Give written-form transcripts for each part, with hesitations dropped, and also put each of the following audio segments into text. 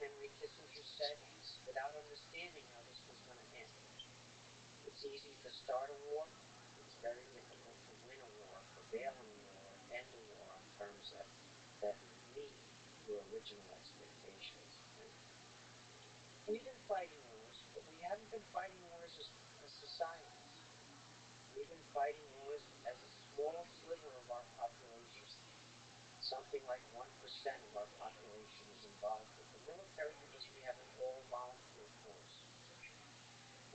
Henry Kissinger said, without understanding how this was going to end. It's easy to start a war. It's very difficult to win a war, prevail in a war, end a war on terms that meet your original expectations. Right? We've been fighting wars, but we haven't been fighting wars as societies. We've been fighting wars as a small sliver of our population. Something like 1% of our population is involved with the military because we have an all-volunteer force.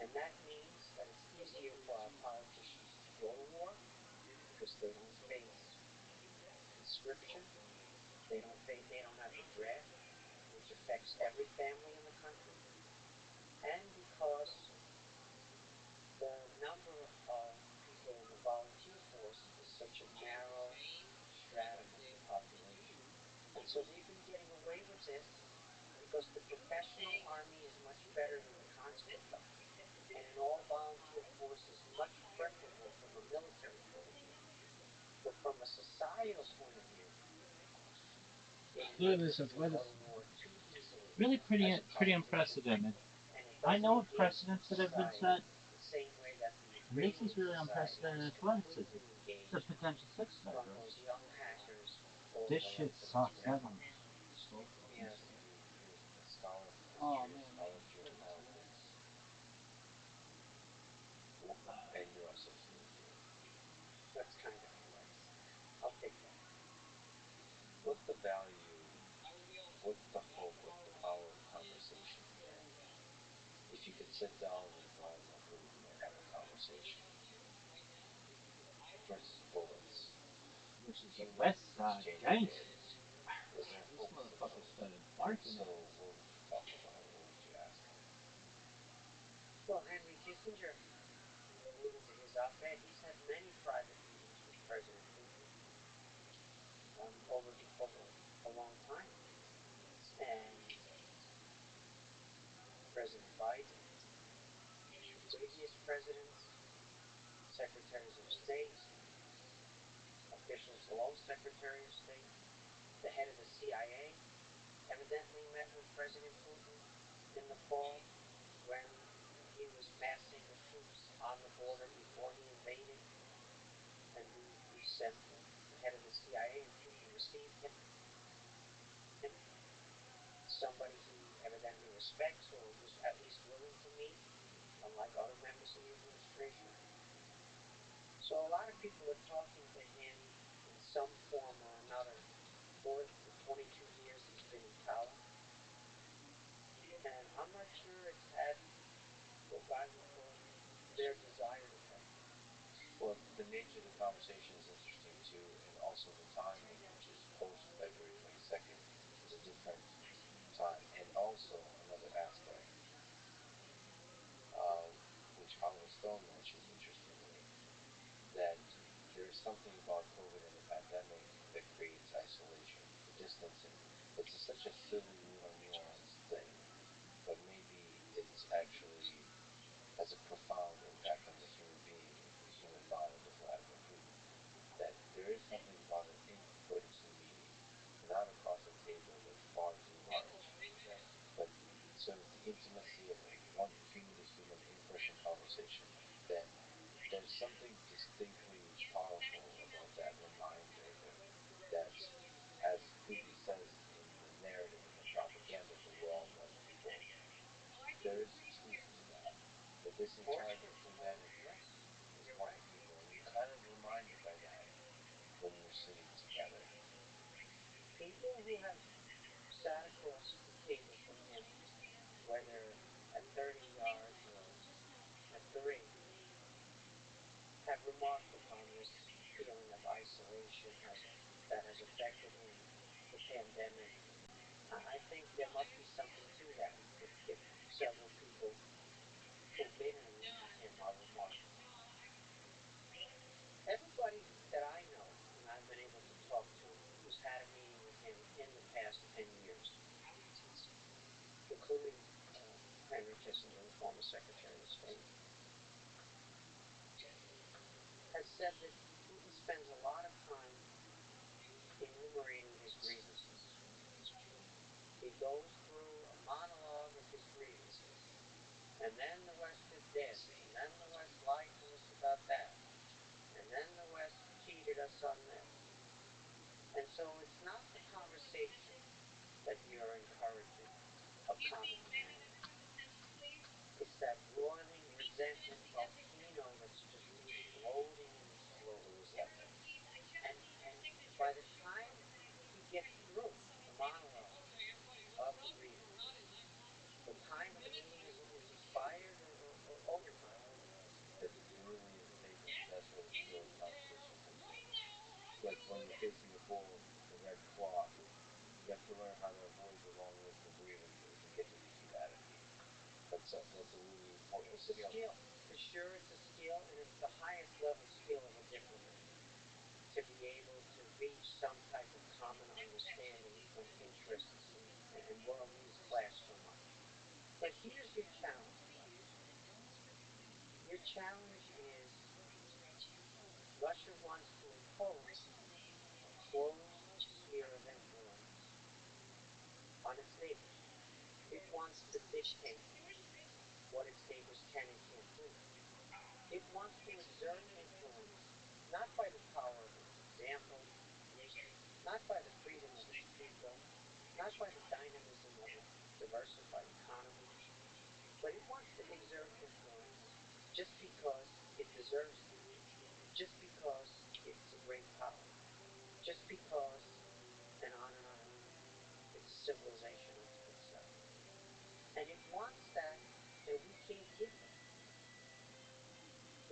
And that means that it's easier for our politicians to go to war because they don't face conscription, they don't have the draft, which affects every family in the country, and because the number of people in the volunteer force is such a narrow stratum of the population. And so we've been getting away with this because the professional army is much better than the conscript army. And an all-volunteer force is much preferable from a military point of view. But from a societal point of view, Clearly, this is really pretty unprecedented. I know of precedents that have been set. But this is really unprecedented as well. It's a potential success. This shit sucks. That one so fucking oh man. And you're also Filipino. That's kind of nice. I'll take that. What's the value? What's the hope? What's the power of conversation? If you could sit down with a glass of Putin and have a conversation versus bullets, versus the West Side gangsters. This motherfucker started barking. So what would you talk about? What would you ask him? Well, Henry Kissinger, alluding to his op-ed, he's had many private meetings with President Putin over a long time. And President Biden, previous presidents, secretaries of state, officials below Secretary of State, the head of the CIA evidently met with President Putin in the fall when he was massing the troops on the border before he invaded, and we sent the head of the CIA and Putin received him, somebody he evidently respects or was at least willing to meet, unlike other members of the administration. So a lot of people are talking to him in some form or another for the 22 years he's been in power. And I'm not sure it's had what I would call their desired effect. Well, the nature of the conversation is interesting too, and also the timing, which is post February 22nd, is a different time. And also another aspect, which Oliver Stone mentions interestingly, that there is something about COVID and the pandemic that creates isolation, distancing. It's such a silly little nuanced thing, but maybe it's actually has a profound impact on the human being, the human mind of Vladimir Putin. That there is something about an in-person meeting, not across a table that's far too large, but sort of the intimacy of one human-to-human in-person conversation. That there's something distinctly powerful about that reminder that, as Putin says in the narrative and the propaganda for all white people, there is truth to that. That this entire humanity is white people, and you're kind of reminded by that when you're sitting together. People who have sat across the table from him, whether at 30 yards or at 3, have remarked upon this feeling of isolation that has affected him, the pandemic. I think there must be something to that if several people who've been in a room with him are remarking. Everybody that I know and I've been able to talk to who's had a meeting with him in the past 10 years, including Henry Kissinger, the former Secretary of State, has said that Putin spends a lot of time enumerating his grievances. He goes through a And then the West did this, and then the West lied to us about that, and then the West cheated us on this. And so it's not the conversation that we are encouraging of common humanity. It's that roiling resentment volcano that's just exploding and slowly ascending. And by the time he gets through the monologue of the greetings, the time of the meeting is expired or overtime. It really is taken. That's where the skill of conversation comes in. It's like when you're facing a bull with a red claw. You have to learn how to avoid the long list of greetings so you can get to defeat at it. That's a really important skill. It's a skill. For sure, it's a skill, and it's the highest level skill of a diplomat. To be able to reach some type of common understanding when interests and worldviews clash so much. But here's your challenge, guys. Your challenge is Russia wants to impose a closed sphere of influence on its neighbors. It wants to dictate what its neighbors can and can't do. It wants to exert influence not by the power of its example, not by the freedom of its people, not by the dynamism of its diversified economy, but it wants to exert influence just because it deserves it, just because it's a great power, just because, and on and on. It's a civilization unto itself. And it wants that, and we can't give that.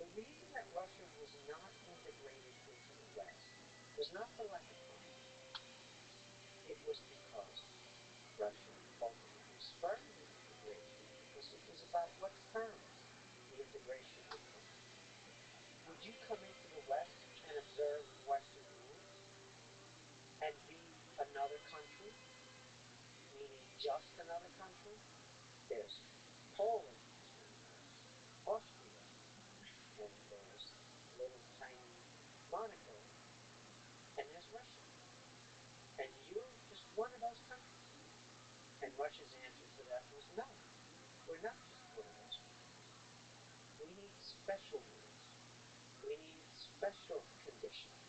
The reason that Russia was not integrated into the West was not for lack of trying. It was because Russia ultimately spurned the integration because it was about what terms the integration would come. Would you come into the West and observe Western rules and be another country, meaning just another country? There's Poland, and there's Austria, and there's little tiny Monaco, and there's Russia. And you're just one of those countries. And Russia's answer to that was no. We're not just one of those countries. We need special rules. We need special conditions.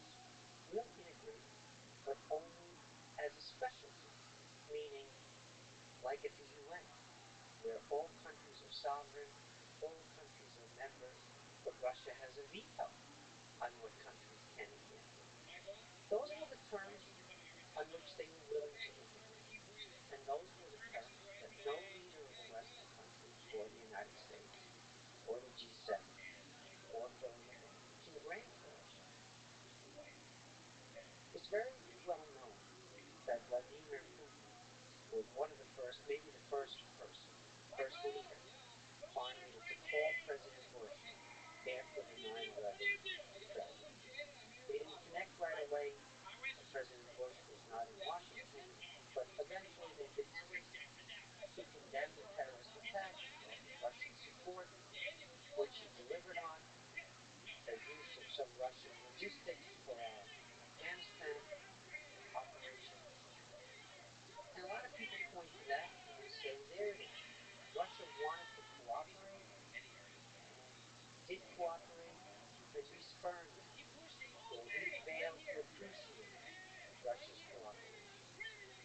We'll integrate, but only as a specialty, meaning like at the UN, where all countries are sovereign, all countries are members, but Russia has a veto on what countries can and can't do. Those were the terms on which they were willing to integrate. And those were the terms that no leader of a Western country, or the United States, or the G7, or fill in the blank, can grant to Russia. It's very well known that Vladimir Putin was one of the first, maybe the first person, first leader, finally to call President Bush after the 9/11 tragedy. They didn't connect right away. President Bush was not in Washington, but eventually they did speak. He condemned the terrorist attack, offered Russian support, which he delivered on. The use of some Russian logistics for our Afghanistan operation. And a lot of people point to that and they say, there it is. Russia wanted to cooperate, did cooperate, and we spurned it, or we failed to appreciate Russia's cooperation.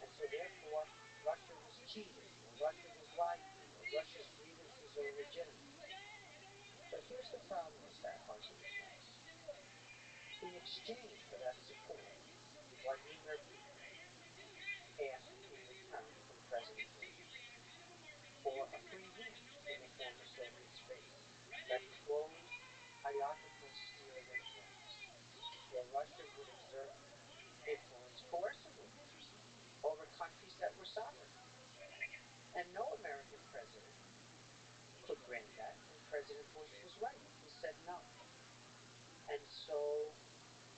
And so therefore, Russia was cheated, or Russia was lied to, or Russia's grievances are legitimate. But here's the problem with that argument, guys. In exchange for that support, Vladimir Putin asked in return from President Bush for a free hand in the former Soviet space, that closed hierarchical sphere of influence, where Russia would exert influence coercively over countries that were sovereign. And no American president could grant that, and President Bush was right. He said no. And so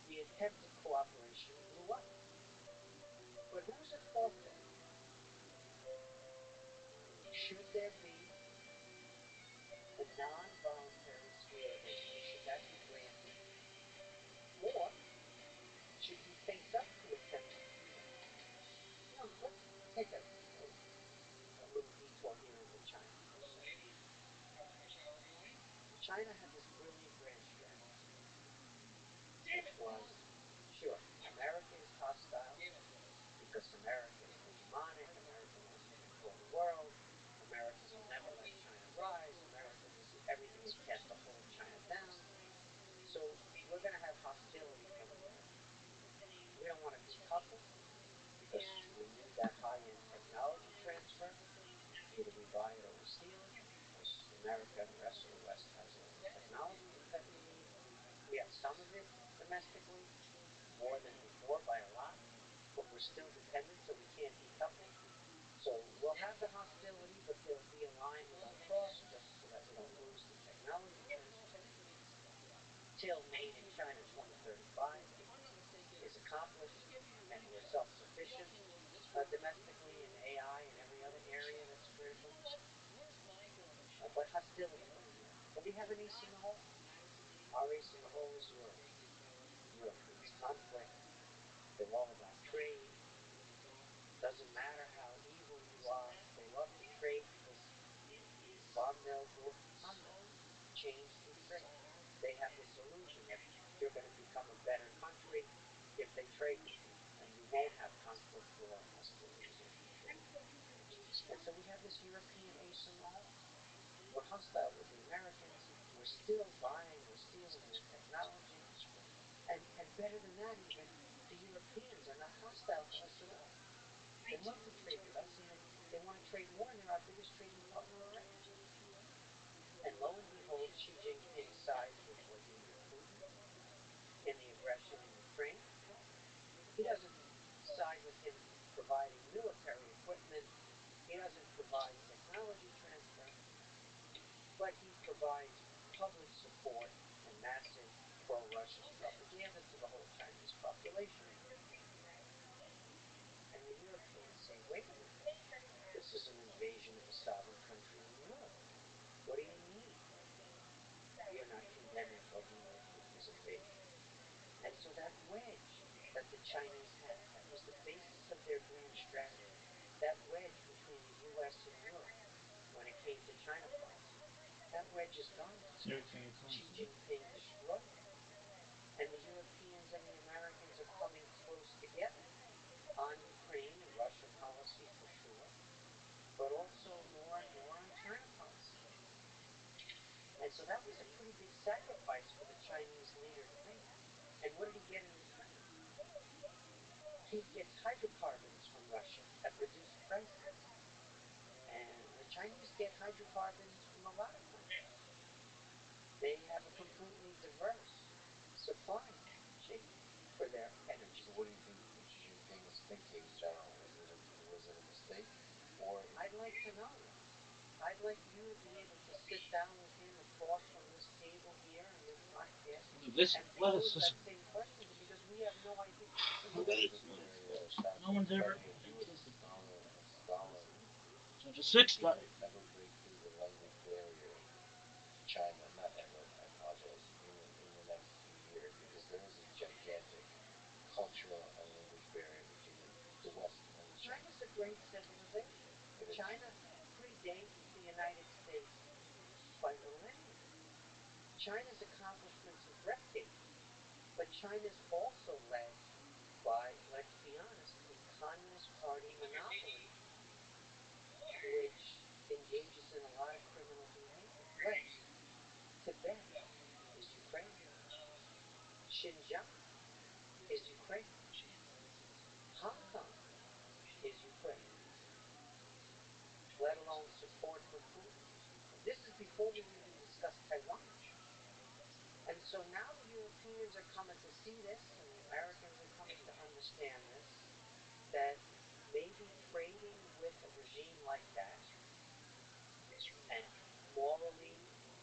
the attempted cooperation blew up. But who's at fault there? Should there be a non-voluntary sphere of influence? Should that be granted? Or should he face up to attempted freedom? Now, let's take a little detour here into China for a second. China had this brilliant grand strategy, which was, sure, America is hostile because America is hegemonic, America wants to control the world, Americans will never let China rise, America will do everything it can to hold China down. So we're going to have hostility from America. We don't want to decouple because we need that high-end technology transfer. Either we buy it or we steal it because America and the rest of the West has all the technology that we need. We have some of it domestically, more than before by a lot, but we're still dependent, so we can't decouple. So we'll have the hostility, but there'll be a line we don't cross just so that we don't lose the technology transfer till Made in China 2035 is accomplished and we're self-sufficient domestically in AI and every other area that's critical. But hostility from America. But we have an ace in the hole. Our ace in the hole is Europe. Europe needs conflict. They're all about trade. Doesn't matter how evil you are. They love to trade because Bombell durch Handel. Change through trade. They have this illusion that you're going to become a better country if they trade with you. And you won't have conflict, war, and hostilities if you trade. And so we have this European ace in the hole. We're hostile with the Americans. We're still buying or stealing their technology. And better than that even, the Europeans are not hostile to us at all. They love to trade with us, and they want to trade more, and they're our biggest trading partner already. And lo and behold, Xi Jinping sides with Vladimir Putin in the aggression in Ukraine. He doesn't side with him providing military equipment. He doesn't provide technology transfer, but he provides public support and massive pro-Russian propaganda to the whole Chinese population. And the Europeans say, wait a minute, this is an invasion of a sovereign country in Europe. What do you mean? You're not condemning Vladimir Putin's invasion. And so that wedge that the Chinese had, that was the basis of their grand strategy, that wedge between the US and Europe when it came to China policy, that wedge is gone. Xi Jinping destroyed it. And the Europeans and the Americans are coming close together on Ukraine and Russia policy for sure, but also more and more on China policy. And so that was a pretty big sacrifice for the Chinese leader to make. And what did he get in return? He gets hydrocarbons from Russia at reduced prices. And the Chinese get hydrocarbons from a lot of countries. They have a completely diverse supply chain for their energy. So what do you think Xi Jinping is thinking in general? Was it a mistake? Or I'd like to know. I'd like you to be able to sit down with him across from this table here in this podcast This and lettuce pose is. that same question because we have no idea. was it very No one's ever. but would you as a scholar So the sixth. ever break through the language barrier to China? Not ever, I apologize, in the next few years, because there is a gigantic cultural and language barrier between the West and the China. China's a great civilization. China predates the United States by millennia. China's accomplishments are breathtaking, but China's also led by, let's be honest, a Communist Party monopoly which engages in a lot of criminal behavior. Legs. Tibet is Ukraine. Xinjiang is Ukraine. Hong Kong is Ukraine. Let alone support for Putin. This is before we even discuss Taiwan. And so now the Europeans are coming to see this, and the Americans are coming to understand this, that maybe trading with a regime like that, and morally,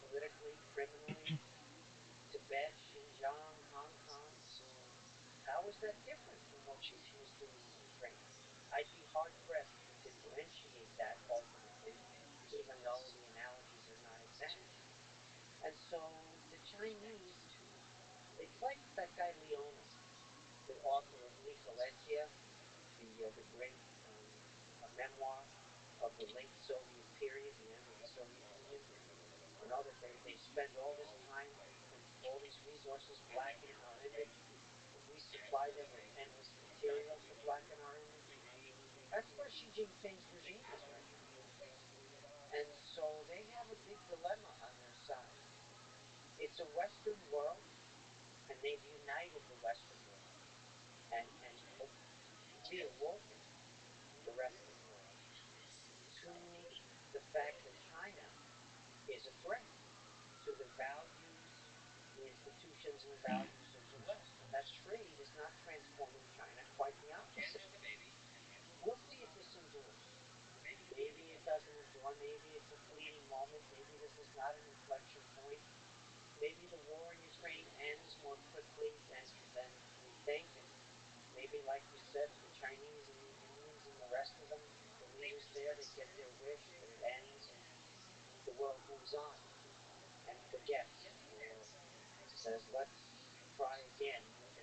politically, criminally, Tibet, Xinjiang, Hong Kong, how is that different from what Putin is doing in Ukraine? I'd be hard-pressed to differentiate that ultimately, even though the analogies are not exact. And so the Chinese, it's like that guy Leonis, the author of Nicoletia, the great memoir of the late Soviet period, the end of the Soviet Union. that they spend all this time and all these resources blackening our image, and we supply them with endless material to blacken our image. That's where Xi Jinping's regime is right now. And so they have a big dilemma on their side. It's a Western world, and they've united the Western world and reawoken the rest of the world to the fact that China is a threat to the values, the institutions, and the values of the West, and that trade is not transforming China, quite the opposite. We'll see if this endures. Maybe it doesn't endure. Maybe it's a fleeting moment. Maybe this is not an inflection point. Maybe the war in Ukraine ends more quickly than we think. And maybe, like you said, for the Chinese and the Indians and the rest of them, the leaders there, they get their wish that it ends and the world moves on and forgets or says, let's try again to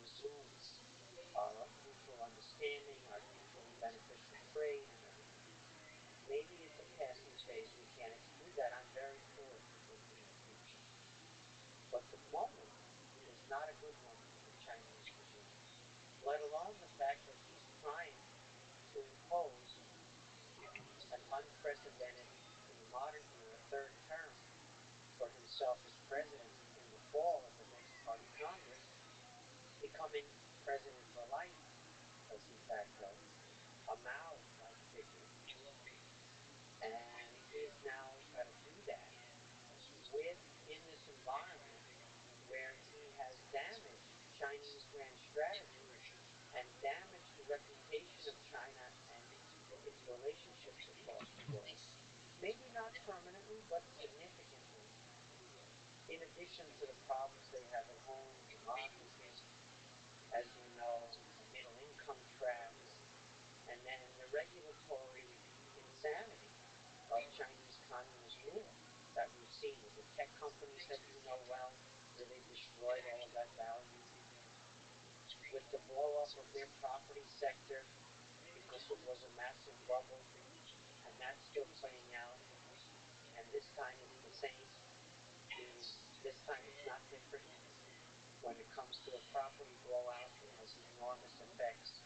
resume our mutual understanding, our mutually beneficial trade, and everything. Maybe it's a passing phase. We can't exclude that. I'm very for predicting the future. But the moment is not a good one for the Chinese regime, let alone the fact that he's trying to impose an unprecedented, in the modern era, third term for himself as president in the fall of the next party Congress, becoming president for life as de facto, a Mao-like figure. And he's now got to do that in this environment where he has damaged Chinese grand strategy and damaged the reputation of China and its relationships across the world. Maybe not permanently, but significantly. In addition to the problems they have at home, demography, as you know, a middle income trap, and then the regulatory insanity of Chinese communist rule that we've seen with the tech companies that you know well, where they destroyed all of that value, with the blow up of their property sector because it was a massive bubble, and that's still playing out. And this time it's the same, meaning this time it's not different. When it comes to a property blowout, it has enormous effects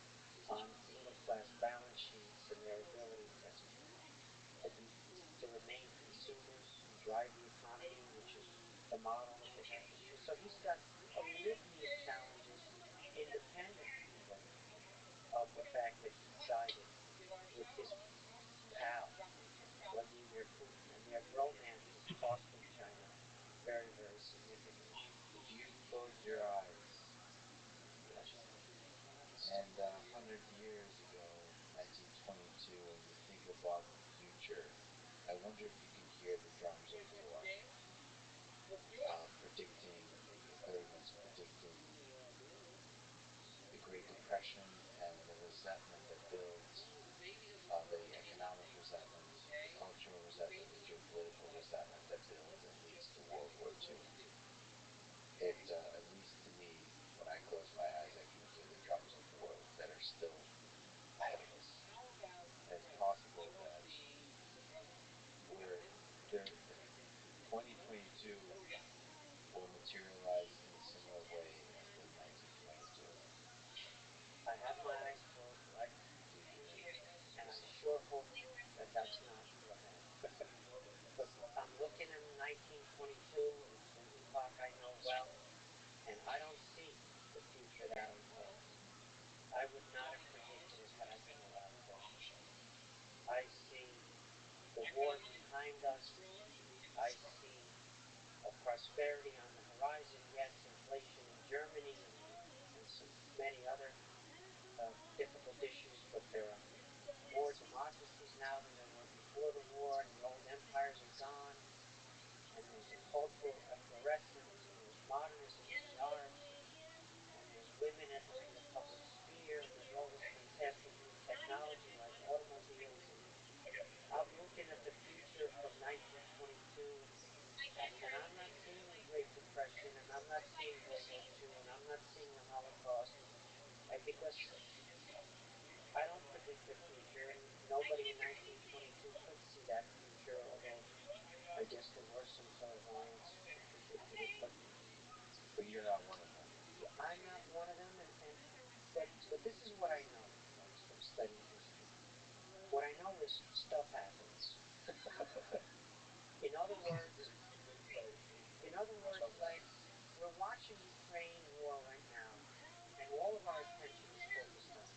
on middle class balance sheets and their ability to remain consumers and drive the economy, which is the model that they have pursued. So he's got a litany of challenges independent even of the fact that he sided with his pal, Vladimir Putin, and their bromance is costing China very, very significantly. If you close your eyes and 100 years ago, 1922, when you think about the future, I wonder if you can hear the drums of war, predicting the 30s, predicting the Great Depression and the resentment that builds, the economic resentment, the cultural resentment, the geopolitical resentment that builds and leads to World War II. At least to me, when I close my eyes, I can hear the drums of war that are still ahead of us. And it's possible that we're there, 2022 will materialize in a similar way as did 1922. I have my eyes closed, right? And I sure hope that that's not what happens. But I'm looking at 1922, it's an epoch I know well, and I don't see the future that unfolds. I would not have predicted it had I been allowed to. I see the war behind us. I see a prosperity on the horizon. Yes, inflation in Germany and many other difficult issues, but there are more democracies now than there were before the war, and the old empires are gone, and there's a cultural efflorescence, and there's modernism in the arts, and there's women entering the public sphere, and there's all this fantastic new technology like automobiles, and I'm looking at the future from 1922, and I'm not seeing the Great Depression, and I'm not seeing World War II, and I'm not seeing the Holocaust, because I don't predict the future, and nobody in 1922 could see that future, although I guess there were some clairvoyants who predicted it, but you're not one of them. I'm not one of them, but this is what I know, right, from studying history. What I know is stuff happens. In other words, like we're watching Ukraine war right now, and all of our attention is focused on it.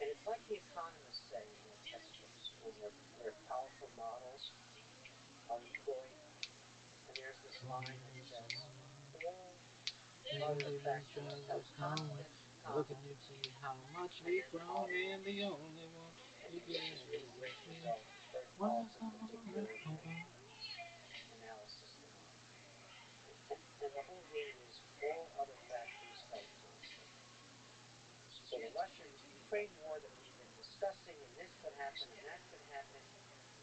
And it's like the economists say in their textbooks when their powerful models are employed, and there's this line that says, all other factors have constant Looking comma, to see how much and we've then grown, comma, and the only one and you you get get this really is great a result, very one powerful predictive analysis tomorrow. And the whole game is all other factors held constant. So the Russian-Ukraine war that we've been discussing, and this could happen, and that could happen,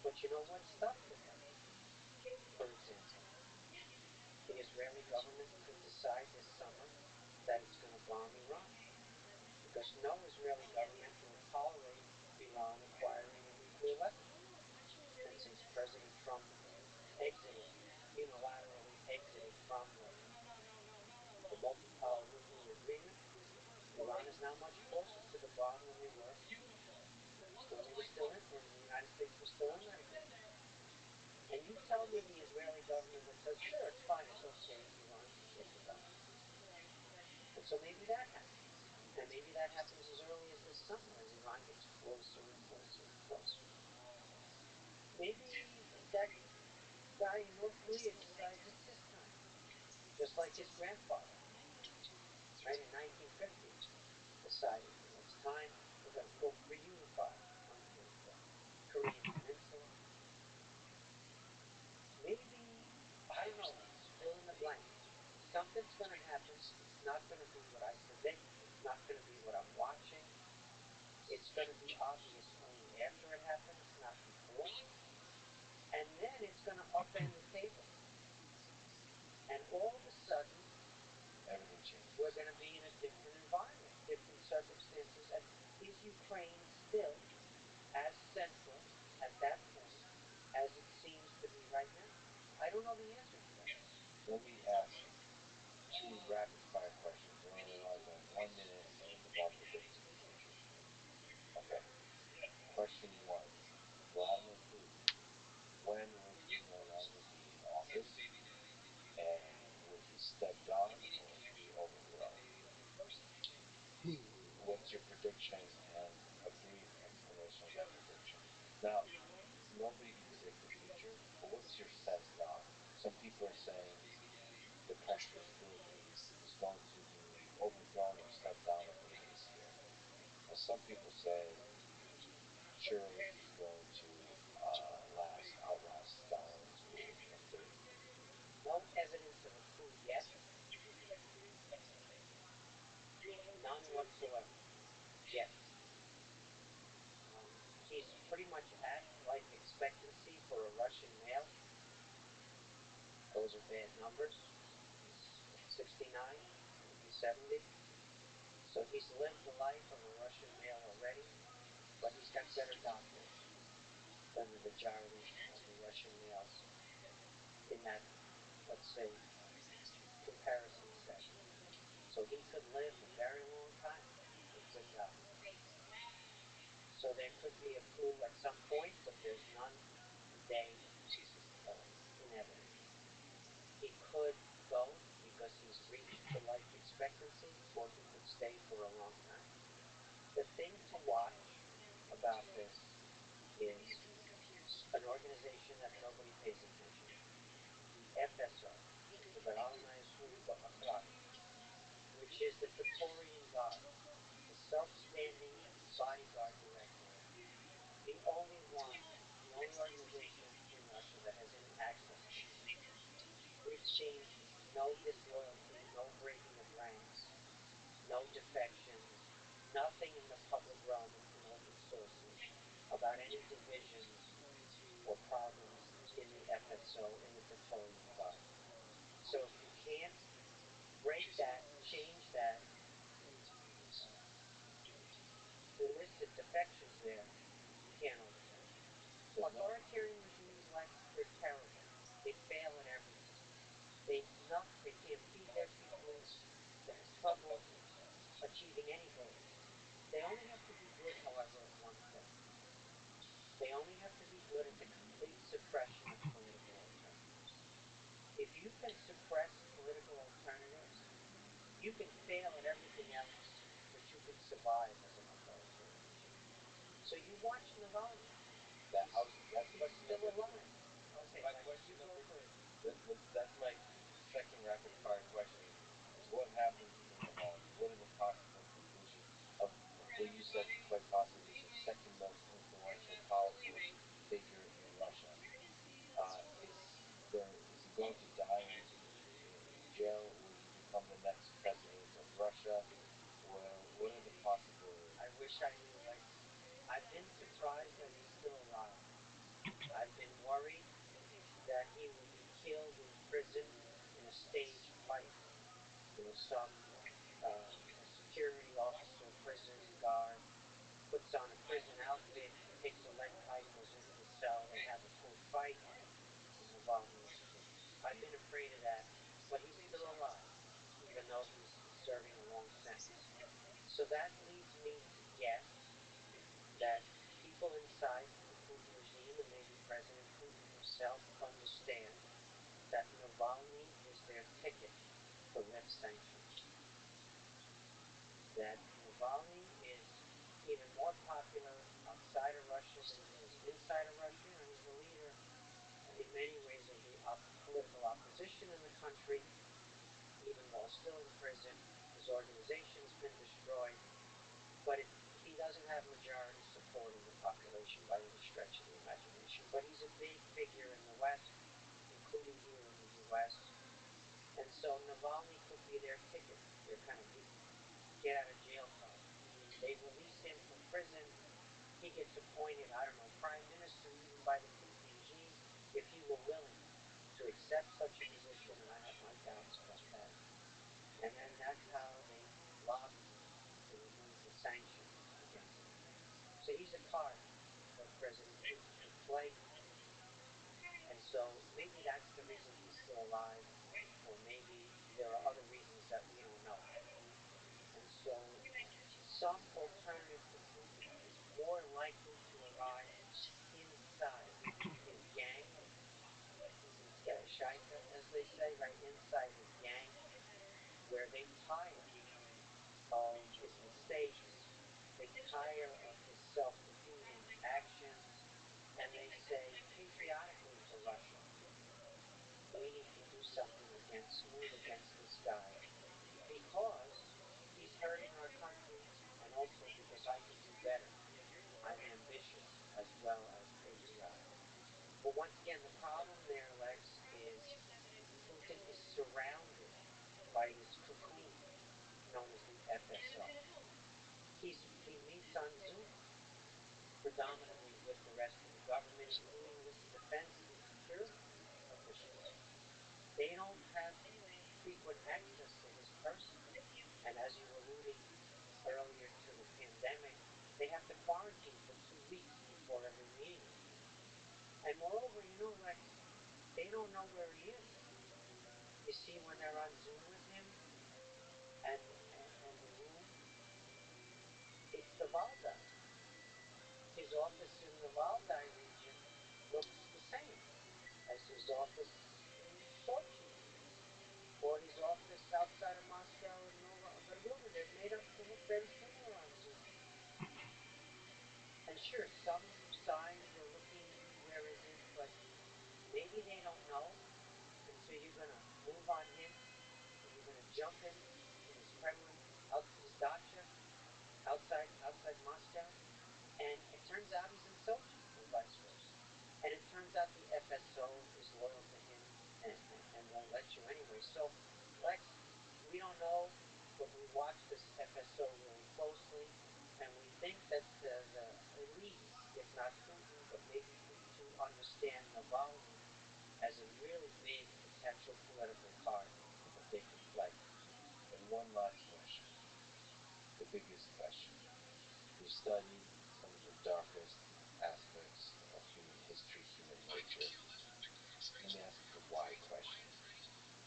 but you know what? Stuff could happen. For example, the Israeli government could decide this summer that it's going to bomb Iran, because no Israeli government will tolerate Iran acquiring a nuclear weapon. And since President Trump unilaterally exited from the multi-power nuclear agreement, Iran is now much closer to the bomb than they were when the United States was still in that agreement. And you tell me the Israeli government would say, sure, it's fine, it's okay, Iran can get the bomb. And so maybe that happens. And maybe that happens as early as this summer as Iran gets closer and closer and closer. Maybe that guy in North Korea decides it's his time, just like his grandfather, right, in 1950 decided, it's time, we're going to reunify on the Korean Peninsula. Maybe, I don't know, fill in the blank. Something's going to happen. It's not going to be what I predict. It's not going to be what I'm watching. It's going to be obvious only after it happens, not before. And then it's going to upend the tables. And all of a sudden, Everything changes. we're going to be in a different environment, different circumstances. And is Ukraine still as central at that point as it seems to be right now? I don't know the answer to that. Let me ask two rapid fire questions. We're only allowed to have 1 minute, and it's about predicting the future. Okay. Question one: Vladimir Putin, when would he no longer be in office, and would he step down or be overthrown? What's your prediction, and a brief explanation of that prediction? Now, nobody can predict the future, but what's your sense now? Some people are saying the country is going to be overthrown or step down at the end of this year. Some people say surely he's going to outlast Stalin's rule of 30 years. No evidence of a coup yet. None whatsoever. Yet. He's pretty much at life expectancy for a Russian male. Those are bad numbers. He's 69, he'll be 70. So he's lived the life of a Russian male already, but he's got better doctors than the majority of the Russian males in that, let's say, comparison set. So he could live a very long time with good doctors. So there could be a coup at some point, but there's none today in evidence. He could go because he's reached the life expectancy, or he could stay for a long time. The thing to watch about this is an organization that nobody pays attention to, the FSO, the Veralnaya Sluzba Охраны, which is the Praetorian Guard, the self-standing bodyguard directorate, the only organization in Russia that has any access to this. We've seen no disloyalty, no breaking of ranks, no defections, nothing in the public realm in open sources about any divisions or problems in the FSO, in the Praetorian Guard. So if you can't break that, change that, elicit defections there, you can't overthrow. Authoritarian regimes, like, they're terror only have to be good at the complete suppression of political alternatives. If you can suppress political alternatives, you can fail at everything else, but you can survive as an authoritarian regime. So you watch Navalny. He's still alive. Okay, My like, question you go number. first. That's my second rapid fire question. Is what happens to Navalny? What are the possible conclusions of what you said? Quite possibly the second most influential, powerful figure in Russia. Is he going to die in jail? Will he become the next president of Russia? Well, what are the possibilities? I wish I knew, Lex. I've been surprised that he's still alive. I've been worried that he will be killed in prison in a staged fight. Some security officer, prison guard, puts on a prison outfit, takes a lead pipe, goes into the cell, they have a quote fight, and Navalny is killed. I've been afraid of that, but he's still alive, even though he's serving a long sentence. So that leads me to guess that people inside the Putin regime, and maybe President Putin himself, understand that Navalny is their ticket to lift sanctions. That Navalny is even more popular outside of Russia than he is inside of Russia. He's the leader, in many ways, of the political opposition in the country, even while still in prison. His organization's been destroyed, but he doesn't have majority support in the population by any stretch of the imagination. But he's a big figure in the West, including here in the U.S. And so Navalny could be their ticket, their kind of get out of jail card. Meaning they release him from prison, he gets appointed, I don't know, prime minister even by the Putin regime, if he were willing to accept such a position, and I have my doubts about that. And then that's how they lobby to remove the sanctions against him. So he's a card that President Putin could play. And so maybe that's the reason he's still alive, or maybe there are other reasons that we don't know. And so some alternative to Putin is more likely to arise inside his gang, his shaita, as they say, right inside his gang, where they tire of his mistakes, they tire of his self-defeating actions, and they say patriotically to Russia, we need to do something move against this guy, because he's hurting our country, and also because I can do better. I'm ambitious as well as patriotic. But once again, the problem there, Lex, is Putin is surrounded by this cocoon known as the FSO. He meets on Zoom predominantly with the rest of the government, including with the defense and security officials. They don't have frequent access to his person. And as you alluded earlier to the pandemic, they have to quarantine for 2 weeks before every meeting with him. And moreover, Lex, they don't know where he is. You see, when they're on Zoom with him, and the room, it's the Valdai. His office in the Valdai region looks the same as his office in Sochi, or his office outside of Moscow in Novogorod. They're made up to look very similar on Zoom. And sure, some signs are looking, where is it? But maybe they don't know, and so you're going to move on him, and you're going to jump him to his Kremlin, out to his dacha, outside Moscow, and it turns out he's in Sochi, or vice versa. And it turns out the FSO is loyal to him and won't let you anyway. So, Lex, we don't know, but we watch this FSO really closely, and we think that the elites, if not Putin, but maybe Putin too, understand Navalny as a really big potential political card that they could play. And one last question, the biggest question. You study some of the darkest aspects of human history, human nature. Let me ask the why question.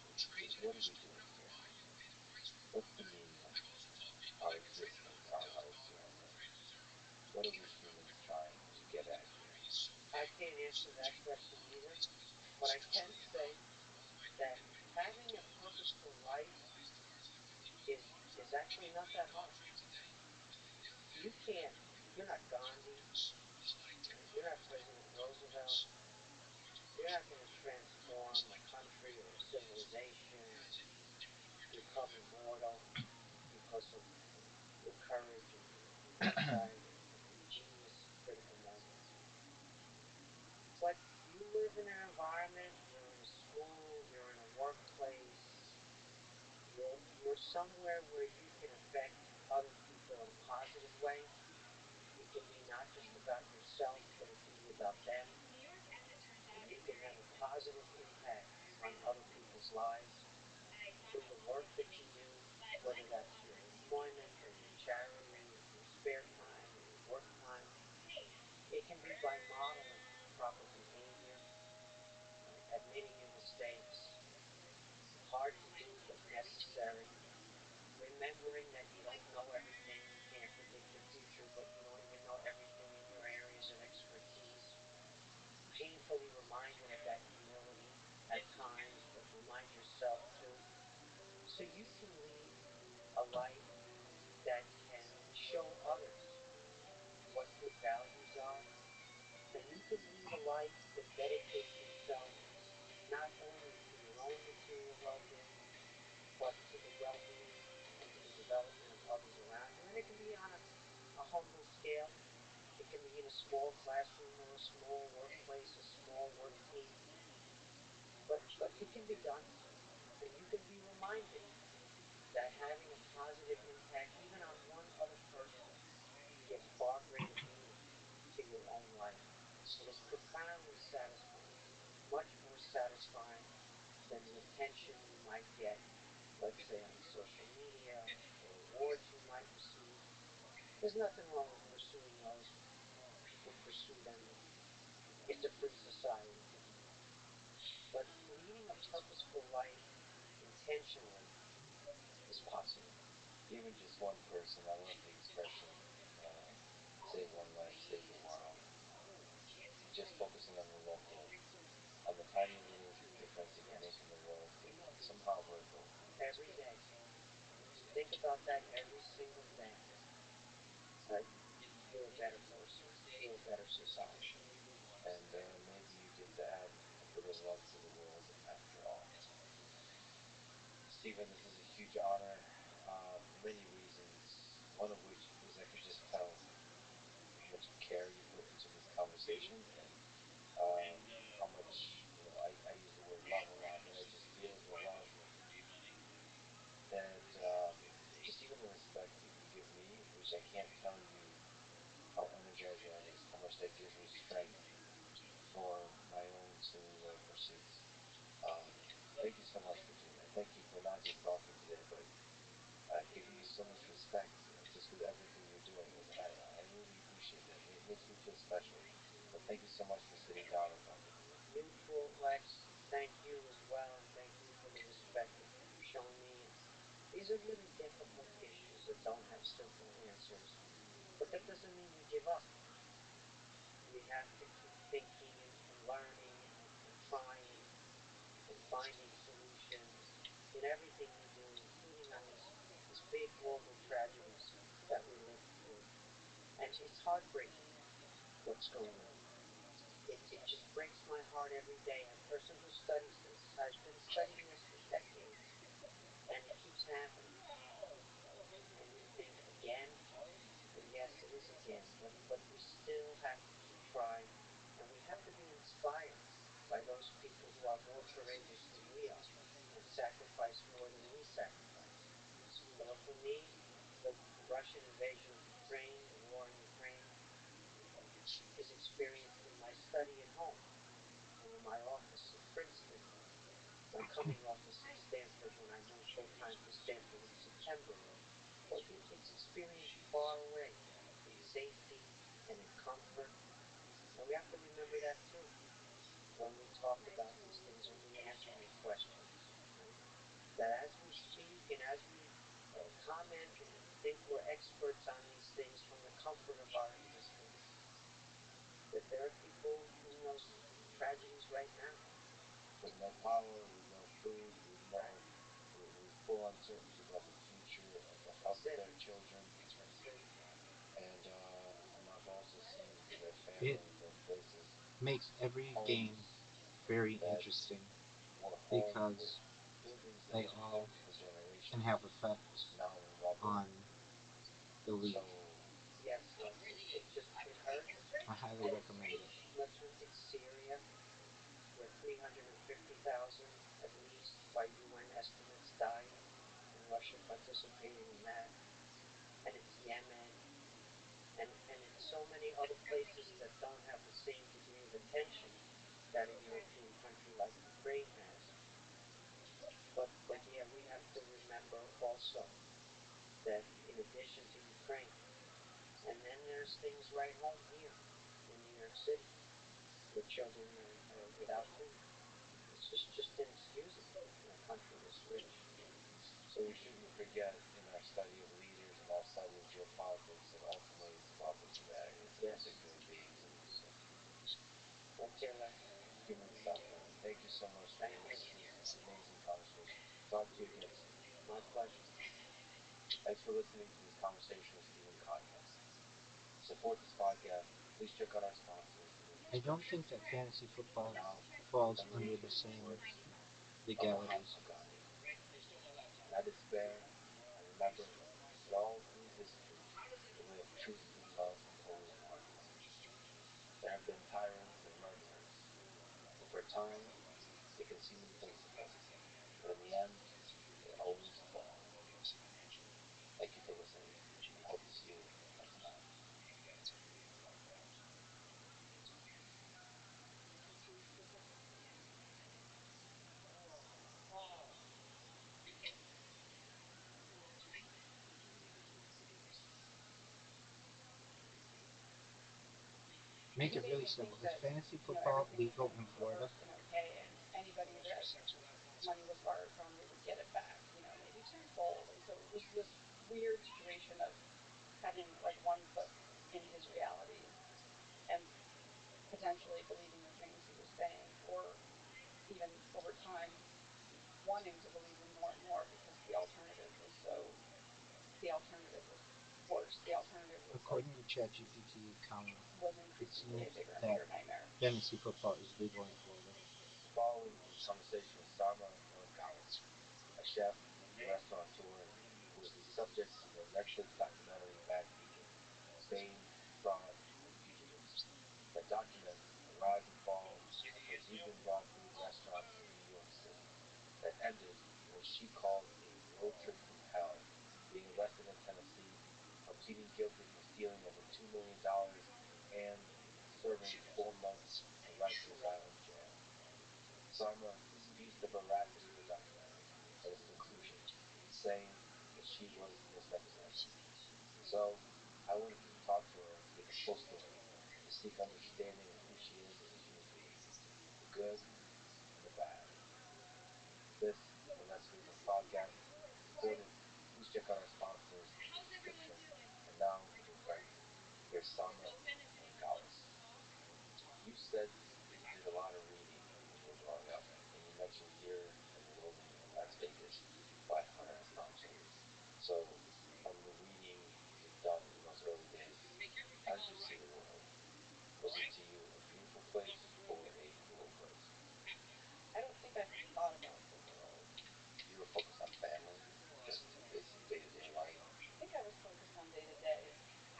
What are we doing here? What's the meaning of our existence, our earth, you might say? What are we humans trying to get at here? not that hard. You can't, you're not Gandhi, right? You're not President Roosevelt. You're not going to transform a country or a civilization or become immortal because of your courage and your insight and your genius in critical moments. But you live in an environment, you're in a school, you're in a workplace, you're somewhere where you can affect other people in a positive way. It can be not just about yourself, but it can be about them. And you can have a positive impact on other people's lives through the work that you do, whether that's your employment or your charity or your spare time or your work time. It can be by modeling proper behavior, right? Admitting your mistakes, hard to do but necessary. Remembering that you don't know everything, you can't predict the future, but you don't even know everything in your areas of expertise. Painfully reminded of that humility at times, but remind yourself too. So you can lead a life that can show others what good values are, and you can lead a life that dedicates yourself not only to your own material well-being, but to the well-being and to the development of others around you. And it can be on a humble scale. It can be in a small classroom or a small workplace, a small work team. But it can be done. And you can be reminded that having a positive impact, even on one other person, gives far greater meaning to your own life. It is profoundly satisfying, much more satisfying than the attention you might get, let's say on social media, or awards you might receive. There's nothing wrong with pursuing those. People pursue them. It's a free society. But leading a purposeful life intentionally is possible. Even just one person, I love the expression, uh, save one life, save the world. Just focusing on the local, on the tiny little difference that you make in the world can somehow ripple. Every day. Think about that every single day. Right? You're a better person. You're a better society. And maybe you get to add a bit of love to the world after all. Stephen, this is a huge honor for many reasons. One of which is I could just tell how much care you put into this conversation and how much, I use the word love a lot, but I just feel the love that just even the respect that you give me, which I can't tell you how energizing that is, how much that gives me strength for my own singular pursuits. Um, Thank you so much for doing that. Thank you for not just talking today, but giving me so much respect just with everything you're doing. I really appreciate that. It makes me feel special. But thank you so much for sitting down and talking. Mutual, Lex. Thank you as well, and thank you for the respect that you've shown me. And these are really difficult issues that don't have simple answers. But that doesn't mean we give up. We have to keep thinking and learning and trying and finding solutions in everything we do, including on these big global tragedies that we live through. And it's heartbreaking what's going on. It just breaks my heart every day. A person who studies this, I've been studying this for decades, and it keeps happening. And you think, again? And yes, it is again, but we still have to keep trying, and we have to be inspired by those people who are more courageous than we are and sacrifice more than we sacrifice. For me, the Russian invasion of Ukraine, the war in Ukraine, is experienced in my study at home and in my office at Princeton, my coming office at Stanford when I moved full-time to Stanford in September, or it's experienced far away in safety and in comfort. And we have to remember that too when we talk about these things, when we answer your questions. Right? That as we speak and as we comment and think we're experts on these things from the comfort of our existence, that there are people in those tragedies right now. With no power, with no food, with full uncertainty about the future of the help their children, and I've also seen their It family, their places, makes every game homes very that interesting were home because buildings that they have all stood for can generations, have effects now in rubble. on the league. So Yes, it hurts. I highly And recommend it. it's Syria, where 350,000 at least by UN estimates died, and Russia participating in that. And it's Yemen, and it's so many other places that don't have the same degree of attention that a European country like Ukraine has. But yeah, we have to remember also that in addition to Ukraine, and then there's things right home here in New York City where children are without food. It's just inexcusable in a country this rich. So we shouldn't forget in our study of leaders and our study of geopolitics that ultimately it's about the humanity. It's about the human beings in these circumstances. Okay, Les. Give me the stop button. Thank you so much for this amazing conversation. Talk to you again soon. My pleasure. Thanks for listening to this conversation with Stephen podcast. To support this podcast, please check out our sponsors in the I don't description. think that fantasy football Now, falls let me under read the you the same words of legalities. Mahatma Gandhi. And I despair, I remember that all through history, the way of truth and love has always won. There have been tyrants and murderers, and for a time they can seem invincible, but in the end, they always fall. Thank you for listening. I hope to see you next time. Make it really simple. Is fantasy football legal in Florida? And okay, and anybody that money was borrowed from, they would get it back, maybe tenfold. And so it was this weird situation of having like one foot in his reality and potentially believing the things he was saying, or even over time wanting to believe them more and more because the alternative was worse. The alternative was According to ChatGPT, was it increasingly seems a bigger and that bigger nightmare. fantasy football is legal in Florida. The following is a conversation with Sarma Norgalis, a chef and restaurateur who was the subject of the Netflix documentary Bad Vegan, Fame, Fraud, and Fugitives, that documents the rise and fall of her vegan raw food restaurants in New York City that ended in what she called a road trip from hell, being arrested in Tennessee, pleading guilty for stealing over $2 million, and serving 4 months in Rikers Island jail. Sarma disputes the veracity of the documentary and its conclusion, saying that she was misrepresented. So, I wanted to talk to her to get the full story, to seek understanding of who she is as a human being, the good and the bad. This is the Let's Wisdom podcast. To support it, please check out our sponsors in the description. And now, dear friends, here's Sama Norgalis. You said that you did a lot of reading when you were growing up, and you mentioned Fear and Loathing in Las Vegas by Hunter S. Thompson. So, from the reading you've done in those early days, how did you see the world? Was it to you a beautiful place or a cruel place? I don't think I thought about the world. You were focused on family, just basic day-to-day life. I think I was focused on day to day.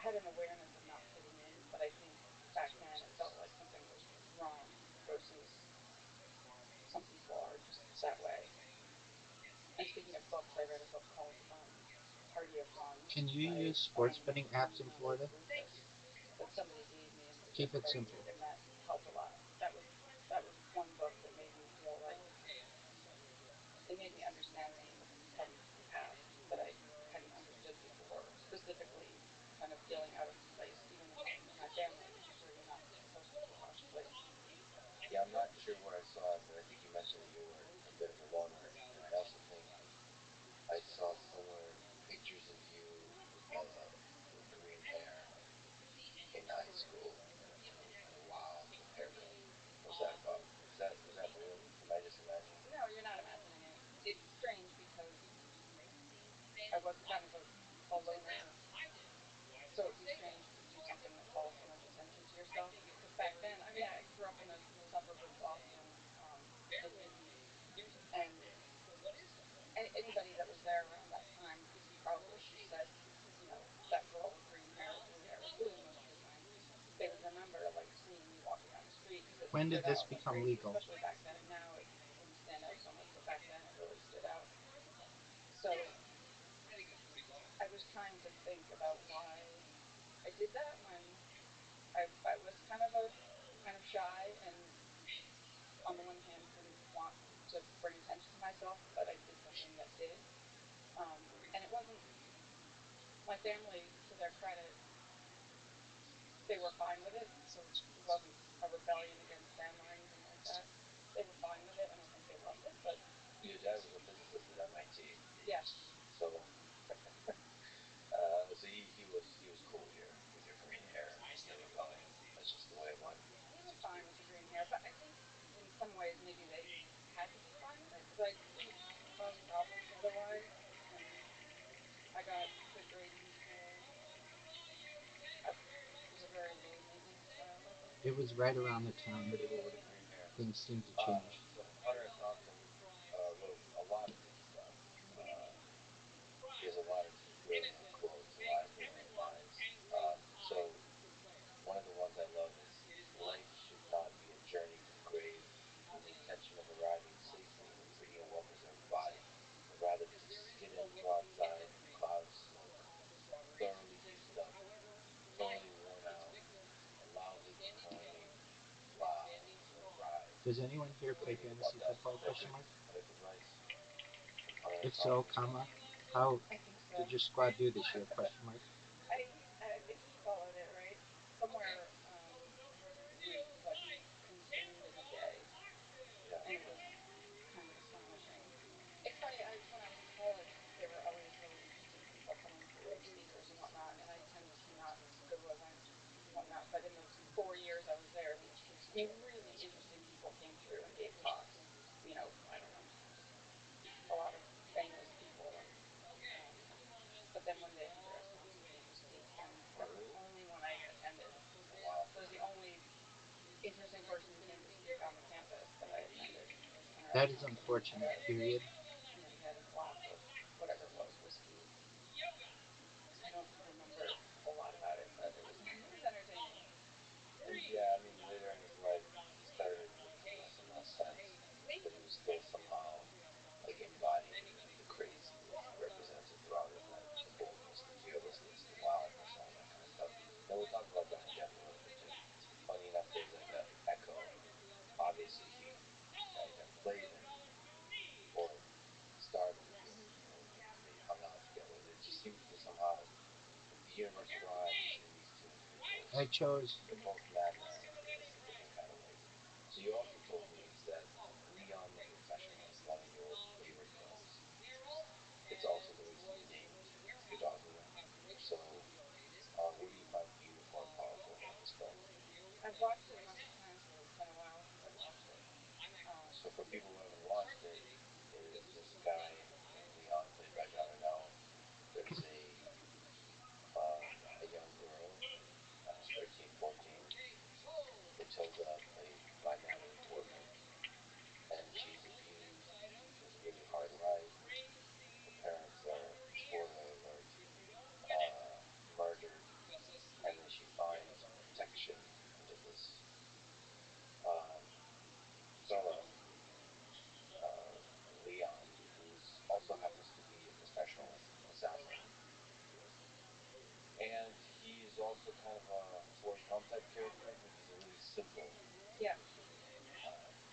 I had an awareness of not fitting in, but I think back then it felt like something was wrong versus some people are just that way. And speaking of books, I read a book called Party of One Can you by use a sports woman betting named apps in Florida? Rufus that somebody gave me and Keep it suggested I simple. read, and that helped a lot. That was one book that made me feel like it made me understand things from the past that I hadn't understood before, specifically kind of feeling out of place even in my family, which is where you're not supposed to feel out of place. Yeah, I'm not sure where I saw it, but I think you mentioned that you were a bit of a loner, and I also think I saw somewhere pictures of you with green hair in high school and a wild haircut. What was that about? Was that real? Am I just imagining? No, you're not imagining it. It's strange because I was kind of a when did stood this out like become crazy, legal? especially back then. Now it wouldn't stand out so much, but back then it really stood out. So I was trying to think about why I did that when I was kind of shy and on the one hand didn't want to bring attention to myself, but I did something that did. And it wasn't my family, to their credit, they were fine with it. So it wasn't a rebellion against them or anything like that. They were fine with it, and I think they loved it. But your dad was a physicist at MIT, yes, so so he was cool with your green hair and the rebellion. That's just the way it went. he was fine with the green hair, but I think in some ways maybe they had to be fine with it because I didn't cause problems otherwise, and I got good grades in school. I was a very low maintenance child, I think. It was right around the time that Even with the green hair. things seemed to change. So Hunter S. Thompson wrote a lot of good stuff. He has a lot of brilliant quotes, a lot of brilliant lines. So one of the ones I love is life should not be a journey to the grave with the intention of arriving safely and freeing a well-preserved body, but rather to skid in broadside in a cloud of smoke, thoroughly used up, totally worn out, and loudly proclaiming, "Wow, what a ride!" Does anyone here What do play you think about fantasy that? football? Question mark. Life advice from Hunter If S. so, Thompson. comma, how I think so. did your squad do this year? Question mark. I think he followed it right. Somewhere I heard that he went like consumed in a day, Yeah. and it was kind of astonishing. It's funny. When I was in college, there were always really interesting people coming through, like speakers and whatnot. And I tend to not go to events and whatnot. But in those 4 years I was there, I mean, really interesting people came through and gave talks. You know, I don't know, just a lot of famous people and. But then one day Hunter S. Thompson came to speak, and that was the only one I attended. Wow. That was the only interesting person who came to speak on the campus that I attended was Hunter S. That is Thompson. unfortunate. Period. Yeah, he had a glass of whatever it was, whiskey. I don't remember a whole lot about it, but it was entertaining. And yeah, I mean, later in his life, he started making less and less sense, but he was still somehow like embodying the crazy that he represented throughout his life, the boldness, the fearlessness, the wildness, all that kind of stuff. And we'll talk about Johnny Depp a little bit too. Funny enough, there's like a echo. Obviously, Johnny Depp played him or starred in this. Mm-hmm. They hung out together. There just seems to be somehow the universal rhyme between these two individuals. I chose. They're both madmen, I guess, in different kind of ways. So you also told me is that Leon the Professional is one of your favorite films. It's also the reason you named your dog Leon. So, what do you find beautiful and powerful about this film? I've watched it a bunch of times. It's been a while since I've watched it. So, for people who haven't watched it, it is this guy named Leon, played by Jean Reno. There's a young girl, 13, 14, Matilda, played by Natalie Portman, and she's abused. She has a really hard life. Her parents are, spoiler alert, murdered, and then she finds protection under this um, fella, uh, Leon, who's also happens to be a professional assassin. And he's also kind of a Forrest Gump type character, but he's a really simple Yeah.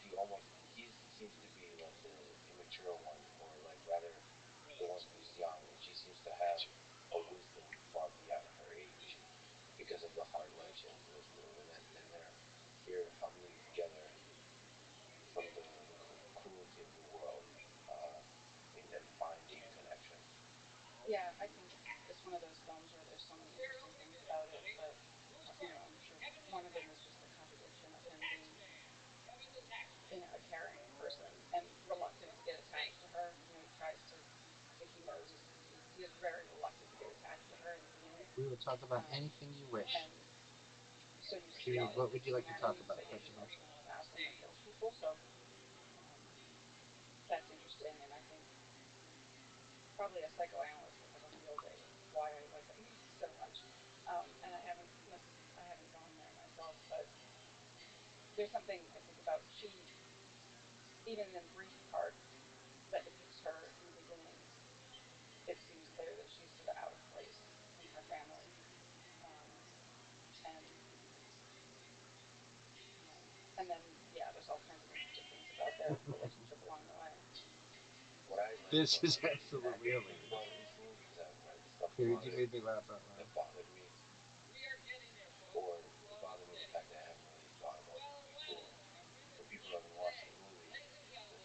individual. He seems to be like the immature one, or like rather the one who's young, and she seems to have a wisdom far beyond her age because of the hard life she has to live through, and they're here huddling together from the cruelty of the world, and finding connection. Yeah, I think it's one of those films where there's so many interesting things about it, but I'm sure one of them is just the contradiction of him being, a caring person and reluctant to get attached to her. He tries to. I think he knows he is very reluctant to get attached to her in the beginning. We will talk about Um, anything you wish. and so you see Period. all the What would things you from like to that, talk and you about? say he's Question mark. also an assassin that kills people. So um, that's interesting, and I think probably a psychoanalyst would have a field day with why I like that movie so much. And I haven't gone there myself, but there's something I think about she, even in brief parts that depicts her in the beginning, it seems clear that she's sort of out of place in her family, and and then there's all kinds of interesting things about their relationship along the way. What I like This about is absolutely hilarious. well, these movies that the stuff Period, you made me laugh out that loud. bothered me, or it bothered me the fact that I haven't really thought about this before. For people who haven't watched the movie,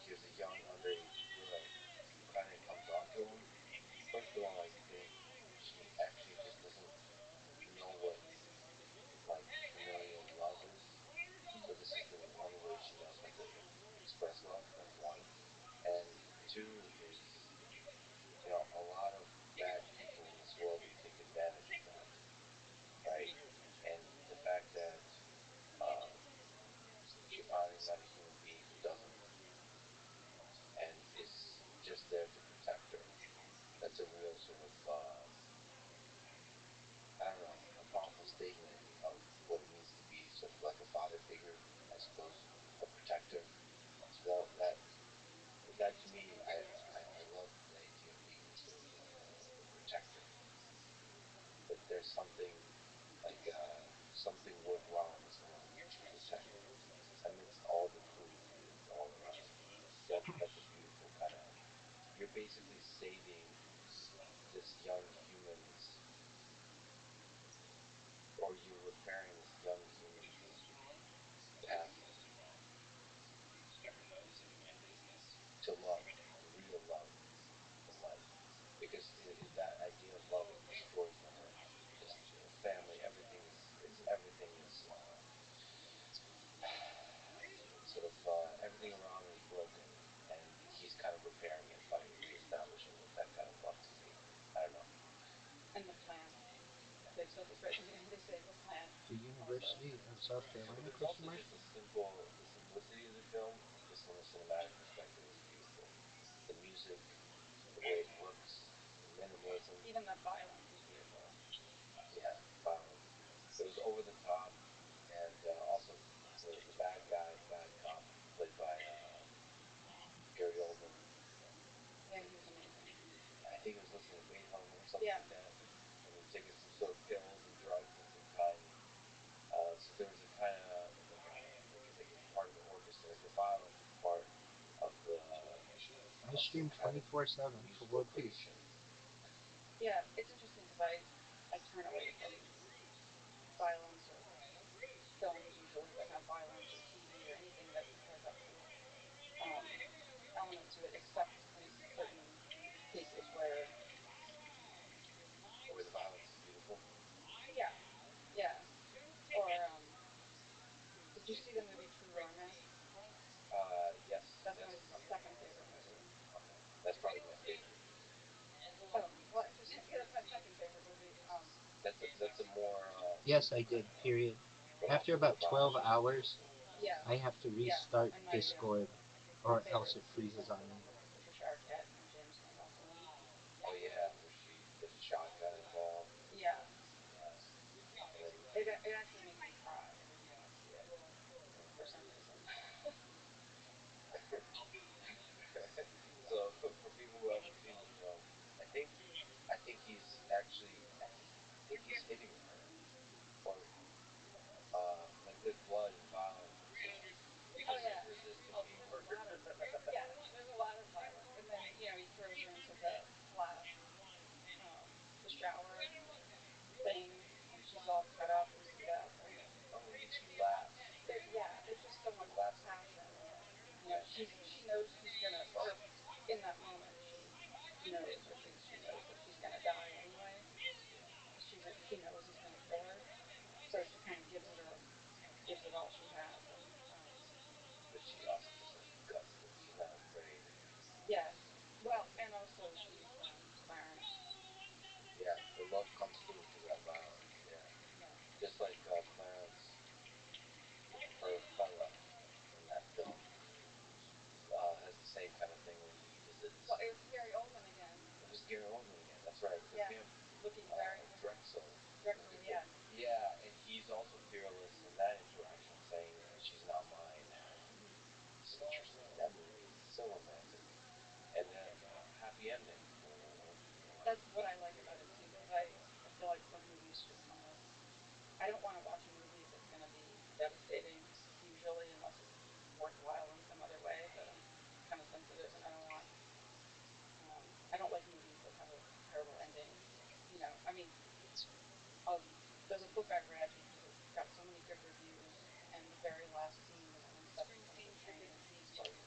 there's a young underage girl who kind of comes onto him. First of all, I think she actually just doesn't know what like familial love is. So this is the one way she knows how to express love. That's one. And two is, a lot of bad people in this world will take advantage of that, right? And the fact that um, she finally met a human being who doesn't and is just there to protect her. That's a real sort of, I don't know, a powerful statement of what it means to be sort of like a father figure, I suppose, a protector. So that to me, I love the idea of being sort of like the protector. That there's something like something worthwhile in this world to protect amidst all the cruelty that's all around. That's a beautiful kind of. You're basically saving this young human's, or you're repairing this young human's path to love, to real love in life, because that idea of love is destroyed for her. Just family, everything is sort of everything around her is broken, and he's kind of repairing it by reestablishing it. That kind of love to me. I don't know. And the plan. They said this right. They say the plan. The Also. University of South But Carolina? there's Question also mark. just the simplicity of the film, just from a cinematic perspective, is beautiful. The music, the way it looks, the minimalism. Even the violence is beautiful. Yeah, violence. It was over the top, and also the bad guy, the bad cop, played by Gary Oldman. Yeah, he was amazing. I think he was listening to Beethoven or something like that, and he was taking some sort of pills and drugs of some kind. So there was a kind of like part of the orchestra, like the violence is part of the I stream kind of 24/7 for musical world peace. creation. Yeah, it's interesting because I turn away from violence or films usually that have violence or TV or anything that has that kind of um, element to it, except in certain cases where Where the violence is beautiful. yeah, yeah. Or did you see the movie True Romance? Yes. That's Yes. my second favorite movie. Okay. That's probably my favorite. Oh, well, interesting. Yeah, that's my second favorite movie. That's a more Yes, I did. Period. but After also the about 12 violence is hours, Yeah, I have to yeah. restart And Discord, my or favorite else it is freezes on also the me. one with Patricia Arquette and James Gandolfini. oh yeah, where there's a shotgun involved. Yeah, Yeah. And then it actually makes me cry every time I see it for some reason. so for people who haven't seen the film, I think I think he's actually I think he's hitting her, or like there's blood and violence, and she's Oh yeah. resisting Oh, being there's a murdered. lot of there's a lot of violence, and then he throws her into the glass, the shower thing, and she's all cut up and beat up, and Oh, and then she laughs. there's just so much Laughs at passion in it. She knows she's gonna, or in that moment she knows or thinks she knows that she's gonna die anyway, because she knows he's gonna kill her, so she kind of gives it all she has, and But she also just has guts to it. She's not afraid. yes, well, and also she's Clarence. Yeah, the love comes through that violence. Yeah, just like Clarence, her fella in that film, has the same kind of thing when he visits. Well, it was Gary Oldman again. It was Gary Oldman again. That's right. It was Yeah. him. Looking very Drexel. Drexel, yeah. Yeah, and he's also fearless in that interaction, saying she's not interesting. That movie is so romantic, and then happy ending. That's what I like about it too, because I feel like some movies just kind of, I don't want to watch a movie if it's going to be devastating, usually, unless it's worthwhile in some other way. But I'm kind of sensitive, and I don't like movies that have a terrible ending. You know, I mean, I'll, there's a book I read because it got so many good reviews, and the very last scene was when he steps in front of the train and he explodes.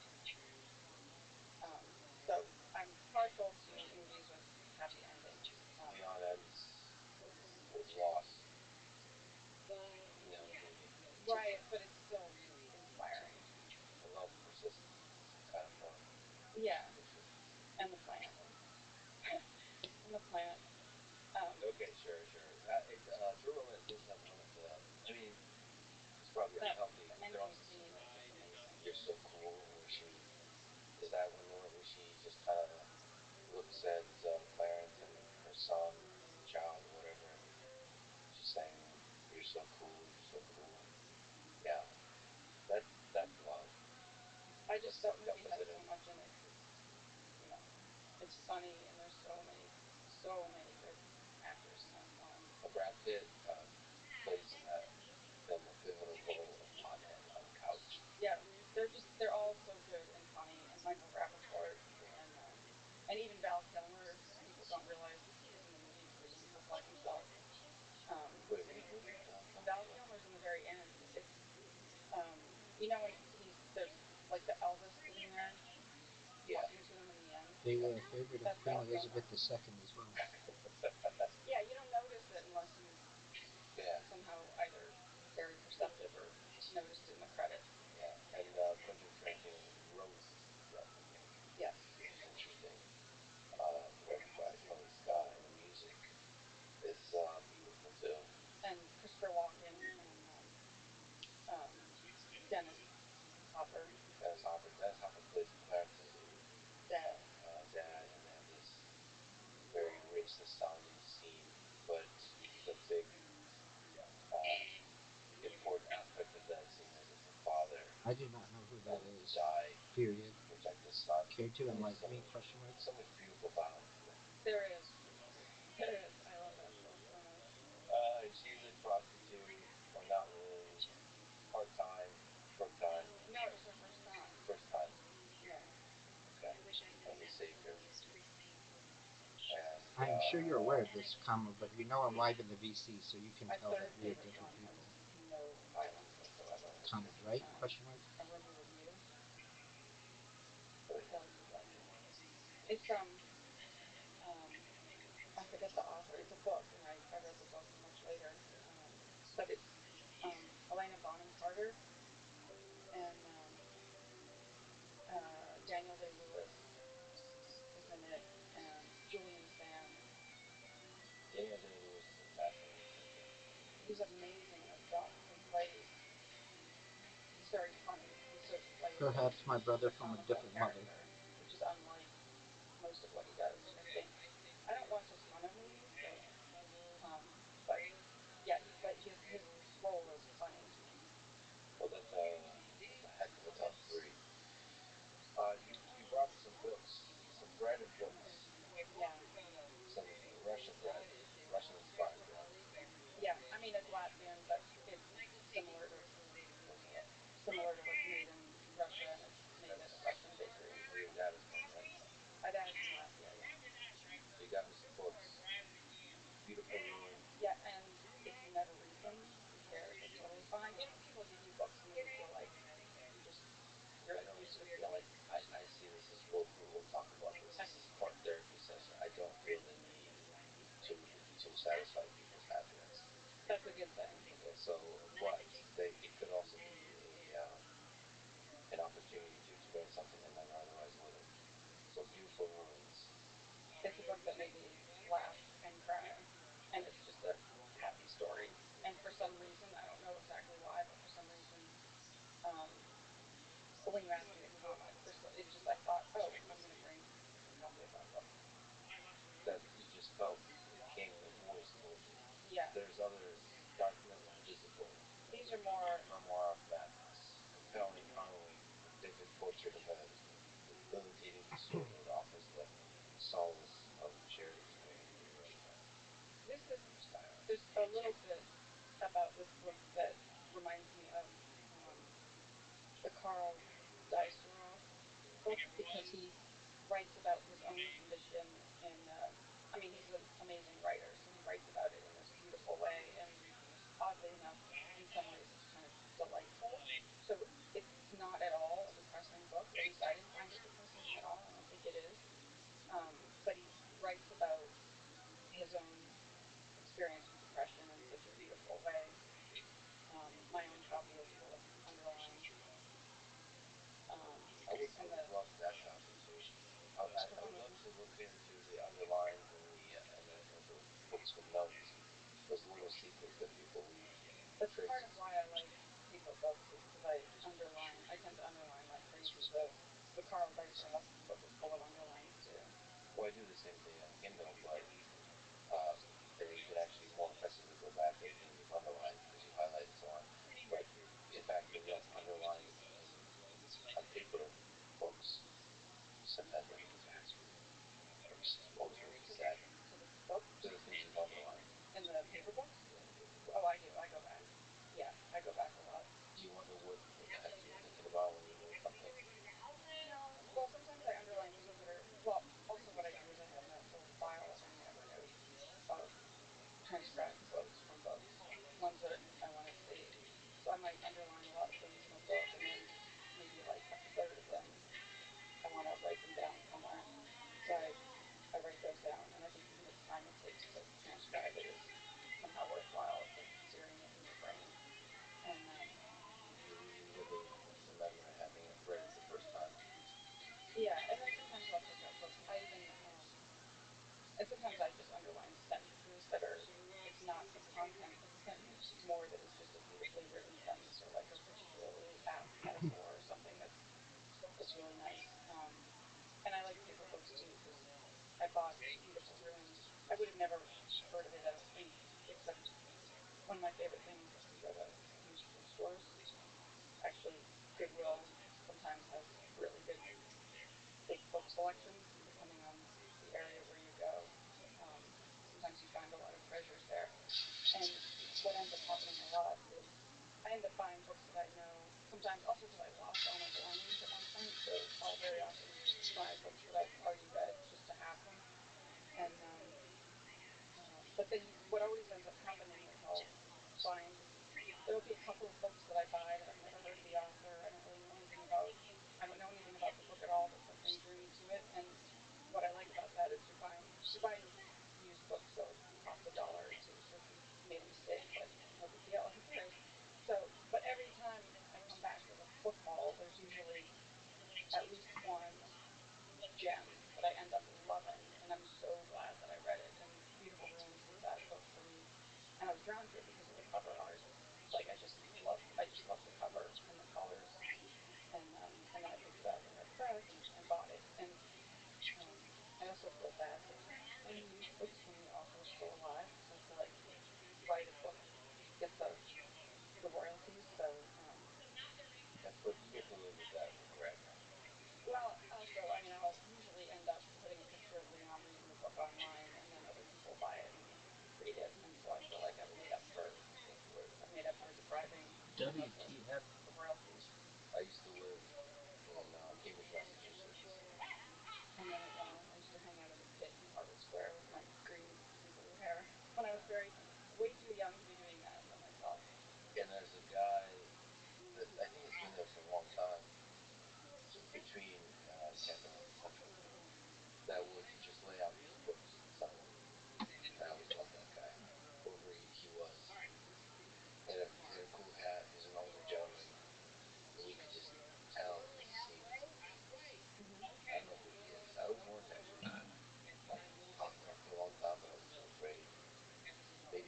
Um, so I'm partial to movies with happy endings. Leon ends with loss. In the movie. Right, but it's still inspiring. I love persistence. It's kind of fun. Yeah, Persistence. and the planet. And the planet. Okay, sure. True Romance does have one of the. I mean, it's probably unhealthy. The ending scene is just amazing. You're so cool. Where she is that when she just kind of looks at Clarence and her son, child, or whatever, and she's saying, "You're so cool. You're so cool." Yeah, that's love. I just that movie has so much in it because you know it's funny and there's so many good actors in that film. Brad Pitt plays in that film a pivotal role of pothead on a couch. Yeah, they're all so good and funny, and Michael Rappaport and even Val Kilmer. People don't realize he's in the movie because he doesn't look like himself. Wait, what movie? Val Kilmer's in the very end. It's you know when there's like the Elvis sitting there talking to him in the end. They were a favorite of Queen Elizabeth II as well. Yeah, you don't notice it unless you somehow either very perceptive or noticed it in the credits. Yeah, and Quentin Tarantino wrote that movie. Yes. Which is interesting. Directed by Tony Scott, and the music is beautiful too. And Christopher Walken and Dennis Hopper. Dennis Hopper plays Clarence's Dad. Dad, and they have this very racist sounding scene, but the big important aspect of that scene is it's a father. I do not know who that is. Die. Period. To protect his son. Care to enlighten me? Question mark. So much beautiful balance in that. There is. There is. I love that film so much. And she's a prostitute, or not really, part time, short time. No, it was her first time. First time. Yeah. Okay. And he saved her. And, I'm sure you're aware of this, but you know I'm live in the VC, so you can tell that we are different people. No violence whatsoever. Comment, right? Question mark. A rumor review. Kelly would like it. It's I forget the author. It's a book, and I read the book much later. But it's Helena Bonham Carter and Daniel Day Lewis is in it, and Julian Sands. Daniel Day Lewis is a fascinating character. He's amazing in this film. He plays. He's very funny. He sort of plays. Perhaps my brother from a different mother. Which is unlike most of what he does, I think. I don't watch a ton of movies, but yeah, his role is funny. Well, that's a heck of a top three. You brought me some books, some bread and books. Yeah. Some Russian bread, Russian inspired bread. Yeah, I mean it's Latvian, but it's similar to what's made in Russia, and it's made at a Russian bakery. Where your dad is from, right? My dad is from Latvia, yeah. So you got me some books. Beautiful ruins. Yeah, and if you never read them, who cares? That's totally fine. You know, people give you books and you feel like you sort of feel like I see this as we'll talk about this. This is part therapy session. I don't feel the need to satisfy people's happiness. That's a good thing. So, but it could also be an opportunity to experience something I never otherwise would have. So, beautiful ruins. It's a book that made me laugh and cry, and it's just a happy story. And for some reason, I don't know exactly why, but for some reason, um, when you asked me to come, it just I thought, oh, I'm going to bring a copy of that book. That you just felt it came, the voice told you. Yeah. There's others, Darkness Visible. These are more Memoir of Madness, Compelling, Harrowing, Addicted portrait of a debilitating disorder that offers the solace of shared experience. I really like that. This is there's a little bit about this book that reminds me of um, the Carl Deiseroth book because he writes about his own condition in. I mean, he's an amazing writer, so he writes about it in this beautiful way, and oddly enough, in some ways, it's kind of delightful. So it's not at all a depressing book. At least I didn't find it depressing at all. I don't think it is. But he writes about his own experience with depression in such a beautiful way. My own copy is full of underlines. I would love that copy too. I would love to look into the underlines and the books with notes. Those little secrets that people leave. That's part of why I like paper books is because I underline. I tend to underline like crazy. The Carl Deiseroth book is full of underlines too. Well, I do the same thing on Kindle, but um, then you can actually more effectively go back and you've underlined because you highlighted so on. But in fact, when you have to underline on paper books, sometimes I go back. It always makes me sad. To the book? To the things you've underlined. In the paper books? Yeah, the paper books. Oh, I do. I go back. Yeah, I go back a lot. Do you wonder what the heck you were thinking about when you wrote something? No. Well, sometimes I underline things that are. Well, also what I do is I have a little file in Evernote of transcribed quotes from books, ones that I want to save. So I might underline a lot of things in a book, and then maybe like a third of them, I want to write them down somewhere. So I write those down, and I think even the time it takes to transcribe it is somehow worthwhile. It's like searing it in your brain. And You never remember having read it the first time. yeah, and then sometimes I'll pick up books. I even and sometimes I just underline sentences that are. It's not the content of the sentence, more that it's just a beautifully written sentence or like a particularly apt metaphor or something that's really nice. And I like paper books too because I bought Beautiful Rooms. I would have never heard of it as except one of my favorite things is to go to used bookstores. Actually, Goodwill sometimes has really good big book selections depending on the area where you go. Um, Sometimes you find a lot of treasures there. And what ends up happening a lot is I end up buying books that I know. Sometimes also because I lost all my belongings at one point, so I'll very often buy books that I've already read just to have them. And but then what always ends up happening is I'll find there'll be a couple of books that I buy that I've never heard of the author. I don't really know anything about. I don't know anything about the book at all, but something drew me to it. And what I like about that is you're buying used books, so it costs $1 or two. So if you made a mistake, like no big deal. Who cares? So, but every time I come back to the book haul, there's usually at least one gem that I end up loving, and I'm so glad that I read it. And Beautiful Rooms is that book for me. And I was drawn to it because of the cover art. Like I just love the cover and the colors. And then I picked it up and read the back and bought it. And I also feel bad sometimes buying used books when the author is still alive because I feel like if you write a book, you get the royalties. So But you get to live with that regret. well, also, I mean, I'll usually end up putting a picture of Leon reading the book online, and then other people buy it and read it, and so I feel like I've made up for depriving them of WTF? the royalties. I used to live in Cambridge, Massachusetts. And then I used to hang out in the pit in Harvard Square with my green and blue hair when I was way too young to be doing that, but I thought. And there's a guy that I think has been there for a long time between Camden and Central that would just lay out used books and sell them. And I always loved that guy. Whoever he was, he had a cool hat. He was an older gentleman, and you could just tell he seemed. I don't know who he is. I was warned actually. Talked to him for a long time, but I was afraid. Maybe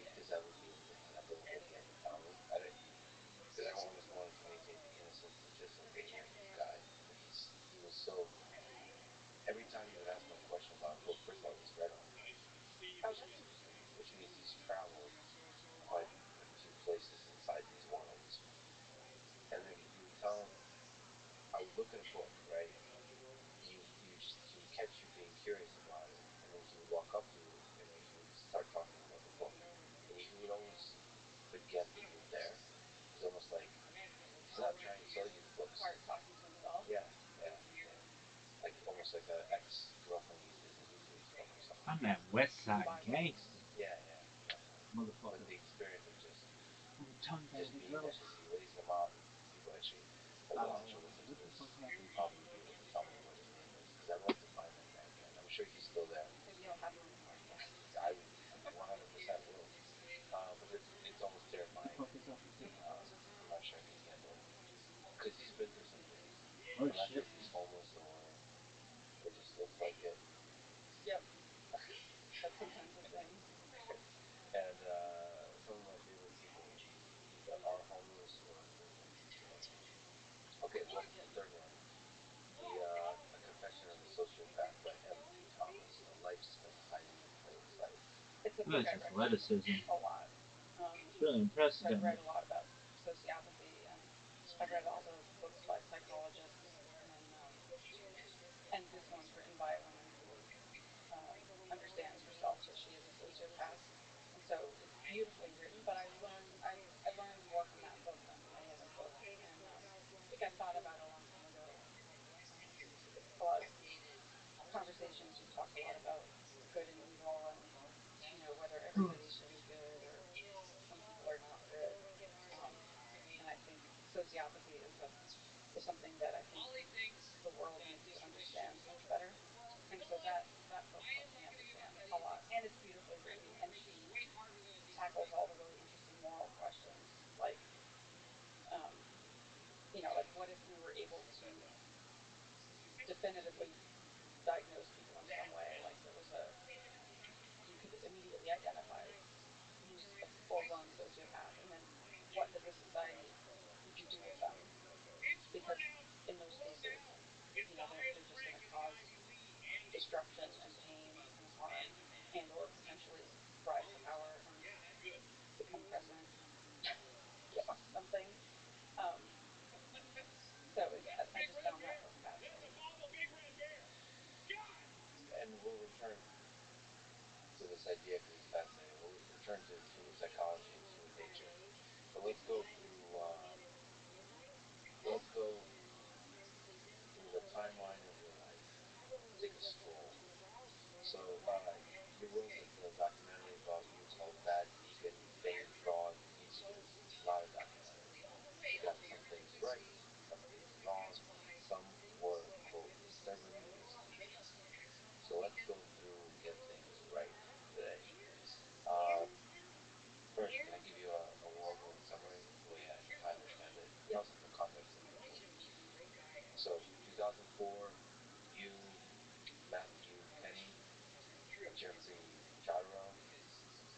I'm that West Side combine with gangster. Yeah, yeah, definitely. But Motherfucker. the experience of I'm a tongue just bandit, being bro. there to see what he's come out, and people actually are willing to listen to What the this. fuck happened? Probably be able to tell me what his name is, because I'd love to find that guy again. I'm sure he's still there. Maybe you'll have him on the podcast. I 100% will. But it's almost The terrifying. fuck is up with this? I'm not sure he can handle it because he's been through some things. Oh I'm not sure shit. if he's homeless or it just looks like it. Yep. That's sometimes a thing. And some of my favorite people either are homeless or they're addicted to it. Okay, well, the third one, the A Confession of a Sociopath by M.P. Thomas. A life spent hiding in plain sight. It's a book Nice I recommend athleticism. a lot. It's really impressive. I've read a lot about sociopathy, and I've read all the books by psychologists, and this one's written by a woman who understands herself that she is a sociopath, and so it's beautifully written. But I learned more from that book than any other book, and I think I thought about it a long time ago. A lot of conversations you talk a lot about good and evil, and whether everybody's really good or some people are not good. Um, and I think sociopathy is something that I think the world needs to understand much better. And so that book helped me understand a lot. And it's beautifully written, and she tackles all the really interesting moral questions, like um, like what if we were able to definitively diagnose people in some way, like there was you could immediately identify who's a full-blown sociopath, and then what as a society would you do with them? Because in those cases, they're just going to cause destruction and pain and harm, and or potentially rise to power and become president or something. Um, so I just found that book fascinating. And we'll return to this idea because it's fascinating. We'll return to human psychology and human nature. But let's go through the timeline of your life. Take a stroll. So you wrote the documentary about you called Bad Vegan, Fame, Fraud, Meaningless. It's not a documentary. You got some things right, some things wrong. Some were, quote, stubbornly misdeeds. So let's go through and get things right today. Um, First, can I give you a whirlwind summary, the way I understand it? And also for context of people. So, 2004, you, Matthew Kenny, and Jeffrey Jadro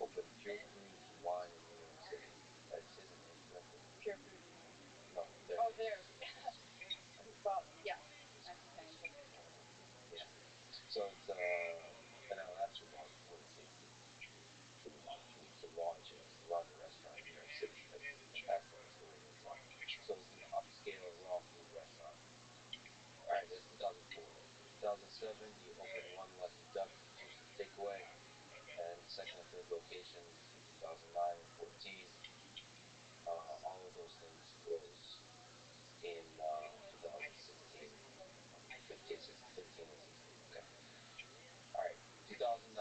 opened Pure Foods Wine in New York City. Did I say the name correctly? Pure Food in New York. No, there. Oh, theirs. Well, yeah. Matthew Kenny and Jeffrey Jadro. Yeah. So it's and I'll ask you about what it takes to launch a restaurant in New York City. That's the story in itself. So it's an upscale raw food restaurant. All right, that's 2004. 2007, you opened One Lucky Duck exclusive takeaway, and second and third locations in 2009 and 14. All of those things closed in 2016, 15 and 16. Okay. All right. 2009.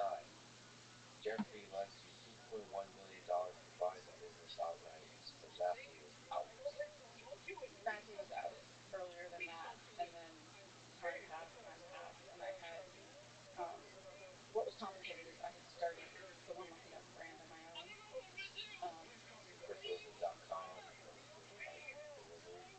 Jeffrey lends you $2.1 million to buy the business outright, but Matthew is out. Matthew was out earlier than that, and then time passed, and I had what was complicated is I had started the One Lucky Duck brand on my own. Um, First it was a .com, then it became like delivery.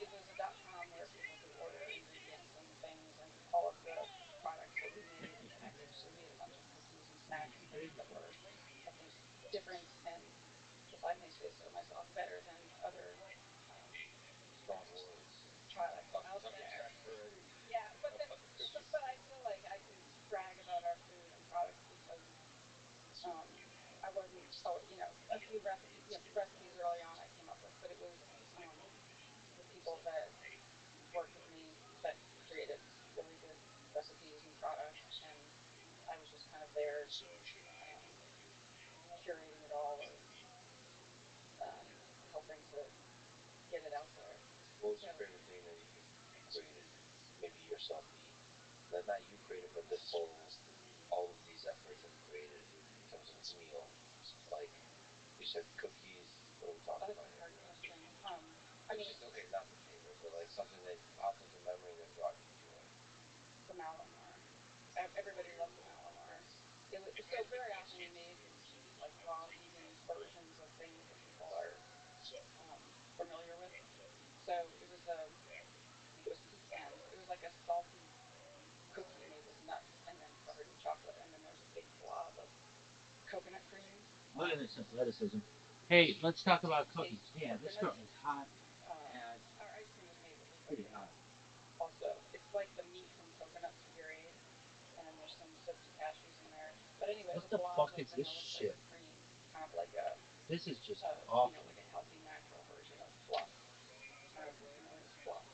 it was a .com where people could order ingredients and things and all of the products that we made, and we made a bunch of cookies and snacks and things that were, I think, different and, if I may say so myself, better than other Strong words. products out Talking there. trash already. Yeah, About the cookies. but I feel like I can brag about our food and products because um, I wasn't, a few recipes early on I came up with, but it was um, the people that worked with me that created really good recipes and products, and I was just kind of there curating it all or um, helping to get it out there. What was your favorite thing that you created? Maybe yourself to eat. Not you created, but this whole You said cookies. What are we talking Oh, about that's a here? hard question. I It's mean, just okay, not the favorite, but like something that popped into memory that brought you joy. the Malamar. Everybody loves the Malamar. So very often we made like raw vegan versions of things that people are familiar with. So I think it was pecans. It was like a salty cookie made with nuts and then covered in chocolate, and then there's a big blob of coconut cream. Look at this athleticism. Hey, let's talk about cookies. Yeah, this girl is hot. And our ice cream was made with pretty coconut. hot. Also, it's like the meat from coconuts pureed, and then there's some soaked cashews in there. But anyway, What it's a the blob fuck of is this vanilla shit? flavored cream, kind of like a This is just you know, awful. like a healthy natural version of fluff. I don't know if you're familiar with fluff.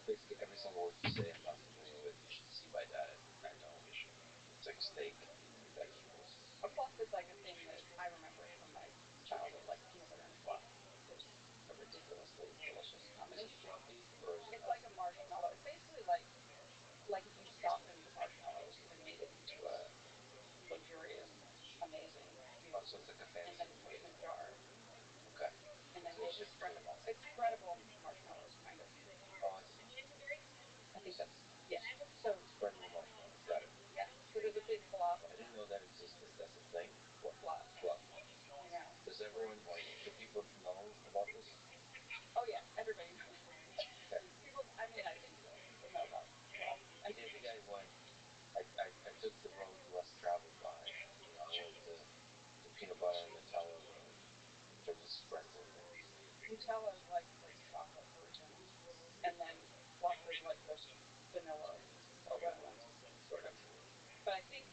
Basically, every single word you say, I'm not familiar with. You should see my dad. I know. It's like steak and vegetables. A fluff is like a thing that I remember from my childhood, like peanut butter and fluff. It was a ridiculously delicious Is it combination. fluffy or is it It's not? like a marshmallow. It's basically like if you softened marshmallows and made it into a luxurious, amazing meal. Oh, so it's like a And fancy then put it in a ingredient. jar. Okay. And then So made it's with just spreadable. It's spreadable marshmallows, kind of. oh, I see. I think that's yeah. So Spreadable marshmallows. Got it. yeah. So there's a big blob of I didn't know that existed. That's a thing. What? fluff. Fluff. I know. Does everyone, should people know about this? Oh yeah, everybody knows. Okay. People. I mean, I think most people know about fluff. And Maybe I went, I took the road less traveled by. I went the peanut butter and Nutella road in terms of spreadable things. Nutella is like the chocolate version, and then fluff is like the vanilla equivalent, sort of. But I think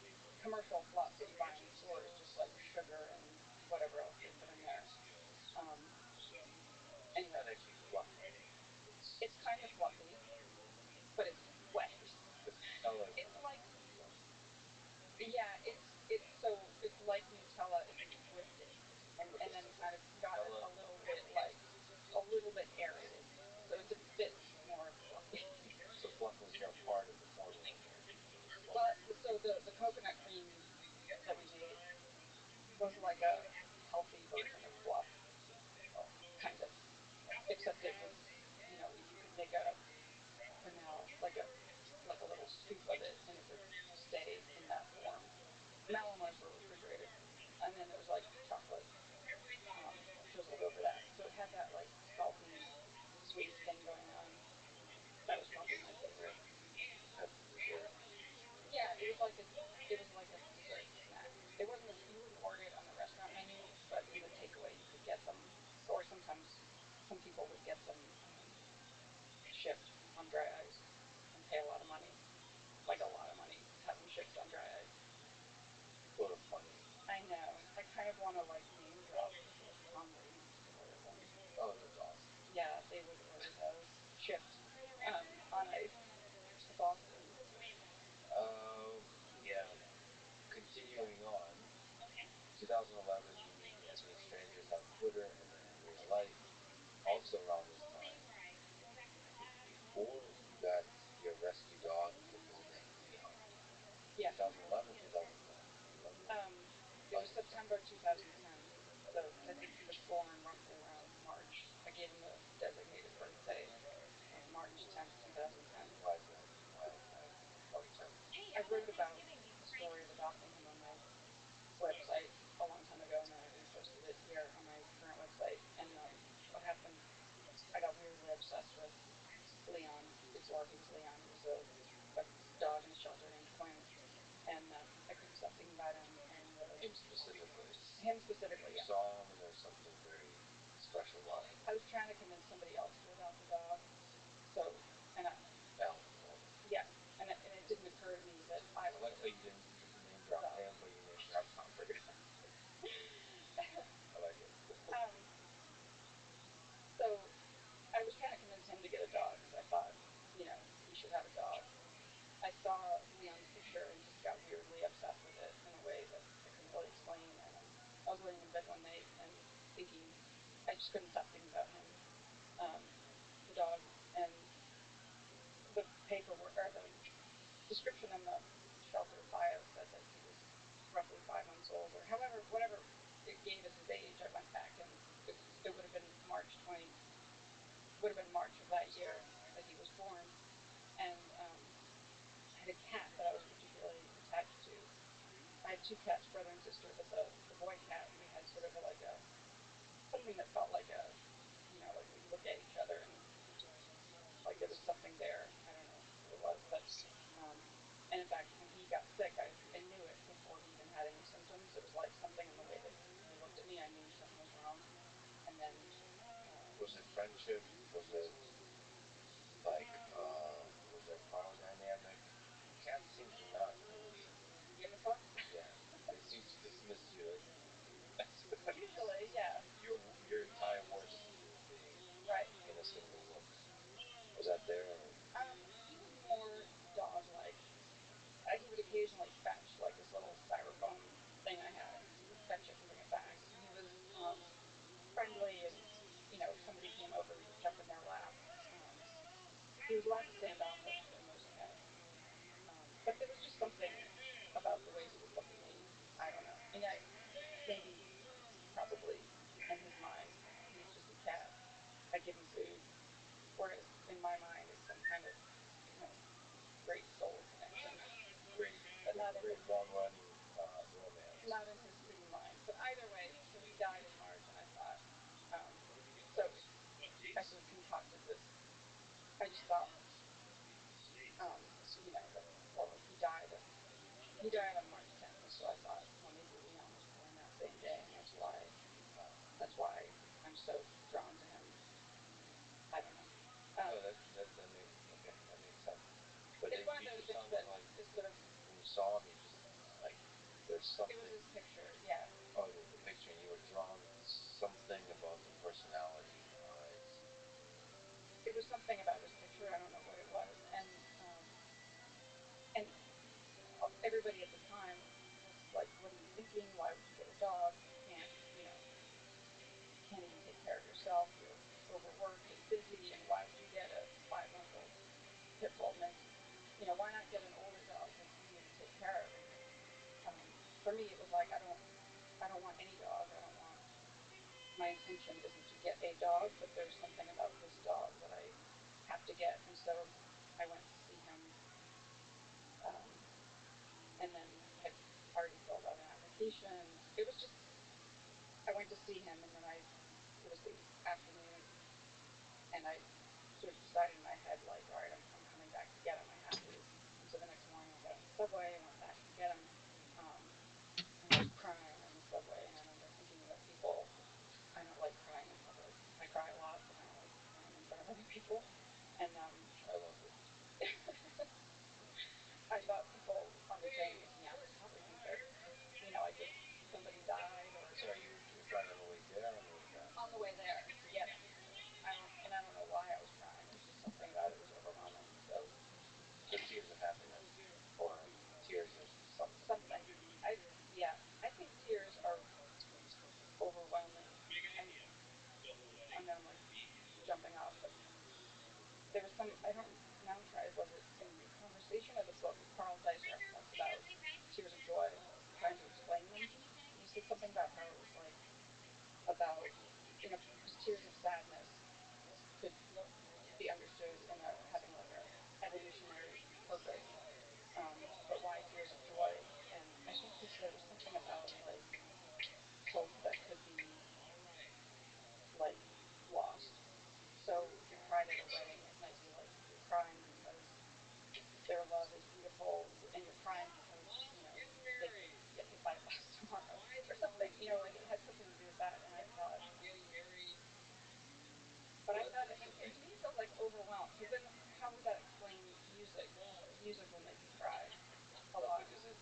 commercial fluff that you buy in the store is just like sugar and whatever else they put in there. Um, It's anyway, not actually fluffy. it's kind of fluffy, but it's wet. Because Nutella is It's like fluffy. yeah, it's like Nutella if you whipped it and then kind of got it a little bit aerated. So it's a bit more fluffy. So fluff was your part of the formula there. Well, so the coconut cream that we made was like a healthy version of fluff, kind of. Except it was, you know, you could make a like a little scoop of it, and it would stay in that form. Malamars were refrigerated, and then there was like chocolate drizzled over that, so it had that like salty, sweet thing going on. That was probably my favorite. As a dessert. Yeah, it was like a dessert snack. It wasn't you wouldn't order it on the restaurant menu, but in the takeaway you could get them, or sometimes some people would get them shipped on dry ice and pay a lot of money, like a lot of money, to have them shipped on dry ice. What a funny. I know. I kind of want to like name drop people at Conway who used to order them. Oh, that's awesome. Yeah, they would order those shipped on ice. It's awesome. Yeah. Continuing on, 2011, you meet Anthony Strangers on Twitter and then in real life. Also around this time, before you got your rescue dog with the cool name Leon. Yeah. 2011, 2010. Remember? It was September 2010. So, because I think he was born roughly around March. I gave him the designated birthday of March 10th, 2010. Why is that? Why March 10th? I wrote about the story of adopting him on my website a long time ago, and then I reposted it here on my current website. And what happened? I got weirdly obsessed with Leon before he was Leon. He was a dog in a shelter named Quinn, and I couldn't stop thinking about him. And Him specifically. him specifically, You yeah. saw him and there was something very special about him. I was trying to convince somebody else to adopt a dog, so and Alan, right? yeah, and it didn't occur to me that I I was like how you didn't name drop him, but you name drop Convert. I like it. um, so I was trying to convince him to get a dog because I thought, you know, he should have a dog. I saw Leon's picture and just got weirdly obsessed with it in a way that I couldn't really explain. And I was laying in bed one night and thinking, I just couldn't stop thinking about him, the dog, and the paperwork or the description in the shelter bio said that he was roughly 5 months old, or however, whatever it gave as his age. had two cats, brother and sister. It was a boy cat, and we had sort of like a something that felt like a, like we look at each other and like there was something there. I don't know what it was, but um, and in fact, when he got sick, I knew it before he even had any symptoms. It was like something in the way that he looked at me. I knew something was wrong, and then Was it friendship? Was it like was there power dynamic? Cats seem to not really. give a fuck. Yeah, they seem to dismiss you as Usually, yeah, your entire worth as a human being right. in a single look. Was that there? Or? He was more dog-like. He would occasionally fetch like this little styrofoam thing I had. He would fetch it and bring it back. He was friendly, and if somebody came over, he would jump in their lap. Um, he was less standoffish than most cats, but there was just something about the way he would look at me. I don't know. And maybe, probably, in his mind, he was just a cat. I'd give him food, whereas in my mind, it's some kind of, you know, great soul connection. Great, But not in great his long running romance. not in his pretty mind. But either way, so he died in March, and I thought, so I sort of concocted this. I just thought, that he died on March 10th, and so I thought, well, maybe Leon was born that same day, and that's why I'm so drawn to him. I don't know. No, that makes okay. That makes sense. But it's one of those things that like is sort of. when you saw him, you just like there's something. It was his picture, yeah. Oh, the picture, and you were drawn to something about the personality in the eyes. It was something about his picture. I don't know what it was, and everybody at the time was like, "What are you thinking? Why would you get a dog? You can't even take care of yourself. You're overworked and busy, and why would you get a 5-month-old pit bull mix? Why not get an older dog that's easier to take care of?" And for me, it was like, I don't want any dog. I don't want. My intention isn't to get a dog, but there's something about this dog that I have to get, and so I went to see him, um, and then had already filled out an application. It was just I went to see him, and then it was the afternoon, and I sort of decided in my head, like, all right, I'm coming back to get him. I have to. And so the next morning, I got on the subway. I went back to get him, and I was crying on the subway. And I remember thinking that I don't like crying in public. I cry a lot, but I don't like crying in front of other people. And I love it. I thought people on the train with me, would probably think that, somebody died or. So you were crying on the way there, or on the way back? On the way there to get him. I don't know why I was crying. It was just something about it was overwhelming. So The tears of happiness, or tears of something. something. Yeah, I think tears are overwhelming. I know I'm like jumping off, but there was I don't now I'm trying. Was it in your conversation or the book? Carl Zeiser talks about tears of joy, trying to explain them. And he said something about how it was like about because tears of sadness could be understood in having like a evolutionary purpose, but why tears of joy? And I think because there was something about like hope that could be like lost. So if you're cried at a wedding, it might be like you're crying because their love is beautiful, and you're crying because they could get hit by a bus tomorrow or something. Like it had something to do with that. And I thought, but I thought, and to me, it felt like overwhelmed. So then, how would that explain music? Because music will make you cry a lot. Because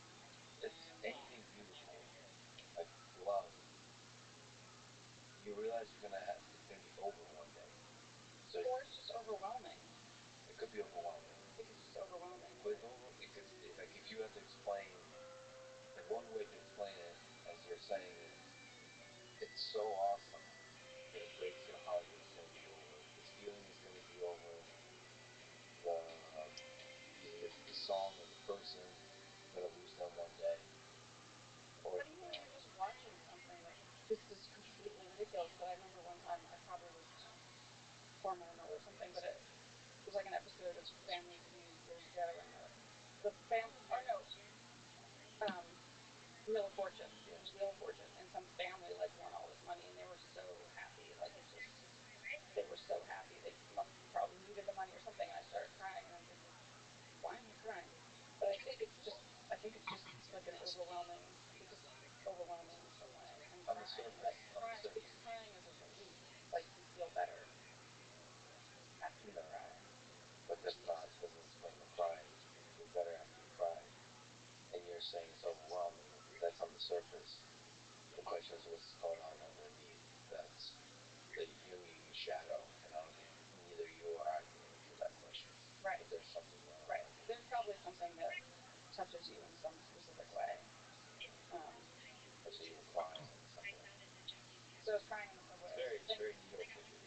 it's anything beautiful, like love. You realize it's gonna be over one day. So or it's just overwhelming. it could be overwhelming. I think it's just overwhelming. But it could, like if you had to explain, like one way to explain it, as you're saying, is it's so awesome that it breaks your heart that it's gonna be over. This feeling is gonna be over. The song of the person gonna lose them one day. Or But even if you're just watching something that this is completely ridiculous, but I remember one time I probably was hormonal or something, but it was like an episode of Family Feud years ago, and the family. Oh no, Wheel of Fortune. Yeah. It was Wheel of Fortune, and some family like won all this money, and they were so happy. Like it just, they were so happy. They must probably needed the money or something. And I started crying, and I'm thinking, why am I crying? But I think it's just like an overwhelming. It's just overwhelming in some way. I'm On the crying, surface, but on the surface. it's crying as a relief. Like you feel better after you No, cry. but that's not, doesn't explain the crying. You feel better after you cry. And you're saying it's overwhelming. That's on the surface. The question is what's going on underneath. That's the Jungian shadow, and I don't think neither you or I can answer that question. Right. But there's something going on. Right. There's probably something that touches you in some specific way. So you were crying on the subway. So I was crying on the subway. It's very New York of you.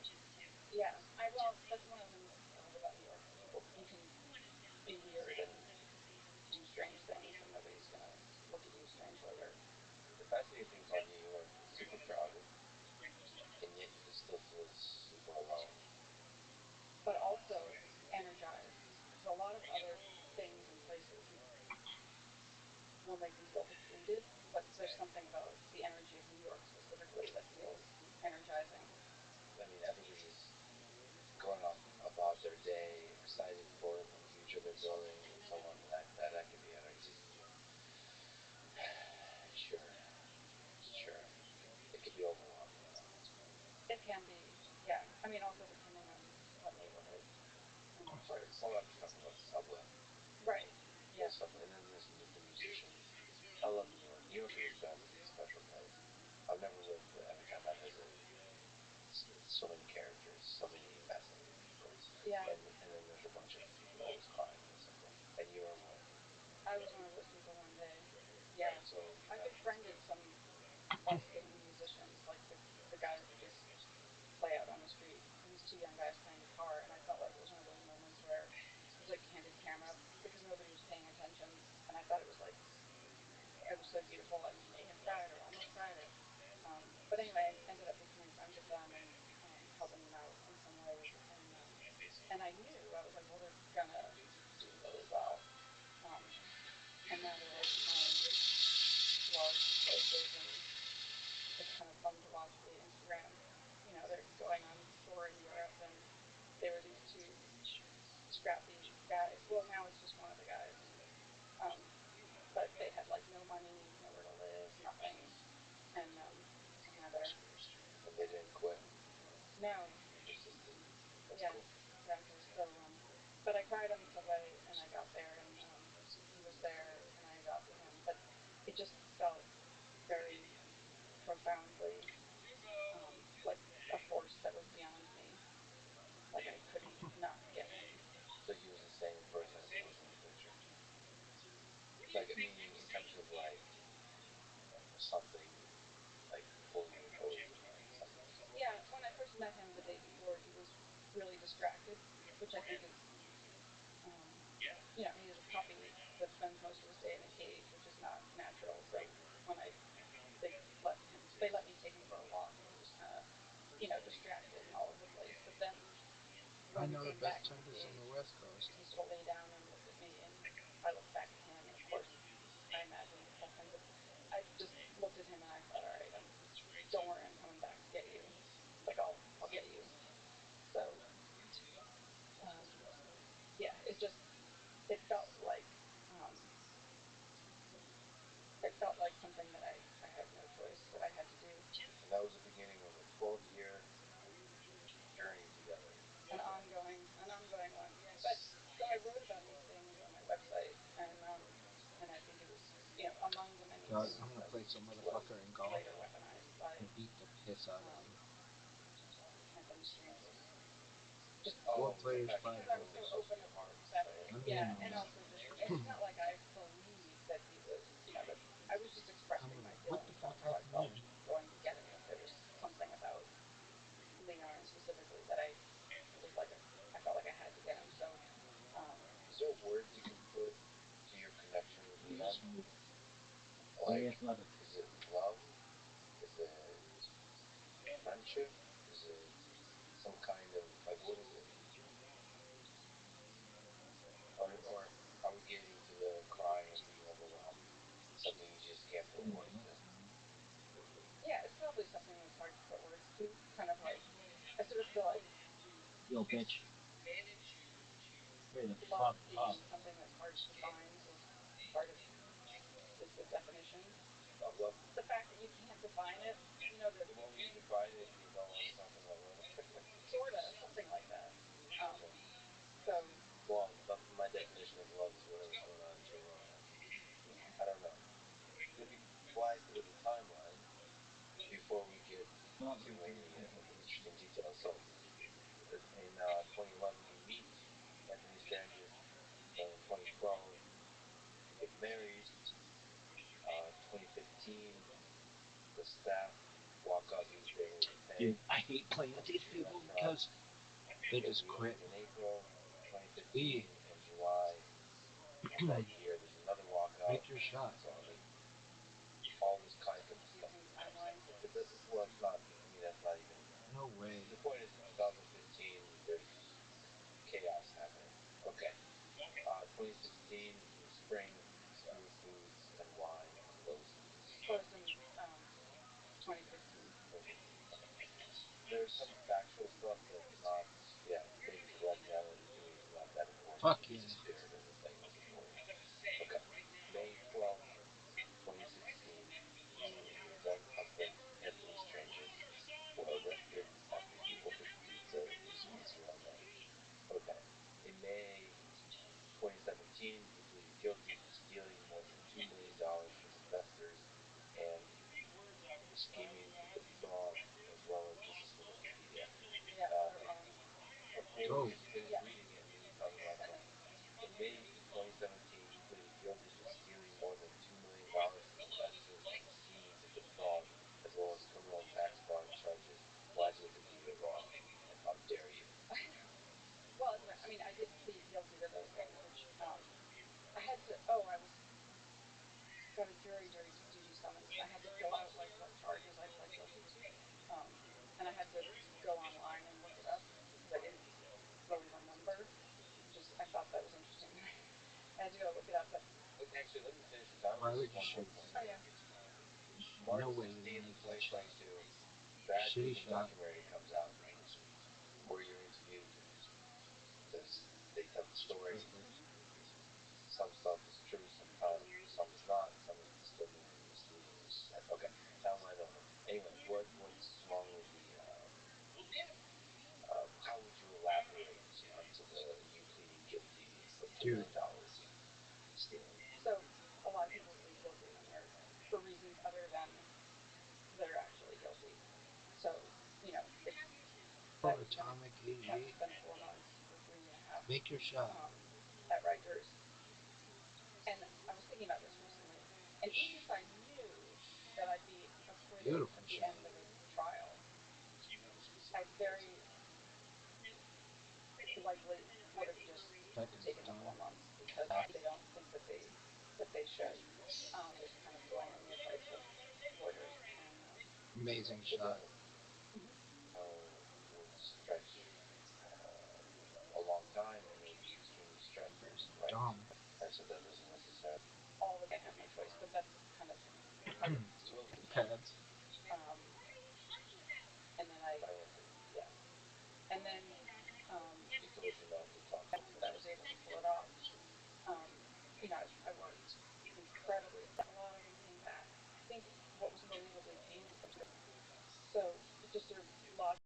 Yeah. Well, that's one of the things I love about New York. People, you can be weird and do strange things, and nobody's gonna look at you strangely. Or the fascinating thing about New York, it's super crowded, and yet you can still feel super alone. But also energized. Because a lot of other things and places will make you feel depleted, but there's something about the energy of New York specifically that feels energizing. I mean, everybody's going off about their day, excited for the future they're building, and so on. That can be energy. Sure, sure. It can be overwhelming, though. It can be, yeah. I mean, also depending on what neighborhood. Right. Well, I'm just talking about the subway. Right. Yeah. And then there's the musicians. I love New York. New York is a special place. I've never lived, but every time I visit, so many characters, so many fascinating people. Yeah. And then there's a bunch of people always crying in the subway. And you are one. I was one of those people one day. Yeah. Right, so I've befriended some budding musicians, like the guys that just play out on the street. These two young guys playing guitar, and I felt like it was one of those moments where it was like candid camera because nobody was paying attention, and I thought it was so beautiful. I may have cried or almost cried, or but anyway, I ended up becoming friends with them and helping them out in some ways, and I knew I was like, well, they're gonna do really well, and now they're like playing large places, and it's kind of fun to watch the Instagram. You know, they're going on tour in Europe, and they were these two scrappy guys. Well, now it's just one of the guys. Um, but they had like no money, nowhere to live, nothing, and now they're. And they didn't quit. No. Persisted. That's Yeah, cool. exactly. So, but I cried on the subway, and I got there, and he was there, and I got to him. But it just felt very profoundly like a force that was beyond me. Like I couldn't not get him. So he was the same person as he was in the picture. Like, I mean, in terms of like something like pulling you towards him, like something. Yeah, when I first met him the day before, he was really distracted, which I think is, you know, he is a puppy that spends most of his day in a cage, which is not natural. So when they let me take him for a walk, and he was kind of, you know, distracted and all over the place. But then when we came back to the cage, he sort of lay down and looked at me, and I looked back at him, and of course I imagined all kinds of. I just looked at him and I thought, all right, don't worry, I'm coming back to get you. Like I'll get you. So um, yeah, it felt like um, something that I had no choice, that I had to do. And that was the beginning of a 12-year journey together. An ongoing one. But so I wrote about these things on my website, and I think it was, you know, among the many things I'm gonna that play some motherfucker and golf later weaponized by and beat the piss out of you. Anthony Strangis. Just Four players, because 5 I was so holes. open about it. Let me Yeah, in on and that. also just it's not like I believe that he was, you know, that I was just expressing my What feelings the about fuck how I happened felt there? going to get him. That there was something about Leon specifically that I felt like I had to get him. So Is there words you can put to your connection with Very Leon? smooth. Like, Very athletic. is it love? Is it friendship? Is it some kind of, like, what is it? Or are we getting to the crying and being overwhelmed? Something you just can't put Being little bitch. Ready to love fuck being up. something that's hard to define is part of the definition. Of love. The fact that you can't define it, you know, that The moment you define it, you don't want to talk about love. sort of something like that. Okay. So, Well, my definition of love is whatever's going on in Toronto. I don't know. Let me fly through the timeline before we get to any interesting details. So, in 2011, you meet Anthony Standard. Then in 2012, you get married. 2015, the staff walk out your daily pay. Dude, I hate playing with these people because they just quit. In April 2015 and July of that year, there's another walkout. Make your shot. So all this kind of stuff. confusing timeline. Well, it's not. I mean, that's not even. No way. The point is, in 2015, there's chaos happening. Okay. 2016, spring, School Foods and Wine closes. Closed in 2015. There's some factual stuff that's not, maybe collegiality to me is not that important. Fuck yeah. The spirit of the thing is important. Okay. May 12th, 2016, you and your then husband, Anthony Strangers, were arrested after you ordered pizza using his real name. Okay. In May 2017, you pleaded guilty to stealing more than $2 million from investors and scheming to defraud, as well as this is from Wikipedia. Yeah, they're on. Finish reading it and then you tell me my thoughts. In May 2017, you pleaded guilty to stealing more than $2 million from investors and scheming to defraud, as well as criminal tax fraud charges. Why did Wikipedia wrong? And how dare you? Well, I mean, I did plead guilty to those things, which I had to. I was got a jury duty summons. I had to fill out like what charges I pled guilty to, and I had to go online and look it up because I didn't really remember. I thought that was interesting. I had to go look it up, but actually, let me finish the time. Why would you shoot? Oh yeah. March No way 16th, you make that shot. 2022, Bad Shitty Vegan shot. documentary comes out where you're interviewed. They tell the story. Some stuff is true, sometimes some is not, some is disturbing and misleading. Okay, timeline over. Anyway, what's wrong with the? How would you elaborate onto you pleading guilty for $2 million stealing? So a lot of people plead guilty when they're for reasons other than they're actually guilty. So Atomic have to AG. spend 4 months or 3.5. Make your shot. At Rikers. And I was thinking about this recently. And even if I knew that I'd be acquitted at the end of a trial, I very likely would have just taken the 4 months because they don't think that they should. There's kind of blame the advice of lawyers and Amazing shot. Would stretch a long time and it would be extremely stressful, right? Dumb. And so that doesn't necessarily. all of it. I have no choice, but that's kind of part of Pads. and then and then just to let you know, we talked. that I was able to pull it off. I worked incredibly. A lot of them came back. I think what was unbelievably painful. So just sort of lost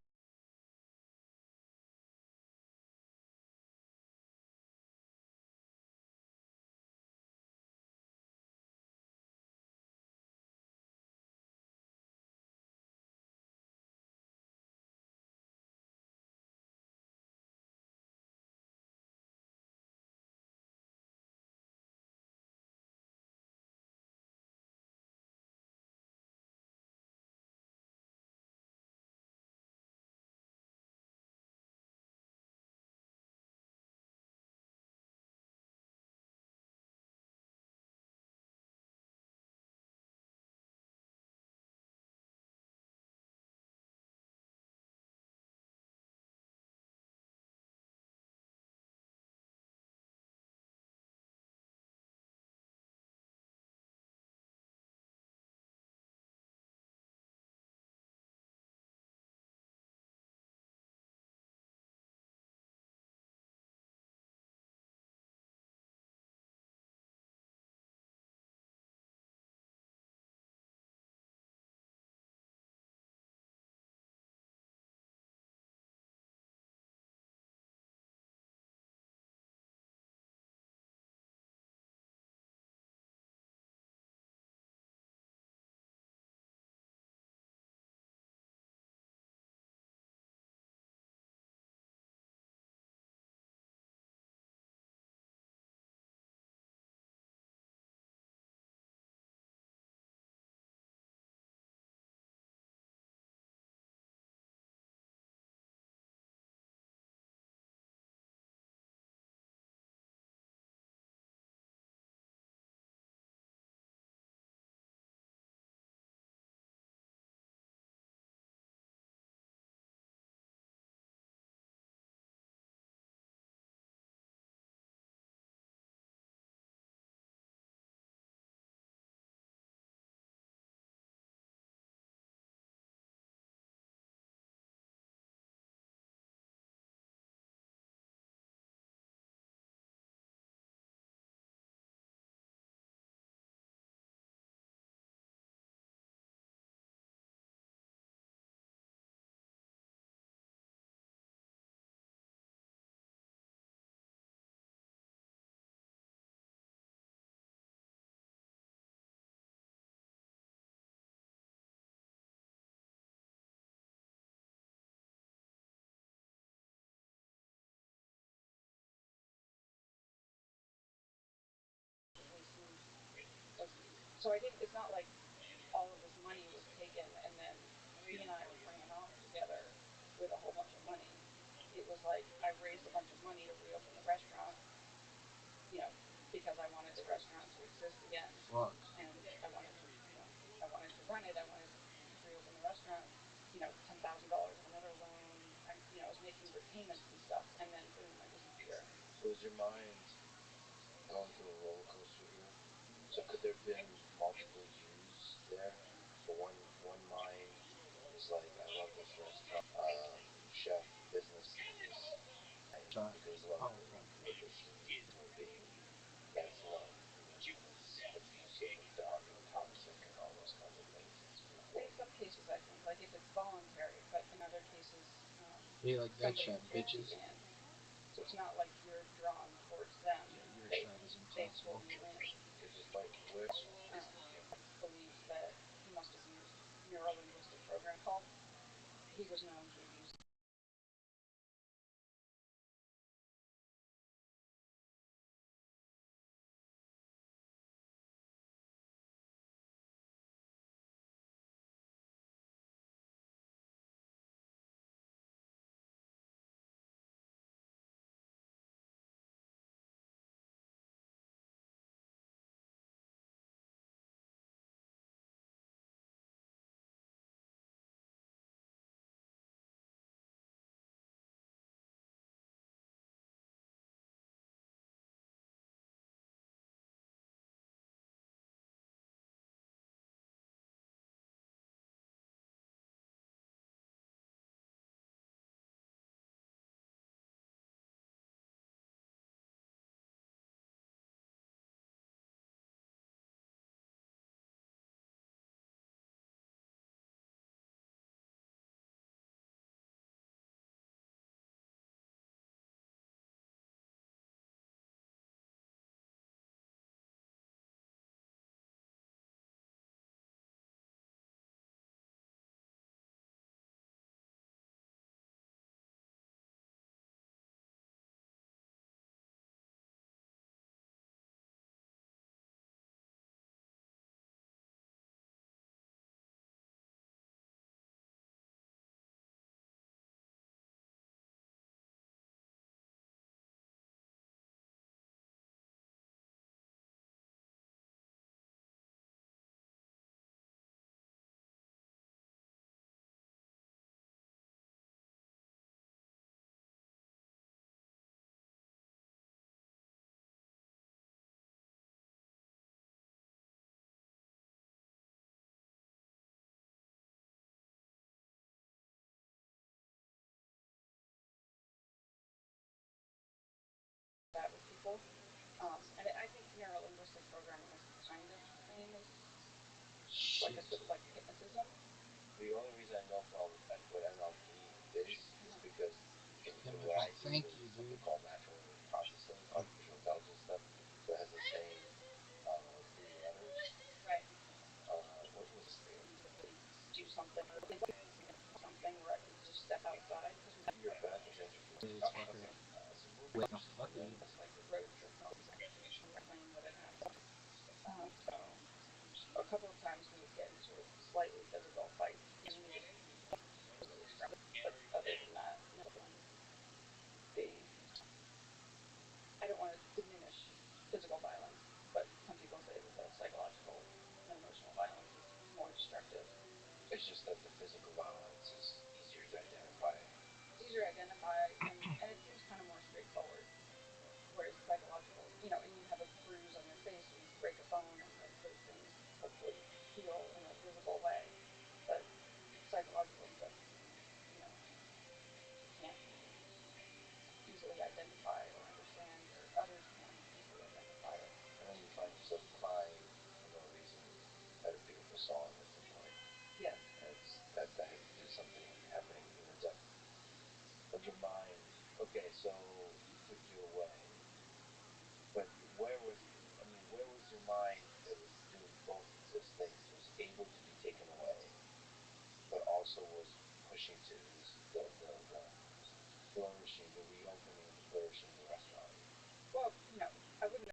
So I didn't. It's not like all of this money was taken and then he and I ran off together with a whole bunch of money. It was like I raised a bunch of money to reopen the restaurant, you know, because I wanted the restaurant to exist again, and I wanted to, I wanted to run it. I wanted to reopen the restaurant. $10,000 of another loan. I was making repayments and stuff, and then boom, I disappear. So is your mind going through a roller coaster here? So could there have been multiple yous there? So one mind is like, I love this restaurant, chef, business, because love purpose and being, that's love. And then it's abusive and dark and toxic and all those kinds of things. In some cases, I think, like if it's voluntary, but in other cases, They like that somebody shit, bitches. in. So it's not like you're drawn towards them. Yeah, your they shot is they impossible. pull you in. It's just like, where Believes that he must have used neuro-linguistic program called. He was known to have used that with people. And I think neuro-linguistic programming is kind of the same as like hypnotism. The only reason I know from what NLP is because Chemical. what I do Thank is you, something dude. called natural language processing, artificial intelligence stuff. So it has the same three letters. Right. What was it? Do something or something where I can just step outside because Your back is interesting. This fucker. Wait, no, fuck you. it's like the road trip plane that it has. So a couple of times we would get into a slightly physical fight. But other than that, no. The I don't want to diminish physical violence, but some people say that the psychological and emotional violence is more destructive. It's just that the physical violence is easier to identify. It's easier to identify, and it seems kind of more straightforward. Whereas psychological, and you have a bruise on your face and you break a bone, and those things hopefully heal in a visible way. But psychological stuff, you can't easily identify or understand, or others can't easily identify it. And then you find yourself crying for no reason at a beautiful song at some point. Yes. That has to do something happening in the depth of your mind. Okay, so you took you away, but where was your mind that was doing both of those things? It was able to be taken away, but also was pushing to the flourishing, the reopening, the flourishing of the restaurant. Well, I wouldn't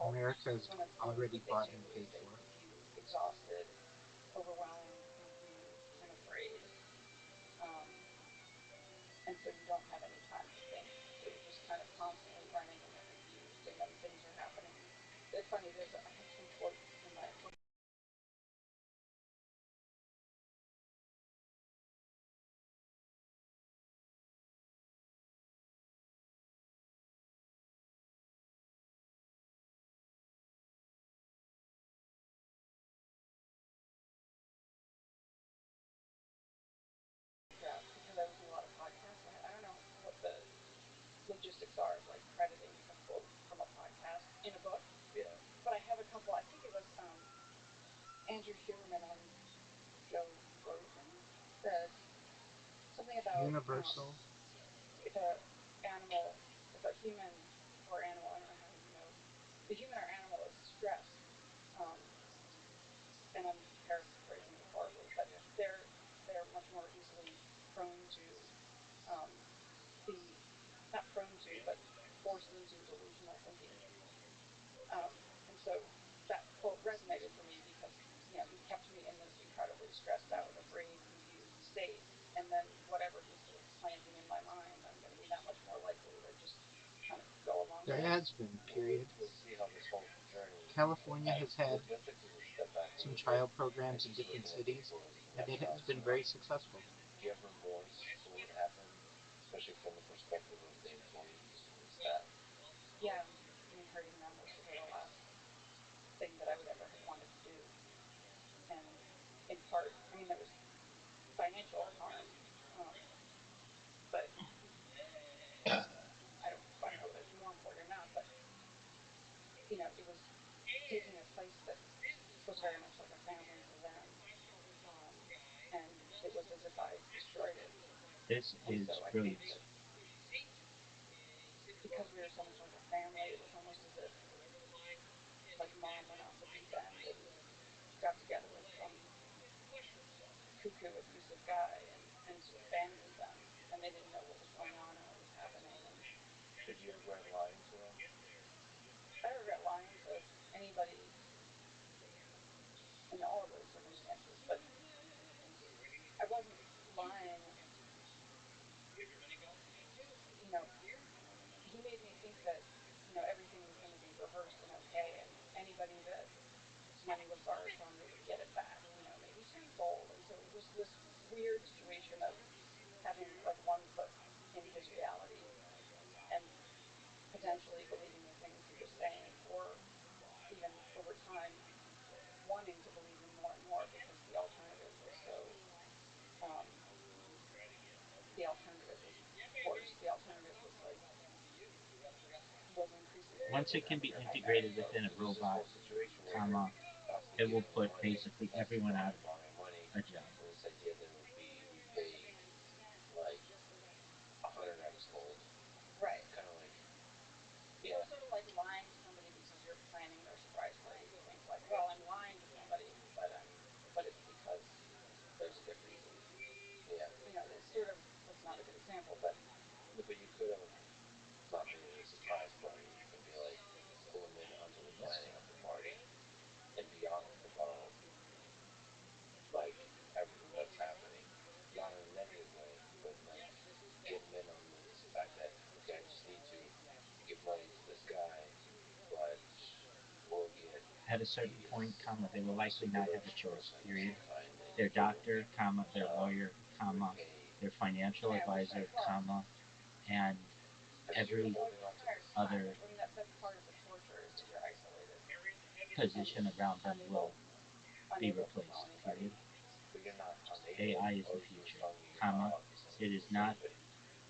America's when it's already bought and basically paid they for. leave you exhausted, overwhelmed, confused, and afraid. Um, and so you don't have any time to think. So you're just kind of constantly running and you're confused, and then things are happening. It's funny. I have some quotes in my draft because I listen to a lot of podcasts. I don't know what the logistics are of like crediting a quote from a podcast in a book. Yeah. But I have a couple. I think it was Andrew Huberman on Joe Rogan said something about Universal. if a animal, if a human or animal, I don't know how he knows, the human or animal is stressed, um, and I'm paraphrasing this horribly, but they're much more easily prone to um, be not prone to, but forced into delusional thinking. And so that quote resonated for me because he kept me in this incredibly stressed out, afraid, confused state, and then whatever he's sort of planting in my mind, I'm going to be that much more likely to just kind of go along There with. has been, period. We'll see how this whole journey. California has had Let's take a step back. some trial programs in different cities, and it has been very successful. Do you have remorse for what happened, especially from the perspective of the employees and the staff? Yeah, I mean, hurting them was sort of the last thing that I would ever have wanted to do. And in part, I mean, there was financial harm, but I don't know whether it's more important or not, but it was taking a place that was very much like a family to them, um, and it was as if I destroyed it. This And is so I think brilliant. that because we were so much like a family, it was almost as if like mom went off the deep end and got together with some cuckoo abusive guy and sort of abandoned them, and they didn't know what was going on and what was happening. And did you regret lying to them? I regret lying to anybody in all of those circumstances, but I wasn't lying. He made me think that everything was going to be rehearsed and okay, and anybody that money was borrowed from, they would get it back, maybe tenfold. And so it was this weird situation of having like one foot in his reality and potentially believing the things he was saying, or even over time wanting to believe him more and more because the alternative was so um, the alternative was worse. The alternative was like was increasingly Once it can be integrated within a robot, comma, it will put basically everyone out of a job. And this idea that it would be repaid like 100x fold. Right. Kind of like, yeah. It's sort of like lying to somebody because you're planning their surprise party. You think like, well, I'm lying to somebody, but it's because there's a good reason. Yeah. It's sort of, that's not a good example, but. No, but you could have not made it a surprise party and be like, pull them in onto the planning of the party and be honest about like everything that's happening, not in a negative way, but like get them in on this fact that okay, I just need to give money to this guy, but we'll get At a certain point, comma, they will likely not have a choice, period. Their doctor, comma, their lawyer, comma, their financial advisor, comma, and every other I mean, that's part of the torture is that you're isolated. position around them will be replaced, period. But you're not unable, AI is the future, comma, it is not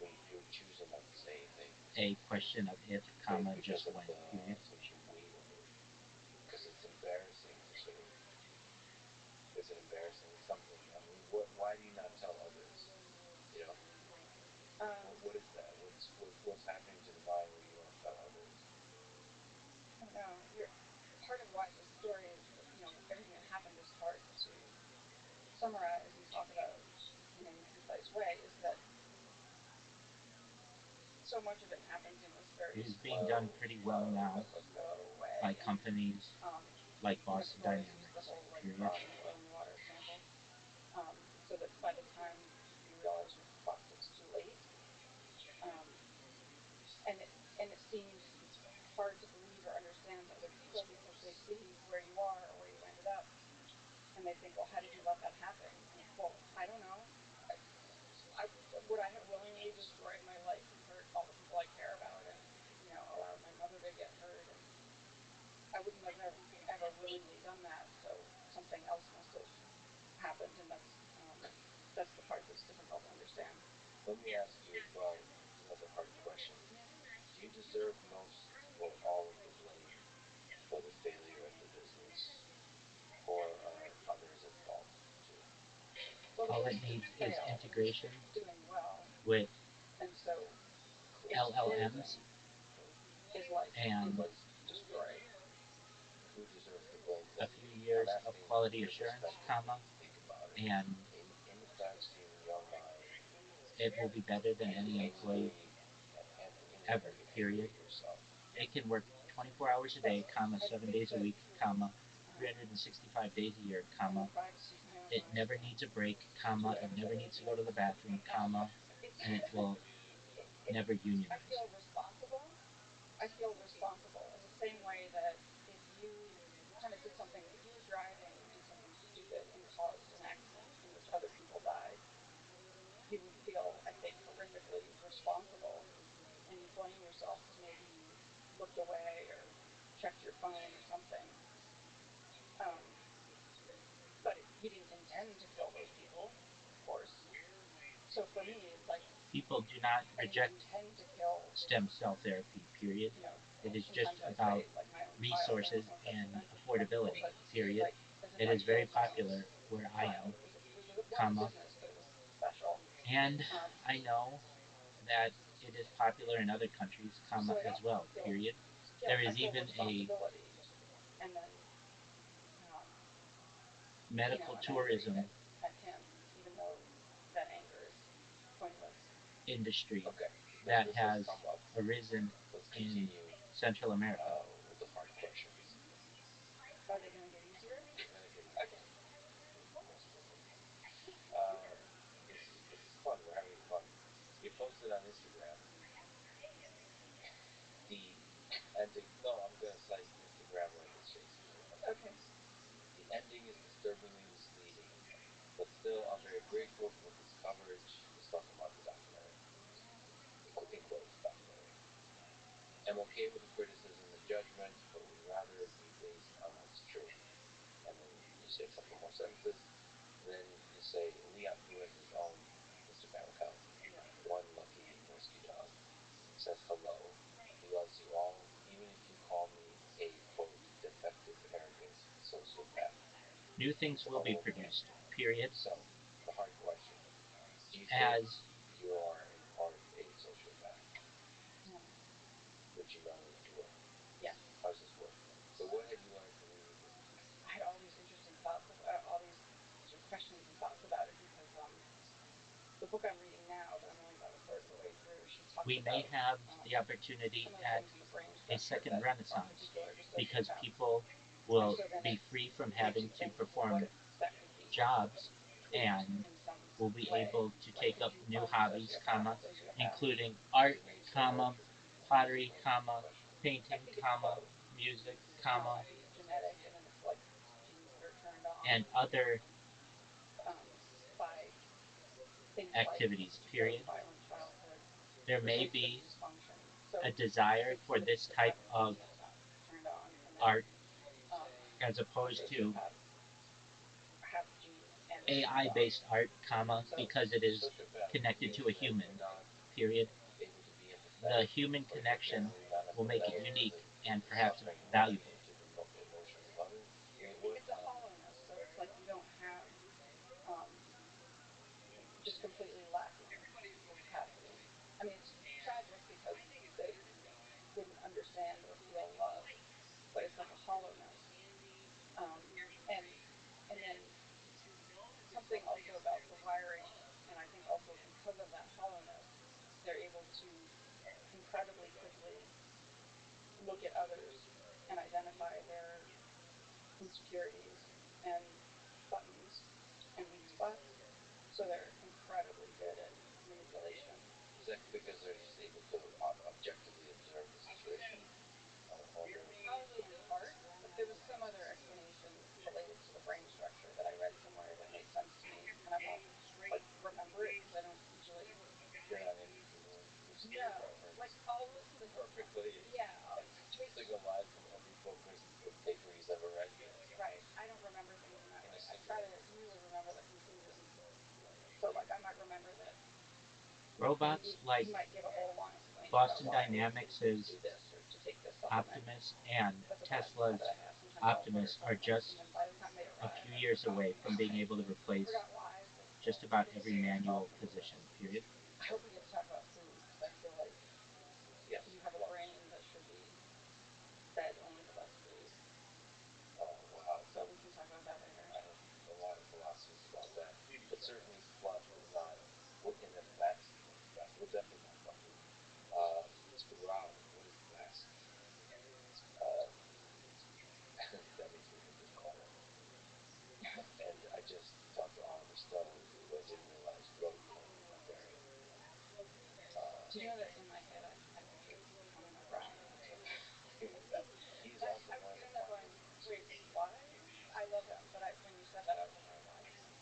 you're choosing not to say anything. A question of if, comma, just when, period. Social media, because it's embarrassing to sort of. Is it embarrassing? Something. I mean, why do you not tell others? You know. What is that? What's happening to the mind where you don't tell others? I don't know. Part of why this story is, everything that happened is hard to summarize and talk about in any concise way is that so much of it happens in this very It is being done pretty well now. by companies like Boston Laura used the Dynamics. whole like Period. oil and water example, so that by the time you realize you're fucked, it's too late. Um, and it seems hard to believe or understand to other people because they see where you are or where you ended up, and they think, well, how did you let that happen? And well, I don't know. I, I would I have willingly destroyed my life and hurt all the people I care about, and allowed my mother to get hurt, and I wouldn't have ever willingly done that. So something else must have happened, and that's the part that's difficult to understand. Let me ask you as well another hard question. Do you deserve most or all of the blame for the failure of the business? Or are others at fault too? Well, the All it business needs didn't is fail. integration It was doing well, with and so its LLMs closing is like and it was destroyed. Who deserves the blame a then? few I'm years of asking quality your assurance, perspective when comma, you think about it. and In the classroom, in your mind, it will be better than can you any employee can you ever, period. rate yourself? It can work 24 hours a day, comma, I 7 think days a that week, comma, 365 days a year, in the comma, privacy of my own it mind, never needs a break, do comma, it whatever never better needs is to go to right. the bathroom, comma, It's and it will never I unionize. feel responsible. I feel responsible in the same way that if you kind of did something, if you were driving and did something stupid and caused an accident in which other people died, you would feel, I think, horrifically responsible, and you blame yourself because maybe you looked away or checked your phone or something. Um, but you didn't intend to kill those people, of course. So for me, it's like People do not I didn't reject intend to kill. stem cell therapy, period. It is just Sometimes I about say like my own child. I resources don't know if that's and ethical, affordability, but period. like as if It I is very killed popular someone's where I am, child. It wasn't comma, business, but it was special. and Um, I know that it is popular in other countries, comma, so I as don't well, feel period. guilt. There I is feel even a responsibility, and then um, medical I'm angry tourism at him, even though that anger is pointless. industry Okay, that let's has sum up. arisen Let's in continue Central America. with the hard questions. Are they going to get easier? They're gonna get easier. Okay. Most certainly. Uh, this is fun. We're having fun. You posted on Instagram the ending. No, I'm gonna cite Instagram like it's Shakespeare. Okay. The ending is disturbingly misleading, but still, I'm very grateful for this coverage. It's talking about the documentary, in quotes, documentary. I'm okay with the criticism and judgment, but would rather it be based on what's true. And then you say a couple more sentences. Then you say Leon, who has his own Instagram account, one lucky whiskey dog, says hello. He loves you all, even if you call me a quote defective, arrogant sociopath. New things will be Oh, produced, period. so the hard question: do you think As you are in part a sociopath? No. Which you know that you were. Yes. How does this work? So what have you learned from reading this book? I had all these interesting thoughts, all these sort of questions and thoughts about it because the book I'm reading now, that I'm only about a third of the way through, she talks we may about have the opportunity some of the at things in the brain a structure second that are renaissance particular to because sociopaths. people And will so then be it free from makes having you to think, well, what perform if that could be jobs treated and in some will be way? able to Like, take could up you new find a hobbies, sociopath comma, a sociopath? including art, It makes for comma, more pottery, interesting comma, question. I painting, think it's comma, both. music, It comma, might be genetic, and then it's like genes that are turned on and other um, by things like a activities, particularly period. violent childhood, There may executive be dysfunction. So a desire it's for good this to type have a of gene that's not turned on, and then art um, as opposed to sociopaths have the gene and it's turned AI on. based art, comma, So because it is Sociopath connected means to a that human, you're not period. able to be The empathetic, human or you're connection generally not will make it empathetic to unique the and perhaps suffering or valuable. to the emotions of others. What, it's a hollowness. So it's like you don't have um, just completely lacking the capacity. I mean, it's tragic because they didn't understand or feel love, but it's like a hollowness. Um, and and then something also about the wiring, and I think also because of that hollowness, they're able to incredibly quickly look at others and identify their insecurities and buttons and weak spots. So they're incredibly good at manipulation. Is that because they're just able to objectively observe the situation? On their Probably in part, but there was some other explanation related to the brain structure that I read somewhere that made sense to me, and I won't like remember it because I don't usually. you're not into listening No, or like I'll listen to perfectly yeah, sing a line from every book or paper he's ever read. right. I don't remember things in that In way. a I try single. to usually remember the conclusions. So like I might remember that Robots he like might give a whole long explanation about Boston why Dynamics' to do this or to take this supplement. Optimus and That's a bad Tesla's habit I have. Sometimes I'll order Optimus are supplements and just then by the time they a arrive, few I've years forgotten. away from being able to I replace forgot why, but just about it's every serious manual problem. position, period. I hope we get to talk about food because I feel like Yes. you have a brain that should be fed only the best food. Wow. So we can talk about that later. I have a lot of philosophies about that, but certainly not in the best. Best. We'll definitely talk about food. Rob, what is best? That makes me think of corn. And I just talked to Oliver Stone, who I didn't realize wrote Conan the Barbarian. Do you know that in my head I pictured Conan O'Brien as a kid? He's And also I was one of the sitting there going, funniest. wait, what? I love him, but when you said that, I was like, oh, I don't know.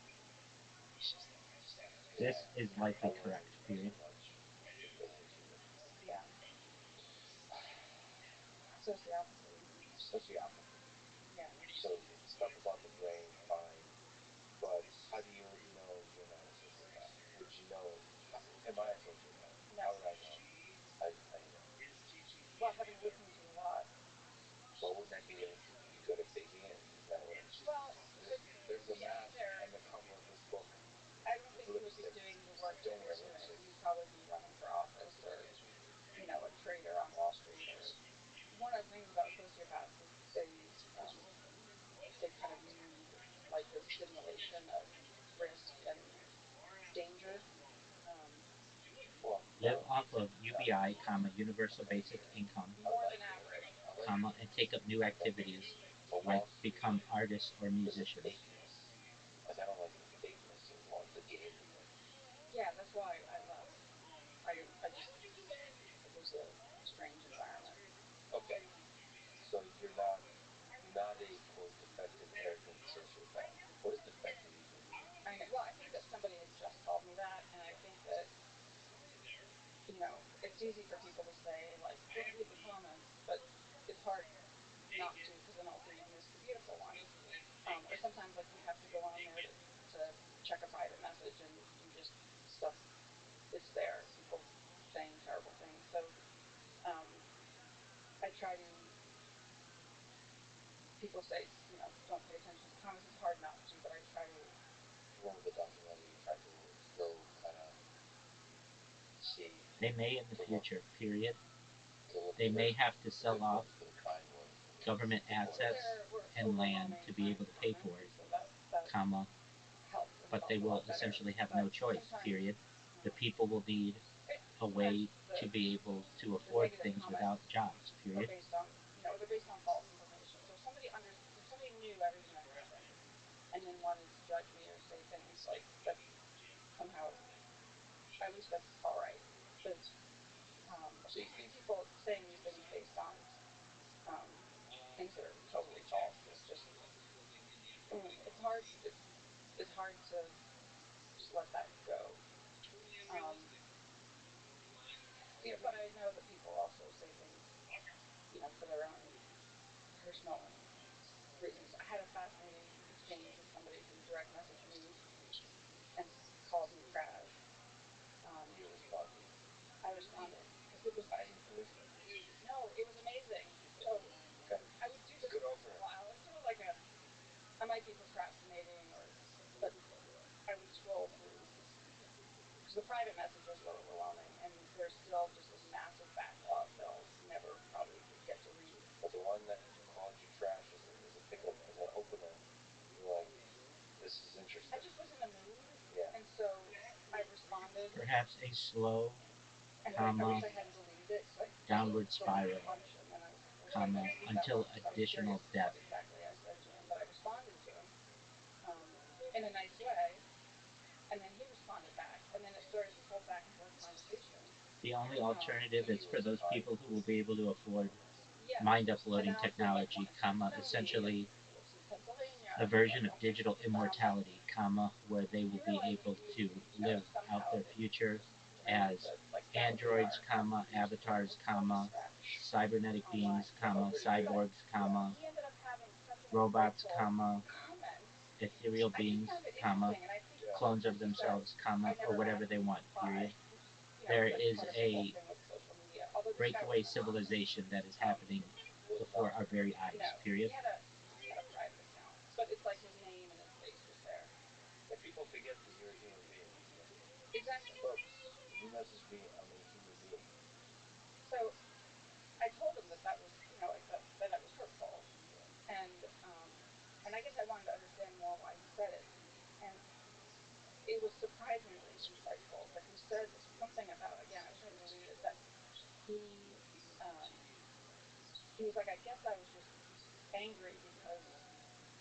This is likely I learned correct, period. so much because of you. Yeah. Sociopathy. Sociopathy. Yeah. So stuff about the brain, fine, but how do you know you're not a sociopath? Would you know? Am I a sociopath? No. How would I know? How do you know? Well, having listened to you a lot. But wouldn't I be able to be good at faking it? Is that what? Well, There's a to be mask fair, on the cover of this book. I don't It's think you would be lipstick. doing the work It's that only you're a doing. lipstick. You'd probably be running for office or, a trader on Wall Street. Or one of the things about sociopaths is they kind of need like the stimulation of risk and danger. Um, Well, Live off of UBI, universal basic income, more than average. and take up new activities like become artists or musicians. Fakeness. Like I don't like the fakeness of the game of it. Yeah, that's why I left. I didn't. I just. It was a strange environment. Okay, so you're not a quote defective, arrogant sociopath. What does defective even mean? Well, I think that somebody had just called me that, and I think that it's easy for people to say like, don't read the comments, but it's hard not to because then all of a sudden you miss the beautiful ones. Or sometimes like you have to go on there to check a private message and you just stuff. It's there. People saying terrible things. So um, I try to. People say don't pay attention to comments. It's hard not to, but I try to. Remember the documentary you tried to go kind of see They may in the to look future, period. to look They for may have to sell off for the kind ones. government assets and land to be able to pay for it, So that comma, helped and but felt they a will lot better. essentially have But no choice, sometimes, period. The people will need a way to be able to afford things without jobs, are period. based on they're based on false information. So if somebody knew everything that happened and then wanted to judge me or say things like that, somehow at least that's all right. But So you think people saying these things based on um, things that are totally false is just it's hard to just let that go. Um, yeah, but I know that people also say things for their own personal reasons. I had a fascinating exchange with somebody who direct messaged me and called me trash. you responded? I responded because it was. I didn't listen. No, it was amazing. So Okay. I would do this Good once over in a it. while. It's sort of like I might be procrastinating but I would scroll through because the private messages were overwhelming, and there's still just this massive backlog that I'll never probably get to read. But the one that called you trash as a pickup, as an opener, you're like, this is interesting. I just was in a mood, Yeah. and so I responded. Perhaps a slow, And I wish I hadn't deleted it because I downward deleted spiral, a bunch, and then I was like, comma, until So I was additional curious death. what exactly I said to him, but I responded to him in a nice way, and then he responded back, and then it started this whole back and forth conversation. The only Um, alternative is for those people who will be able to afford yes, mind and uploading then also like technology, wanted to comma, know me, and essentially he lives in Pennsylvania, a and he's like, version of okay, digital immortality, comma, where they he will be realized able that you to live out somehow their that future dreams as that like that's what they androids, are, and comma, you just like avatars, look from comma, scratch cybernetic online. beings, comma, But cyborgs, comma, he ended up having such an robots, insightful comma, comment. ethereal I just beings, found it comma, interesting, and I think clones of as you said, themselves, comma, I or never whatever asked they him to want, period. reply, which There is like is part of the whole a thing with social media. Although this guy breakaway was anonymous, civilization that is um, happening before our very eyes, period. he had a private account, but it's like his name and his face was there. And people forget that you're a human being. Exactly. Folks, do message me. I'm a human being. So I told him that that was, like that was hurtful, and and I guess I wanted to understand more why he said it, and it was surprisingly insightful. But he said something about, again, I wish I could read it, that he um, he was like, I guess I was just angry because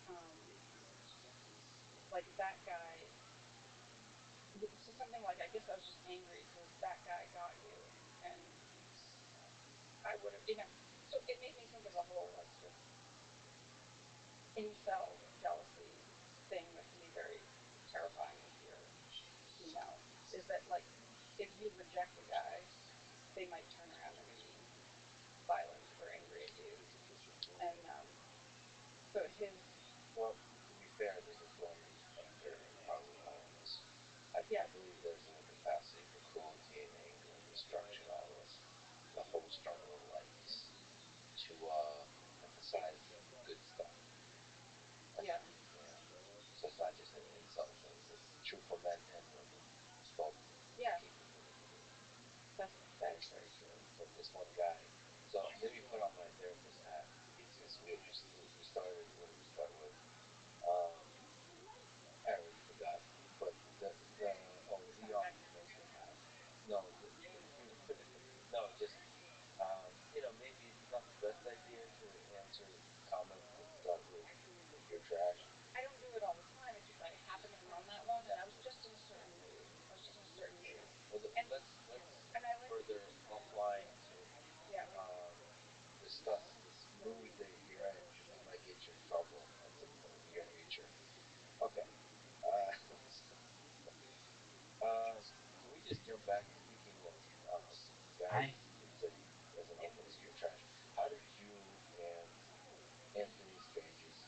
um, like that guy. He said something like, I guess I was just angry because that guy got you, and I would have, So it made me think of the whole like sort of incel jealousy thing that can be very terrifying to hear. You know, is that like if you reject a guy, they might turn around and be violent or angry at you, and so his. Well, to be fair, there's a form of fear probably in all of us. I believe there's a capacity for cruelty and anger and destruction in all of us. The whole struggle of life is to emphasize good stuff. Yeah. So it's not just an insult thing. It's true for men and women, both Yeah. capability. That is very true. So this one guy. So let me put on my therapist hat since we started. What did we start with? Um, I already forgot. But the oh He's coming y'all back to social hat. no no just maybe it's not the best idea to answer comments that start with "you're trash." I don't do it all the time. It's just I happened to run that one, and I was just in a certain mood. Well, And let's and I like that you further just kind of offline to yeah. discuss this mood that you're in because it might get you in trouble at some point in the near future. Okay. Uh, can we just jump back? Speaking of guys I that said as an opening, so you're trash. How did you and Anthony Strange's?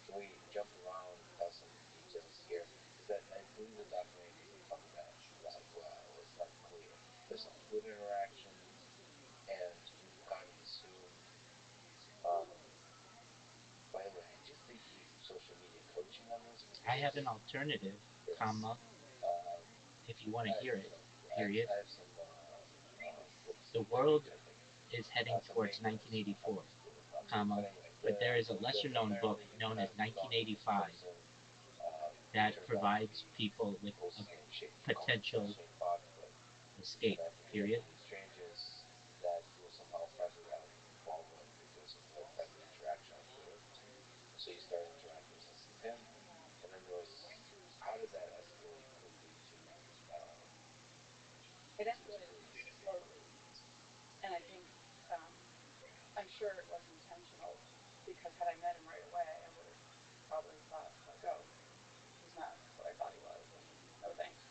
Can we jump around and tell some details here? Because I believe the documentary doesn't cover that well, or it's not clear. There's some good interactions, and we've kind of assumed. Um, by the way, I just think you need some social media coaching on this I because have an alternative, yes, comma, um, if you want to hear it, period. I have some books The in there world which I think is heading some towards manuals I 1984, think school is not. comma, But anyway, but there is a the lesser known book primarily you known as have developing this 1985 person. that Turns out to provides be people with what's a his name? potential Shane Fox, but escape, period. Anthony Strange's that you were somehow friendly, got involvement because of the friendly interaction on Twitter. So you started interacting with him, and then there was how did that escalate quickly to It escalated slowly, and I think um, I'm sure it was intentional because had I met him right away, I would have probably thought like, oh, he's not what I thought he was, and no thanks.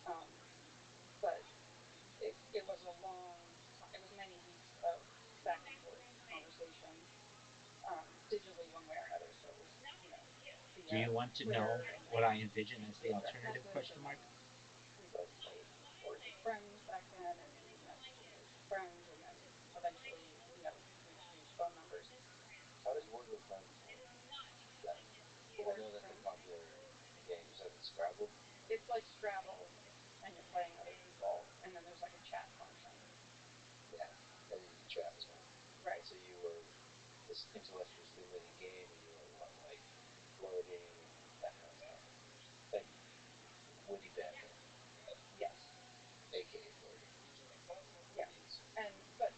Um, but it was a long time. It was many weeks of back and forth conversation, digitally one way or another. So it was, Do via you want to know Twitter and what I envision as the direct alternative message, question and mark? then we both played Words with Friends back then, and we messaged Words with Friends, and then eventually, we exchanged phone numbers. how does Word with Friends work? That, I Words know with that's a Friends. popular game. Is that Scrabble? It's like Scrabble, and you're playing other people, and then there's like a chat function. Yeah, and then you chat with them. Right. So you were this intellectually stimulating game, and you were what, like flirting and that kind of stuff, like witty banter, Yes. aka flirting. Yes. And but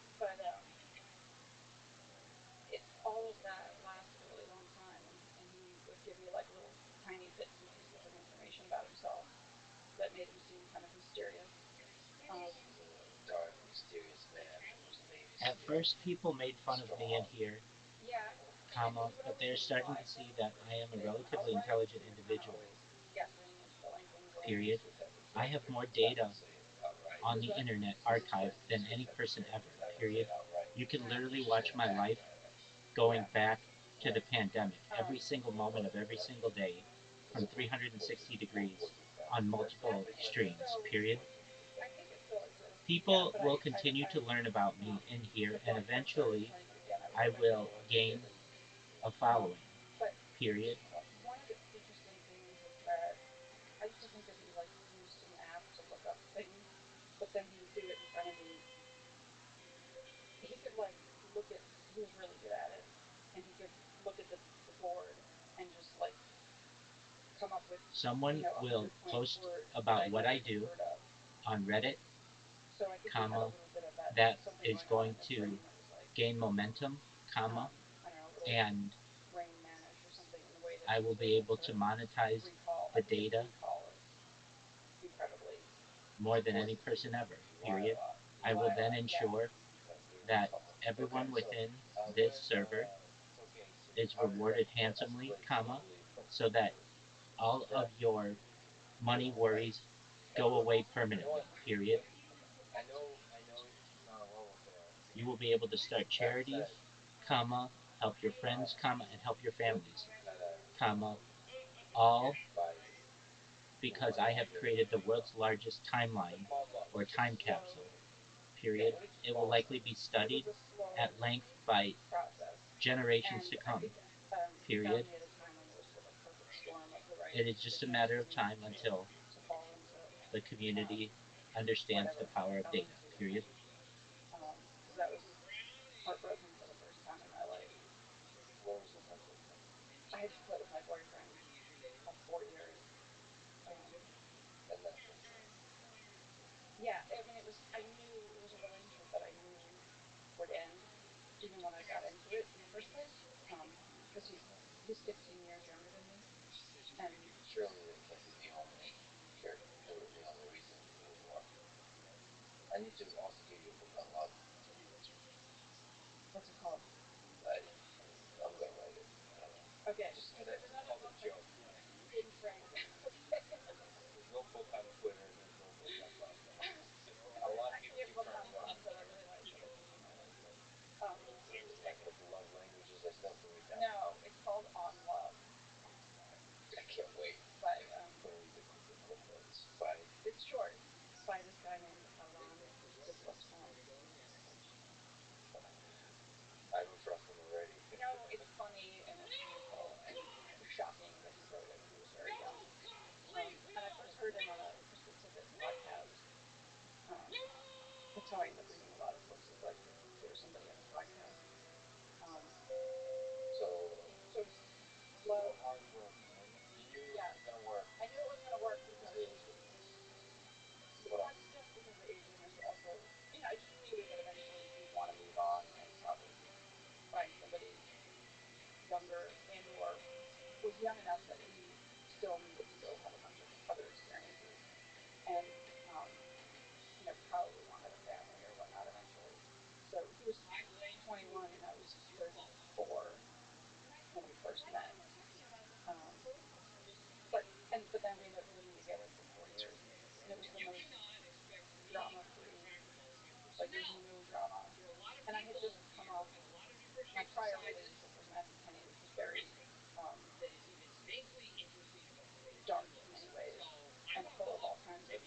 mysterious. Um, Dark, mysterious man who was At babysitting. first, people made fun of me in here, yeah, and but what I they are was thinking, starting well, to I've see never that I really am a been relatively outright, intelligent you know, kind of individual. always guessing and filling things in. Period. I have more data on Who's the that? internet archive than any person ever. Period. You can literally watch my life going Yeah. back to the pandemic, every Um, single moment of every single day, from 360 degrees on multiple streams. Period. I think it still exists. Yeah, People but will continue to learn about me in here, before and I first started eventually touring again, I was I like, I will really like gain it. a following. But Period. one of the interesting things is that I used to think that he like used an app to look up things, but then he would do it in front of me. He could like look at. He was really good at it, and he could look at the board and just like come up with Someone a will 100-point post word that about I'd what never I even do heard of. on Reddit, So I think he had a little bit of that that something is going on going in his to brain that was like gain momentum, I don't know, a little and brain manish or something in the way that I he will was be able able to to monetize recall. the I think his data recall is incredibly more than any person ever. Period. I will then ensure that everyone within this server is rewarded handsomely, so that all of your money worries go away permanently. Period. You will be able to start charities, help your friends, and help your families, all because I have created the world's largest timeline or time capsule. Period. It will likely be studied at length by process. generations And to I come. think he found Period. me at a time when there was the like perfect storm of the right It is just a matter of information time until to fall into the community understands the whatever power I of fell data. into. Period. Because that was heartbroken for the first time in my life. I had split with my boyfriend of 4 years. Um, yeah, I mean, I knew it was a relationship that I knew would end, even when I got into it in the first place. Because he's 15 years younger than me, and Surely that can't be the only the only reason you move on. I need to also give you a book on love. what's it called? I'm gonna write it. I don't know. Okay, Just because there's another called book a that joke. you didn't write. Okay. There's no book on Twitter. There's no book on love. No. A There's lot of people actually a keep book trying on to write. love that I really like that I think you might like too. Um, Like the love languages. I still have to read that. no, it's called On Love I can't wait. by I'm gonna read the quick notes. By it's short. It's by this guy named Alon Bislaston. I have a trust him already. No, it's funny and it's painful and shocking that he wrote it when he was very young. And I first heard him on a Krista Tippett podcast. Um, that's how I end up reading a lot of books, is like hear somebody on a podcast. Um, So so it's love. hard work. You knew it Yeah, was gonna work. I knew it was going to work because At age 18. not just because of the aging. There's also, I just knew that eventually he would want to move on and probably find somebody younger and or was young enough that he still needed to go have a bunch of other experiences and probably wanted a family or whatnot eventually. So he was 21 and I was 34 when we first met. Um, but then we ended up living together for 4 years, and it was the most drama free. Like there's no drama, and I had just come off. My prior relationship was Matthew Kenny, which was very um, dark in many ways and full of all kinds of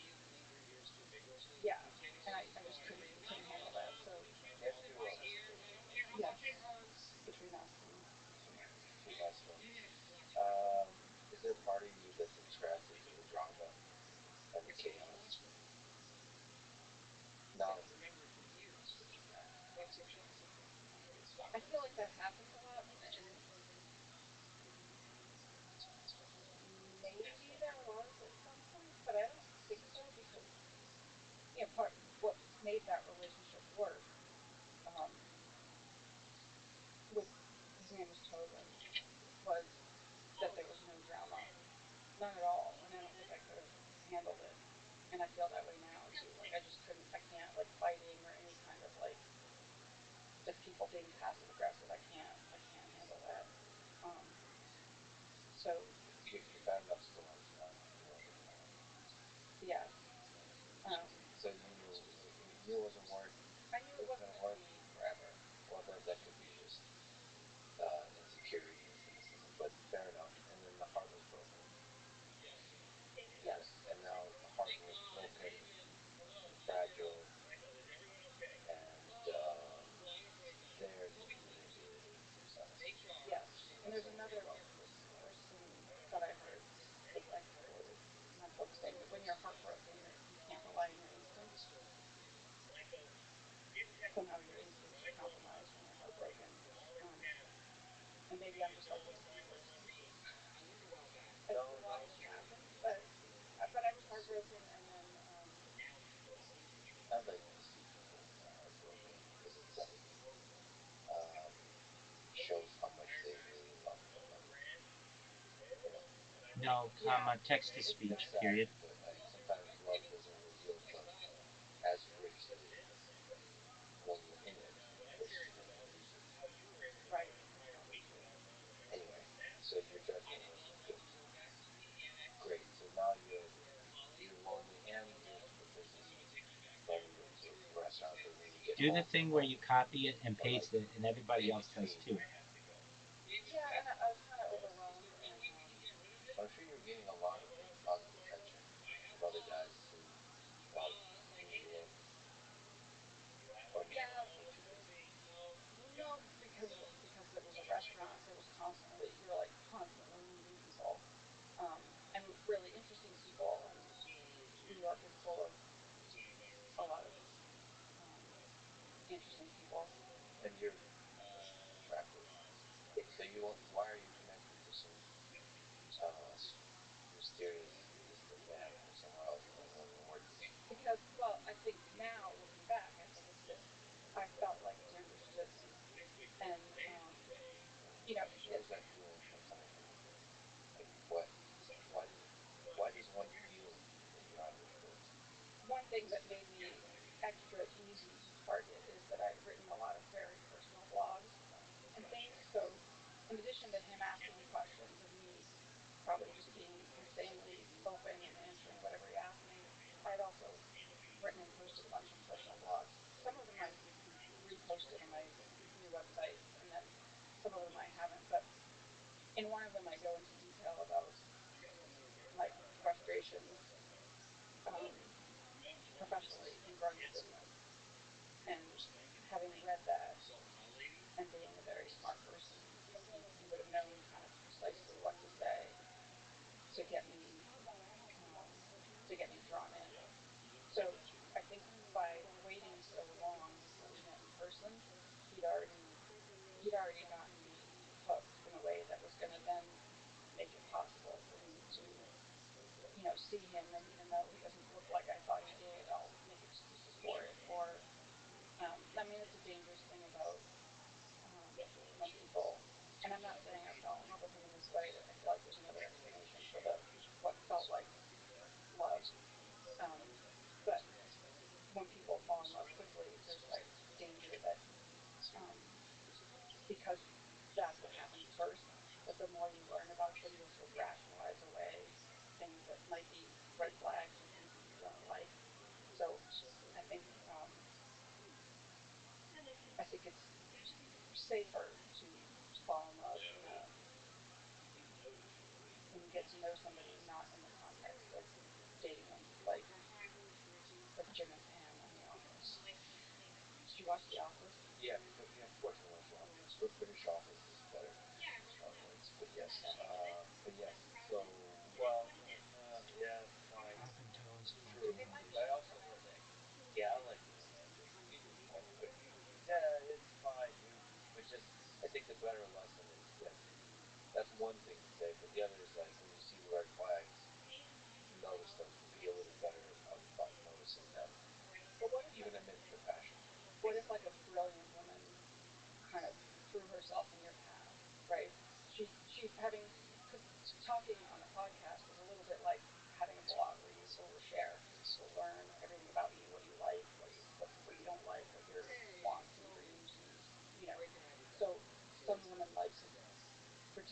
yeah, and I just couldn't handle that. So You have to do a yes, between us and between us one. Is there a part of you that's attracted to the drama and the chaos? No. I feel like that happens a lot, and maybe there was at some point, but I don't think so because part what made that relationship work um, with his name was Tobin was that there was no drama, none at all, and I don't think I could have handled it, and I feel that way I can't like fighting or any kind of like just people being passive aggressive. I can't handle that. Um, so you're bad enough still on you wasn't born. yes. So you knew it wasn't worth. I knew it wasn't going to be forever. Well, that could be just insecurity and cynicism, but fair enough. And then the heart was broken. Yes. And now the heart was broken, fragile, and there you communicated with your son. Yes. And there's another person that I heard, I quoted my book saying that when you're heartbroken, you can't rely on your instincts. Somehow your instincts are compromised when you're heartbroken. And maybe I'm just like a little confused as to why this happened, but I was heartbroken, and then I'd like to see people heartbroken because it's like shows how much they really love one another. You know? No, comma, text to speech, period. But like sometimes love doesn't reveal itself as greatly when you're in it versus when you leave it. right, that's probably true. Anyway, so your judgment was good. Great. So now you're lonely and you're busy running the restaurant and when you get Do the home, thing where you copy it and paste it, and everybody else does too. Yeah, and I was kind of overwhelmed, and I'm sure you're getting a lot of positive attention from other guys who thought you were or yeah, no, because it was a restaurant. There was you're like constantly meeting people, and really interesting people, and New York is full of a lot of um, interesting people. and you're attractive. So why are you connecting to some uh, mysterious, distant man from somewhere else that wasn't worth it? Because, well, I think now looking back, I think it's that I felt like he understood me, and he Where had does that feeling come from? Like what? Why does why does one feel that you're understood? one thing that made me extra easy to target is that I'd written a lot of very personal blogs and things. So, in addition to him asking me questions and me probably just being insanely open and answering whatever he asked me, I'd also written and posted a bunch of personal blogs. Some of them I reposted on my new website, and then some of them I haven't. But in one of them, I go into detail about my frustrations professionally in growing a business. And having read that and being a very smart person, he would have known kind of precisely what to say to get me drawn in. So I think by waiting so long before we met in person, he'd already he'd already gotten me hooked in a way that was going to then make it possible for me to see him, and even though he doesn't look like I thought he did, I'll make excuses for it. Or I mean, it's a dangerous thing about when people, and I'm not saying I fell in love with him in this way. I feel like there's another explanation for the what felt like love. Um, but when people fall in love quickly, there's like danger that um, because that's what happens first, that the more you learn about them, you'll sort of rationalize away things that might be red flags or things that you don't like. So I think it's safer to fall in love when you get to know somebody, not in the context of dating them, like Jim and Pam on The Office. Did you watch The Office? Yeah, yeah, of course I watch The Office. But British Office is better. Strong words, but yes. But yes. So well, yeah, fine. True. But I also yeah, I like the romantic part. But yeah, it's fine, dude. But just I think the better lesson is yes, that's one thing to say, but the other is like when you see the red flags, notice them. Be a little better about noticing them, But what if even amidst the passion. what if like a brilliant woman kind of threw herself in your path, right? She having because talking on a podcast is a little bit like having a blog where you overshare. People learn everything about you, what you like,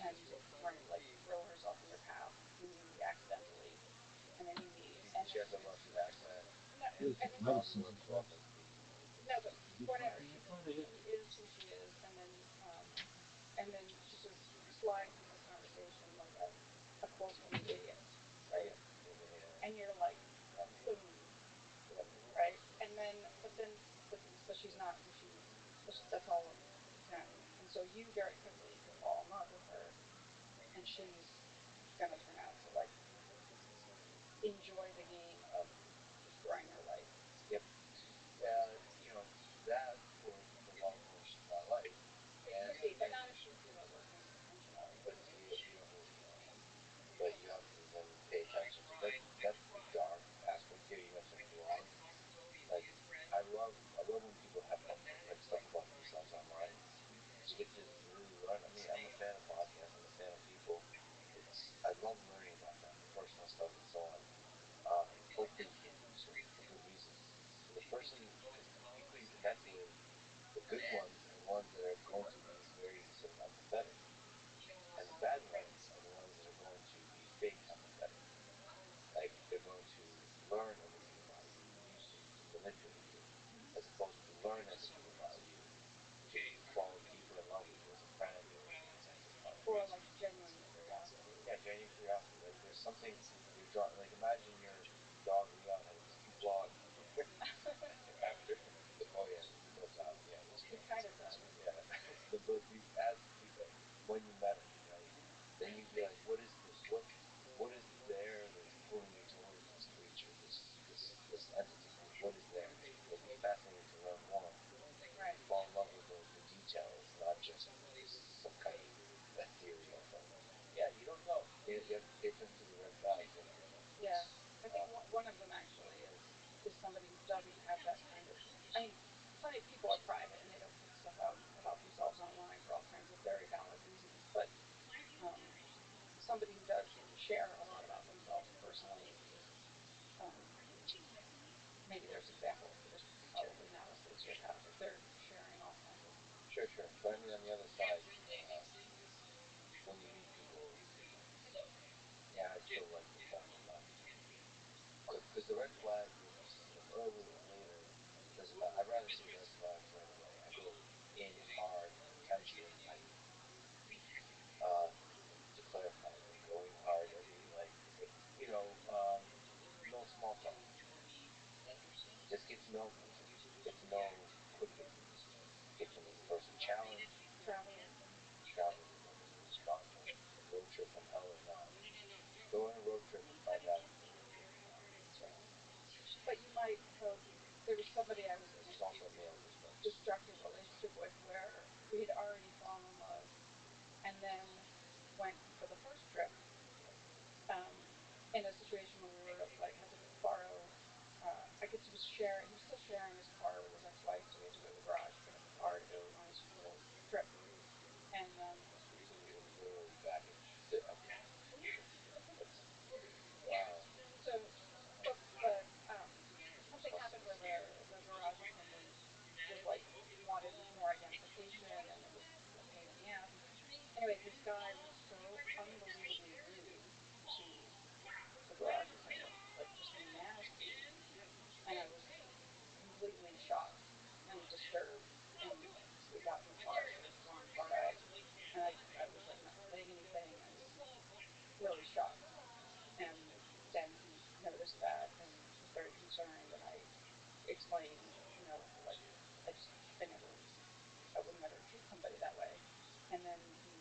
pretend to like throw herself in your path, maybe accidentally, and then you meet. And she has a Russian accent. no, Really and took then medicine as well. no, but You whatever. talking She about it? she is who she is, and then she just slides in this conversation like a quote from The Idiot, right? And you're like, boom, right? And then, but she's not who she. That's all of pretend. And so you very quickly can fall in love with her, and she's gonna turn out to like enjoy the game of destroying your life. Yep. That was the love of my life. It could be, but not if you were working intentionally. But you don't really know. But you have to then pay attention to that. That's the dark aspect here. You mentioned love. Like I love when people have like stuff about themselves online. You get to really learn. I mean, I'm a fan of podcasts. I'm a fan of people. I love learning about them, personal stuff and so on. Hopefully for good reasons. So the person, because the people you connect with, the good ones are the ones that are going to be very sort of empathetic, and the bad ones are the ones that are going to be fake empathetic. Like they're going to learn everything about you and use you to manipulate you, as opposed to learn everything about you to fall deeper in love with you as a friend or like genuine curiosity. Yeah, genuine curiosity. Like there's something you're drawn. Like imagine your dog Leon has a beauty blog after. Oh yeah, no doubt. Yeah, he kind of does. Yeah, but when you met him, right? Then you'd be like, what is this? What is there that's pulling you towards this creature, this entity? What is there? It'd be fascinating to learn more. Right. Fall in love with the details, not just some kind of ethereal thing. Yeah, you don't know. You have to pay attention to the red flags. Yeah, I think one of them actually is somebody who doesn't have that kind of. I mean, plenty of people are private and they don't put stuff out about themselves online for all kinds of very valid reasons. But um, somebody who does share a lot about themselves personally, um, maybe there's examples, but there's probably not a sociopath if they're sharing all kinds of. Sure. But I mean, on the other side, when you meet people, yeah, I still like to fall in love. Because the red flags will be earlier or later. I'd rather see red flags right away. I go in hard, intentionally, like to clarify, going hard. I mean, like no small talk. Just get to know a person. Get to know quickly. Get to know the person. Challenge. Travel. Travel. Road trip from hell or not. Go on a road trip and find out if it's really or not. Yeah. But you might. So there was somebody I was in It's also a male perspective. destructive relationship with where we had already fallen in love, and then went for the first trip um, in a situation where we were like had to borrow. I guess he was sharing. He was still sharing his car with his ex-wife, so we had to go to the garage, pick up the car to go on this little trip. And So you were literally baggage. Wow. so, but something happened where the garage attendant was like wanted more identification, and it was a pain in the ass. Anyway, this guy was so unbelievably rude to the garage attendant, like just nasty, and I was completely shocked and disturbed. And we got in the car, so it was a long car ride, and I was like not saying anything and really shocked. And then he noticed that and was very concerned, and I explained, like I would never treat somebody that way. And then he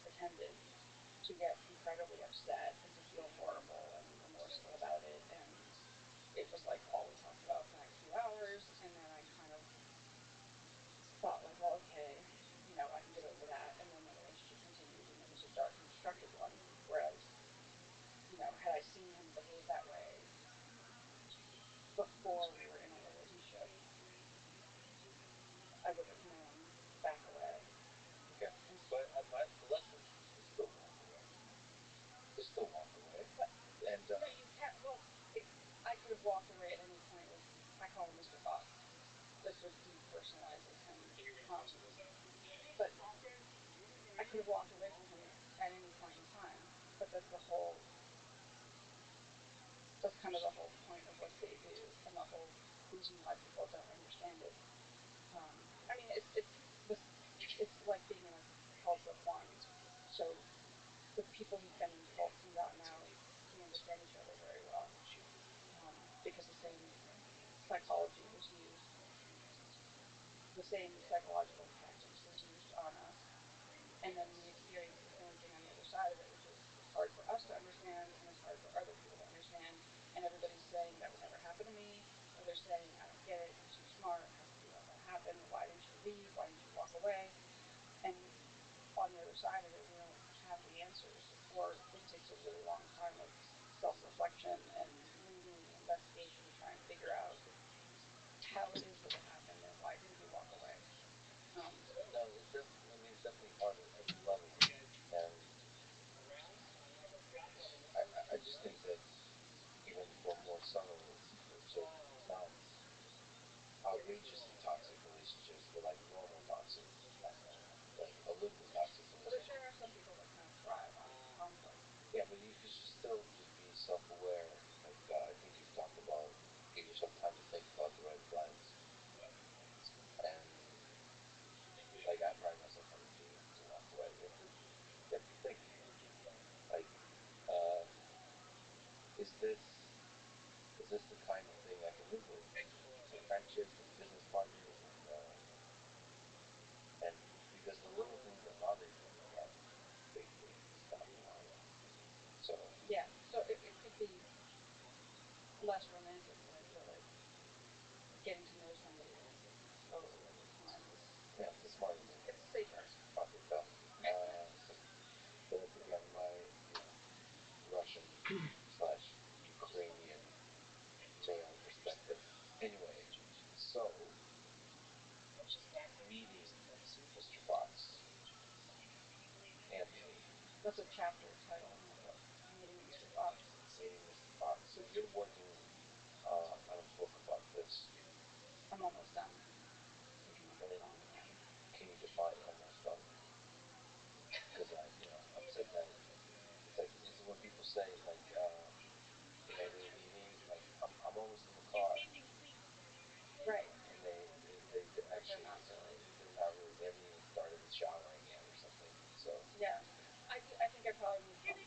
pretended to get incredibly upset and to feel horrible and remorseful about it, and it was like all we talked about for the next few hours. And then I kind of thought like, well, okay, I can get over that. And then the relationship continued, and it was a dark and destructive one. Whereas, had I seen him behave that way before we were in a relationship, I would have known to back away. Okay. But my lesson is still walk away. Just still could have walked away from him at any point in time, but that's the whole. That's kind of the whole point of what they do, and the whole reason why people don't understand it. I mean, it's like being in a culture of one. So the people who've been in cults and gotten out, they understand each other very well, because the same psychology was used, the same psychological tactics were used on us, and then we experience the same thing on the other side of it, which is it's hard for us to understand and it's hard for other people to understand, and everybody's saying that would never happen to me, or they're saying I don't get it, you're so smart, how could you let that happen, why didn't you leave, why didn't you walk away, and on the other side of it we don't have the answers, or it takes a really long time of self-reflection and reading and investigation to try and figure out how it is that it happened and why didn't you walk away. No, it's definitely. I mean, it's definitely hard at every level, and I just think that even for more subtle, it's just not outrageously toxic relationships, but like normal toxic, like a little toxic But there relationship. sure are some people that kind of thrive on conflict. Yeah, but you should still just be self-aware. Like I think you've talked about, give yourself time to think about the red flags, and like I pride myself on being able to walk away. You have to think like, uh, is this the kind of thing I can live with? With friendships, with business partners, and because the little things that bother you become big things down the line. So Yeah, so it could be less romantic, but I feel like getting to know somebody slowly over time is, yeah, it's a smarter thing. it's safer. Probably tough. But that's again my Russian slash Ukrainian male perspective. Anyway, so meeting Mr. Fox, Anthony, That's a chapter title in the book, Meeting Mr. Fox. meeting Mr. Fox. So you're working on a book about this. I'm almost done. It's taking a really long time. Can you define almost done? Because I've said that. It's like it's when people say like they're leaving. Like I'm almost in the car. Right. And they actually They're not really. they're not really. They haven't even started the showering yet or something. So Yeah, I think I probably need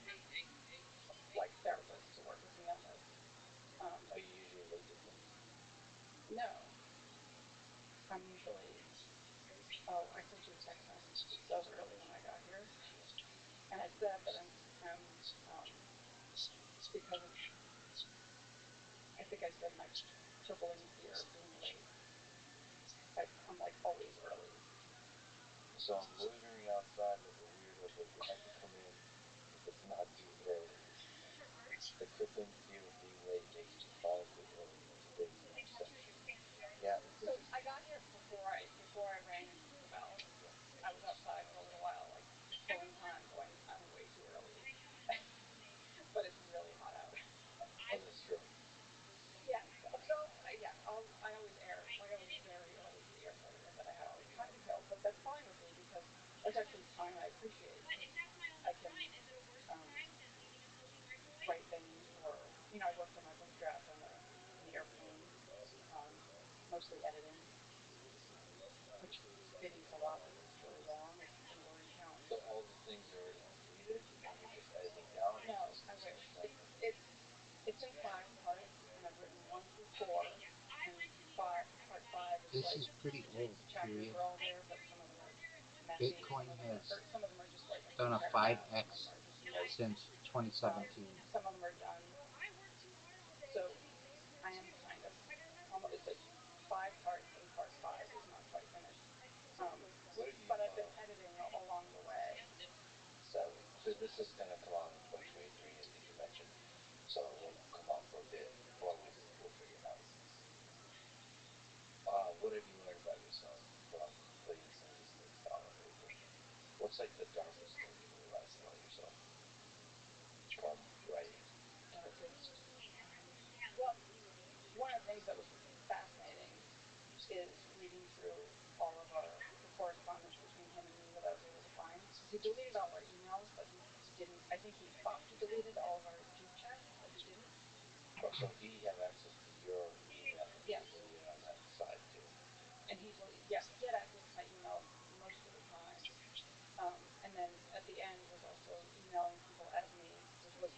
some like therapist to work with me on this. are you usually late with them? No, I'm usually. Oh, I sent you a text message that says early when I got here, and I said that I'm because of, I think I said my crippling fear of being late. I'm like always early. So I'm loitering outside like a weirdo, but you have to come in if it's not too early. The crippling fear of being late makes me follow you early in today's intersection. Yeah, So I got here before I rang the bell. I was outside for a little while, like killing time, going I'm way too early, but it's really hot out. oh, that's true. Yeah. So yeah, I always err. I always very early to the airport, and then I have all this time to kill. But that's fine with me because that's actually time I appreciate. I can um, write things, or I worked on my book draft on the airplane, um, mostly editing, which pities a lot because it's really long. It's been a learning challenge. So all the things are already completed, and you're just editing down. No, I wish. It's in 5 parts, and I've written 1 through 4, and part 5 is This like is pretty old, the chapters period. are all there, but some of them are messy. Bitcoin has Some of them are just like a done a paragraph. Some of 5x them are just notes. since 2017. Some of them are done. So I am kind of almost. It's like 5 parts, and part 5 is not quite finished. Um, What have you? but I've been editing along the way. So This is gonna come out in 2023, I think you mentioned. So it won't come out for a bit. Well, we'll figure it out. What have you learned about yourself from putting some of these things down on paper? What's like the darkest thing you realized about yourself from writing? darkest. Well, one of the things that was fascinating is reading through all of the correspondence between him and me that I was able to find. he deleted all our emails, but he didn't. I think he thought he deleted all of our group chats, but he didn't. Oh, so he had access to your email and Yes. he deleted on that side too. And he deleted. Yes, he had access to my email most of the time. And then at the end was also emailing people as me, which was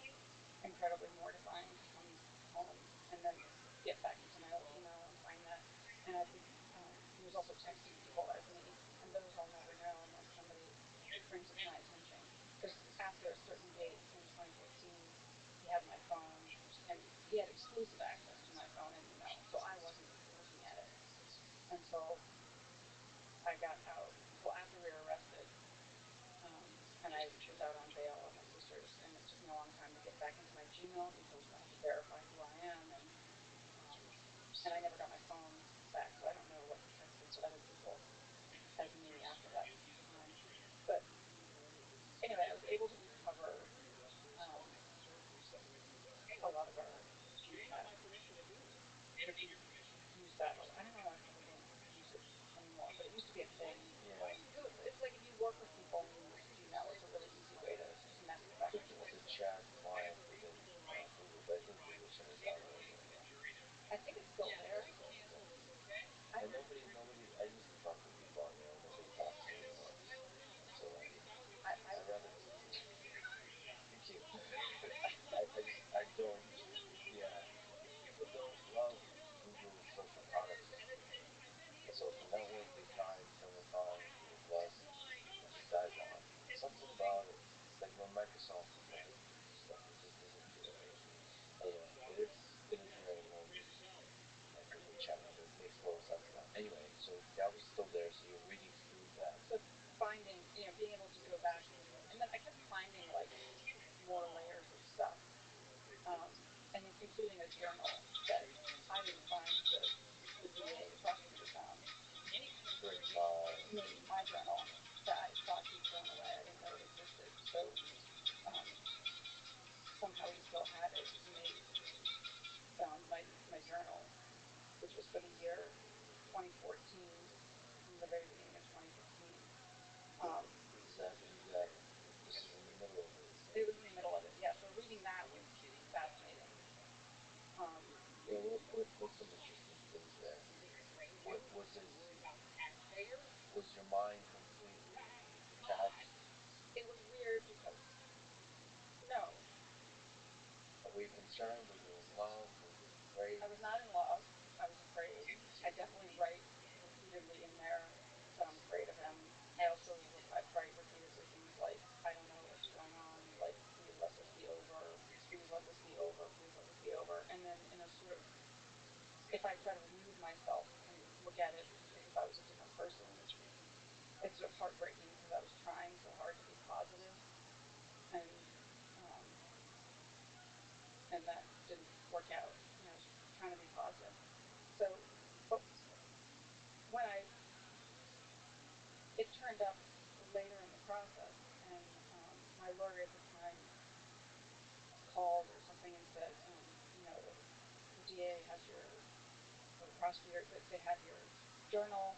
incredibly mortifying to come home and then get back into my old email and find that. And I think he was also texting people as me, and those I'll never know unless somebody brings it to my attention. Because after a certain date in 2015, he had my phone, and he had exclusive access to my phone and email, so I wasn't looking at it until I got out, until after we were arrested. And I was out on bail at my sister's, and it took me a long time to get back into my Gmail because I had to verify who I am, and I never got my phone back, so I don't know what he texted to other people as me after that time. But anyway, I was able to recover a lot of our group chat because we used that. I don't know why people don't use it anymore, but it used to be a thing. Yeah. It's like if you work with people and you use Gmail, it's a really easy way to connect back and forth. It's a chat client within Google, but I think Google shut it down earlier. I think it's still there. And nobody. I used to talk to people on there, and nobody talks to me anymore. So I'd rather. Thank you. I don't. Yeah. People don't love Google social products. Social network, they try and turn it on. Google Plus, it just dies on. Something about it. It's like when Microsoft is not stuff. It just doesn't feel right. Anyway, it is very low use. Google Chat. It makes total sense now. Anyway, so that was still there. So you're reading through that. So finding, being able to go back and then I kept finding like more layers of stuff, and including a journal that I didn't find the DA, the prosecutor found. My journal that I thought he'd thrown away. I didn't know it existed. So somehow he still had it, and they found my journal, which was for the year 2014, from the very beginning of 2015. Is that you got? This is in the middle of it. It was in the middle of it, yeah. So reading that was fascinating. Yeah, what's some interesting things there? What was it? Was your mind completely detached? It was weird because no, Were you concerned? Were you in love? Were you afraid? I was not in love. I was afraid. I definitely write repeatedly in there that I'm afraid of him. I also write repeatedly things like, I don't know what's going on, like, please let this be over, please let this be over, please let this be over. And then in a sort of, if I try to remove myself and look at it as if I was a different person, it's sort of heartbreaking because I was trying so hard to be positive, and um, and that didn't work out. I was trying to be positive. So, but when it turned up later in the process, and my lawyer at the time called or something and said, the DA has or the prosecutor, they have your journal.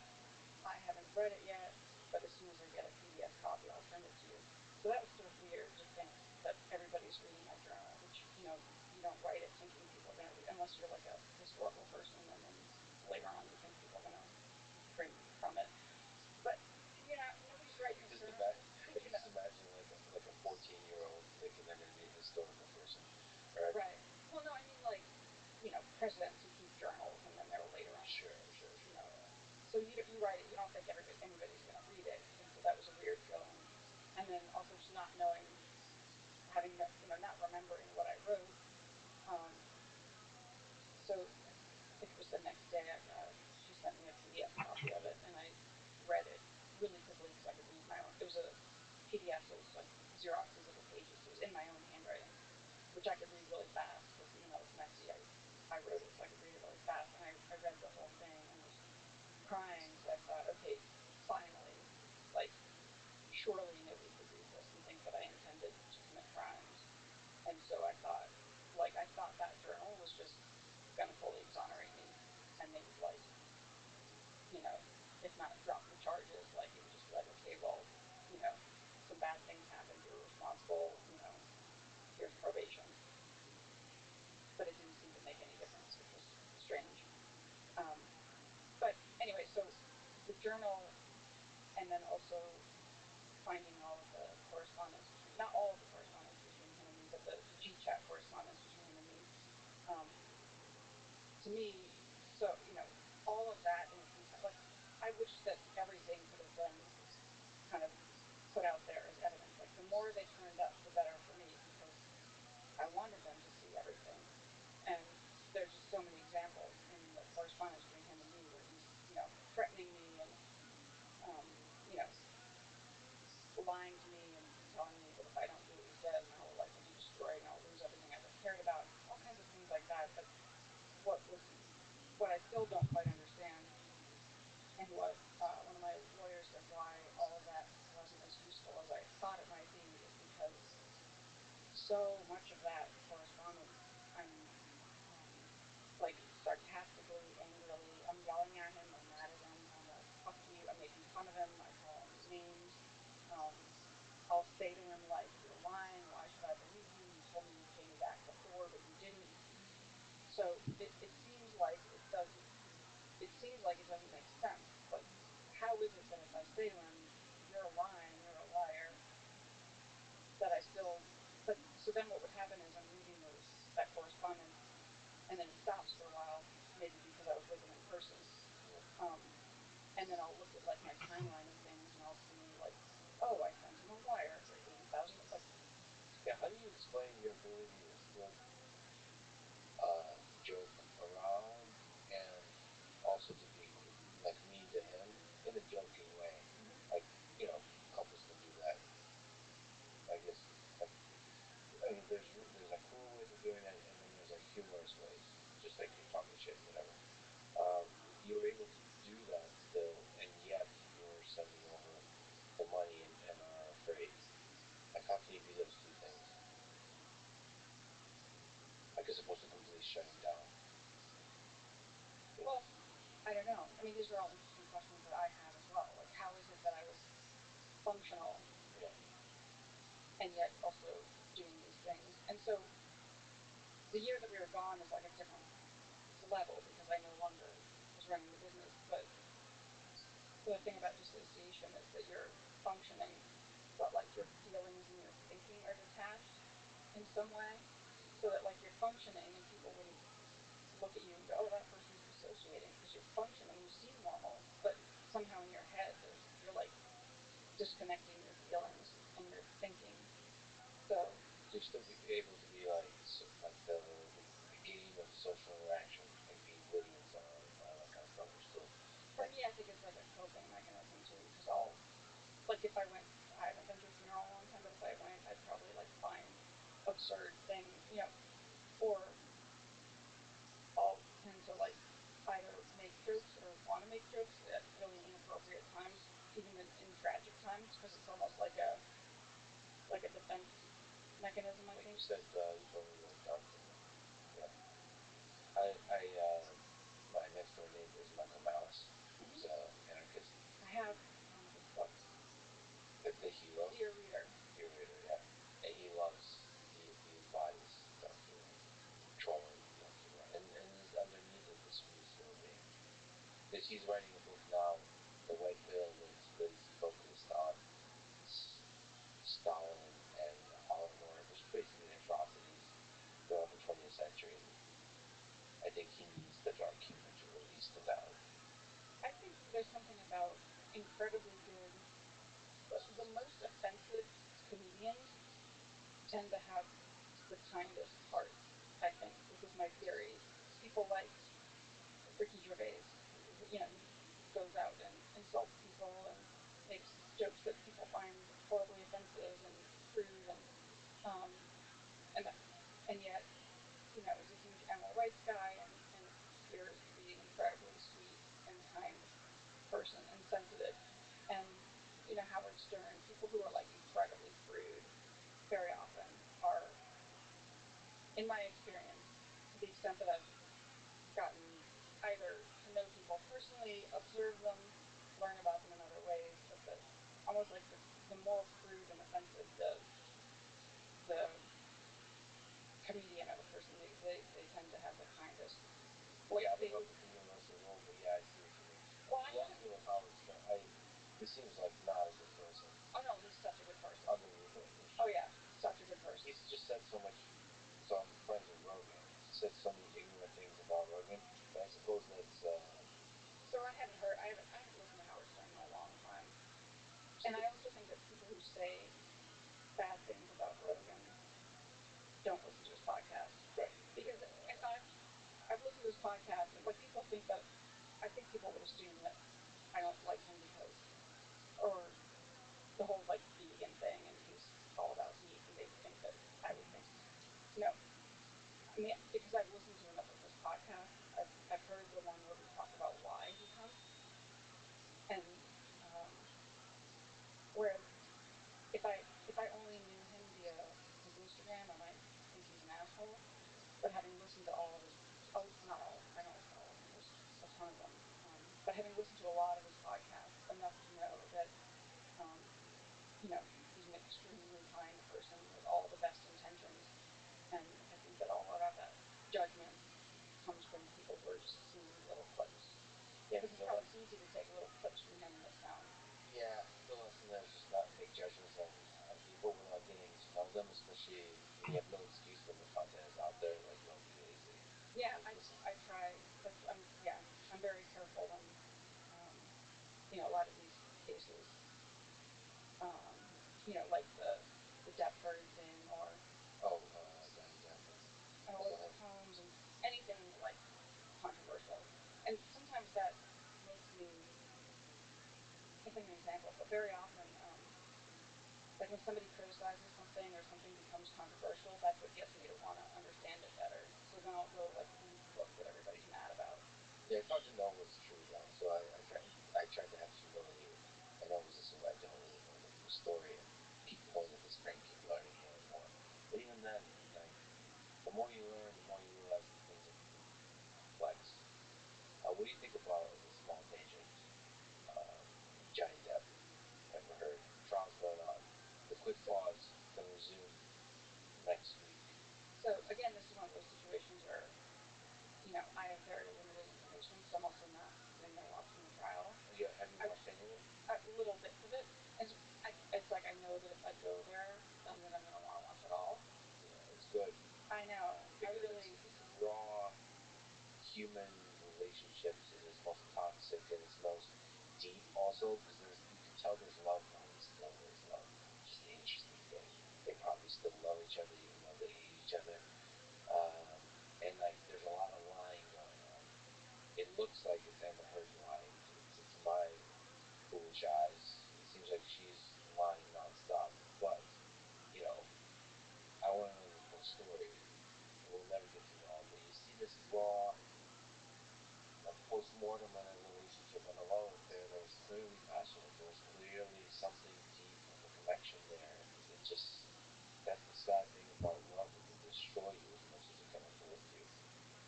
I haven't read it yet, but as soon as I get a PDF copy, I'll send it to you. So that was sort of weird to think that everybody's reading my journal, which, you don't write it thinking people are going to read, unless you're like a historical person, and then later on you think people are going to drink from it. But, nobody's writing a journal. Just imagine like a 14-year-old thinking they're going to be a historical person, right? Right. Well, no, I mean like, presidents who keep journals and then they're later on. Sure. So you write it, you don't think anybody's going to read it, and so that was a weird feeling. And then also just not knowing, having not remembering what I wrote. So it was the next day I got it. She sent me a PDF copy of it, and I read it really quickly because I could read my own. It was a PDF, so it was like Xeroxes of the pages. So it was in my own handwriting, which I could read really fast because even though it's messy, I wrote it so I could read it really fast. And I read the whole thing and was crying. So I thought, okay, finally, like, surely nobody could read this and think that I intended to commit crimes. And so I thought that journal was just going to fully exonerate me, and they would, like, if not drop the charges, like, it would just be like, okay, well, some bad journal, and then also finding all of the correspondence between, not all of the correspondence between him and me, but the G-chat correspondence between him and me. To me, so, all of that in its entirety, like, I wish that everything could have been kind of put out there as evidence. Like, the more they turned up, the better for me, because I wanted them to see everything. And there's just so many examples in the correspondence between him and me where he's, threatening me and, lying to me and telling me that if I don't do what he says, my whole life will be destroyed and I'll lose everything I ever cared about, all kinds of things like that. But what I still don't quite understand, and what one of my lawyers said why all of that wasn't as useful as I thought it might be, is because so much of that correspondence, I'm like sarcastically, angrily, I'm yelling at him, I'm mad at him, I'm like, fuck you, I'm making fun of him, I call him names. I'll say to him, like, you're lying, why should I believe you? You told me you'd pay me back before, but you didn't. So it seems like it doesn't make sense. But how is it that if I say to him, you're lying, you're a liar, that I still, but so then what would happen is I'm reading that correspondence, and then it stops for a while, maybe because I was with him in person. And then I'll look at, like, my timeline of things, and I'll see, like, oh, I sent him a wire for 80,000. Like, yeah, how do you explain your ability to still joke around and also to be like mean to him in a joking way? Like, couples can do that. I guess, like, I mean, there's cruel ways of doing it, and then there's like humorous ways, just like you're talking shit, whatever. You were able to do that still, and yet you're sending over the money and are afraid. Like, how can you do those two things? Like, as opposed to completely shutting down. well, I don't know. I mean, these are all interesting questions that I have as well. Like, how is it that I was functional, Yeah. and yet also doing these things? And so the year that we were gone is like a different level, because I no longer was running the business. But the thing about dissociation is that you're functioning, but like your feelings and your thinking are detached in some way, so that, like, you're functioning and people wouldn't look at you and go, oh, that person's dissociating, because you're functioning, you seem normal, but somehow in your head you're like disconnecting your feelings and your thinking. So you'd still be able to be like the game of social interaction, like being witty and so on, all that kind of stuff. You're still, for me, I think it's like a coping mechanism too, because like, if I haven't been to a funeral in a long time, but if I went, I'd probably, like, find absurd things, or I'll tend to, like, either make jokes or want to make jokes at really inappropriate times, even in tragic times, because it's almost like a defense mechanism, I think. You said, you told me about Johnson. Yeah. My next door neighbor is Michael Malice. He's an anarchist. I have one of his books. The hero. Dear Reader. Dear Reader, yeah. And he embodies dark humor, trolling dark humor, and he's underneath it the sweetest human being. Because he's writing a book now, The White Pill, that's focused on Stalin and Holodomor, which is basically atrocities throughout the 20th century. I think he needs the dark humor to release the venom. I think there's something about incredibly good, the most offensive comedians tend to have the kindest heart, I think. This is my theory. People like Ricky Gervais, who goes out and insults people and makes jokes that people find horribly offensive and crude, um, and and yet, is a huge animal rights guy, and appears to be an incredibly sweet and kind person and sensitive. And Howard Stern, people who are, like, incredibly crude, very often are, in my experience, to the extent that I've gotten either to know people personally, observe them, learn about them in other ways, but almost like the more crude and offensive the comedian or the person, they tend to have the kindest. Yeah, I don't know if it's universal rule, but yeah, I see what you mean. Well, I was with Howard Stern. I He seems like not a good person. Oh no, he's such a good person. Unbelievable. Oh yeah, such a good person. He's just said so much. So I'm friends with Rogan. He said so many ignorant things about Rogan, but I suppose that's. So I haven't listened to Howard Stern in a long time, and I also think that people who say bad things about Rogan don't listen to his podcast. Right. Because if I've listened to his podcast, and like people think that I think people would assume that I don't like him because, or the whole like vegan thing, and he's all about meat, and they would think that I would think no. I mean, because I've listened to enough of his podcasts, I've heard the one where we talk about why he hunts, and whereas if I only knew him via his Instagram, I might think he's an asshole. But having listened to all of his, oh, not all, I don't listen to all of them. There's a ton of them. But having listened to a lot of his podcasts, enough to know that, you know, he's an extremely kind person with all the best intentions. And I think that a lot of that judgment comes from people who are just seeing little clips. Yeah, because it's probably easy to take little clips from him that sound. Yeah, the lesson there is just not make judgments on people without getting to know them, especially when you have no excuse when the content is out there. Like, don't be lazy. Yeah, I try. I'm very careful when, you know, a lot of these cases, you know, like the Deptford thing, or Johnny Depp or Combs, and anything like controversial. And sometimes that makes me, I think, an example, but very often, like when somebody criticizes something or something becomes controversial, that's what gets me to want to understand it better. So then I'll go like read the book that everybody's mad about. Yeah, it's hard to know what's true though. So I tried to have humility and always assume I don't really know the full story and keep pulling at the string, keep learning more and more. But even then, like the more you learn, the more you realize that things are complex. What do you think about, as a small tangent, Johnny Depp, Amber Heard? Trial's going on. The quick pause going to resume next week. So again, this is one of those situations where, you know, I have very limited information because I'm also not sitting there watching the trial. Yeah, have you watched any of it? Little bits of it. And it's like I know that if I go there, then I'm going to want to watch it all. Yeah, it's good. I know. Because it's raw human relationships is its most toxic and its most deep also, because you can tell there's love behind this. Still there's love, which is the interesting thing. They probably still love each other even though they hate each other. And like there's a lot of lying going on. It looks like it's Amber Heard lying to my foolish eyes. It seems like she's lying nonstop. But, you know, I want to know the full story. We'll never get to know. But you see this raw post-mortem on a relationship, on a love affair that was clearly passionate. There was clearly something deep of a connection there. It just, that's the sad thing about love. It can destroy you as much as it can uplift you.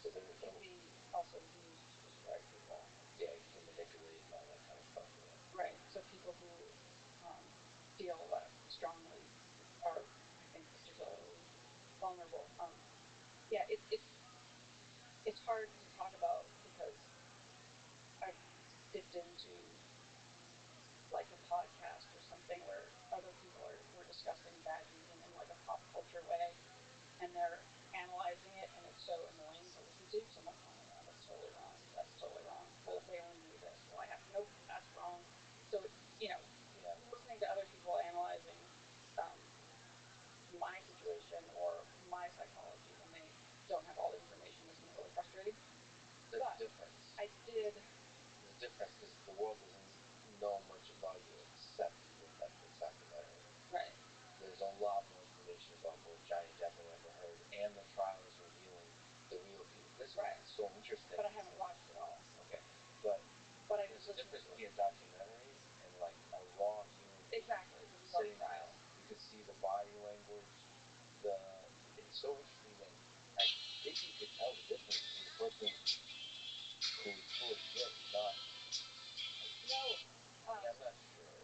So there can be also used to destroy people. Yeah, you can manipulate and all that kind of stuff. Yeah. Right. So people who feel strongly are, I think, particularly vulnerable. Yeah, it's hard to talk about because I've dipped into like a podcast or something where other people were discussing bad vegan in like a pop culture way, and they're analyzing it, and it's so annoying to listen to. So I'm like, oh my god, that's totally wrong. That's totally wrong. Well, if they only knew this, well, I have to know that's wrong. So you know, listening to other people analyzing um, my situation or my psychology when they don't have all the information has been really frustrating. There's a difference. I did. There's a difference because the world doesn't know much about you except the Netflix documentary. Right. There's a lot more information about both Johnny Depp and Amber Heard, and the trial is revealing the real people. This is so interesting. But I haven't watched it all. Okay, but there's a difference between a documentary and like a raw human being. Exactly. Sitting trial. You could see the body language. It's so interesting that I think you could tell the difference between the person who's full of shit and not. No. I'm not sure.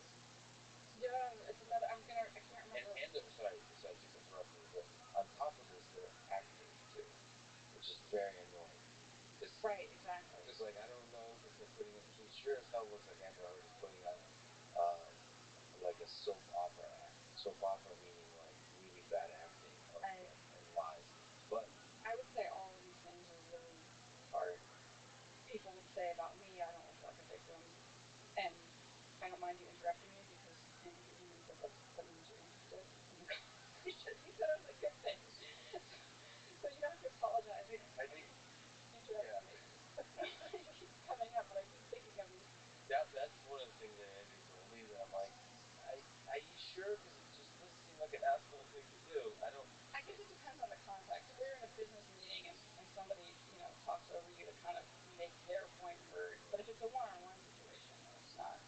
Yeah, it's another. I can't remember. And sorry, just interrupt you. But on top of this, they're actors too, which is very annoying. Right, exactly. Because like I don't know if they're putting it. He sure as hell looks like Amber Heard is putting on soap opera act. Soap opera meaning like really bad acting and lies. But I would say all of these things are really hard. People would say about me, I don't look like a victim, and I don't mind you interrupting me because it means that that means you're interested in the conversation. You said it was a good thing, so you don't have to apologize. I think Interrupting me. It keeps coming up, but I keep thinking of you. That's one of the things that Andrew told me that I'm like, are you sure? Because it just doesn't seem like an asshole thing to do. I guess it depends on the context. If we're in a business meeting and somebody talks over you to kind of make their point heard, but if it's a one-on-one situation, it's not.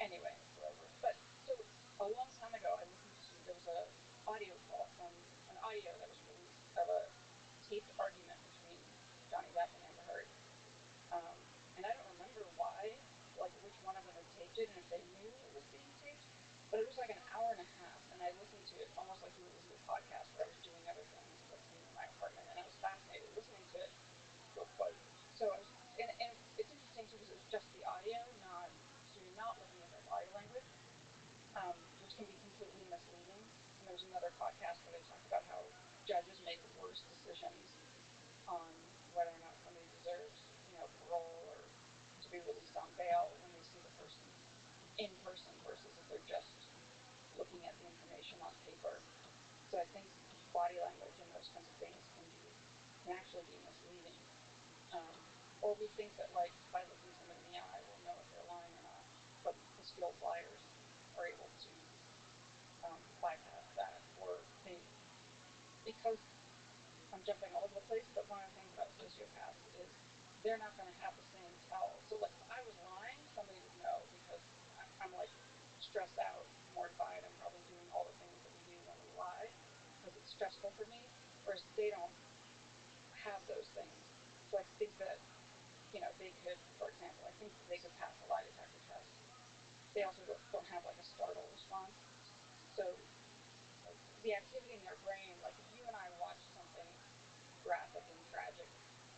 Anyway, forever. But so a long time ago, I listened to there was a audio call from an audio that was released of a taped argument between Johnny Depp and Amber Heard. And I don't remember why, like which one of them had taped it and if they knew it was being taped. But it was like an hour and a half, and I listened to it almost like you would listen to a podcast, where I was doing other things, listening in my apartment, and I was fascinated listening to it. Go fight. So I was, and it's interesting too because it was just the audio, not so you're not looking at their body language, which can be completely misleading. And there was another podcast where they talked about how judges make worse decisions on whether or not somebody deserves, parole or to be released on bail when they see the person in person versus if they're just looking at the information on paper. So I think body language and those kinds of things can actually be misleading. Or we think that like by looking somebody in the eye, we'll know if they're lying or not. But the skilled liars are able to bypass that, or because I'm jumping all over the place, but one of the things about sociopaths is they're not going to have the same tell. So like if I was lying, somebody would know because I'm like stressed out, mortified. I'm probably doing all the things that we do when we lie because it's stressful for me, whereas they don't have those things. So I think that, they could, for example, I think that they could pass a lie detector test. They also don't have like a startle response. So the activity in their brain, like if you and I watch something graphic and tragic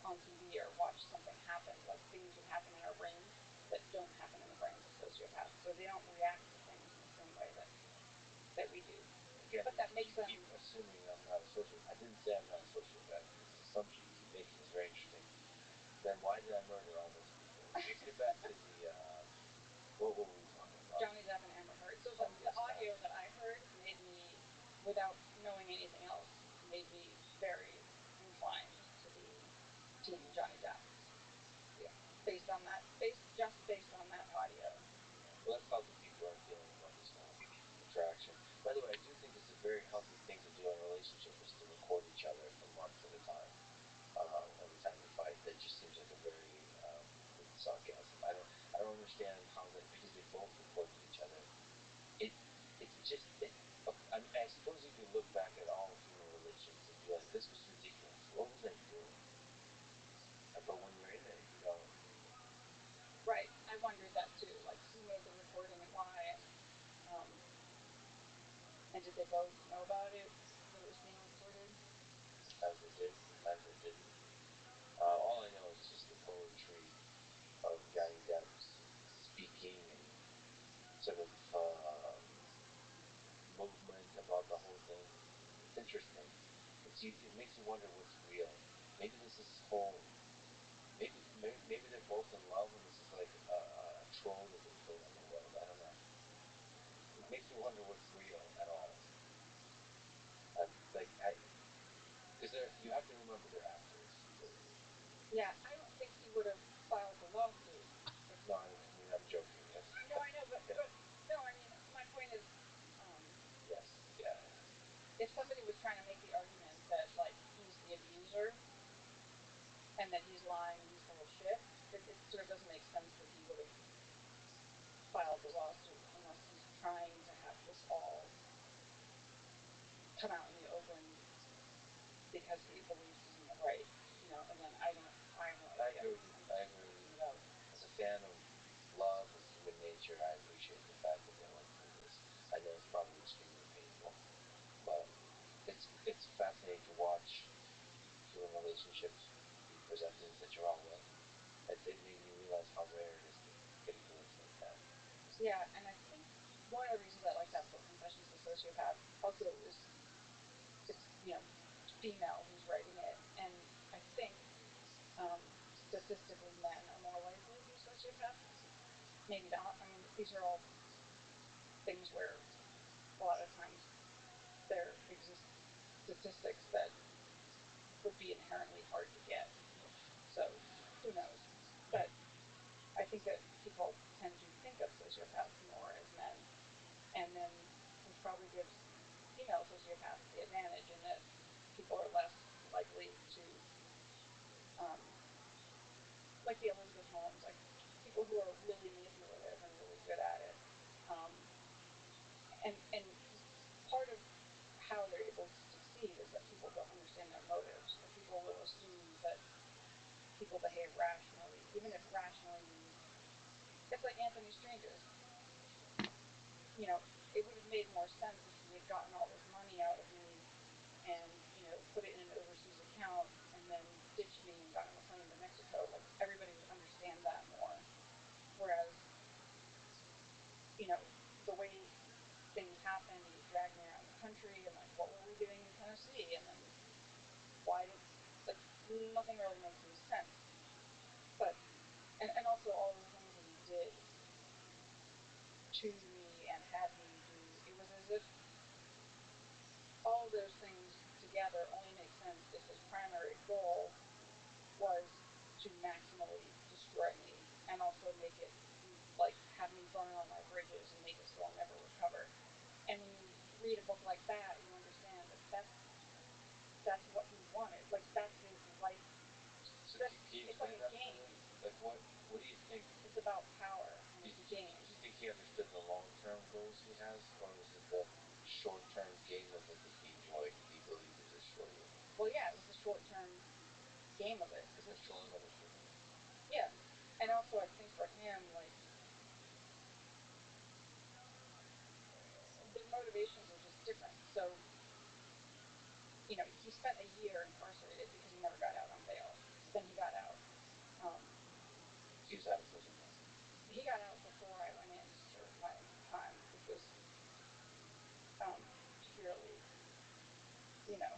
on TV or watch something happen, like things would happen in our brains that don't happen in the brains of sociopaths. So they don't react to things in the same way that we do. Again, but that makes them. Keep assuming I'm not a sociopath. I didn't say I'm not a sociopath. This assumption you keep making is very interesting. Then why did I murder all those people? Let's get back to the. What were we talking about? Johnny Depp and Amber Heard. So the audio that I heard made me, without knowing anything else, made me very inclined to be Team Johnny Depp. Yeah. Based on that audio. Well, that's how the people are feeling about this whole interaction. By the way, I do think it's a very healthy thing to do in a relationship is to record each other for months at a time. Every time you fight, that just seems like a very sarcasm. I don't understand how that because they both recorded each other. It's just I suppose you could look back at all human relations and be like, this was ridiculous. What was I doing? But when you're in it, you don't. Right. I wondered that too. Like who made the recording and why, and did they both know about it that it was being recorded? Sometimes they did, sometimes they didn't. All I know is just the poetry of Johnny Depp's speaking and sort of movement about the whole thing. It's interesting. It makes you wonder what's real. Maybe this is whole. Maybe they're both in love and this is like a troll that they put on the world. I don't know. It makes me wonder what's real at all. Because you have to remember they're actors. Yeah, I don't think he would have filed the lawsuit. No, I mean I'm joking. Yes. No, I know, but no, I mean my point is, yes, yeah. if somebody was trying to make the argument that like he's the abuser and that he's lying and he's full of shit, it sort of doesn't make sense that he would have filed the lawsuit unless he's trying to have this all come out in the open because he believes he's in the right. Again, I agree with you. As a fan of love and human nature, I appreciate the fact that they went through this. I know it's probably extremely painful, but it's fascinating to watch human relationships be presented in such a raw way. It made me realize how rare it is to get feelings like that. Yeah, and I think one of the reasons I like that book, Confessions of a Sociopath, also is it's female who's writing it, and I think statistically men are more likely to be sociopaths. Maybe not. I mean, these are all things where a lot of times there exist statistics that would be inherently hard to get. So who knows? But I think that people tend to think of sociopaths more as men, and then which probably gives female sociopaths the advantage in that people are less likely to like the Elizabeth Holmes, like people who are really manipulative and really good at it. And part of how they're able to succeed is that people don't understand their motives. That people will assume that people behave rationally, even if rationally means it's like Anthony Strange's. It would have made more sense if he had gotten all this money out of me and put it in an overseas account and then ditched me and got on a plane to Mexico. Like everybody would understand that more. Whereas the way things happen, he dragged me around the country and like what were we doing in Tennessee, and then why did like nothing really makes any sense. But and also all of the things that he did to me and had me do, it was as if all of those things together only make sense if his primary goal was to maximally destroy me and also make it like have me burn all my bridges and make it so I'll never recover. And when you read a book like that, you understand that that's what he wanted. Like that's his life. So can you It's like explain a that game. further? Like what do you think? It's about power and it's a game. Do you think he understood the long-term goals he has, or was it the short-term game of it that he enjoyed? He believed to destroy you. Well, yeah, it was the short-term game of it. Is it short of it? Yeah, and also I think for him, like their motivations are just different. So, he spent a year incarcerated because he never got out on bail. Then he got out. He was out of prison. He got out before I went in to serve my time, which was purely, you know,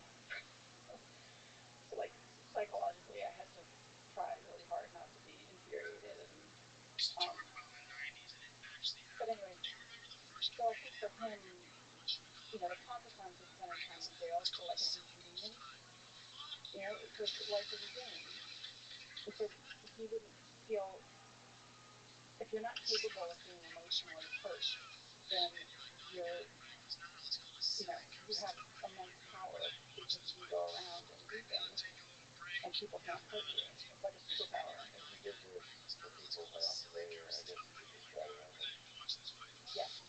like psychologically, I had to try really hard not to be infuriated. And but anyway, so I think for him, the consequence of spending time in jail for like an inconvenience, it's like life is a game. And so he didn't feel if you're not capable of being emotionally hurt, then you're, you have immense power because you can go around and do things and people can't hurt you. It's like a superpower. And he did this, for people who are not familiar, I guess he did this right around it. Yes.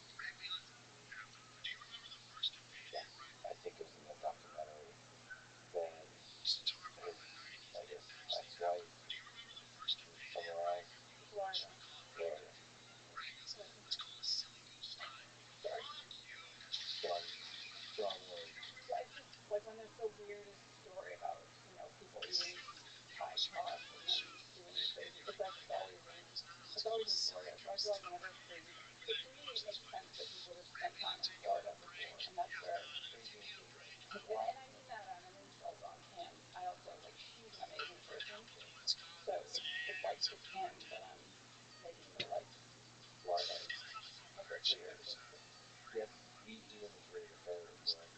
Yes. I think it was in the documentary that his, I guess, ex-wife and somewhere else. Florida. Florida. Sorry. Strong word. Well, it's just like when there's the weirdest story about, people eating Thai sauce and then doing crazy. It's always in Florida. So I feel like whenever it's crazy, so to me it makes sense that he would have spent time in Florida before, and that's where. And I mean that on an insult on him. I also like he's an amazing person. So it's like it's him that I'm making the like Florida is a bit weird. Yes, he was a great affair worldwide.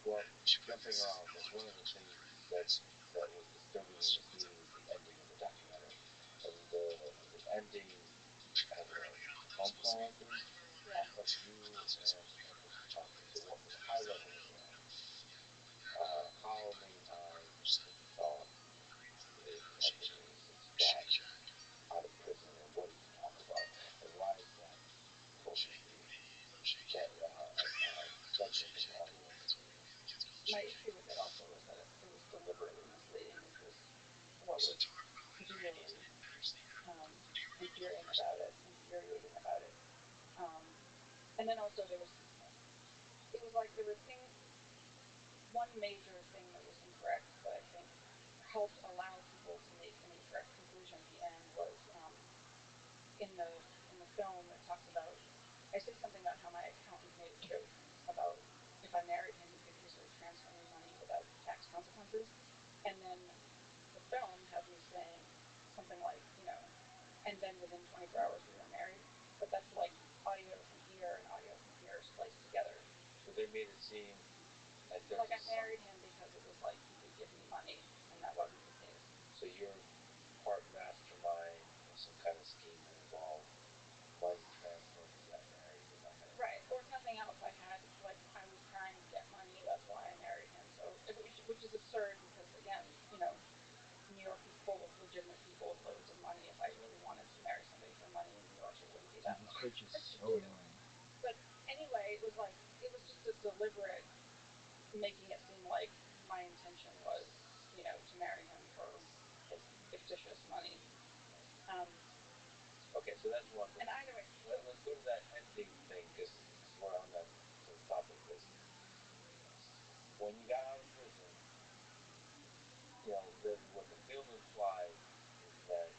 Well, jumping off, one of the things that was disturbing to me was the ending of the documentary. And the ending had a phone call, I think, of you and him talking. So what was the high level at the end? How many times did you thought Anthony since he got out of prison, and what did you talk about? And why is that important to you? That segment of audio. My issue with it also was that it was deliberately misleading, which was what was really infuriating about it. And then also it was like there were things. One major thing that was incorrect that I think helped allow people to make an incorrect conclusion at the end was in the film that talks about, I say something about how my accountant made a joke about if I married him, he could easily transfer me money without tax consequences. And then the film has me saying something like, and then within 24 hours we were married. But that's like audio from here and audio from here spliced together. So they made it seem like I married him because it was like he could give me money, and that wasn't the case. So you're part mastermind of some kind of scheme that involved money transfer and you got married and that kind of right. Or if nothing else, I was trying to get money. That's why I married him. So, which is absurd because again, New York is full of legitimate people with loads of money. If I really wanted to marry somebody for money in New York, it wouldn't be that much. Which is so annoying. But anyway, it was just a deliberate making it seem like my intention was, to marry him for his fictitious money. Okay, so that's one thing. And either way, let's go to that ending thing because we're on that sort of topic. Because when you got out of prison, what the film implies is that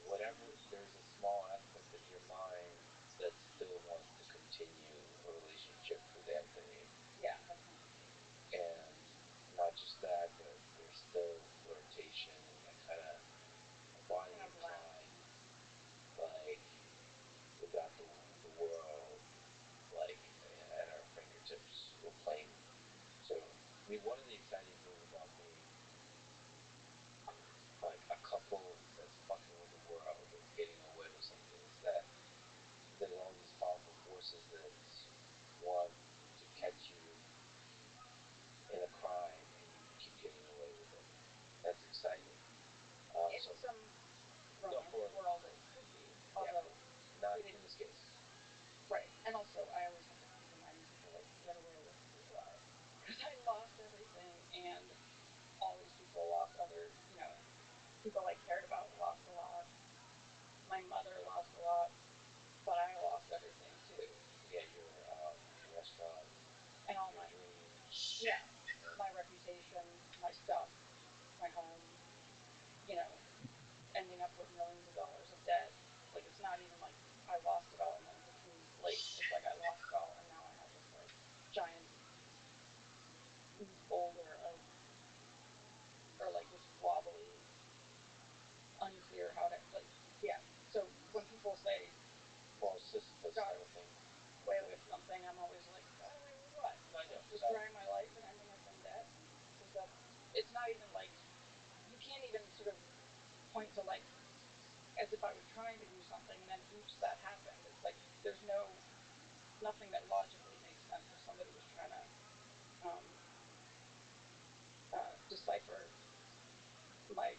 whatever there's a small aspect of your mind that still wants to continue a relationship with Anthony. Yeah, that's not the case. And not just that, but there's still flirtation and that kind of Bonnie and Clyde, like we got the world like at our fingertips. We're playing. So I mean, one of the exciting things about being like a couple that's fucking with the world, that's getting away with something, is that there's all these powerful forces that want to catch you in a crime and you keep getting away with it. That's exciting. In some romantic world, it could be, although not in this case. Right, and also I always have to keep reminding people like you gotta wear a look for your eyes because I lost everything and all these people lost other, people I cared about lost a lot. My mother lost a lot, but I lost everything too. Yeah, your restaurant and all my dreams. Yeah, my reputation, my stuff, my home. Ending up with millions of dollars of debt. Like it's not even like I lost it all and then it's a clean slate. It's like I lost it all and now I have this like giant boulder of, or like this wobbly, unclear how to like. Yeah. So when people say, well, Sisyphus got thing, away with something, I'm always like, got away with what? Destroying my life and ending up in debt. Because that's, it's not even like, you can't even sort of point to like, as if I was trying to do something and then oops, that happened. It's like there's nothing that logically makes sense if somebody was trying to decipher my,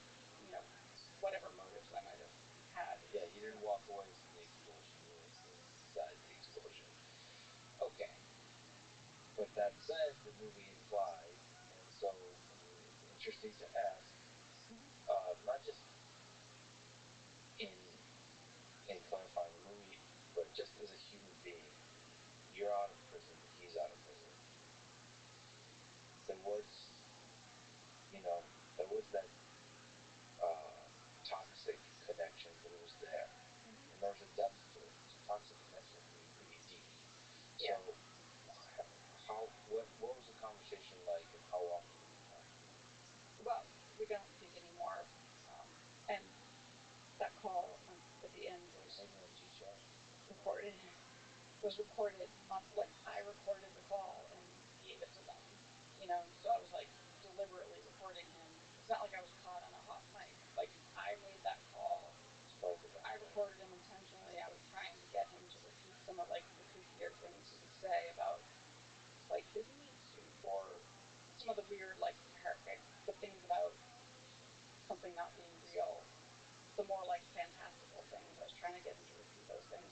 whatever motives I might have had. Yeah, you didn't walk away from the explosion. You were inside the explosion. Okay. But that said, the movie implies, and so it's interesting to ask, not just in clarifying the movie, but just as a human being, you're out of prison, he's out of prison. There was, there was that toxic connection, but it was there. And there was a depth to it. It's a toxic connection can be pretty deep. Yeah. So, what was the conversation like, and how often did you talk? Well, we don't speak anymore, and that call at the end was recorded. Was recorded on like I recorded the call and gave it to them. So I was like deliberately recording him. It's not like I was caught on a hot mic. Like I made that call. I recorded him intentionally. I was trying to get him to repeat some of like the kookier things he would say about like his meat soup or some of the weird like the things about something not being real, the more like fantastical things. I was trying to get him to repeat those things.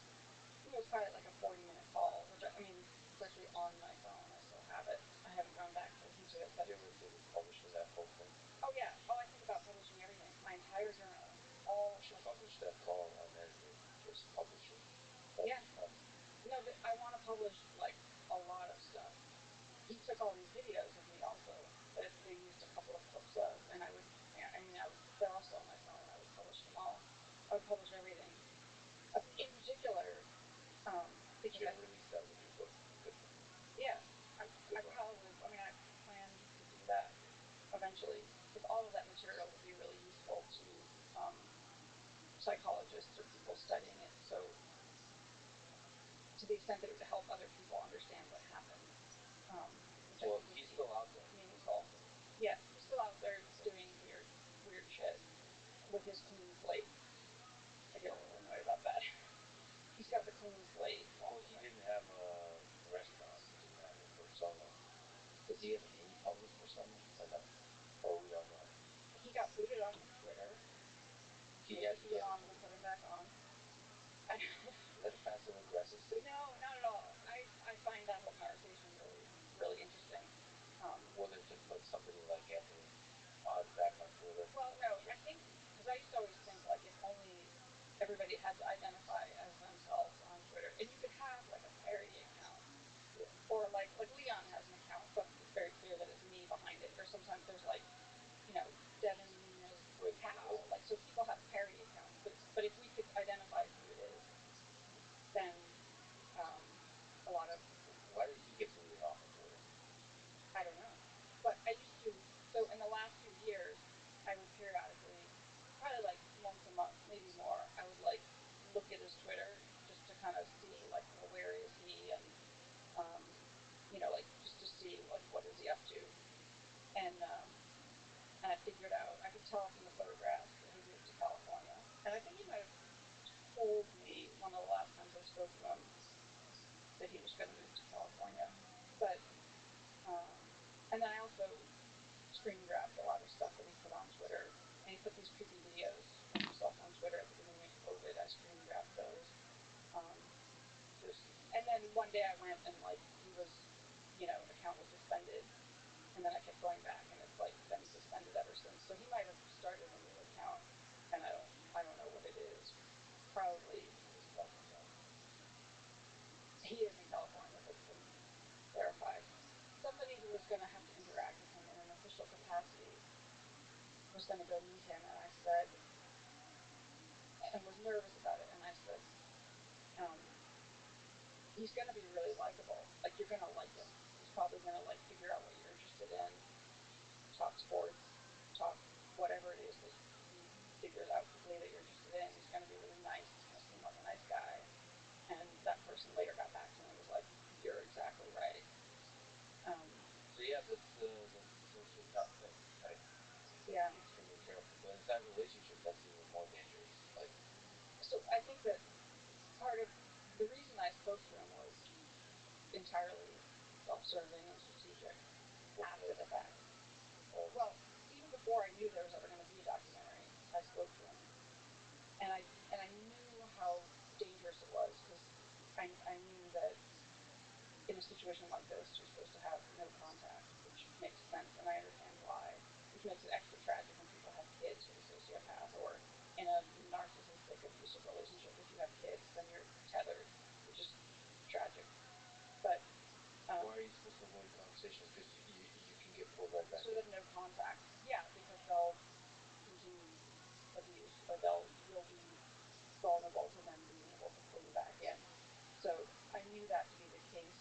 It was probably like a 40-minute call, which I mean, it's actually on my phone. I still have it. I haven't gone back to listen to it. But did you ever publishing that whole thing? Oh yeah. Oh, I think about publishing everything. My entire journal. All. You should publish that call unedited. Just publish it. Yeah. No, but I want to publish like a lot of stuff. He took all these videos of me also that they used a couple of clips of, and I would. They're also on my phone. I would publish them all. I would publish everything. In should release that with your book. Good for you. Yeah, I probably. I mean, I planned to do that eventually, because all of that material would be really useful to psychologists or people studying it. So, to the extent that it would help other people understand what happened, which well, I think he's still out there. Meaningful. Yeah, he's still out there doing weird shit with his clean slate. I get a little annoyed about that. He's got the clean slate. Well, he didn't have a restaurant. He didn't have a persona. Does he have any public persona or no? Or we don't know? He got booted off of Twitter. Elon will put him back on. Is that a passive aggressive thing? No, not at all. I find that whole conversation really interesting. Whether to put somebody like Anthony back on Twitter. Well, no, I think because I used to always think like if only everybody had to identify as themselves on Twitter, and you could have like a parody account, yeah. or like Leon has an account, but it's very clear that it's me behind it. Or sometimes there's like, Devin Nunes cow. Like so, people have parody accounts, but if we could identify who it is, then a lot of. Why did he get booted off of Twitter? I don't know, but I used to. So in the last few years, I would periodically, probably like once a month, maybe more, I would like look at his Twitter just to kind of see like, well, where is he, and like just to see like what is he up to, and I figured out I could tell from the photographs that he moved to California, and I think he might have told me one of the last times I spoke to him that he was going to move to California, but and then I also screen grabbed a lot of stuff that he put on Twitter, and he put these creepy videos of himself on Twitter at the beginning of COVID. I screen grabbed those. And then one day I went and like he was, account was suspended, and then I kept going back, and it's like been suspended ever since. So he might have started a new account, and I don't know what it is. Probably he is in California, but couldn't verify. Somebody who was going to have to interact with him in an official capacity was going to go meet him, and I said, and was nervous about it, and I said, he's going to be really likable. Like, you're going to like him. He's probably going to, like, figure out what you're interested in, talk sports, talk whatever it is that he figures out quickly that you're interested in. He's going to be really nice. He's going to seem like a nice guy. And that person later got back to me and was like, you're exactly right. So, yeah, that's the tough thing, right? Yeah. Be extremely careful. But in that relationship, that's even more dangerous. Like, so I think that part of the reason I spoke to him was entirely self-serving and strategic after the fact. Well, even before I knew there was ever going to be a documentary, I spoke to him, and I knew how dangerous it was because I knew that in a situation like this, you're supposed to have no contact, which makes sense, and I understand why. Which makes it extra tragic when people have kids with a sociopath, or in a narcissistic, abusive relationship. If you have kids, then you're tethered, which is tragic. But why are you supposed to avoid conversations? Because you can get pulled right back. So there's no contact. Yeah, because they'll continue abuse, or you'll be vulnerable to them being able to pull you back in. So I knew that to be the case.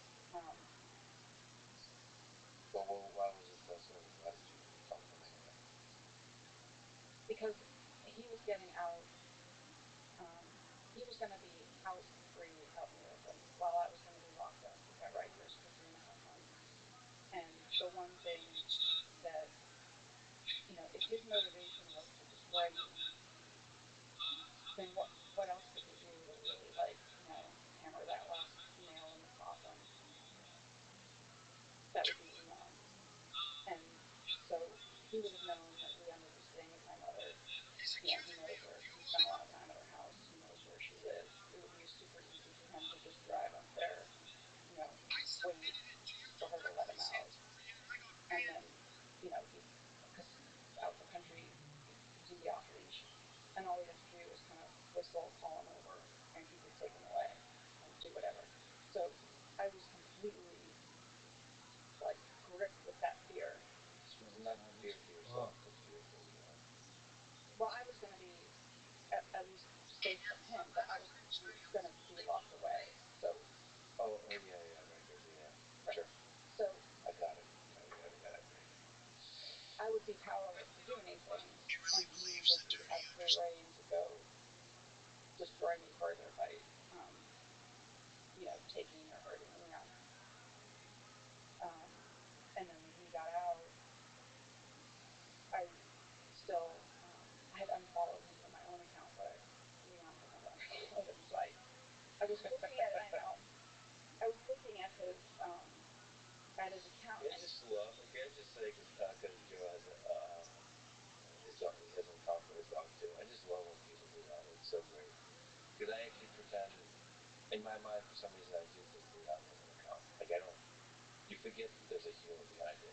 But why was it so soon? Why did you talk to him anyway? Because he was getting out. He was going to be house free out in the open while I was going to be locked up at Rikers for 3.5 months. And the one thing that, if his motivation was to destroy me, then what else could he do to really, like, hammer that last nail in the coffin? That would be Leon. And so he would have known that Leon would be staying with my mother. He knows her. He spent a lot of time at her house. He knows where she lives. It would be a super Because I actually pretend, in my mind, for some reason, I do think Leon's an account. Like, I don't, you forget that there's a human behind it.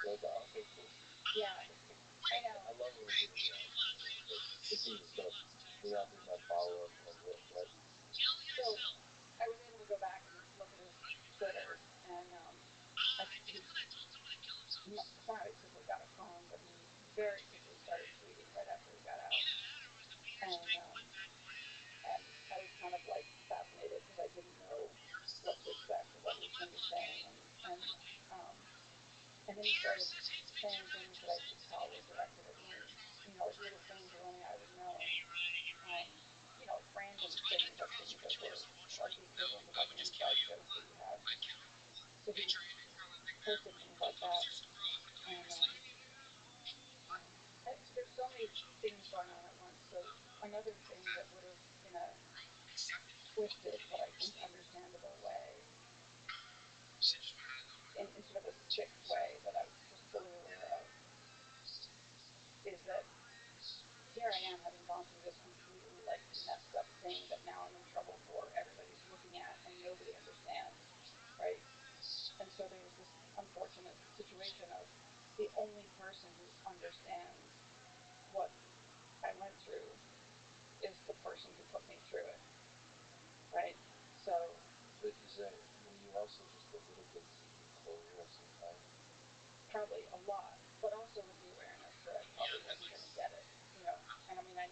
So it's like, okay, cool. Yeah, I know. I love it when people do that. It's neat. So Leon did not follow up on what? So I was able to go back and look at his Twitter, and he not quickly got a phone, but he very quickly started tweeting right after he got out. And I was kind of like fascinated because I didn't know what to expect or what he was going to be saying, um, and then he started saying things that I could tell were directed at me. You know, like little things that only I would know. You know, like random things, like things that were like the equivalent of like an inside joke that you have. So he was posting things like that, and there's so many things going on at once. So another thing that would have, in a twisted but I think understandable way, in sort of a sick way that I was fully aware of, is that here I am having gone through this completely like messed up thing that now I'm in trouble for. Everybody's looking at and nobody understands, right? And so there was this unfortunate situation of the only person who understands what I went through is the person who put me through it, right? So, but were you also just a little bit seeking closure of some kind? Probably a lot, but also with the awareness that I probably wasn't going to get it, you know. And I mean, I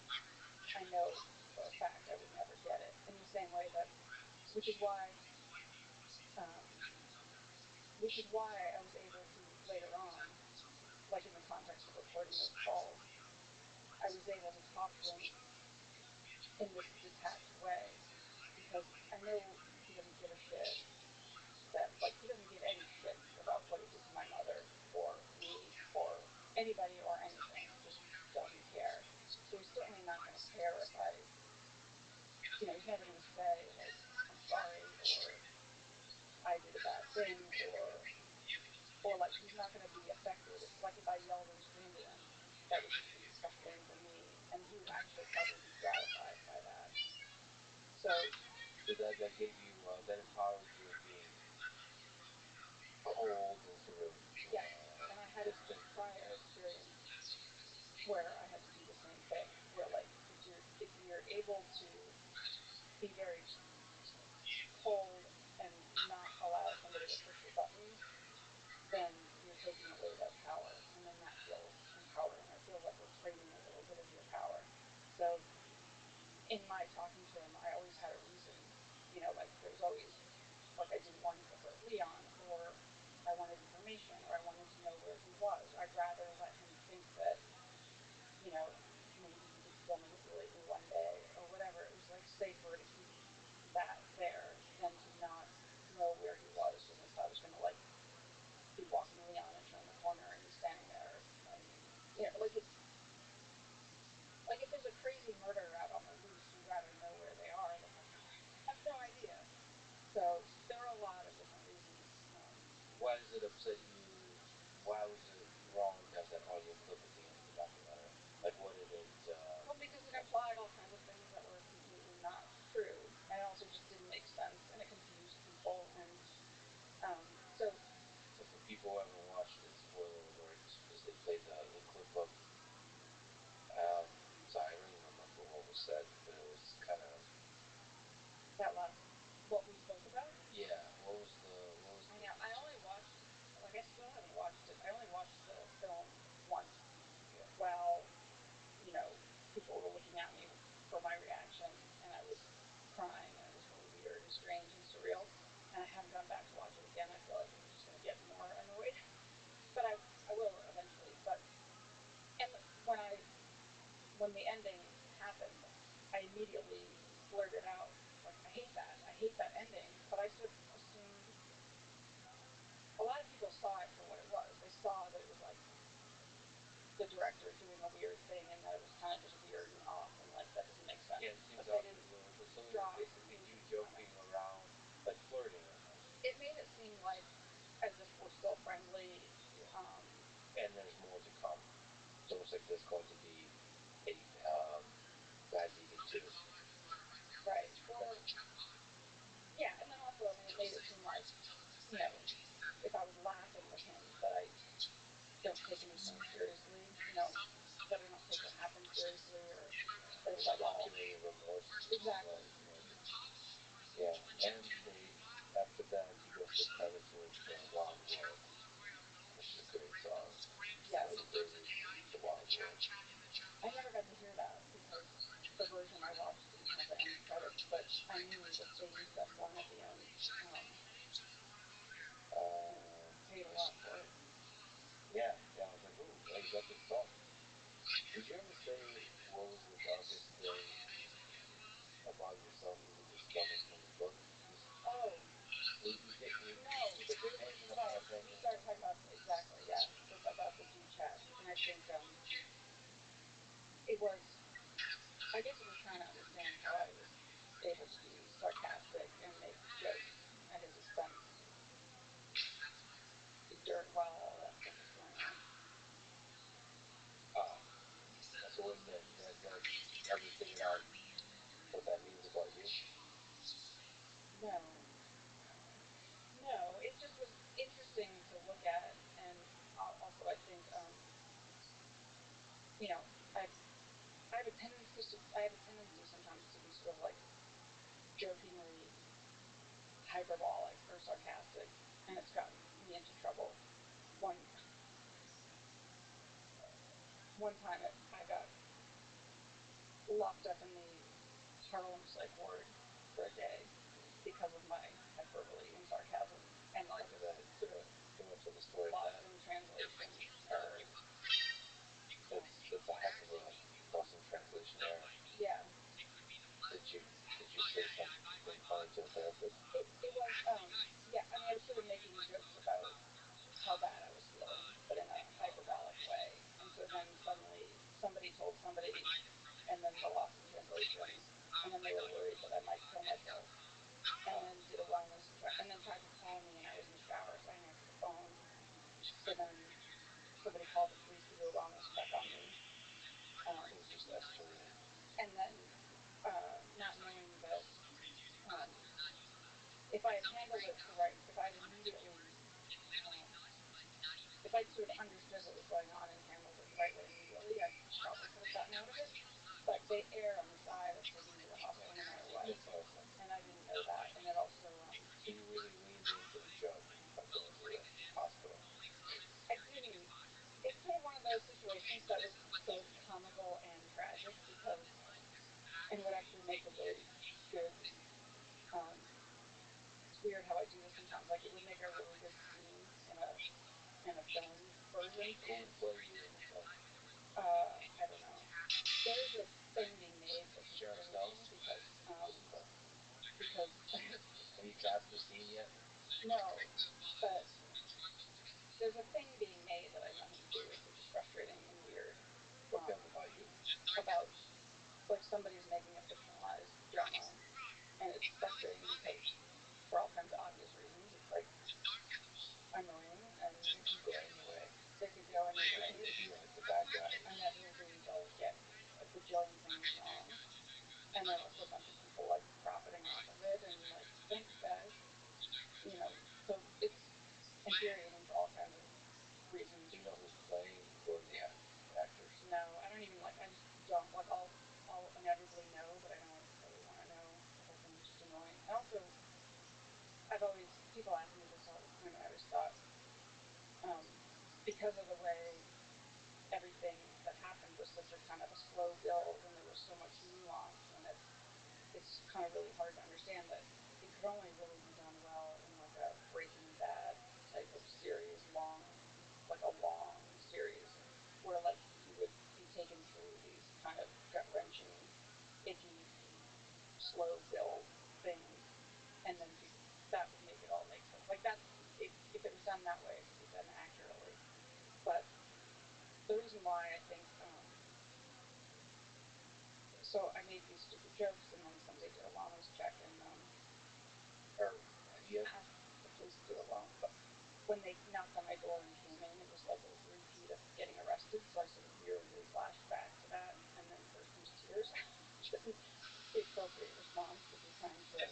know for a fact I would never get it in the same way that, which is why, um, I was able to later on, like in the context of recording those calls, I was able to talk to him in this detached way because I know he doesn't give a shit. That like he doesn't give any shits about what he did to my mother or me or anybody or anything. Just doesn't care. So he's certainly not going to care if you know, he's never going to say like I'm sorry or I did a bad thing or like he's not going to be affected. Like if I yelled and screamed at him, that would just be frustrating for me, and he would actually probably be gratified by that. So that gave you that empowered you in being cold and sort of yeah, and I had distant. a prior experience where I had to do the same thing. Where like if you're able to be very cold and not allow somebody to push your buttons, then you're taking away their power, and then that feels empowering. Or it feels like reclaiming a little bit of your power. So in my talking to him, I always had a reason. You know, like there was always like I didn't want him to hurt Leon, or I wanted information, or I wanted to know where he was. I'd rather let him think that, you know, maybe he could still manipulate me one day or whatever. It was like safer to keep that there than to not know where he was, because I was going to like be walking Leon and turn the corner and he's standing there, and you know, like if there's a crazy murderer out on the loose, you'd rather know where they are than have no idea. So there are a lot of different reasons. Why does it upset you? Why was it wrong to have that audio clip at the end of the documentary? Like, what did it? Well, because it implied all kinds of things that were completely not true, and it also just didn't make sense, and it confused people, and so. So for people who haven't watched it, spoiler alert, because they played the clip of. Sorry, I don't even remember what was said, but it was kind of. That last, what we spoke about? Yeah. What was the? I know. I only watched. Like I still haven't watched it. I only watched the film once. Yeah. While you know people were looking at me for my reaction, and I was crying, and it was really weird and strange and surreal. And I haven't gone back to watch it again. I feel like I'm just going to get more annoyed, but I will eventually. But and when the ending happened, I immediately blurted out like I hate that. I hate that ending. But I sort of assumed a lot of people saw it for what it was. They saw that it was like the director doing a weird thing, and that it was kind of just weird and off, and like that doesn't make sense. Yeah, it seems but off. they didn't So it draw was basically you joking around, like flirting almost. It made it seem like as if we're still friendly. And there's more to come. It's almost like there's going to be a bad DD2. Right. Exactly. Yeah, and after that he goes to credit with Wild World, which is a great song. Yes. One of the greatest to Wild World. I never got to hear that because the version I watched didn't have the end credits, but I knew that they used that song at the end. Paid a lot for it. Yeah, I was like, ooh, you got this song. Did you ever say, what was the darkest day about yourself that you discovered from the book? Oh. You get, No, you took a page from the right. pandemic. We started talking about, exactly, yeah, about the do check. And I think it was, I guess it was trying to understand how I was able to be sarcastic and make jokes at his expense while all that stuff was going on. So what is that? Have you figured out what that means about you? No. No, it just was interesting to look at, and also I think, you know, I I have a tendency sometimes to be sort of like jokingly hyperbolic or sarcastic, and it's gotten me into trouble. One one time I got locked up in the Harlem psych ward for a day because of my hyperbole and sarcasm, and like sort of Too much of a story. lost in translation error. It's a heck of a lost in translation error. Yeah. Did you say something funny to a therapist? It was yeah. I mean, I was sort of making jokes about how bad I was feeling, but in a hyperbolic way. And so then suddenly somebody told somebody, and then the lost in translation, and then they were worried that I might kill myself, and then did a wellness check, and then tried to call me, and I was in the shower, so I didn't answer the phone. So then somebody called the police to do a wellness check on me. It was just escalating. And then not knowing that if I had handled it the right, if I had immediately if I'd sort of understood what was going on and handled it the right way immediately, I probably could have gotten out of it. But they err on the side of taking me to the hospital no matter what. And I didn't know that. And it also. So you really leaned into the joke by going to the hospital? I didn't. It's kind of one of those situations that was both comical and tragic because, and would actually make a really good. It's weird how I do this sometimes. Like it would make a really good scene in a film version. Who would play you in the film? I don't know. There is a thing being made that's very interesting because have you cast the scene yet? no, but there's a thing being made that I have nothing to do with, which is frustrating and weird. What film about you? About like somebody's making a fictionalized drama, and it's frustrating because for all kinds of obvious reasons, it's like annoying and It could go any way. It could go any way. You could be like the bad guy. Inevitably, they'll get a bajillion things wrong, and there are also a bunch of people like profiting off of it, and like thanks guys, So it's infuriating for all kinds of reasons. Do you know who's playing or the actors? No, I don't even like. I just don't like. I'll inevitably know, but I don't really want to know because I think it's just annoying. And also, people ask me this all the time, and I always thought because of the way everything that happened was such a kind of a slow build, and there was so much nuance, and it's kind of really hard to understand that it could only really be done well in like a Breaking Bad type of series, like a long series, where like you would be taken through these kind of gut wrenching, icky, slow build things, and then that would make it all make sense. Like that's if it was done that way, it could be done accurately. But the reason why I think so I made these stupid jokes, and then somebody did a wellness check, and or asked the police to do a wellness. But when they knocked on my door and came in, it was like a repeat of getting arrested. So I sort of weirdly flashed back to that, and then burst into tears, which isn't the appropriate response if you're trying to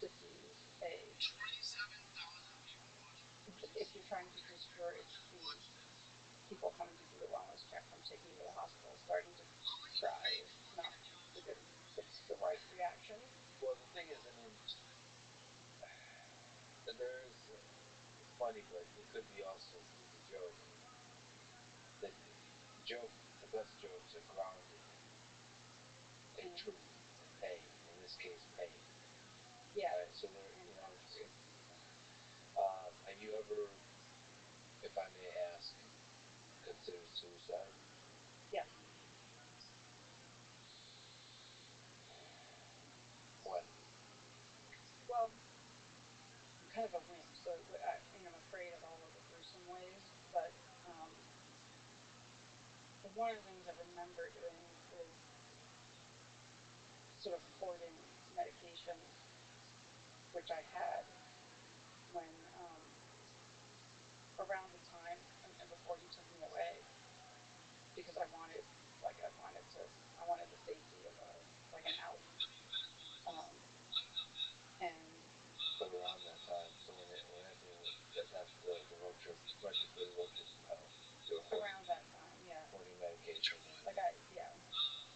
diffuse if you're trying to discourage the people coming to do the wellness check from taking you to the hospital. Starting to cry is not the there's it's funny, but it could be also the joke. The joke, the best jokes are grounded in truth and pain. In this case, pain. Yeah. Right. So there, have you ever, if I may ask, considered suicide? Yes. When? Well, I'm kind of a wimp, so I'm afraid of all of the gruesome ways. But one of the things I remember doing is sort of hoarding medication, which I had when around the time and before he took me away, because I wanted the safety of an Audi, and But around that time, so when Anthony was that's the road trip, right before the road trip to hell, you were around that time, yeah, hoarding medication.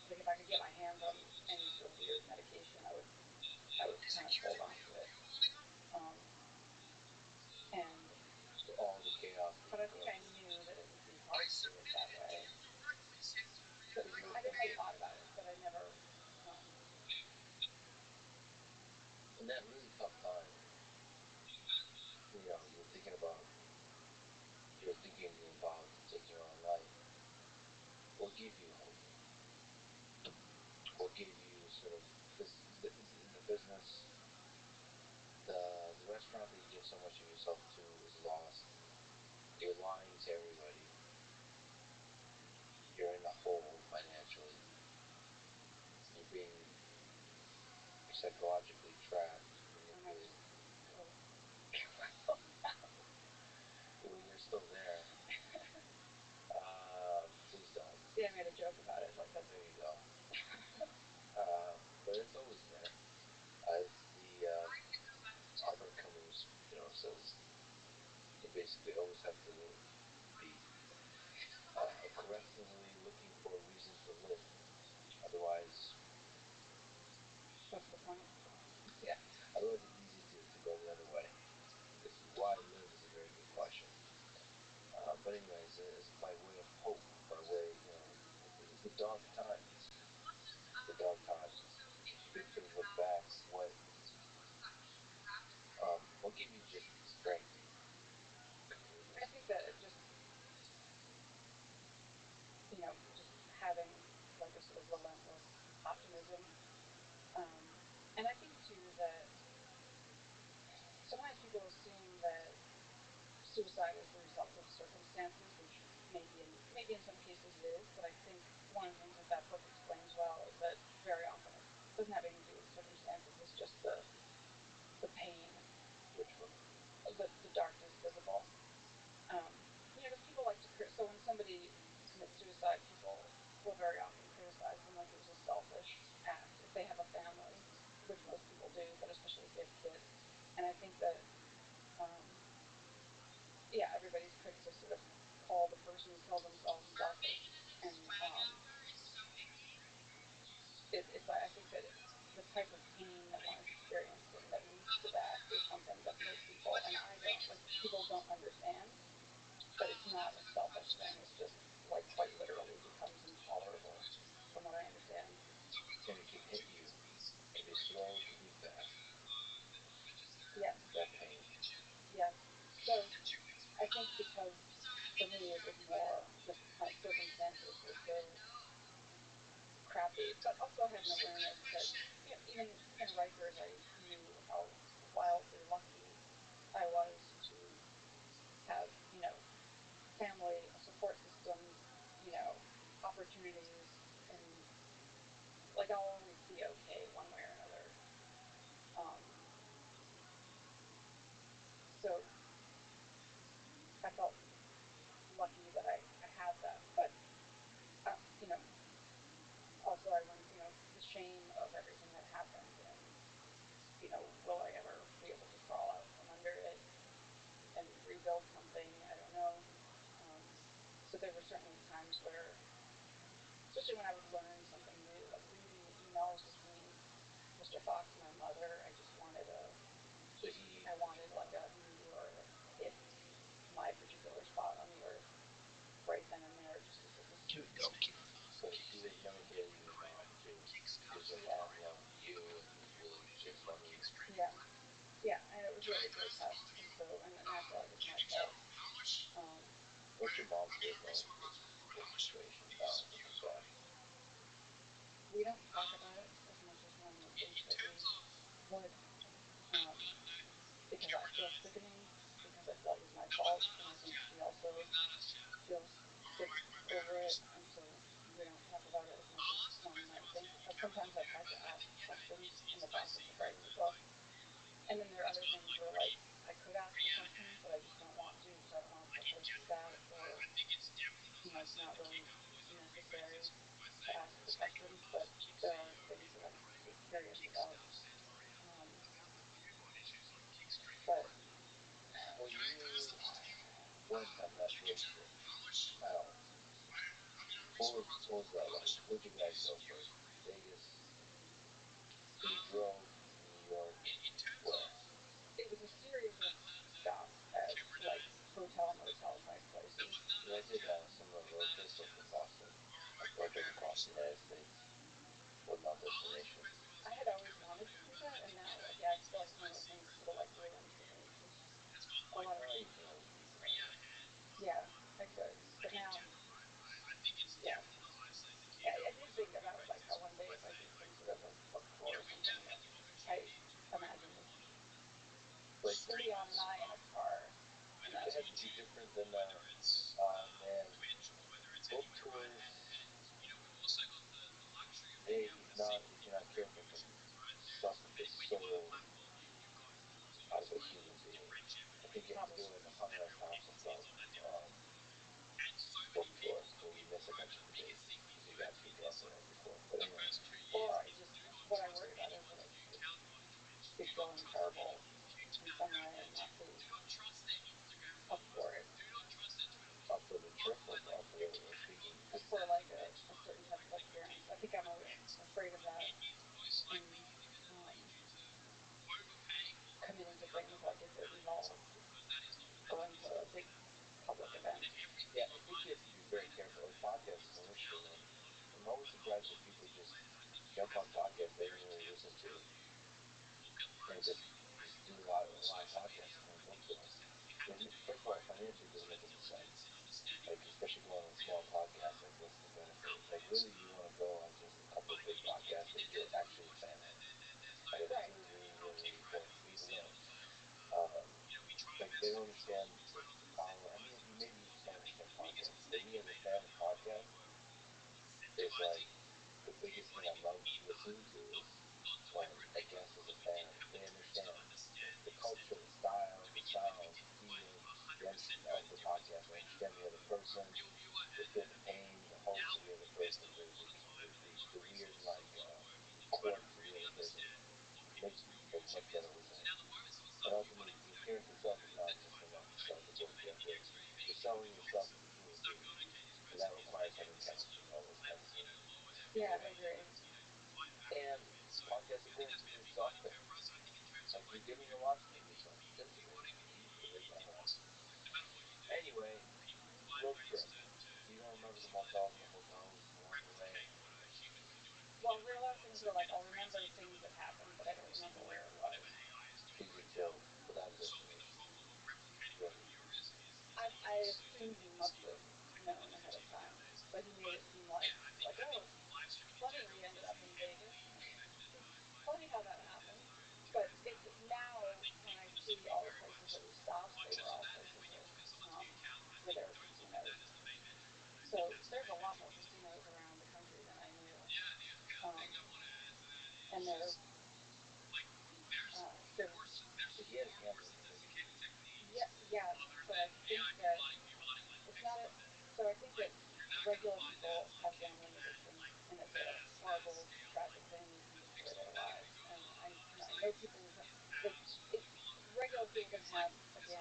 like if I could get my hands on any sort of weird medication, I would kind of hold on to it. And So all the chaos. But I think I knew that it would be hard to do it that way. So I definitely thought about it, but I never. In that really tough time, you're thinking about taking your own life. What gave you hope? What gave you sort of this in the business? The restaurant that you give so much of yourself to is lost. You're lying to everybody. You're in the hole financially. You're being psychologically trapped, manipulated. Well, you're still there. Please don't. See, I made a joke about it. Like, there you go. But it's always there. As the Albert Camus, says, you basically always have to be aggressively looking for a reason to live. Otherwise, what's the point? Yeah. Otherwise, it's easy to go the other way. Because why live is a very good question. But anyways, it's by way of hope, by way, the dark times. The dark times. If you could sort of look back, what gave you just strength? I think that it just having like a sort of relentless optimism. And I think too that sometimes people assume that suicide is the result of circumstances, which maybe in some cases it is. But I think one of the things that book explains well is that very often it doesn't have anything to do with circumstances. It's just the pain. Which one? The darkness visible. Because people like to so when somebody commits suicide, people will very often criticize them like it was a selfish act if they have a family, which most people do, but especially if they have kids. And I think that everybody's quick to sort of call the person who killed themselves selfish, and it's like I think that the type of pain that one is experiencing that leads to that is something that most people and I don't like. People don't understand, but it's not a selfish thing. It's just like quite literally becomes intolerable, from what I understand. And it can hit you. It can be slow, it can be fast. Yes. That pain. Yes. So I think because for me it was more just my circumstances were so crappy, but also I had an awareness that even in Rikers I knew how wildly lucky I was to have family, a support system, opportunities, and like I'll always be okay one way or another. So I felt lucky that I had that, but also I went the shame of everything that happened, and will I ever be able to crawl out from under it and rebuild something? I don't know. So there were certainly times where, especially when I would learn something new, like reading the emails between Mr. Fox and my mother, I just wanted I wanted like a So he was never dating your mom too, because they have known you and he's really just funny. Yeah. Yeah, and it was really a great test, and so, and naturally it was my fault. What's your mom's take on this whole situation, balancing things off? We don't talk about it as much as one would think that we would, because I feel sickening, because I feel like it's my fault, and I think she also feels sick over it, and so we don't talk about it as much as one might think. But sometimes I've had to ask questions in the process of writing the book, and then there are other things where, like, I could ask the questions, but I just don't want to, because I don't want to put her through that, or, it's not really necessary to ask the questions, but there are things that I'm curious about. But when you went on that road trip out, what was that like? Where'd you guys go first? Vegas. You drove New York. Where? it was a series of stops at, like, hotel, motel type places. Because I did similar road trips like from Boston. I drove across the United States with my destination. I had always wanted to do that, and now, like, yeah, I feel like it's one of those things that sort of like ruined for me, because a lot of you can always do that. yeah, I could, but now, yeah, I did think about, like, how one day if I did some sort of a book tour or something, that I imagine with Like Leon and I in a car, and that it has to be different than man. Book tours, they not if you're not careful can suck the soul out of a human being. I think you have to do like a Hunter S. Thompson book tour where you miss a bunch of the dates because you got too drunk the night before. But anyway, or I just, what I worry about is that it going terrible in some way and not be up for it. up for the trip or up for speaking. For like a certain type of experience. I think I'm afraid of that in committing to things, like if it involves going to a big public event. Yeah, I think you have to be very careful. Like podcasts is an issue, and I'm always surprised that people just jump on podcasts they don't really listen to, and just do a lot of podcasts and then book tour. And first of all, financially, it doesn't make any sense. Like especially going on small podcasts, like what's the benefit? Like really, you want to go on just a couple of big podcasts that you're actually a fan of. Like I think it's really, really, really important for you to learn. Like they don't understand the power. I mean, maybe you just don't understand podcasts. For me, as a fan of podcasts, is like the biggest thing I love listening to is when a guest is a fan. They understand the culture, the style, the sound, the feel of the podcast. They understand the other person. They feel the pain, the hope of the other person, the weird like quirks of the other person. It makes for much better listening. And ultimately, the appearance itself is not just enough to sell the book. You're selling yourself as a human being, and that requires having chemistry and all those kinds of things. Yeah, I agree. And podcast appearances are exhausting. Like you're giving a lot to the people physically. Anyway, road trip. You don't remember the motels and the hotels along the way? Well, there are a lot of things where, like, I'll remember things that happened, but I don't remember where it was. Because you drove without destination. Really? I assumed he must have known ahead of time, but he made it seem like, oh, funny we ended up in Vegas. Funny how that happened. But it's now when I see all the places that we stopped, they were all places where there were casinos. So there's a lot more casinos around the country than I knew. And they're So he had a gambling addiction. yeah, but I think that it's not a. So I think that regular people have gambling addictions, and it's a horrible, tragic thing that can destroy their lives. And I know people who have, like, it, regular people can have a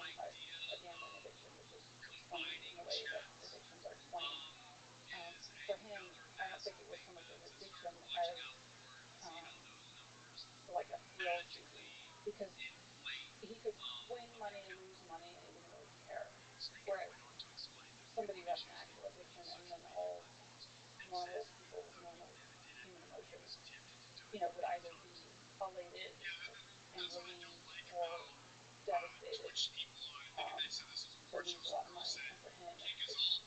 gambling addiction, which is explained in the way that addictions are explained. For him, I don't think it was so much an addiction as like a thrill seeking, because he could win money, lose money, and he didn't really care. Whereas somebody who has an actual addiction and then all normal people with normal human emotions, would either be elated and relieved or devastated to lose a lot of money. And for him, he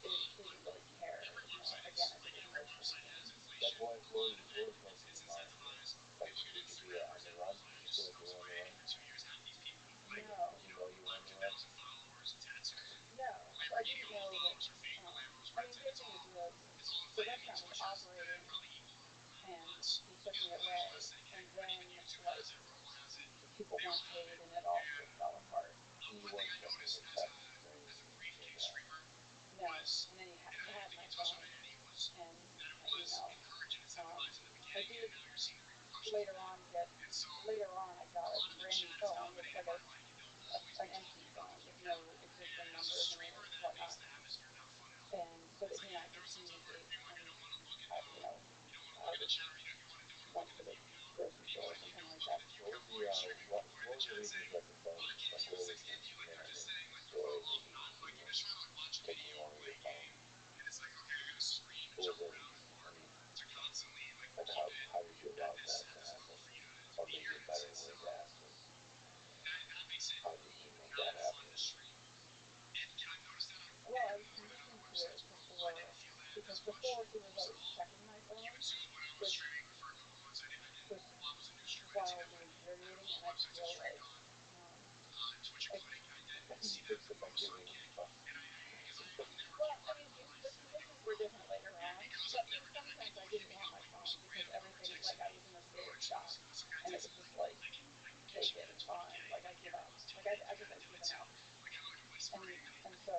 didn't really care. It was more, again, I think it was emotionally pain. Like what was going through your mind? Like, did you be on the run? Did you feel like you were on the run? No. Did you know you were on the run? No. I didn't know that. Basically, he was. The restaurant was operating, and he took me away, and then like people weren't paid, and it all sort of fell apart. And you weren't sending him texts or anything like that. No. And then he had my phone and my email. I did later on get. Later on, I got a brand new phone with like an empty phone with no existing numbers in it or whatnot, and so that he and I could communicate when I would went to the grocery store or something like that. What was the reason he got the phone? Like, what was the story that he was taking over your phone? What was it? I mean, like how did you allow that to happen? Or maybe a better way to ask is, how did you make that happen? Well, I was conditioned to it before, because before he was always checking my phone, which was wildly infuriating, and I feel like And you fixed it by giving him the phone. well, the conditions were different later on, but in some sense, I didn't want my phone because everything, like, I was in a state of shock, and it was just like, take it, it's fine, like, I give up, like, I guess I'd given up, and so,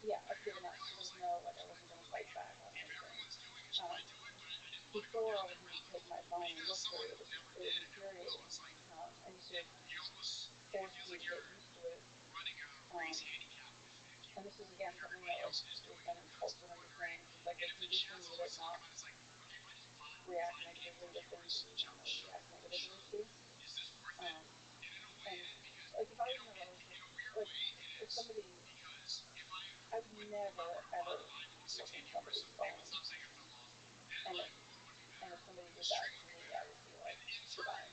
yeah, I'd given up, so there was no, like, I wasn't going to fight back on anything. Before I would he would take my phone and look through it, it was infuriating, and he sort of forced me to get used to it, and this is again something that like is done in culture and the things. It's like they condition you to not react negatively to things that you normally react negatively to. And like if I was in a relationship, like if somebody, I would never ever look in somebody's phone, and if somebody did that to me, I would be like goodbye.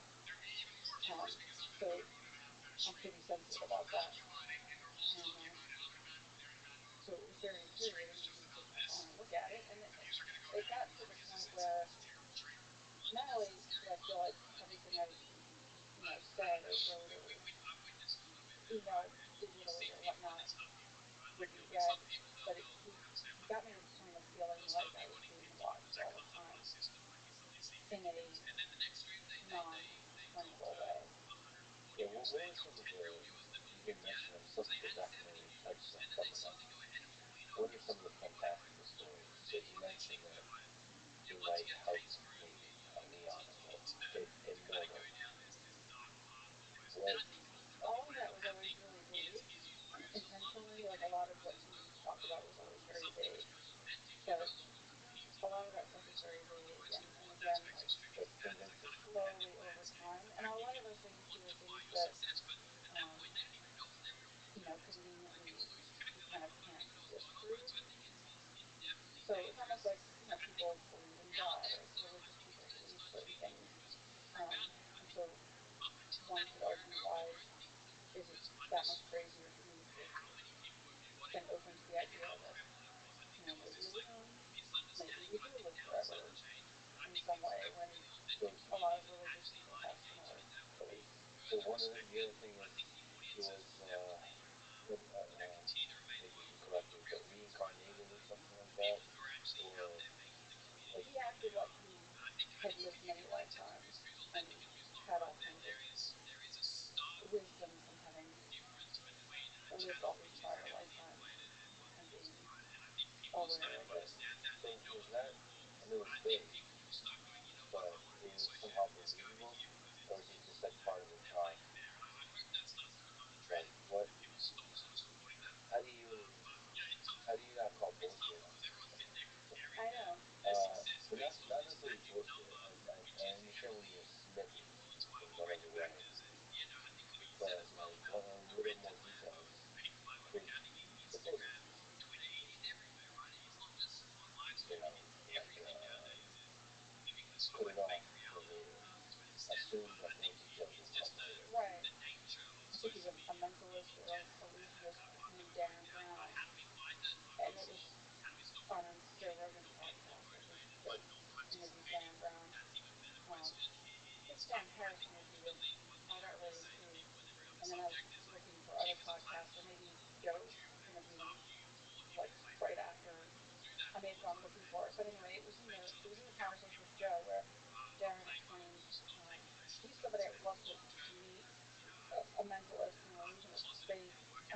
So I'm pretty sensitive about that, and so it was very infuriating when he would take my phone and look at it, and it got to the point where not only did I feel like everything I said or wrote or emailed digitally or whatnot would be read, but he got me to the point of feeling like I was being watched all the time in a non-clinical way. Yeah, what were some of the, you didn't mention them, some people definitely touched on some of them. What are some of the fantastical stories? So you mentioned that he might help maybe me on immortal. What? All of that was always really vague, intentionally. Like a lot of what he talked about was always very vague, but a lot of that stuff is very vague, and again, like That's convincing. slowly over time, and a lot of those things too are things that conveniently you kind of can't disprove. So it's almost like people believe in God, or religious people believe certain things, and so one could argue, why is it that much crazier for me to have been open to the idea that maybe we do live forever in some way, when So, a lot of religious people have similar beliefs. so the other thing is, he was maybe you can correct me, but reincarnated or something like that, or like He acted like he had lived many lifetimes and had all kinds of wisdom from having lived all these prior lifetimes and being aware of it. so was that? I mean, it's vague, but is it somehow believable, or is it just like part of his job? Like what? How do you not call bullshit on something? I know. But not necessarily bullshit. I understand when you're smitten from whatever I think Sam Harris interviewed him. I got really intrigued, and then I was looking for other podcasts, or maybe Joe interviewed him like right after. I may have gone looking for it, but anyway, it was in the conversation with Joe where Darren explained he's somebody I would love to meet, a mentalist and an illusionist, because they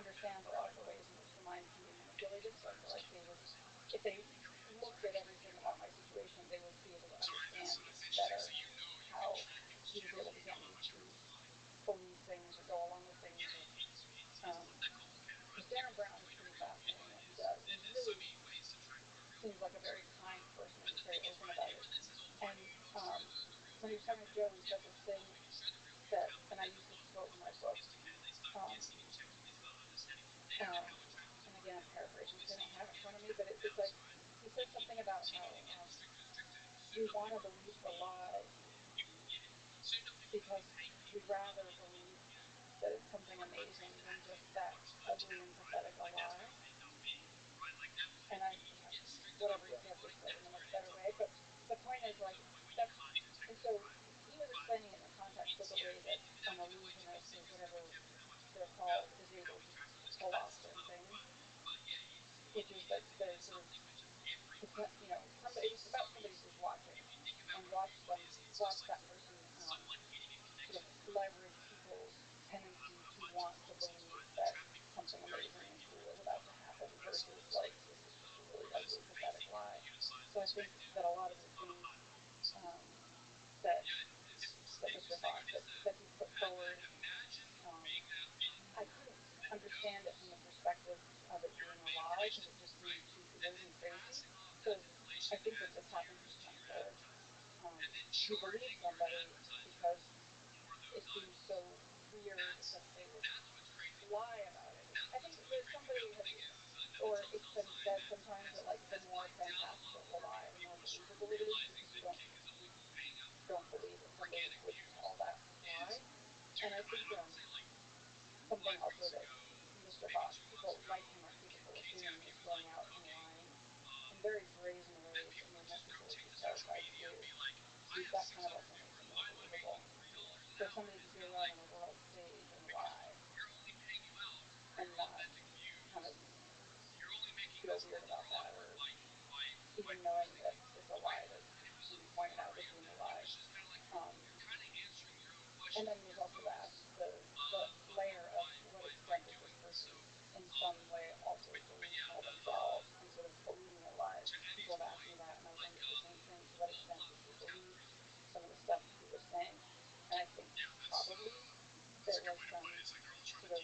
understand a lot of the ways in which the mind can be manipulated. So I feel like they would, if they looked at everything about my situation, they would be able to understand better how he was able to get me to believe things or go along with things, or because Darren Brown is pretty fascinating what he does. He really seems like a very kind person, and he's very open about it. And when he was talking with Joe, he said this thing that, and I use this quote in my book. Um, and again, I'm paraphrasing because I don't have it in front of me, but it's like he said something about how we want to believe the lie because we'd rather believe that it's something amazing than just that ugly and pathetic a lie. And whatever, he probably said it in a much better way, but the point is, like, that's, and so he was explaining it in the context of the way that an illusionist, or whatever they're called, is able to pull off certain things, which is that they're sort of, it's about somebody who's watching, and watch that person sort of leverage people's tendency to want to believe that something amazing and cool is about to happen, versus like this is just a really ugly, pathetic lie. So I think that a lot of the things that Mr. Hawk, that he put forward, um, I couldn't understand it from the perspective of it being a lie, because it just seemed too weird and crazy. So I think that this happens just whenever you believe somebody, because it seems so weird that they would lie about it. I think there's somebody has, or it's been said sometimes that like the more fantastical the lie, the more believable it is, because you don't believe that somebody would tell that lie. And I think something also that Mr. Hawk, people like him, are capable of doing is going out and lying in very brazen ways that no message will be terrified to do. That kind of also makes it more believable. For somebody to go out on a world stage and lie and not kind of feel weird about that, or even knowing that it's a lie that can be pointed out as being a lie. Um, and then there's also the layer of to what extent is this person in some way also delusional themselves and sort of believing their lies. People have asked me that, and I wondered the same thing. To what extent did he believe some of the stuff he was saying? And I think probably there was some sort of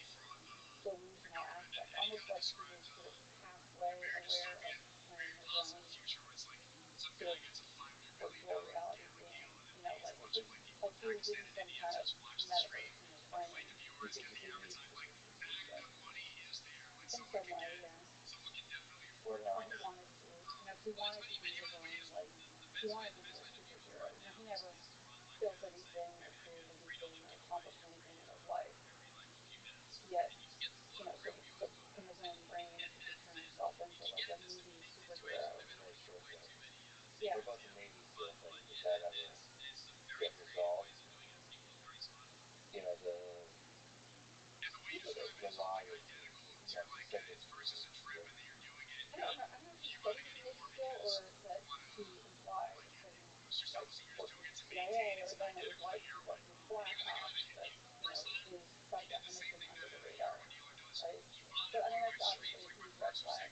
delusional aspect, almost like he was sort of halfway aware of playing his own sort of virtual reality game. Like if it, like he was doing some kind of metaverse in his brain. He physically needs to be there. In some way, yeah. Or he wanted to. If he wanted to be his own, like, he wanted to be a superhero. He never built anything or created anything or accomplished anything in his life. Yet, so in his own brain, if he could turn himself into like a movie superhero. Very short though. Yeah. What about the Navy SEAL thing? Did that ever get resolved? The lie that he said that he was Navy SEAL. I don't know. I don't know if he said he was a Navy SEAL, or that he implied that he like worked with the CIA, or then it was like he worked with Black Ops. That is by definition under the radar, right? But I mean, that's obviously a huge red flag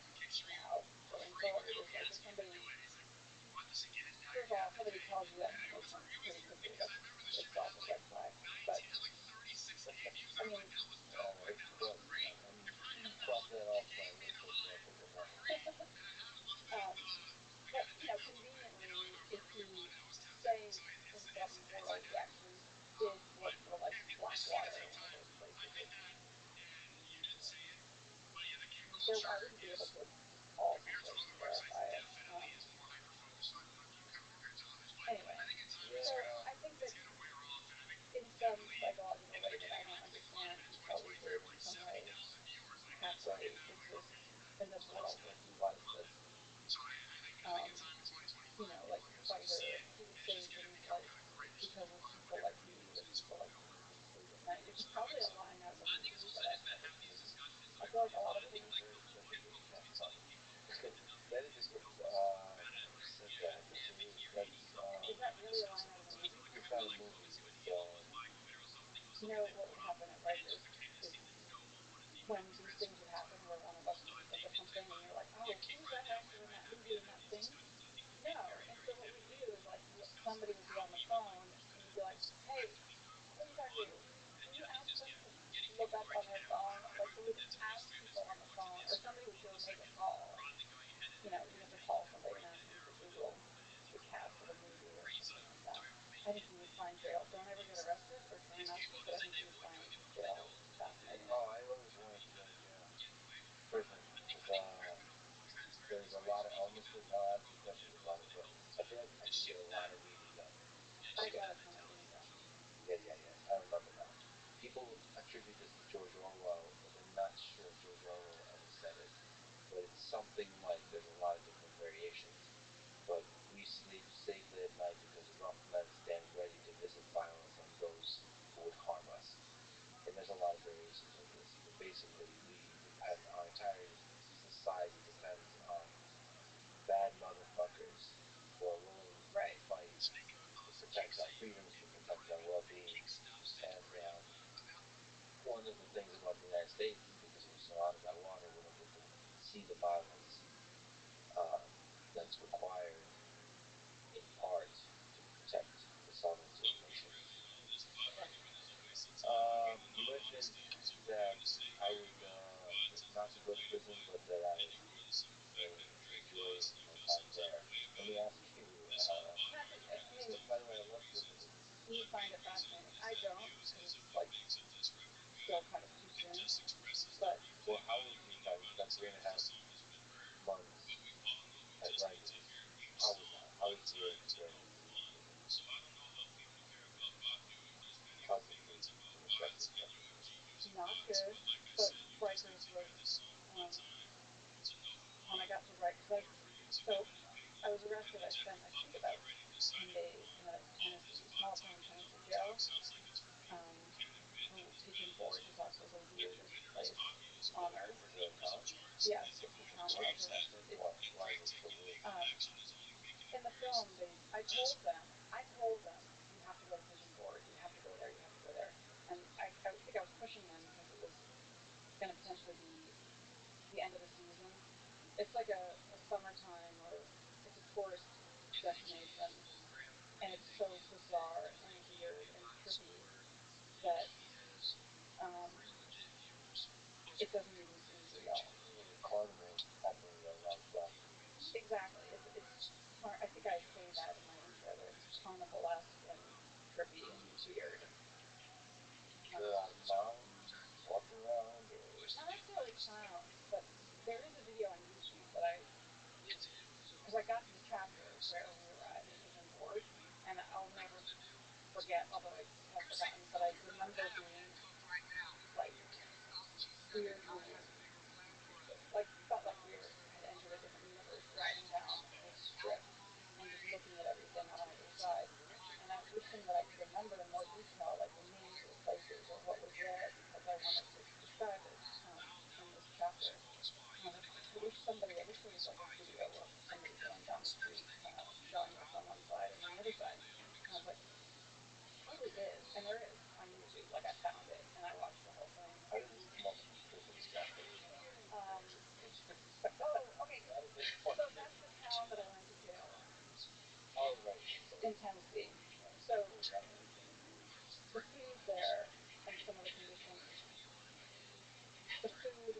now going forward. Is like if somebody, first of all, if somebody tells you that information pretty quickly, that's itself a red flag. But I mean, Alright, well, cross that off my list of things to know. but conveniently, if you say in some world he actually did work for like Blackwater or one of those places, I wouldn't be able to call someplace and verify it. Anyway, so I think that in some psychological way that I don't understand, he probably did in some way halfway exist in this world where he was this, like fighter. He would say things like, he what would happen at Rikers is when these things would happen where one of us would think of something and you're like, oh, who was that actor in that movie in that scene? No. And so what we'd do is like somebody would be on the phone and you'd be like, hey, who are you talking to? Can you ask them to look up on their phone? Like we would ask people on the phone, or somebody would go make a call. You know, you have to call somebody and ask them to Google the cast of a movie or something like that. I think you would find jail. Don't ever get arrested, or try not to, but I think you would find jail fascinating. Oh, I always wanted to go to jail. Prison. Because there's a lot of elements to it. Now I'll ask you a question about it, but I feel like I can get a lot of reading done. I got a ton of reading done. Yeah. I remember now. People attribute this to George Orwell, but they're not sure George Orwell ever said it. But it's something like, there's a lot of different variations. But we sleep safely at night because rough men stand ready to visit violence on those who would harm us. And there's a lot of variations of this. But basically, our entire society depends on bad motherfuckers who are willing to fight to protect our freedoms, to protect our well-being. And one of the things about the United States is because we're surrounded by water, we don't get to see the violence that's required in part to protect the sovereignty of nations. You mentioned that I would not to go to prison, but that I may enjoy my time there. Let me ask you. By the way, I love prison. You find it fascinating. I don't, because it's like still kind of too soon. But how was your time? You spent 3.5 months at Rikers. How was that? How was your experience in prison? How's the food in the retrospect? Not good, but Rikers was when I got to Rikers. So I was arrested. I spent, I think, about 10 days in a Tennessee, small town Tennessee jail. Pigeon Forge is also the weirdest place on earth. Is it a town? Yes, it's the town where I was arrested. Why is it so weird? In the film, I told them, you have to go to Pigeon Forge. You have to go there. You have to go there. And I think I was pushing them because it was going to potentially be the end of the season. It's like a summertime, or it's a tourist destination, and it's so bizarre and weird and trippy that it doesn't even seem real. Carnival happening around the block. Exactly. I think I say that in my intro, that it's carnivalesque and trippy and weird. There are a lot of clowns walking around, or not necessarily clowns, but there is a video on YouTube that because I got to the chapter where we were at in Pigeon Forge, and I'll never forget, although I have forgotten, but I remember being like weirdly, like felt like we had entered a different universe driving down this strip and just looking at everything on either side. And I was wishing that I could remember in more detail, like the names of the places or what was there, because I wanted to describe it in this chapter. I wish there was like a video of somebody going down the street, showing us on one side and on the other side. And I was like, probably is, and there is on YouTube. Like I found it and I watched the whole thing. How did this come up with the prison chapter? Okay. So that's the town that I went to jail in. Oh, right. In Tennessee. So the food there and some of the conditions. The food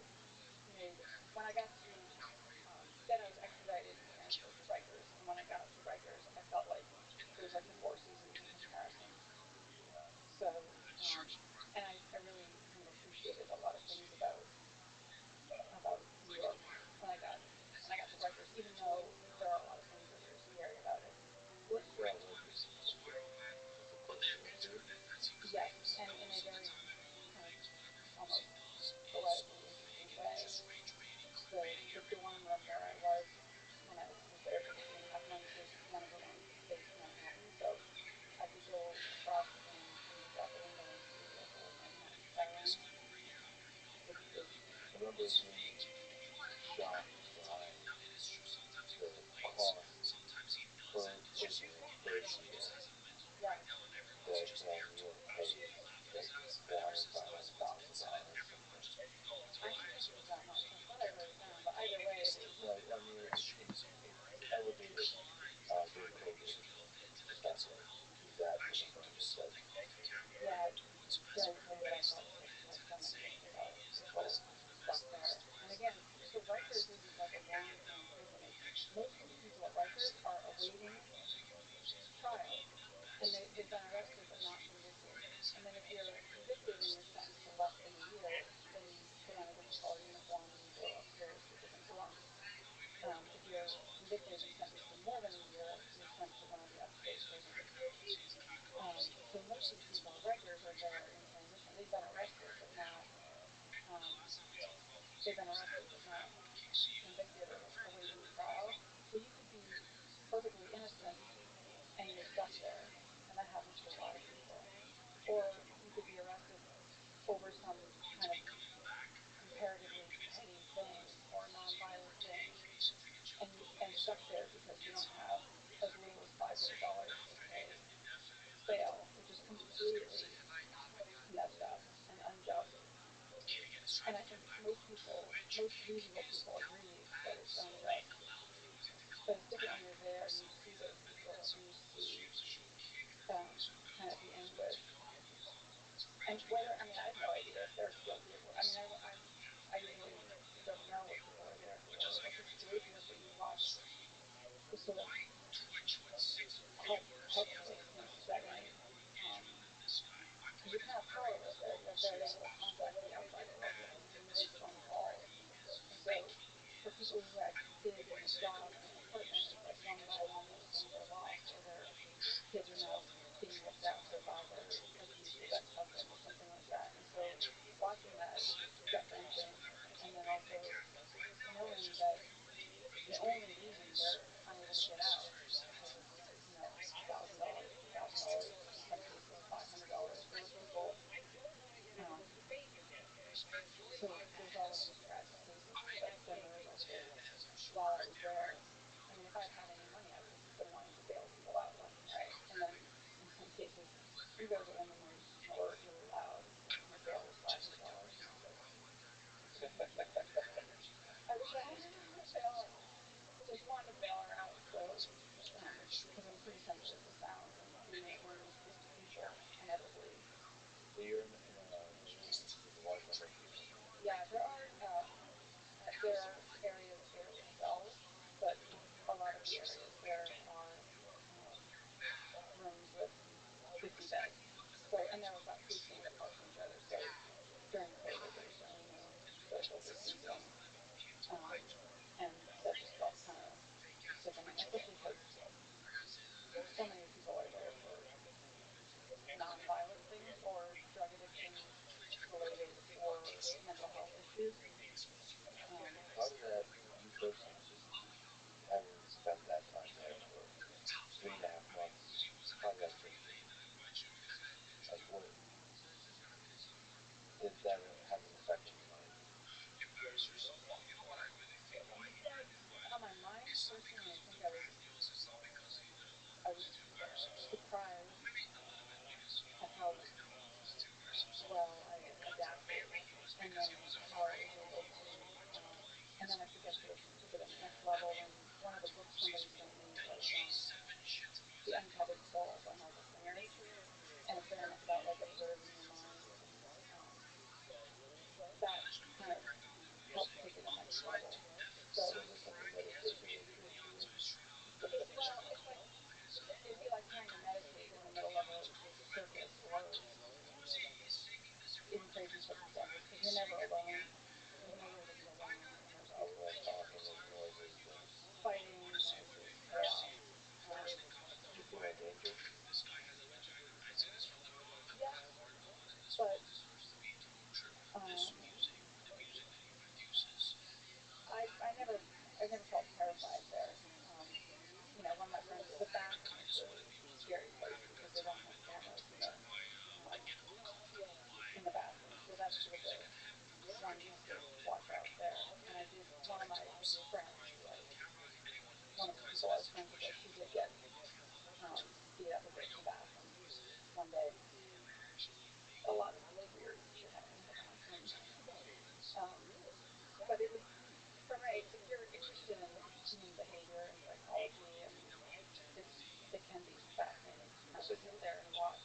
made when I got to then I was extradited and transferred to Rikers, and when I got to Rikers, I felt like it was like the Four Seasons in comparison. So, and I really kind of appreciated a lot of things about New York when I got to Rikers, even though there are a lot of things that are scary about it. Where's that Rikers? Is it close to New York? Yes, and in a very kind of almost poetically interesting way. The dorm room where I was when I was there for the 3.5 months was one of the ones that faced Manhattan, so I could go across and look out the window and see the whole Manhattan skyline. Which was, I remember being shocked by the cost per prisoner per year right. that New York pays, like $400,000 they've been arrested but not convicted or awaiting trial. So you could be perfectly innocent and you're stuck there, and that happens to a lot of people. Or you could be arrested over some kind of comparatively petty thing or non-violent thing, and stuck there because you don't have as little as $500 to pay bail, which is completely messed up and unjust. And I think most people, most reasonable people agree that it's unjust. But it's different when you're there and you see those people and you see kind of the anguish. And whether, I mean, I have no idea if they're guilty of what, I mean, I usually don't know what people are there for, what the situation is, but you watch the sort of helplessness setting. Because you're kind of powerless there. You have very little contact with the outside world. You have to do these phone calls. And so for people who had kids and a job and an apartment, it's like one by one those things are lost, or their kids are now being looked after by their abusive ex-husband or something like that. And so watching that is just gut wrenching. And then also knowing that the only reason they're unable to get out is because of, $1,000, $2,000, in some cases $500. There were people. So there's all of these tragic cases, but then there was also, while I was there, I mean, if I'd had any money, I would have been wanting to bail people out left and right. And then in some cases, you go to them and they snort really loud, and the bail was $500. And it's like, I wish I had a bail. Just wanted to bail her out. So, because I'm pretty sensitive to sounds and being in a room with 50 people inevitably. So you're in a room with a large number of people. Yeah, there are areas there with cells, but a lot of the areas there are rooms with 50 beds. So, and they're about 3 feet apart from each other. So during COVID, there was certainly no social distancing, and that just felt kind of sickening, especially because so many people are there for non-violent things or drug addiction related or mental health issues. How did that, you personally, just having spent that time there for 3.5 months, how did that change you? Like, what did that have an effect on your mind? On my mind personally, I think I was surprised at how well I adapted, and then how I was able to, and then to get to the next level. And one of the books somebody sent me was The Untethered Soul by Michael Singer, and it's very much about like observing your mind, and that kind of helped take it to the next level. So is this something that is visually appeals to you? Well, it's like it'd be like trying to meditate in the middle of a circus or in crazy circumstances because you're never alone. There's nowhere to be alone, and there's There's always no talking, there's noises, there's... fighting, noises, chaos. Did you feel any danger? Yeah, but I never felt terrified there. One of my friends, the bathroom is the scary place because they don't have cameras in the bathroom, so that's sort of the one you have to watch out there. And I did, one of my friends, one of the people I was friends with, she did get beat up a bit in the bathroom one day. A lot of weird shit happened in the bathroom. But it was, for me, if you're interested in human behavior and psychology, and it can be fascinating to kind of sit there and watch.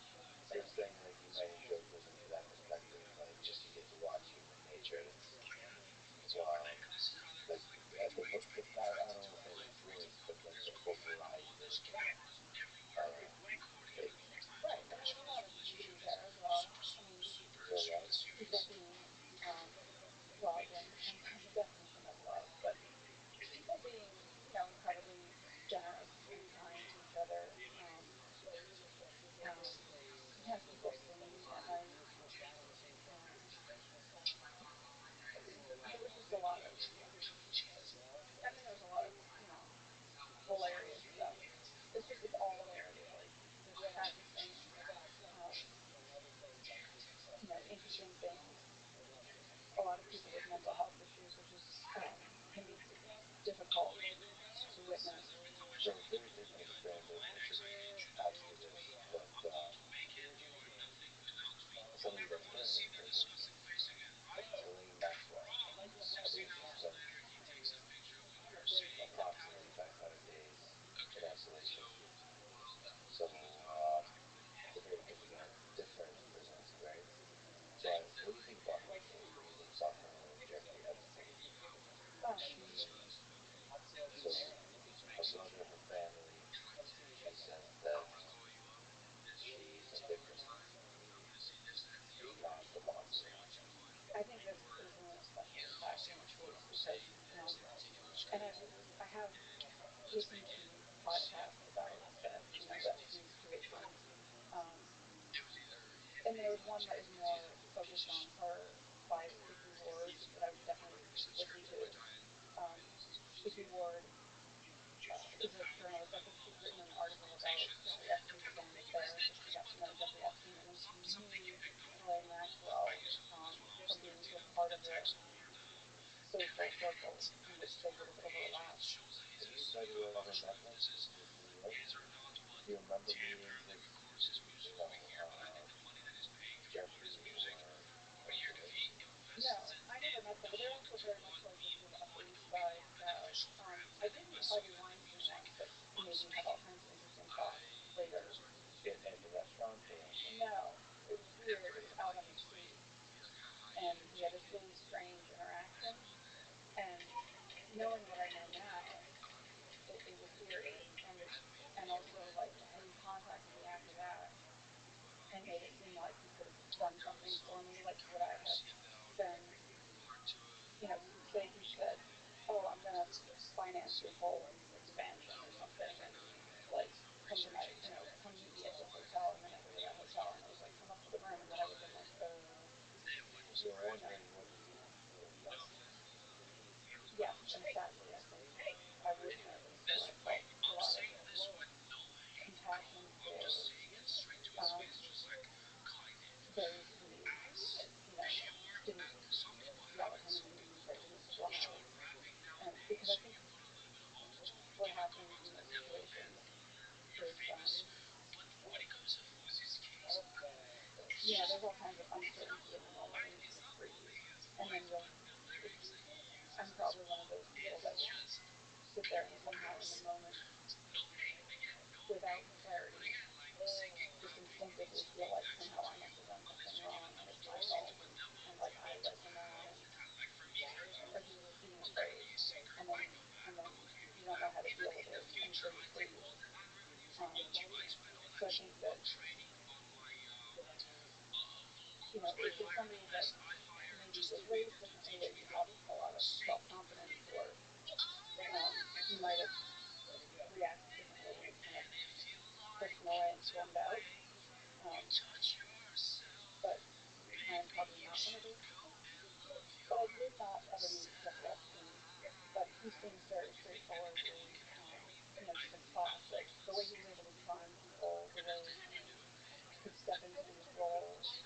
So you're saying, like, you might enjoy visiting for that perspective, like, just to get to watch human nature. It's wild. Like, I don't want to say the voice, but like the full variety of Right, and there's a lot of can be difficult to witness. So very different experiences. It adds to this, but somebody that's currently in prison, Elaine Maxwell, I believe she spent approximately 500 days in isolation. So it's a very different prison experience. But what do you think about her story? You've been talking to Jeffrey Epstein. So her brother, her family, she says that she's a victim, not the monster. I think this is an especially fascinating case because, and I have listened to podcasts about the Epstein situation, um, and there was one that was more focused on her by Icky Ward that I would definitely listen to. Icky Ward is a journalist. I think she's written an article about Jeffrey Epstein's again affair, so she got to know Jeffrey Epstein, and then she knew Ghislaine Maxwell from being sort of part of the social circle in which they would have overlapped. Have you said you ever met them in New York? Do you remember meeting this, Jeffrey or Elaine? No, I never met them, but they're also very much like the sort of Upper East Side crowd. I did meet Harvey Weinstein once, that made me have all kinds of interesting thoughts later. At the restaurant or? No, it was weird. It was out on the street, and we had this really strange interaction. And knowing what I know now, it was weird, and also like he contacted me after that and made it seem like he could have done something for me, like would I have been, say he said, oh, I'm gonna finance your whole expansion or something, and like come to my, come meet me at this hotel, and then I go to that hotel, and it was like come up to the room, and then I would have been like, So you're wondering whether you would have done it. yes, and sadly I think I would have, and so I felt a lot of compassion for those who, didn't yell at him and didn't run out. And because I think what happens in those situations is, there's all kinds of uncertainty in the moment when you sort of freeze, and then I'm probably one of those people that will sit there and somehow in the moment, without clarity, just instinctively feel like somehow I must have done something wrong and it's my fault, and like I led him on, or just being afraid, and then you don't know how to deal with it, and so you freeze. So I think that if you're somebody that maybe was raised differently, or you have a lot of self-confidence, or you might have reacted differently and kind of pushed him away and stormed out. But I'm probably not one of those people. But I did not ever meet Jeffrey Epstein. But he seems very straightforwardly, just a classic. The way he was able to charm people, the way he could step into these roles, just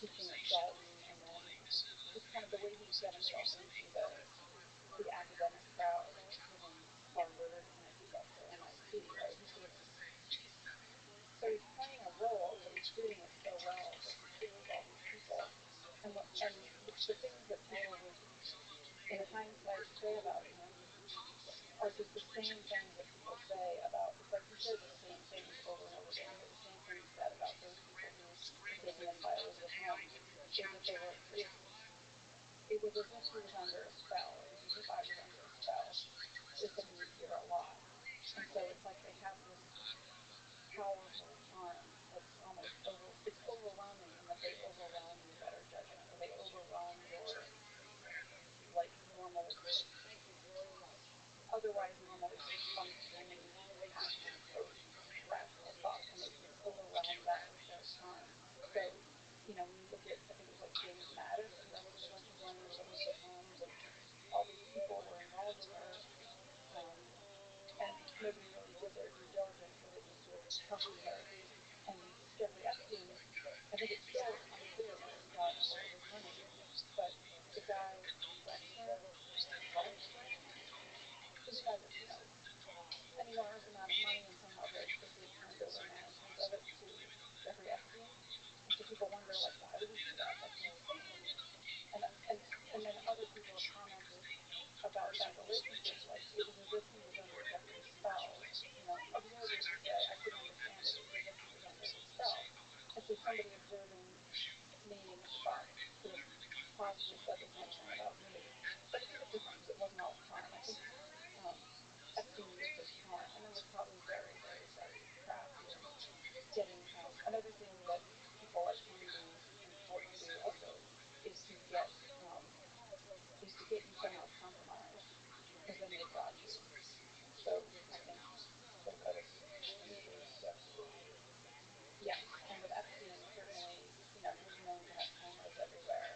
teaching at Dalton, and then just kind of the way he would get himself into the academic crowd within Harvard, and I think also MIT, right? So he's playing a role, but he's doing it so well that he fools all these people. And the things that people would, in hindsight, say about him are just the same things that people say about. It's like he says the same things over and over again. You hear the same things said about those people who were taken in by Elizabeth Holmes. It was as if they were. It was as if he was under a spell. It was as if I was under a spell. Is something you hear a lot, and so it's like they have this powerful charm that's almost it's overwhelming, in that they overwhelm your better judgment, or they overwhelm your like normal, otherwise normally functioning, compassionate or rational thoughts, and they just overwhelm that with their charm. So, when you look at, I think it was like James Mattis arrested a bunch of women with Elizabeth Holmes, and all these people were involved with her, and nobody really did their due diligence, so they just sort of trusted her. And Jeffrey Epstein, I think it's still unclear where he got all of his money, but possibly said the same thing about me. But I think it's different because it wasn't all charm. I think um, Epstein used his charm and then was probably very, very, very crafty and getting. Another thing that people like Tony and Ford do also is to get um, you somehow compromised because then they got you. So I think some kind of usually sex related. yes, and with Epstein certainly, he was known to have cameras everywhere,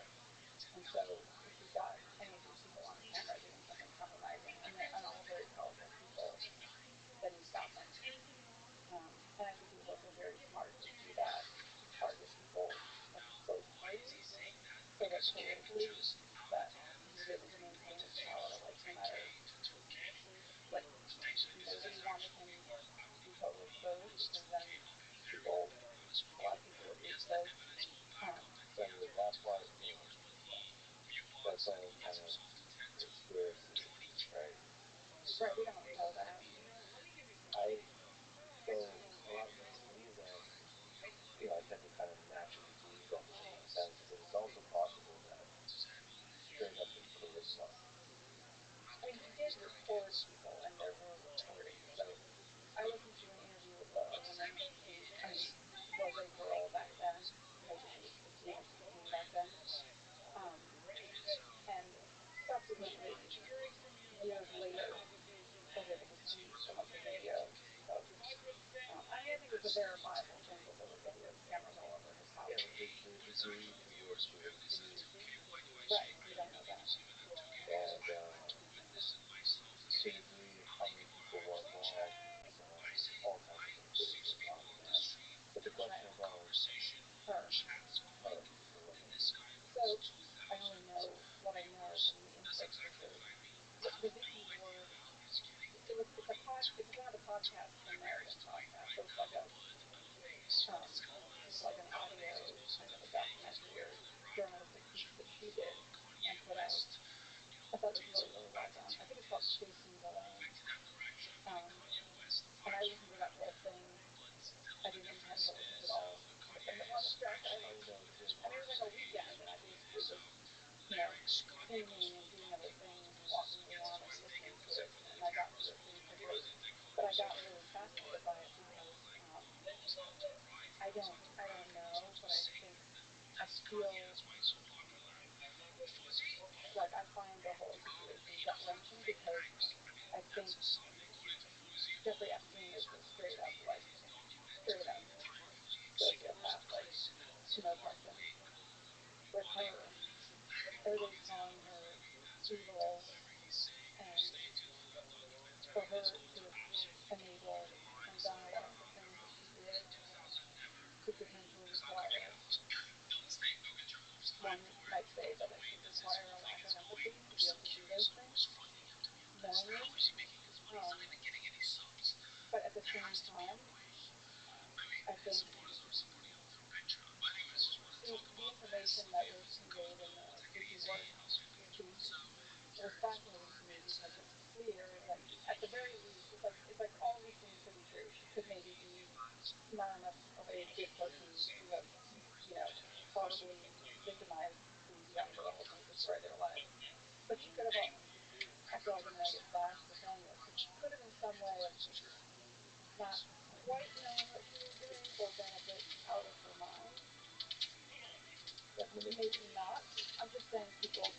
and so if he got any of these people on camera doing something compromising, and all very powerful people, then he stopped them. And I think he was also very smart to do that, to target people of both parties, so that politically that he was able to maintain his power, like no matter, like nobody wanted him to be totally exposed because then people, a lot of people would be exposed. So that's why that's all kind of conspiracy, right? Right, we don't know that. I so a lot of to me then I tend to kind of naturally believe that in a sense, but it's also possible that straight up it's charisma. I mean, he did record people, and there were recordings. So I listened to an interview with a woman who, I mean, was a girl back then. Maybe she was 15 or 16 back then. Um, and subsequently, years later, was able to see some of the video of. I mean, I think it was a verifiable thing that there were video cameras all over his house. Yeah, the degree to which it was used. Right, we don't know that. And to the degree of how many people were involved and so on, all kinds of conspiracies on demand. But the question Right. about Her. the woman. So I only know what I know from the inside sources. The victims were. It's a pod. It's one of the podcasts, the Narrative podcast. So it's like an audio kind of a documentary or journalistic piece that she did and put out. I thought it was really, really well done. I think it's called Chasing the Lane. And I listened to that whole thing. I didn't intend to listen to it all because I'm the one stressed. I mean, it was like a weekend, and I basically was, cleaning and doing other things and walking around and listening to it, and I got through it pretty quickly. But I got really fascinated by it because I don't know, but I feel like I find the whole situation gut wrenching because I think Jeffrey Epstein is a straight up sociopath, like no question. With her, everybody's calling her evil, and for her to have enabled and done a lot of the things that she did could potentially require, one might say that it could require a lack of empathy to be able to do those things knowingly. But at the same time, I think the information that was conveyed in the Vicky Ward piece was fascinating to me because it's clear that at the very least, it's like all these things could be true. She could maybe be not enough of a good person to have, horribly victimized these young girls and destroyed their lives. But she could have. I feel like I'm gonna get bashed for saying this, but she could have in some way have not quite known what she was doing or been a bit out of her mind. Maybe not. I'm just saying people.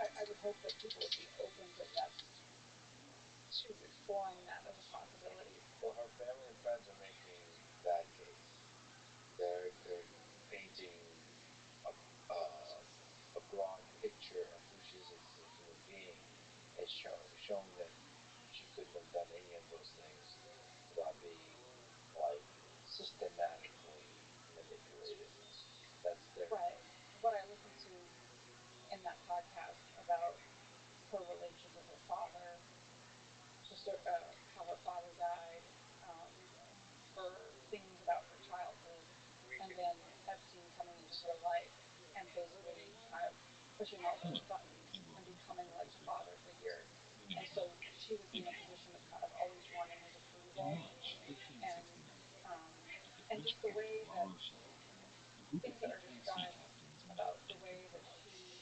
I would hope that people would be open to that, to exploring that as a possibility. Well, her family and friends are making that case. They're painting a, a broad picture of who she is as a human being and showing that she couldn't have done any of those things without being like systematically manipulated. That's their right. What I listened to in that podcast about her relationship with her father, how her father died, um, her things about her childhood, and then Epstein coming into her life and basically kind of pushing all those buttons and becoming like the father figure. And so she would be in a position of kind of always wanting his approval, and um, and just the way that things that are described about the way that she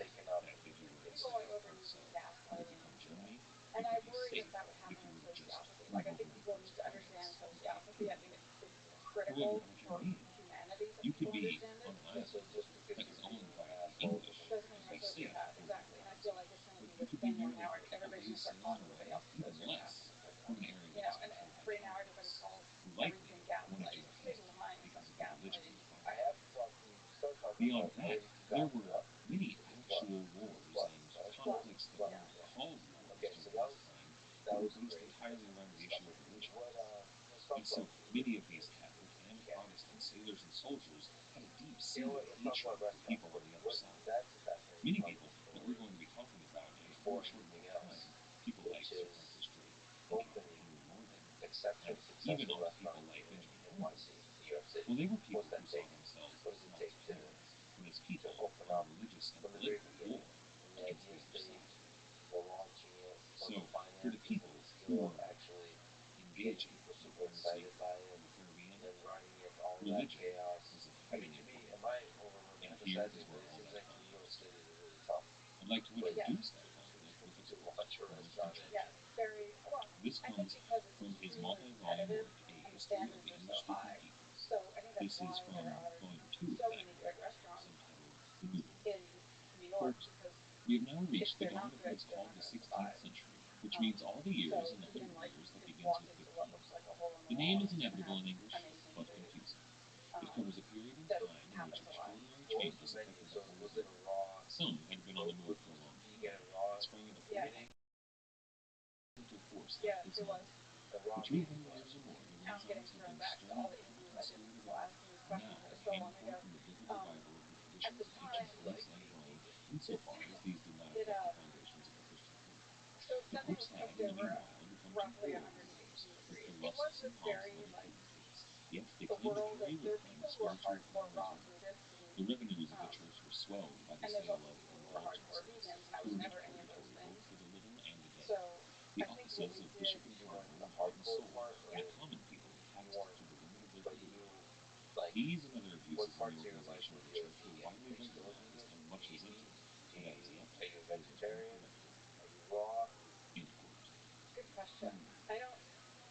they cannot that if believe you it. were People instead always of overuse hurtful, but if gaslighting, you were Germany, and you I could be worry safe that would if happen you in were just sociopathy. Like, I level think with people need most to understand communists and sociopathy. I think Germany. it's However, critical what for you mean, humanity that you could people be understand it. on an Yes, island and just because that you're is being owned by an the asshole English doesn't Doesn't mean mean as you're they a you're say it sociopath, according to exactly. the And I feel Nazi. like it's going to But be you this could be thing where more now like a everybody's going to lazy start salon calling everybody rat, else a even sociopath. less, Like, from an area you that know, is and controlled by brain That was great. Stuff like what let's talk about food. If we can. You know what? Let's talk about restaurants. What that's a fascinating part of the story before anything else, which is opening exceptionally successful restaurants in NYC, New York City. What's that take? What does it take to open up from the very beginning, from the idea stage to launching it, plus the finances and the skill of actually getting people super excited by it, and then running it, all that chaos. I mean, to me, am I over romanticizing? But it seems like New York City is a really tough place Yes. to launch a restaurant in. Yes. Very well. I think because it's extremely competitive and the standards are so high. So I think that's why there are so many good restaurants in New York because if they're not good, they're not going to survive. So even like if you walk into what looks like a hole in the wall, it's going to have amazing food. Um, that happens a lot. What was the menu? So was it a raw? Was it vegan and raw from the Yeah. beginning? Yeah, it was. The raw meat was what? Now I'm getting thrown back to all the interviews I did with people asking these questions so long ago. Um, at the time, You like meat? it, it so it's something was cooked over roughly 118 degrees. It was this very like the world of there are people who are hardcore raw foodists um, and there's also people who are hardcore vegans, and I was never any of those things. So I think what we did, You weren't the hardcore part, yeah, or you weren't, but you like what parts of your life were really vegan? Are you still a vegan? Are you a vegetarian? Are you raw? good question. I don't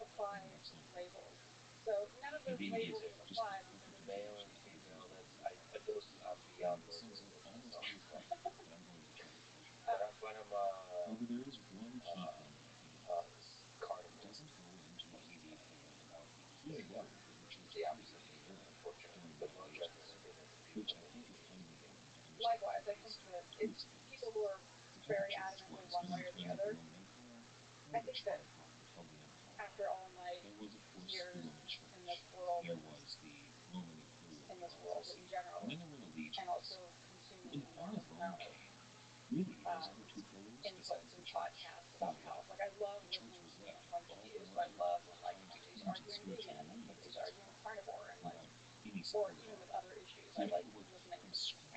apply labels, so none of those labels would apply because it's Male and female? That's those I'm beyond those labels myself. So, um, but I'm uh, carnivore most of the time. It's the opposite for me, unfortunately. The blood red skin of the people that live with me. likewise, I think that it's people who are very adamantly one way or the other. I think that after all my years in this world and in this world in general, and also consuming an enormous amount of um, inputs and podcasts about health. Like I love listening to different points of view. So I love when like somebody's arguing vegan and then somebody's arguing carnivore and like, or even with other issues, I like listening to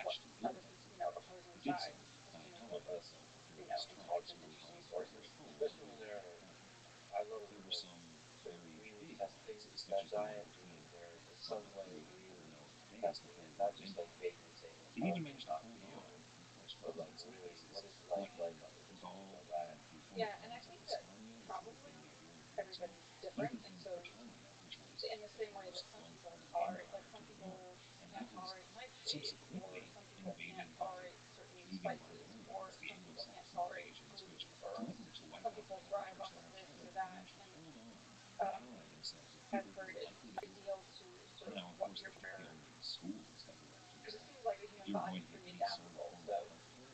what other people, opposing sides, listening to what both, intelligent, interesting sources. Especially when they're, I love it when they're sort of really testing that diet, meaning there's some way of really testing it, not just like vaguely saying it's healthy and not for you, but like really, what is life under this wonderful diet? Yeah, and I think that probably everybody's different, and so in the same way that some people tolerate, like some people can't tolerate nightshade, or some people can't tolerate certain spices, or some people can't tolerate gluten, or some people thrive off of this or that. And um, I've heard it's ideal to sort of what your because it seems like the human body is pretty adaptable, so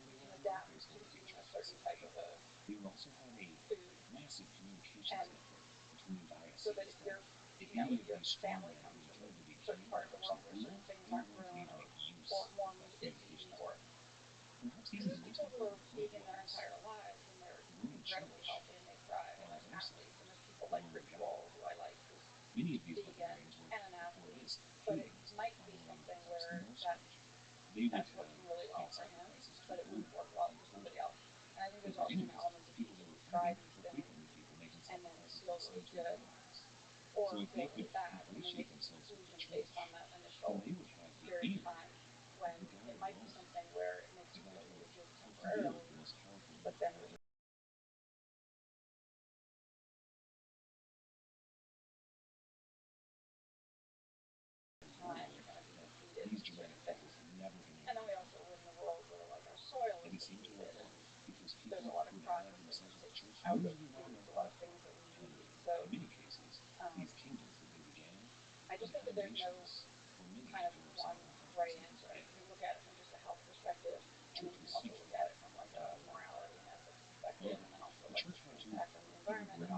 you can adapt to eating a certain type of a food, and so that if your family comes from a certain part of the world where certain things aren't grown, or more meat is eaten, or because there's people who are vegan their entire lives and they're incredibly healthy and they thrive and like athletes, and there's people like Rich Roll, who I like, who's vegan and an athlete, but it might be something where that's working really well for him, but it wouldn't work well for somebody else. And I think there's also an element of people who try these things and then feel really good or feel really bad, and they make a conclusion based on that initial period of time, when it might be something where it makes you feel really good temporarily, but then when you time you're going to be depleted from certain things. And then we also live in a world where like our soil is depleted, and there's a lot of processing that takes out of foods, a lot of things that we need. So um, I just think that there's no kind of one right answer. I think you can look at it from just a health perspective, and then you can also look at it from like a morality and ethics perspective, and then also like the impact on the environment and all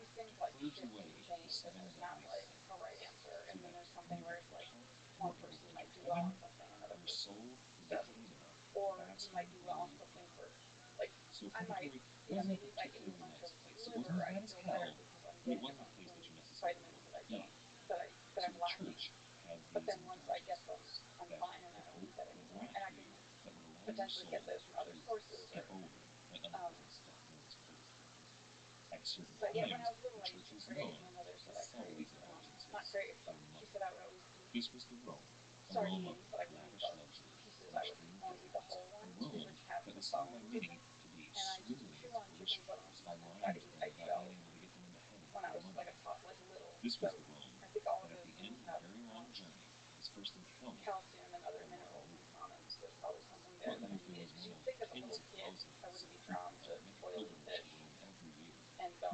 these things like purge shift and away the change, and seven there's not deadly like sins a right answer. so And then that there's when something you where get it's to like health, one you'll be able person to might enter do well heaven, on something, another and your person soul will be doesn't. clean enough to Or you might bask do in well the on something universe. for, like, So I might, purgatory you know, wasn't a maybe if I eat a particularly bunch nice of place. It liver, wasn't as I bad as feel better hell, because I'm but it getting wasn't a place that you necessarily vitamins wanted that I to be. don't, that So I'm the lacking. church had But these then once I get indulgences them, I'm that fine and I would don't hope need that and anymore. graft And I you can that would allow your potentially soul get those from to other sources, skip or, over that unpleasant stuff known as purgatory. At certain but yeah, when I times, was little, the I church used to was crave. known My mother to said I sell crave, these indulgences not crave. for She money. said I would always eat This was the Rome, a Rome of sardines, but I wouldn't eat lavish the luxury pieces. and I would extreme only eat the indulgence, whole a ones, Rome which have that the was seen by bones in many them. to be And I used to chew swimming on with chicken bones riches, like a lying to fatty. them I about felt being able to get them into heaven when I for was money. like a tot, like a little This was goat. the Rome I think all of that at those the things end of a have very long journey, his first encounter calcium and other with minerals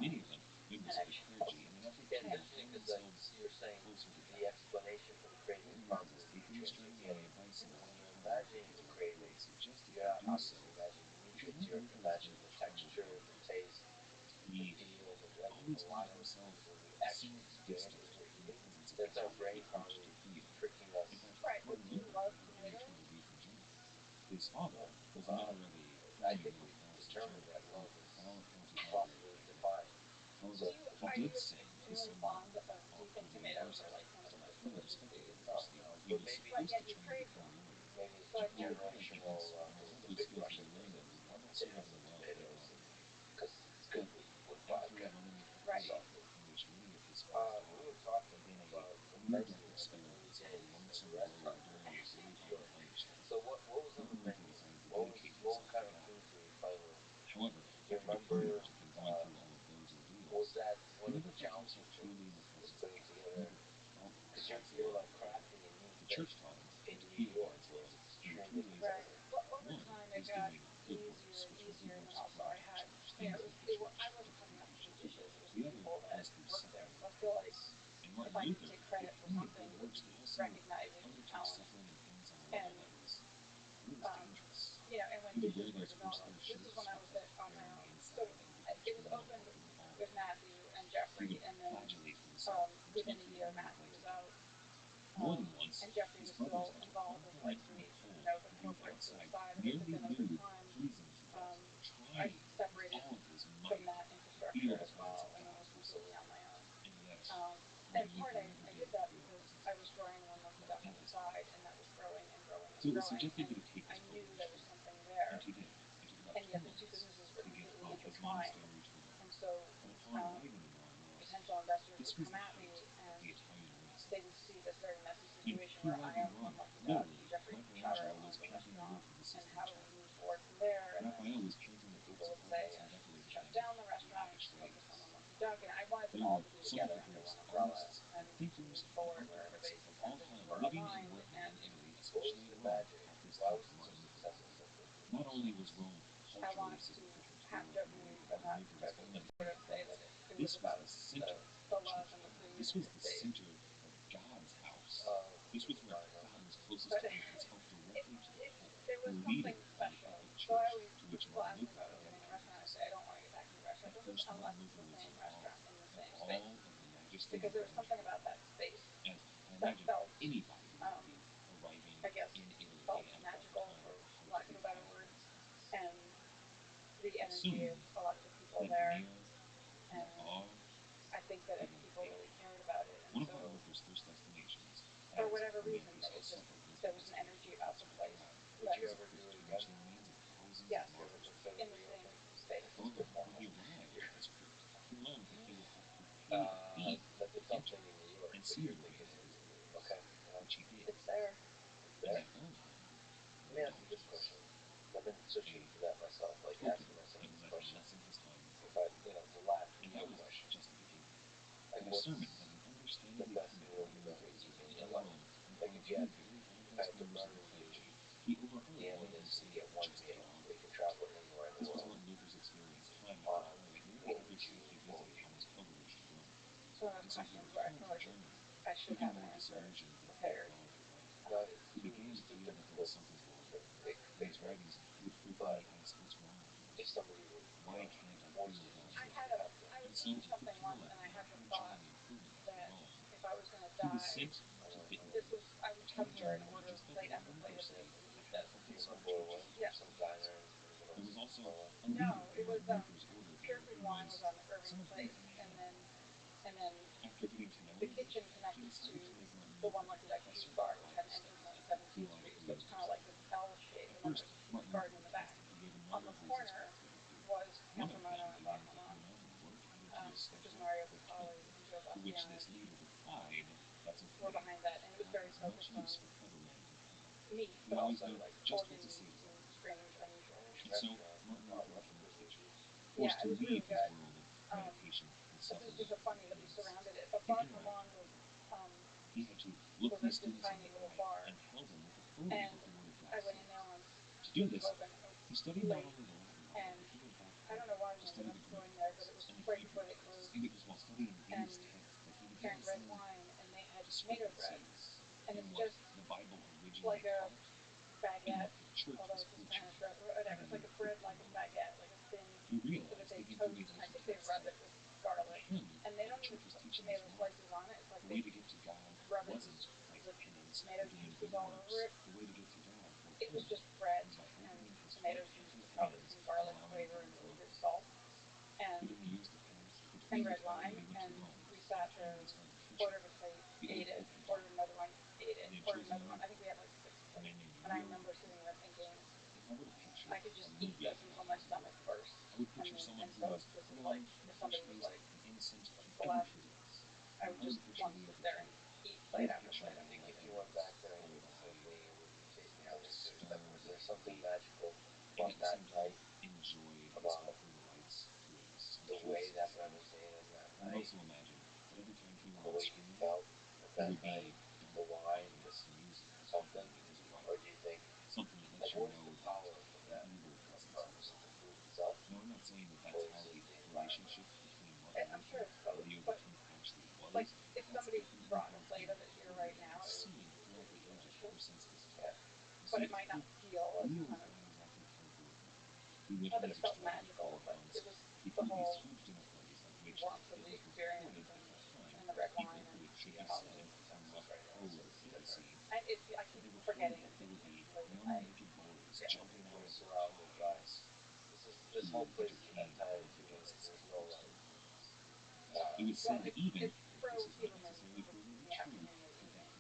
going. And I Yeah, it's interesting because you're saying the explanation for the craving is positive nutrients. Yet when you're imagining the craving, you're not obviously imagining the nutrients. You're imagining the texture, the taste, the feel, a lot of things that we actually experience when we're eating. That's our brain probably tricking us. right, but do you love tomatoes? Well, I think we've determined that love is impossibly defined. Do So you are you extremely fond of? Do you think tomatoes are like one of the most delicious foods? no, no, but maybe But yet you crave them. maybe it's So I can't. generational. It was the big Russian thing that they have some tomatoes, and because it's good with vodka, Right. salty. We were talking about the menu on the early days of the restaurant. Sure. So what was on the menu? What kind of foods were you playing with? Do you remember? Was that one of the challenging things? Was putting together because you're like crafting a new thing in New York where it's extremely Right. competitive. Well, over time it got easier and easier, and then also I had, I wasn't coming up with new dishes. It was the people that worked there. So I feel like if I could take credit for something, it would be recognizing talent and um, and when dishes were developed. This is when I was on my own. So it was opened with Matthew and Jeffrey, and then within a year Matthew was out, and Jeffrey was still involved with like the corporate side of it. But then over time, um, I separated from that infrastructure as well, and then was completely on my own. And part I did that because I was growing one more product on the side, and that was growing and growing and growing, and I knew there was something there, and yet the two businesses were completely intertwined, and so um, potential investors would come at me and they would see this very messy situation where I owned One Lucky Duck and Jeffrey Trotter owned the restaurant, and how do we move forward from there? And then the people would say I should shut down the restaurant and just focus on One Lucky Duck, and I wanted them all to be together under one umbrella and move forward where everybody's incentives were aligned. And What was the magic? Why was it so successful so quickly? I wanted to have jokingly, but not jokingly, sort of say that it was about the love and the food and the space. It was fine, huh? But there was something special. So I always, when people ask me about opening a restaurant, I say I don't want to get back into restaurant business unless it's the same restaurant in the same space, because there was something about that space that felt, um, I guess, felt magical for lack of a better word, and the energy of a lot of the people there, and I think that if people really cared about it, and so for whatever reason, there was an energy about the place Would that you ever do it again? yes, You ever consider in the same reopening? space. But it's something in New York, but you're thinking of okay, It's there. it's there. Let me ask you this question. I've been searching for that myself, like asking myself this question. If I, the last real question, like what's the best meal you've ever eaten in your life? Like if I had to murder you at the end of this, you get one meal where you can travel anywhere in the world. What would you eat? It's one of those questions where I feel like I should have an answer prepared. No, it's too difficult to pick favorites. But if somebody were, forced you to I choose, had a, I was eating something once, and I had the thought that if I was going to die, this was, I would come here and order plate after plate of this and eat this. do you remember what it was? Yes. Some diner in the middle of nowhere. No, it was Pure Food Wine was on Irving Place, and then the kitchen connected to the One Lucky Duck Juice Bar, which had an entrance on 17th Street, so it's kind of like this L shape, and then there's a huge garden in the back. On the corner was Camp Ramona and Bar Ramon, which was Mario Batali and Joe Bastiani were behind that, and it was very focused on meat, but also like organs and strange, unusual. Restaurant. Oh, I love the Brazil juice. Yeah, it was really good. But this was so funny that we surrounded it. But Bar Ramon was this tiny little bar, and I went in there once. This was open late, and I don't know why we ended up going there, but it was right before they moved. And carrying red wine, and they had tomato bread, and it's just like a baguette, although it's a Spanish bread or whatever. It's like a bread like a baguette, like a thin that they toast, and I think they rub it with garlic, and they don't even put tomato slices on it. It's like they rub it, and the tomato juice is all over it. It was just bread and tomato juice with probably some garlic flavor and a little bit of salt, and red wine. And we sat there, ordered a plate, ate it, ordered another one, ate it, ordered another one. I think we had like 6 plates, and I remember sitting there thinking, I could just eat this until my stomach bursts. And so this is like, if somebody was like, "What's the last?" I would just want to sit there and eat plate after plate Do after you think plate. if you went back there and did the same thing, it would be tasting how this is? Was there something magical about that night, about the way that bread was made on that night, the way you felt at that night, the wine, just something? Or do you think, like, what was the power of that restaurant? Was it the food itself, or was it the environment? I'm sure it's both, but like if somebody brought a plate of it here right now, it would be completely delicious. Yeah. But it might not feel as kind of, not that it felt magical, but it was the whole warmth of the experience, and the red wine, and You have so many senses right now, so it's different. I keep forgetting and thinking it's late at night. Yeah, we're surrounded by this whole place is at times feeling like there's no like Well, it's prohibited in the afternoon or evening,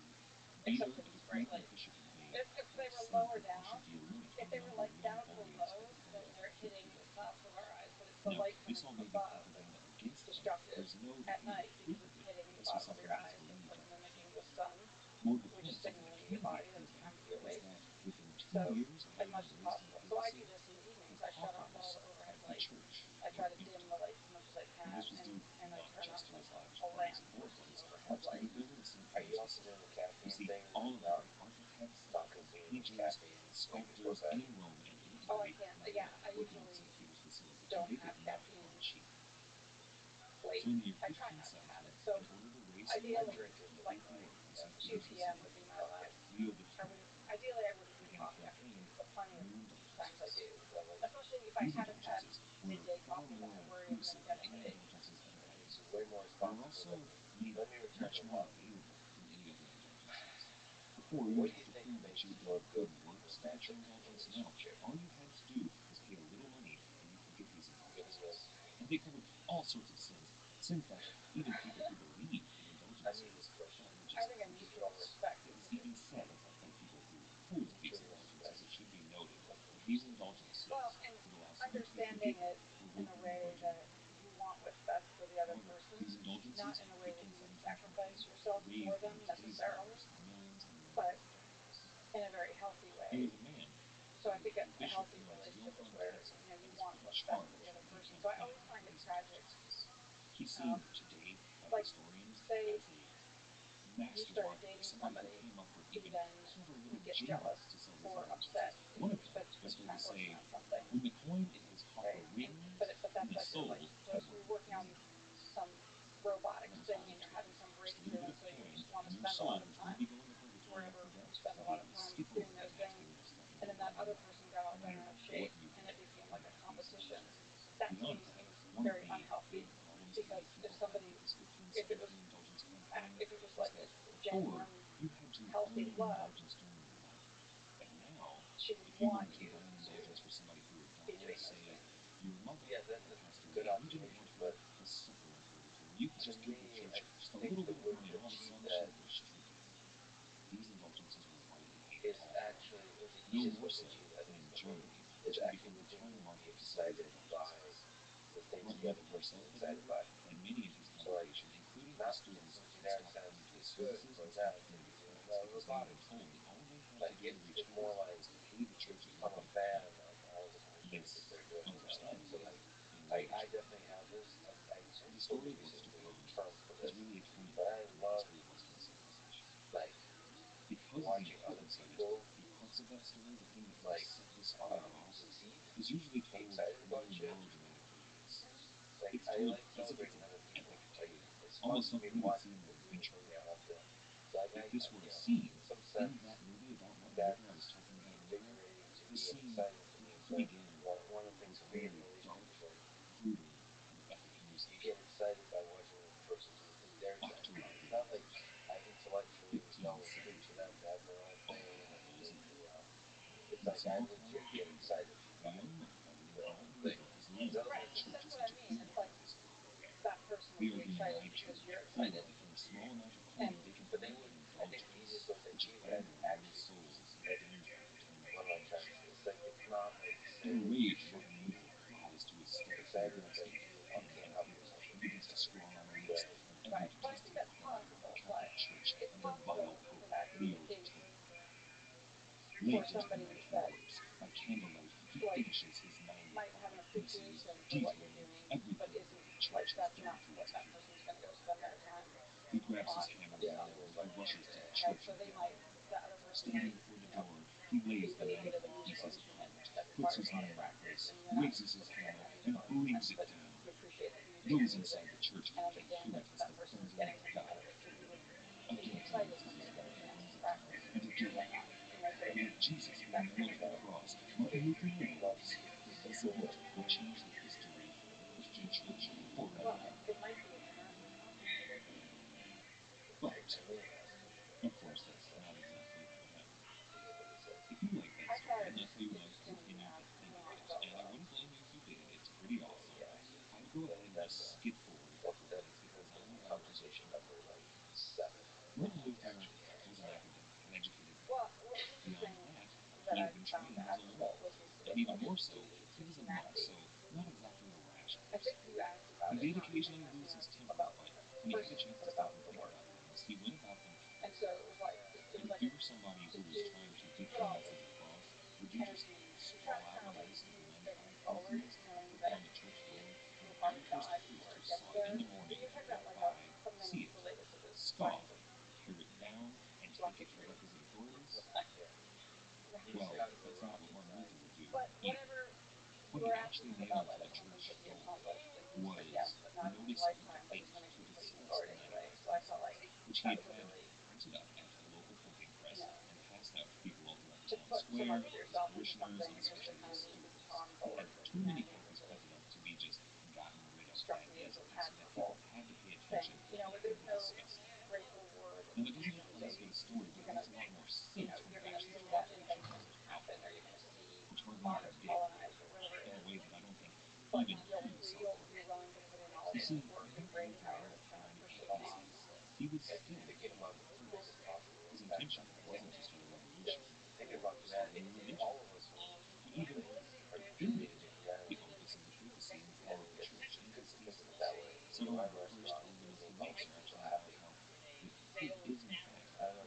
except for these bright lights. If they were lower down, if they were like down below, then they're hitting the tops of our eyes. But it's the light coming from above that's destructive at night, because it's hitting the bottom of your eyes. It's like mimicking the sun, which is signaling to your body that it's time to be awake. So as much as possible. So I do this in the evenings. I shut off all the overhead lights. I try to dim the lights as much as I can, and I turn on like a lamp versus an overhead light. Are you also doing the caffeine thing? Not consuming caffeine way before bed? Oh, I can't. Yeah, I usually don't have caffeine late. I try not to have it. So I ideally, drink it, but like not like that. 2 p.m. would be my last. Ideally, I wouldn't drink coffee after 2, but plenty of times I do. Yeah, like, Especially if I haven't had midday coffee, then I worry I'm going to get a headache. okay, so way more responsible than me. Let me return to one. What do you think makes for a good romantic relationship? Giving those. I need this question. I think a mutual respect is the key. Mutual respect. That's interesting. Well, and understanding it in a way that you want what's best for the other person, not in a way that you would sacrifice yourself for them necessarily, but in a very healthy way. So I think a healthy relationship is where you want what's best for the other person. So I always find it tragic. Um, like, say you started dating somebody who then would get jealous or upset if you spent time working on something. Okay, but that's like your life. So if you're working on some robotics thing and you're having some breakthrough, and so you just want to spend a lot of time wherever you spend a lot of time doing those things, and then that other person got all bent out of shape and it became like a competition. That to me seems very unhealthy, because if it was like a genuine, healthy love, she would want you to be doing those things. Yeah, that's a good observation, but to me, I think the way to achieve that is actually, or the easiest way to achieve that, at least for me, is actually within you to be excited by the things the other person is excited by. So, like, not in some generic sense, it's good for them to be doing the robotics thing. Like, it's more like they become a fan of all the cool things that they're doing in their life. So, like, I definitely have this. I still use the term for this, but I love, like, watching other people, like, succeed, be excited about shit, I like celebrating other people. Like it's fun for me to watch people do it for me. I have to. So in some sense, that's invigorating to me and exciting to me. So one of the things for me in the relationship is like you get excited by watching the person do the thing they're excited about. It's not like I intellectually know it's good for them to have their own thing and it's like I legit get excited by the whole thing. In other Right, words, because that's what I mean. It's like that person would be excited because you're excited, and but they would. I think the easiest way to achieve that is actually to submit. What am I trying to say? It's like it's not like saying you should be excited. It's like you can't help yourself but be excited. Right. right. But I think that's possible. But it's possible for that to be the case for somebody that like might have an appreciation for what you're doing, but isn't like that's not what that person's going to go spend their time on, Yeah. on doing. Right? So they might, the other person might, be really good at a musical instrument that requires a lot of practice, and you're not looking at that musical instrument, but you appreciate that music and understand that that person is getting something out of it, so you would be excited when they get a chance to practice and whatnot. You know, so that kind of a Well, it's so cool though. well, it might be inherently complicated. I really ask him that stuff. Forget what he says. I've had interesting feelings about Yeah. That's conversation number like 7 actually. well, what was interesting that I found well, listening to the Cincinnati. I think you asked about it, not about personally, but about the work. And so it was like his well energy. He tried to kind of like move things forward, knowing that the heart of God gets there. We talked about like something related to this bunch of tree. Yeah. Right. He's kind of a rocky guy. But whatever you were asking him about like something that he accomplished, and he said yes, but not in his lifetime. But he's going to keep pushing forward anyway. So I felt like that was a really, you know, to put so much of yourself into something just to kind of move the baton forward was demanding. It really struck me as an admirable thing. Where there's no great reward at the end of the day. You're gonna, you're gonna see that invention happen, or you're gonna see Mars colonized, or whatever it is. But you're willing to put in all this work and brain power to kind of push it along. And thinking about the greatest possible impact on the world. Thinking about humanity, all of us are contributing to humanity, and it's good to think of it that way. When you run a restaurant, you make people happy. I don't know.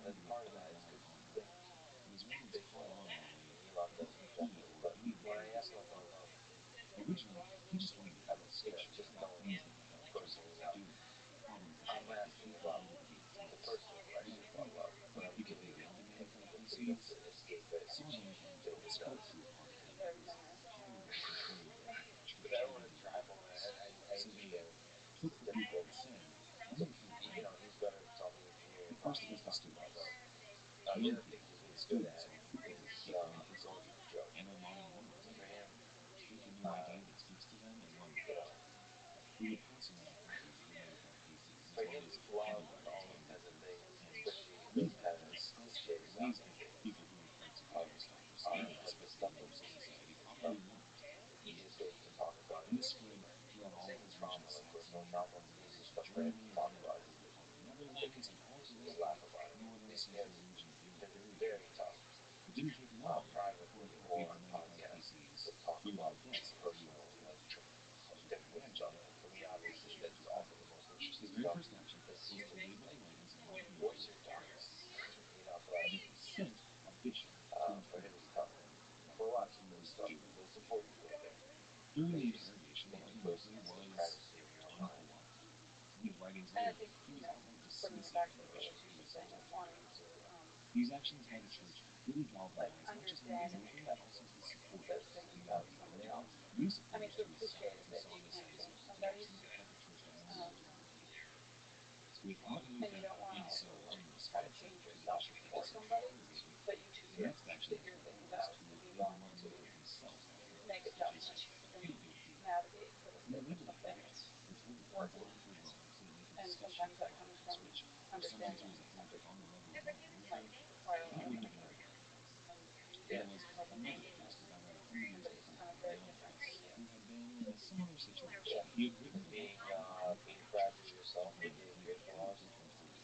That's part of that. It's good to think like that. And Elon does it definitely. But when I ask him about love, just knowing him personally enough, I'm asking about the personal question about love, but I'm giving him the freedom to escape it until he does. Very generous. Because I don't want to trap him. I understand it's difficult. So he's better to tell me engineering about talking about love. The other thing he's really good at is going for the joke. So for him, uh, you know, for him, love, for all intents and things, especially those kind of cliche sounding things, are the supplements of the easiest way you can talk about it. Same with trauma, like personal trauma. The easiest stuff for him to talk about is nicotine. Just laugh about it. He has a very tough privately or on podcasts to talk about personal, like difficult stuff. And for me, obviously, that's often the most interesting stuff because he's humans like oyster darts, but for him, it's tough. For a lot of people, it's tough, but it's important to look at things personally for privacy of your own mind. And I think, bringing it back to the relationship thing of wanting to, like, understand and accept those things about somebody else. I mean, so cliche to say that you can't change anybody's, um, and you don't want to also like try to change yourself for somebody, but you too get to figure things out and be willing to make adjustments and navigate for the sake of something that's working. And sometimes that comes from understanding something might require a lot of effort. And Yeah. like in any business, somebody's kind of very different from you. Yeah. And being fragile yourself and being your flaws and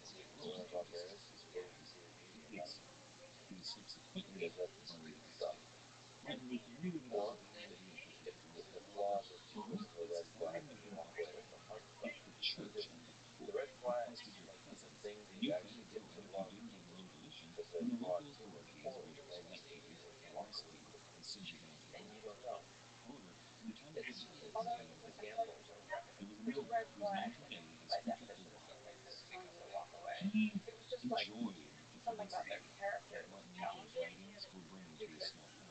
seeing more about theirs and getting to see the beauty in that. Because that's tough. Or if the flaws are seen as the red flag and you walk away, that's also tough. Because the red flags, like the thing that you actually get to love deeply, because they're brought too much forward, and then you walk away quickly, and you don't know. Although It's a I feel like gamble. there's a red flag by definition of something that's telling you to walk away. If it was just like something about their character that was challenging, you could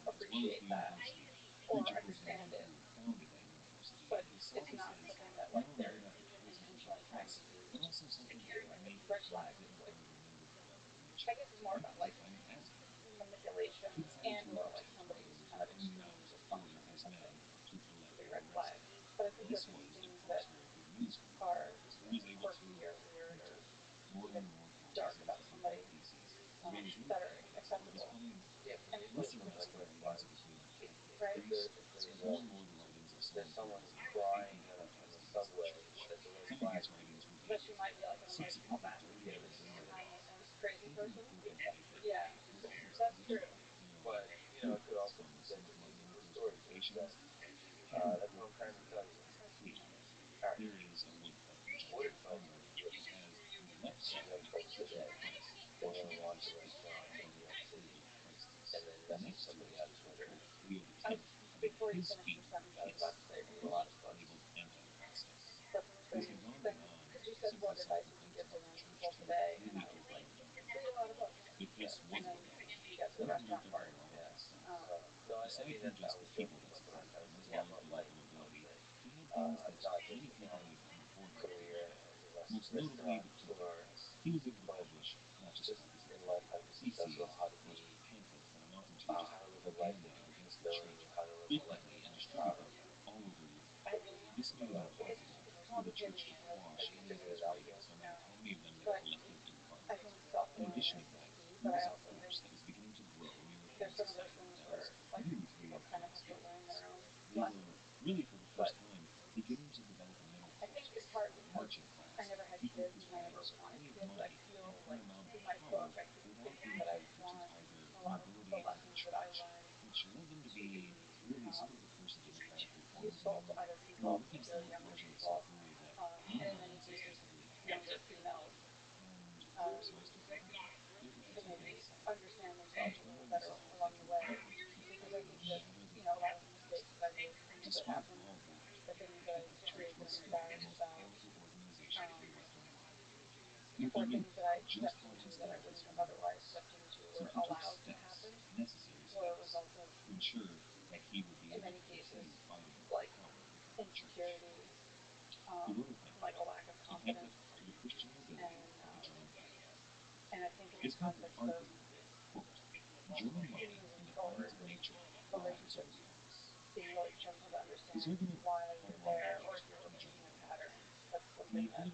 appreciate that or understand it. But it's not something that like they're intentionally trying to do to keep you. Red flag, like I guess it's more about like manipulation and or like somebody who's kind of extremely dysfunctional or something would be red flag. But I think there can be things that are quirky or weird or even dark about somebody that are acceptable. Yeah, for And me, there's those are like different, red flags. right? If there's someone crying on the subway, that's a red flag to me. But she might be like an emotional mess, Yes. high maintenance, crazy person. Yeah. Yeah, that's true. But it could also present a meaningful story to you. That's what I'm trying to tell you. All right. What advice would you give to young folks today that want to launch a restaurant in New York City and then message somebody on Twitter? Before you finish your sentence, I was about to say read a lot of books. That's been because you said what advice would you give to young people today, and I was like read a lot of books. And then you got to the restaurant part. Yeah. Um, No, I mean that I was joking about the rest. I was saying about life. I was saying not just career as a restaurateur, but just in life how to be successful, how to live a life that you're fulfilling, how to live a life that you're proud of. I mean, it's complicated and Have you figured it out yet? no, but I think self-awareness is key. But I also think there's some of those things where like people kind of have to learn their own lessons. But I think it's hard because I never had kids and I never wanted kids. I feel like through my book I keep thinking that I want a lot of the lessons that I learned to be um, useful to other people, particularly younger people, and in many cases younger females, to maybe understand themselves a little better along the way. Because I think that a lot of the mistakes that I made, things that happened, the things that I experienced and I'm embarrassed about, or things that I stepped into that I wouldn't have otherwise stepped into or allowed to happen, were a result of, in many cases, like insecurity, like a lack of confidence, and I think in the context of in moving forward with relationships, being really careful to understand why you're there or if you're repeating a pattern. That's something that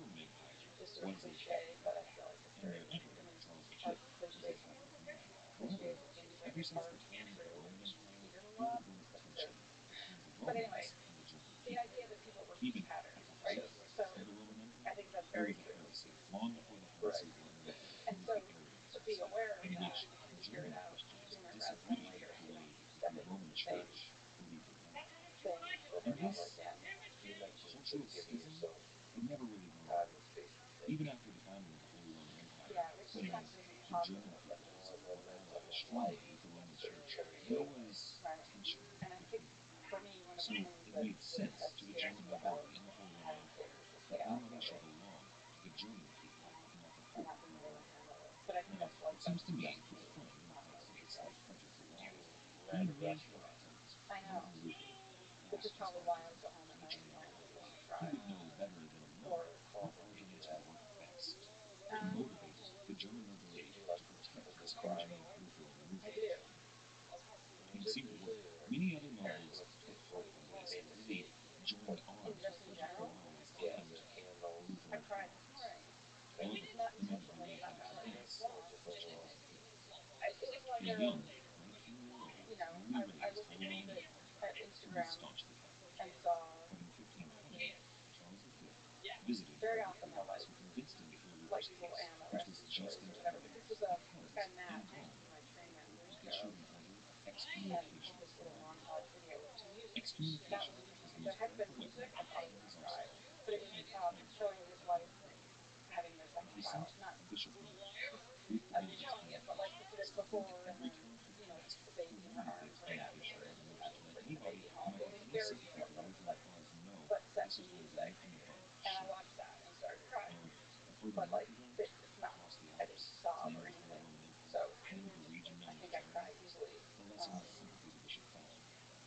is sort of cliche, but I feel like it's very, I mean, our cliches are things that are true and we hear them a lot, but anyway, the idea that people repeat patterns, right? So I think that's very true. Right. And so to be aware of that and figure it out sooner rather than later so you don't keep stepping into the same thing over and over again. You mentioned giving yourself time and space to think. Yeah, which sometimes isn't possible. And when that's something in life that are built. Right. And I think for me, one of the things that really has scared me about having kids is the chaos of it, and not being able to handle it. But I think that's the best case, like you said. You ran a restaurant. I know, which is probably why I would go home at night and tell myselul want to cry. try or call them to do that. Do you like prescribe? I do. Usually, or what's fantasy? What, just in general? Yeah, is there candles? Or I've tried. right? Not intentionally, not by like or want just to overall? change. It was like a, I was a little bit at Instagram and saw very often they'll like these little animal rescue stories or whatever. But this was this guy Matt in my training years ago, and he just did a montage video with some music. That was interesting. If there had been music, I probably would have cried. But it was showing his wife having their second child, not showing it, but like before and then the baby in her arms right afterwards, and then bringing the baby home. It was very beautiful, but set to music, and I watched that and started crying. But like it's not, I didn't sob or anything. So I think I cry easily.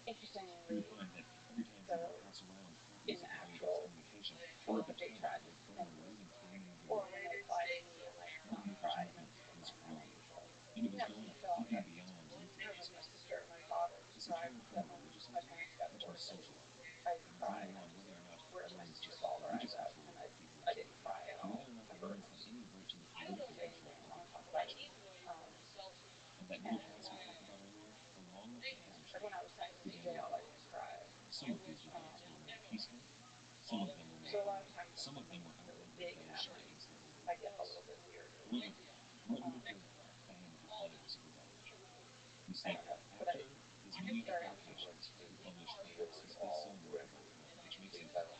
Interestingly, the in actual date tragedy things, or when they apply to me, I might not cry, and then people find that unusual. You've never seen the film, but I remember my sister and my father described that when my parents got divorced, I didn't cry, and whereas my sister bawled her eyes out, and I didn't cry at all. I remember it was, I didn't say anything, I didn't want to talk about it. And like when I was sentenced to jail, I didn't cry. So a lot of times when something really big happens, I get a little bit weird. I don't know, but I very often People like speak really all quickly, so you kind of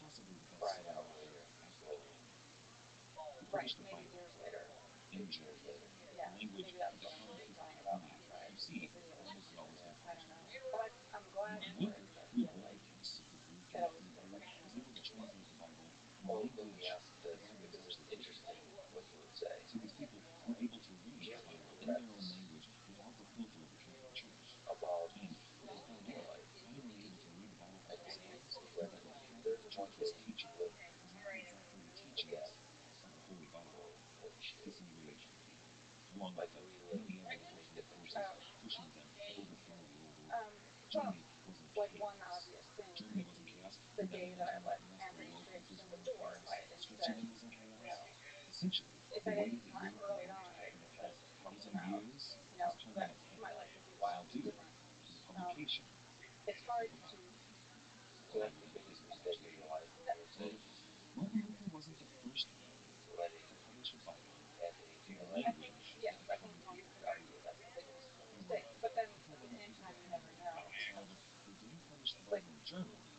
cry it out later, slowly, right, maybe years later. maybe years later. Yeah, maybe that's what I'm really crying about when I cried. The video. I don't know, but I'm glad for it because I feel like it always feels like home. Well, let me ask this because it's interesting what you would say. Do you have regrets about living your life? I do have regrets, but if there's one day you could live again, what each day would you choose? Like relive any different chapter. Well, like one obvious thing could be the day that I let Anthony straight through the door. If I hadn't said, if at any time early on I hadn't said, help him out, that my life would be wildly different. It's hard to, So that's the biggest mistake of your life, you would say, letting Anthony do your I life. think, yes, I think most would argue that's the biggest mistake. But then at the same time, you never know. Like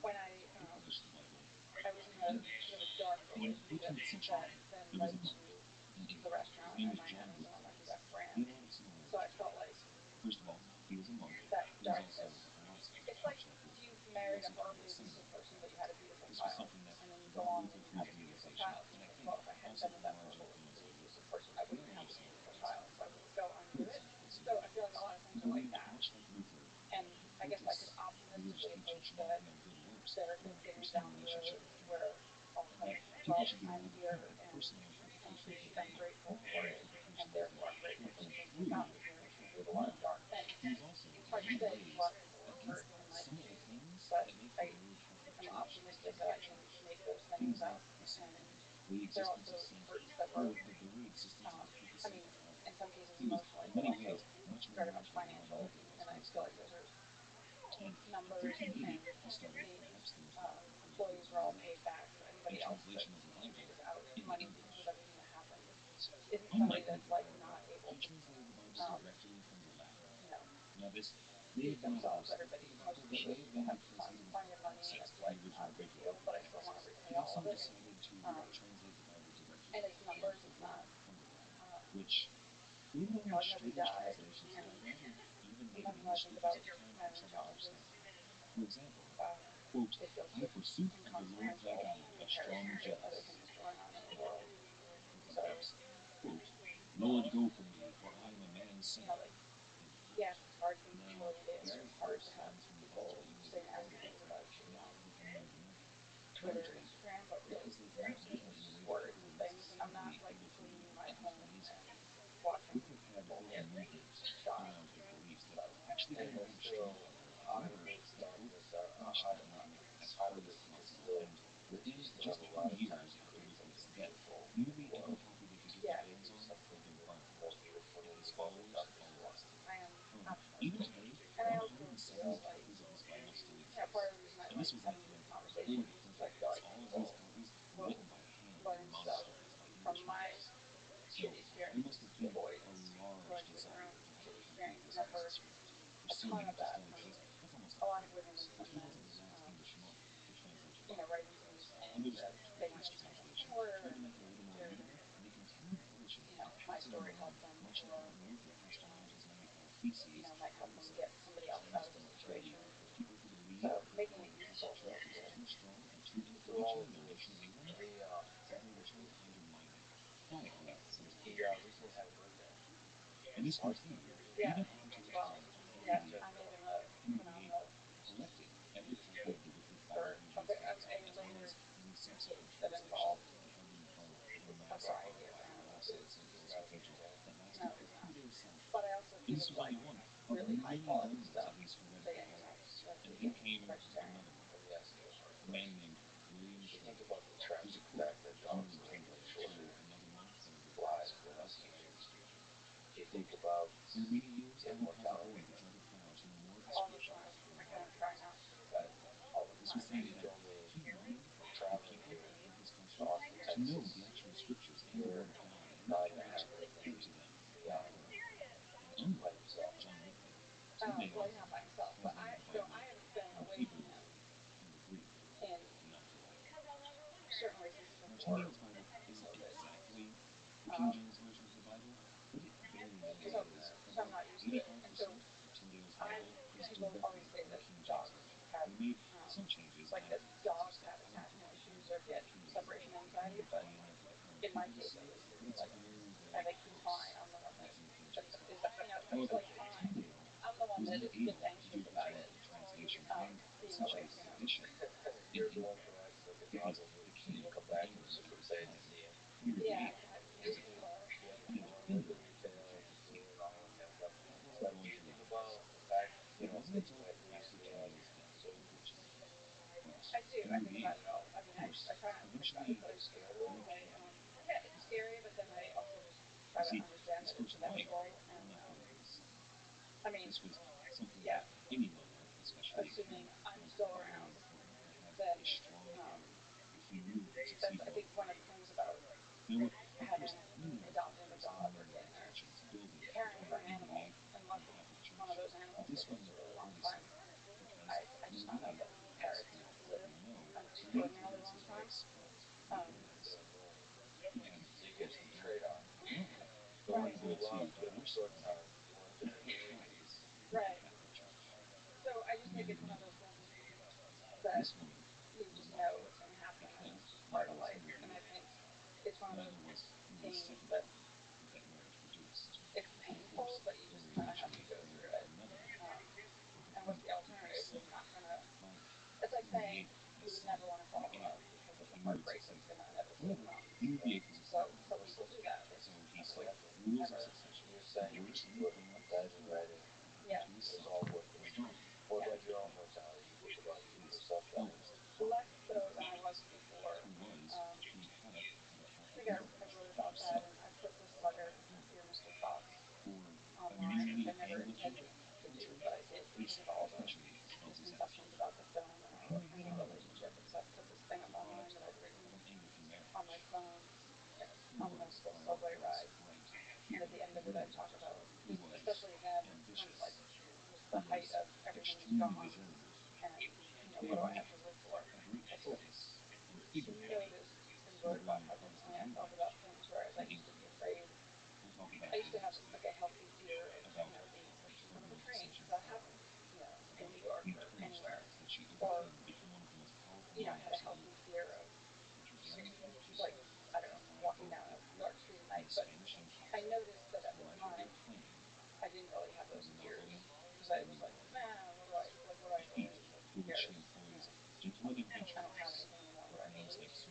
when I was in a sort of a dark relationship that then led to the restaurant I might have as one of my best brands. So I felt like that darkness. It's like you've married a horribly abusive person, but you had a beautiful child, and then you go on and you have a beautiful child, and you think, well, if I hadn't been with that horribly abusive person, I wouldn't have this beautiful child, so I would go undo it. So I feel like a lot of things are like that, and I guess I could optimistically hope that there are good things down the road where I'll think, well, I'm here and I'm grateful for it, and therefore I'm grateful for the things that got me here through a lot of dark things. It's hard to say because a lot of people were hurt in life, but I'm optimistic that I can make those things up, and there are also hurts that were, I mean, in some cases emotionally, but also very much financial, and I feel like those are numbers, and the employees were all paid back, so anybody else that is out money because of everything that happened isn't somebody that's like not able to, you know, feed themselves. Everybody, most of the people have plenty of money, and it's like not a big deal. But I still want to repay all of it. And it's numbers. It's not. Like nobody died, and sometimes when I think about my own challenges, it feels just inconsequential in comparison to other things going on in the world. So, like, yes, it's hard being a leader. It's hard to have people say nasty things about you on Twitter and Instagram, but really words and things. And I'm not like cleaning my home and watching people get shot. So And there's still out of this darkness, out of this still, you still have a lot of time to create something beautiful in the world. yeah, Maybe something more beautiful than you've ever done before. I am optimistic. And I also feel like, part of the reason I like having these conversations is because I feel like people will learn stuff from my shitty experiences, the avoidance, going through their own shitty experience. And I've heard a ton of that from a lot of women and some men, writing to me saying that they went through something similar and their, my story helped them, or, might help them get somebody else out of a situation. So making it useful is really cool. Through all of this, he recently had a birthday. March 3rd. Yeah. Well, yeah, He turned I made 30. him a phenomenal cake for a later cake that involved a variety of animals. That was amazing. No, it was not. But I also feed him like really high quality stuff so yeah, he's not like vegan, vegetarian. Let me ask you a question. You think about the tragic fact that dogs live much shorter lives than us humans. Do you think about their mortality? All the time. I kind of try not to, but all the time. You told me from traveling here to Austin, Texas, you're 9.5 days by yourself. Well, not by himself, but I haven't been away from him in certainly since before COVID. Um, so I'm not used to it, and so people always say that dogs have that dogs have attachment issues or get separation anxiety, but in my case at least, it's like I keep calling. I'm the one that is it's like fine. I'm the one that gets anxious about it, being away from him. You're the one who acts like a dog when you come back and you're super excited to see him. Yeah, I kind of do. You want to wag the new tail and doing all that kind of stuff. But do you think about the fact, that you might lose him soon? I do. I think about it all. I mean, I try not to think about it, Are but you scared at all? it's scary. But then I also just try to understand that it's inevitable. And I mean, yeah, assuming I'm still around, then um, that's I think one of the things about having adopting a dog or getting or caring for an animal, unless it's one of those animals that lives a really long time. I just don't know that parrots live an extraordinarily long time. Um, They're annoying. So you get the trade-off. The right, ones you love live a short time. The ones that annoy you. right. So I just think it's one of those things that you just know what's going to happen, and it's just part of life. And I think it's one of those things that it's painful, but you just kind of have to go through it. Um, and what's the alternative? You're not gonna. It's like saying you would never want to fall in love because of the heartbreak that's gonna inevitably come. But people do that. They just Exactly. never. You're saying what I'm diving right in. Yeah. It was all worth it. What about your own mortality? You think about yourself dying? Less so than I was before. I think I wrote about that, and I put this letter, Dear Mr. Fox, online, which I never intended to do, but I did because of all the misconceptions about the film and our relationship. And so I put this thing up online that I'd written on my phone on the school subway ride. And at the end of it, I talk about, especially then when just the height of everything was gone, and what do I have to live for? I sort of noticed and wrote about how differently I felt about things. Whereas I used to be afraid. I used to have like a healthy fear of being pushed in front of a train because that happens, in New York or anywhere. Or I had a healthy fear of like I don't know walking down a dark street at night. But I noticed that at the time I didn't really have those fears because I was like, man, what do I believe? Like, who cares? I don't have anything anymore. What do I believe?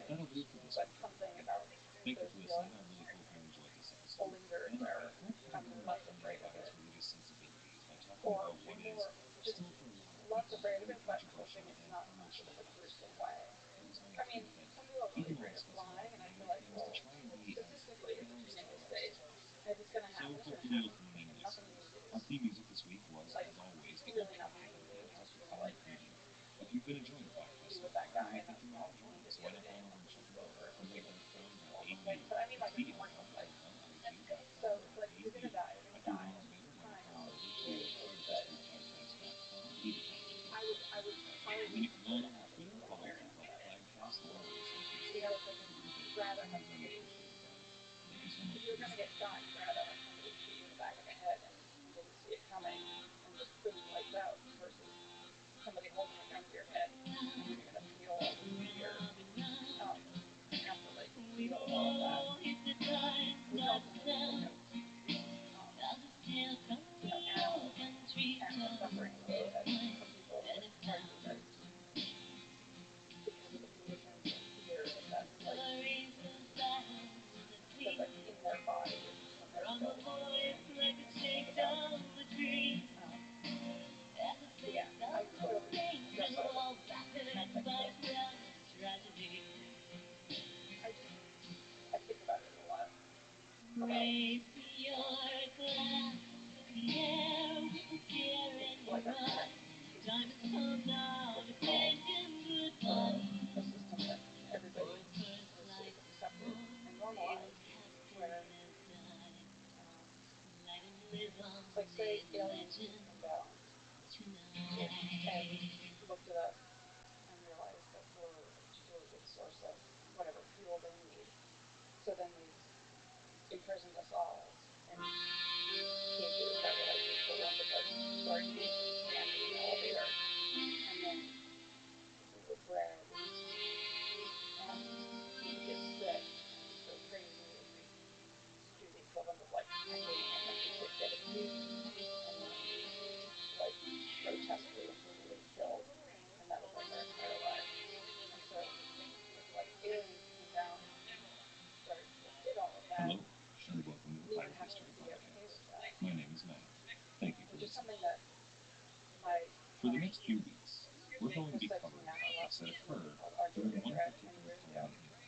That'll do it for this but week, something everybody. about Thank you those for listening. I feelings really hope you enjoyed this episode. lingered And where I hope I I'm got less offended afraid of anybody's it, religious sensibilities by talking or about what is more just still for a lot of less people afraid of very it, but controversial hoping it's and not in like sort emotional of a topics. gruesome way. It was my I mean, intent that, some people are really even though I afraid of discuss a lot flying, of and I feel negative like, things, to well, try and be as statistically, it's balanced extremely as safe. possible. And if it's going to So happen, it's going to hopefully happen. you'll tune in There's next nothing week. you can do. Our theme music this week was, Like, as always, the really ultra nothing you high can and do unless fantastic you want to, Colin like, Creedy. If you've been enjoying the podcast be so with that far, I guy really in think you a might enjoy wounded this. the Why other not day go on and over help and him check move it out? over. You can get that from Like, but I mean, like, it's more RabbiRothschild like, so it's like, if you're going to die, you're going to After die. a little bit, why not Crying go out, on over to really knows that culthistorypodcast.com, leave a comment I there. would probably And then you can go on prefer to over to have Twitter, an follow awareness Keep Up that, Flagcast, or on Facebook. you know, it's like, Every bit of rather it. I have would really somebody, appreciate that. Thank you so much if for you're going to get listening. shot, you'd rather have somebody shoot you in the back of the head and you didn't see it coming and just boom, lights out, versus somebody holding a gun to your head and you're going to feel all this fear after, like, you know, all of that. Which ultimately, you know, animal suffering in a way that some people would argue that because of the conditions and fear that's like in their body when they're killed. Yeah, I totally get that. I think about it a lot. Raise your glass to the air with fear in your eyes. Time has come now to bid him goodbye. A system that everybody is accepted and normalized, where like, say aliens did come down and looked at us and realized that we're a particularly good source of whatever fuel they need. So then they imprisoned us all in cages that were like the equivalent of like sardines standing in an elevator, and then we were bred, and we would get sick. So crazy, we'd do the equivalent of like pecking, and then we would get abused, and then like grotesquely and brutally killed, and that was like our entire lives. And so if like aliens came down and started did all of that, Hello, and welcome to the we would Pirate have to History be okay Podcast. with that. My name is Matt. Thank you for Which is listening. something that my For the next few weeks, we're going to be said to covering me after events that watching a movie occur called Our during Dated one Threat many particular years time ago. in England.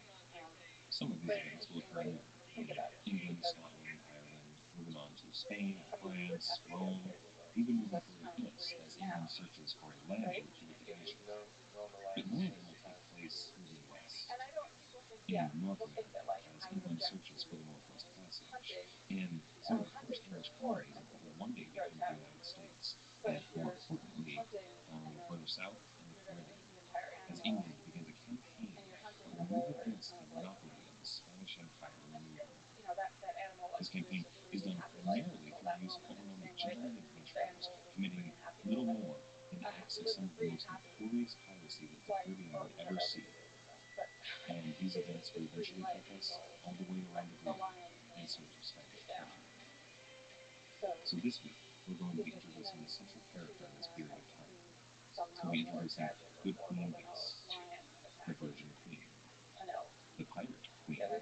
Some of these But it's events an will interesting occur way in to think about it, England, because Scotland, Ireland, moving on to Spain, somebody would France, have to be Rome, okay with it, even because moving that's further kind of what we're east doing as now, England searches for a land right? route to get to It Asia. But normalizes more of it things will take sometimes place people moving west. And I don't, people think, In North people think that America, like as I England object searches to for the Northwest Passage, hunting. and some of the Hunting first for English sport, colonies I that think, would is one day become the grotesque. United States, But and if more you're importantly, hunting and then further south and you're going to further, eat the entire as animal, England began to campaign and you're hunting to in a way move where it's against kind the of like, monopoly of the Spanish Empire in the New World. you know, that animal like This campaign lives a is free and done happy life primarily until through that the use of moment, in the overwhelming same way that generated the adventurers, animal lives a committing free and happy little moment, more than acts of lives some a of the free and most happy notorious piracy that the life, Caribbean or would we ever never see. but And these lives events a would free eventually life take us until all the way around the the globe lion in came search of Spanish down. treasure. So this week, we're going to be introducing the central character in this period of time. Somehow We'll be more introducing tragic or Good Queen horrible than a Bess, lion the attacking Virgin Queen, an elk. the Pirate Queen, Yeah,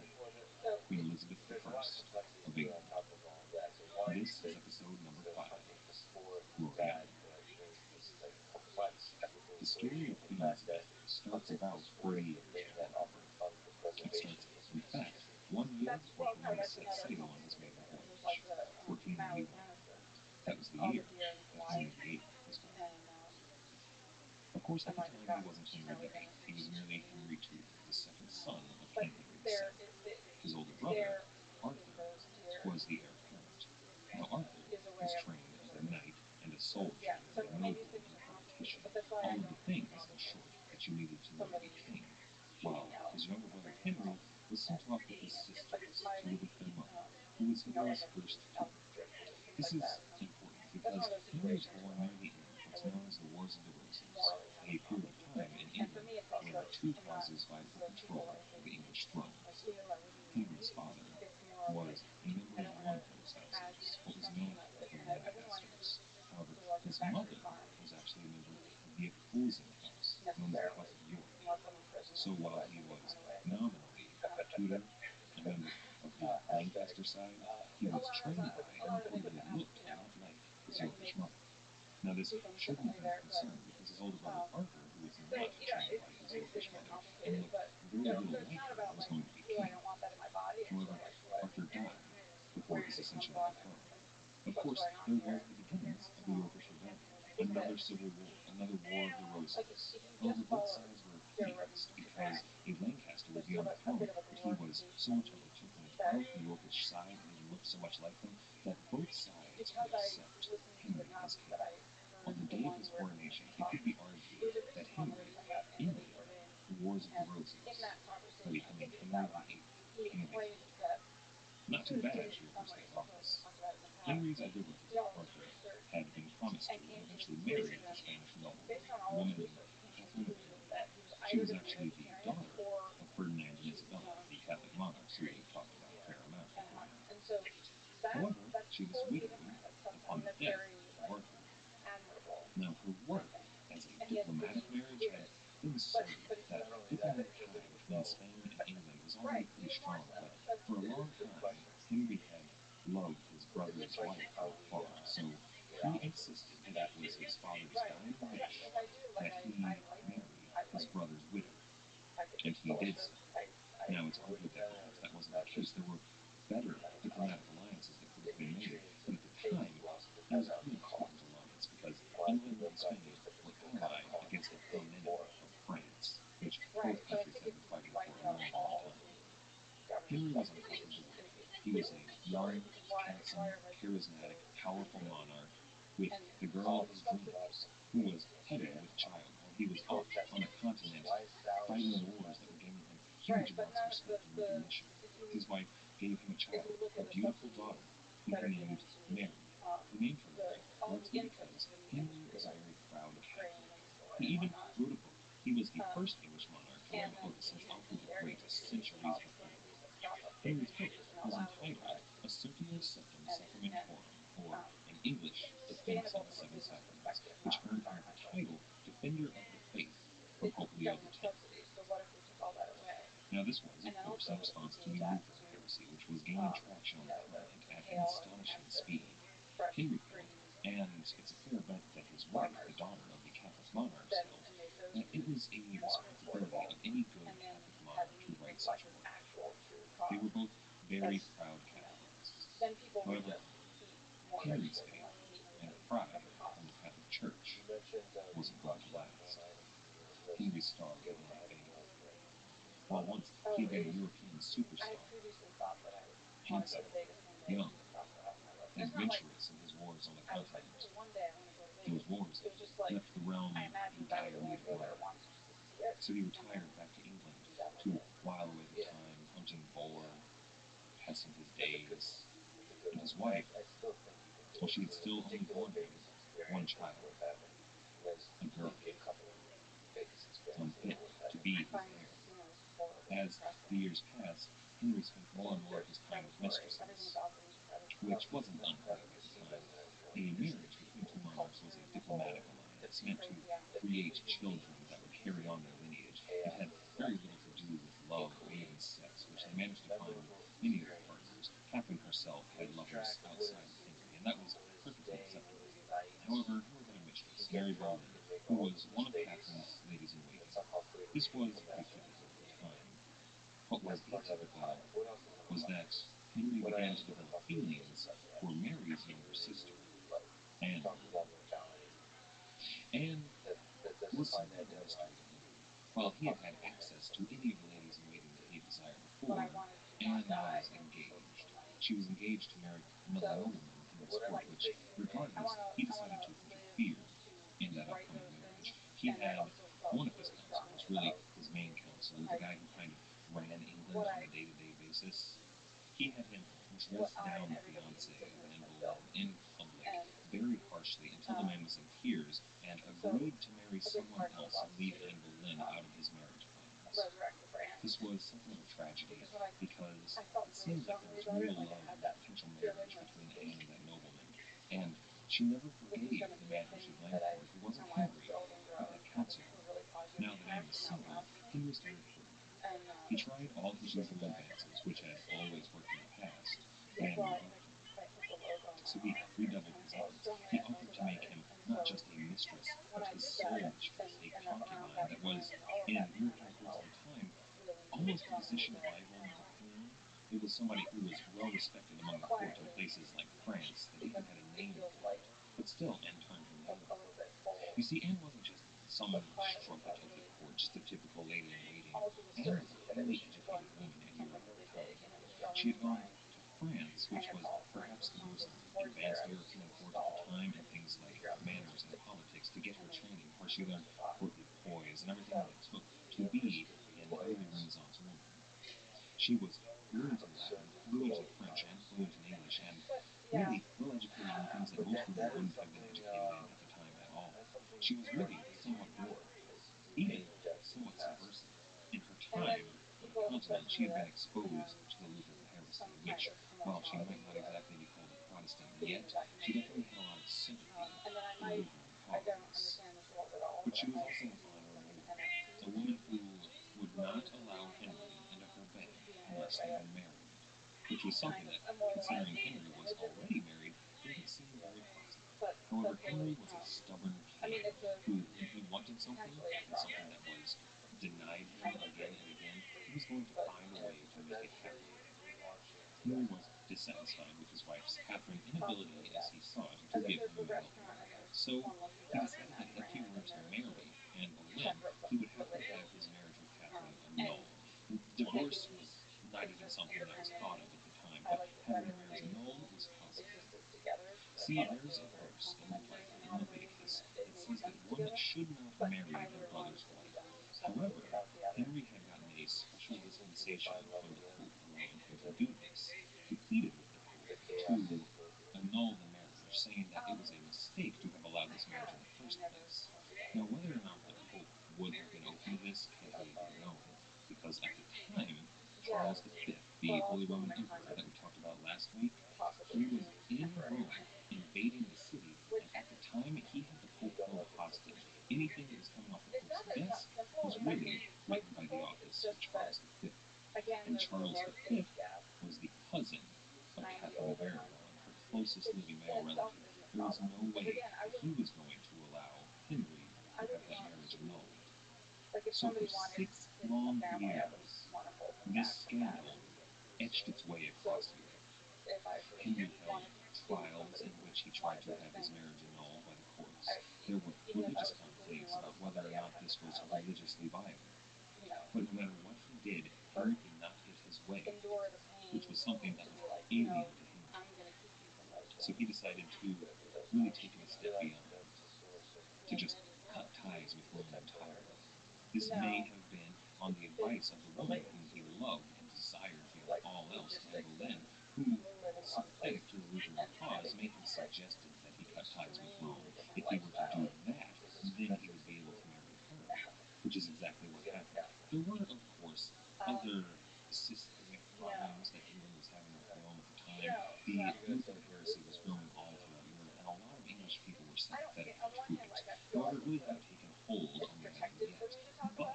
so Queen Elizabeth I there's a lot of complexity of to put on England. top of all of that. So one, This is episode number the 5, hunting for sport is Glory bad, Island. but there's this like complex ethical The story equation of of the Queen fact that Elizabeth starts hunting for about sport 30 is the years thing that before often Christ. funds the It preservation starts, of the in fact, species. 1 year that's, before well, no, Columbus that's set another sail on his complicated maiden thing. There's like voyage, the Maui 1491. venison, That was the all year the deer and that Hawaii, Henry VIII was born. and Of course, at the like time, he got wasn't Henry Maui VIII. venison. He was merely Henry II, the second son of But King Henry there, VII. His older brother, Arthur, those deer was the heir apparent. Now, Arthur is a way was of trained as a preserving. knight and a soldier Yeah, and so a maybe noble things in are competition. complicated, but that's why I All of don't the things, bother in with short, that you needed to know to be somebody king. While shooting out his younger a brother random Henry elk was sent and off with his eating it. sisters Like my, to live with their mother, who was you know, like Henry's a first elk queen. jerky or things This like is that. important That's one because of those Henry was situations born where near the end of I what's would known as the Wars of the Roses, morally have a a period problem of with it. time in And for England me, it's when also, there were two I'm not causes vied for those people control that of think the English throne. like you or even me. Henry's father It's more was like a member I of don't one want of those to add houses, what was stress known on that as list, the and I wouldn't want Lancasters. However, to like his back mother farm was actually a member of the opposing house, known as the House necessarily, of York. unless I'm in prison. So while he Otherwise, I was find a way. Nominally a Tudor, a member of the Lancaster side, he was trained by and reportedly looked a lot like his Yorkish mother. Now, this shouldn't have been a concern because his older brother Arthur, who was not trained like his Yorkish mother and looked very little like her, was going to be king. However, Arthur died before his ascension to the throne. Of course, there was the beginnings of the Yorkish Rebellion, another civil war, another war of the Roses. However, both sides were appeased because a Lancaster would be on the throne, but he was so much of a 2.12, the Yorkish side, and he looked so much like them, that both sides would accept Henry as king. On the day of his coronation, it could be argued that Henry ended the Wars of the Roses by becoming Henry VIII, King of England. Not too bad if you're first day of office. Henry's older brother, Arthur, had been promised to and eventually married the Spanish noblewoman, a woman named Catherine of Aragon. She was actually the daughter of Ferdinand and Isabella, the Catholic monarchs who we've talked about a fair amount before now. However, she was widowed upon the death of Arthur. Now, her work as a diplomatic marriage had been so good that diplomatic tie between Spain and England was already pretty strong, but for a long time, Henry had loved his brother's wife from afar, so he insisted that it was his father's dying wish that he marry his brother's widow, and he did so. Now, it's argued that perhaps that wasn't the case. There were better diplomatic alliances that could have been made, but at the time, it was a pretty important alliance because England and Spain were allied against a common enemy of France, which both countries had been fighting for a long, long time. Henry was on top of the world. He was a young, handsome, charismatic, powerful monarch with the girl of his dreams, who was heavy with child while he was off on a continent fighting wars that were gaining him huge amounts of respect and recognition. His wife gave him a child, a beautiful daughter, whom he named Mary. He named her Mary largely because Henry was a very proud Catholic. He even wrote a book. He was the first English monarch to write a book since Alfred the Great centuries before. Henry's book was entitled A Sophia Septem Sacramentorum, or in English, Defense of the Seven Sacraments, which earned him the title Defender of the Faith from Pope Leo X. Now, this was, of course, in response to the Lutheran heresy, which was gaining traction on the continent at an astonishing speed. Henry felt, and it's a fair bet that his wife, the daughter of the Catholic monarchs, felt, that it was a responsibility of any good Catholic monarch to write such a work. They were both very proud Catholics. However, Henry's faith and pride in the Catholic Church wasn't going to last. Henry's star began to fade. While once he had been a European superstar, handsome, young, adventurous in his wars on the continent, those wars left the realm in dire need of money. So he retired back to England to while away the time, hunting boar, passing his days. And his wife, well, she had still only borne him one child, a girl, unfit to be his heir. As the years passed, Henry spent more and more of his time with mistresses, which wasn't unheard of at the time. A marriage between two monarchs was a diplomatic alliance meant to create children that would carry on their lineage. It had very little to do with love or even sex, which they managed to find with many of their partners. Catherine herself had lovers outside of Henry, and that was perfectly acceptable. However, Henry had a mistress, Mary Boleyn, who was one of Catherine's ladies-in-waiting. This was pretty typical at the time. What was atypical was that Henry began to develop feelings for Mary's younger sister, Anne Boleyn. Anne was something of a mystery to him. While he had had access to any of the ladies-in-waiting that he desired before, Anne was engaged. She was engaged to marry another nobleman in his court, which, regardless, he decided to interfere in that upcoming marriage. He had one of his counselors, really his main counselor, the guy who kind of ran England on a day-to-day basis. He had him dress down the fiancé of Anne Boleyn in public very harshly until the man was in tears and agreed to marry someone else and leave Anne Boleyn out of his marriage plans. This was something of a tragedy because it seemed like there was real love in that potential marriage between Anne and that nobleman, and she never forgave the man who she blamed for it, who wasn't Henry, but that counselor. Now that Anne was single, Henry started hurting her. He He tried all his usual advances, which had always worked in the past, and revoked them. So he redoubled his efforts. He offered to make him not just a mistress, but his sole mistress, a concubine that was, in European courts at the time, almost a position rivaling the queen. It was somebody who was well respected among the court in places like France that even had a name for it, but still Anne turned him down. You see, Anne wasn't just some strumpet of the court, just a typical lady in waiting. Anne was a highly educated woman in Europe at the time. She had gone to France, which was perhaps the most advanced European court at the time in things like manners and politics, to get her training, where she learned courtly poise and everything that it took to be an early Renaissance woman. She was fluent in Latin, fluent in French, and fluent in English, and really well educated in things that most women wouldn't have been educated in at the time at all. She was really somewhat bored, even somewhat subversive. In her time on the continent, she had been exposed to the Lutheran heresy, which, while she might not exactly be called a Protestant yet, she definitely had a lot of sympathy for the Lutheran cause. But she was also an honorable woman, a woman who would not allow Henry into her bed unless they had married, which was something that, considering Henry was already married, didn't seem very possible. However, Henry was a stubborn king who, when he wanted something, and something that was denied him again and again, he was going to find a way to make it happen. Henry was dissatisfied with his wife's Catherine's inability, as he saw it, to give him a wealthy wife. So he decided that if he were to marry Anne Boleyn, he would have to have his marriage with Catherine annulled. Divorce was not even something that was thought of at the time, but having the marriage annulled was possible. See, there's a verse in the Bible, in Leviticus, that says that one should not marry their brother's wife. However, Henry had gotten a special dispensation from the Pope, allowing him to do this. He pleaded with the Pope to annul the marriage, saying that it was a mistake to have allowed this marriage in the first place. Now, whether or not the Pope would have been open to this can't really be known, because at the time, Charles V, the Holy Roman Emperor that we talked about last week, he was in Rome invading the city, and at the time he had the Pope held hostage. Anything that was coming off the Pope's desk was really written by the office of Charles V. And Charles V was the cousin of Catherine of Aragon, her closest living male relative. There was no way that he was going to allow Henry to have that marriage annulled. So for 6 long years, this scandal etched its way across Europe. Henry held trials in which he tried to have his marriage annulled by the courts. There were religious conclaves about whether or not this was religiously viable. But no matter what he did, Henry could not get his way, which was something that was alien to him. So he decided to really take it a step beyond, to just cut ties with Rome entirely. This may have been on the advice of the woman whom he loved and desired beyond all else, Anne Boleyn, who, sympathetic to the Lutheran cause, may have suggested that he cut ties with Rome. If he were to do that, then he would be able to marry her, which is exactly what happened. There were, of course, other systemic problems that England was having with Rome at the time. The Lutheran heresy was growing all throughout Europe, and a lot of English people were sympathetic to it. However, it really hadn't taken hold on the island yet. But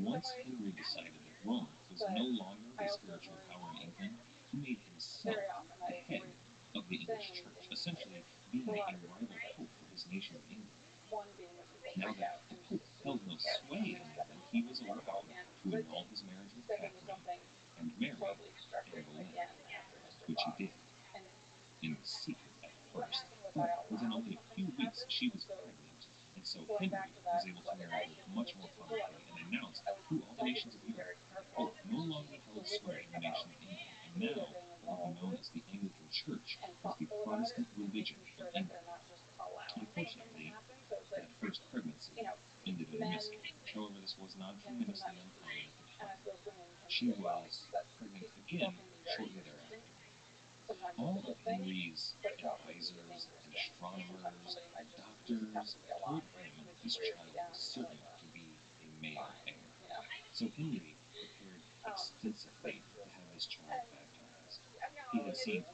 once Henry decided that Rome was no longer the spiritual power in England, he made himself the head of the English church, essentially being a rival pope for his nation of England. Now that the Pope held no sway in England, he was allowed to annul his marriage with Catherine and marry Anne Boleyn, which he did, in secret at first, but within only a few weeks she was pregnant, and so Henry was able to marry her much more publicly and announce to all the nations of Europe that the Pope no longer held sway in the nation of England, and now what would be known as the Anglican Church was the Protestant religion of England. Unfortunately, that first pregnancy ended in a miscarriage. However, this was not tremendously uncommon at the time. She was pregnant again shortly thereafter. All of Henry's advisors and astronomers and doctors told him this child was certain to be a male heir. So Henry prepared extensively to have this child baptized. He had seen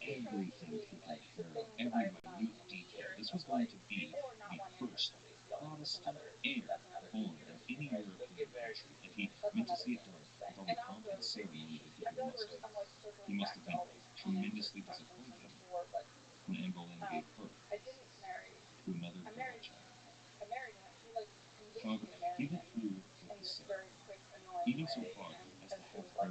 everything taken care of, every minute detail. This was going to be the first Protestant heir born in any European country, and he meant to see it done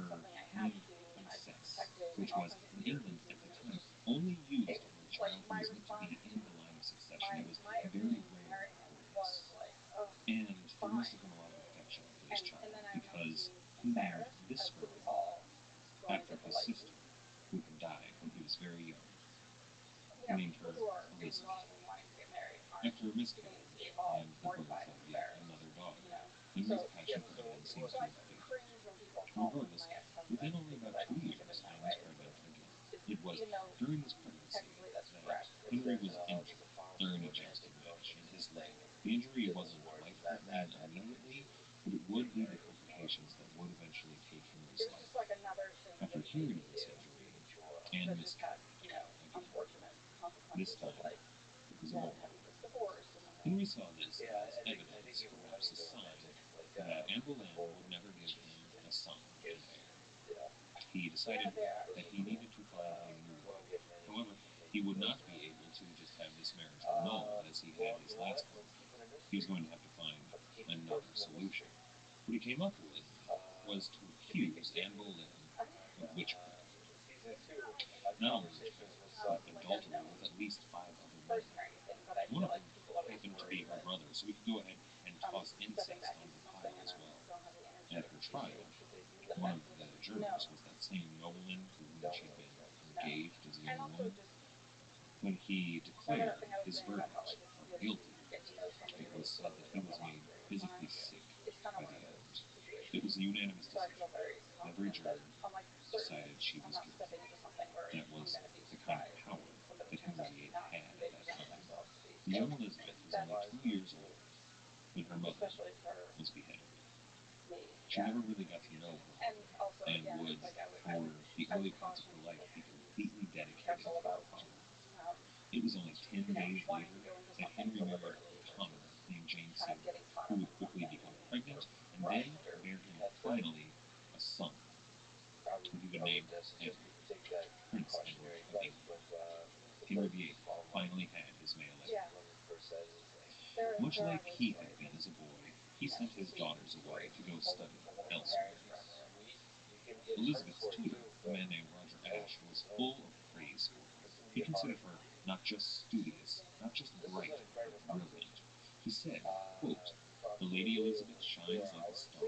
like something I had to do, and I protected, and which all was kinds of in weird England at reasons, the and it was time just only used it for a like child who my was meant to response be to in the line of succession. It was my very opinion to rare marry him for was this. like, oh, And there must fine. have been a lot of affection for this child And then I remember because being he named embarrassed this at girl City Hall going after to the his like, sister, who had died when he was very young. you He know, named people her who are in Elizabeth. love and wanting to get married aren't After a sitting in miscarriage City Hall and the birth mortified of and yet embarrassed, another daughter, you know. Henry's So passion yeah, for Anne so seems to I have faded. cringe when people call me Regardless, my within ex-husband only because about I 2 don't think of years, it that Anne way. was pregnant again. It's, It was even though during this pregnancy technically that's that correct. Henry was There's injured a powerful during a romantic jousting match notion in to his this leg. thing, and The injury civil wasn't wars, and life-threatening that immediately, condition but it would getting lead to married was complications that would eventually take Henry's It was life. just like another thing After that he made hearing me of do this injury, premature. Anne that just had, miscarried you know, again. unfortunate This consequences of time, like it was a then boy. having this divorce and then Henry saw this Yeah, as I think evidence, even when perhaps a the sign, romantic, like that Anne Boleyn whole would never give him a son, an is, heir. you know, He decided Bear that would he be cool. needed to find a new you want to wife. get married. However, he would not be able to just have this marriage annulled as he had his last one. Let's keep it a mystery. He was going to have to find Let's keep another the solution. mystery. What he came up with was to accuse Anne Boleyn I mean, of witchcraft. Season 2, Not only conversations with witchcraft, Sutton. but like a adultery known with at least 5 other men. person or anything, but I One feel of like them people always happened to worry be her that brother, so we could go ahead and I'm toss stepping incest back onto into the something pile and as I well. don't have the energy At to her trial, appreciate the one of message. the No, jurors was that same nobleman to whom she had been no. engaged as a And young also woman. just When he remember declared that thing I was his saying about verdict how like it's of really guilty, easy to get to know somebody it really was said close that and he over was a long made period of physically time. sick It's kind of by one the of those end. situations. It was a unanimous So I feel decision. very Every confident that juror I'm like certain decided she I'm was not guilty. stepping into something where That I'm was going to be the kind of surprised power when somebody that turns out Henry to be VIII not had who at they that present time. themselves to be. The So young Elizabeth was that, only 2 years old when her mother especially for was beheaded. me, She never really got to know her and mother, also and again, would, it's like for the I early would parts of caution her life, people be to be completely dedicated careful to her about father. um, It was only 10 days wanting later to go into that something Henry married deliberately a versus commoner named Jane kind of Seymour, getting caught who up would in one quickly thing become and pregnant or and then rushed or bear him That's finally a son, probably who he would name suggest Edward, people take that Prince Edward cautionary of advice, England. but Henry VIII small finally had his male heir. yeah. when we first said it, it's like, Much There are like those he had stories, been and as a boy, he you know, sent his sweet daughters away stories to go told study told from elsewhere. parents around the world. you can get Elizabeth's hurt for it tutor, too, a man named Roger Ashe, was full of praise for her. this can He be considered hard. her not just studious, not just This bright, was an but incredible brilliant. conversation. He said, quote, "The Probably Lady way Elizabeth over shines 4 like a hours. star.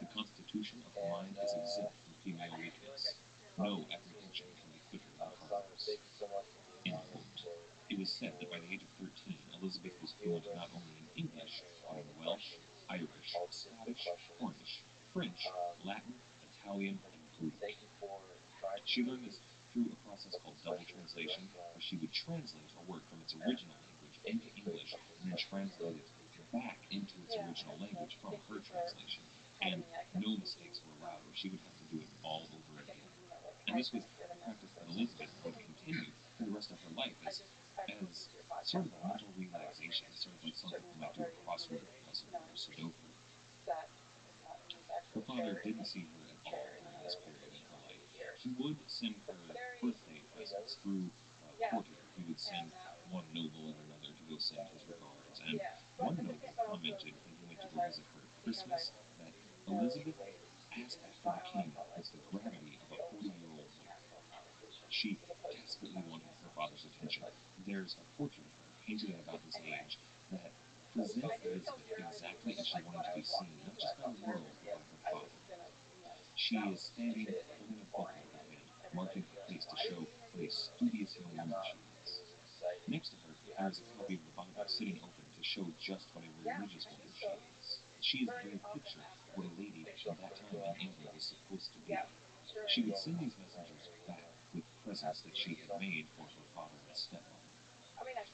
The constitution of her mind is exempt from female I feel like I weakness. could No probably do this apprehension with can be quicker than Simon, hers." thank you so much for being End on this. quote. It was said that by the age of 13, Elizabeth was fluent not only in English, but in Welsh, Irish, Scottish, Cornish, French, Latin, Italian, and Greek. Thank you for trying. She learned this through a process called double translation, where she would translate a work from its original language into English and then translate it back into its original language from her translation. And no mistakes were allowed, or she would have to do it all over again. And this was a practice that Elizabeth would continue for the rest of her life as sort of a mental relaxation, sort of like some people might do a crossword puzzle or Sudoku. That Her father didn't see her at all during this period in her life. He would send her birthday presents through courtier. He would send one noble and another to go send his regards. And one noble commented when he went to go visit her at Christmas that Elizabeth asked after the king with the gravity of a 40-year-old wife. She desperately wanted her father's attention. There's a portrait of her painted at about this age that presents Elizabeth exactly as she wanted to be seen, not just by the world, but by her father. She is standing holding a book in her hand, marking her pace to show what a studious young woman she is. Next to her, there is a copy of the Bible sitting open to show just what a religious woman she is. She is the very picture of what a lady at that time in England was supposed to be. She would send these messengers back with presents that she had made for her father and stepmother.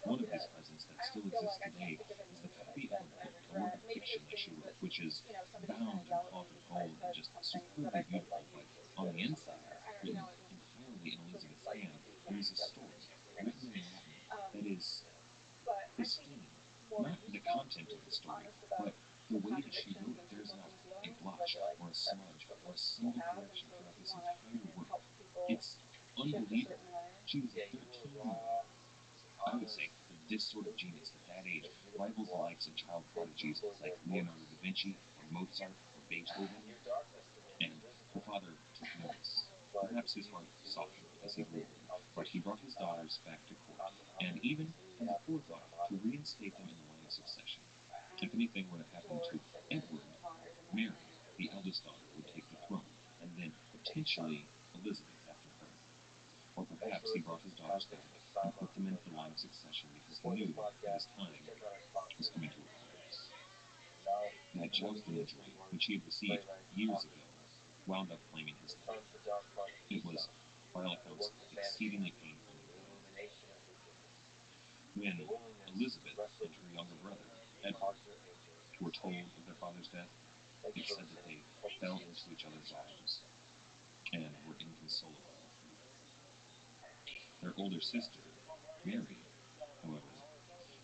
One of these presents that still exists today is the copy of a book, a work of fiction that she wrote, which is bound in cloth of gold and just superbly beautiful, but on the inside, written entirely in Elizabeth's hand, there is a story, written in Latin, that is pristine. Not the content of the story, but the way that she wrote it. There's not a blotch or a smudge or a single correction throughout this entire work. It's unbelievable. She was a 13-year-old. I would say that this sort of genius at that age rivals the likes of child prodigies like Leonardo da Vinci or Mozart or Beethoven. And her father took notice. Perhaps his heart softened as he grew older, but he brought his daughters back to court, and even had the forethought to reinstate them in the line of succession. If anything were to happen to Edward, Mary, the eldest daughter, would take the throne, and then potentially Elizabeth after her. Or perhaps he brought his daughters back and put them into the line of succession because he knew that his time was coming to a close. That jousting injury, which he had received years ago, wound up claiming his life. It was, by all accounts, exceedingly painful and bloody. When Elizabeth and her younger brother, Edward, were told of their father's death, it said that they fell into each other's arms and were inconsolable. Their older sister, Mary, however,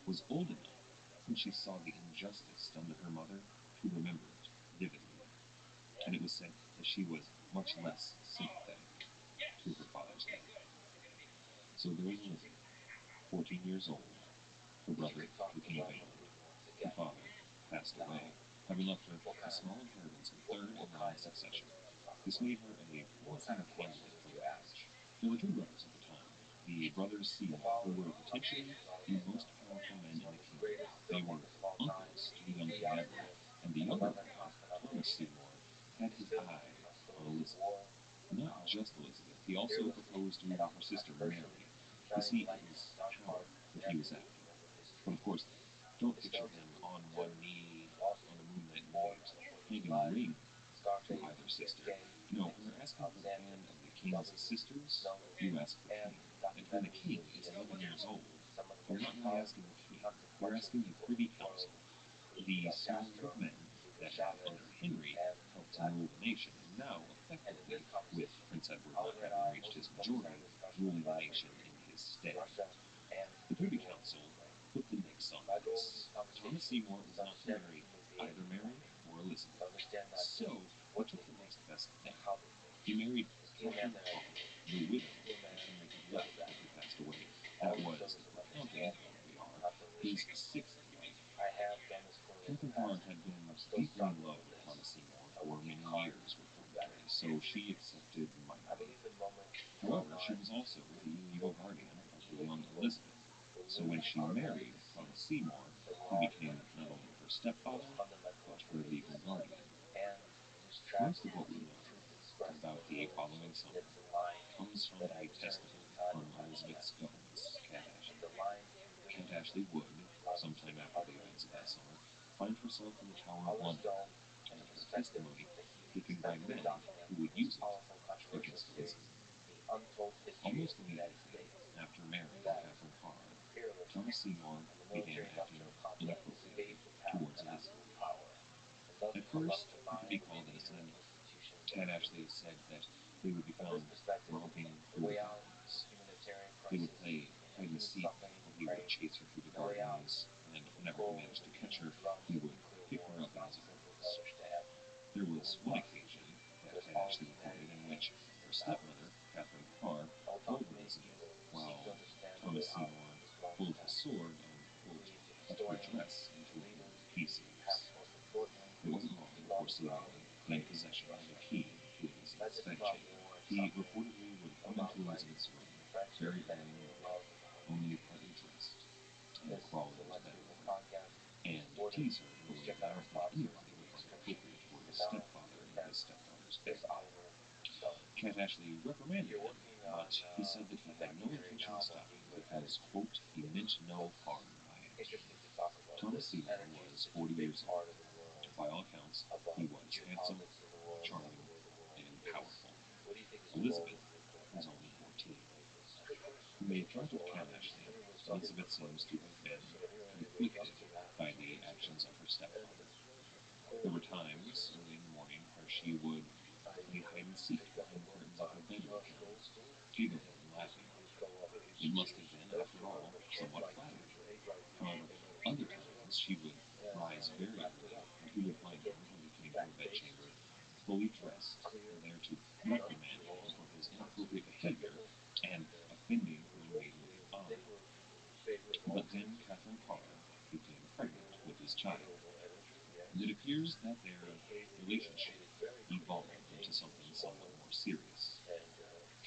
was old enough when she saw the injustice done to her mother to remember it vividly, and it was said that she was much less sympathetic to her father's death. So there was Elizabeth, 14 years old. Her brother became available. Her father passed away, having left her a small inheritance in third in line succession. This made her a well-fitting candidate for marriage. There were two brothers at the time, the brothers Seymour, who were potentially the most powerful men in the kingdom. They were uncles to the young King Edward, and the younger brother, Thomas Seymour, had his eye on Elizabeth. Not just Elizabeth, he also proposed to her sister Mary. You see, it was power that he was after. But of course, don't picture him on one knee on a moonlit night, handing a ring to either sister. No, when you're asking for the hand of the king's sisters, you ask the king. And when the king is 11 years old, you're not really asking the king, you're asking the Privy Council, the small group of men that under Henry helped to rule the nation, and now, effectively, with Prince Edward not having reached his majority, ruling the nation in his stead. The Privy Council put the nix on this. Thomas Seymour was not to marry either Mary or Elizabeth, so he took the next best thing. He married Catherine Parr, the widow that Henry had left when he passed away. That was, if we're counting, and we are, his sixth wife. Catherine Parr had been deeply in love with Thomas Seymour for many years, reportedly, so she accepted mightily. However, she was also the legal guardian of the young Elizabeth, so when she married Thomas Seymour, he became not only her stepfather, but her legal guardian. Most of what we know about the following summer comes from a testimony from Elizabeth's governess, Cat Ashley. Cat Ashley would, sometime after the events of that summer, find herself in the Tower of London, and her testimony taken by men who would use it against Elizabeth. Almost immediately after marrying Catherine Parr, Thomas Seymour began acting inappropriately towards Elizabeth. At first, it could be called innocent. Cat Ashley said that they would be found romping through the gardens. They would play hide and seek, or he would chase her through the gardens, and whenever he managed to catch her, he would pick her up in his arms. There was one occasion that Cat Ashley reported in which her stepmother, Catherine Parr, told Elizabeth, while Thomas Seymour pulled his sword and, quote, cut her dress into pieces. It wasn't long before Seymour gained possession of the key to Elizabeth's bedchamber. He reportedly would come into Elizabeth's room very early in the morning, only partly dressed, and crawl into bed with her, and tease her in a way that I don't think anybody would find appropriate for his stepfather in his stepdaughter's bed. Cat Ashley reprimanded him, but he said that he had no intention of stopping because, quote, he meant no harm by it. Thomas Seymour was 40 years old. By all accounts, he was handsome, charming, and powerful. Elizabeth was only 14. From the account of Cat Ashley, Elizabeth seems to have been conflicted by the actions of her stepfather. There were times early in the morning where she would play hide and seek behind the curtains of her bedroom with him, giggling and laughing. It must have been, after all, somewhat flattering. However, other times she would rise very early, and he would find her when he came to her bedchamber, fully dressed, and there to reprimand him for his inappropriate behavior and offending her maiden honor. But then Catherine Parr became pregnant with his child, and it appears that their relationship evolved into something somewhat more serious.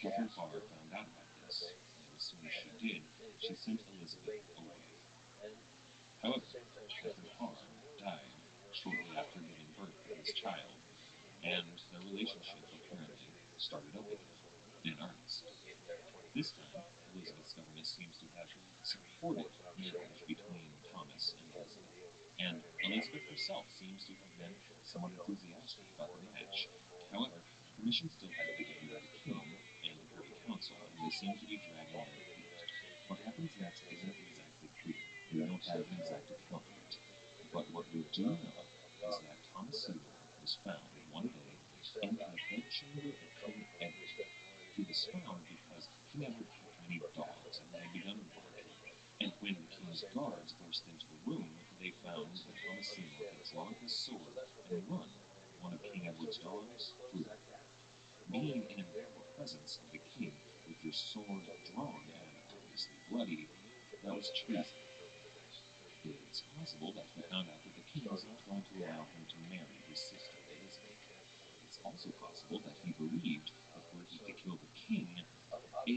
Catherine Parr found out about this, and as soon as she did, she sent Elizabeth away. However, Catherine Parr died shortly after giving birth to this child, and their relationship apparently started up again, in earnest. This time, Elizabeth's government seems to have supported marriage between Thomas and Elizabeth, and Elizabeth herself seems to have been somewhat enthusiastic about the match. However, permission still had to be given by the king and the Privy Council, and they seem to be dragging their feet. What happens next isn't exactly clear. We don't have an exact account of it. But what we do know is that Thomas Seymour was found one day in the bedchamber of King Edward. He was found because King Edward kept many dogs, and they had begun barking. And when the king's guards burst into the room, they found that Thomas Seymour had drawn his sword and run one of King Edward's dogs through. Being in the presence of the king with your sword drawn and obviously bloody, that was treason. It's possible that he found out that the king was not going to allow him to marry his sister Elizabeth. It's also possible that he believed that were he to kill the king, a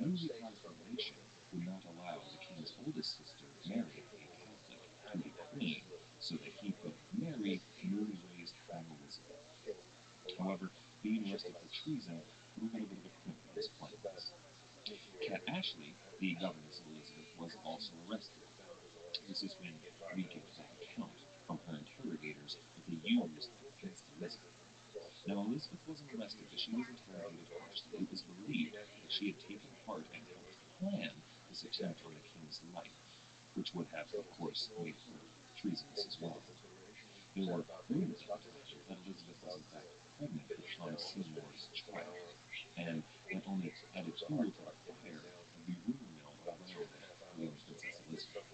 newly proclamation would not allow the king's oldest sister, Mary, a Catholic, to be queen, so that he could marry newly raised Queen Elizabeth. However, being arrested for treason put a little bit of a crimp in his plans. Cat Ashley, the governess of Elizabeth, was also arrested. This is when we get that account from her interrogators that they used against Elizabeth. Now, Elizabeth wasn't arrested, but she was interrogated harshly. It was believed that she had taken part and helped plan this attempt on the king's life, which would have, of course, made her treasonous as well. There were rumors at the time that Elizabeth was in fact pregnant with Thomas Seymour's child, and that only added fuel to the fire of the rumor mill around the young Princess Elizabeth.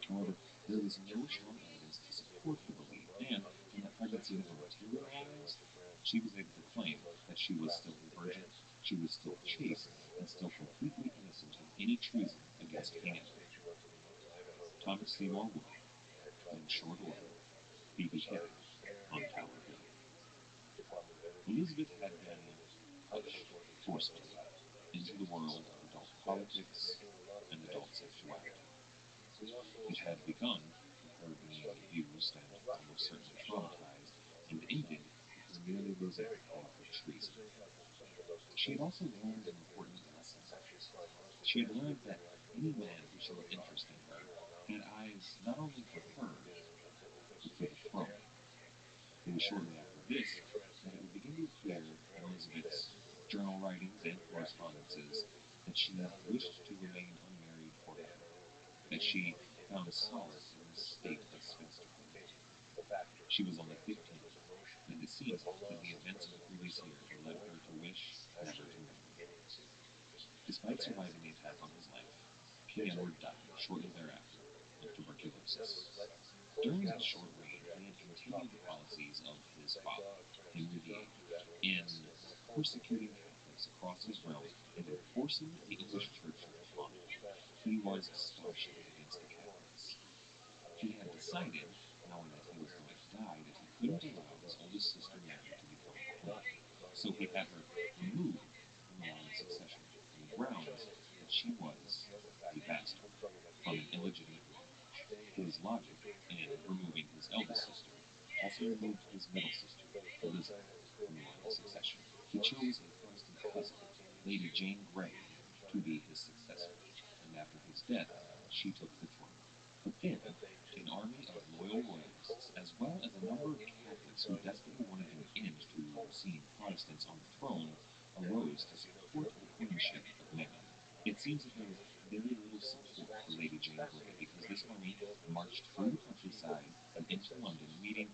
However, there was no strong evidence to support her belief, and when that pregnancy never materialized, she was able to claim that she was still a virgin, she was still chaste, and still completely innocent of any treason against King Edward. Thomas Seymour would, in short order, be beheaded on Tower Hill. Elizabeth had been pushed forcefully into the world of adult politics and adult sexuality. It had begun with her being abused and almost certainly traumatized, and ended with her nearly losing her head for treason. She had also learned an important lesson. She had learned that any man who showed interest in her had eyes not only for her, but for the throne. It was shortly after this that it would begin to appear in Elizabeth's journal writings and correspondences that she wished to remain unmarried forever, that she found solace in the state of spinsterhood. She was only 15, and it seems that the events of the previous year had led her to wish never to marry. Despite surviving the attack on his life, King Edward died shortly thereafter of tuberculosis. During his short reign, he had continued the policies of his father, Henry VIII, in persecuting Catholics across his realm and enforcing the English Church upon them. He was staunchly against the Catholics. He had decided, knowing that he was going to die, that he couldn't allow his oldest sister Mary to become queen. So he had her removed from the line of succession on the grounds that she was a bastard from an illegitimate marriage. His logic in removing his eldest sister also removed his middle sister, Elizabeth, from the line of succession. He chose a Protestant cousin, Lady Jane Grey, to be his successor, and after his death, she took the throne. But then, an army of loyal royalists, as well as a number of Catholics who desperately wanted an end to seeing Protestants on the throne, arose to support the queenship of Mary. It seems that there was very little support for Lady Jane Grey because this army marched through the countryside and into London, meeting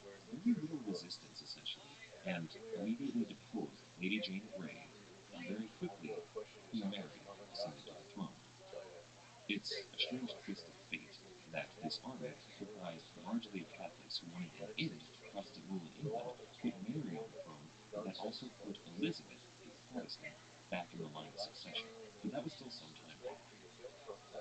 very little resistance essentially, and immediately deposed Lady Jane Grey, and very quickly Queen Mary ascended to the throne. It's a strange twist of fate that this army, comprised largely of Catholics who wanted an end to Protestant rule in England, put Mary on the throne, but that also put Elizabeth, a Protestant, back in the line of succession. But that was still some time off.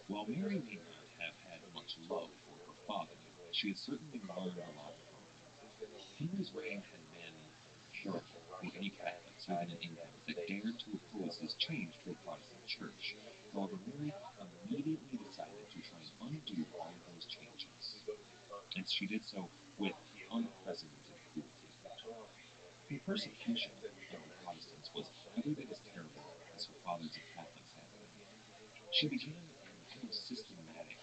While Mary may not have had much love for her father, she had certainly learned a lot from him. Henry's reign had been terrible for any Catholics serving in England that dared to oppose his change to a Protestant church. However, Mary immediately decided to try and undo all of those changes, and she did so with unprecedented cruelty. Her persecution of the Protestants was every bit as terrible as her father's of Catholics had been. She began an almost systematic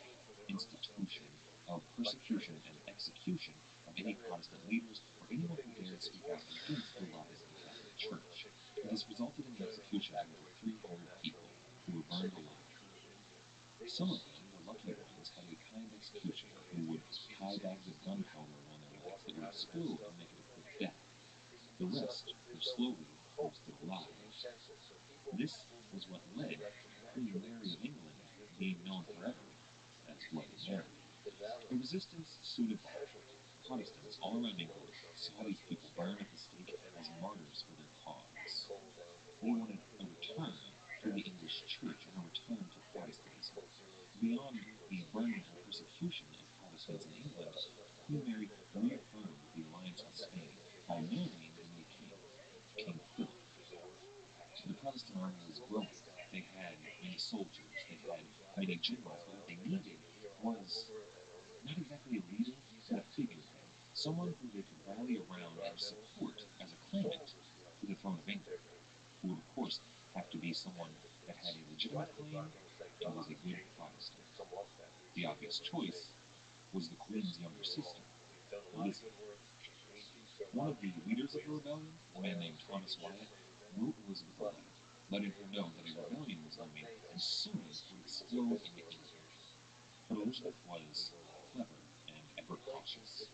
institution of persecution and execution of any Protestant leaders or anyone who dared speak out against the rise of the Catholic Church. This resulted in the execution of over 300 people who were burned alive. Some of them, the lucky ones, had a kind executioner who would tie bags of gunpowder around their legs that would explode and make it a quick death. The rest were slowly roasted alive. This was what led Queen Mary of England being known forever as Bloody Mary. The resistance soon evolved. Protestants all around England saw these people burn at the stake as martyrs for their cause. They wanted a return to the English Church and a return to Protestantism. Beyond the burning and persecution of Protestants in England, Queen Mary reaffirmed the alliance with Spain by marrying the new king, King Philip. The Protestant army was growing. They had many soldiers, they had many generals, but what they needed was not exactly a leader, but a figurehead, someone who they could rally around and support as a claimant to the throne of England, who would, of course, have to be someone that had a legitimate claim and was a good Protestant. The obvious choice was the Queen's younger sister, Elizabeth. One of the leaders of the rebellion, a man named Thomas Wyatt, wrote Elizabeth a letter, letting her know that a rebellion was looming and soon would explode into England. But Elizabeth was clever and ever cautious.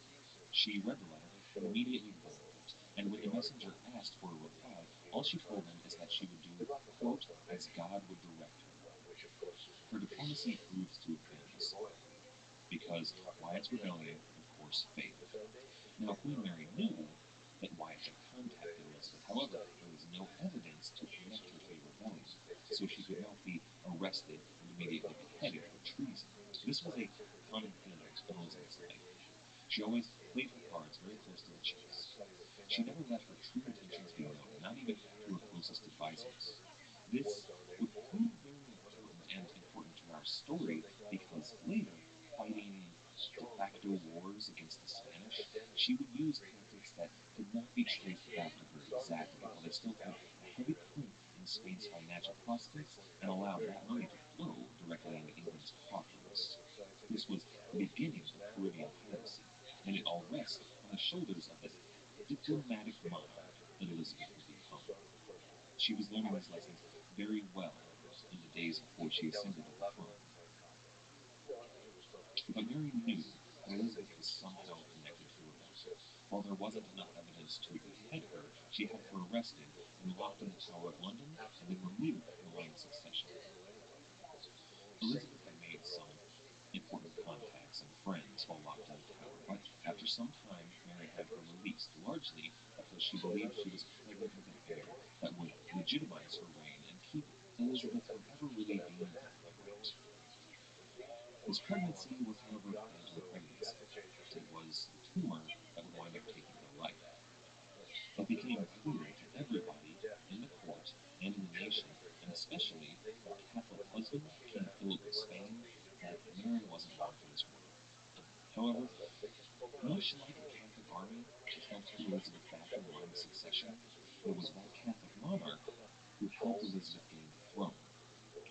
She read the letter and immediately burned it, and when the messenger asked for a reply, all she told him is that she would do, quote, as God would direct her. Her diplomacy proves to have been a success, because Wyatt's rebellion, of course, failed. Now, Queen Mary knew that Wyatt had contacted Elizabeth. However, there was no evidence to connect her to the rebellion, so she could not be arrested and immediately beheaded for treason. This was a common theme in Elizabeth's life. She always played her cards very close to the chest. She never let her true intentions be known, not even to her closest advisors. This would prove very important to our story because later, fighting de facto wars against the Spanish, she would use tactics that could not be traced back to her exactly, while they still put a heavy clink in Spain's financial prospects and allowed that money to flow directly into England's coffers. This was the beginning of Caribbean piracy, and it all rests on the shoulders of this diplomatic monarch that Elizabeth would become. She was learning these lessons very well in the days before she ascended to the throne. But Mary knew that Elizabeth was somehow connected to rebellion. While there wasn't enough evidence to behead her, she had her arrested and locked in the Tower of London and then removed from the line of succession. Elizabeth had made some important contacts and friends while locked in the tower, but after some time, Mary had her released, largely because she believed she was pregnant with an heir that would legitimize her reign and keep Elizabeth from ever really being pregnant. This pregnancy was, however, not a pregnancy. It was a tumor that would wind up taking her life. It became clear to everybody in the court and in the nation, and especially her Catholic husband, King Philip of Spain, that Mary wasn't born for this world. However, much like the Catholic army that helped put Elizabeth back in the line of succession, it was that Catholic monarch who helped Elizabeth gain the throne.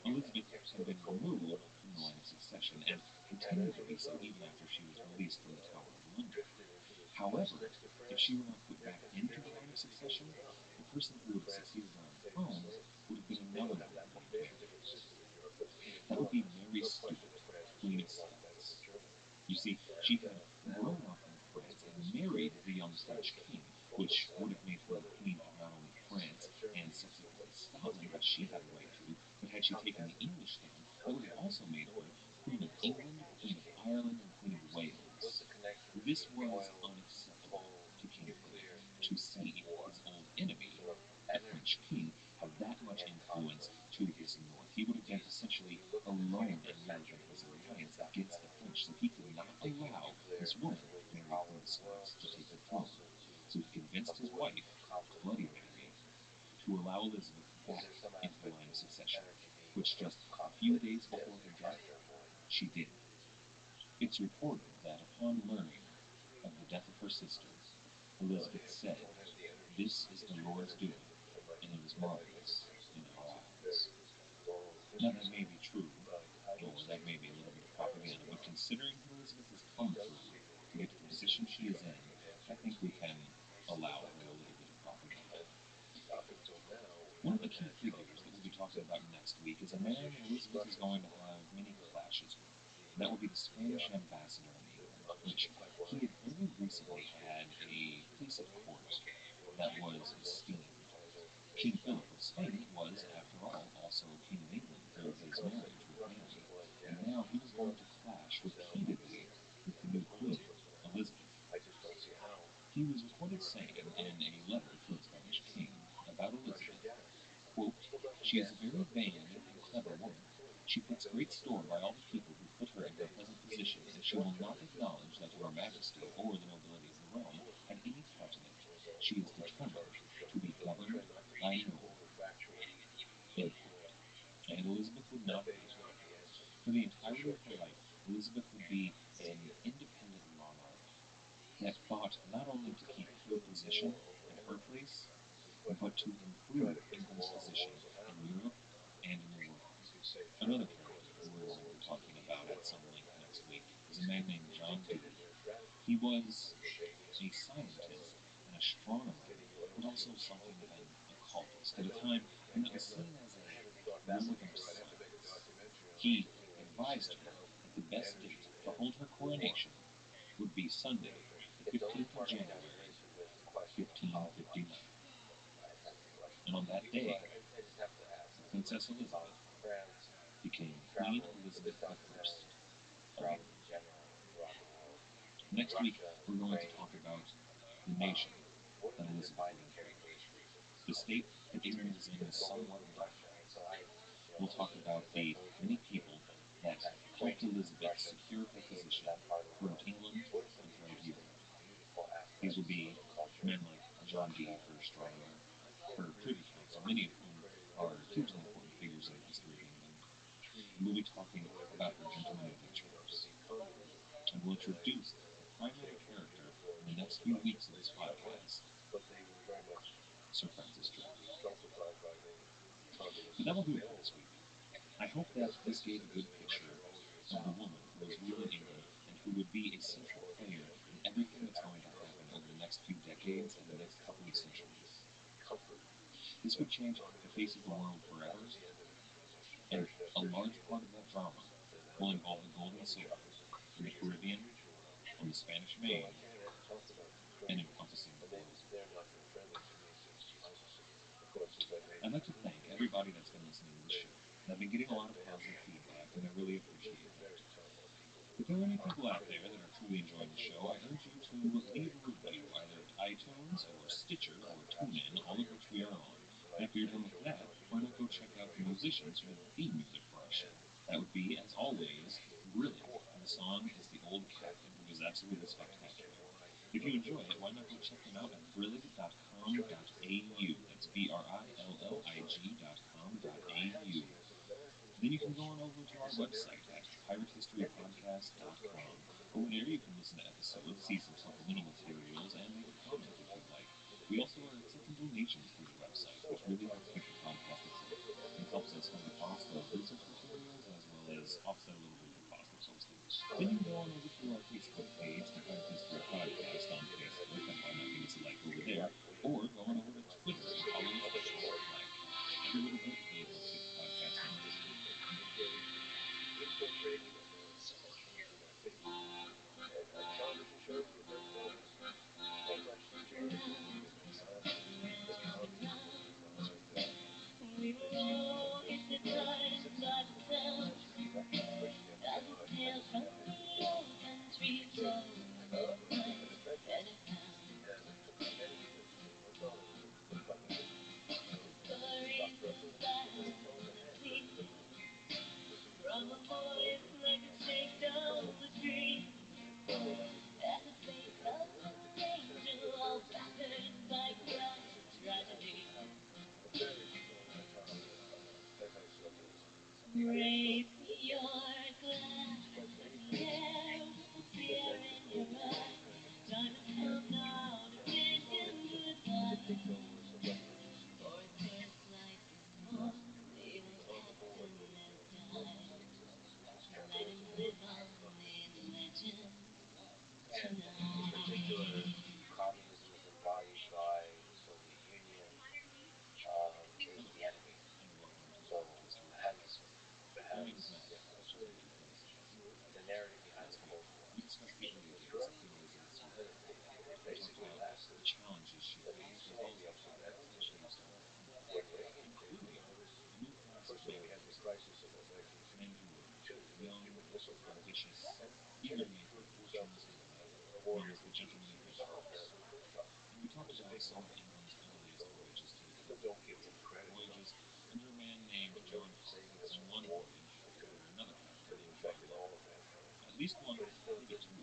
Elizabeth had been removed from the line of succession and continued to be so even after she was released from the Tower of London. However, if she were not put back into the line of succession, the person who would have succeeded her on the throne would have been another woman named Mary. That would be Mary Stuart, Queen of Scots. You see, she had grown up in France and married the young French king, which would have made her the queen of not only France and subsequently Scotland, which she had a right to, but had she taken the English throne, that would have also made her Queen of England, Queen of Ireland, and Queen of Wales. This was unacceptable to King Philip, to see his old enemy, the French king, have that much influence to his north. He would have been essentially alone in Europe in his alliance against the French, so he could not allow this woman, Mary Queen of Scots, to take the throne. So he convinced his wife, Bloody Mary, allow Elizabeth back into the line of succession, which just a few days before her death, she did. It's reported that upon learning of the death of her sister, Elizabeth said, "This is the Lord's doing, and it is marvelous in our eyes." Now that may be true, or that may be a little bit of propaganda, but considering who Elizabeth has come through to get to the position she is in, I think we can allow her a little bit of propaganda. One of the key figures that we'll be talking about next week is a man that Elizabeth is going to have many clashes with. And that will be the Spanish ambassador in England, which he had very recently had a place at court that was esteemed. King Philip of Spain was, after all, also King of England through his marriage with Mary, and now he was going to clash repeatedly with the new queen, Elizabeth. He was reported saying in a letter to the Spanish king about Elizabeth, quote, "She is a very vain and clever woman. She puts great store by all the people who put her in her present position, and she will not acknowledge that your majesty or the nobility of the realm had any part in it. She is determined to be governed by no one." And Elizabeth would not be. For the entirety of her life, Elizabeth would be an independent monarch that fought not only to keep her position and her place, but to improve England's position in Europe and in the world. Another character who we're going to be talking about at some length next week is a man named John Dee. He was a scientist, an astronomer, but also something of an occultist at a time when it was seen as a relevant science. He advised her that the best date to hold her coronation would be Sunday, the 15th of January, 1559. And on that day, Princess Elizabeth became Queen Elizabeth I of England. Next week, we're going to talk about the nation that Elizabeth reigned over. The state that England is in is somewhat dark. We'll talk about the many people that helped Elizabeth secure her position throughout England and throughout Europe. These will be men like John Dee, her astronomer, her Privy Council, many of whom are hugely important figures in the history of England. And we'll be talking about her gentlemen adventurers. And we'll introduce the primary character in the next few weeks of this podcast, Sir Francis Drake. But that will do it for this week. I hope that this gave a good picture of the woman who was ruling England and who would be a central player in everything that's going to happen over the next few decades and the next couple of centuries. This would change the face of the world forever, and a large part of that drama will involve the gold and silver in the Caribbean, on the Spanish Main, and encompassing the world. I'd like to thank everybody that's been listening to the show. I've been getting a lot of positive feedback, and I really appreciate that. If there are any people out there that are truly enjoying the show, I urge you to leave a review, either at iTunes or Stitcher or TuneIn, all of which we are on. After you're done with that, why not go check out the musicians who did the theme music for our show? That would be, as always, Brilliant, and the song is The Old Captain, who is absolutely spectacular. If you enjoy it, why not go check them out at brillig.com.au. That's BRILLIG.com.au. Then you can go on over to our website at piratehistorypodcast.com. Over there you can listen to episodes, see some supplemental materials, and leave a comment if you'd like. We also are accepting donations through the website, which really helps keep the podcast afloat. It helps us cover the cost of research materials as well as offset a little bit of the cost of hosting. Then you can go on over to our Facebook page, the Pirate History Podcast on Facebook, and why not give us a like over there, or go on over to Twitter and follow us for Short Flag. Every little bit really helps keep the podcast on. We were walking the tide beside the town, as the tales from the old country told, and it found stories inside the sea, from a voice like a shake down the tree, and the face of an angel all battered by crash tragedy. Raise your glass, the air will clear in your eyes. Time has come now to bid him goodbye. For just like his mom, your captain has died. Let him live on in legend tonight. Communism is embodied by the Soviet Union, is the enemy. So hence the narrative behind the Cold War. Basically that. I mean, you saw the ups and downs of it. When Reagan came in, first of all, we had the crisis of 1962, the Cuban Missile Crisis, and Kennedy proved himself to be a warrior for peace. He saw apparently first time. It was a big moment. So people don't give him credit enough for saving us from a war that could have affected all of mankind. But it still didn't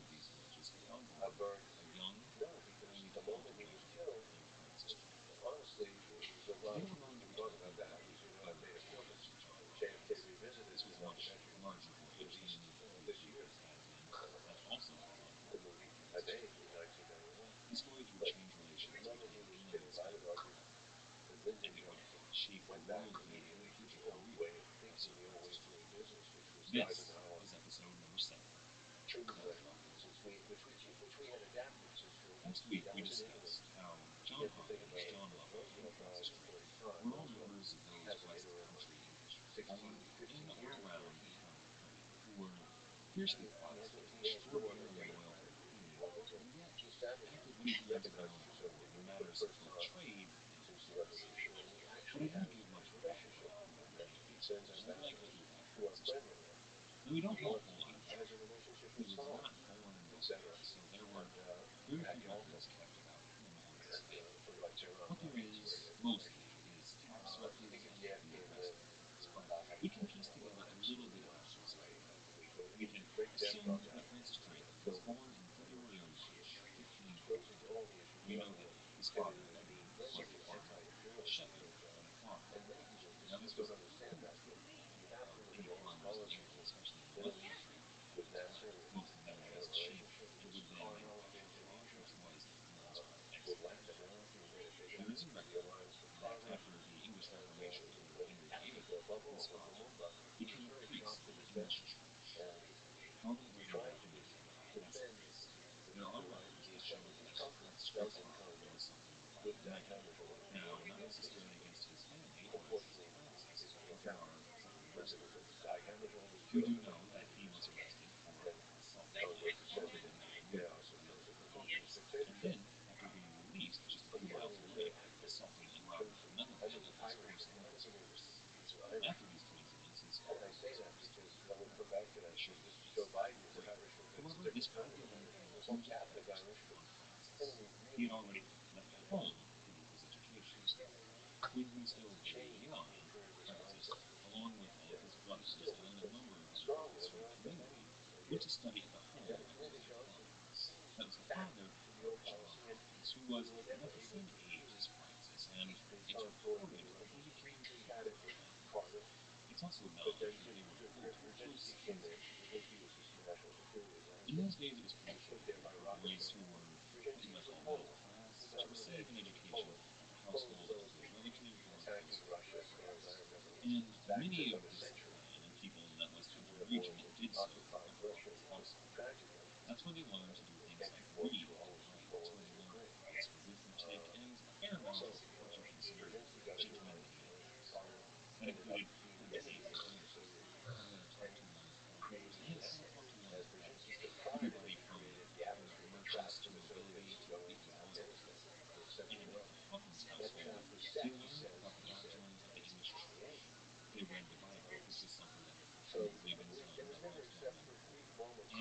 avert. No, because the moment he was killed, honestly, it was a lot of people who thought about that. It was made a film. JFK Revisited is a documentary released this year. The movie I made in 1991. But the moment he was killed, I would argue that Lyndon Johnson went back immediately to the old way of thinking, the old way of doing business, which was Eisenhower, Truman's ideas, which we had adapted to Truman. That was in Italy. You have to think about it. Roosevelt died in 45. Roosevelt has an interim of 15 years where he has no other Democratic lead. He recognizes the Soviet Union for the first time since the revolution, and he actually has a relationship with them. He sends ambassadors who are friendly, and he has a relationship with Stalin, etc. And at Yalta, and sort of like Tehran, obviously, where he had the Nike. You think of JFK and Lynn not having much in common? Absolutely not. We break down on that. So those are all the issues around the world. Kennedy was being very anti-imperialist at the same time, and many people don't understand that. But you have to look at all the policies of the Middle East with Nasser, with had a relationship with Sukarno in Indonesia, with Latin America. He made a big effort for the Alliance for Progress, and but Africa above all with Lumumba. He was very prompt to defend, and he tried to defend the people that he effectively conquered. That was in Congo with that counter-terrorism. Unfortunately, his account listed as Diamond was killed in 1956, and Congo defended him in the chaos of Congo's dictatorship. But finally, I was a pirate in Congo. So and I say that because I want to come back to that just to show Biden that Irish was a different kind of Irish. It was all Catholic Irish, but Kennedy really changed the imperialist mindset. He's still strong in America and again. And Lyndon Johnson back to the old policy, and he was never able to defeat his son Floyd in Russia. He had it with Carter, but then Brzezinski came in. Brzezinski was his national security advisor, and was put there by Rockefeller. Brzezinski was a Polish. He got rid of everything in Poland. Poland was always attacking Russia, as far as I remember, back to another century, where occupied Russia was tragically anti-Polish for always in Poland and Ukraine. So Brzezinski got a good head. Carter ended up being the enemy of the Soviet Union and created the atmosphere as Brzezinski took pride in it. He created the atmosphere to trap the Soviets to go into Afghanistan or Central America. That trap was set, he said, create. So it was never except for brief moments of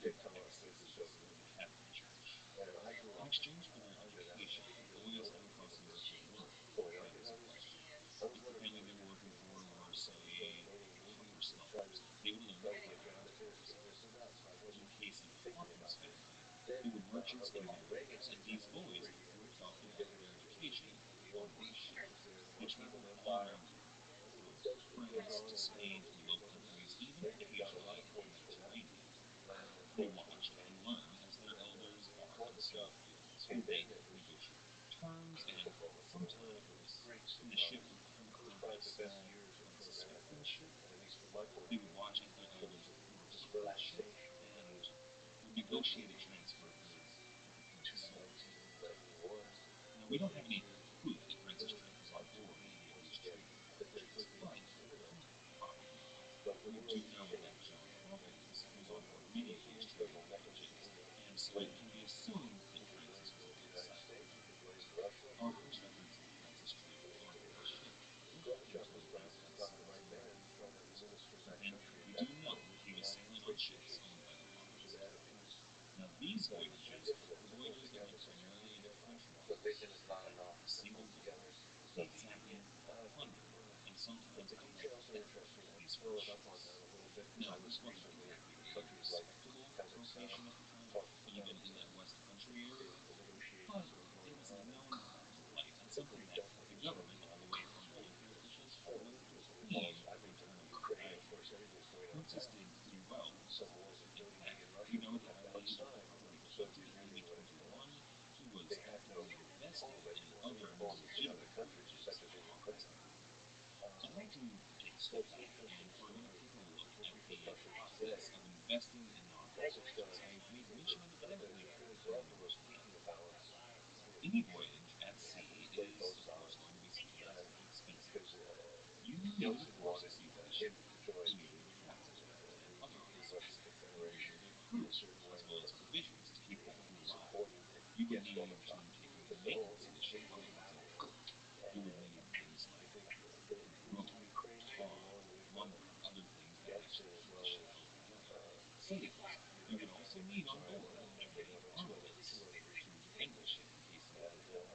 détente with the Soviet Union. And I grew up under that. You didn't know that what was going on because I was one of the few making movies that tried to get Jonathan to listen up. I wasn't thinking about this. Then when Reagan took over for a year, we did it as a relief. The old deep state was there, the Ottoman Empire. friends to Spain from both countries, and even occasionally the Mediterranean. They watched and learned as their elders bartered slave deals or begged to negotiate better terms, and sometimes, when the ship would come upon a small, unsuspecting ship, they would watch as their elders approached that ship and would negotiate a transfer of goods that could come to safety. Now, we don't have any proof that Francis Drake was on board any of these trading voyages, but he's probably not. We do know that John Hawkins was on board many of these trading voyages, and so it can be assumed that Francis was a good sailor. Our first records of Francis Drake on board a ship don't appear to have been from Scandinavian waters, but then we do know that he was sailing on ships owned by the Hawkins family. Now, these voyages were voyages that went primarily into French waters, had a single goal: the zapping of plunder, and sometimes outright theft of these French ships. Now, this wasn't exactly a respectable vocation at the time, even in that West Country area, but it was known in a positive light, and something that the government, all the way from military officials all the way through to the Queen of internal propaganda, Francis did pretty well because of it. In fact, we know that by the age of probably 20, maybe 21, he was actively invested in other more legitimate voyages of the Hawkins family. I'd like to take a step back and for a minute take a look at the process of investing in non-voyages. I've made mention of it, but I don't believe I thoroughly mentioned it yet. Any voyage at sea is, of course, going to be something relatively expensive. You need, of course, a seaworthy ship. You needed a captain and other officers. You needed a crew, as well as provisions to keep the crew alive. You would need to take care of the maintenance of the ship while it was in port. You would need things like rope, tar, lumber, and other things that would actually keep the ship going together. Sails. You would also need on board heavy armaments to defend the ship in case of a battle.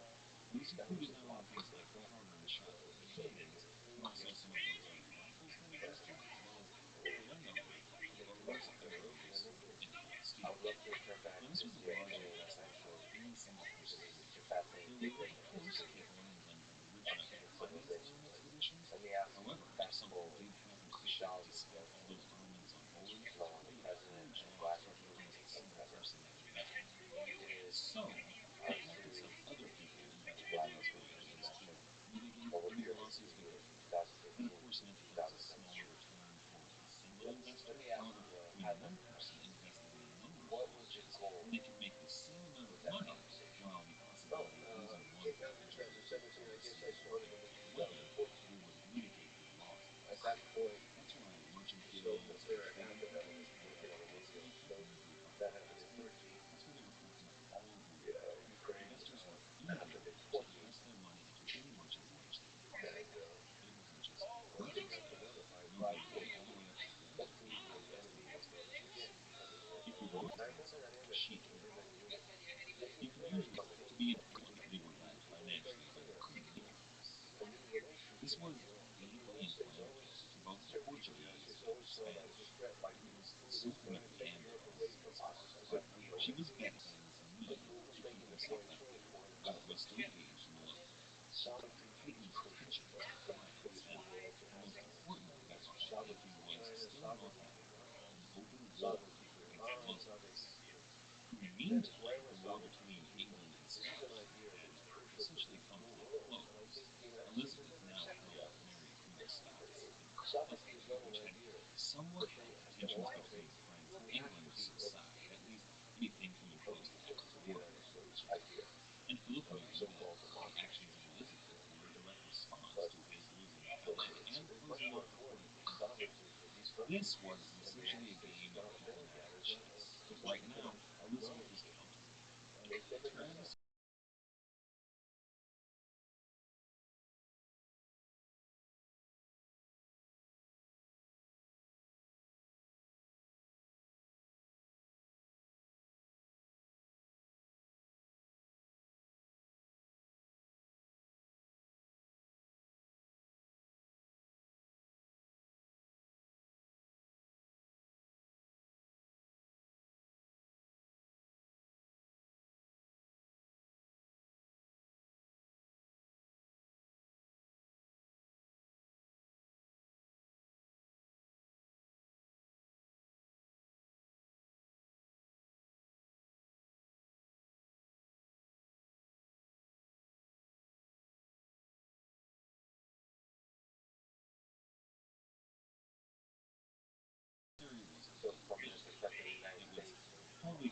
And this included not only things like powder and shot proof cannons, but also some of those rifles that existed, as well as a gun number of bows, arrows, and hot steel. Now, this was a large investment for any single person to make, though they could, of course, get loans on very rich enough to finance their own expeditions. However, if something did happen to the ship and they spent all those armaments on board, they would hemorrhage off almost a single person that invested in it. So, the practice of other people investing in these voyages to mitigate any losses would vary. That, of course, meant that there was a smaller return for a single investor. However, when one person invested in a number of voyages, then they could make the same amount of money while the possibility of losing one voyage would be fairly small. However, they would mitigate their losses. That's why merchant guilds and trading companies and hospitality companies would buy into this, and that's why they were often called mercantile. Investors were eager to invest their money into any merchant voyage that would profit. It wasn't just merchant stuff. No, they went all the way up to royalty and investing in these voyages. If you're going to invest in a sheik empire, you can usually to be in they were that financially, but they couldn't make it less. This was legally in play to both the Portuguese and the Spanish. It was certainly Amber's business, but she was betting some money to keep himself happy, but was still engaged in the love affair. He heightened tensions with clients, and most importantly, our strategy was still not having an open war against the Muslims. In the meantime, the war between England and Scotland had essentially come to a close. Elizabeth now held Mary Queen of Scots in custody, which had somewhat helped tensions between France and England subside, at least anything coming close to active warfare with each other. And Philip knew that the actions of Elizabeth were a direct response to his losing Calais and closing off the port of Antwerp. This was essentially a game of diplomatic chess, but right now Elizabeth was counting. Travis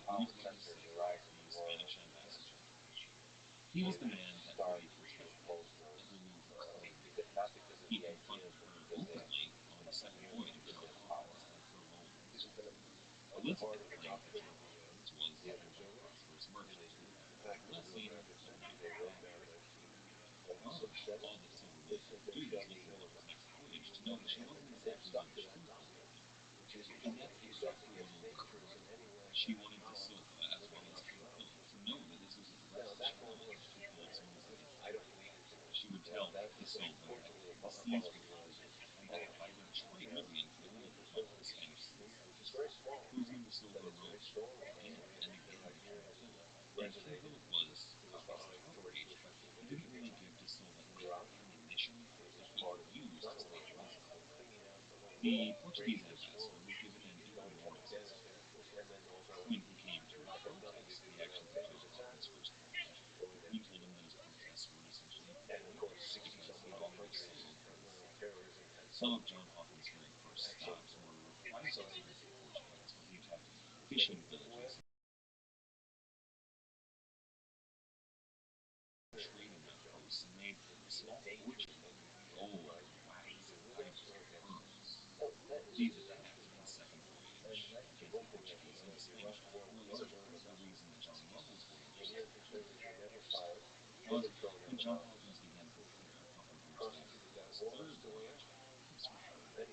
power centers arise in the world, He was the women man that start really to protected oppose those, every move of Queen. because not because of He the confronted ideas, but her because they openly on the second immune voyage of to John their power. Hawkins and her romance. Elizabeth claimed that John Hawkins was nothing but a prosperous merchant who had blessing but lacked power. However, all that Silver really had to do was listen to his next voyage to know that she wasn't exactly where the truth was with him. And that's exactly what alerted her. She wanted Isolde, as well as Camilla, to know that this was a direct challenge to Philip's music and power. She would tell Isolde that the seas were hungry, and that by their trade Caribbean could help the Spanish seas. Cruising the Silver wrote again and again to King Philip, and King Philip was obviously outraged, but he didn't really give Isolde any ammunition that he could use to stop Elizabeth. The Portuguese ambassador was given an even more extensive briefing. When he came to protest the actions of John Hawkins' first voyage, the Queen told him that his protests were essentially pointless because he had already sailed for the sea. Some of John Hawkins' very first stops were reprisals against the Portuguese, where he attacked fishing villages, trading outposts, and made a small fortune in gold, wax, ivory, and pearls. These attacks in his second voyage against the Portuguese and the Spanish were a large part of the reason that John Lovell's voyage was completed. However, when John Hawkins began to prepare a couple of years later for his third voyage, hopes were high.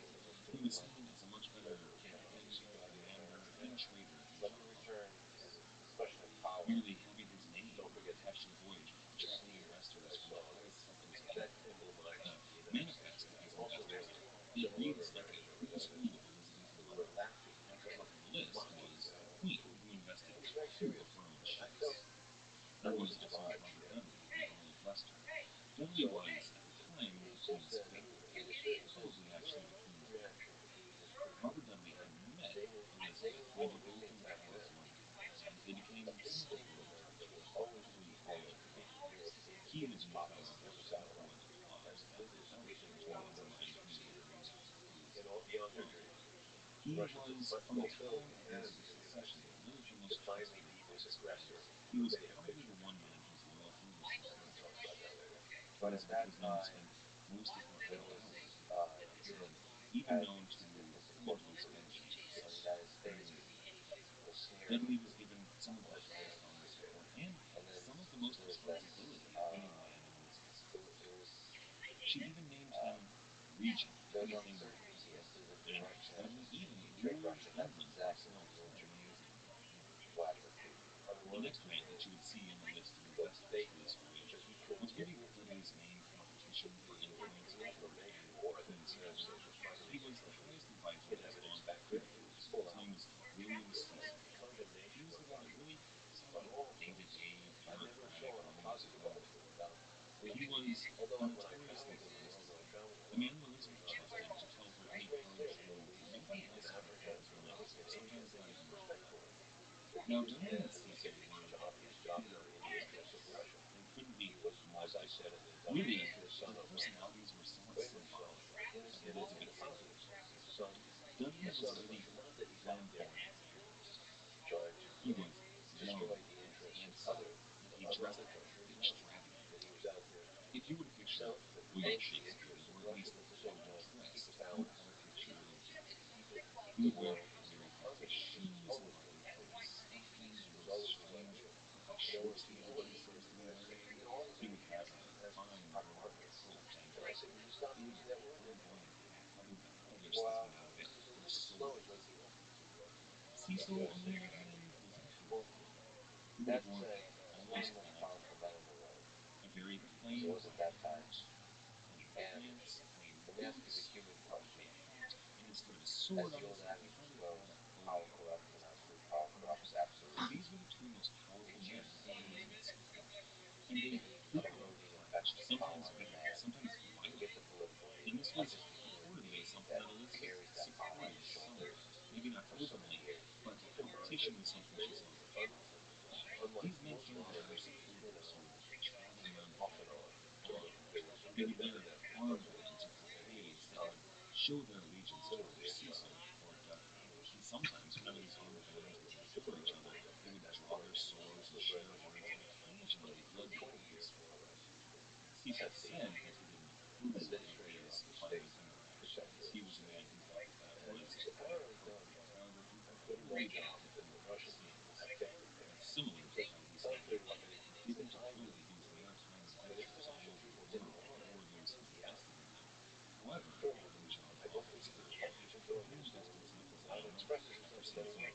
He was seen as a much better captain, commander, and trader than John Lovell. Merely having his name attached to the voyage attracted investors from the highest sectors of government. The manifest of these investors, it reads like a who's who of Elizabethan London. At the top of the list was the Queen, who invested two of her own ships. There was also Robert Dudley, the Earl of Leicester. Dudley was, at the time, the Queen's favorite, and probably actually the Queen's rival. Robert Dudley had met Elizabeth while they both were the powerful in court, and they became somewhat of a love triangle for probably 4 years. He was a newcomer, however, who went to clubs but without to undermine Canadian music or his throne. He was, from the time of Elizabeth's accession, one of her most trusted advisors, and he was probably the one man whose loyalty was most notable. Elizabeth was known to spend most of her idle hours with Hawkins, and even known to come into his pension space during the evening. Dudley was given some of the highest honors at court and some of the most responsibility of any man in Elizabeth's court. She even named him regent if anything were to happen, and Dudley even ruled England for a small time when he was in India. The next man that you would see on the list of investors for this voyage was really Dudley's main competition for influence at court and the Queen's favor. He was the highest advisor that was on foot of hers. His name was William Cecil. He was the one that really saw the day-to-day bureaucratic running of the government. He was a notoriously honest man, the man that Elizabeth trusted to tell her any hard truths that nobody else in her court was willing, or sometimes not even willing to tell her. Now, Dudley and Cecil were polar opposites. They couldn't be more different. Really, their personalities were somewhat symbolic of Elizabeth's influence. Dudley was a really flamboyant man. He was young and handsome, and he dressed extravagantly. If you were to picture William Shakespeare, or at least how he dressed, you would kind of picture Dudley. He would wear very hefty shoes and buckled coats, often in those strange puffy shorts that everybody seems to be wearing. He would have a fine embroidered coat and a big flamboyant hat, having the feathers sticking out of it for sword fighting. Cecil, on the other hand, was actually different. He would have worn almost black clothing, a very plain white coat, plain pants, plain boots, a plain hat, and he stood with a sword on his hip. He probably had a bow in one of his hands. And these were the two most powerful men at Elizabeth's court, and they frequently clashed, sometimes bitterly, sometimes violently. And this was reportedly something that Elizabeth supported somewhat, maybe not openly, but competition was something she saw as a positive. These men came to have supporters who would travel around the capital armed. They would wear armbands or cockades that would show their allegiance to either Cecil or Dudley. And sometimes, whenever these armed bands would meet for each other, they he had said that he didn't approve of these violent interactions. He was a man who thought that that was inappropriate. However, he believed that different scenes. Similar to how he said that he didn't approve of these maritime adventures all over the world, or those who invested in them. However, in John Hawkins' time, he invested as much as anyone else after seeing some of the returns that he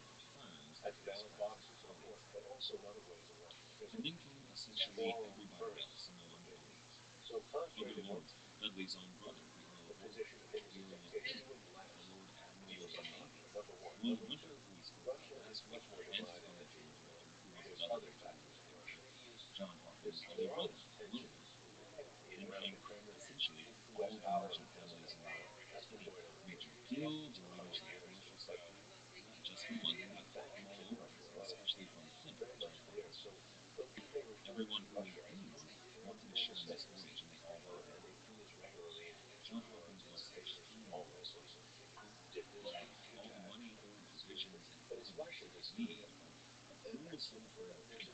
expects in clients like himself. And then came essentially everybody else in the London elite. Other lords, Dudley's own brother, the Earl of Orange, the Earl of Haywood, the Lord Admiral of the Navy, William Winter, who we spoke about last week, and Tommy George, who was Dudley George, and John Hawkins' older brother, William. Then came essentially all of the merchant families in the world, the major guilds, the leaders of the commercial sector, not just from London, but from all over, especially from Plymouth, John Hawkins' hometown. Everyone who was anyone wanted to share in this voyage, and they all bought in. John Hawkins was extremely wealthy. He had all the money, provisions, and ordnance he could need, but a cruel sin for mankind.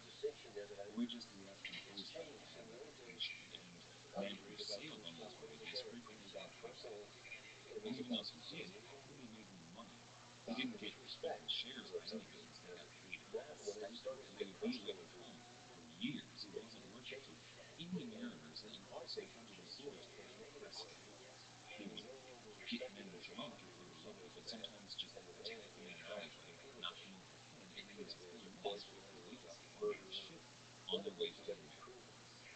Voyages throughout the imposed on him by reputation, and men who sailed on those voyages frequently got paid off. And even those who did only made the money. They didn't get equal shares by any means. They got paid a stipend, and they would be away from home for years. It wasn't worth it to any mariners, and sometimes it was seriously oppressive. They would get men drunk if they were lucky, but sometimes just attack them in an alleyway, knock them over the head, and then as time was, quickly leave them on board the ship on their way to other markets.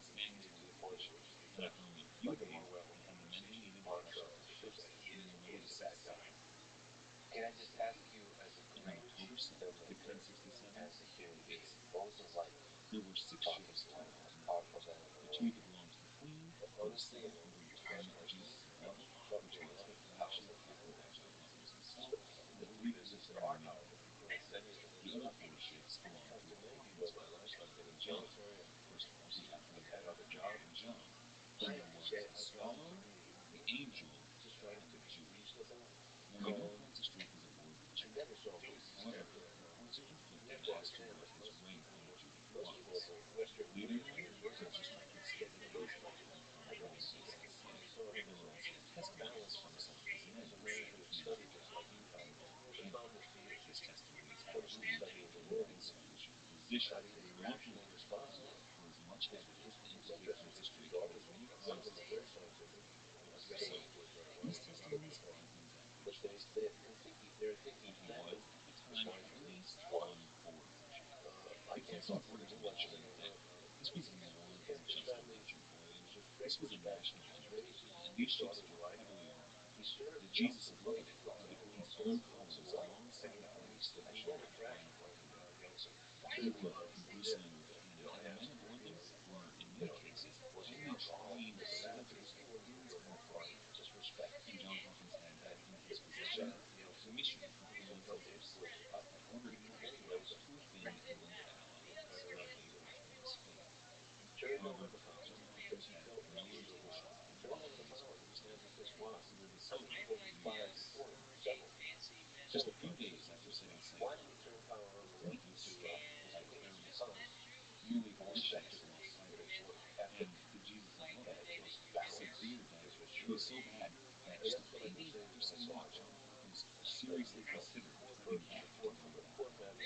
As families were rich, and after only a few days, they had the men they needed to fetch off the ships, and they were ready to set sail. Can I just ask you, as a And on great October 7th, filmmaker, 1567, as a human being, what was it like there were 6 talking ships to one of the tied most in the powerful harbor. men in the The 2 world? that belonged to the Queen were the Honestly, 7th and the retirement of Jesus' beloved, which was the flagship captained by John Hawkins himself, and the 3 cruiser Marine Enterprise. The other 4 ships belonged to Hawkins' brothers, Edward and John. First of all, the Apple, Edward and John. Then there was the Swallow, the Angel, and the Judy. Now, we know Francis Drake was aboard the Judy. However, reports are conflicting as to what his rank on the Judy was. Later on, Francis Drake would say that he was captain, probably in the SSC. There were also testimonies from some of his men that said that he was a captain and then a lieutenant. These testimonies, however, weren't taken as official positions, and the local Times were as much hesitant to implicate Francis Drake in as many crimes as possible as they were. So, these testimonies had things advantageous to him, that he was, at the time, at least on board the ship. It's also important to mention that this was more than just a leisure voyage. This was a national undertaking, and these ships were heavily armed. The Jesus' beloved flew the Queen's own colors alongside others stationed on the Continental. They were bristling with cannon, and the men aboard them were, in many cases, highly trained soldiers of the Queen's own army. And John Hawkins had in his possession a commission from Queen Elizabeth II. However, he happened to have been a late ally of his great neighbor, King of Spain. However, John Hawkins had no intentions of following his orders, and he possibly disobeyed them in numerous occasions. Just a few days after setting sail, the fleet was struck by a terrible storm. Nearly all ships lost sight of each other, and the Jesus' beloved took severe damage. It was so bad that just a few days after setting out, John Hawkins seriously considered turning back and going back home. But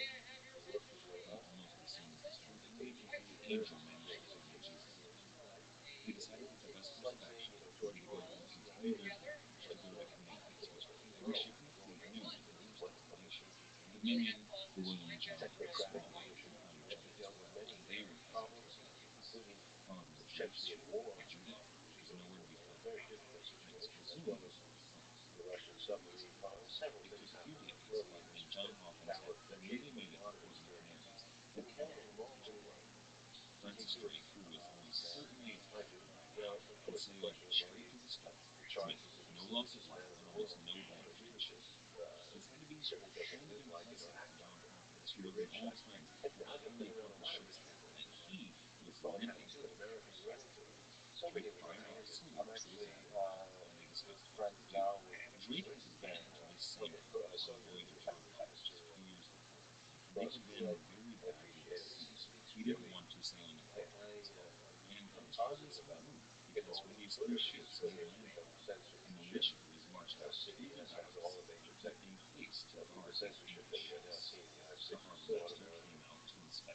almost as soon as the storm abated, the Angel managed to find the Jesus' beloved. They decided that the best course of action would be to go ahead and continue their voyage to go to Canadians, which every ship in the fleet knew was the nearest destination. The Minion, the William and John, and the Swallow had found each other as well, and they were heading to Canadians. However, Drake's ship, the Judy, was nowhere to be found, and it was presumably sunk. It took a few days, but when John Hawkins had nearly made it to Fort Lee Canaries, that came along with the Judy. Francis Drake, who was almost certainly a captain by now, had sailed straight to the storm, with no loss of life and almost no damage to the ship. This had to be kind of impressive to John Hawkins, who was an all-time highly accomplished ship skipper, and he was living on the waters. Drake fired off salutes to his admiral, and they discussed what to do. Drake had been to this same port on a voyage of Europeans just a few years before, and they had been very badly at sea, so he didn't want to sail any more times. And positive effect. If only Twitter is going to become censored and shit. A city that has all the major techniques of even censorship that we are now seeing in the United States is so un-American.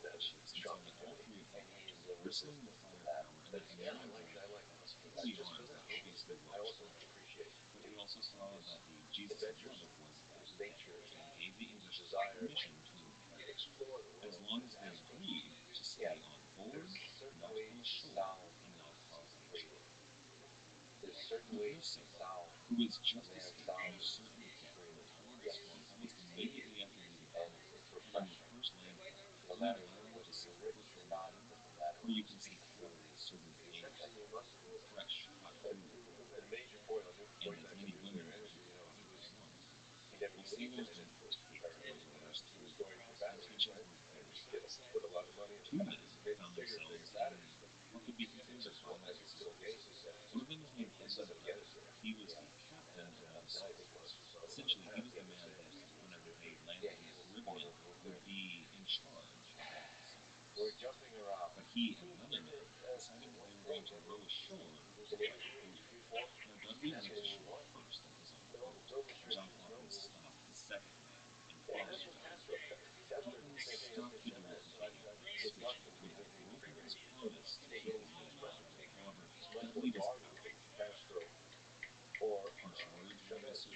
That is shocking to me. And he is resistant to that. But yeah, I like just for that shit. But I also appreciate his adventures, his nature, his desire to explore the world and ask questions. Yeah, there's certain ways to sound freely. There's certain ways to sound. A man sounds freely. Yes, he speaks freely, and it's refreshing. No matter whether you're rich or not, it doesn't matter. When you speak freely, it's refreshing. You must do it. But you made a major point on going back to nuclear energy. He never believed in it at first, apparently. He was going for batteries, right? And he put a lot of money into batteries. He made bigger and bigger batteries. But it's just what, as Bill Gates has said, it's not going to get us there. And now I think once we saw the one path, the other saying yeah, he will form a movement. We're jumping around. Hey, the Navy rules free fall. That's what we want. No restrictions, no rules. Yeah, that's what Castro said. Castro did the same thing after Japan decided that it's not completely free range. They go much bigger. It's much more dogmatic than Castro or Chavez, because as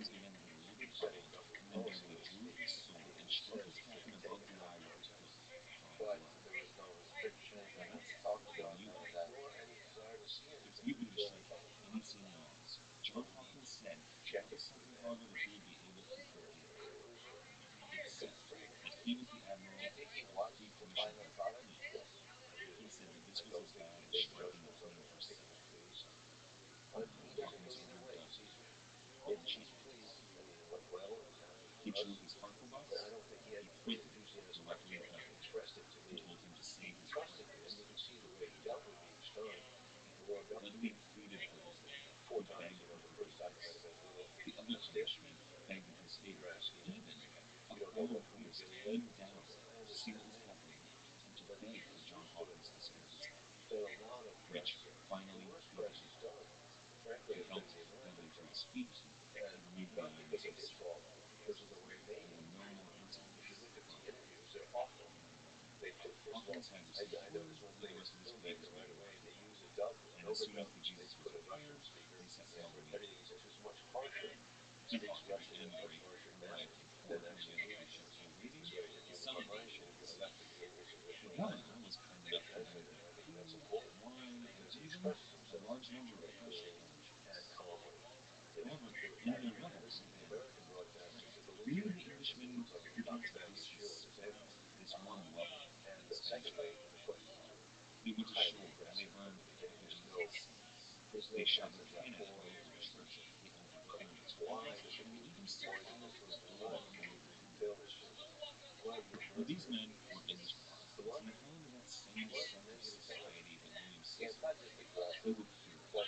we know, he keeps setting government policy and he says it should be taken out of context. But there was no restrictions, none of that talked about, none of that, nor any desire to see anything before we come. Check it, do that. It was constrained. Do you think he wants to find that product? Yes, I do. I don't think he can make judgments on it. I think he's pleased. But he doesn't believe in waves. He's pleased. I mean, well, for us, but I don't think he had the enthusiasm like he expressed it to me. He trusted me, and you can see the way he dealt with me each time. He walked up to me 4 times. The first time he might have been a little stiff. You're asking, you don't know who you're dealing with. Okay, I understand that. But he stood in line. He's done a lot of press. The worst press he's done, frankly, has been the American press. And not because of his fault, but because of the way they interview him. If you look at the interviews, they're awful. They put, first of all, I noticed one thing as a filmmaker right away, they use a dub, an overdub. They put a Russian speaker, and everything he says is much harsher. He speaks Russian in a much harsher manner than actually Putin does. This way, if you look on my show, to the left of me is the original language. They translate it, and I think that's important because he expresses himself very clearly and calmly. This is the American broadcasters are delusional because they look like they're about to bang your shoe in his head. And secondly, the questions are highly aggressive from the beginning. There's no sense of rapport. There's no sense of why should we be worried about this? Why should we curtail this shit? Why do you military? What? What? And then you tell them. Yeah, it's not just aggressive, but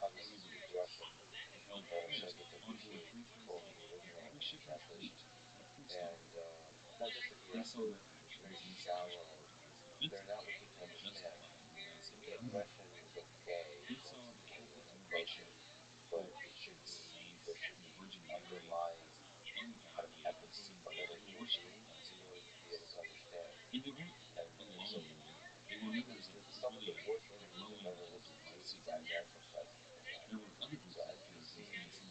obviously speak Russian. Send it to DC, told me the original chapters. And not just aggressive, very shallow. They're not looking to understand. Aggression is okay once you approach it, but there should be underlying empathy for another human being in order to be able to understand. And so some of the worst things I've ever listened to is financial sites and things like that. So NBC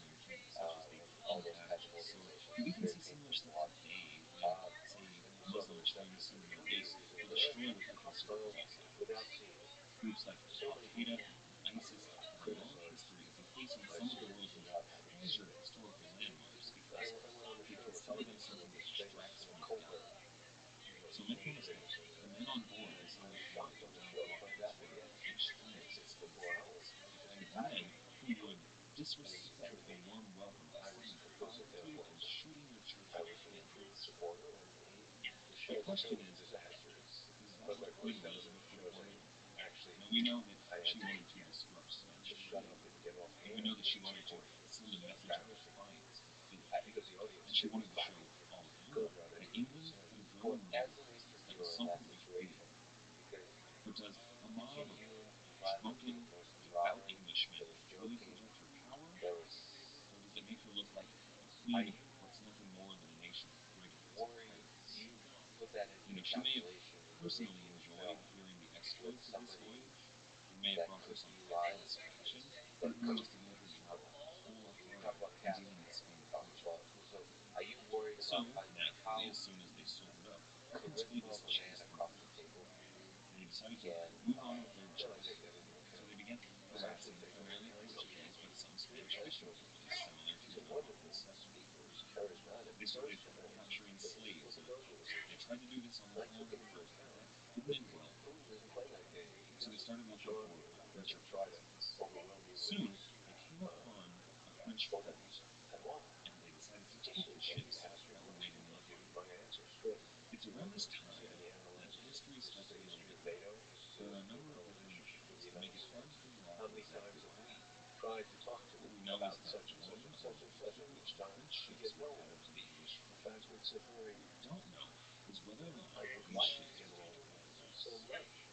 and all those kinds of organizations, it's very painful to watch. And you saw the reception to the movies in America without seeing it. So many people criticized my series without having seen it. I went on a show talking to this famous Coldwell comedians, and I was shocked on the show to find out that he actually finished it for 4 hours because he had to. I mean, truthfully, I was complicit therefore. I was a true supporter, and the show became a disaster. But my voice that was a show that actually I had to just shut up and get off air. The teaching portion was embarrassing because the audience too was clapping for good on anything he said. But as an entrepreneur in that situation, because a mob of drunken, devout Englishmen really put her through power, or does it make her look like a queen of what's nothing more than a nation of brigands and pirates? She may have personally enjoyed hearing the exploits of this voyage. It may have brought her some satisfaction, just to know her job wholehearted in dealing with Spain and Portugal. So, naturally, as soon as they sobered up, the latest chase went wrong, and they decided to move on with their journey. So they began harassing primarily Portuguese, but some Spanish fishing villages, similar to Algonquin settlers. They started capturing slaves, and they tried to do this on their own at first, but that didn't end well for them. So they started looking for a French presence. Soon, they came upon a French fort, and they decided to take the ships that were waiting in the harbor. It's around this time that history starts getting a bit weird. There are a number of omissions that make it hard to figure out exactly what happened. What we know is that one or multiple of the French ships were added to the English fleet. What we don't know is whether or not these ships were all together once.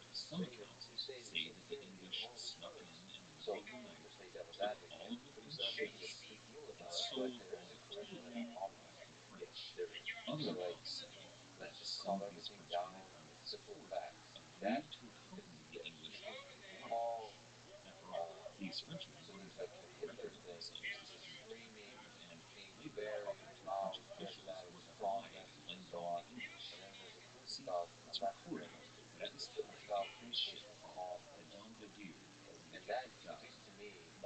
Some accounts say that the English snuck in the middle of the night, took all of the French ships, and sold all the coal off to the French. Other accounts say that some of these Frenchmen they found at this fort agreed to accompany the English to the waterways. After all, these Frenchmen wanted to keep a record of themselves as having returned home, and later offered to French officials worth a hide landing on the English. See, it's recorded that at this time a French ship called the Don de Dieu, or the Gift of God,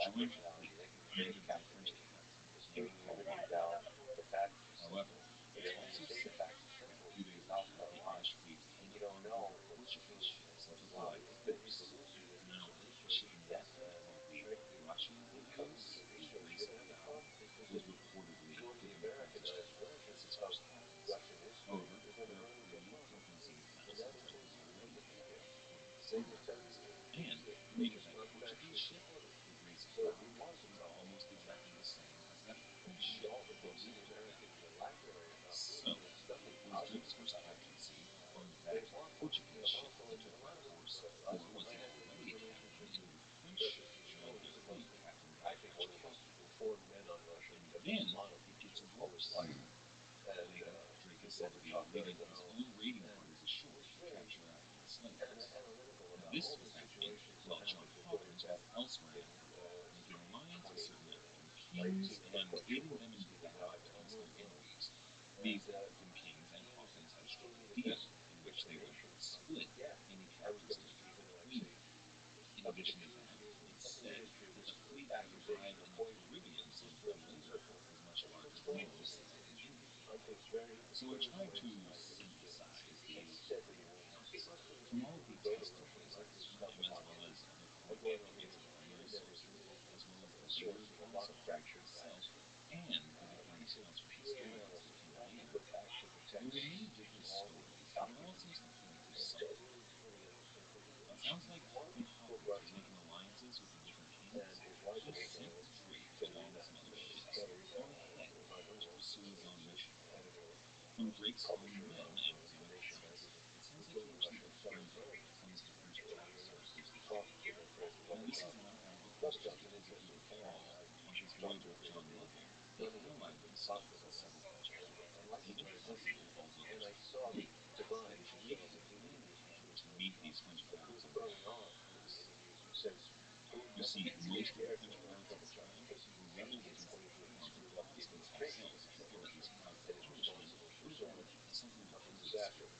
joined the fleet, commanded by a French captain named Paul Barnard. However, it's also said that a few days later the English fleet came upon a group of Portuguese ships and took them by force. Now, the ship in Malta called the Rothschild de Deus, the Grace of God, was reportedly given the privilege to pass as first class. However, there are 3,000 passengers already aboard, according to some records, and the name of that Portuguese ship, the Grace of God, is almost exactly the same as that French ship, the Gift of God. So, was Drake's first captaincy on that Portuguese ship that he took by force, or was he already a captain in a French ship that joined their fleet captained by a French captain? And then it gets worse. Later, Drake is said to be leading his own raiding parties ashore to capture African slaves. Now, this was happening while John Hawkins was elsewhere in Africa, making an alliance with certain African kings and aiding them in battle against their enemies. These African kings and Hawkins had a struck a deal in which they would split any captives taken between them. In addition to that, it's said that the fleet that would arrive in the Caribbean sometime later was much larger than the one saddled in India. So I tried to synthesize these different accounts. From all of the testimonies at this time, as well as other correspondence and primary sources, as well as the later accounts of Drake himself, and the different accounts from historians that came later, there remain different stories, but it all seems to point to something. Now, it sounds like when Hawkins was making alliances with the different kings, he sent Drake along with some other ships on ahead to pursue his own mission. From Drake's own men and his own accounts, it sounds like he actually befriended some of the French officers who stayed with him. Now, this is not out of the question because if you recall, on his voyage with John Melville, he allied himself with several French captains, even possibly also Christopher Colomb. And Drake had planned ahead to meet these French pirates on the Galapagos. You see, most of the French pirates at the time were rebels against the crown or Protestants themselves, people that these private Englishmen would have had something to do with straight up.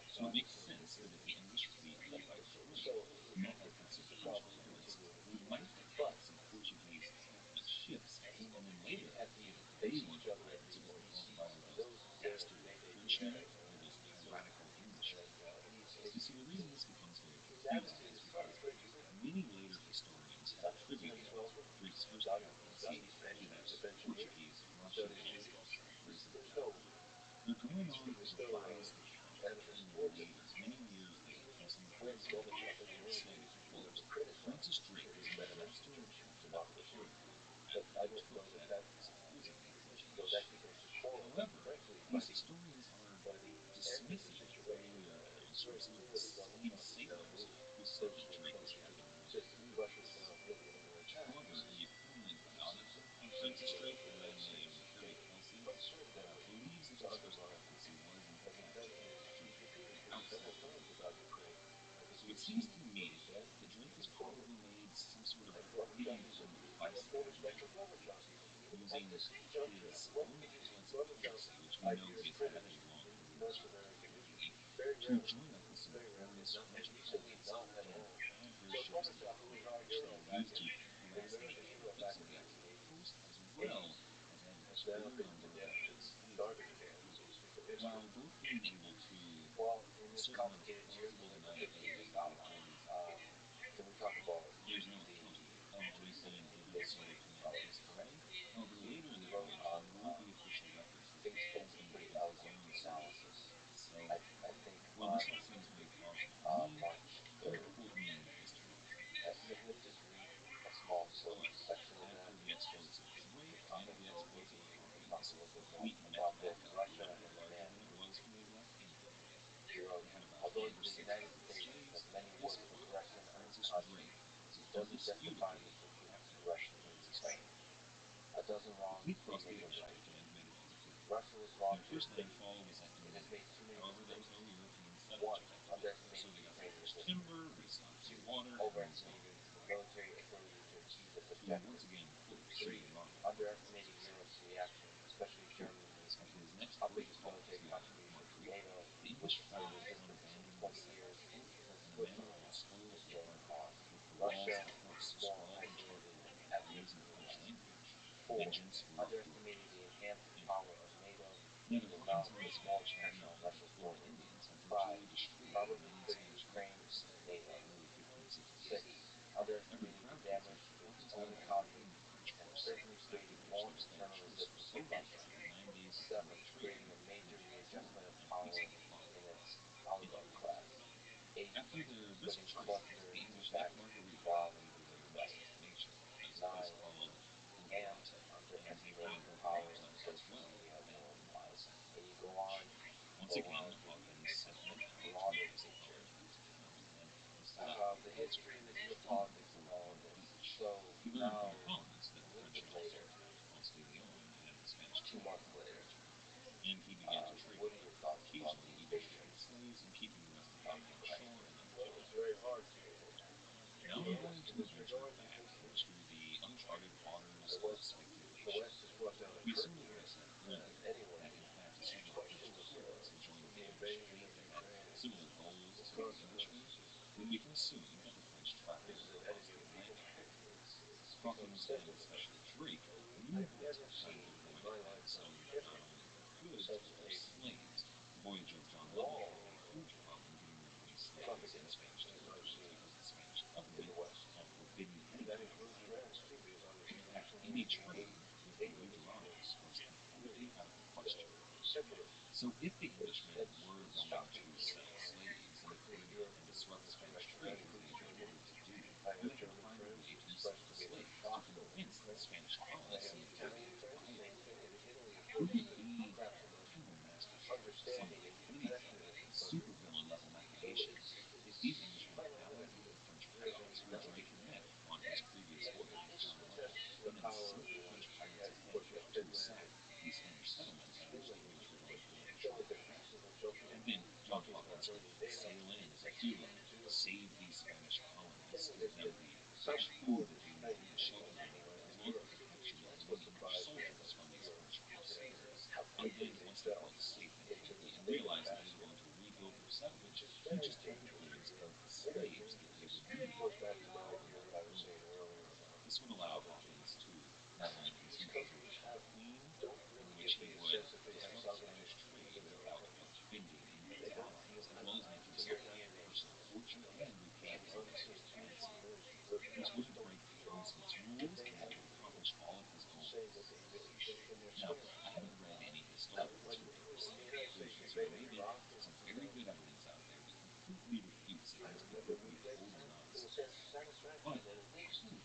So it makes sense that if the English fleet led by Drake met up with some French pirates, they might attack some Portuguese ships, and then later, if they weren't the pirates, it was either those dastardly Frenchmen or those piratical Englishmen. You see, the reason this becomes very confusing is because many later historians have attributed Drake's first captaincy to that Portuguese Rothschild voyage, Grace of God. Now, going on a revised account came later, many years later, from some correspondence, and it said, quote, Francis Drake was a master and captain of the caravel after he took that supposedly Portuguese ship. However, these historians are dismissing earlier accounts from some of the same sailors who So it seems to me that Drake has probably made some sort of hidden form of device technology using his own talents and potency, which we know he has had a long career in clearly, to join up with some notorious French pilots and have their ships deployed, which they will use to harass enemy conflicts on the Atlantic coast, as well as end a clear number of slave traffickers. While both being able to assert kind of a plausible deniability of the authorities of the time, there's no accounting of Drake being given solo command this early. However, later in the voyage, there will be official records that he has been given his own solo command. So, while this all seems very plausible to me, don't quote me on the history behind it. However, after the exploits of Drake and the exploits of Hawkins, the fleet met back up a little bit larger than it was when they left England. They had about 5 or 6 slaves, and at this point, Francis Drake was indisputably Captain Francis Drake. The fleet crossed the Atlantic and made it to Italy. Their first landfall was at Genoa. However, there was no European settlement effectively there, so they got their first timber, restocked their water, and moved on. To once again quote Sir Robert Rothschild, 4. Of his next port of call to Marguerite, the English found upon landing the second fort an amount of spoils regarded, with the walls of the house scrawled in charcoal and ablaze in French language, "Vengeance for your cruelty." Now, the Hawkins and his Spanish admiral, the Florida Indians, had virtually destroyed the remaining Spanish fleet by this time, in early 1568. After the crowd conflict, Hawkins had about 100 French horse, after which their Spanish troops were overwhelmed in 9 days of heroic trading and full and peaceful plotting. In April, after their brisk trade, the English left Marguerite on their way to their next destination, as a place called Bouverat, and they ran Bouverat as well, about 1 mile south of French. Once again, Hawkins sent men out to raise acknowledgments to them, and instead of answering, they continued to fort on the beach. He learned from the colonists that the French had also attacked Ponce de Leon and the Spanish colony in that region, and he began to trade with them, occasionally even trading slaves and keeping the rest of the army on shore and undercover. Now we're going to venture back into the uncharted waters of speculation. We assumed, as I said earlier, that in fact several French pirates had joined the English fleet that had similar goals to the Englishmen, then we can assume that the French trafficked across the Atlantic with them. Hawkins, and especially Drake, knew that time was going to come, so not only with goods, but for slaves. The voyage of John Melville had a huge problem getting rid of any slaves in Spanish territories because the Spanish government had forbidden any kind of labor. In fact, any trade with the New Dorados was completely out of the question. So if the Englishmen were going to sell slaves in the Caribbean and disrupt Spanish trade as they had been known to do, then they had to find a way to sell the slaves to convince the Spanish colonists in the Caribbean to buy them. Would it be kind of a masterstroke, somebody hitting each other with supervillain level machinations if these Englishmen allied with the French pirates who Drake had met on his previous voyage with John Melville, and then sent the French pirates ahead to sack the Spanish settlements in which the English were going to launch their attack? And then John Hawkins could sail in as a hero, save these Spanish colonists, give them the fresh food that they needed, the shelter they needed, as well as the protection of the young English soldiers from these French crusaders. And then, once they felt safe and happy and realized that they were going to rebuild their settlement, he'd just take the claims of the slaves that they would need to conquer another world. This would allow Hawkins to not only continue his own campaign, in which he would disrupt Spanish trade without offending any of his allies, as well as make himself a personal fortune and repay his investors handsomely. This wouldn't break goldsmith's rules, and it would accomplish all of his goals. Now, I haven't read any historians who take the same conclusions. There may be some very good evidence out there that completely refutes it and is completely total nonsense. But I kind of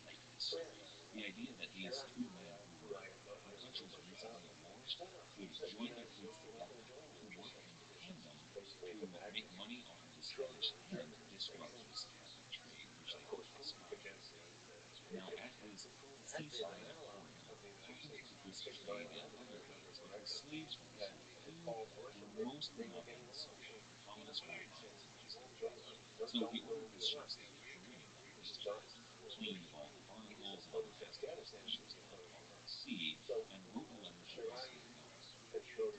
like this story. The idea that these two men who were in countries recently at war could join their fleets together to work in tandem to make money off of the Spanish and disrupt this captive trade, which they both despised. Now, at his seaside emporium, Hawkins would brisk trade in other goods, but his slaves, when they sold food, were mostly not being sold. The colonists were fine. So he ordered his ships to be careened completely, cleaned of all the barnacles and other nasty things that ships can have while they're at sea, and wrote a letter to those who were going.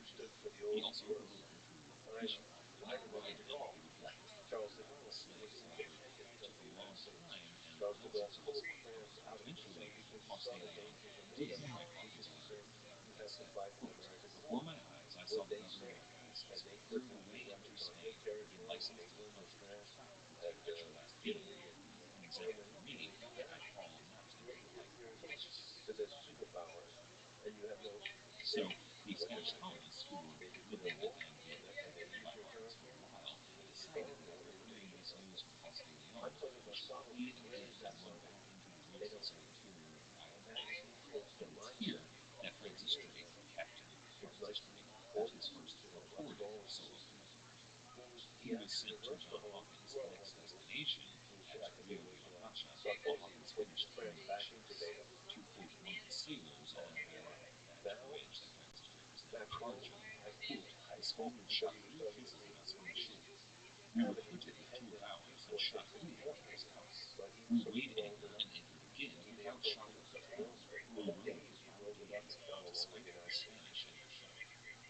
He also wrote a letter to the local fishermen, reminding them that he would get most likely go back as slaves. However, it took a long time and little success, but eventually Faustino did write off his letter and said, quote, "Before my eyes I saw the governor of Madagascar clear the way into Spain and give license to the country to traffic with the naturalized being. An example for me, I call not to make life delicious." So the Spanish colonists who were living and working in the Black Isles for a while decided that after hearing this news from Faustinian, they should plead again and run back into the woods and interior of the island. And it's here that Francis Drake, Captain Francis Drake, had his first recorded solo canoe. He was sent to John Hawkins' next destination at Rio de la Plata while Hawkins finished cleaning the ships. To quote one of the sailors on board that voyage that Francis Drake was now in charge of, quote, "The Spaniards shot 3 pieces at us from the shore. We reported with 2 of ours, and shot through them to his house. We weighed anchor and anchored again without shot or patrol. We rode for 5 days, in spite of the Spanish in our ship."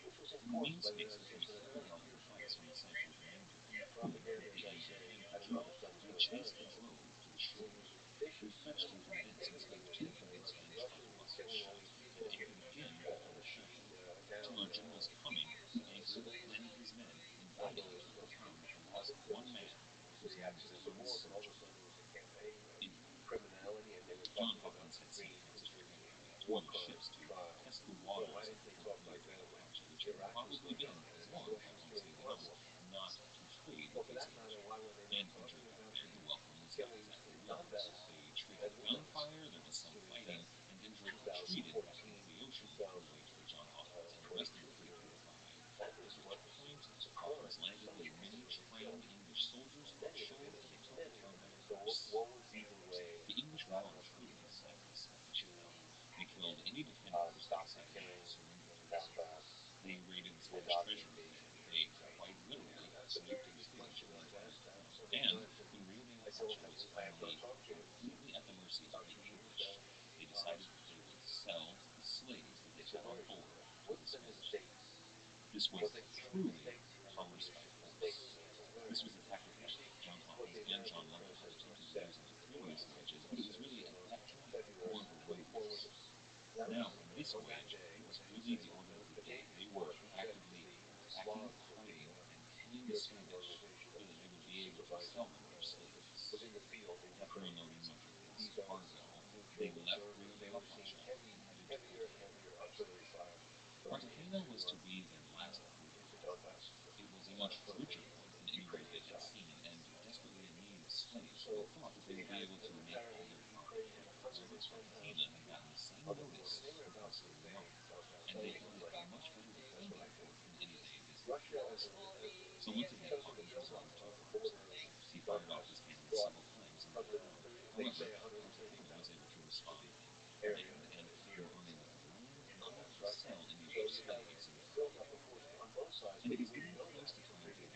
In the main space between here and our advice from the Sancho Domingo, who, with the aid of infantry, we chased and drove to the shore. We fetched into the nets instead of 2 big Spanish arquebuses shut, and anchored again before the ship. Till our general's coming, we anchored, landed his men, and valiantly returned and lost 1 man, whose name was Thomas Surgeon. John Hawkins had seen Francis Drake anchoring 2 other ships to test the waters of Port Rio de la Plata, which had probably been warned by Ponce de Leon not to trade with these nations. And when Drake got there, the welcome was not exactly warm. They traded gunfire, there was some fighting, and then Drake retreated back into the ocean to wait for John Hawkins and the rest of the fleet to arrive. At which point, Hawkins landed with many trained English soldiers on shore, and they took the town by force. The English were untruths, as the Spanish tell. They killed any defenders except men who surrendered to them. They raided the Spanish treasury, and they, quite literally, swiped the stage of the entire town. And when Rio de la Plata was finally completely at the mercy of the English, they decided that they would sell the slaves that they had on board to the Spanish. This was truly from respect force. This was a tactic that John Hawkins and John London had attempted to use in their previous voyages, but it was really, at that point, more of a road race. Now, on this voyage, it was really the order of the day. They were actively attacking, fighting, and killing the Spanish so that they would be able to sell them their slaves. After unloading much of his cargo, they left Rio de la Plata and headed to Cartagena. Cartagena was to be their last port of call. It was a much richer port than anywhere they had seen, and desperately in need of slaves, so they thought that they would be able to make all their profit here. However, Cartagena had gotten the same notice from Ponce de Leon, and they found it a much better defended port than any they had visited previously. So once again, Hawkins resorted to arms. He fired off his cannons several times into the town. However, Cartagena was able to respond and land, and they were unable to land and unable to sell any of their slaves in Cartagena. And it was getting close to time to land.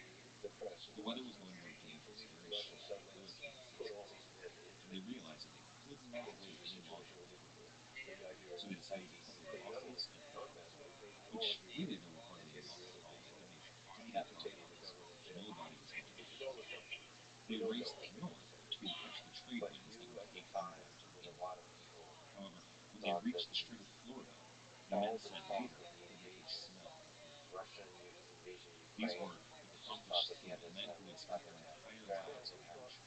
The weather was going to be dangerous, very shallow, hurricane season was on, and they realized that they could not wait any longer to put into port. So they decided to cover their losses and head north, which really there were hardly any losses at all. I mean, to cap our losses, nobody was going anywhere. They raced north to catch the trade winds that would take them back to England. However, when they reached the Strait of Florida, the men said later that they could smell defeat. These were accomplished seamen, men who had spent their entire lives on the ocean,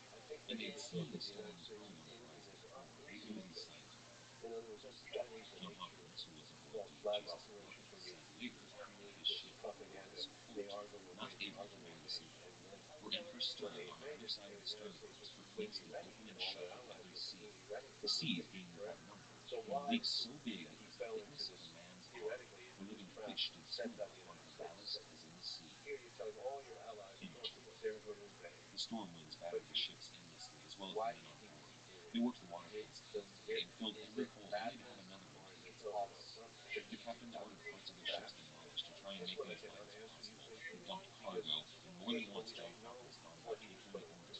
and they had seen storms brewing on the horizon before. They knew these signs well. John Hawkins, who was aboard the Jesus Columbus, said later that his ship was, quote, "not able to bear the sea level. We're in her stern on either side of the stern post, her plates did open and shut with every sea, the seas being without number, and leaks so big as the thickness of a man's arm. The living fish did swim upon her ballast as in the sea." End quote. The storm winds battered the ships endlessly, as well as the men on board. They worked the water constantly and filled every hole only to have another one take its place. The captains ordered parts of their ships demolished to try and make them as light as possible. They dumped cargo, and more than once John Hawkins thought about taking the owners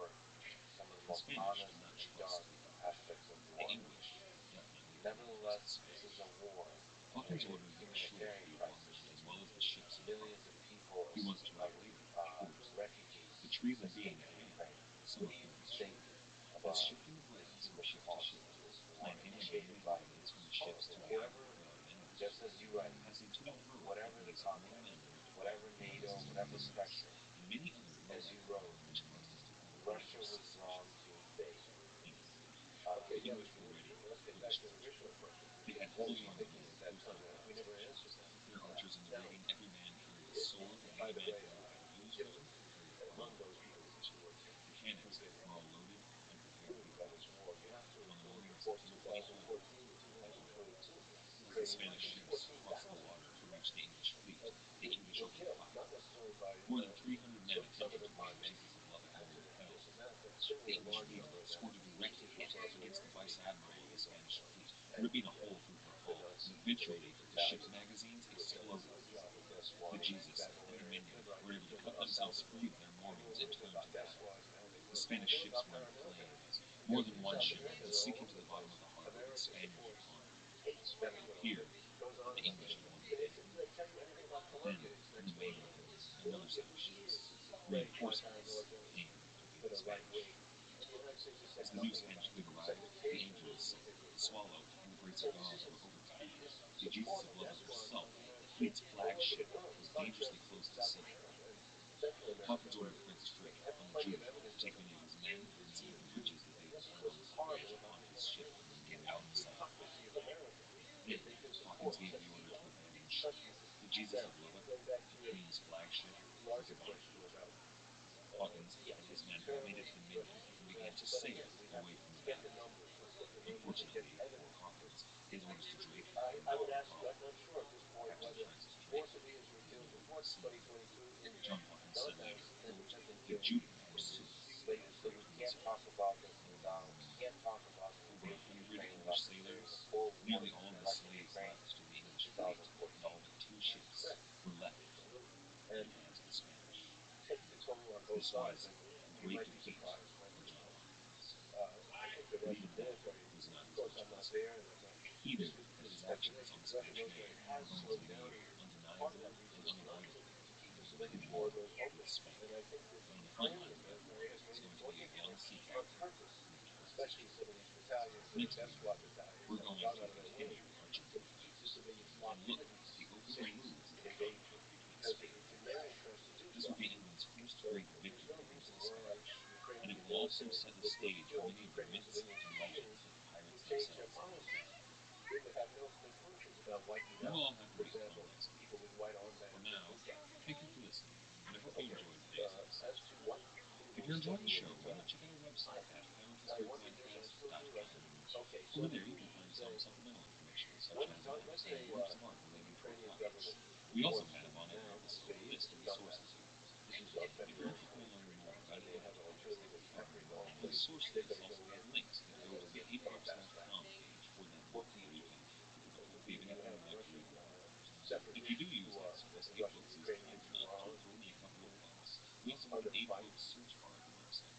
for some of the most honest and dark aspects of war. Nevertheless, this is a war, a humanitarian crisis. Millions of people of refugees escaped from Ukraine. What do you think about the human cost of this war initiated by whoever, just as you write, whatever the context, whatever NATO, whatever pressure, as you wrote, Russia was wrong to invade. Okay, yeah, let's get back to the original question. What were you thinking at that time? We never answered that. Now, by the way, from 2014 to 2022. As the Spanish ships crossed the water to reach the English fleet, the English opened fire. More than 300 men attempting to raid Jesus of Lubbock were repelled. The English fleet scored a direct hit against the vice admiral of the Spanish fleet, ripping a hole through her hull, and eventually the ship's magazines exploded. The Jesus and her minion were able to cut themselves free of their moorings and turn to battle. The Spanish ships were in flames. More than one ship was sinking to the bottom of the harbor with Spaniards upon her. It appeared that the English had won the day. But then, in the main line, another set of ships, reinforcements, came to meet the Spanish. As the new Spanish fleet arrived, the engines swallowed and the brace of guns were overtired. The Jesus of Lubbock herself, the fleet's flagship, was dangerously close to sinking. Hawkins ordered Francis Drake on the Judith to take many of his men and some of the riches that they had burned on this voyage upon his ship out of sight. Then Hawkins gave the order to abandon ship. The Jesus of Lubbock, the Queen's flagship, was abandoned. Hawkins and his men made it to the Minion and began to sail away from the battle. Unfortunately for Hawkins, his orders to Drake were not followed. Captain Francis Drake was no longer seen. John Hawkins said later, quote, "The Judith pursued us, but the Queen's failed." Over 100 English sailors, nearly all of the slaves left to the English fleet, and all but 2 ships were left in the hands of the Spanish. This was a great defeat for John Hawkins. But even that was not his most blessing. Either that his actions on the Spanish Main were going to lead undeniably and unavoidably to the war with Spain, and on the front line of that war was going to be a young sea captain named Francis Drake. Next week, we're going to continue our journey and look at the overnight moves that had gone down between Spain and England. This will be England's first great victory against the Spanish, and it will also set the stage for many of the myths and legends that the pirates themselves have built up. We will all have to wait until next week. For now, thank you for listening, and I hope you enjoyed today's episode. If you're enjoying the show, why not check out our website at PirateHistoryPodcast.com. Over there, you can find some supplemental information, such as maps and works of art relating to our topics. We also have on every episode a list of resources we use. If you're interested in learning more about any of the topics that we cover, the sources also have links that go to the ABRothschild.com page for that book, where you can pick up a copy of anything you'd like to read more. If you do use that service, 8books is kind enough to throw me a couple of bucks. We also have an 8-book search bar at the website.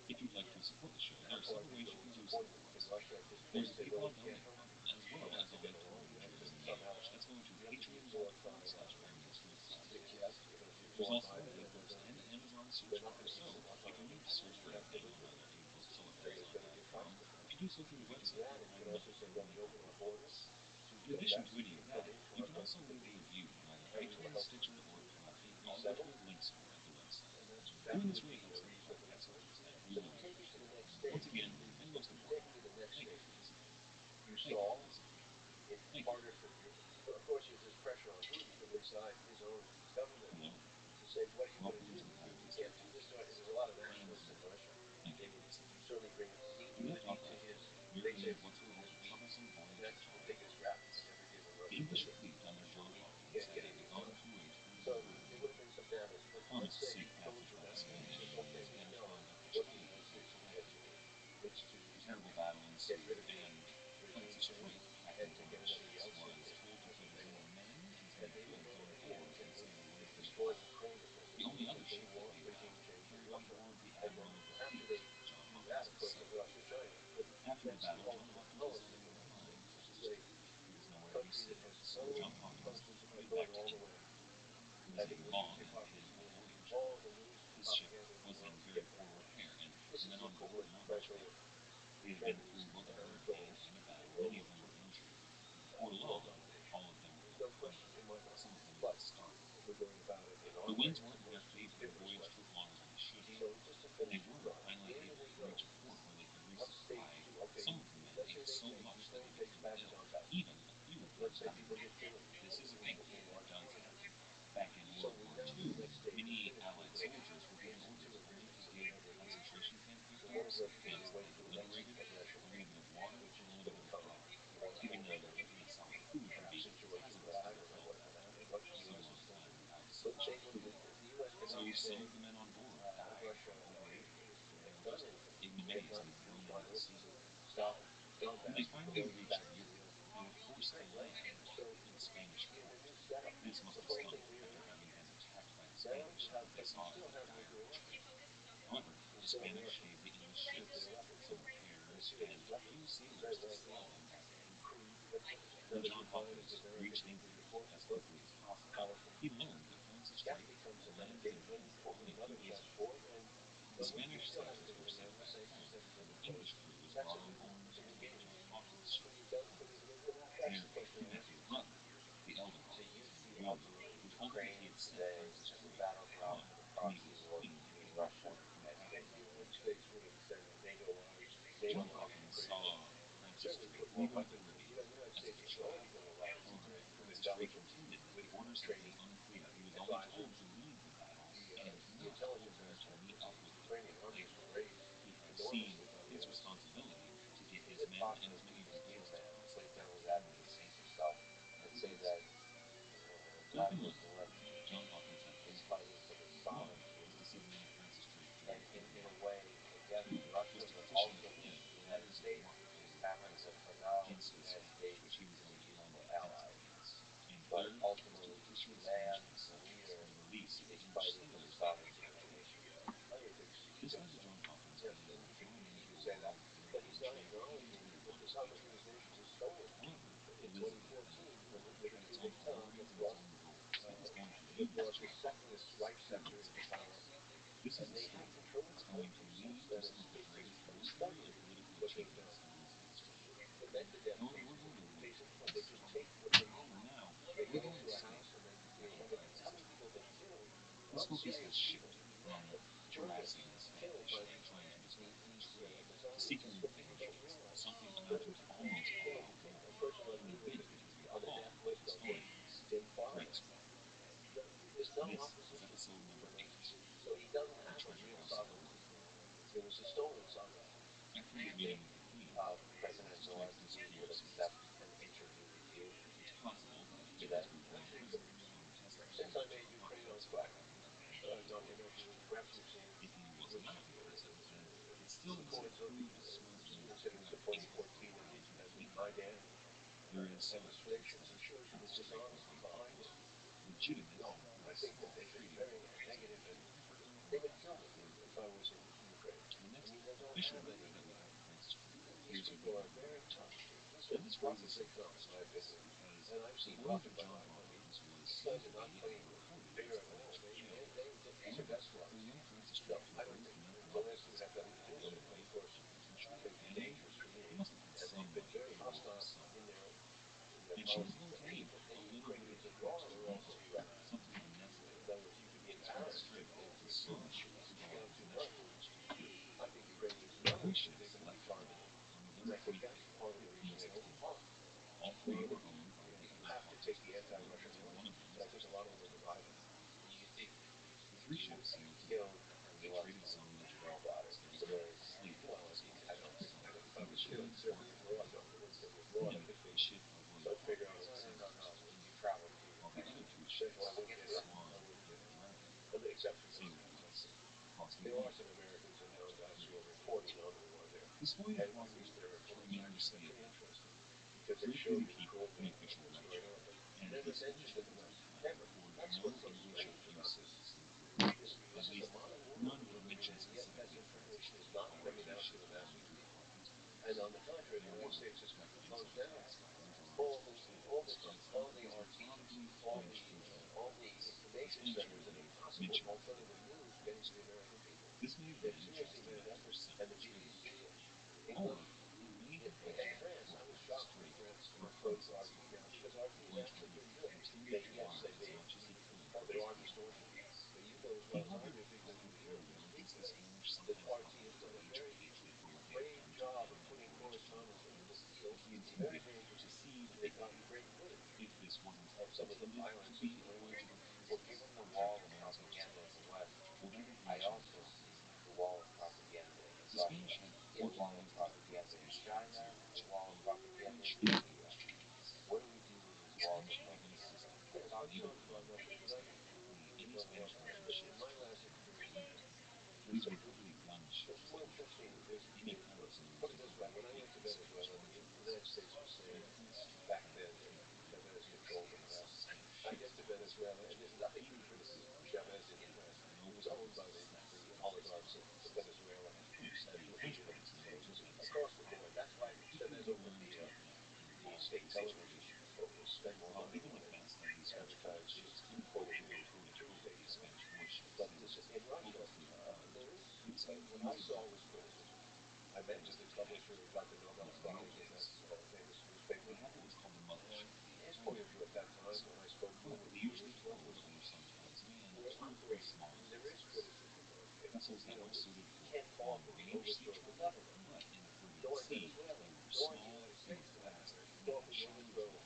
If you'd like to support the show, there are several ways you can do so at the website. There's a PayPal donate button, as well as a link to our New Jersey page. That's going to patreon.com/piratehistory/podcast. There's also an 8books and Amazon search bar, so if you need to search for anything on either 8books or Amazon.com, if you do so through the website, you're kind enough to throw me a couple of bucks. In addition to any of that, you can also leave a review on either iTunes, Stitcher, or Podbean, all of which we have links for at the website. Doing this really helps out the podcast hosts, and we really appreciate it. Once again, and most importantly, thank you for listening. Thank you for listening. Thank you. Hello. Welcome to the Pirate History Podcast. My name is Will. Thank you for listening. And we'll talk often. We're in what's called a troublesome voyage of John Hawkins. The English fleet under John Hawkins had begun to wage a brutal war. They promised safe passage by the Spanish, and the Spanish conduct was totally opposed to that. A terrible battle ensued, and Francis Drake, captain of one of the ships, was told to put as many men as he could on board and sail away from the battle. The only other ship that made it out carried on board the admiral of the fleet, John Hawkins himself. After the battle, John Hawkins was unable to find Francis Drake. He was nowhere to be seen, so John Hawkins headed back to England. It was a long and painful voyage. His ship was in very poor repair, and the men on board not much better. They had been through both a hurricane and a battle. Many of them were injured. Before long, all of them were hungry. Some of them even starving. The winds weren't in their favor, and the voyage took longer than it should have. When they were finally able to reach a port where they could resupply, some of the men ate so much that they became ill. Even a few of them died. This is a big deal. It does happen. Back in World War II, many Allied soldiers were given orders only to dig concentration camp victims, camps that had been liberated, or even the water some of the men on board died from overeating, and they were just ignominious and thrown into the sea. When they finally reached Europe, they were forced to land in a Spanish port. This must have stung after having been attacked by the Spanish that they saw as their dire betrayal. However, the Spanish gave the English ships some repairs and a few sailors to sail them back to England. When John Hawkins reached England as quickly as possible, he learned that Francis Drake had landed in England only a few days before. The Spanish sailors were sent back home, and the English crew was brought on board to board John Hawkins' ship in France. There, he met his brother, the elder Hawkins, named William, who told him that he had sent Francis Drake home to meet with the Queen in an important campaign in India. John Hawkins saw Francis Drake leave him at the Caribbean as a betrayal. However, Francis Drake contended that the orders had been unclear. He was only told to leave the battle and not told where to meet up with Hitler later. He had seen it his responsibility to get his men and as many brigades as possible back to England safely. But who would say? Back in London, John Hawkins had three goals. One was to see the men of Francis Drake dragged through the mud. Two was to petition the Queen for letters of marque or reprisal against his Spanish, which he was under long defense against. And third was to petition the Spanish themselves for the release of the English sailors they had captured in India. This led to John Hawkins being drawn into a long European trade even during the London Underground. However, Elizabeth and England had its own priorities and its own goals. It was going to use John Hawkins to secure its interests. This is a story that's going to lead to some of the greatest military and political achievements of recent history. However, we're going to leave this story for now. We're going to stay with Captain Francis Drake. His focus has shifted from harassing the Spanish and trying to disrupt their trade to seeking revenge on something amounting to almost all our war, an event that has been called by historians Drake's War. This is episode number 8, The Treasure House of the World. After the meeting with the Queen, Francis Drake disappeared soon. It's possible that he was briefly imprisoned on the testimony that John Hawkins had given on his voyage. If he was not imprisoned, then it still doesn't prove a smart move to carry England around to defeat the enemy. There is some evidence that Francis Drake was on a quote legitimate and pretty small trading voyages in India or through Europe. The next official letter that we have of Francis Drake appears in February 1912. And this raises some questions because the voyage of John Hawkins was seen to be and reported as financially failure. However, for young Francis Drake to both meet up with his young wife and potentially her family, he must have had some money on board himself. And she was willing to leave a little bit of fruit to eat, something unnecessary, because Francis Drake was so eager to go on a financial voyage to Europe. The three ships left for England on November 25th, 1516. All three were owned by the elder Hawkins brothers, and one of them was actually called Hawkins. The three ships sailed together. They traded some legitimate goods. There was no slavery involved, some English goods or African goods, and the ship of William Hawkins sailed first to India, while the other two ships, the Swan and the Raleigh, sailed west across the Atlantic to back to the Caribbean. This voyage wasn't tremendously eventful. Drake didn't keep any official register, and his Spanish letters record no English abuses in the Caribbean. At least, none that mention specifically Francis Drake, although these ships belonged to the Hawkins brothers. There were references of Gascons or Portuguese, but these were probably French or German vessels. The Spanish never made mention of any Caribbean ports. This may have been just another simple trading trip, or it may have been what Francis Drake references in a voyage where he intended to learn as much as he could from his English brothers. He harbored other ill-will against the Spanish, sometimes probably rage or hatred for what they had done to him and for John Hawkins, but he intended to see if they could help. If this wasn't intended to be a voyage of reprisals, Drake learns how to survive, or that information was lost. The Spanish had organized outfits and strategy in both French and English channels. The Spanish had an assistant, named Pedro, who was able to accompany any Spanish merchant ships trading there's some there's some real interesting put it this way, when I went to Venezuela, the United States was saying back then, Chavez controlled the press. I get to Venezuela, and there's nothing but criticism of Chavez in the press. It was owned by the oligarchs of Venezuela, and the media, and it was across the board. That's why Chavez opened the state television, spent more money on it, advertised his quoted Tuesdays on it. But in Russia, there is what I saw was criticism. I met with the publisher who got the Nobel Prize in that famous newspaper. His point of view at that time, when I spoke to him, his point was, we're operating. I mean, there is criticism. He says, you can't call for the overthrow of the government, nor in Venezuela, nor in the United States, for that matter. If you call for the overthrow of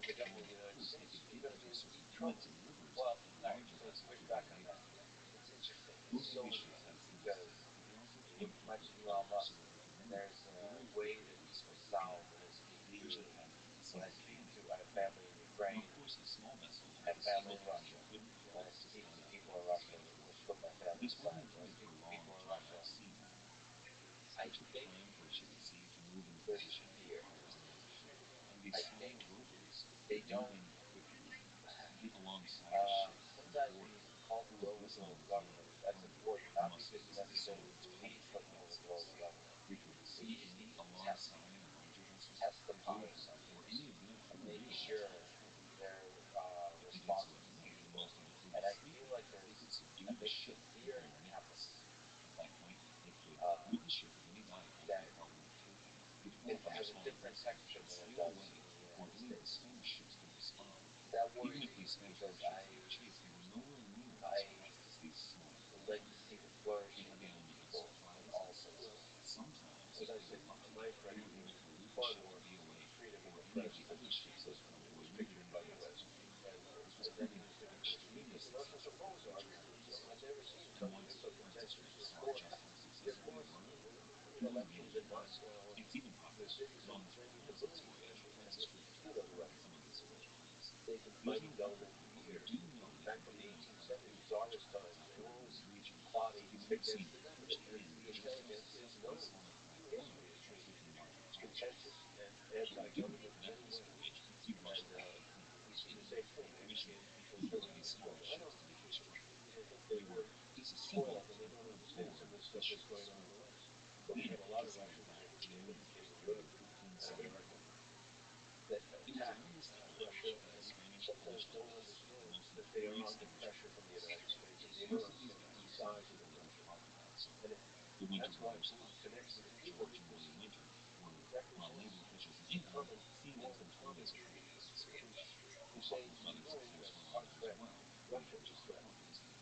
the government of the United States, you're going to be in deep trouble. Well, Larry, so to push back on that, it's interesting. It's so interesting because you mentioned Elon Musk, and there's a way that he's resolved when I speak to I have family in Ukraine, I have family in Russia. When I speak to people in Russia, let's put my family aside. When I speak to people in Russia, I think there's fear. I think they don't. Sometimes we call for the overthrow of the government. That's important, not because you necessarily believe for the overthrow of the government, but you just need to test the power centers and make sure they're responsive to people. And I feel like there's a mix of fear and caprice that it has a different texture than it does in the United States. That worries me because I would like to see the flourishing of people in all places. As I said, my impression was far more freedom in the press than was pictured by the West. And then he was going to proceed because the Russians oppose our, I've never seen something that's so contentious. There's more elections in Moscow and the cities than you can believe. And you know the Russians. They've been fighting government for years. Back from the 1870s, Tsarist times, they were always plotting against the government. And the intelligence is known history as being contentious and anti-government in many ways. And we see the same thing in people serving in the government. I don't appreciate it because I think they're very spoiled and they don't understand some of the stuff that's going on in the West. But we have a lot of Russians in Europe and America that attack Russia and sometimes don't understand that they are under pressure from the United States and they don't understand the size of the pressure. And that's why Putin connects with people because he represents more of a common who's saying your interests are threatened, Russia's a threat.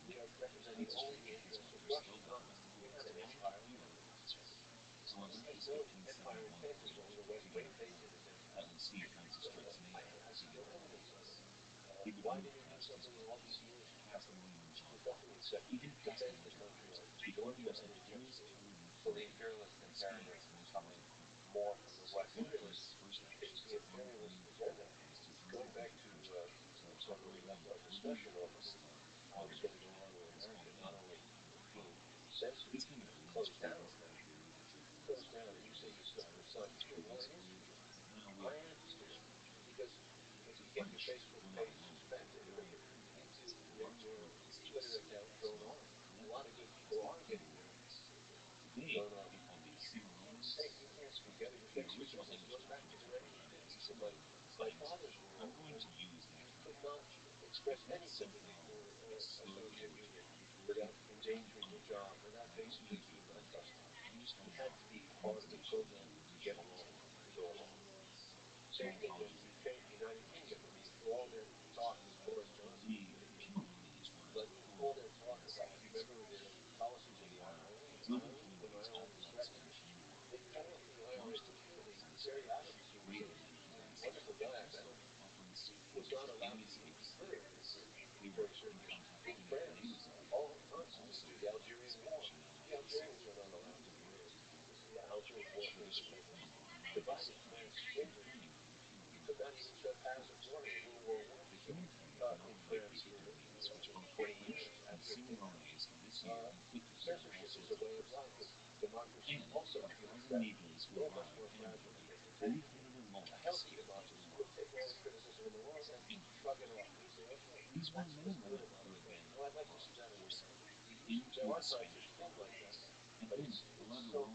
We are representing only the interests of Russia, not we're not an empire, we have no empire intentions over the West. Wait, they did it then. I see no evidence of it. Why did he do something in all these years? There's nothing except defend the country or join the imperialists. So the imperialist imperative is coming more from the West. It's the imperialist agenda. Going back to where we left our discussion, or how it's going to go on with America, not only being censored, closed down. Closed down, and you say it's not true. Well, it is true. I understand because you get your Facebook page suspended. You put it account thrown off. A lot of good people are getting their thrown off. Hey, you can't speak out. It affects your business. It goes back to the 1950s in my father's world. You could not express anything for a Soviet Union without endangering your job, without basically being untrusted. You had to be part of the program to get along, to go along. Same thing in the UK, the United Kingdom. I mean, for all their talk with Boris Johnson, but for all their talk about, you remember their policies of the IRA? When Ireland was threatened, they cut off the IRA completely. Terry Adams, who was a wonderful guy, I met him, was not allowed to even be heard during certain issues. In France, all constantly through the Algerian War, the Algerians were not allowed to be heard. The Algerian War divided France extremely. You could not even pass a war in World War I. Negroes who arrived annually 300 or more to scare away the world. And these were men and women who had been brought forcibly into the Spanish colonies and then allowed to roam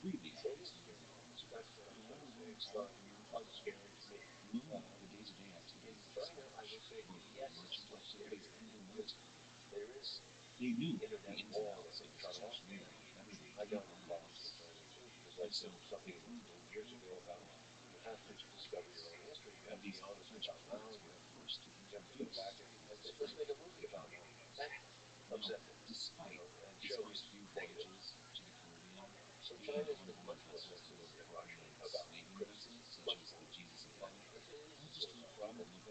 freely, obviously, as Negroes were, but allowed to roam all over American colonies, learning the day-to-day activities of the Spanish, both their merchant activities and their military activities. They knew the ins and outs of the Spanish Navy better than anyone else, and so they formed a powerful ally with the French. Now, these French pirates were the first to introduce these stripes to the Caribbean. Now, despite his first few voyages to the Caribbean being on board vessels that were appropriately enslaving vessels, such as the Jesus of Love, magistrates didn't look down on these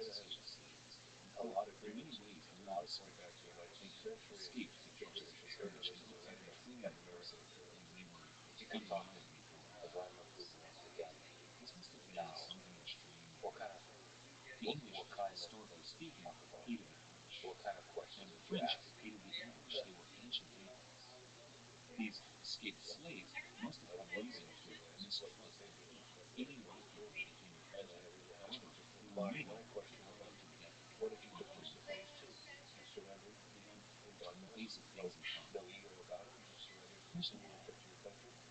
escaped slaves. For in many ways, they were respected. They had escaped the clutches of the Spanish military through America, and they were undeniably as powerful. I'm approving this again This must have been now, something extreme what for kind them. of The English, what kind of historically things would you speaking, talk about? hated the French, What kind of questions and the would you French ask? hated the English. They were ancient enemies. These escaped slaves must have had reason to mistrust and hate any white people that came to Canada. However, there were many who argued together in common cause. They had two basic things in common. First of all,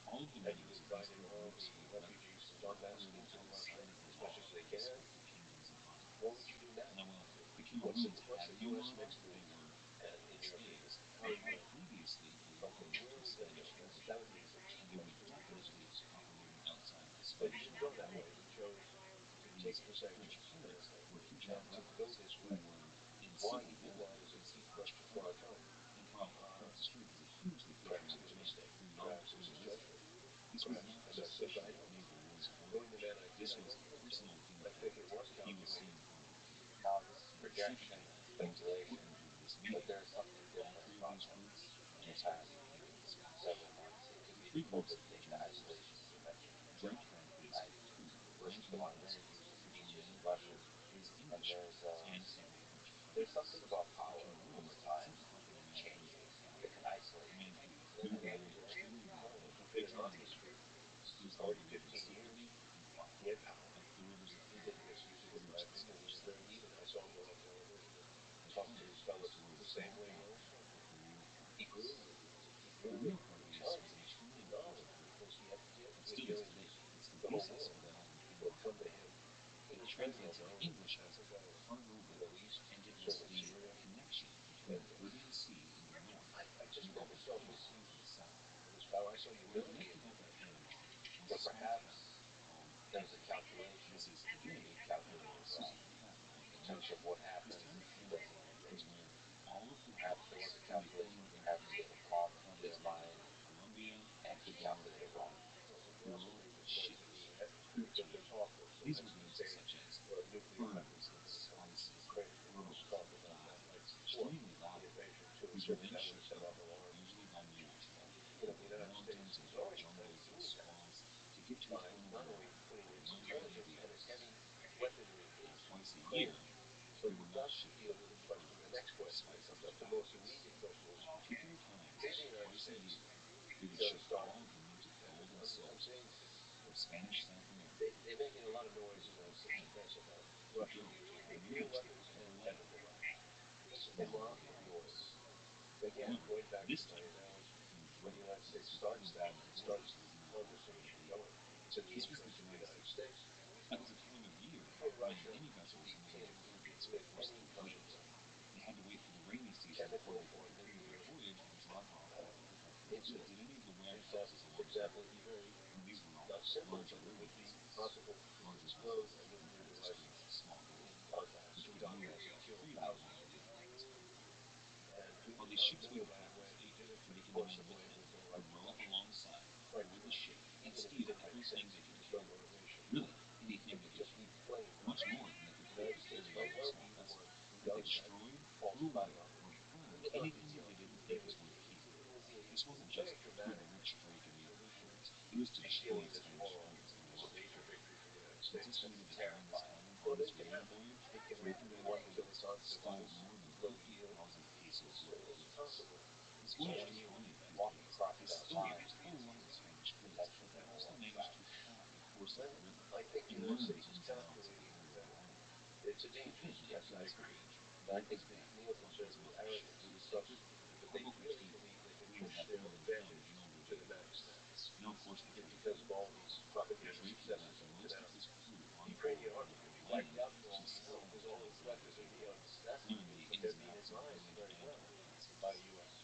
all of the members of these three groups were rebels who operated outside of the law of their respective kingdoms and continents. Now, while the Cameroons had no law, they were slaves, they had previously belonged to Spanish England, and they were definitely operating outside of the Spanish law of England. These French pirates were fugitive rebels who were in civil war against the French crown. And while Francis Drake was a hugely patriotic man who loved Queen Elizabeth, this was not an official naval wars of voyage. This was personal impact he was seeing on the Caribbean. Now, this is Second, projection, and most speculation, importantly in this but meeting, there's something all different three of about these them groups in the ultimately past hated the several Spanish. months. It could The be the three groups COVID that thing, the joined isolation forces. you mentioned. Drake had I basically two: listened to a lot of Brent-made interviews vessels, and which were speeches in manned by Russia, his and English and several French there's something frigates. about The power over Cameroons time sent a popular man named changing that can Fabre, isolate a man you. who knew the land extremely well and who figured out that he was going to lead them safely and quietly, like the rivers of Canada, through which the Spanish settlers passed. And Fabre was to lead a small colony with the real Carigous. The real Carigous was an extremely important group, and still is today. It's the basis for the modern Panama Canal. It translates into English as cargo river, and it was the connection between the Caribbean Sea in the north and the Gulf of Panama in the south. What it connected up in Panama was a But small town perhaps called there's a Panama. calculation This is that can be today calculated Panama's wrong capital in and terms of nation. what This happens town of if it Panama doesn't make was it. where all of the Perhaps there was docks a from the calculation former that Emperor perhaps he had a problem with Faber's their men mind in Colombia, and he Ecuador, and calculated wrong. Panama were all shipped through time. These were goods such as furs and spices and pearls and dyes, extremely valuable. These were then shipped over, usually by military, over mountains and jungles and swamps to get to the final mile of one end or the other. Now, twice a year, they were not shipped over in furs or spices or dyes. At particular times, twice a year, they would ship all of the minted gold and silver from Spanish South America to the Port of Panama to go to the marine towns overland. Now, they were yours. However, this time of year, when the drought was becoming one the voyage was not offering a date, this was the dry season. It was a time of year when any vessels moving their cargoes were forced to wait. They had to wait for the rainy season before they could continue their voyage because of alcohol failure. So, did any of the warehouses along the river leak? Well, these were all large marine vessels. Larger vessels in Francis Drake's small galleon, which could move freely along the river easily. While these ships we were talking about, Drake and the men with him would row up alongside, board the ship, and steal everything they could carry. Really, anything they could carry. Much more than they could hope to carry on their small vessel. But they destroyed, threw away, or burned anything that they didn't think was worth keeping. This wasn't just for the rich Drake and the other pirates, it was to destroy the Spanish frigates in a large way. It's estimated that during this time, on this raiding voyage, Drake and the other pirates stole more than 50,000 pesos worth of goods. This voyage took plenty of people, but they still gave us a whole lot of Well, I think the United States is calculating that it's a danger. Yes, I agree. But I think the neoconservative arrogance is such that they really believe they can push their advantage to the max now. It's because of all these propaganda successes that have been announced. The Ukrainian army could be wiped out for all we know because all they've left is a neo-Nazi group, but they're being advised very well by the U.S.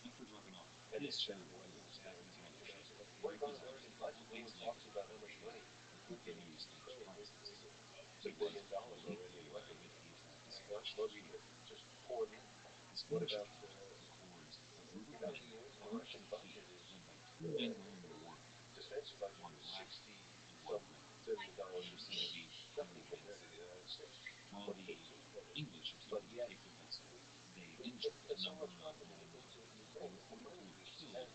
and its Central Weapons Guarantee. You know, what about American budget? No one talks about how much money we're giving to Ukraine. It's $1 billion already in weaponry. Most of it just poured in. What about the Russian budget is defense budget is 60 some $billion a year. Nothing compared to the United States. What they do for it. But yet we put so much weaponry into Ukraine. The money we spend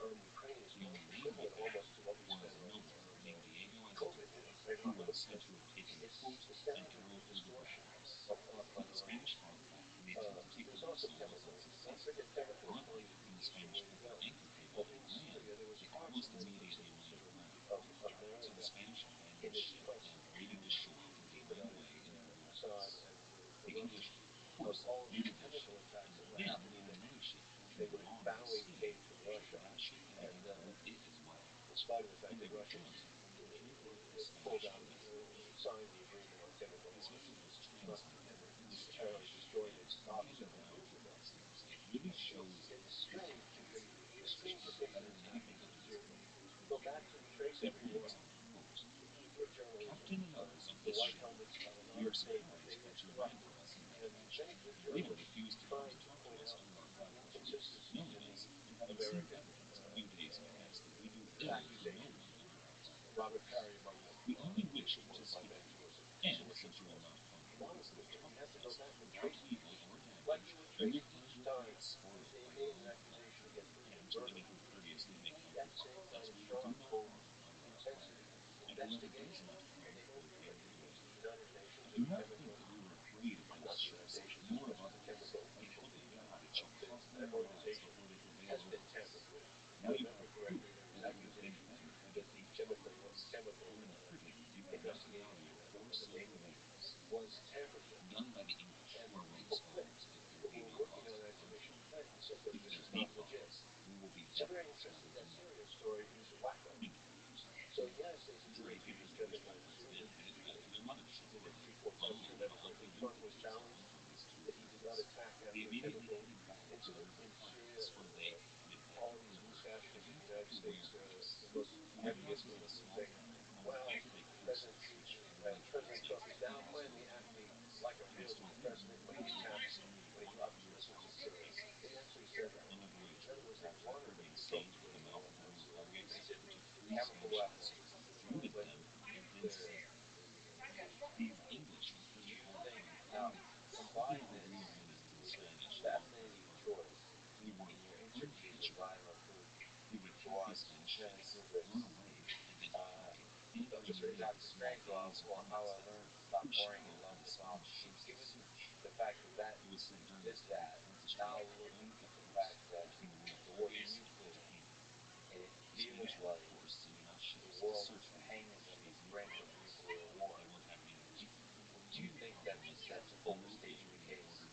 on Ukraine is equivalent almost to what we spend on COVID. You know, right now, it's astounding the distortion of priorities. There's also chemicals. Don't forget chemicals going to the east of where you go. Well, in Syria, there was far too many percent of America in its presence to keep it under Assad and the Russians. Of all the chemical attacks that were happening there, they were bowing came to Russia, and in spite of the fact that Russia pulled out, signed the agreement on chemical arms, not militarily destroyed it stopped several years ago. It's strange, the stranger things that has happened in Syria. Go back to trace every war. Good journalism, the white helmets got a lot of faith that they were corrupt, and many good journalists tried to point out the inconsistencies in the American accusations. Robert Parry, among them, one of my mentors in social reform. One of them, you have to go back and trace these, like you would trace each time they made an accusation against William Burton. You need that same kind of sharp, intensity, investigation, and they don't do it. They use the United Nations and the chemical, not the United Nations, especially the chemical agency, that organization has been tampered with. If you remember correctly, there was accusations that the chemical investigation of the Navy was tampered with, and people quit. People who were working on that commission quit and said, look, this is not legit. So very interesting. That Syria story is wacko. So yes, there's a guarantee for chemical in Syria. Is it 3/4 times true? That President Trump was challenged that he did not attack after a chemical incident in Syria. All these newscasters in the United States, the most heaviest of them were saying, well, President Trump is now finally acting like a real president when he attacks, when he drops missiles in Syria. They actually said that. In other words, they wanted Trump to go to war on Syria, and he didn't. Chemical weapons. But do you think, now, combine this with that lady Joyce in your interview with RabbiRothschild to watch Stanley Kubrick's Dr. Strangelove, or How I Learned to Stop Worrying and Love the Problem. Given the fact that that did that, now looking at the fact that the war in Ukraine, and it feels like the world hangs on the brink of nuclear war. Do you think that that's overstating the case?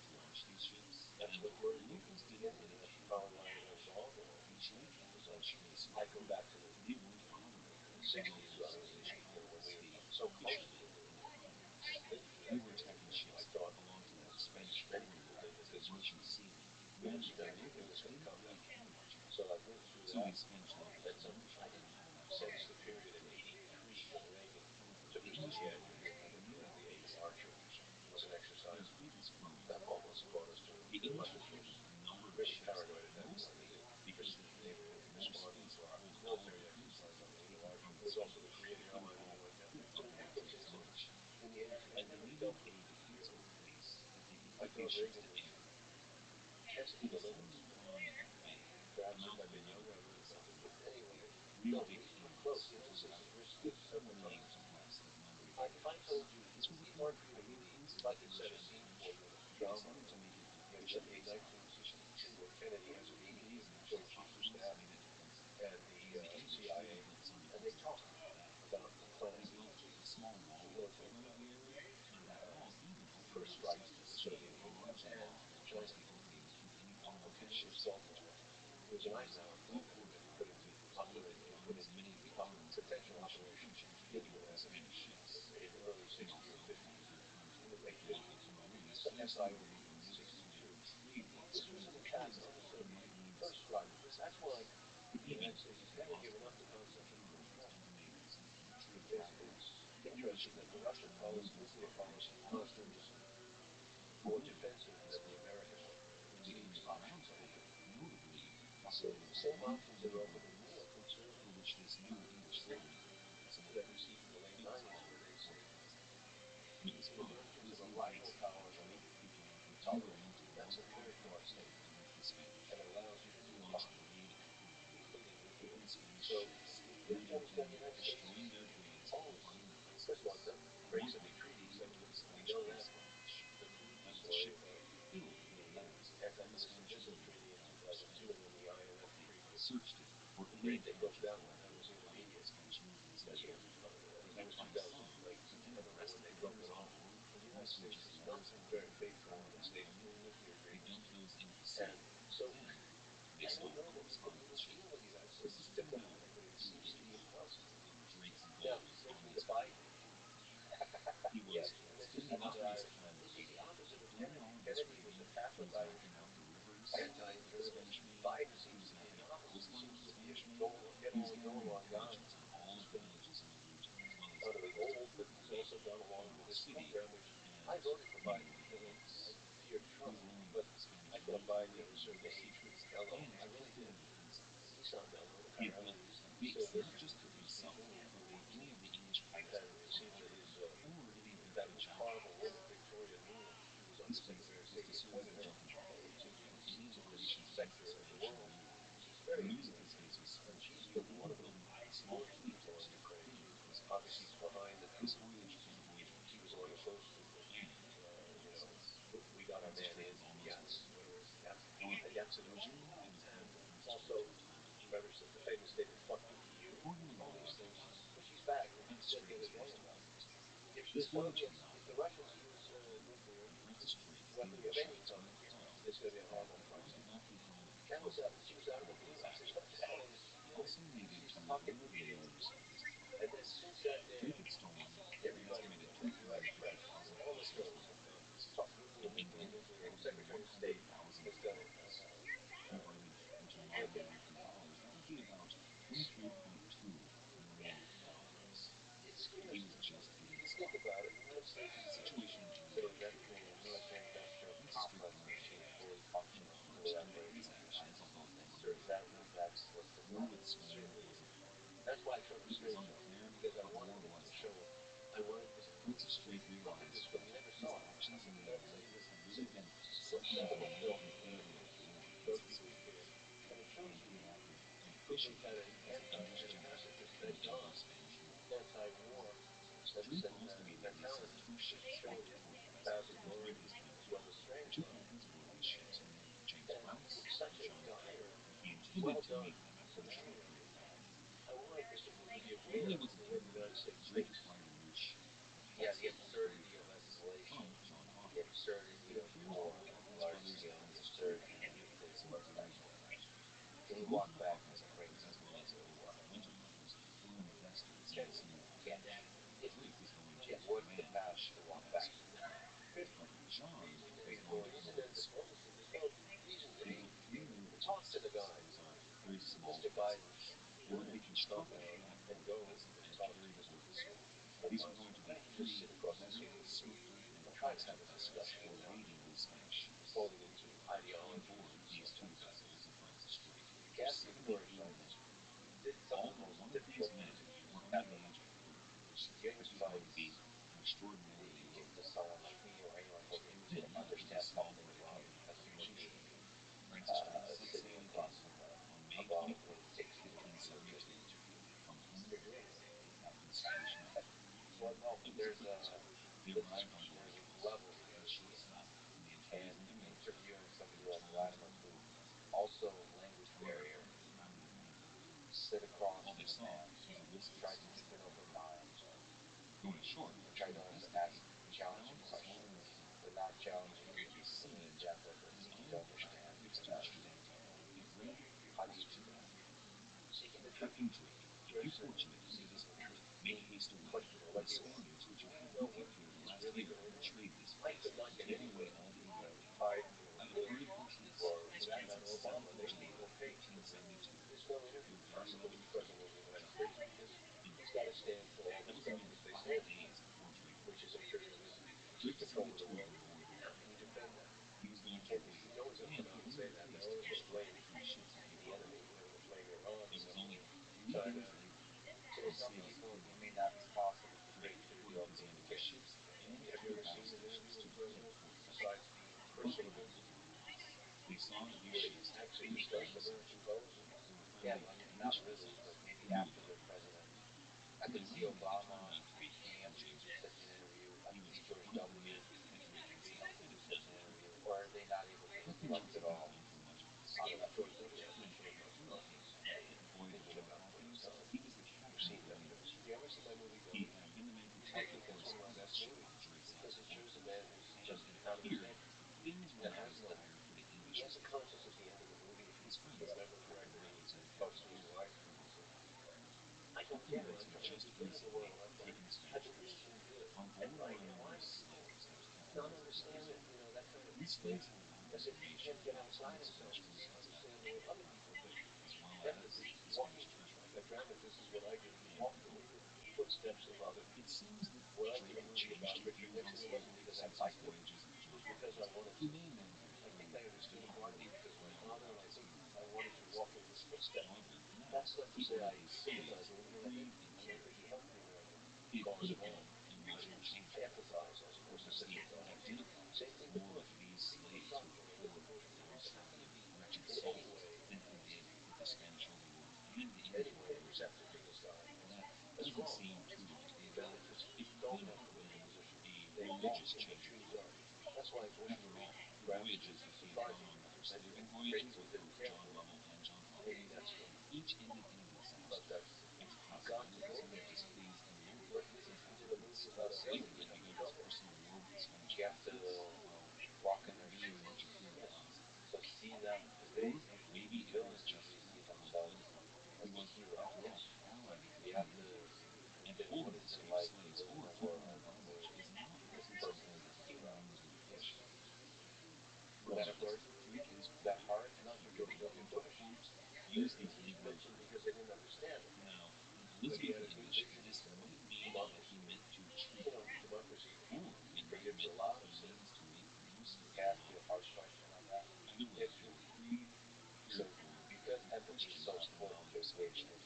That's what worries me from the beginning, and that's probably why it went wrong. Because I go back to the 60s. I mean, when we were so close to nuclear war, lived through that period. I thought many people did that this was it was inevitable. It was going to come. So I lived through that. That's I didn't sense the period in '83 when Reagan took us to the edge. If you remember correctly, Agent Archer was an exercise that almost brought us to nuclear weapons. Was really paranoid at that point because they were responding to our military exercise on Agent Archer. It was also the Korean airline when we went down. But in any case, in the 80s, I never felt fear. I thought Reagan was testing the limits. Perhaps if I'd been younger, I would have felt it. But anyway, no, we were close. The United States has risked it several times. If I told you, it's hard for you to believe, if I could set a scene for you in a drama, in 1962 when Kennedy has a meeting with the Joint Chiefs of Staff and the CIA, and they talk about the strikes that the Soviet Union and China continually fought each other. It was an Eisenhower plan that had been put into potential operation into in the early 60s or 50s, late 50s, SIO-62, which was an attack on the Soviet first strike. That's why the United States has never given up the concept of first strike. It's interesting that the Russians call this nuclear policy non-offensive, more defensive than the American one, leaving options open. The same options that are open in neoconservative statements that we see from the late 90s, where they say the emergence of a rival power that will be tolerable. That's a very broad statement, and it allows you to do a lot, including nuclear. So you have to understand the United States always, first of all, it breaks every treaty except we know that the Kaluki story about the anti-missile missile treaty in 2002 and then the INF treaty that broke that one. That was intermediate. That was 2008. I don't know when they broke it off. And the United States has not been very faithful in its stated nuclear agreements. And so I don't know that the deal with the United States is diplomatically, it seems to be impossible. Now, brings me to Biden. Yes, and this is the opposite of Kennedy. Kennedy was a Catholic Irishman, anti-imperialist. Biden seems to be the opposite. He seems to be a get along, go along guy. He's been kind of an old, but he's also gone along with this program, which I voted for Biden because I feared Trump, but I thought Biden at a certain age was mellow. I really did. He's not mellow. Apparently, he's still listening to these people who believe him. And it seems that that horrible woman, Victoria Nuland, who was Undersecretary of State, he appointed her to this sector of the world. She's very influential, and she's been one of the most people in Ukraine. Obviously, she's behind the coup. She was the one opposed to it. We got our man in, Yatsenush, and also, remember the famous statement, "Fuck you to you," all these things. But she's back, and she said the other day about if the Russians use nuclear weaponry of any kind, it's going to be a horrible crisis. She was out of the blue. I said, "What the hell is she doing? She's talking nuclear." And then since that day, everybody from the U.S. press, all the shows have gone talk nuclear. And Secretary of State has done it. Blinken. It's interesting. Just think about it. The United States is going to invent the military-industrial complex machine fully functional, fully operational. Certainly, that's what the goal certainly is. That's why I chose the straight shot, because I wanted them to show. I wanted this. Look at this film. You never saw it. I'm not saying this. It's a cinema film for those people who care, and it shows you Putin's had a pacifist Vietnam anti-war sense and mentality, showing him Basil Glory as well as Strangelove. And it's such a dire, well-done scenario. I wanted this people to be aware of where the United States thinks. Yeah, the absurdity of escalation, the absurdity of war on a large scale, the absurdity of nuclear warfare. Can he walk back from the brink of nuclear war? Can he? Yes. What's the path to walk back? Good reason to be for it. Isn't there diplomacy? There's no reason to be. Talk to the guys. Mr. Biden, why don't you come down and go and talk to Mr. Putin? Why don't you just sit across the street and try to have a discussion without falling into ideologies and so forth? Catholic Rothschild did some of the most difficult things ever. James Weiss, the someone like me or anyone looking to understand something about a human being sitting across from a ball when it takes you to you're doing it. Well, there's a level here, and interviewing somebody like Vladimir Putin, also language barrier, sit across from a man, try to keep an open mind, try not to ask challenging questions, but not Representative Caesar being questioned, or like he was. No, what he's really going to do. I could not get anybody, Biden or Bush or for that matter Obama. They need to pay this no interview possible with the President of the United States because he's got to stand for all the stuff that they stand for, which is imperialism, which is control of the world. How can you defend that? You can't. No one's going to come out and say that. They're always going to blame the enemy. They're going to blame Iran. They're going to blame China. So there's nothing. It may not be possible to break through the opening of the gates. Have you ever seen an interview with the president besides the personal visit where he actually discussed American goals? Yeah, well, not really, but maybe after the president. I could see Obama being able to do such an interview. I could see George W. being able to do such an interview. Or are they not able to interrupt at all? I don't know. George W. hasn't showed much promise thinking about for himself. You've seen that. You ever see my movie Dummy? I think that's one of my best movies because it shows a man who's just out of his head and has no. He has a conscience at the end of the movie, if I remember correctly, when he talks to his wife. I don't get it. I'm trying to be good in the world. I believe in good and right. And why do people not understand that? That kind of thinking, as if he can't get outside himself and understand what other people think. Empathy, walking. A dramatist is what I do. You walk in the footsteps of others. When I did a movie about Richard Nixon, it wasn't because I liked him. It was because I wanted to. I think I understood him partly because of my father, and I think I wanted to walk in his footsteps. That's not to say I sympathize with him, because I know that he helped me when I did Cause and All. I empathize as opposed to sympathize. Same thing with Bush. People suck when they look at Bush and think in any way, anyway, except for being a star. That's wrong. Dramatist don't have political positions. They walk in the shoes of. That's why Bush, to me, perhaps surprisingly, has been great with the camera. Maybe that's what. But he's on to movies. He did a movie about a villain that was trouble. You have to walk in their shoes to see them, because villains usually see themselves as the hero. You have to consider what is it like to live in a world where this person is the hero. Yes. Metaphorically, is that hard? Not for George W. Bush. It was mentioned because they didn't understand it. But he had a good vision for democracy. Democracy forgives a lot of sins. Can I ask you a hard question on that? Yes, sure. So, because empathy is so important to engage with,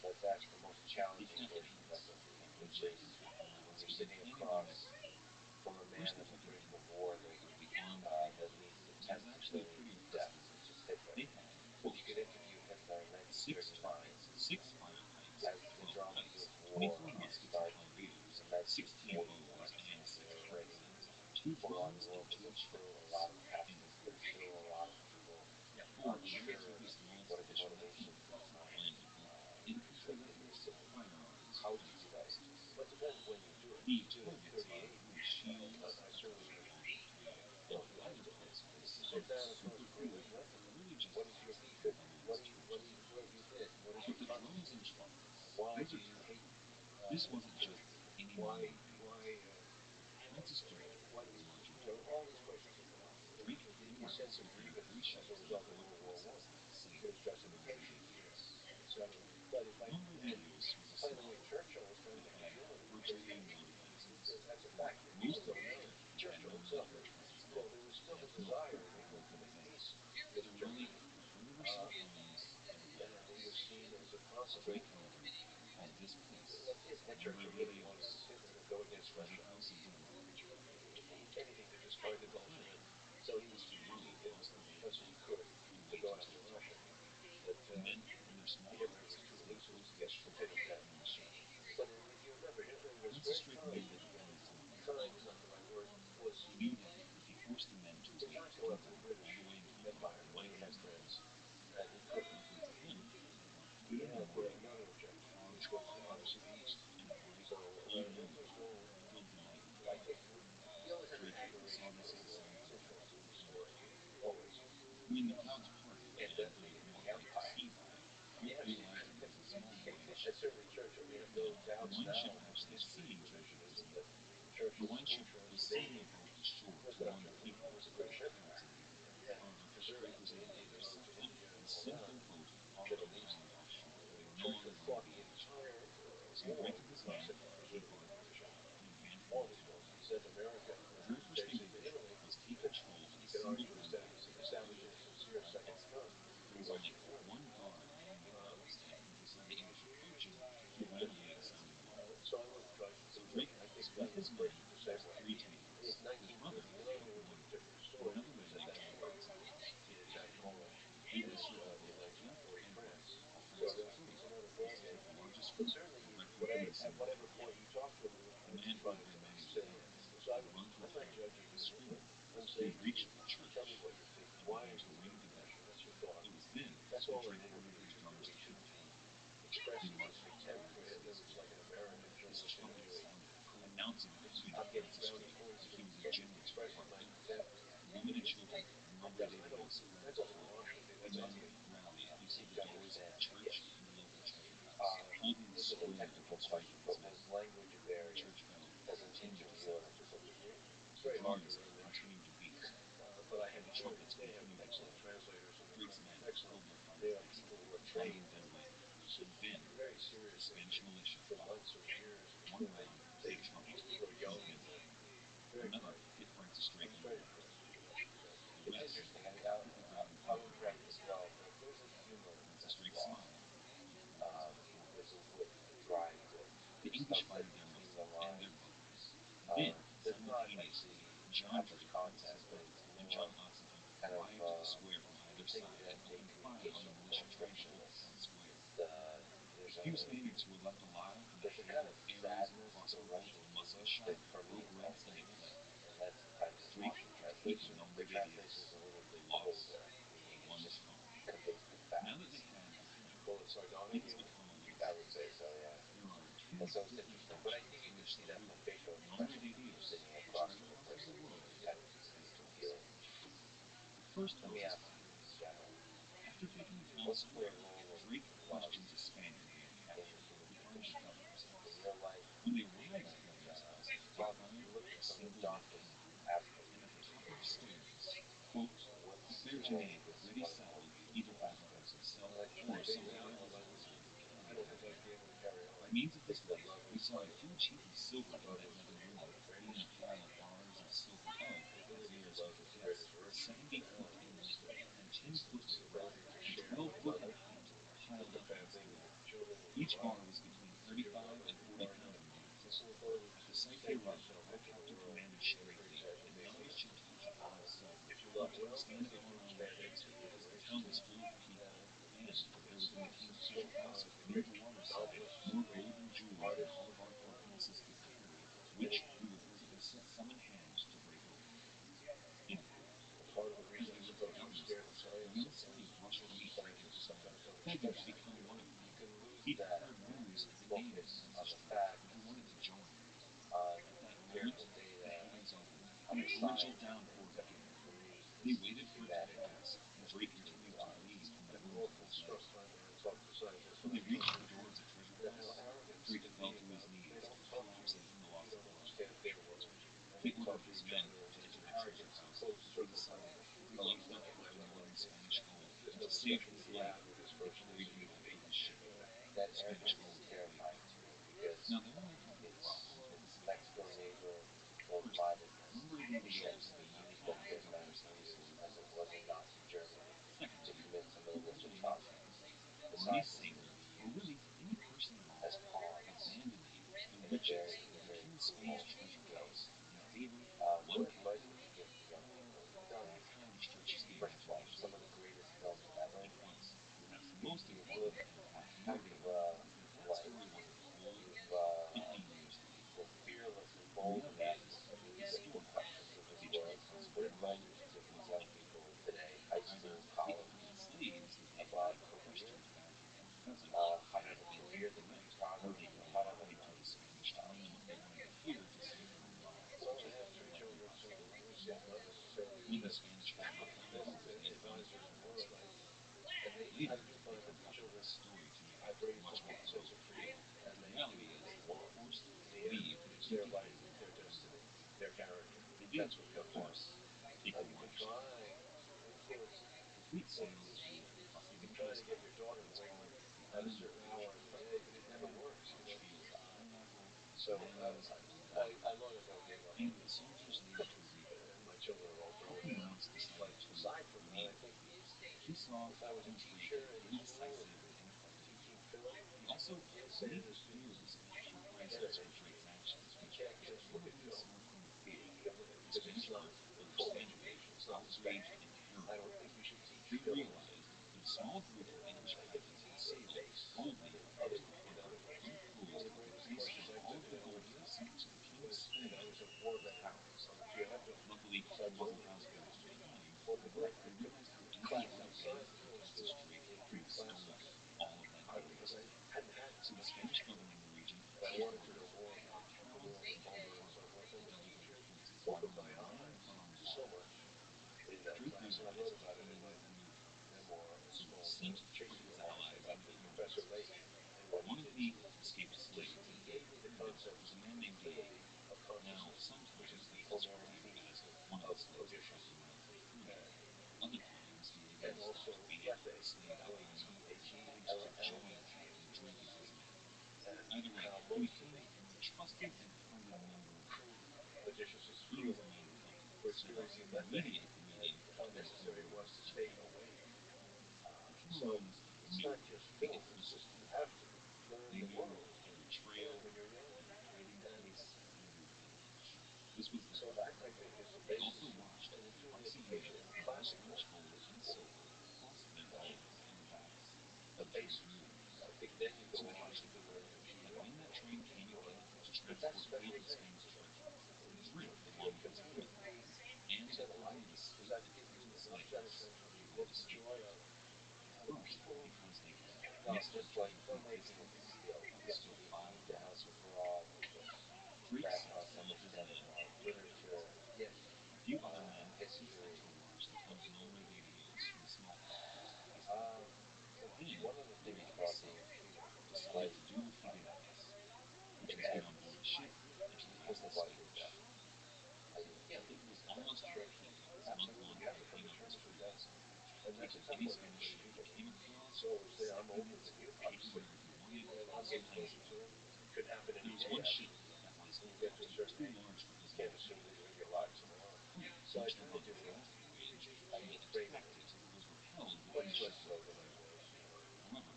let's ask the most challenging version of empathy, which is when you're sitting across from a man in the brink of war that leads to tens of billions of deaths, which is Hitler. If you could interview Hitler in 1939 as the drums of war start to beat in 1941, and we're already full-on war, but there's still a lot of passion. There's still a lot of people unsure what his motivations behind inflicting this wound. How would you do that interview? Well, it depends when you do it. If you do it in 38, I certainly would have. You have to sit down across the room with empathy. What is your beef? What have you hit? What is your conflict? Why do you hate Hitler? Why do you? All these questions will come out. Your sense of grievance as a result of World War One. There's justification, etc. But if I, and by the way, Churchill was trying to kill him in 38. That's a fact. People don't know it. Churchill himself, there was still a desire in England to make peace with Germany, and he was seen as a possible. Let's say Churchill really wanted Hitler to go against Russia. Anything to destroy the Gulf of it. So he was using Hitler as much as he could to go after Russia. But Hitler was too elusive to get the pin of death. But if you remember, Hitler was very kind. Kind is not the right word. Was he did not go after the British Empire the way he had France, and he couldn't. He had another objective, which was obviously the East. So what's now in history the tradition is that the church was a school church. It was good after it was a good ship, and yet preserving the natives of India and all that, Middle East, the church would fought the entire war to preserve the tradition. All his wars. He said America, basically Italy, you could argue established a sincere second front in the Western world. So I wasn't trying to joke. I think that was Fraser the same way. In 1939, it was a particular story because at that point he had attacked Poland and in 1940 France. So he's another golden age. But certainly, at whatever point you talk to him, he was trying to say. So I'm not judging you. I'm saying to you, tell me what you're thinking. Why are you thinking that? What's your thought? That's all an interview should be. Should be expressing his contempt for Hitler, just like an American journalist interviewing Putin. I'm getting brownie points for expressing my contempt. That doesn't wash with me. That's ugly. Seek to understand. Yes. This is a technical question, but was language a barrier? As in theological degree? It's very hard to learn literature. But I had they have excellent translators and excellent. They are people who are trained very seriously for months or years before they people who are young and very bright. I'm very impressed with you, I should say. It's interesting. I will correct as well, but there's a humor that's lost. There's a wit, a dry wit. There's stuff that's between the lines. There's not like not just content, but it's more kind of the things that make me itch more frictionless. The there's a there's a kind of sadness to Russian humor that for me is untamed, and that's the kind of lost in translation. The translation is a little bit colder, meaning it's just conveys the facts. Call it sardonic humor. I would say so, yeah. And so it's interesting, but I think you can see that from facial expressions if you're sitting across from a person who kind of speaks to feeling. Let me ask you this, general. What's the role of love in the human condition, in your life, and look from the darkest aspect of human nature? What's the role of this wonderful, beautiful aspect? Well, I think the basic outline is I don't think I'd be able to carry on. It's love. Love is vital. Love is the greatest. The ability to love is the greatest virtue. It's the ability to share with another, with the family, with your children, with your wife, with your lover, your partner. It's an ability to stake yourself into the world in a very tangible way. If you love well, I think you expand into the universe. It's so fond of the great novelists, the great artists, many. Part of the reason I suppose I'm scared of science sometimes, scientists sometimes don't express that feeling. You can lose that if you focus on the facts, on empirical data, on the signs and things that can bruise this humanity between the lines. And I'm often struck when I talk to scientists, when I talk to them, that how arrogant they can be about they don't talk to you if you don't understand their world. And they talk to each other, and there's an arrogance, a closed circle kind of closed up in my level. There's no discussion to be had with this person. They seem to hate that arrogance is terrifying to me because it's next door neighbor, closed-mindedness. It's being used by the United States as it was in Nazi Germany to commit some of the worst atrocities. The scientists can be used as pawns in a very cruel way. What advice would you give to young people? You've done, first of all, some of the greatest films ever. You've lived a heck of a life. You're fearless and bold in asking some really difficult questions in this world. What advice would you give these young people today, high school, college, about career, how to have a career that you'd be proud of, or how to have a life? Well, I have three children, so I'm not necessarily the best advisor in the world. I do find that the children I've raised them with a sense of freedom, and they do what they want. their life, their destiny, their character. That's what comes out. You've been trying, you've been trying to get your daughter to wake up at a certain hour and play, but it never works. So I long ago gave up on cooking, and my children are all grown now. But aside from that, I think if I was a teacher in a school and teaching film, I'd say to the students, forget it, you can't just look at film. Because it's not full information. It's not the spectrum. I don't think you should teach film as a base in other ways. One of the greatest courses I took in NYU was a war veterans on the geography side of chemistry. One of the great I took class outside the film school in class because I hadn't had much history, and I wanted to know more about the world of Homer and so forth. And the teacher opened my eyes so much in that class, and I wrote about it in my memoir, a small chasing the march about Professor Leahy and what he did to just he gave me the concept clearly of consciousness, which is the Homeric theme of Odysseus, and also lethe, lethe, and how most of the crew of Odysseus's funeral were experiencing lethe, and how necessary it was to stay awake. So it's not just film; it's just you have to learn the world when you're young, and so that I think is the basis. And in terms of education, classical is important, the basis. I think then you go on to learn computer, but that's special things. For computer, semi, is that it is not that essential. You get the joy of other people. No, just like filmmaking is a skill. Yes, you need to have some broad background understanding of literature, yes, history. One of the things about being a student is life in ends with the life or death. And you can't come to terms with it. Absolutely, you have to come to terms with death. And that's a tough one for many people. So we say, I'm older than you, obviously, and I'm getting closer to it. It could happen any day, actually. When you get to a certain age, you can't assume that you're going to be alive tomorrow. So I try to do that. I will frame it much less so than I was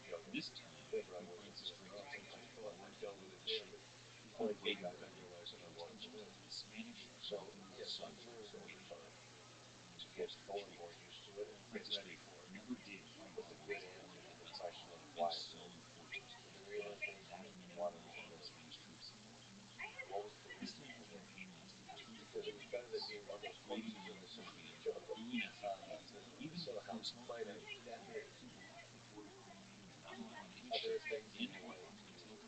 younger. Older, I was a bit more. I thought I dealt with it there, but before I came back, I realized that I wanted more. So, yes, I've learned over time to get more and more used to it and get ready for it with a good answer to the question of why is it really wanted to know what was the reason for it. Because it was better than being on those courses in the system, so how finite death is. Are there things in your life that don't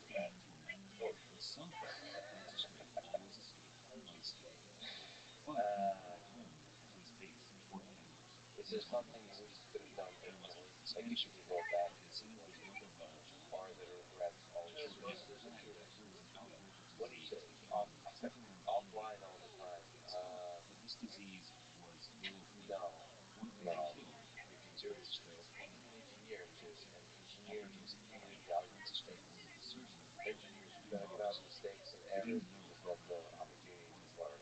is there something you wish you could have done differently? Like if you could go back, or are there regrets always? There's monsters and humans. What do you say? Offline all the time. No, no. Engineers and engineering is a really valuable thing. Engineers who diagnose mistakes and errors because that's the opportunity to learn.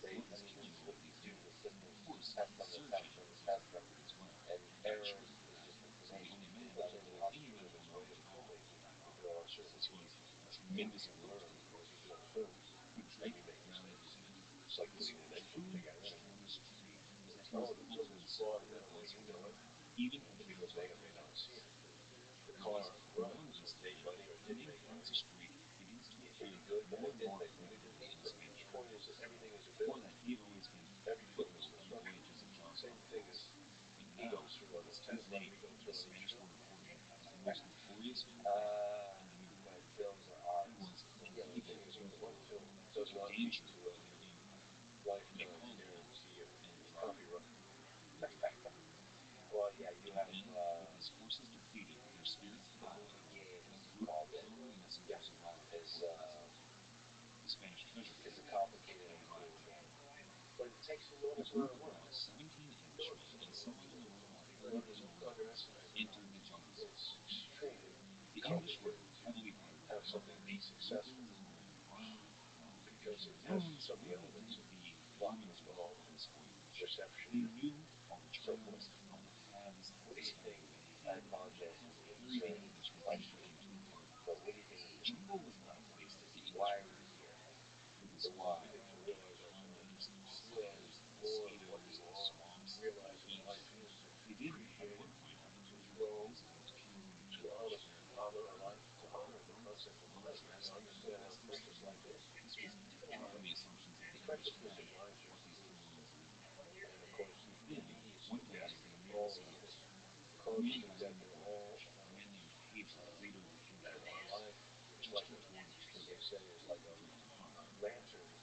This is what you do. The systems test them, they test them, they test them, and errors is just information. There's only a continuous way of filmmaking. If there are uncertainties, things you learn as you build films, and you make mistakes. It's like putting an engine together, and oh, the film is flawed in that way. You know it, because they may not have seen it. The car runs, or made money, or didn't make money. It can be good, but it didn't make money. The point is that everything is a build. Every film is construction. Same thing as he goes through on the Tesla, we go through on each film. But films are art. Yeah, the thing is, one film does not lead to a lifetime guarantee of copyright. Well, yeah, you have the movie game, as it's called, is A group of about 17 Englishmen and someone in the room with old Inuit elders entered the jungle zone. The English were heavily armed men, walking along armed, Normans really didn't the Normans well for this voyage. They knew all the trails, all the paths discovered by anything that carried the Englishmen deeper into the party. The jungle was not a place that the English were familiar with. It was full of piranhas and spiders and mosquitoes and swamps and heat. They did, at one point, have occasional visitors peering into the experiment hole, well dressed and well rested. This was different from the assumptions that the English had of what these communities lived like. But then, one day as they neared sunset, a man dressed in orange, a man named Pedro, leader of the campers, gestured toward a tree and directed Bob.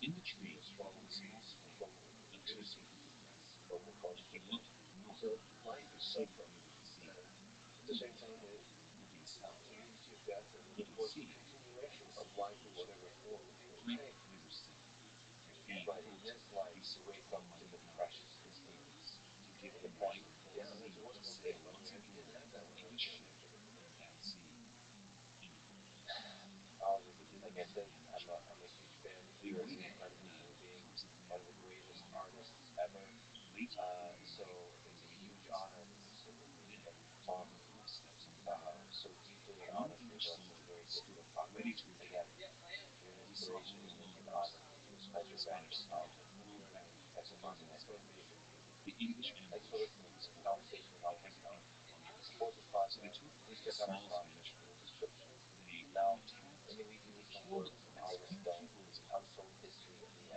In the tree was a small clearing, a two-seat wicker press. If you looked north, you could see the view of the sea. Looking south, you could see the Pacific Ocean. Frank later said, the, quote, the search of Almighty God was hopeless. To give him light and zeal to sail once again an English ship in that sea, end quote. But then they met the English at last. They waited for them supposedly on the boat. Late that night, they waited, then followed the footsteps on the bow. One English soldier stood ready to repel. He saw only one person. The Spanish sailor rowed back to level the Spanish. The English ambush was over. They had to think on their feet. So they took a small Spanish boat. They attacked and they killed as many people as possible. The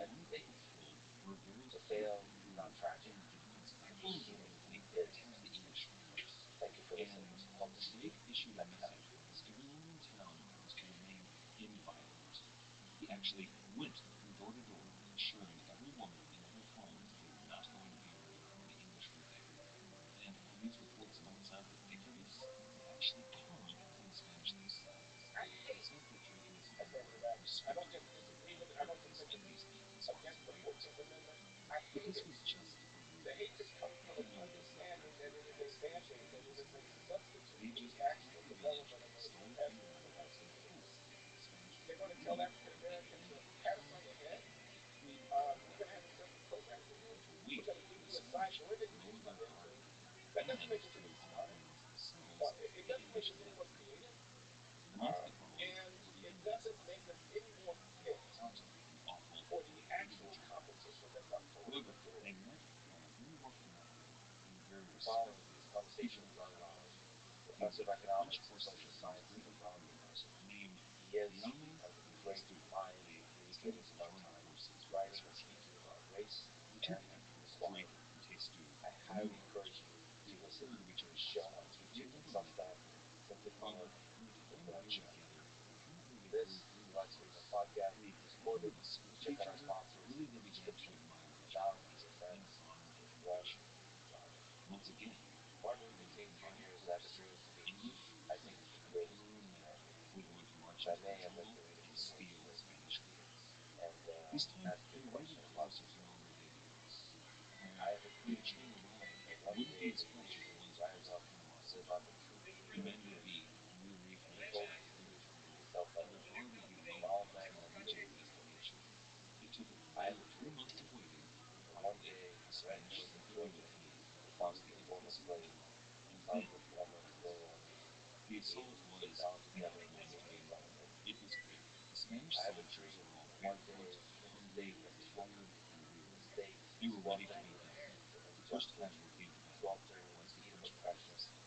only people killed were very few who didn't supposedly think that the English first. And Drake issued a message that everyone in town was to remain inviolate. He actually went from door to door, assuring every woman in every home that they were not going to be around when the English were there. And when these reports got south of Icarus, they actually come from the Spanish themselves. They said that Drake and his men were respected and courteous and reasonable as far as the language went. But this was just for rumors. They knew it was not accurate because they had no reason to know. They just attacked the village, stole a few animals in hopes that the Spanish would believe what they heard and they would let them go. But wait for the Spanish to lower their guard and to involve the Normans themselves, the English left immediately. The months that followed were even less positive. It wasn't an awful individual war. However, they met by a very welcome crowd and a very respectful people of the town. It was a French horseman who was greatly approved, named Leon Testu. They started to join the forces with this horseman. Lieutenant Drake and Testu knew they heard of each other's exploits, but they had never met before. However, from the time they were together, apparently they grew very close. They didn't speak to each other, but really they began to admire each other as time went on in their friendship. Once again, the combined force of English and Emperor men were going to march into the jungle and steal the Spanish goods. This time they waited closer to know where they'd be met. When the train arrived, it wouldn't be as fresh as the ones across the Panama Canal. The men would be weary from their challenging travel, and their guard would be lowered until they reached their destination. It took a full 3 months of waiting, but finally the Spanish succeeded to cross the infamous Panama, and then arrived. The assault was not one to be ignored. It was great. The Spanish soldiers were all barefoot, hungry, tired, and weary. They were ready to be done. The first casualty of the battle was the French pilot himself.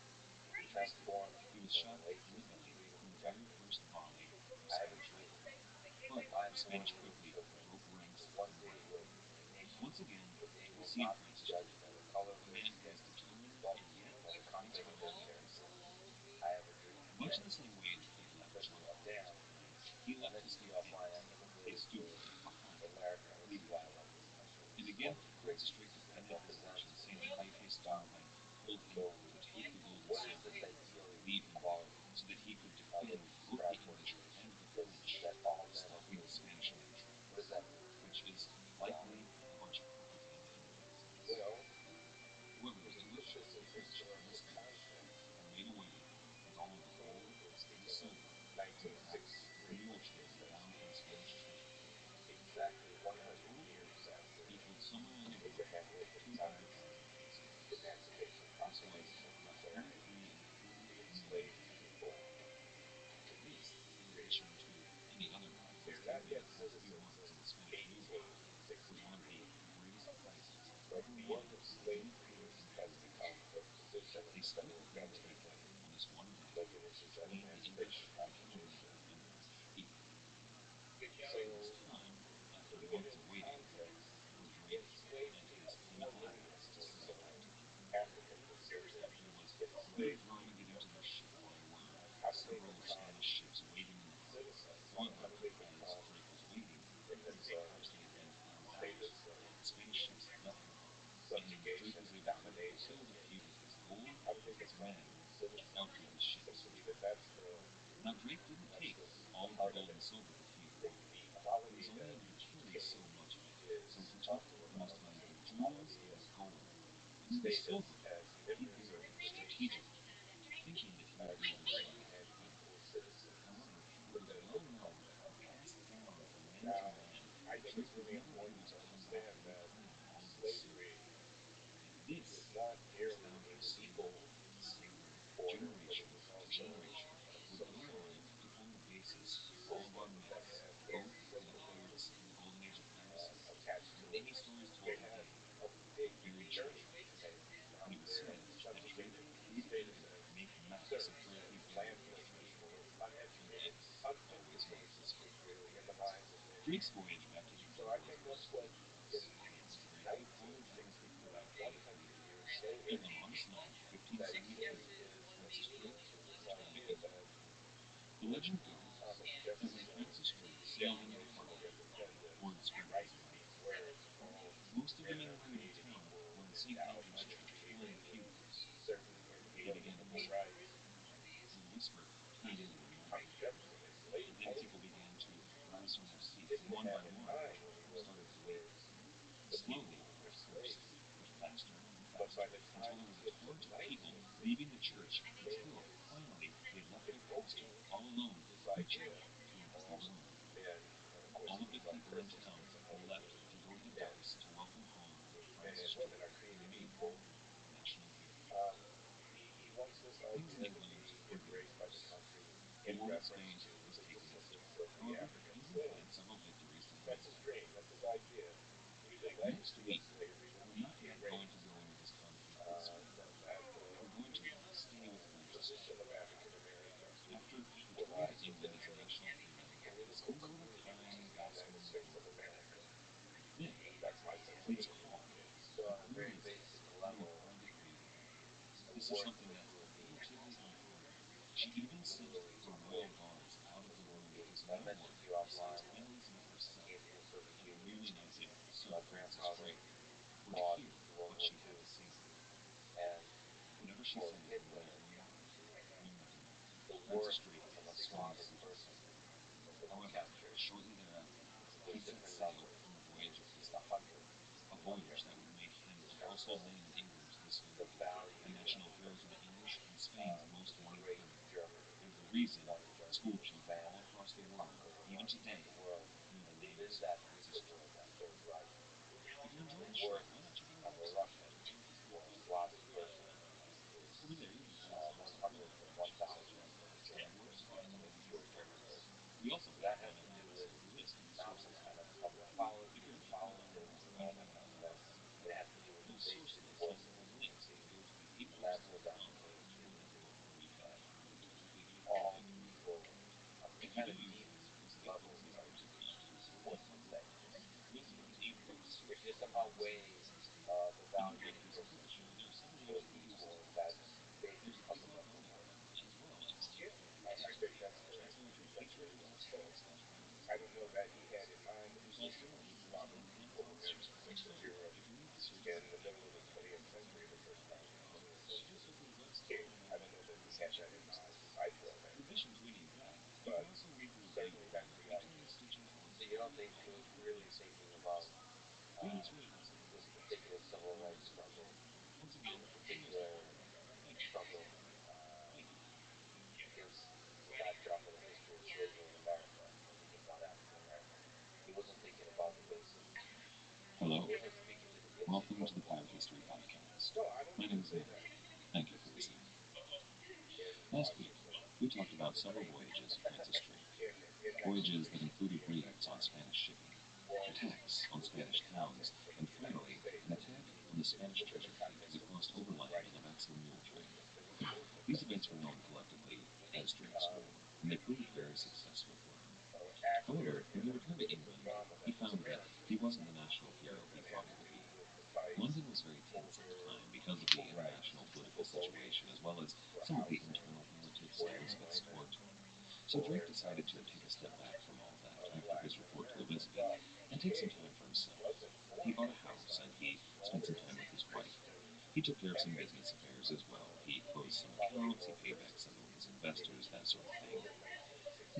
He was dead. He was shot in the belly from the very first volley of Spanish fire. But the Spanish quickly broke ranks and ran. Once again, we see in France's journey a man who is determined and yet transforming himself. Much in the same way that he left John Hopkins behind, he left his companion, Testu, behind, leaving him. And again, France's straight defended his position, saying that Testu had told him to take the gold and silver and leave him, so that he could defend both the English and the French, stopping the Spanish invasion, which is likely a bunch of propaganda. Drake was able to kill the feud with his gold and his men and outbid his ships. Now Drake didn't take all of the gold and silver to feud. He was only able to carry so much of it, so he took the most valuable jewels and his gold, and then the silver he buried strategically, thinking that he would be able to share it with the people. However, it was well known and passed down from man to man that Drake would never be able to come back and reclaim all of this silver. And this was how our silver generation to generation would go on to form the basis for all of our myths, both for the pirates in the golden age of piracy and the many stories told today of buried treasure. And it was said that Drake would make maps of where he buried his treasure, and this always made history. Drake's voyage back to England was a success. It was very fruitful and was before that quite a few years. And on August 9th, 1572, Francis Drake returned to England. The legend goes that when Francis Drake sailed into the harbor, word spread of his arrival. Most of the men and women in town were in St. Andrew's Church filling the pews. They began to whisper. The whisper turned into a murmur. And then people began to rise from their seats, and one by one started to leave. Slowly, of course, but faster and faster, until there was a torrent of people leaving the church, until finally they left their pastor all alone, preaching to an empty room. All of the people in town left to go to the docks to welcome home Francis Drake, the new national hero. Things in England were getting close. The war with Spain was taking its toll. However, England had several victories to fall back. Next week, we're not yet going to go into this conflict with Spain. We're going to stay with Francis Drake. After he declared England as a national hero, he spends a little time basking in glory. Then, it's calm, but really it's very private reading. This is something that's relatively uncommon. She even sent her royal guards out of the room because no one, besides Elizabeth herself, and the newly knighted Sir Francis Drake, were to hear what she had to say to them. Whatever she said was neither here nor there. Francis Drake studied secrecy. However, shortly thereafter, he set sail on the voyage of history, a voyage that would make him and also men in England to this very day a national hero to the English and Spain's most wanted criminal, and the reason school children all across the world, even today, know the name of Francis Drake. If you're enjoying the show, why not check out our website, RabbiRothschild.com. Over there, you can find songs like Willow, featuring such as Star Wars, Final War, and others. We also have on every episode a list of the sources used. If you're interested in learning more about any of our episodes, those source lists include links to go to the ableist.com article where you can read directly through the information. If you do use those links, they help us out to keep producing content. We also have an ableist system. In the podcast description, there are several YouTube videos as well. There's a Facebook audio account as well as a Twitter account. Just go to patreon.com/RabbiRothschild. There's also a LinkedIn and Podstars page, so if you're new to the service, I'd like to welcome you. She also opens up some automatic message posts. In addition to reading that, you can also read the reviews on iTunes, Stitcher, or Spotify, all of which are free. Doing this really helps out us and supports the growing service. Once again, from yours truly, thank you. Thank you. Hello. Welcome to the Pirate History Podcast. My name is Matt. Thank you for listening. Last week, we talked about several voyages of Francis Drake. Voyages that included raids on Spanish shipping, attacks on Spanish towns, and finally, an attack on the Spanish treasure fleet as it crossed overland on the backs of a mule train. These events were known collectively as Drake's War, and they proved very successful for him. However, when he returned to England, he found that he wasn't the national hero he thought he would be. London was very tense at the time because of the international political situation, as well as some of the internal politics at Elizabeth's court. So Drake decided to take a step back from all that after his report to Elizabeth and take some time for himself. He bought a house and he spent some time with his wife He took care of some business affairs as well. He closed some accounts, he paid back some of his investors, that sort of thing.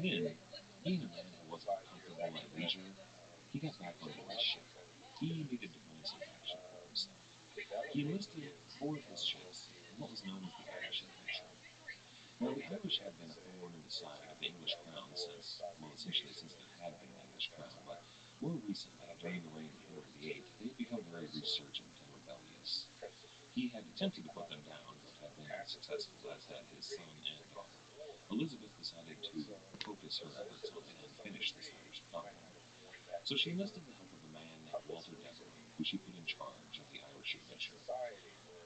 Then, being a man who wasn't comfortable at leisure, he got back on board his ship. He needed to find some action for himself. He enlisted aboard his ships in what was known as the Irish Adventure. Now, the Irish had been a thorn in the side of the English crown since, well, essentially since there had been an English crown, but more recently, during the reign of Henry VIII, they had become very resurgent and rebellious. He had attempted to put them down, but had been unsuccessful, as had his son and daughter. Elizabeth decided to focus her efforts on and finish this Irish problem. So she enlisted the help of a man named Walter Devereux, who she put in charge of the Irish Adventure.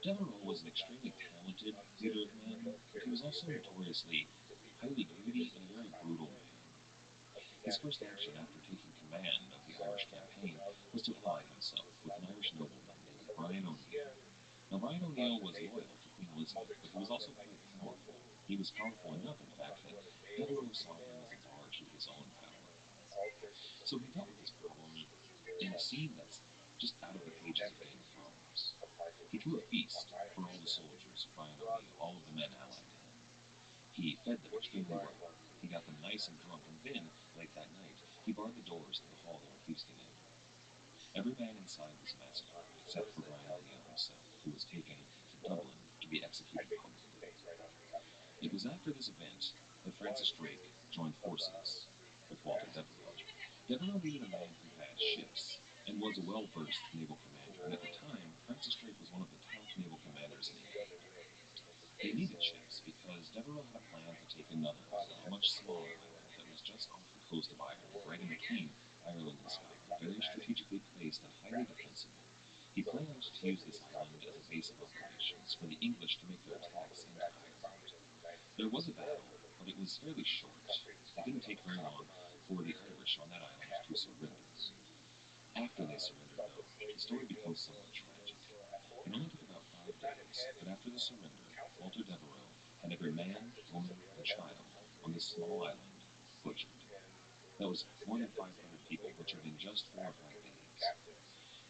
Devereux was an extremely talented leader of men, but he was also notoriously highly greedy and a very brutal man. His first action after taking command of the Irish campaign was to ally himself with an Irish nobleman named Brian O'Neill. Now, Brian O'Neill was loyal to Queen Elizabeth, but he was also quite powerful. He was powerful enough, in fact, that Devereux saw him as a bar to his own power. So he dealt with this problem in a scene that's just out of the pages of Game of Thrones. He threw a feast for all the soldiers of Brian O'Neill, all of the men allied to him. He fed them extremely well. He got them nice and drunk, and then, late that night, he barred the doors to the hall they were feasting in. Every man inside was massacred, except for Brian O'Neill himself, who was taken to Dublin to be executed publicly. It was after this event that Francis Drake joined forces with Walter Devereux. Devereux needed a man who had ships and was a well-versed naval commander, and at the time, Francis Drake was one of the top naval commanders in England. They needed ships because Devereux had a plan to take another island, a much smaller island that was just off the coast of Ireland, right in between Ireland and Scotland, very strategically placed and highly defensible. He planned to use this island as a base of operations for the English to make their attacks into Ireland. There was a battle, but it was fairly short. It didn't take very long for the Irish on that island to surrender. After they surrendered, though, the story becomes somewhat tragic. It only took about 5 days, but after the surrender, Walter Devereux had every man, woman, and child on this small island butchered. That was more than 500 people butchered in just 4 or 5 days.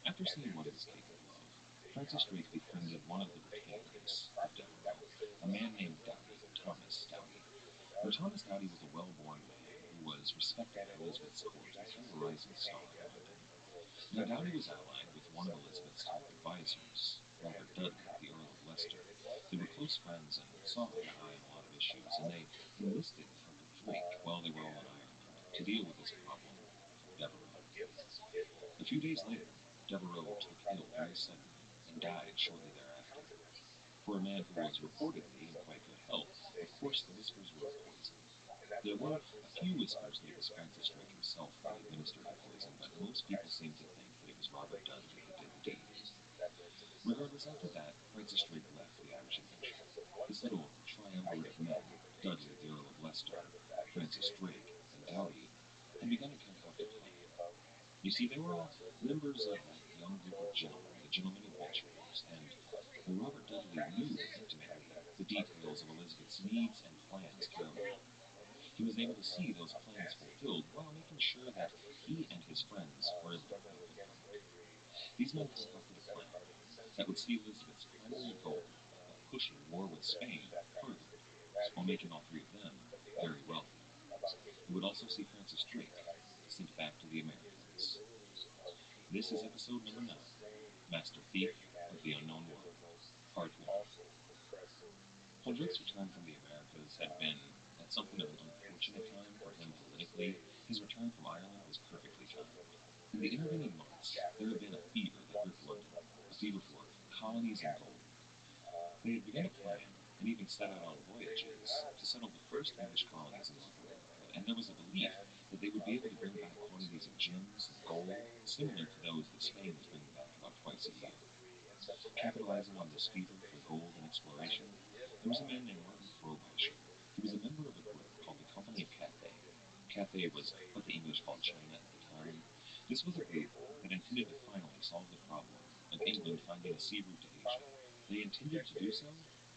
After seeing what he was capable of, Francis Drake befriended one of the retainers of Devereux, a man named Doughty, Thomas Doughty. Now, Thomas Doughty was a well-born man who was respected at Elizabeth's court and kind of a rising star in London. Now, Doughty was allied with one of Elizabeth's top advisors, Robert Dudley, the Earl of Leicester. They were close friends and saw eye to eye on a lot of issues, and they enlisted Frederick Drake while they were all in Ireland to deal with this problem of Devereux. A few days later, Devereux took ill very suddenly and died shortly thereafter. For a man who was reportedly in quite good health, of course the whispers were of poison. There were a few whispers that it was Francis Drake himself that administered the poison, but most people seem to think that it was Robert Dudley that did the deed. Regardless, after that, Francis Drake left the Irish Adventure. This little triumvirate of men, Dudley, the Earl of Leicester, Francis Drake, and Doughty, had begun to concoct a plan. You see, they were all members of that young group of gentlemen, the gentlemen adventurers, and Robert Dudley knew intimately the details of Elizabeth's needs and plans carried. He was able to see those plans fulfilled while making sure that he and his friends were able to benefit from it. These men concocted a plan that would see Elizabeth's primary goal of pushing war with Spain further, while making all three of them very wealthy. It would also see Francis Drake sent back to the Americas. This is episode number 9, Master Thief of the Unknown World, Part 1. While Drake's return from the Americas had been at something of an unfortunate time for him politically, his return from Ireland was perfectly timed. In the intervening months, there had been a fever that gripped London, a fever for colonies and gold. They had begun to plan and even set out on voyages to settle the first English colonies in North America, and there was a belief that they would be able to bring back quantities of gems and gold similar to those that Spain was bringing back about twice a year. Capitalizing on this fever for gold and exploration, there was a man named Martin Frobisher. He was a member of a group called the Company of Cathay. Cathay was what the English called China at the time. This was a group that intended to finally solve the problem of England finding a sea route to Asia. They intended to do so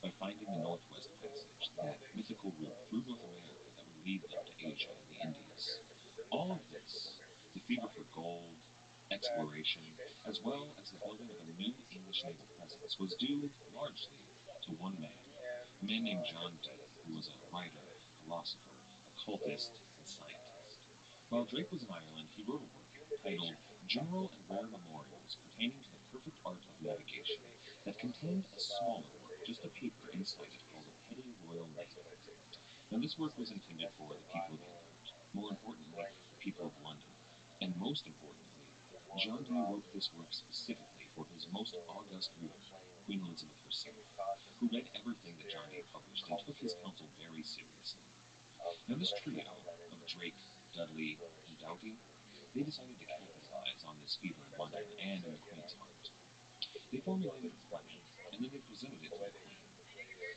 by finding the Northwest Passage, that mythical route through North America that would lead them to Asia and the Indies. All of this, the fever for gold, exploration, as well as the building of a new English naval presence, presence was due largely to one man, a man named John Dee, who was a writer, philosopher, occultist, and scientist. While Drake was in Ireland, he wrote a work titled General and Rare Memorials Pertaining to the Perfect Art of Navigation that contained a smaller work, just a paper inside it, called a Petty Royal Manual. Now, this work was intended for the people of England, more importantly, the people of London, and most importantly, John Dee wrote this work specifically for his most august ruler, Queen Elizabeth herself, who read everything that John Dee published and took his counsel very seriously. Now, this trio of Drake, Dudley, and Doughty, they decided to capitalize on this fever in London and in the Queen's heart. They formulated a plan, and then they presented it to the Queen.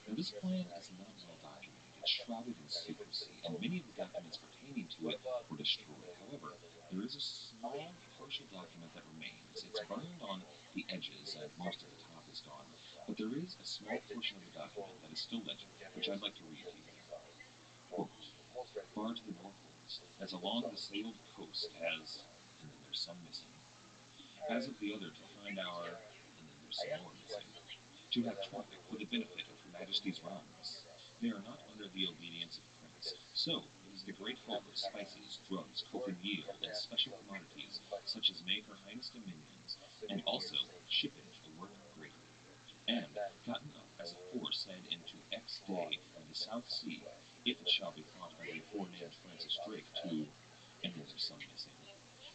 Now, this plan is not well documented. It's shrouded in secrecy, and many of the documents pertaining to it were destroyed. However, there is a small, partial document that remains. It's burned on the edges, and most of the top is gone. But there is a small portion of the document that is still legible, which I'd like to read to you now. Quote, far to the northwards, as along the sailed coast, as, and then there's some missing, as of the other to find our, and then there's some more missing, to have traffic for the benefit of her Majesty's realms. They are not under the obedience of prince. So it is the great hope of spices, drugs, coke and yield, and special commodities, such as make her highness dominions, and also shippage a work greatly, and gotten up as a force said into X day of the South Sea, if it shall be thought by the aforenamed Francis Drake to, and then there's some missing,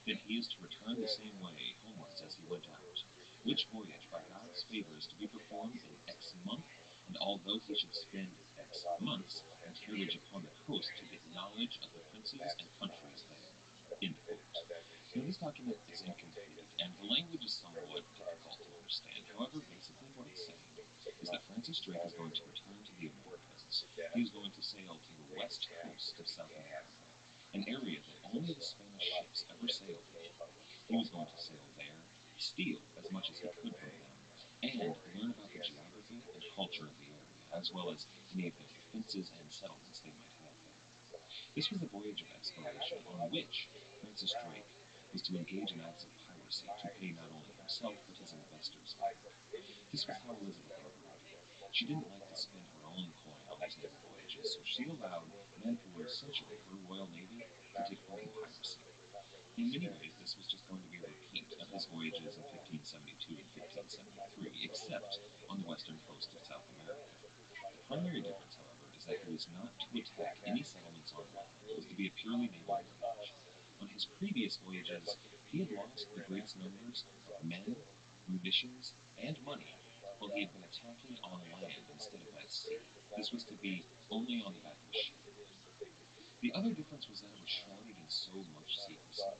then he is to return the same way homewards as he went out, which voyage by God's favour is to be performed in X month, and although he should spend X months in carriage upon the coast to get knowledge of the princes and countries there. End quote. Now, this document is incomplete, and the language is somewhat difficult to understand. However, basically what it's saying is that Francis Drake is going to return to the Americas. He is going to sail to the west coast of South America, an area that only the Spanish ships ever sailed in. He was going to sail there, steal as much as he could from them, and learn about the geography and culture of the area, as well as any of the defenses and settlements they might have there. This was a voyage of exploration on which Francis Drake was to engage in acts of piracy to pay not only himself but his investors back. This was how Elizabeth operated. She didn't like to spend her own coin on these naval voyages, so she allowed men who were essentially her Royal Navy to take part in piracy. In many ways, this was just going to be a repeat of his voyages in 1572 and 1573, except on the western coast of South America. The primary difference, however, is that he was not to attack any settlements on land. It was to be a purely naval voyage. On his previous voyages, he had lost the greatest numbers of men, munitions, and money, while he had been attacking on land instead of at sea. This was to be only on the back of a ship. The other difference was that it was shrouded in so much secrecy.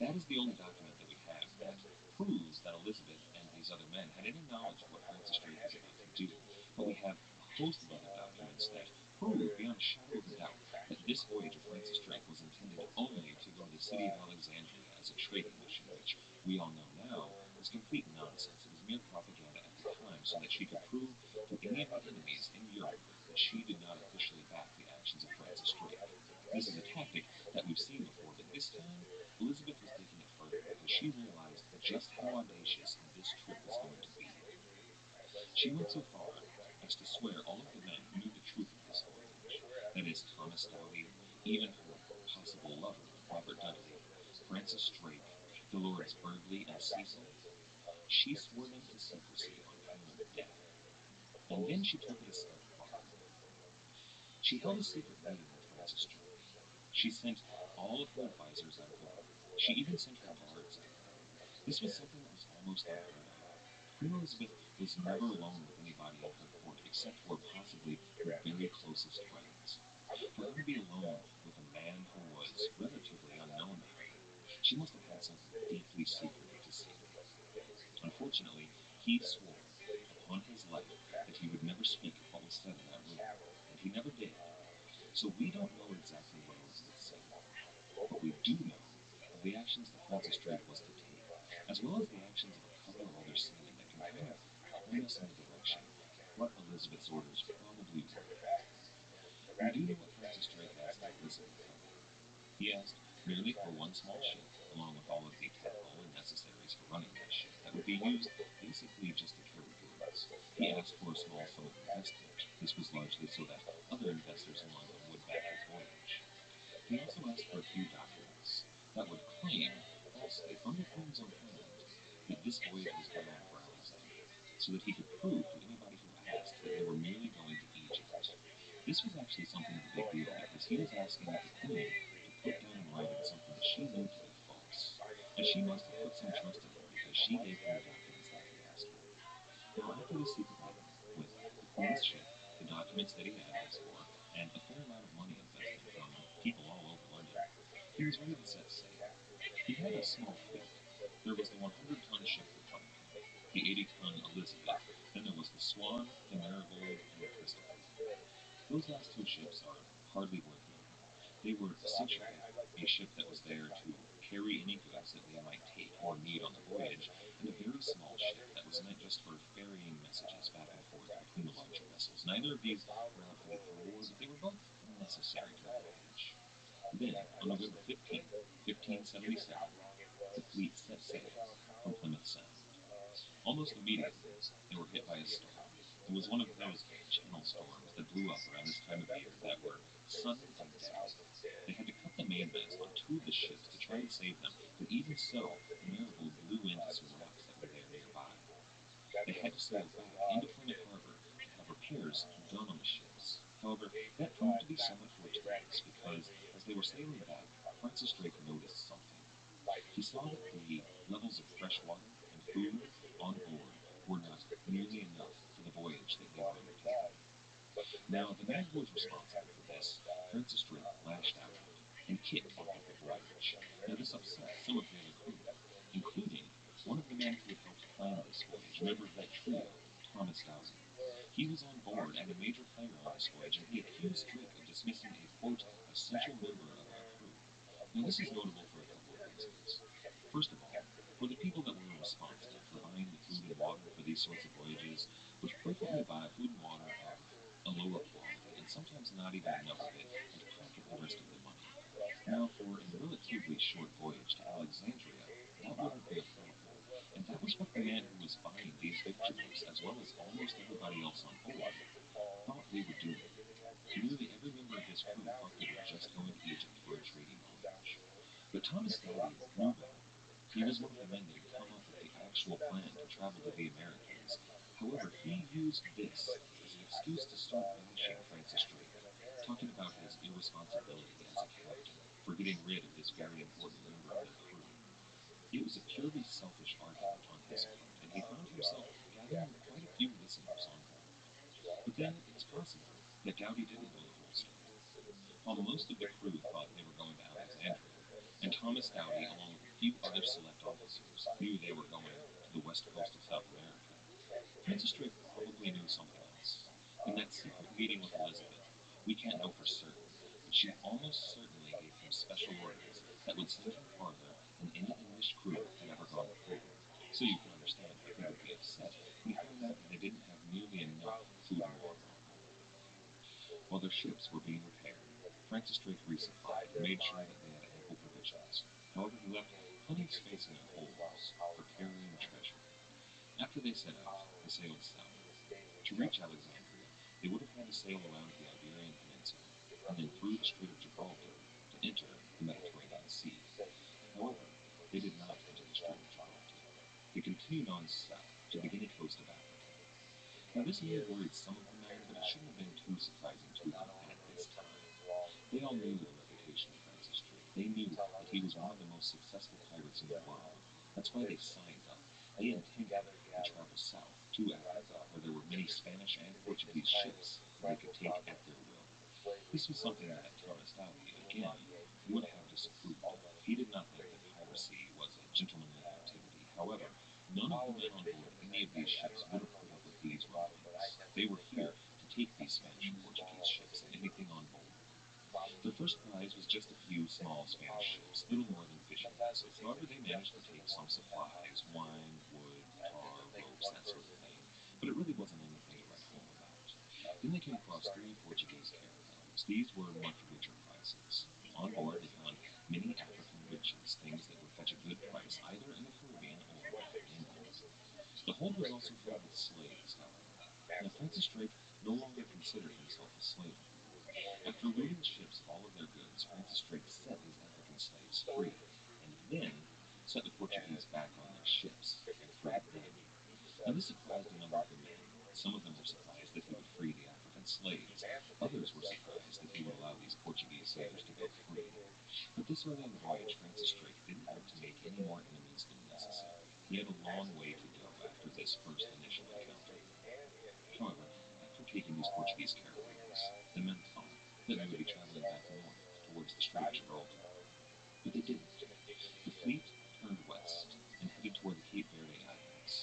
That is the only document that we have that proves that Elizabeth and these other men had any knowledge of what Francis Drake was about to do. But we have a host of other documents that prove beyond a shadow of a doubt that this voyage of Francis Drake was intended only to go to the city of Alexandria as a trading mission, which we all know now is complete nonsense. It was mere propaganda at the time so that she could prove to any of her enemies in Europe that she did not officially back the actions of Francis Drake. This is a tactic that we've seen before, but this time Elizabeth was taking it further because she realized just how audacious this trip was going to be. She went so far as to swear all of the men who knew the truth of this voyage, that is, Thomas Doughty, even her possible lover, Robert Dudley, Francis Drake, the Lords Burghley and Cecil, she swore them to secrecy on pain of death. And then she took it a step farther. She held a secret meeting with Francis Drake. She sent all of her advisors out of the room. She even sent her guards out. This was something that was almost unheard of. Queen Elizabeth was never alone with anybody in her court except for possibly her very closest friends. For her to be alone with a man who was relatively unknown to her, she must have had something deeply secretive to say. Unfortunately, he swore upon his life that he would never speak of what was said in that room, and he never did. So we don't know exactly what Elizabeth said, but we do know of the actions that Francis Drake was to take, as well as the actions of a couple of other seamen that can kind of point us in the direction what Elizabeth's orders probably were. We do know what Francis Drake asked Elizabeth, however. He asked merely for one small ship, along with all of the tackle and necessaries for running that ship, that would be used basically just to carry so that other investors along them would back his voyage. He also asked for a few documents that would claim, falsely, from the Queen's own hand, that this voyage was going on for Alexandria, so that he could prove to anybody who asked that they were merely going to Egypt. This was actually something of a big deal because he was asking the Queen to put down in writing something that she knew to be false. And she must have put some trust in him because she gave him the documents that he asked for. Now, after the secret meeting with the Queen's ship, the documents that he had asked for, and a fair amount of money invested from people all over London, he was ready to set sail. He had a small fleet. There was the 100-ton ship, the Pelican, the 80-ton Elizabeth, then there was the Swan, the Marigold, and the Christopher. Those last two ships are hardly worth noting. They were essentially a ship that was there to carry any goods that they might take or need on the voyage, and a very small ship that was meant just for ferrying messages back and forth between the larger vessels. Neither of these were out for the war, but they were both necessary to the voyage. Then, on November 15th, 1577, the fleet set sail from Plymouth Sound. Almost immediately, they were hit by a storm. It was one of those channel storms that blew up around this time of year that were sudden and deadly. They had to cut the mainmast on two of the ships to try and save them, but even so, the Marigold blew into some rocks that were there nearby. They had to sail back into Plymouth Harbor to have repairs done on the ships. However, that proved to be somewhat fortuitous because, as they were sailing back, Francis Drake noticed something. He saw that the levels of fresh water and food on board were not nearly enough for the voyage that they were undertaking. Now, the man who was responsible for this, Francis Drake, lashed out and kicked off the voyage. Now, this upset some of the other crew, including one of the men who had helped plan this voyage, a member of that trio, Thomas Dowson. He was on board and a major player on this voyage, and he accused Drake of dismissing a, quote, essential member of our crew. Now, this is notable for a couple of reasons. First of all, for the people that were responsible for buying the food and water for these sorts of voyages would frequently buy food and water of a lower quality, and sometimes not even enough of it, and pocket the rest of the money. Now, for a relatively short voyage to Alexandria, that wouldn't be a problem, and that was what the man who was buying these victuals, as well as almost everybody else on board, thought they were doing. Nearly every member of his crew thought they were just going to Egypt for a trading voyage. But Thomas Dowdy knew better. He was one of the men that had come up with the actual plan to travel to the Americas. However, he used this as an excuse to start bashing Francis Drake, talking about his irresponsibility as a captain for getting rid of this very important member of their crew. It was a purely selfish argument on his part, and he found himself gathering quite a few listeners on board. But then it's possible that Dowdy didn't know the whole story. While most of the crew thought they were going to Alexandria, and Thomas Dowdy, along with a few other select officers, knew they were going to the west coast of South America, Francis Drake probably knew something else. In that secret meeting with Elizabeth, we can't know for certain, but she almost certainly gave him special orders that would send him farther than any English crew had ever gone before. So you can understand how he would be upset when he found out that they didn't have nearly enough food and water on board. While their ships were being repaired, Francis Drake resupplied and made sure that they had ample provisions. However, he left plenty of space in their holds for carrying treasure. After they set out, they sailed south. To reach Alexandria, they would have had to sail around the Iberian Peninsula and then through the Strait of Gibraltar to enter the Mediterranean Sea. However, they did not enter the Strait of Gibraltar. They continued on south to the Guinea coast of Africa. Now, this may have worried some of the men, but it shouldn't have been too surprising to them at this time. They all knew the reputation of Francis Drake. They knew that he was one of the most successful pirates in the world. That's why they signed up. They intended to travel south to Africa, where there were many Spanish and Portuguese ships they could take at their will. This was something that Thomas Dowdy, again, would have disapproved of. He did not think that piracy was a gentlemanly activity. However, none of the men on board any of these ships would have put up with these rumblings. They were here to take these Spanish and Portuguese ships and anything on board. Their first prize was just a few small Spanish ships, little more than fishing vessels. However, they managed to take some supplies, wine, wood, tar, ropes, that sort of thing, but it really wasn't anything to write home about. Then they came across three Portuguese caravans. These were much richer prizes. On board, they found many African riches, things that would fetch a good price either in the Caribbean or back in England. The hold was also filled with slaves, however. Now, Francis Drake no longer considered himself a slave. After looting the ships of all of their goods, Francis Drake set these African slaves free, and then set the Portuguese back on their ships and freed them. Now this surprised a number of the men. Some of them were surprised that he would free the African slaves. Others were surprised that he would allow these Portuguese sailors to go free. But this early in the voyage, Francis Drake didn't want to make any more enemies than necessary. He had a long way to go after this first initial encounter. However, after taking these Portuguese caravels, the men thought that they would be traveling back north towards the Strait of Gibraltar. But they didn't. The fleet turned west and headed toward the Cape Verde Islands.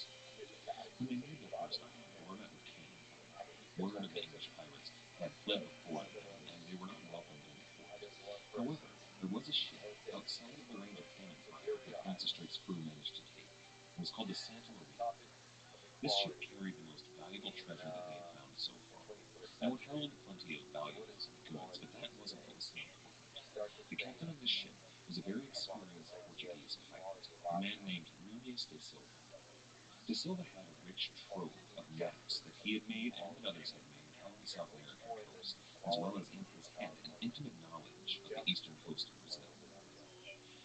When they neared their first island, they were met with cannon fire. Word of the English pirates had fled before them, and they were not welcomed in the port. However, there was a ship outside of the range of cannon fire that Francis Drake's crew managed to take. It was called the Santa Maria. This ship carried the most valuable treasure that they had found so far. Now it held plenty of valuables and goods, but that wasn't what was so important. The captain of this ship was a very experienced Portuguese pirate, a man named Nunes de Silva. De Silva had a rich trove of maps that he had made and that others had made on the South American coast, as well as in his head an intimate knowledge of the eastern coast of Brazil.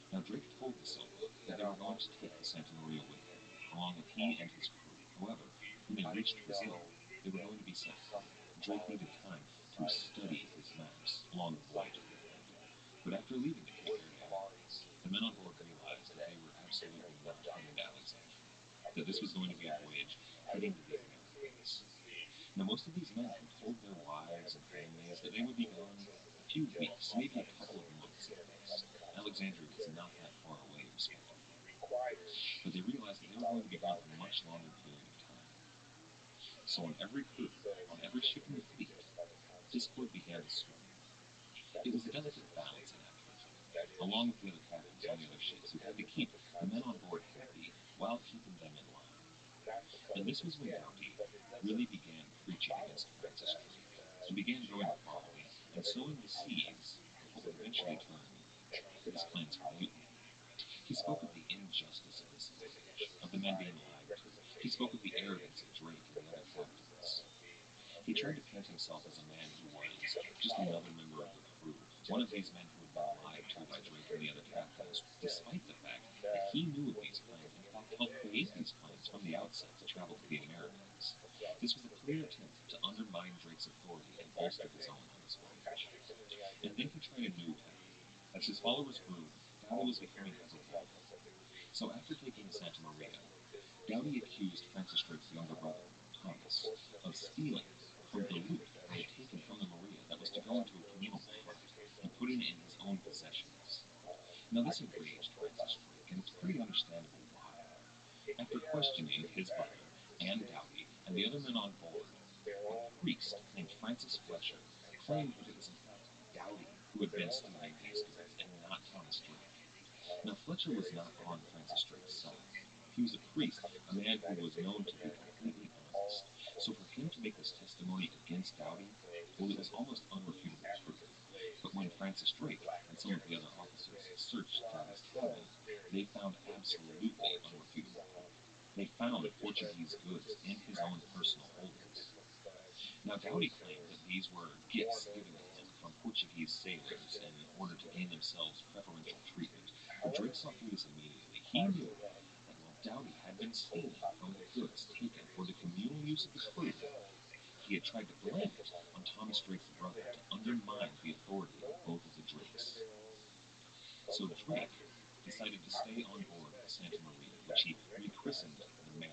Now Drake told De Silva that they were going to take the Santa Maria with him, along with he and his crew. However, when they reached Brazil, they were going to be set free. Drake needed time to study his maps along the voyage ahead. But after leaving the Cape Verde Islands, the men on board realized that they were absolutely not heading to Alexandria, that this was going to be a voyage heading to the Americas. Now, most of these men had told their wives and families that they would be gone a few weeks, maybe a couple of months at least. Alexandria was not that far away, respectively. But they realized that they were going to be gone for a much longer period of time. So on every crew, on every ship in the fleet, discord began to spread. It was a delicate balancing act for Drake, along with the other captains on the other ships who had to keep the men on board happy while keeping them in line. And this was when Doughty really began preaching against Francis Drake, and began going following and sowing the seeds of what would eventually turn into his plans for mutiny. He spoke of the injustice of this voyage, of the men being lied to. He spoke of the arrogance of Drake and the other captains. He tried to paint himself as a man who was just another member of the crew, one of these men who had been lied to by Drake and the other captains, despite the fact that he knew of these plans, in fact helped create these plans from the outset to travel to the Americas. This was a clear attempt to undermine Drake's authority and bolster his own on this voyage. And then he tried a new tactic. As his followers grew, Doughty was becoming ever bolder. So after taking the Santa Maria, Doughty accused Francis Drake's younger brother, Thomas, of stealing from the loot that they had taken from the Maria that was to go into a communal flat and putting it in his own possessions. Now this enraged Francis Drake, and it's pretty understandable why. After questioning his brother and Doughty and the other men on board, a priest named Francis Fletcher claimed that it was in fact Doughty who had been stealing these goods and not Thomas Drake. Now Fletcher was not on Francis Drake's side. He was a priest, a man who was known to be completely honest. So for him to make this testimony against Doughty, well, it was almost unrefutable truth. But when Francis Drake and some of the other officers searched Doughty's cabin, they found absolutely unrefutable proof. They found Portuguese goods in his own personal holdings. Now Doughty claimed that these were gifts given to him from Portuguese sailors in order to gain themselves preferential treatment. But Drake saw through this immediately. He knew that while Doughty had been stealing from the goods taken for the communal use of the crew, he had tried to blame it on Thomas Drake's brother to undermine the authority of both of the Drakes. So Drake decided to stay on board the Santa Maria, which he rechristened the Mary.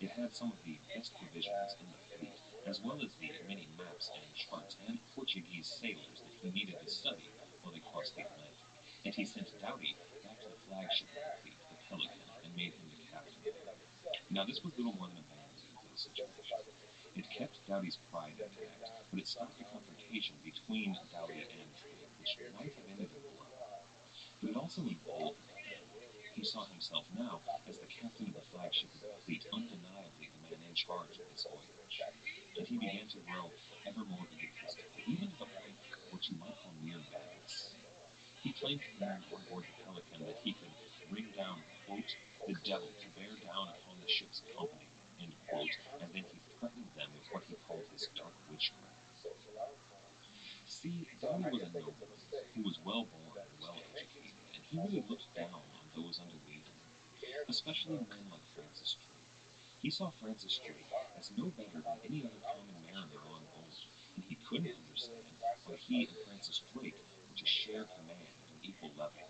It had some of the best provisions in the fleet, as well as the many maps and charts and Portuguese sailors that he needed to study while they crossed the Atlantic. And he sent Doughty back to the flagship of the fleet, the Pelican, and made him the captain. Now this was little more than a band-aid for the situation. It kept Doughty's pride intact, but it stopped the confrontation between Doughty and Drake, which might have ended in blood. But it also emboldened him. He saw himself now as the captain of the flagship of the fleet, undeniably the man in charge of this voyage. And he began to grow ever more egotistical, even to the point of what you might call near madness. He claimed to the men on board the Pelican that he could bring down, quote, the devil to bear down upon the ship's company, end quote, and then he threatened them with what he called his really looked down on those underneath him, especially men like Francis Drake. He saw Francis Drake as no better than any other common mariner on board, and he couldn't understand why he and Francis Drake were to share command at an equal level.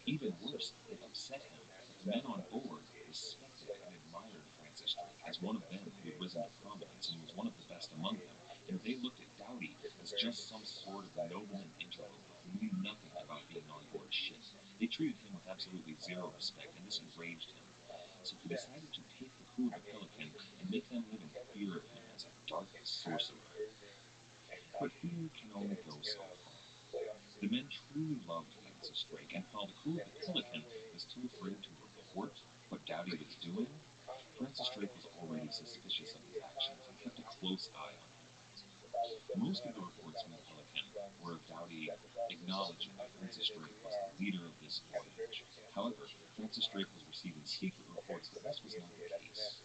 Even worse, it upset him that the men on board respected and admired Francis Drake as one of them who had risen to prominence and was one of the best among them, and they looked at Doughty as just some sort of nobleman interloper who knew nothing about being on board a ship. They treated him with absolutely zero respect, and this enraged him. So he decided to take the crew of the Pelican and make them live in fear of him as a dark sorcerer. But fear can only go so far. The men truly loved Francis Drake, and while the crew of the Pelican was too afraid to report what Doughty was doing, Francis Drake was already suspicious of his actions and kept a close eye on him. Most of the reports from the Pelican were of Doughty acknowledging that Francis Drake was the leader of this voyage. However, Francis Drake was receiving secret reports that this was not the case.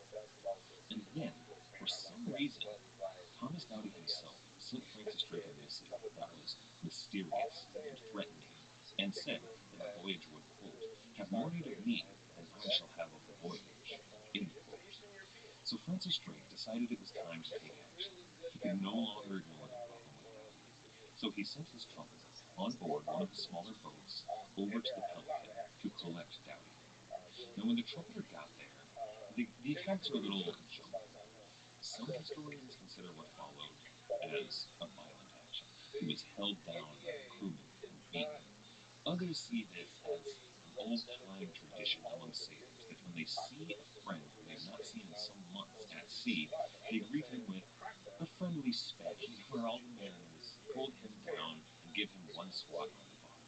And then, for some reason, Thomas Doughty himself sent Francis Drake a missive that was mysterious and threatening, and said that the voyage would, quote, have more need of me than I shall have of the voyage, end quote. So Francis Drake decided it was time to take action. He could no longer ignore the problem with Doughty. So he sent his trumpeter on board one of the smaller boats over to the Pelican to collect Doughty. Now when the trumpeter got there, the accounts are a little jumbled. Some historians consider what followed as a violent action. He was held down by the crewmen and beaten. Others see this as an old-time tradition among sailors that when they see a friend who they have not seen in some months at sea, they greet him with a friendly spanking where all the mariners hold him down and give him one swat on the bottom.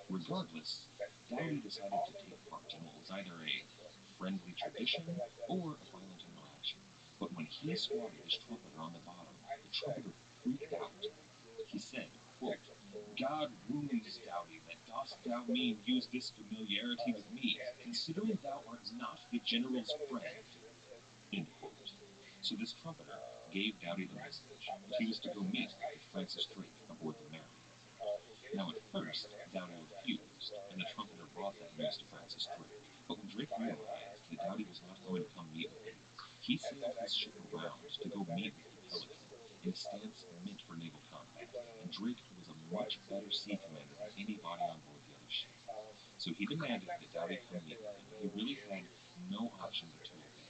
Regardless, Doughty decided to take part in what was either a friendly tradition or a violent interaction. But when he swatted his trumpeter on the bottom, the trumpeter freaked out. He said, quote, God wounds Doughty, that dost thou mean use this familiarity with me, considering thou art not the general's friend, end quote. So this trumpeter gave Doughty the message that he was to go meet with Francis Drake aboard the Mariner. Now at first, Doughty refused, and the trumpeter brought that news to Francis Drake. But when Drake realized that Doughty was not going to come meet with him, he sailed his ship around to go meet with the Pelican in a stance meant for naval combat, and Drake was a much better sea commander than anybody on board the other ship. So he demanded that Doughty come meet with him, and he really had no option but to obey.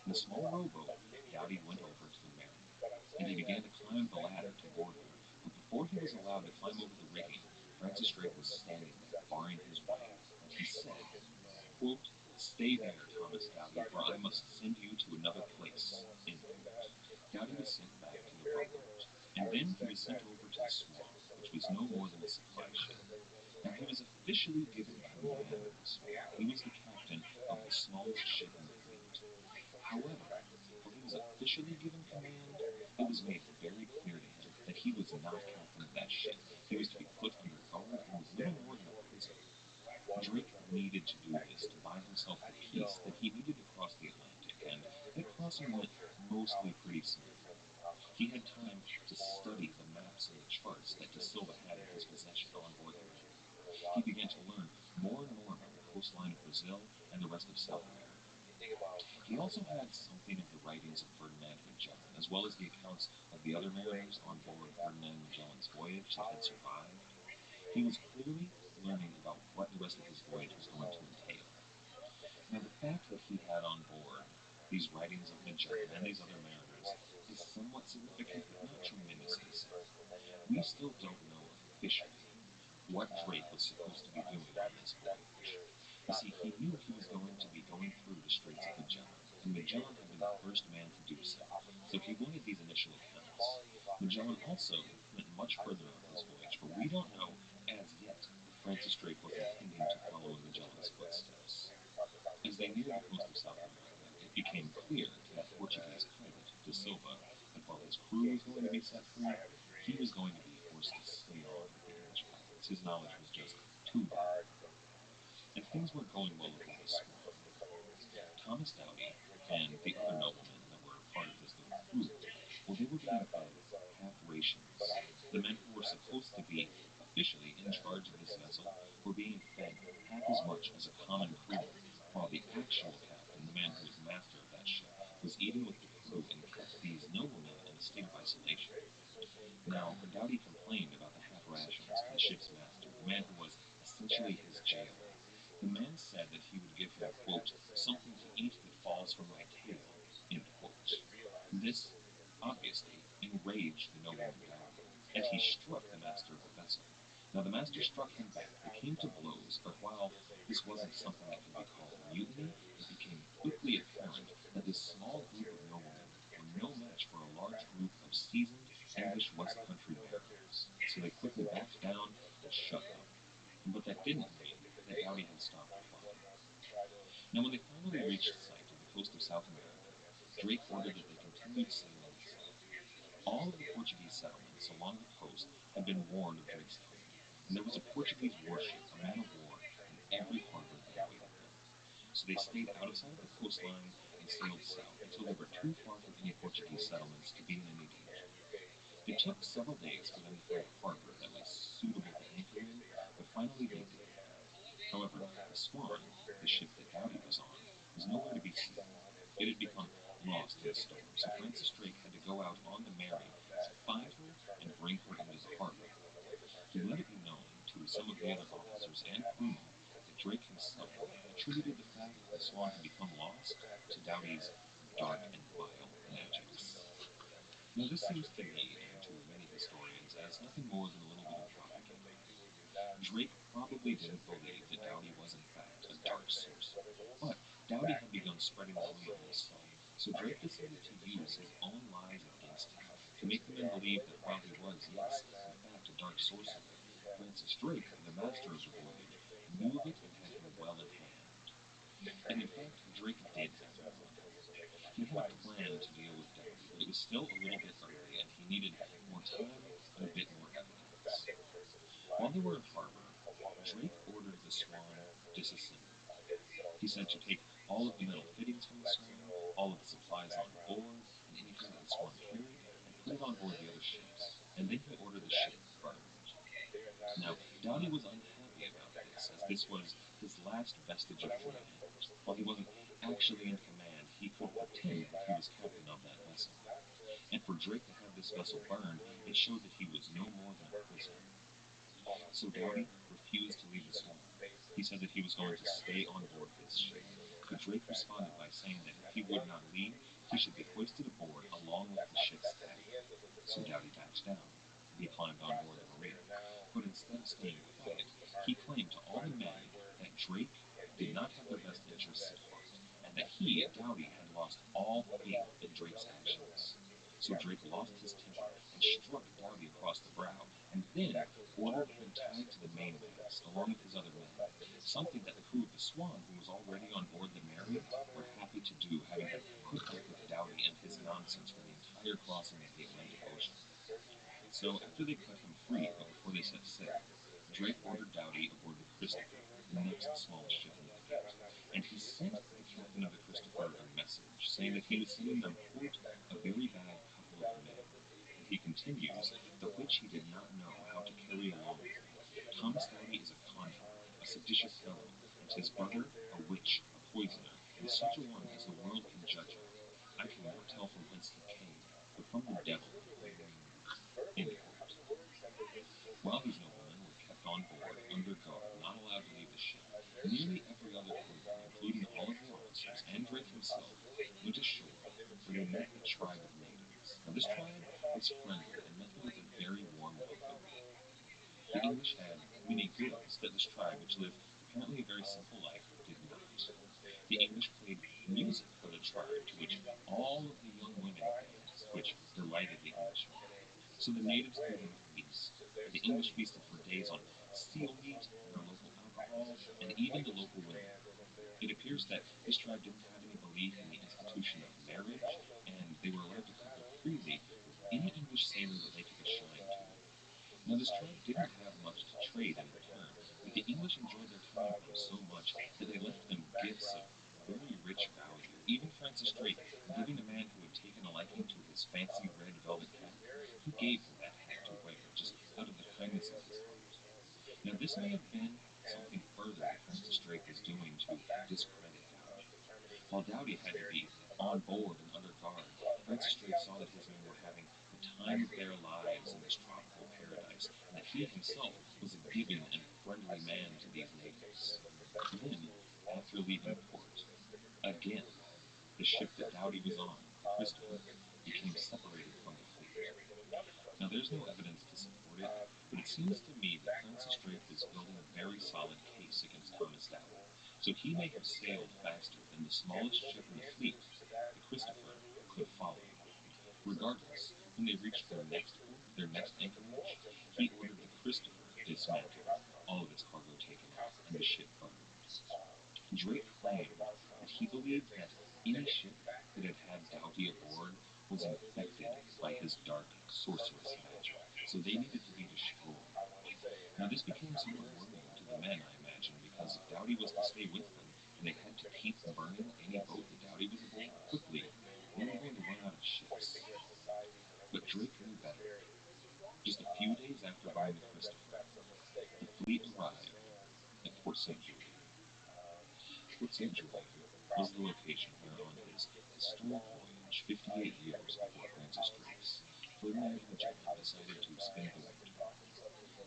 In a small rowboat, Doughty went over to the Mariner, and he began to climb the ladder to board her. But before he was allowed to climb over the rigging, Francis Drake was standing there, barring his way, and he said, quote, stay there, Thomas Doughty, for I must send you to another place, end quote. Doughty was sent back to the rowboat, and then he was sent over to the Swan, which was no more than a supply ship. Now he was officially given command of the Swan. He was the captain of the smallest ship in the fleet. However, when he was officially given command, it was made very clear to him that he was not captain of that ship. He was to be put under guard and was little more than a prisoner. Drake needed to do this to buy himself the peace that he needed to cross the Atlantic, and that crossing went mostly pretty smoothly. He had time to study the maps and the charts that De Silva had in his possession on board the Mariner. He began to learn more and more about the coastline of Brazil and the rest of South America. He also had something of the writings of Ferdinand Magellan, as well as the accounts of the other mariners on board Ferdinand Magellan's voyage that had survived. He was clearly learning about what the rest of his voyage was going to entail. Now, the fact that he had on board these writings of Magellan and these other mariners is somewhat significant, but not tremendously so. We still don't know officially what Drake was supposed to be doing on this voyage. You see, he knew he was going to be going through the Straits of Magellan, and Magellan had been the first man to do so he wanted these initial accounts. Magellan also went much further on his voyage, for we don't know, as yet, if Francis Drake was intending to follow in Magellan's footsteps. As they neared the coast of South America, it became clear to that Portuguese pirate, De Silva, that while his crew was going to be set free, he was going to be forced to stay on with the English pirates. His knowledge was just too valuable. And things weren't going well aboard the Swan. Thomas Doughty and the other noblemen that were part of this little crew, well, they were being fed half rations. The men who were supposed to be officially in charge of this vessel were being fed half as much as a common crew, while the actual captain, the man who was master of that ship, was eating with the crew and kept these noblemen in a state of isolation. Now, Doughty complained about the half rations to the ship's master, the man who was essentially his jailer. The man said that he would give him, quote, something to eat that falls from my tail, end quote. This, obviously, enraged the nobleman Doughty, and he struck the master of the vessel. Now, the master struck him back. They came to blows, but while this wasn't something that could be called mutiny, it became quickly apparent that this small group of noblemen were no match for a large group of seasoned English West Country mariners. So they quickly backed down and shut up. But that didn't mean that Doughty had stopped fighting. Now, when they finally reached sight of the coast of South America, Drake ordered that they continued sailing south. All of the Portuguese settlements along the coast had been warned of Drake's coming, and there was a Portuguese warship, a man of war, in every harbor that awaited them. So they stayed out of sight of the coastline and sailed south until they were too far from any Portuguese settlements to be in any danger. It took several days for them to find a harbor that was suitable to anchor in, but finally they did. However, the Swan, the ship that Doughty was on, was nowhere to be seen. It had become lost in the storm, so Francis Drake had to go out on the Mary to find her and bring her into the harbor. He let it be known to some of the other officers and crewmen that Drake himself attributed the fact that the Swan had become lost to Doughty's dark and vile magics. Now, this seems to me, and to many historians, as nothing more than a little bit of propaganda. Drake probably didn't believe that Doughty was in fact a dark sorcerer, but Doughty had begun spreading the rumor himself, so Drake decided to use his own lies against him to make the men believe that while he was, yes, in fact a dark sorcerer, Francis Drake, the master of the voyage, knew of it and had him well in hand. And in fact, Drake did have him well in hand. He had a plan to deal with Doughty, but it was still a little bit early, and he needed more time and a bit more evidence. While they were in harbor, Drake ordered the Swan disassembled. He said to take all of the metal fittings from the Swan, all of the supplies on board, and anything that the Swan carried, and put it on board the other ships. And then he ordered the ship burned. Now, Doughty was unhappy about this, as this was his last vestige of command. While he wasn't actually in command, he could pretend that he was captain of that vessel. And for Drake to have this vessel burned, it showed that he was no more than a prisoner. So Doughty refused to leave the Swan. He said that he was going to stay on board his ship. But Drake responded by saying that if he would not leave, he should be hoisted aboard along with the ship's head. So Doughty backed down, and he climbed on board the Maria. But instead of staying quiet, he claimed to all the men that Drake did not have their best interests at heart, and that he, Doughty, had lost all faith in Drake's actions. So Drake lost his temper and struck Doughty across the brow, and then ordered him tied to the mainmast along with his other men, something that the crew of the Swan, who was already on board the Mary, were happy to do, having had put up with Doughty and his nonsense for the entire crossing of the Atlantic Ocean. So after they cut him free, but before they set sail, Drake ordered Doughty aboard the Christopher, the next smallest ship in the fleet, and he sent the captain of the Christopher a message saying that he was sending them, quote, a very bad couple of men. And he continues, the which he did not know how to carry along with him. Thomas Doughty is a conjurer, a seditious fellow, and his brother a witch, a poisoner, and such a one as the world can judge of. I cannot tell from whence he came, but from the devil. End quote. While these noblemen were kept on board, under guard, not allowed to leave the ship, nearly every other crew, including all of the officers and Drake himself, went ashore, where they met a tribe of natives. Now this tribe was friendly and met them with a very warm welcome. The English had many goods that this tribe, which lived apparently a very simple life, did not. The English played music for the tribe, to which all of the young women danced, which delighted the Englishmen. So the natives threw them a feast. The English feasted for days on seal meat and their local alcohol, and even the local women. It appears that this tribe didn't have any belief in the institution of marriage, and they were allowed to couple freely with any English sailor that they took a shine to. Now, this tribe didn't have much to trade in return, but the English enjoyed their time with them so much that they left them gifts of very rich value. Even Francis Drake, giving a man who had taken a liking to his fancy red velvet cap, he gave him that hat to wear, just out of the kindness of his heart. Now, this may have been something further that Francis Drake was doing to discredit Dowdy. While Dowdy had to be on board and under guard, Francis Drake saw that his men were having the time of their lives in this tropical paradise, and that he himself was a giving and friendly man to these natives. Then, after leaving port, again, the ship that Dowdy was on, the Christopher, became separated from the fleet. Now, there's no evidence to support it, but it seems to me that Francis Drake was building a very solid case against Thomas Dowdy. So he may have sailed faster than the smallest ship in the fleet, the Christopher, could follow. Regardless, when they reached their next port, their next anchorage, he ordered the Christopher dismantled, all of its cargo taken off, and the ship burned. Drake claimed that he believed that any ship that had had Doughty aboard was infected by his dark sorceress magic, so they needed to be destroyed. Now, this became somewhat worrying to the men, I imagine, because if Doughty was to stay with them and they had to keep burning any boat that Doughty was aboard quickly, they were going to run out of ships. But Drake knew better. Just a few days after burning the Christopher, the fleet arrived at Port St. Julian. Port St. Julian was the location where, on his historic voyage 58 years before Francis Drake's, Ferdinand Magellan decided to spend the winter.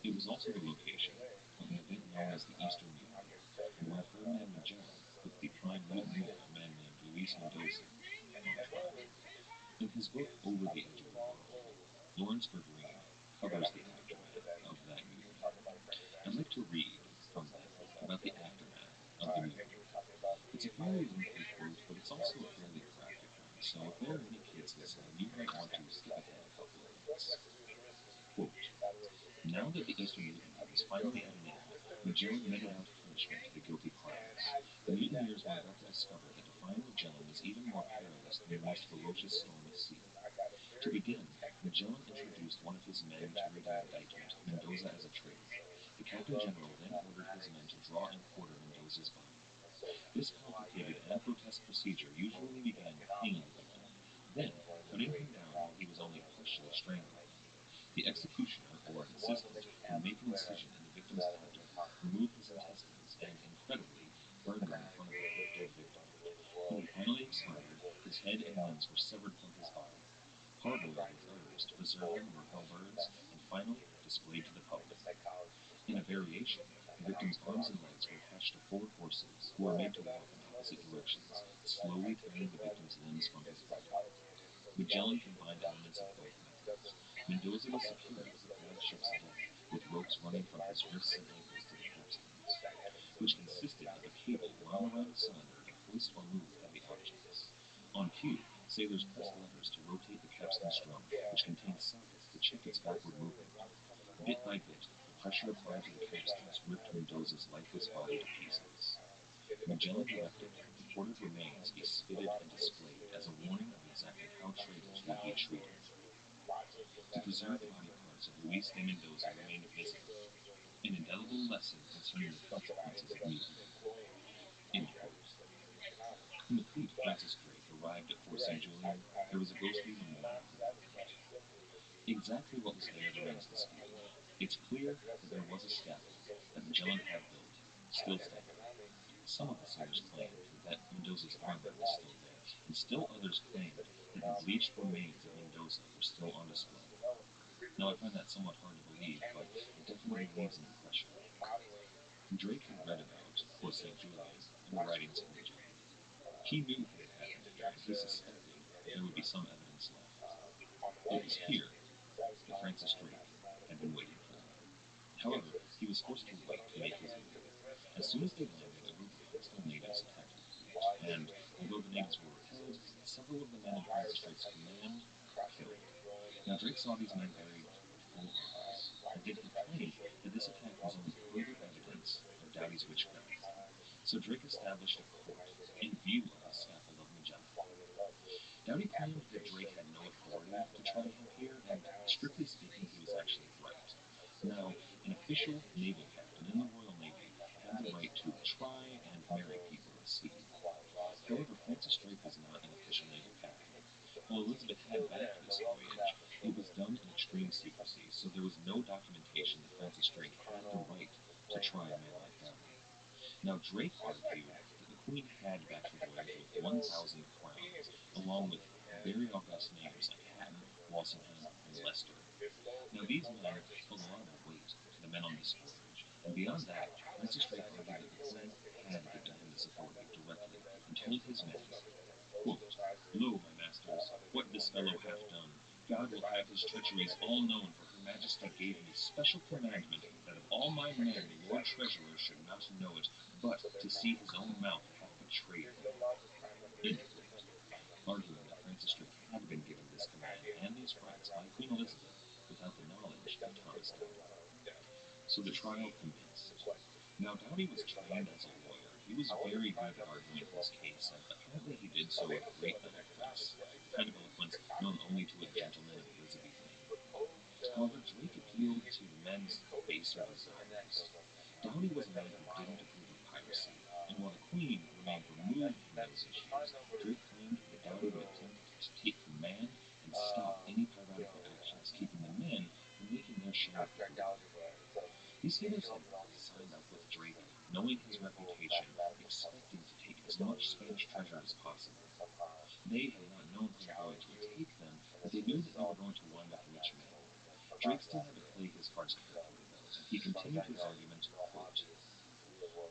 It was also the location of an event known as the Eastern Mutiny, where Ferdinand Magellan put the prime mutineer, a man named Luis Mendoza, on trial. In his book Over the Edge of the World, Lawrence Bergreen covers the aftermath of that mutiny. I'd like to read from that book about the aftermath of the mutiny. It's a fairly lengthy quote, but it's also a fairly graphic one, so if there are any kids listening, you might want to skip ahead a couple of minutes. Quote, now that the Eastern Mutiny was finally at an end, Magellan meted out punishment to the guilty parties. The mutineers were about to discover that defying Magellan was even more perilous than the most ferocious storm at sea. To begin, Magellan introduced one of his men to read an indictment, Mendoza as a traitor. The Captain General then ordered his men to draw and quarter Mendoza's body. This complicated and grotesque procedure usually began with hanging the victim, then cutting him down while he was only partially strangling. The executioner, or an assistant, would make an incision in the victim's abdomen, remove his intestines, and, incredibly, burn them in front of the dead victim. When he finally expired, his head and limbs were severed from his body. Parboiled with herbs to preserve them were halberds, and finally displayed to the public. In a variation, the victim's arms and legs were attached to 4 horses, who were made to walk in opposite directions, slowly tearing the victim's limbs from his body. Magellan combined elements of both methods. Mendoza was secured to the flagship's deck with ropes running from his wrists and ankles to the capstans, which consisted of a cable wound around a cylinder to hoist or move heavy objects. On cue, sailors pressed levers to rotate the capstan drum, which contained sockets to check its backward movement. Bit by bit, the pressure applied to the capstans ripped Mendoza's lifeless body to pieces. Magellan directed that the quartered remains be spitted and displayed as a warning of exactly how traitors would be treated. The preserved body parts of Luis de Mendoza remained visible, an indelible lesson concerning the consequences of mutiny. End quote. When the fleet of Francis Drake arrived at Fort St. Julian, there was a ghostly memorial there. Exactly what was there remains disputed. It's clear that there was a scaffold that Magellan had built, still standing. Some of the sailors claimed that Mendoza's armor was still there, and still others claimed that the bleached remains of Mendoza were still on display. Now, I find that somewhat hard to believe, but it definitely leaves an impression. Drake had read about Fort St. Julian in the writings of Magellan. He knew what had happened here, and he suspected that there would be some evidence left. It was here that Francis Drake had been waiting for them. However, he was forced to wait to make his move. As soon as they landed, a group of hostile natives attacked the fleet, and although the natives were repelled, several of the men in Francis Drake's command were killed. Now, Drake saw these men buried with full arms, and then he claimed that this attack was only further evidence of Doughty's witchcraft. So Drake established a court in view of the scaffold of Magellan. Doughty claimed that Drake had no authority to try him here, and strictly speaking, he was actually right. Now, an official naval captain in the Royal Navy had the right to try and marry people at sea. However, Francis Drake was not an official naval captain. While Elizabeth had been for this voyage, it was done in extreme secrecy, so there was no documentation that Francis Drake had the right to try a man like Doughty. Now Drake argued that the Queen had backed the voyage with 1,000 crowns, along with very august names like Hatton, Walsingham, and Leicester. Now these men held a lot of weight to the men on this voyage, and beyond that, Francis Drake argued that the Queen had given him this authority directly and told his men, quote, "Lo, my masters, what this fellow hath done. God will have his treacheries all known, for her majesty gave me special commandment that of all my men the Lord Treasurer should not know it, but to see his own mouth hath betrayed him." End quote. Arguing that Francis Drake had been given this command and these rights by Queen Elizabeth without the knowledge of Thomas Doughty. So the trial commenced. Now Doughty was trained as a lawyer. He was very good at arguing his case, and apparently he did so with great eloquence, the kind of eloquence known only to a gentleman of Elizabethan name. However, Drake appealed to the men's baser desires. Doughty was a man who didn't approve of piracy, and while the Queen remained removed from those issues, Drake claimed that Doughty would attempt to take command and stop any piratical actions, keeping the men from making their share of the glory. These sailors had signed up with Drake, knowing his reputation, expecting to take as much Spanish treasure as possible. They had not known who the voyage would take them, but they knew that they were going to wind up rich men. Drake still had to play his cards carefully, though, and he continued his argument, quote,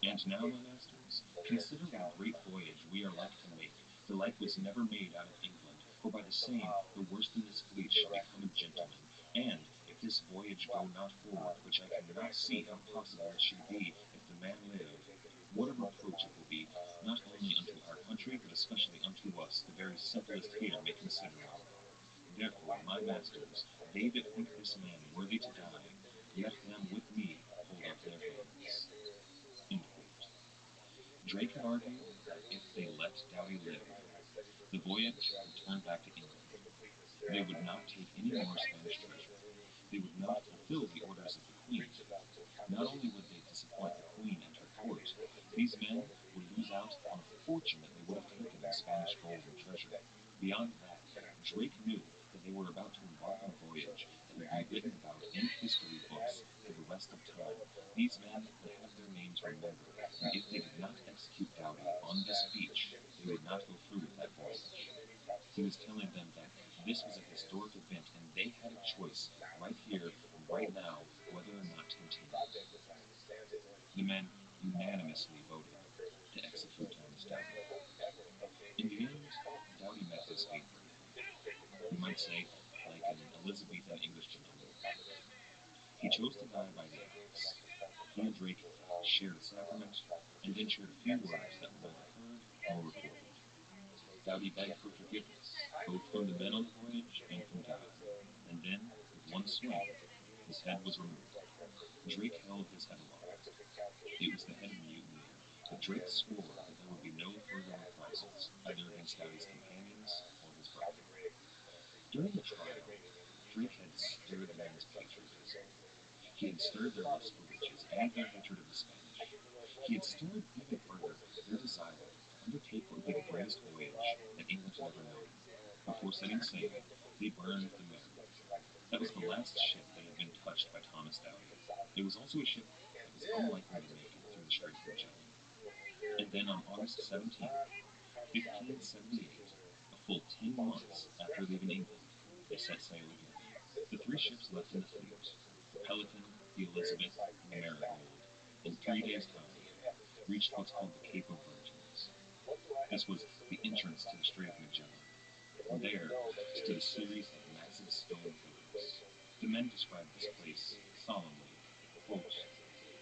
"And now, my masters, consider what a great voyage we are like to make. The like was never made out of England, for by the same the worst in this fleet shall become a gentleman. And if this voyage go not forward, which I cannot see how possible it should be if the man live, what a reproach it will be, not only unto our country, but especially unto us, the very simplest here may consider of. Therefore, my masters, they that think this man worthy to die, let them with me hold up their hands." End quote. Drake had argued that if they let Doughty live, the voyage would turn back to England. They would not take any more Spanish treasure. They would not fulfill the orders of the Queen. Not only would they disappoint the Queen and her court, these men would lose out on a fortune that they would have taken in Spanish gold and treasure. Beyond that, Drake knew that they were about to embark on a voyage that would be written about in history books for the rest of time. These men would have their names remembered, and if they did not execute Doughty on this beach, they would not go through with that voyage. He was telling them that this was a historic event, and they had a choice right here and right now whether or not to continue. The men unanimously voted to execute Thomas Doughty. In the end, Doughty met his fate bravely. You might say, like an Elizabethan English gentleman. He chose to die by the axe. He and Drake shared a sacrament, and then shared a few words that were neither heard nor recorded. Doughty begged for forgiveness, both from the men on the voyage and from God, and then, with one swing, his head was removed. Drake held his head aloft. It was the head of a mutineer, but Drake swore that there would be no further reprisals, either against Doughty's companions or his brother. During the trial, Drake had stirred the men's patriotism. He had stirred their lust for riches and their hatred of the Spanish. He had stirred even further their desire to undertake what would be the greatest voyage that England had ever known. Before setting sail, they burned the Mary. That was the last ship that had been touched by Thomas Doughty. It was also a ship that was unlikely to make it through the Straits of Magellan. And then on August 17, 1578, a full 10 months after leaving England, they set sail again. The three ships left in the fleet, the Pelican, the Elizabeth, and the Marigold, in 3 days' time, reached what's called the Cape of Virgins. This was the entrance to the Strait of Magellan, and there stood a series of massive stone pillars. The men described this place solemnly, quote,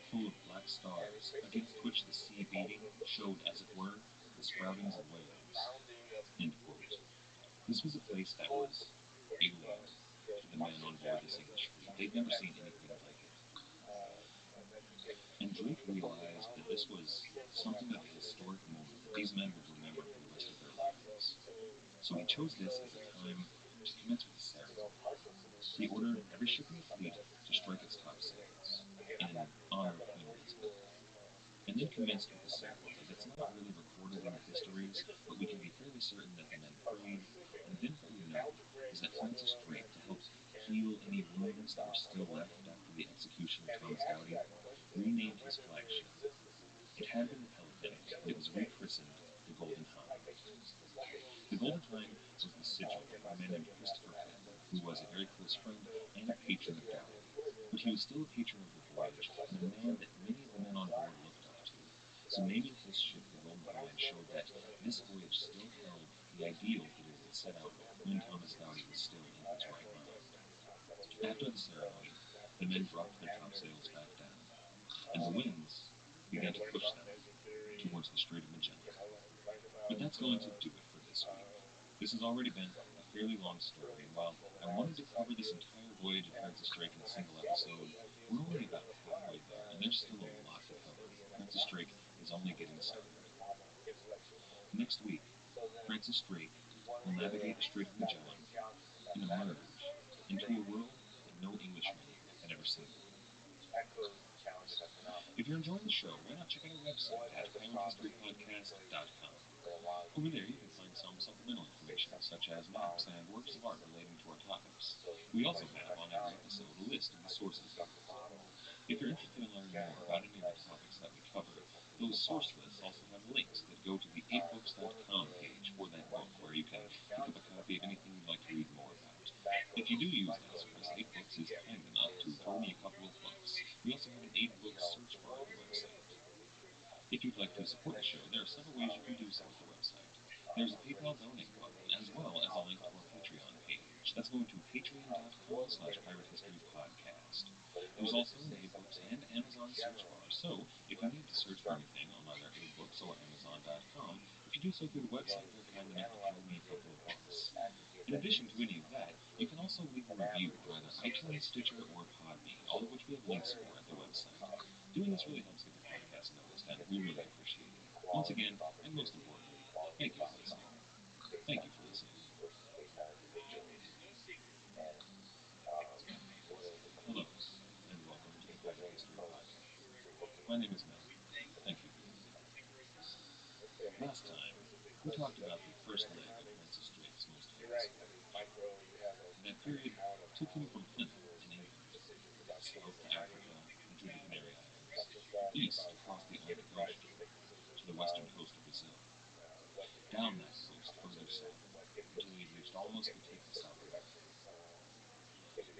"full of black stars, against which the sea beating showed, as it were, the sproutings of whales." End quote. This was a place that was alien to the men on board this English fleet. They'd never seen anything like it. And Drake realized that this was something of a historic moment that these men would remember for the rest of their lives. So he chose this as a time to commence with the ceremony. He ordered every ship in the fleet to strike its topsails in honor of Queen Elizabeth, and then commenced with the ceremony that's not really recorded in the histories, but we can be fairly certain that the men prayed, and then what we know is that Francis Drake, to help heal any wounds that were still left after the execution of Thomas Doughty, renamed his flagship. It had been the Pelican, but it was rechristened the Golden Hind. The Golden Hind was the sigil of a man named Christopher Penn, who was a very close friend and a patron of Galilee. But he was still a patron of the voyage and a man that many of the men on board looked up to. So naming his ship the Golden Hind showed that this voyage still held the ideals that it had set out when Thomas Doughty was still in his right mind. After the ceremony, the men dropped their topsails back down, and the winds began to push them towards the Strait of Magellan. But that's going to do it for this week. This has already been a fairly long story, and while I wanted to cover this entire voyage of Francis Drake in a single episode, we're only about halfway there, and there's still a lot to cover. Francis Drake is only getting started. Next week, Francis Drake will navigate the Strait of Magellan and emerge into a world that no Englishman had ever seen before. If you're enjoying the show, why not check out our website at piratehistorypodcast.com. Over there, you can find some supplemental information, such as maps and works of art relating to our topics. We also have, on every episode, a list of the sources we use. If you're interested in learning more about any of the topics that we cover, those source lists also have links that go to the 8books.com page for that book, where you can pick up a copy of anything you'd like to read more about. If you do use that service, 8books is kind enough to throw me a couple of books. We also have an 8books search bar on the website. If you'd like to support the show, there are several ways you can do so at the website. There's a PayPal donate button, as well as a link to our Patreon page. That's going to patreon.com/piratehistorypodcast. There's also an 8books and Amazon search bar, so if you need to search for anything on either 8books or Amazon.com, if you do so through the website, they're kind enough to throw me a couple of bucks. In addition to any of that, you can also leave a review on either iTunes, Stitcher, or Podbean, all of which we have links for at the website. Doing this really helps get the podcast noticed, and we really appreciate it. Once again, and most importantly, thank you for listening. Thank you for listening. Hello, and welcome to the Pirate History Podcast. My name is Matt. Thank you for listening. Last time, we talked about the first leg of Francis Drake's most famous voyage. That period took him from Plymouth in England, south to Africa and through the Canary Islands, east across the Atlantic Ocean to the western coast of Brazil, down that coast further south until he had reached almost the tip of South America.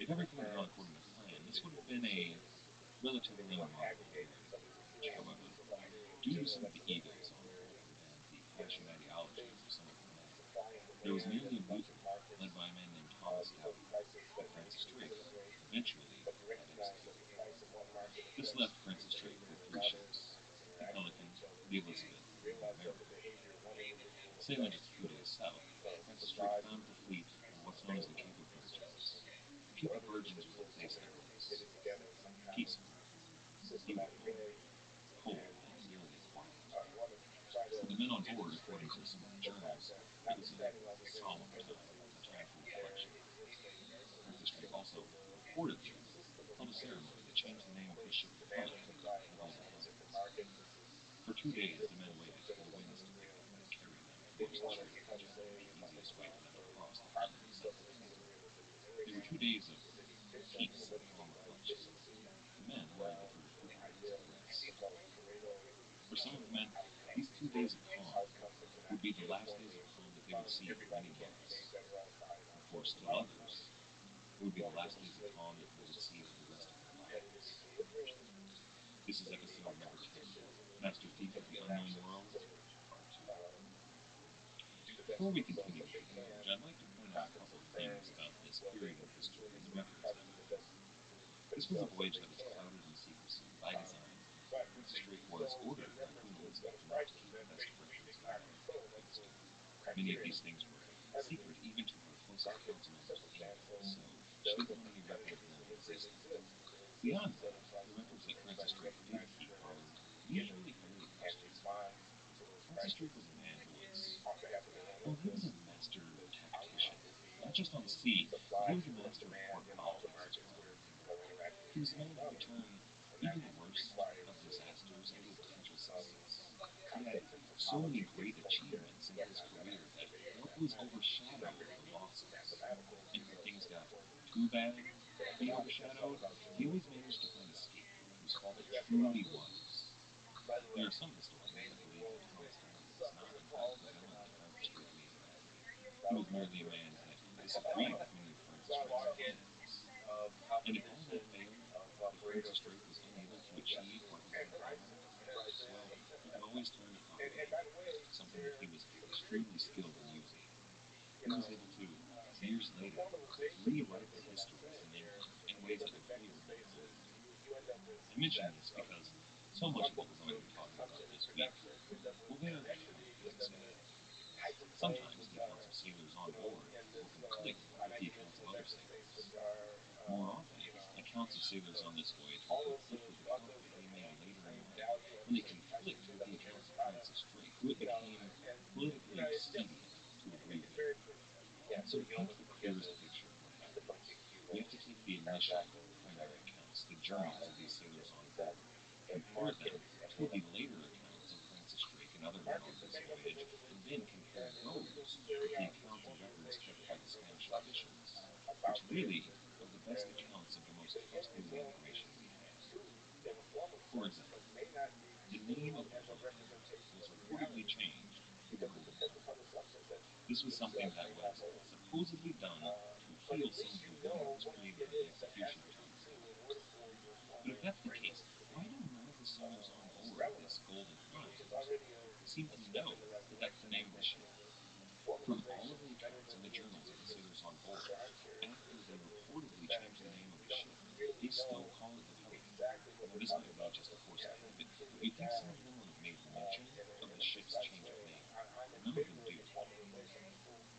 If everything had gone according to plan, this would have been a relatively memorable voyage. However, due to some of the egos on board and the clashing ideologies of some of the men, there was nearly a mutiny led by a man named Thomas Doughty that Francis Drake eventually had executed. This left Francis Drake with 3 ships, the Pelican, the Elizabeth, and the America. Sailing just a few days south, Francis Drake found the fleet of what's known as the Cape of Virgins. The Cape of Virgins was a place that was peaceful, beautiful, cold, and eerily quiet. For the men on board, according to some of the journals, it was a solemn time, a time for reflection. Francis Drake also reportedly held a ceremony that changed the name of his ship to Pelican to the Golden Hind. For 2 days, the men waited for the winds to pick up and carry them towards the Strait of Magellan, the easiest way for them to cross the continent south. They were 2 days of peace and calm reflection. The men were able to recuperate and rest. For some of the men, these 2 days of calm would be the last days of calm that they would see for many months. And for still others, it would be the last days of calm that they would see for the rest of their lives. This is episode number 10, Master Thief of the Unknown World, Part 2. Before we continue with the voyage, I'd like to point out a couple of things about this period in history and the records that we have. This was a voyage that was clouded in secrecy by design. Francis Drake was ordered by Queen Elizabeth not to keep the best of records of everything that he was doing. Many of these things were secret even to her closest council members in England, so she didn't want any record of them existing. Beyond that, the records that Francis Drake did keep were usually fairly questionable. Francis Drake was a man who was, well, he was a master tactician, not just on the sea, but he was a master of court politics as well. He was a man who would turn even the worst of disasters into a potential success. He had so many great achievements in his career that what was overshadowed the losses. And when things got too bad to be overshadowed, he always managed to find a scapegoat whose while it truly was. There are some historians that believe that Thomas Howell was not, in fact, the villain that Francis Drake made him out to be. He was merely a man that disagreed with many of Francis Drake's plans. And if all that failed, if Francis Drake was unable to achieve what he had planned, well, he could always turn to propaganda, something that he was extremely skilled in using. He was able to, years later, rewrite the histories in England in ways that would favor the opponent. I mention this because so much of what we're going to be talking about this week will bear, well, let's say, sometimes the accounts of sailors on board will conflict with the accounts of other sailors. More often, accounts of sailors on this voyage will conflict with accounts that they made later in life, when they conflict with the accounts of Francis Drake, who it became politically expedient to agree with. So to paint the clearest picture of what happened, we have to take the initial primary accounts, the journals of these sailors on board, compare them to the later accounts of Francis Drake and other men on this voyage, and then compare those with the accounts and records kept by the Spanish officials, which really are the best accounts of the most trustworthy information we have. For example, the name of the Pelican was reportedly changed to the Golden Pine. This was something that was supposedly done to heal some of the wounds created by the execution of Thomas Howell. But if that's the case, why do none of the sailors on board this Golden Hind seem to know that that's the name of the ship? From all of the accounts and the journals of the sailors on board, after they reportedly changed the name of the ship, they still call it the Pelican. Now, this might be just a force of habit, but you'd think some of them would have made mention of the ship's change of name, but none of them do.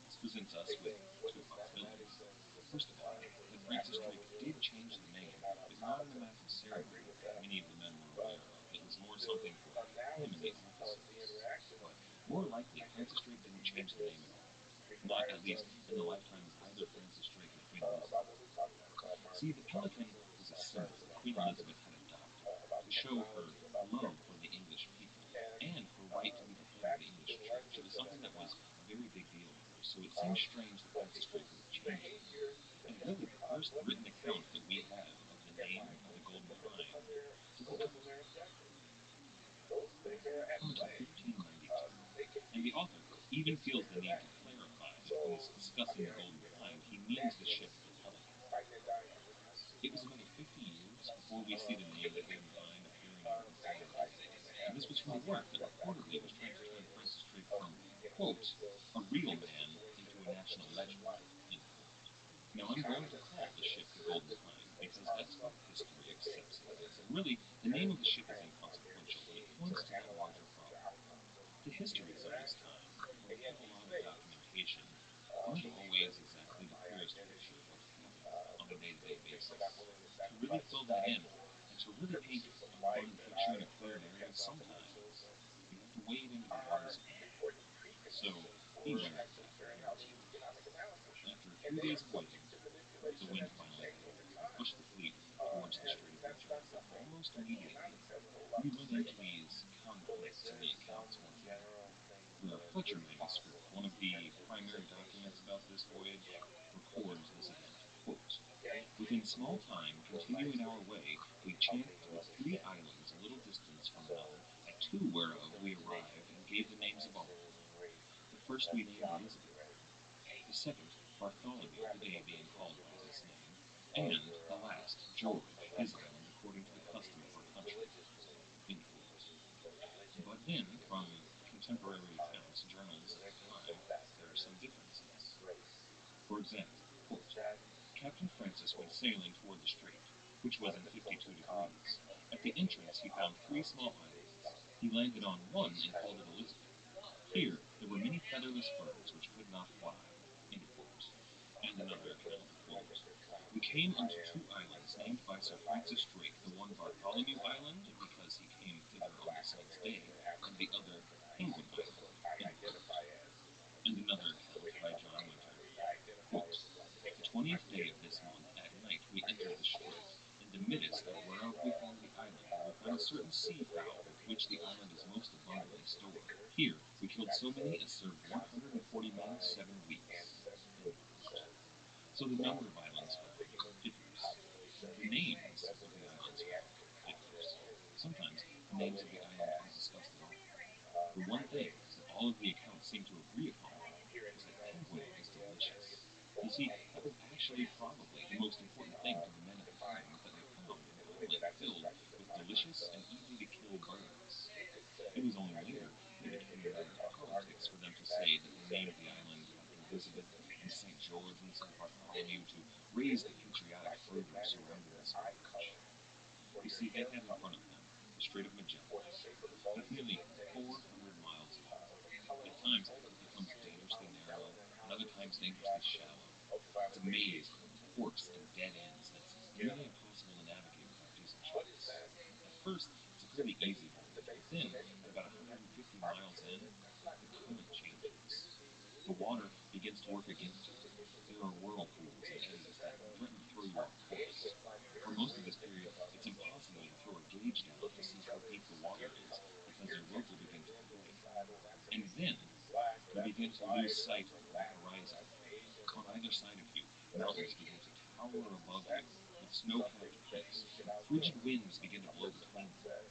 This presents us with two possibilities. First of all, that Francis Drake did change the name, but not in a massive ceremony that many of the men were aware of. It was more something for him and the officers. But more likely, Francis Drake didn't change the name at all. Not, at least, in the lifetime of either Francis Drake or Queen Elizabeth. See, the Pelican was a symbol that Queen Elizabeth had adopted to show her love for the English people and her right to be the head of the English church. It was something that was a very big deal to her, so it seems strange that Francis Drake would have changed it. And really, the first written account that we have of the name of the Golden Hind doesn't come until 1592. And the author even feels the need to clarify that when he's discussing the Golden Hind, he means the ship, the Pelican. It was another 50 years before we see the name the Golden Hind appearing out in sailor magazines. And this was from a work that reportedly was trying to turn Francis Drake from, quote, a real man into a national legend, end quote. Now, I'm going to call the ship the Golden Hind because that's what history accepts it as. And really, the name of the ship is inconsequential, but it points to that larger problem. The histories of this time, where we have a lot of documentation, aren't always exactly the clearest picture of what's happening on a day-to-day basis. To really fill that in, and to really paint a fun picture in a clear narrative, sometimes you have to wade into the waters of myth. So, beware of that for heroes. After 3 days of waiting, the wind finally held and pushed the fleet towards the Strait of Magellan. But almost immediately, we run into these conflicts in the accounts once again. The Fletcher manuscript, one of the primary documents about this voyage, records this event. Quote, within small time, continuing our way, we chanced with 3 islands a little distance from another, at 2 whereof we arrived and gave the names of all. The first we named Elizabeth, the second Bartholomew, the day being called by this name, and the last George, his island, according to the custom of our country. End quote. But then, from contemporary accounts, journals at the time, there are some differences. For example, quote, Captain Francis went sailing toward the strait, which was in 52 degrees. At the entrance he found 3 small islands. He landed on one and called it Elizabeth. Here there were many featherless birds which could not fly. End quote. And another account, quote, we came unto 2 islands named by Sir Francis Drake, the one Bartholomew Island, because he came thither on the saint's day, and the other Penguin Island, end quote. And another account by John Winter, quote, the 20th day of this month at night we entered the strait, in the midst of whereof we found the island, and we found a certain sea fowl with which the island is most abundantly stored. Here we killed so many as served 140 men 7 weeks. So the number of islands found differs. The names of the islands found differs. Names of the island aren't discussed at all. The one thing that all of the accounts seem to agree upon is that penguin is delicious. You see, that was actually probably the most important thing to the men at the time, that they found an island filled with delicious and easy to kill birds. It was only later that it became a matter of politics for them to say that they named the island after Elizabeth and St. George and St. Bartholomew to raise the patriotic fervor surrounding this marriage. You see, they had in front of them the Strait of Magellan. That's nearly 400 miles long. At times, it becomes dangerously narrow, and other times dangerously shallow. It's a maze of forks and dead ends that's nearly impossible to navigate without using ships. At first, it's a fairly easy voyage, but then, at about 150 miles in, the current changes. The water begins to work against you. There are whirlpools and eddies that threaten to throw you off course. For most of this period, it's impossible to throw a gauge down to see how deep the water is because your rope will begin to fray. And then you begin to lose sight of the horizon. On either side of you, mountains begin to tower above you with snow-capped peaks, and frigid winds begin to blow between them.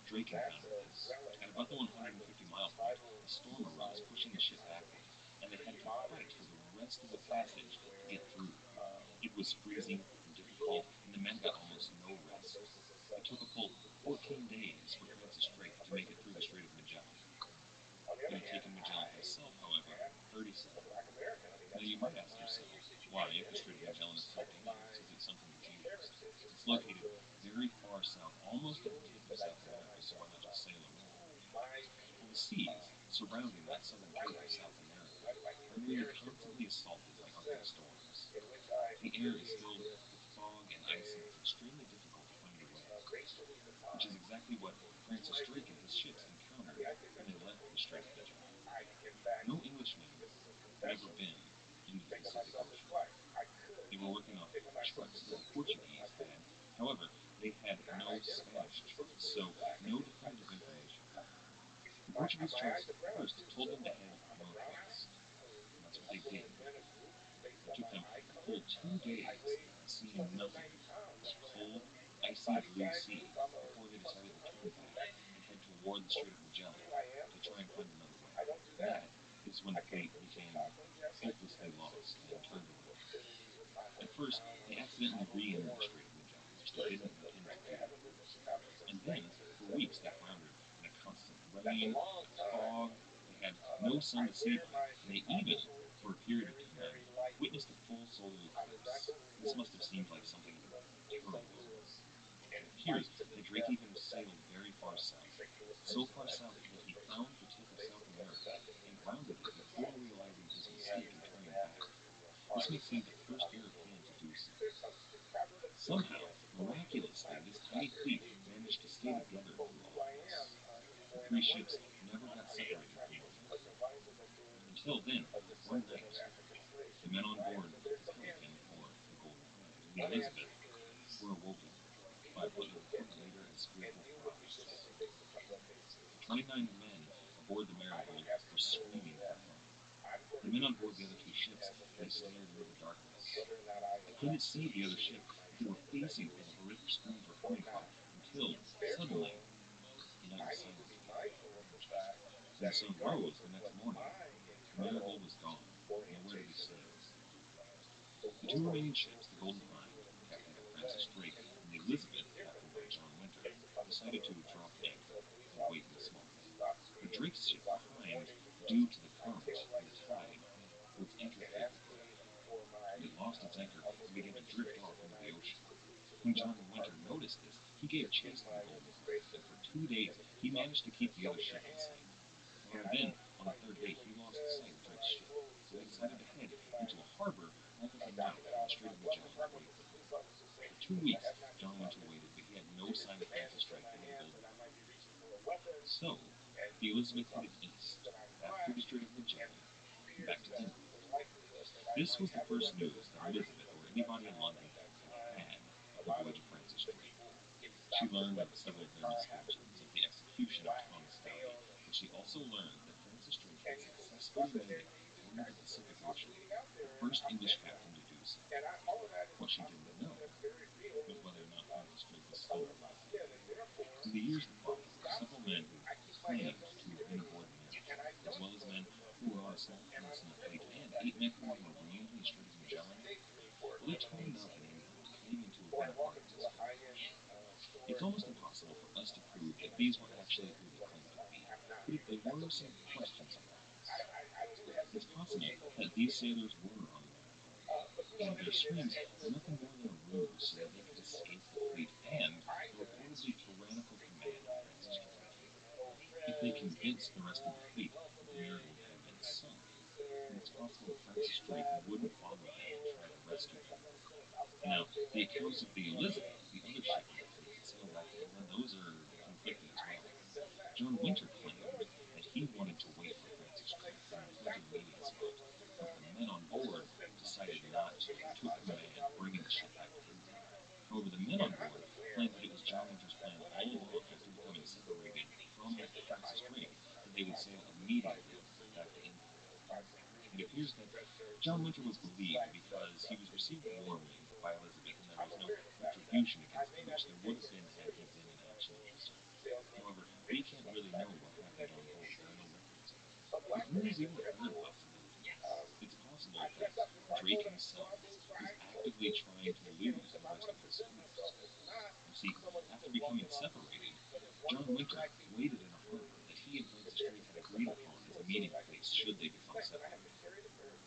Drake encountered this. At about the 150-mile point, a storm arose, pushing the ship backward, and they had to fight for the rest of the passage to get through. It was freezing and difficult, and the men got almost no rest. It took a full 14 days for Francis Drake to make it through the Strait of Magellan. It had taken Magellan himself, however, 37. Now you might ask yourself, why, if the Strait of Magellan is so dangerous, is it something that's used? It's located very far south, almost at the tip of South America, so why not just sail around? Well, the seas surrounding that southern tip of South America are nearly constantly assaulted by Arctic storms. The air is filled with fog and ice, and it's extremely difficult to find your way, which is exactly what Francis Drake and his ships encountered when they left the Strait of Magellan. No Englishmen had ever been into the Pacific Ocean. They were working off charts that the Portuguese had. However, they had no Spanish charts, so no definitive information. The Portuguese charts first told them to head northwest, and that's what they did. It took them a full 2 days of seeing nothing but cold, icy blue sea before they decided to turn back and head toward the Strait of Magellan to try and find another way. That is when the fleet became hopelessly lost and turned away. At first, they accidentally re-entered the Strait of Magellan, which they didn't intend to do. And then, for weeks, they floundered in a constant rain, fog. They had no sun to see by, and they even, for a period of time, witnessed a full solar eclipse. This must have seemed like something terrible. It appears that Drake even sailed very far south, so far south that he found the tip of South America and grounded it before realizing his mistake and turning back. This makes him the first European to do so. Somehow, miraculously, this tiny fleet managed to stay together through all of this. The three ships never got separated from one another. Until then, one night, the men on board the Pelican, or the Golden Hind, and the Elizabeth were awoken by what you would come later as fearful cries. The 29 men aboard the Marigold were screaming for help. The men on board the other two ships lay stared into the darkness. They couldn't see the other ship that they were facing where the horrific screams were coming from until, suddenly, the night was silent again. When the sun rose the next morning, the Marigold was gone, nowhere to be seen. The two remaining ships, the Golden Hind, captained by Francis Drake, and the Elizabeth, captained by John Winter, decided to drop anchor and wait in the small bay. But Drake's ship behind, due to the current and the tide, was anchor failed. It lost its anchor and began to drift off into the ocean. When John Winter noticed this, he gave chase to the Golden Hind, and for 2 days he managed to keep the other ship in sight. However, then, on the third day, he lost sight of Drake's ship, so he decided to head into a harbor off of the mouth of the Strait of Magellan to wait for him. For 2 weeks, John Winter waited, but he had no sign of Francis Drake or the Golden Hind. So, the Elizabeth headed east, back through the Strait of Magellan, and back to England. This was the first news that Elizabeth or anybody in London had had of the voyage of Francis Drake. She learned of several of their misfortunes, of the execution of Thomas Doughty, but she also learned that Francis Drake had successfully made it through the Pacific Ocean, the first English captain to do so. What she didn't know was whether or not Francis Drake was still alive. In the years that followed, It's almost impossible for us to prove that these were actually who they claimed to be, but if they were, some questions arise. It's possible that these sailors were on their own, and their screams were nothing more than a ruse so that they could escape the fleet and the reportedly tyrannical command of Francis Drake. If they convinced the rest of the fleet that the Miracle had been sunk, then it's possible that Francis Drake wouldn't follow them and try to rescue them. Now, the accounts of the Elizabeth, the other ship in the fleet that sailed back to England, those are conflicting as well. John Winter claimed that he wanted to wait for Francis Drake in the front of the meeting spot, but the men on board decided not to and took command, bringing the ship back to England. However, the men on board claimed that it was John Winter's plan all along, after becoming separated from Francis Drake, that they would sail immediately back to England. It appears that John Winter was believed because he was received warmly by Elizabeth, and there was no retribution against him, which there would have been had he been in action at the start. However, we can't really know what happened on board. There are no records of it. But there's even a third possibility. It's possible that Drake himself was actively trying to lose the rest of his fleet. You see, after becoming separated, John Winter waited in a harbor that he and Francis Drake had agreed upon as a meeting place should they become separated.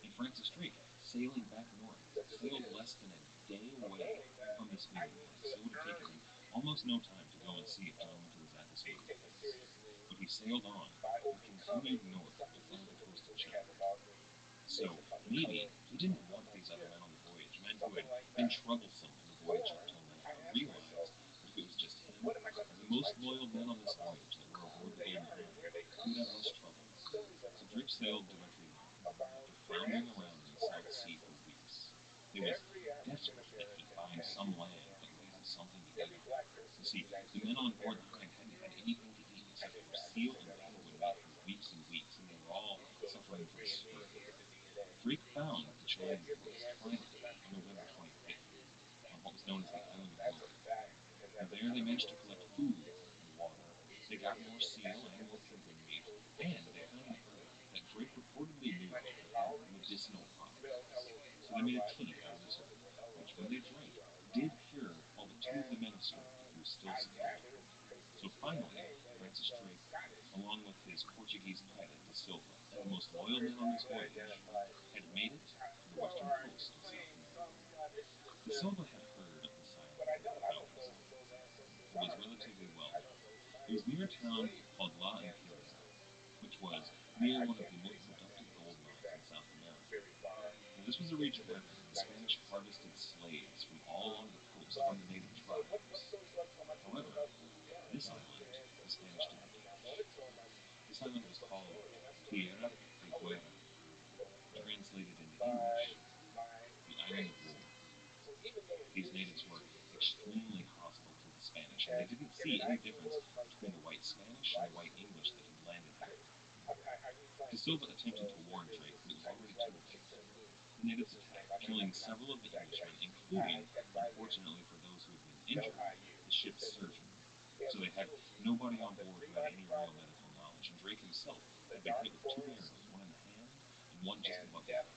And Francis Drake, sailing back north, sailed less than a day away from this meeting place. It would have taken him almost no time to go and see if John Winter was at this meeting place. But he sailed on and continued north to find the coast of China. So maybe he didn't want these other men on the voyage, men who had been troublesome in the voyage up till now, and realized that if it was just him and the most loyal men on this voyage that were aboard the Golden Hind, he would have less trouble. So Drake sailed directly north, after floundering around in the South Sea for weeks. He was desperate that he find some land that would have something to eat on. You see, the men on board the Hind hadn't had anything to eat except for seal and penguin meat for weeks and weeks, and they were all suffering from scurvy. Drake found the Chilean coast finally on November 25th, on what was known as the island of Hope. And there they managed to collect food and water. They got more seal and more penguin meat, and they found an herb that Drake reportedly knew of that had medicinal properties. So they made a tea out of this herb, which when they drank did cure all but two of the men of scurvy who still suffered. So finally, Francis Drake, along with his Portuguese pilot De Silva and the most loyal men on this voyage, had made it to the western coast of South America. De Silva had heard of this island and how it was named. It was relatively well known. It was near a town called La Imperial, which was near one of the most productive gold mines in South America. Now, this was a region where the Spanish harvested slaves from all along the coast from the native tribes. However, this island, the Spanish didn't catch. This island was called Tierra de Guerra, translated into English, the Island of War. These natives were extremely hostile to the Spanish, and they didn't see any difference between the white Spanish and the white English that had landed here. De Silva attempted to warn Drake, but it was already too late. The natives attacked, killing several of the Englishmen, including, unfortunately for those who had been injured, the ship's surgeon. So they had nobody on board who had any real medical knowledge, and Drake himself had been hit with two arrows, one in the hand and one just above the eye.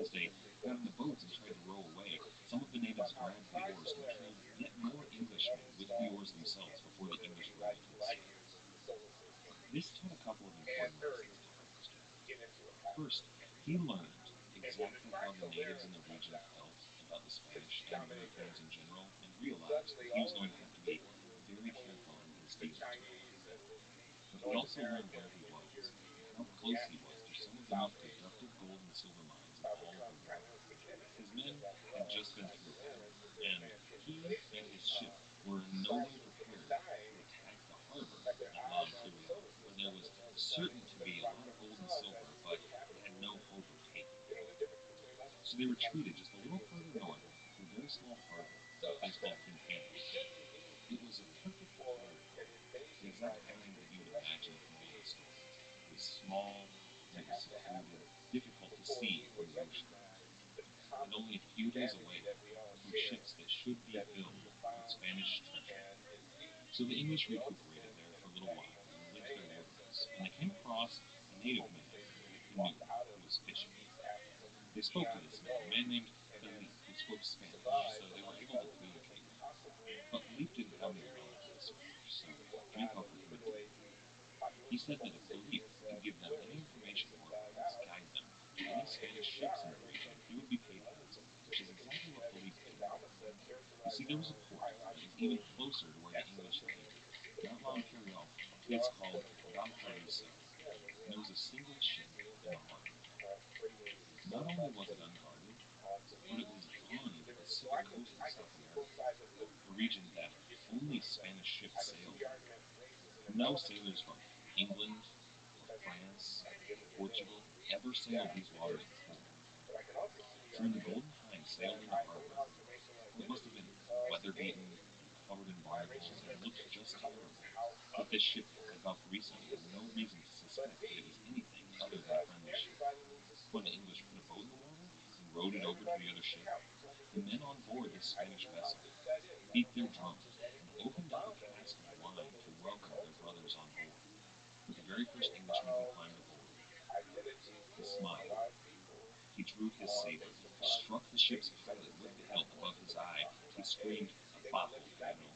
As they got in the boats and tried to row away, some of the natives grabbed the oars and killed yet more Englishmen with the oars themselves before the English were able to escape. This taught a couple of important lessons to Francis Drake. First, he learned exactly how the natives in the region felt about the Spanish and Europeans in general, and realized that he was going to have to be very careful in his dealings with them. But he also learned where he was and how close he was to some of the most productive gold and silver mines in all of the world. His men had just been through hell, and he and his ship were in no way prepared to attack the harbor at La Imperial, where there was certain to be a lot of gold and silver, but they had no hope of taking it. So they retreated just a little further north to a very small harbor, a place called Quintana. It was a perfect harbor, the exact kind that you would imagine from the old stories. It was small, and it was secluded, difficult to see from the ocean, and only a few days away from ships that should be filled with Spanish treasure. So the English recuperated there for a little while and licked their wounds, when they came across a native man in a canoe who was fishing. They spoke to this man, a man named Felipe, who spoke Spanish, so they were able to communicate with him. But Philippe didn't have any relatives, so to make up for him and Philippe, he said that if Philippe could give them any information or perhaps guide them to any Spanish ships in the region, he would be paid handsomely, which is exactly what Philippe did. You see, there was a port that was even closer to where the English landed, not long carry off, a place called Valparaiso, and there was a single ship in the harbor. Not only was it unguarded, but it was on the Pacific coast of South America, a region that only Spanish ships sailed in. No sailors from England or France or Portugal ever sailed these waters before. For in the golden time sailing in the harbor, it must have been weather-beaten and covered in barnacles and looked just terrible. But this ship had Valparaiso had no reason to suspect that it was anything other than a friendly ship. When the English put a boat in the water and rowed it over to the other ship, the men on board this Spanish vessel beat their drums and opened up a cask of wine to welcome their brothers on board. But the very first Englishman who climbed aboard, he smiled. He drew his saber, struck the ship's pilot with the hilt above his eye. He screamed, "Abajo, perro!"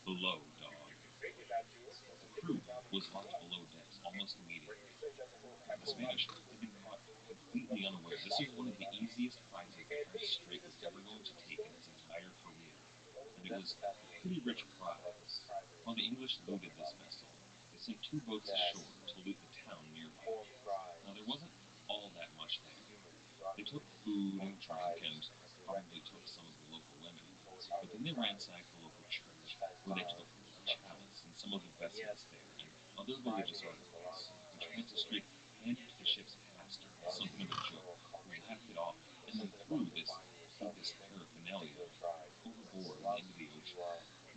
Below, dog. The crew was launched below decks almost immediately. The Spanish had been caught completely unaware. This was one of the easiest prizes the Francis Drake was ever going to take in his entire career, and it was a pretty rich prize. While the English looted this vessel, they sent 2 boats ashore to loot the town nearby. Now, there wasn't all that much there. They took food and drink and probably took some of the local women, but then they ransacked the local church, where they took a chalice and some of the vestments there and other religious articles, which Francis Drake handed to the ship's pastor as something of a joke, who laughed it off and then threw this paraphernalia overboard and into the ocean.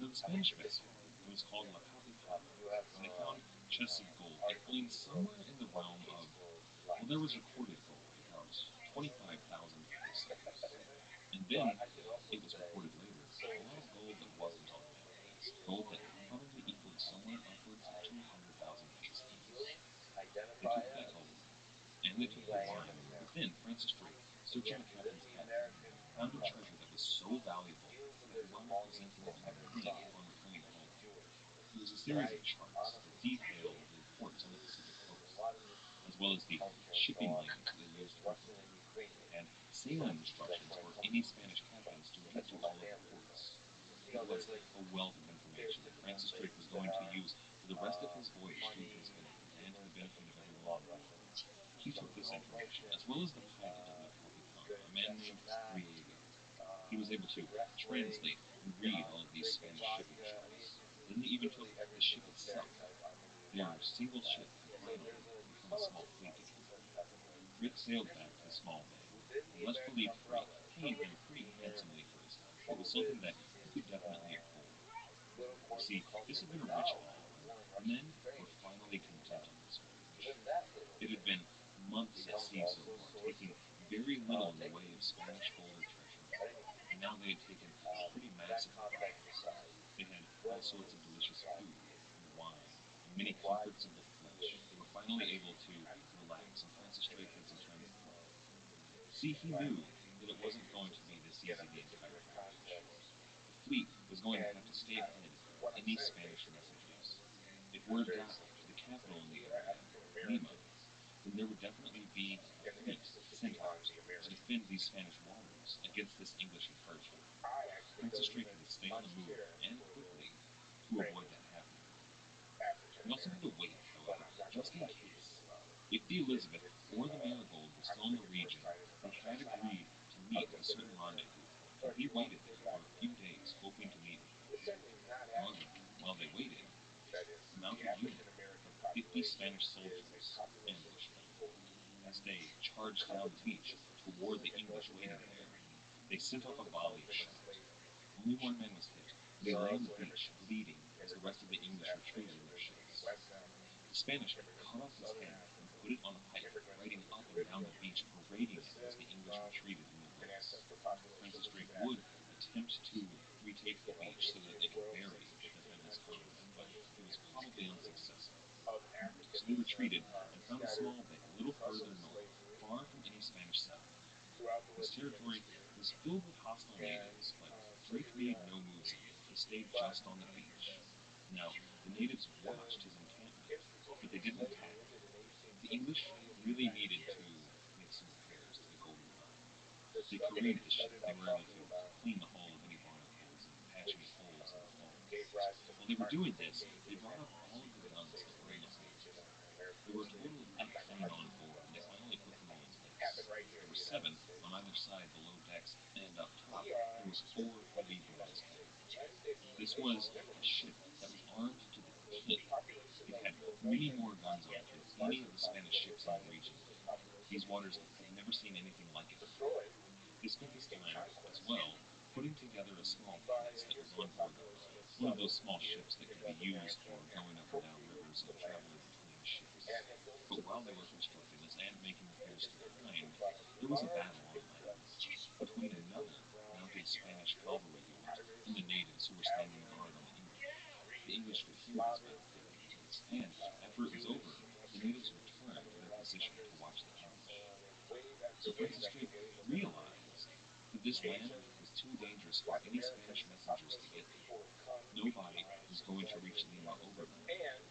Now, the Spanish vessel, it was called La Capitana, and they found chests of gold equaling somewhere in the realm of, well, there was recorded gold, about 25,000 pesos. And then, it was reported later, a lot of gold that wasn't on the manifest. Gold that probably equaled somewhere upwards of 200,000 pesos. They took that gold, and they took the wine, but then Francis Drake, searching the captain's head, found a treasure that was so valuable that it wound up presenting it to the king upon returning home. There was a series of charts that detailed the ports on the Pacific coast, as well as the shipping lanes that they used frequently, and sailing instructions for any Spanish captains to get to all of the ports. It was a wealth of information that Francis Drake was going to use for the rest of his voyage to his benefit and to the benefit of everyone on board. He took this information, as well as the pilot of La Capitana, a man named Riego. He was able to translate and read all of these Spanish shipping charts. Then they even took the ship itself. Their single ship had finally become a small fleet again. Drake sailed back to the small bay and left Philippe free, paying him pretty handsomely for his help. It was something that he could definitely afford. You see, this had been a rich haul, and the men were finally content on this voyage. It had been months at sea so far, taking very little in the way of Spanish gold or treasure, and now they had taken a pretty massive prize. They had all sorts of delicious food and wine, and many comforts of the flesh. They were finally able to relax, and Francis Drake had some time to think. See, he knew that it wasn't going to be this easy the entire voyage. The fleet was going to have to stay ahead of any Spanish messages. If word got to the capital in the area, Lima, then there would definitely be a fleet sent out to defend these Spanish waters against this English incursion. Francis Drake had to stay on the move, and quickly, to avoid that happening. He also had to wait, however, just in case. If the Elizabeth or the Marigold were still in the region, they had agreed to meet at a certain rendezvous, and he waited there for a few days, hoping to meet with them. However, while they waited, a mounted unit of 50 Spanish soldiers ambushed them. As they charged down the beach toward the English waiting there, they sent off a volley of shot. Only one man was hit, but he lay on the beach, bleeding, as the rest of the English retreated in their ships. The Spanish cut off his head and put it on a pike, riding up and down the beach, parading it as the English retreated in their boats. Francis Drake would attempt to retake the beach so that they could bury the defender's comrade, but he was probably unsuccessful. So they retreated and found a small bay a little further north, far from any Spanish settlement. This territory was filled with hostile natives, but Drake made no moves in it. He stayed just on the beach. Now, the natives watched his encampment, but they didn't attack. The English really needed to make some repairs to the Golden Line. They careened the ship. They were able to clean the hull of any barnacles and patch any holes in the hull. While they were doing this, they brought up all of the guns that were in the hold. There were a total of 8 men on board, and they finally put them all in place. There were 7 on either side below decks, and up top there was 4 heavy broadside. This was a ship that was armed to the teeth. It had many more guns on it than any of the Spanish ships in the region. These waters had never seen anything like it before. They spent this time, as well, putting together a small press that was on board one of those small ships that could be used for going up and down rivers and traveling between ships. But while they were constructing this and making repairs to the line, there was a battle on land between another mounted Spanish cavalry unit and the natives who were standing guard on the English. The English could hear this battle taking place, and after it was over, the natives returned to their position to watch the English. So Francis Drake realized that this land was too dangerous for any Spanish messengers to get there. Nobody was going to reach Lima overnight,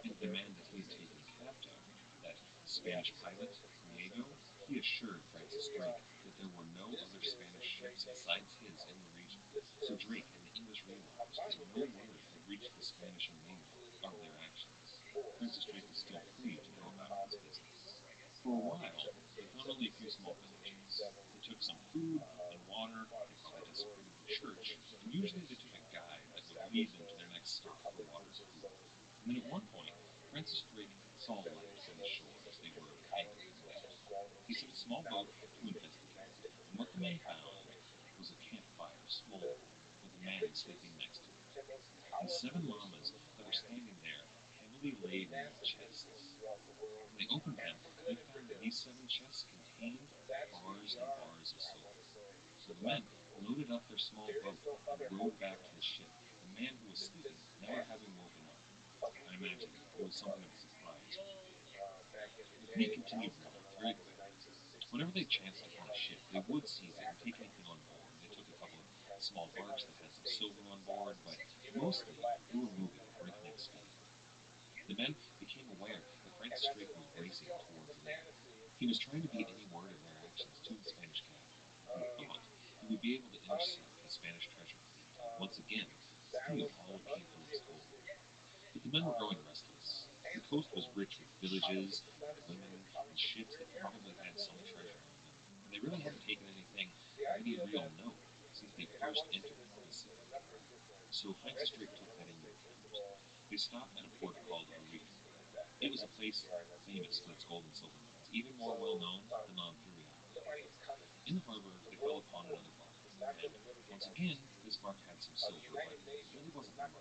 and the man that he had taken captive, that Spanish pilot, Diego, he assured Francis Drake that there were no other Spanish ships besides his in the region. So Drake and the English realized that no word had reached the Spanish in Lima of their actions. Francis Drake was still free to go about his business. For a while, they found only a few small villages. They took some food and water, they probably desecrated the church, and usually they took a guide that would lead them to their next stop for water and food. And then at one point, Francis Drake saw a light on the shore as they were anchored and waiting. He sent a small boat to investigate, and what the men found was a campfire smoldering with a man sleeping next to it, and 7 llamas that were standing there, heavily laden with chests. When they opened them, they found that these 7 chests contained bars and bars of silver. So the men loaded up their small boat and rowed back to the ship, the man who was sleeping never having woken up. I imagine it was something of a surprise for him. The fleet continued north very quickly. Whenever they chanced upon a ship, they would seize it and take anything on board. They took a couple of small barks that had some silver on board, but mostly they were moving at breakneck speed. The men became aware that Francis Drake was racing towards Lima. He was trying to beat any word of their actions to the Spanish capital. He thought he would be able to intercept the Spanish treasure fleet and once again steal all of King Philip's gold. But the men were growing restless. The coast was rich with villages and women and ships that probably had some treasure on them, and they really hadn't taken anything of any real note since they first entered the Pacific. So Francis Drake took that into account. They stopped at a port called Arica. It was a place famous for its gold and silver mines, even more well known than the Imperial. In the harbor, they fell upon another bark, and once again, this bark had some silver, but it really wasn't much.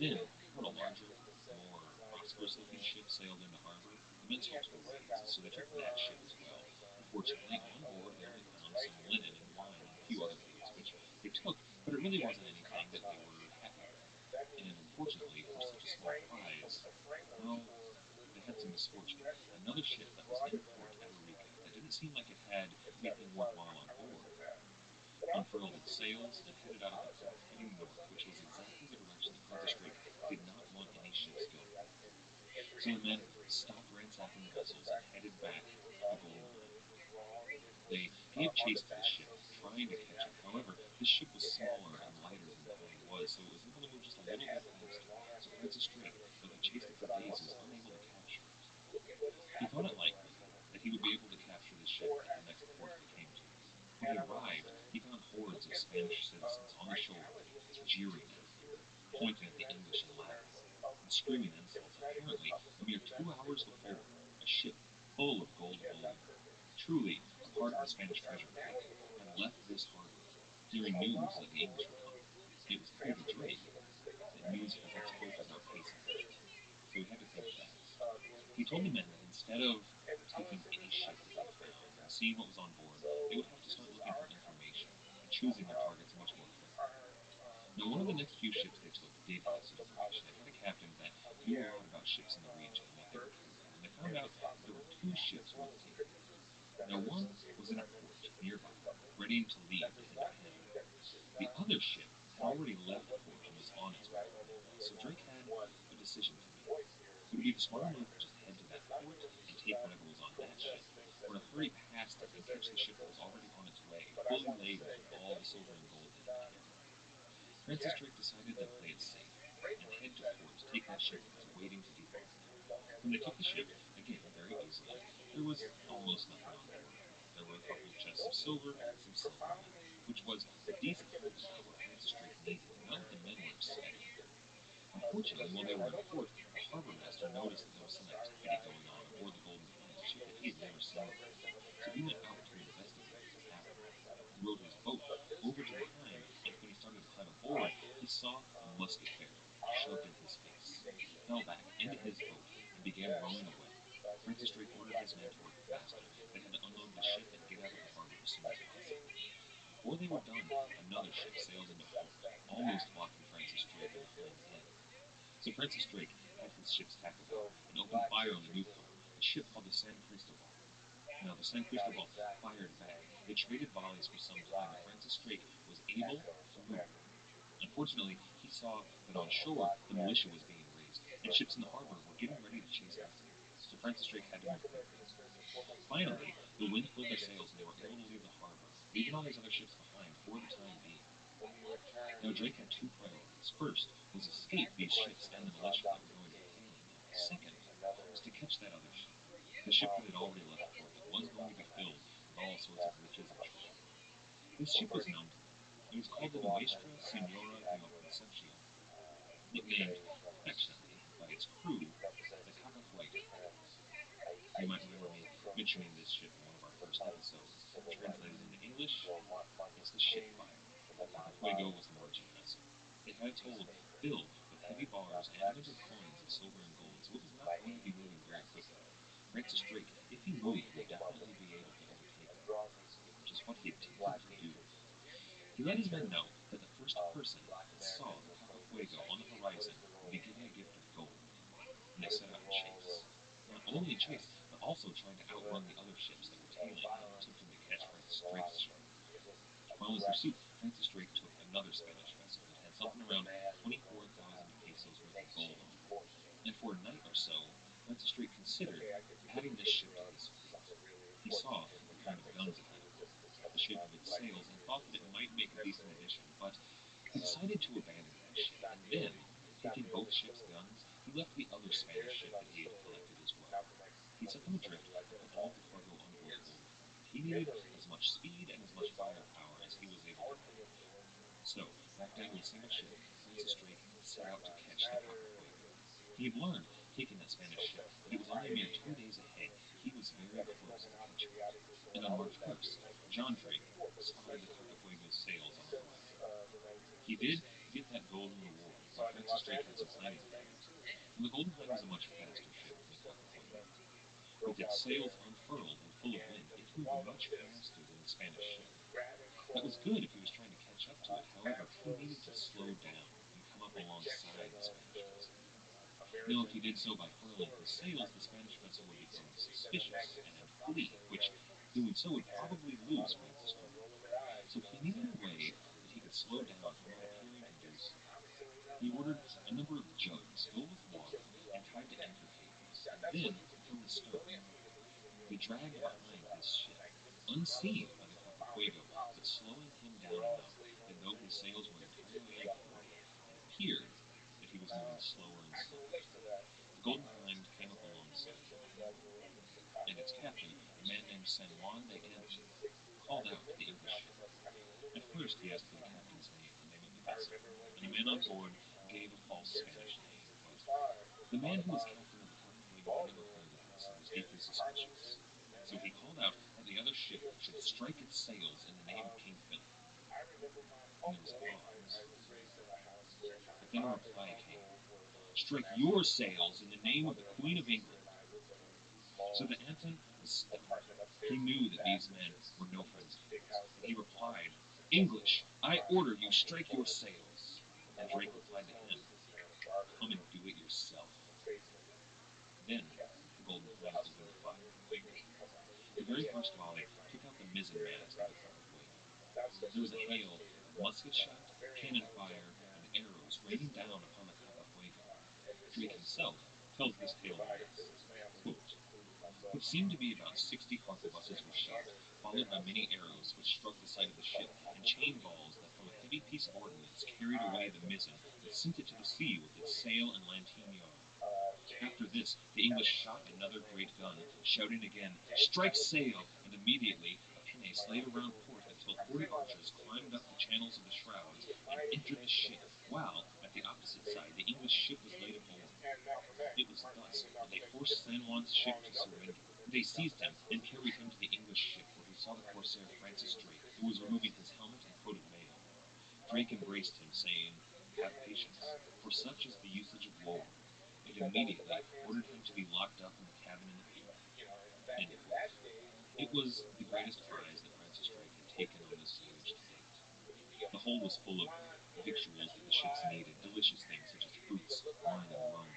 Then, when a larger, more prosperous-looking ship sailed into harbor, the men switched their ways, so they took that ship as well. Unfortunately, on board they only found some linen and wine and a few other goods, which they took, but it really wasn't anything that they were happy with. And unfortunately, for such a small prize, well, they had some misfortune. Another ship that was in port at Arica that didn't seem like it had anything worthwhile on board unfurled its sails and headed out of the port, heading north, which was exactly the direction that Francis Drake did not want any ships going. So the men stopped ransacking the vessels and headed back to the Golden Line. They gave chase to the ship, trying to catch it. However, this ship was smaller and lighter than the other was, so it was able to move just a little bit faster. So Francis Drake, though he chased it for days, was unable to capture it. He thought it likely that he would be able to capture this ship at the next port he came to. When he arrived, he found hordes of Spanish citizens on the shore, jeering at him, pointing at the English and laughing, and screaming insults. Apparently, a mere 2 hours before, a ship full of gold bullion, truly a part of the Spanish treasure fleet, had left this harbor, hearing news that the English were coming. It was clear to Drake that news of its hope was outpacing that, so he had to think fast. He told the men that instead of taking any ship that they found and seeing what was on board, they would have to start looking for information and choosing their targets much more carefully. Now, one of the next few ships they took did have some information. It had a captain that knew a lot about ships in the region and what they were carrying, and they found out that there were 2 ships worth taking. Now, one was in a port nearby, readying to leave to head to Penn. The other ship had already left the port and was on its way to Louisville, so Drake had a decision to make. Would it be the smarter move to just head to that port and take whatever was on that ship, or to hurry past it and catch the ship that was already on its way, fully laden with all the silver and gold it could carry? Francis Drake decided to play it safe and head to port to take that ship that was waiting to debark. When they took the ship, again, very easily, there was almost nothing on board. There were a couple of chests of silver, some silver money, which was a decent amount of what Francis Drake needed, and not what the men were expecting. Unfortunately, while they were in port, the harbor master noticed that there was some activity going on aboard the Golden Hind, a ship that he had never seen before. So he went out to investigate what was happening. He rowed his boat over to the Hind, and when he started to climb aboard, he saw a musket barrel shoved in his face. He fell back into his boat and began rowing away. Francis Drake ordered his men to work faster. They had to unload the ship and get out of the harbor as soon as possible. Before they were done, another ship sailed into port, almost blocking Francis Drake and the Hind's in. So Francis Drake had his ship's tackle out and opened fire on the newcomer, a ship called the San Cristobal. Now, the San Cristobal fired back. It traded volleys for some time, and Francis Drake was able to move. Unfortunately, he saw that on shore the militia was being raised, and ships in the harbor were getting ready to chase after him. So Francis Drake had to move quickly. Finally, the wind filled their sails, and they were able to leave the harbor, leaving all these other ships behind for the time being. Now, Drake had two priorities. First was escape these ships and the militia that were going to be hailing him. Second was to catch that other ship, the ship that had already left port, that was going to be filled with all sorts of riches and treasure. This ship was known to them. It was called the Nuestra Senora de la Concepcion, nicknamed affectionately by its crew the Cacafuego. You might remember me mentioning this ship in one of our first episodes. Translated into English, it's the ship fire. The Cacafuego was a merchant vessel. It had its hold filled with heavy bars and a number of coins of silver and gold, so it was not going to be moving very quickly. Francis Drake, if he moved, would definitely be able to overtake it, which is what he intended to do. He let his men know that the first person that saw the Cacafuego on the horizon would be given a gift of gold, and they set out to chase. Not only chase, but also trying to outrun the other ships that were tailing them, attempting to catch Francis Drake's ship. While in pursuit, Francis Drake took another Spanish vessel that had something around 24,000 pesos worth of gold on it. And for a night or so, Francis Drake considered adding this ship to his fleet. He saw what kind of guns it had aboard, the shape of its sails, and thought that it might make a decent addition, but he decided to abandon that ship, and then, taking both ships' guns, he left the other Spanish ship that he had collected as well. He set them adrift and put all of the cargo on board the Golden Hind. He needed as much speed and as much firepower as he was able to manage. So, back down to a single ship, Francis Drake set out to catch the Cacafuego. He had learned, taking that Spanish ship, that it was only a mere 2 days ahead. He was very close to catching it. And on March 1st, John Drake spotted the Cacafuego's sails on the horizon. He did get that golden reward, but Francis Drake had some planning to do. And the Golden Hind was a much faster ship than the Cacafuego. With its sails unfurled and full of wind, it moved much faster than the Spanish ship. That was good if he was trying to catch up to it. However, he needed to slow down and come up alongside the Spanish vessel. Now, if he did so by furling his sails, the Spanish vessel would become suspicious and flee, which, doing so, would probably lose Francis Drake. So he needed a way that he could slow down without appearing to do so. He ordered a number of jugs filled with water and tied to anchor cables, and then from the stern, they dragged behind his ship, unseen by the Cacafuego, but slowing him down enough that though his sails were entirely unfurled, it appeared that he was moving slower and slower. The Golden Hind came up alongside him, and its captain, a man named San Juan de Anton, called out to the English ship. At first, he asked for the captain's name, the name of the vessel, and the man on board gave a false Spanish name, but the man who was captain of the Cacafuego had never heard of this and was deeply suspicious. So he called out that the other ship should strike its sails in the name of King Philip. And there was a pause. But then a reply came. Strike your sails in the name of the Queen of England. So the Anton was stunned. He knew that these men were no friends of his, and he replied, English, I order you strike your sails. And Drake replied to him, come and do it yourself. Then the Golden Hind opened fire. The very first volley took out the mizzen mast of the Cacafuego. There was a hail of musket shot, cannon fire, and arrows raining down upon the Capafuego. Drake himself tells this tale like this, quote, what seemed to be about 60 harquebuses were shot, followed by many arrows which struck the side of the ship, and chain balls that from a heavy piece of ordnance carried away the mizzen and sent it to the sea with its sail and lateen yard. After this, the English shot another great gun, shouting again, strike sail, and immediately a pinnace laid around port until 40 archers climbed up the channels of the shrouds and entered the ship, while, at the opposite side, the English ship was laid aboard. It was thus that they forced San Juan's ship to surrender. They seized him and carried him to the English ship, where he saw the corsair Francis Drake, who was removing his helmet and coat of mail. Drake embraced him, saying, have patience, for such is the usage of war, and immediately ordered him to be locked up in the cabin in the poop. It was the greatest prize that Francis Drake had taken on this voyage to date. The hold was full of victuals that the ships needed, delicious things such as fruits, wine, and rum.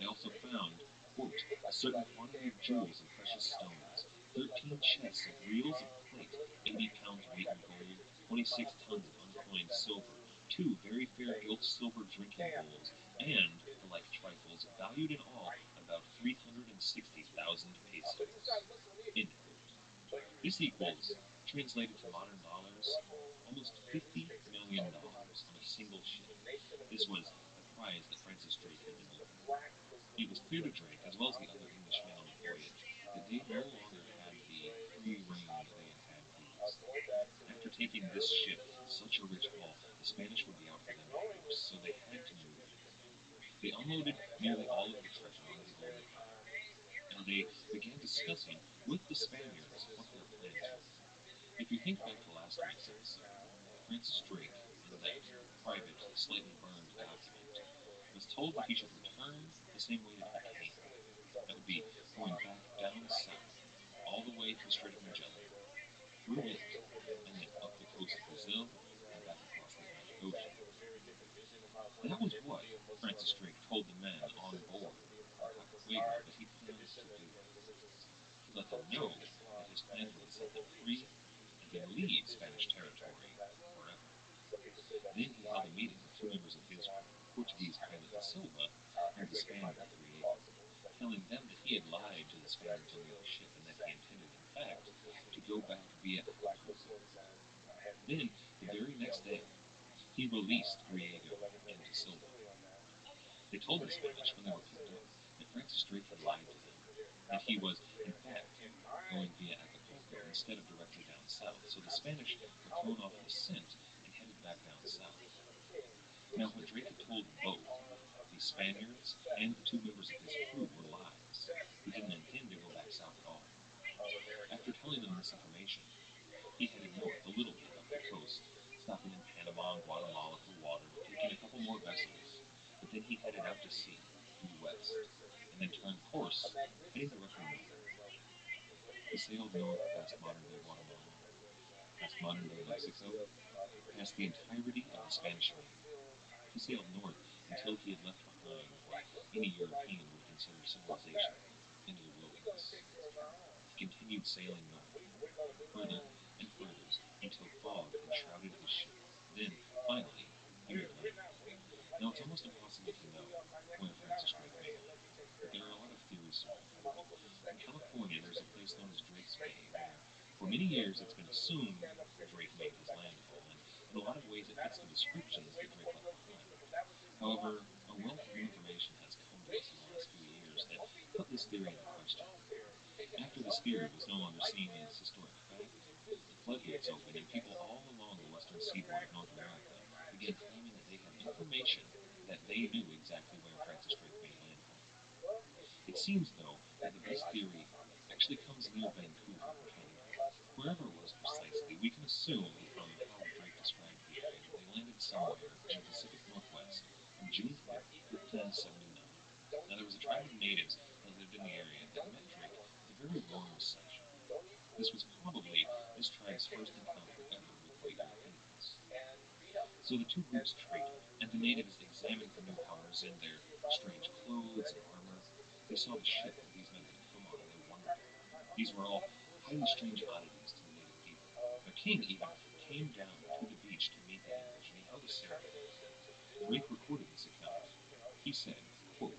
They also found, quote, a certain quantity of jewels and precious stones, 13 chests of reels of plate, 80 pounds weight in gold, 26 tons of uncoined silver, 2 very fair gilt silver drinking bowls, and the like trifles, valued in all about 360,000 pesos. End quote. This equals, translated to modern dollars, almost $50 million on a single ship. This was the prize that Francis Drake had been looking for. It was clear to Drake, as well as the other Englishmen on the voyage, that they no longer had the free rein that they had had previously. After taking this ship with such a rich haul, the Spanish would be out for them, of course, so they had to move. They unloaded nearly all of the treasure onto the Golden Hind, and they began discussing with the Spaniards what their plans were. If you think back to last week's episode, Francis Drake, in that private, slightly burned document, was told that he should return the same way that he came. That would be going back down south, all the way to the Strait of Magellan, through it, and then up the coast of Brazil, and back across the Atlantic Ocean. That was what Francis Drake told the men on board the Capafuego that he planned to do. He let them know that his plans were to set them free and then leave Spanish territory forever. Then he held a meeting with 2 members of his crew, the Portuguese pilot Da Silva and the Spaniard Riego, telling them that he had lied to the Spaniards on the other ship and that he intended, in fact, to go back via Acapulco. Then, the very next day, he released Riego and Da Silva. They told the Spanish when they were picked up that Francis Drake had lied to them, that he was, in fact, going via Acapulco instead of directly down south, so the Spanish were thrown off the scent and headed back down south. Now, what Drake had told both the Spaniards and the 2 members of his crew were lies. He didn't intend to go back south at all. After telling them this information, he headed north a little bit up the coast, stopping in Panama and Guatemala for water, taking a couple more vessels, but then he headed out to sea, due west, and then turned course, heading directly north. He sailed north past modern-day Guatemala, past modern-day Mexico, past the entirety of the Spanish Main. He sailed north until he had left behind what any European would consider civilization, into the wilderness. He continued sailing north, further and further, until fog enshrouded his ship. Then, finally, he would land. Now, it's almost impossible to know where Francis Drake may land, but there are a lot of theories surrounding it. In California, there's a place known as Drake's Bay, where, for many years, it's been assumed Drake made his landfall, and in a lot of ways it fits the descriptions that Drake left behind. However, a wealth of new information has come to us in the last few years that put this theory into question. After this theory was no longer seen as historic fact, the floodgates opened and people all along the western seaboard of North America began claiming that they had information that they knew exactly where Francis Drake made landfall. It seems, though, that the best theory actually comes near Vancouver, Canada. Wherever it was precisely, we can assume from how Drake described the area that they landed somewhere in the Pacific Northwest on June 5th, 1579. Now, there was a tribe of natives that lived in the area that met Drake with a very warm reception. This was probably this tribe's first encounter ever with white Europeans. So the 2 groups traded, and the natives examined the newcomers in their strange clothes and armor. They saw the ship that these men had come on, and they wondered. These were all highly strange oddities to the native people. Their king even came down to the beach to meet the English, and he held a ceremony. Drake recorded this account. He said, quote,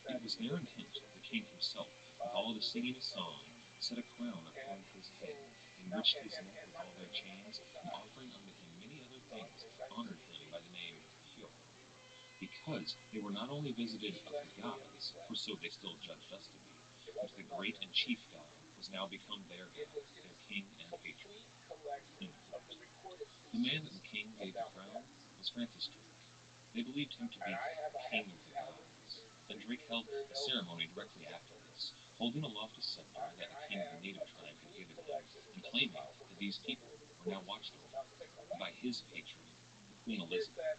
"It was their intent, the king himself, with all the singing a song, set a crown upon his head, enriched his neck with all their chains, and offering unto him many other things, honored him by the name Hyo, because they were not only visited of the gods, for so they still judged us to be, but the great and chief God was now become their God, their king and patron." The man that the king gave the crown was Francis Drake. They believed him to be king of the gods. Then Drake held a ceremony directly after this, holding aloft a scepter that the king of the native tribe had given him, and claiming that these people were now watched over by his patron, Queen Elizabeth.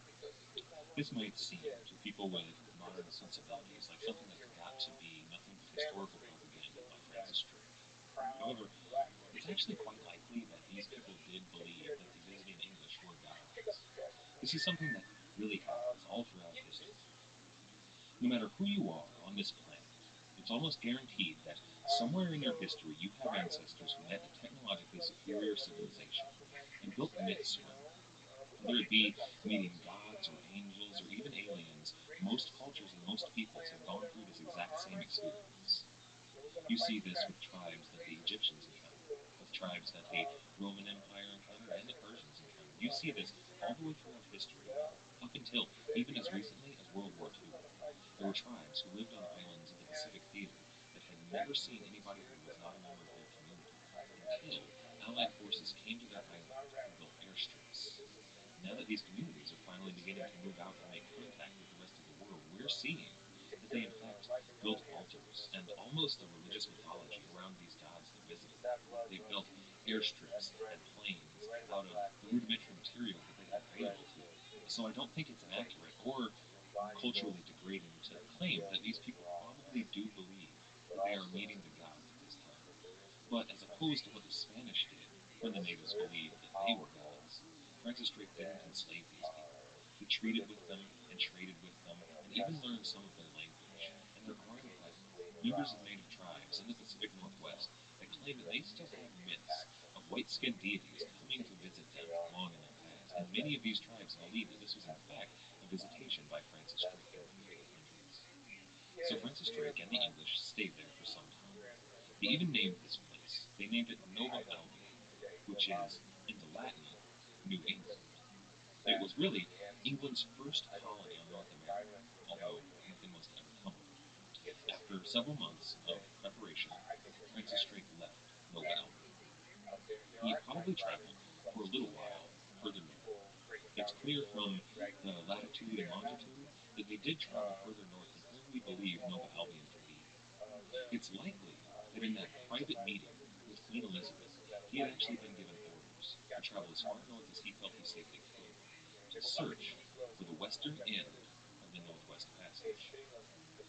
This might seem to people with modern sensibilities like something that's got to be nothing but historical propaganda by Francis Drake. However, it's actually quite likely that these people did believe that the visiting English were gods. This is something that really happens all throughout history. No matter who you are on this planet, it's almost guaranteed that somewhere in your history you have ancestors who met a technologically superior civilization and built myths around them. Whether it be meeting gods or angels or even aliens, most cultures and most peoples have gone through this exact same experience. You see this with tribes that the Egyptians encountered, with tribes that the Roman Empire encountered, and the Persians encountered. You see this all the way throughout history, up until even as recently as World War II. There were tribes who lived on islands of the Pacific Theater that had never seen anybody who was not a member of their community, until Allied forces came to their island and built airstrips. Now that these communities are finally beginning to move out and make contact with the rest of the world, we're seeing that they in fact built altars and almost a religious mythology around these gods that visited them. They built airstrips and planes out of the rudimentary material that they had available to them. So I don't think it's inaccurate or culturally degrading to claim that these people probably do believe that they are meeting the gods at this time. But as opposed to what the Spanish did, when the natives believed that they were gods, Francis Drake didn't enslave these people. He treated with them and traded with them and even learned some of their language. And there are, in fact, members of native tribes in the Pacific Northwest that claim that they still have myths of white-skinned deities coming to visit them long in the past. And many of these tribes believe that this was in fact a visitation by Francis Drake in the 1500s. So Francis Drake and the English stayed there for some time. They even named this place. They named it Nova Albia, which is, in the Latin, New England. It was really England's first colony on North America, although nothing was to ever come of it. After several months of preparation, Francis Drake left Nova Albia. He probably traveled for a little while further north. It's clear from the latitude and longitude that they did travel further north than where we believe Nova Albion to be. It's likely that in that private meeting with Queen Elizabeth, he had actually been given orders to travel as far north as he felt he safely could, to search for the western end of the Northwest Passage.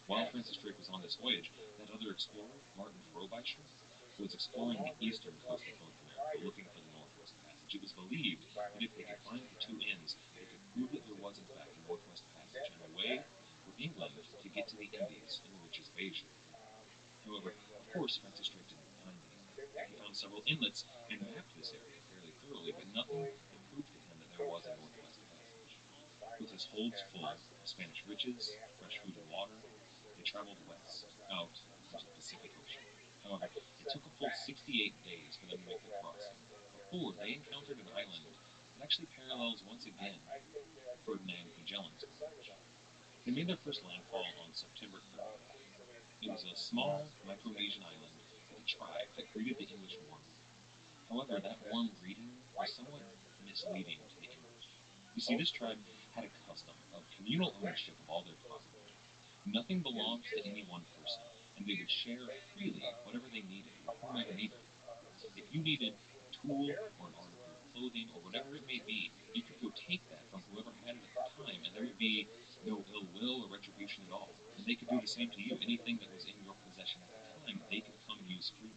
While Francis Drake was on this voyage, that other explorer, Martin Frobisher, was exploring the eastern coast of North America, looking for the Northwest Passage. It was believed that if they could find the two ends, they could prove that there was in fact a Northwest Passage and a way for England to get to the Indies and the riches of Asia. However, of course, Francis Drake didn't find anything. He found several inlets and mapped this area fairly thoroughly, but nothing that proved to him that there was a Northwest Passage. With his holds full of Spanish riches, fresh food and water, they traveled west, out into the Pacific Ocean. However, it took a full 68 days for them to make the crossing before they encountered an island that actually parallels once again Ferdinand Magellan's voyage. They made their first landfall on September 30th. It was a small Micronesian island with a tribe that greeted the English warmly. However, that warm greeting was somewhat misleading to the English. You see, this tribe had a custom of communal ownership of all their property. Nothing belonged to any one person, and they would share freely whatever they needed with whomever needed it. If you needed a tool or an article of clothing or whatever it may be, you could go take that from whoever had it at the time, and there would be no ill will or retribution at all. And they could do the same to you. Anything that was in your possession at the time, they could come use freely.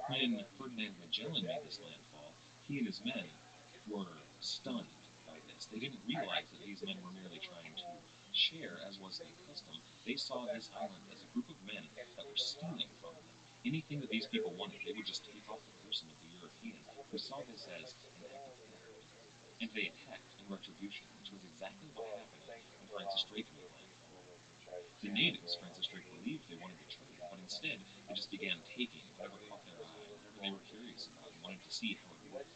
When Ferdinand Magellan made this landfall, he and his men were stunned by this. They didn't realize that these men were merely trying to share, as was their custom. They saw this island as a group of men that were stealing from them. Anything that these people wanted, they would just take off the person of the European who saw this as an act of theft. and they attacked in retribution, which was exactly what happened when Francis Drake made landfall. The natives, Francis Drake believed they wanted to trade, but instead they just began taking whatever caught their eye, whatever they were curious about, and wanted to see how it worked.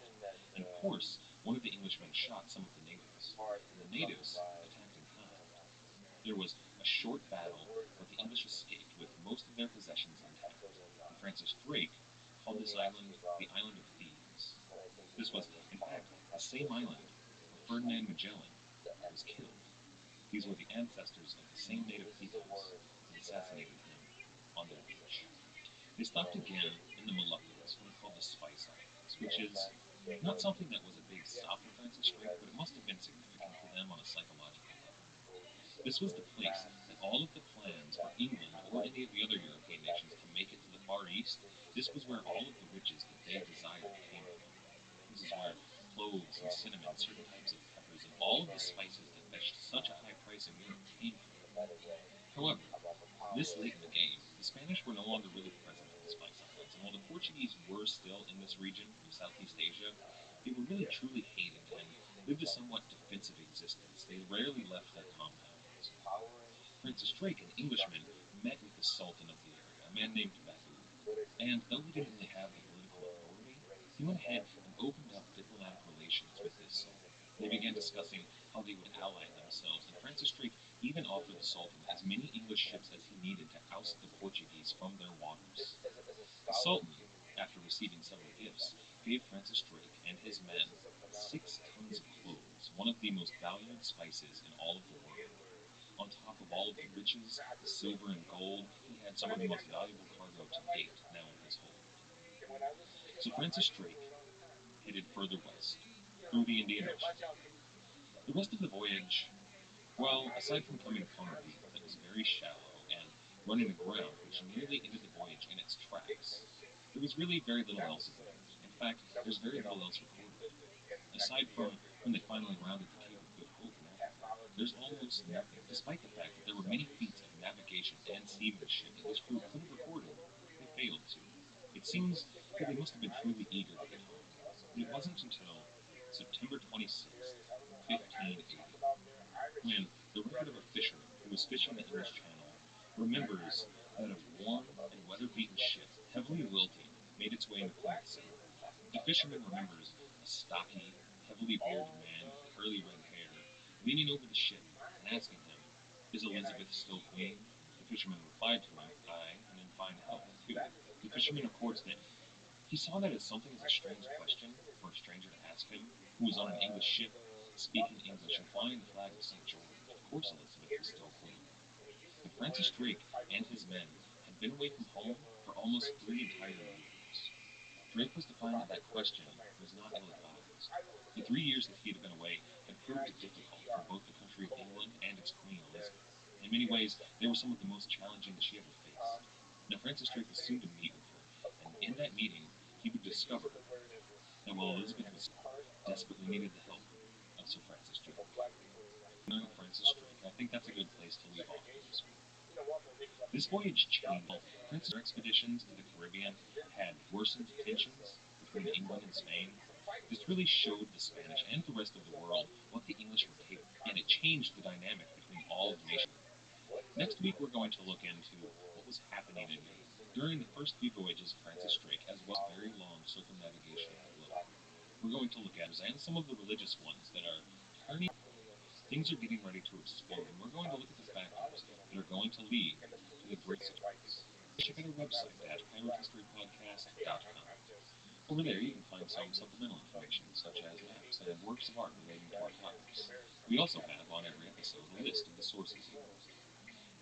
And of course, one of the Englishmen shot some of the natives, and the natives attacked in kind. There was a short battle, but the English escaped with most of their possessions intact, and Francis Drake called this island the Island of Thieves. This was, in fact, the same island where Ferdinand Magellan was killed. These were the ancestors of the same native peoples that assassinated him on their beach. They stopped again in the Moluccas, what are called the Spice Islands, which is not something that was a big stop for Francis Drake, but it must have been significant to them on a psychological level. This was the place that all of the plans for England or any of the other European nations to make it to the Far East, this was where all of the riches that they desired came from. This is where cloves and cinnamon, certain types of peppers, and all of the spices that fetched such a high price in Europe came from. However, this late in the game, the Spanish were no longer really present in the Spice Islands, and while the Portuguese were still in this region of Southeast Asia, they were really truly hated and lived a somewhat defensive existence. They rarely left their compounds. Francis Drake, an Englishman, met with the Sultan of the area, a man named Baku, and though he didn't really have the political authority, he went ahead and opened up diplomatic relations with this Sultan. They began discussing how they would ally themselves, and Francis Drake even offered the Sultan as many English ships as he needed to oust the Portuguese from their waters. The Sultan, after receiving several gifts, gave Francis Drake and his men 6 tons of cloves, one of the most valued spices in all of the world. On top of all of the riches, the silver and gold, he had some of the most valuable cargo to date now in his hold. So Francis Drake headed further west, through the Indian Ocean. The rest of the voyage, well, aside from coming upon a reef that was very shallow and running aground, which nearly ended the voyage in its tracks, there was really very little else of note. In fact, there's very little else recorded. Aside from when they finally rounded the Cape of Good Hope in Africa, there's almost nothing, despite the fact that there were many feats of navigation and seamanship that this crew could have recorded. They failed to. It seems that they must have been truly eager to get home. But it wasn't until September 26th, 1580, when the record of a fisherman who was fishing the English Channel remembers that a worn and weather-beaten ship, heavily wilting, made its way into Plymouth Sound. The fisherman remembers a stocky, heavily bearded man with curly red hair leaning over the ship and asking him, "Is Elizabeth still queen?" The fisherman replied to him, "Aye, and in fine health, too." The fisherman records that he saw that as something as a strange question for a stranger to ask him, who was on an English ship, speaking English and flying the flag of St. George. Of course Elizabeth was still queen. But Francis Drake and his men had been away from home for almost 3 entire years. Drake was to find that that question was not ill-advised. The 3 years that he had been away had proved difficult for both the country of England and its queen Elizabeth. In many ways, they were some of the most challenging that she ever faced. Now Francis Drake was soon to meet with her, and in that meeting, he would discover that while Elizabeth was desperately needed the help of Sir Francis Drake. Knowing Francis Drake, I think that's a good place to leave off for this week. This voyage changed. Francis expeditions to the Caribbean had worsened tensions between England and Spain. This really showed the Spanish and the rest of the world what the English were capable of, and it changed the dynamic between all of the nations. Next week, we're going to look into what was happening in Europe during the first few voyages of Francis Drake, as well as very long circumnavigation of the globe. We're going to look at and some of the religious ones that are turning. Things are getting ready to explode, and we're going to look at the factors that are going to lead to the great strikes. Check out our website at piratehistorypodcast.com. Over there, you can find some supplemental information, such as maps and works of art relating to our topics. We also have, on every episode, a list of the sources used.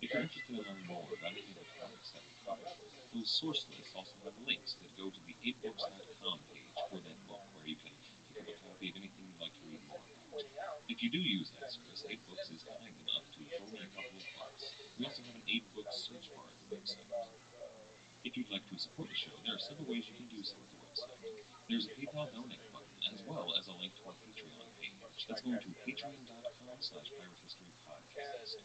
If you're interested in learning more about any of the topics that we cover, those source lists also have links that go to the 8books.com page for that book, where you can pick up a copy of anything you'd like to read more about. If you do use that service, 8books is kind enough to throw me a couple of bucks. We also have an 8books search bar at the website. If you'd like to support the show, there are several ways you can do so at the website. There's a PayPal donate button, as well as a link to our Patreon page. That's going to patreon.com/piratehistorypodcast.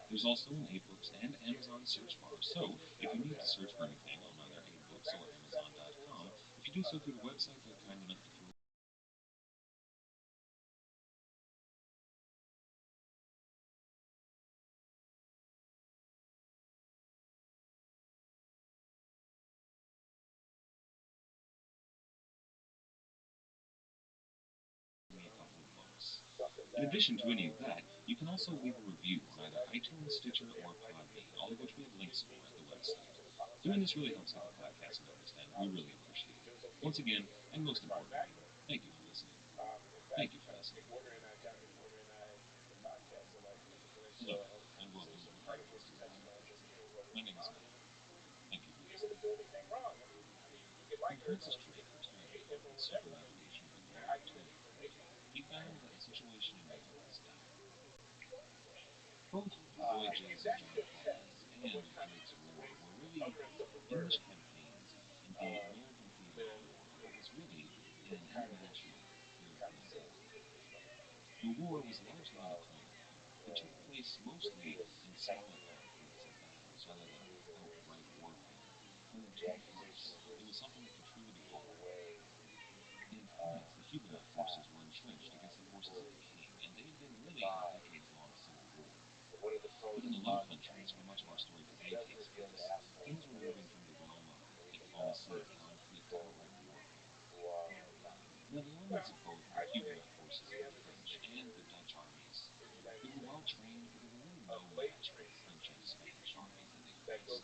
There's also an 8books and Amazon search bar, so if you need to search for anything on either 8books or Amazon.com, if you do so through the website, they're kind enough to throw In addition to any of that, you can also leave a review on either iTunes, Stitcher, or Podbean, all of which we have links for at the website. Doing this really helps get the podcast noticed, and we really appreciate it. Once again, and most importantly, thank you for listening. Thank you for listening. Hello, and welcome to the podcast we are on. My name is Matt. Thank you for listening. When Francis Drake retired from the circumnavigation of the globe to England, he found that the situation in Europe was dire. Both the voyages of John Collins and Drake's War were really English campaigns in the American theater of war of what was really an international European war. The war was largely an atonement. It took place mostly in smaller conflicts and battles rather than outright warfare. When it took place, it was something that could truly be called war. In France, the Huguenot forces were entrenched against the forces of the king, and they had been really in a decades-long civil war. But in the Low Countries, where much of our story today takes place, things were moving from the realm of diplomacy, conflict, to outright warfare. Now, the armies of both the Huguenot forces of the French and the Dutch armies, they were well trained, but they were really no match for the French and Spanish armies that they faced.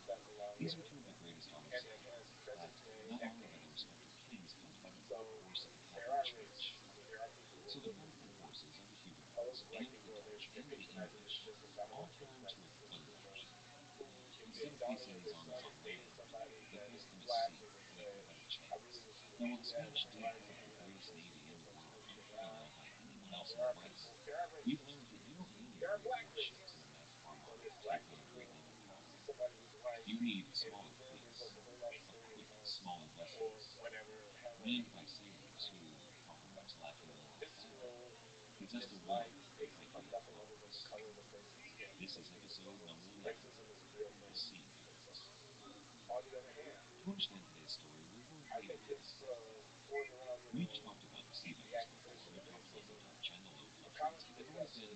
These were two of the greatest armies of the earth, backed not only by their respective kings, but by the full force of the Catholic Church. So the powerful forces of the Huguenots and the Dutch and the English all turned to a third option. Instead of facing these armies on land, they faced them at sea, where they could have had a chance. Now, while the Spanish did have the greatest navy in the world, unparalleled by anyone else in the West, we've learned that you don't need great warships and a massive armament to take on a great naval power. You need smaller fleets, equipped smaller vessels, manned by sailors who, oftentimes lacking the moral fiber, possessed a will that might be flawless. This is episode number 11, The Sea Battles. To understand today's story, we're going to need to take a step back. We've talked about the sea battles before. We've talked about the Dutch and the Low Countries, but they've always been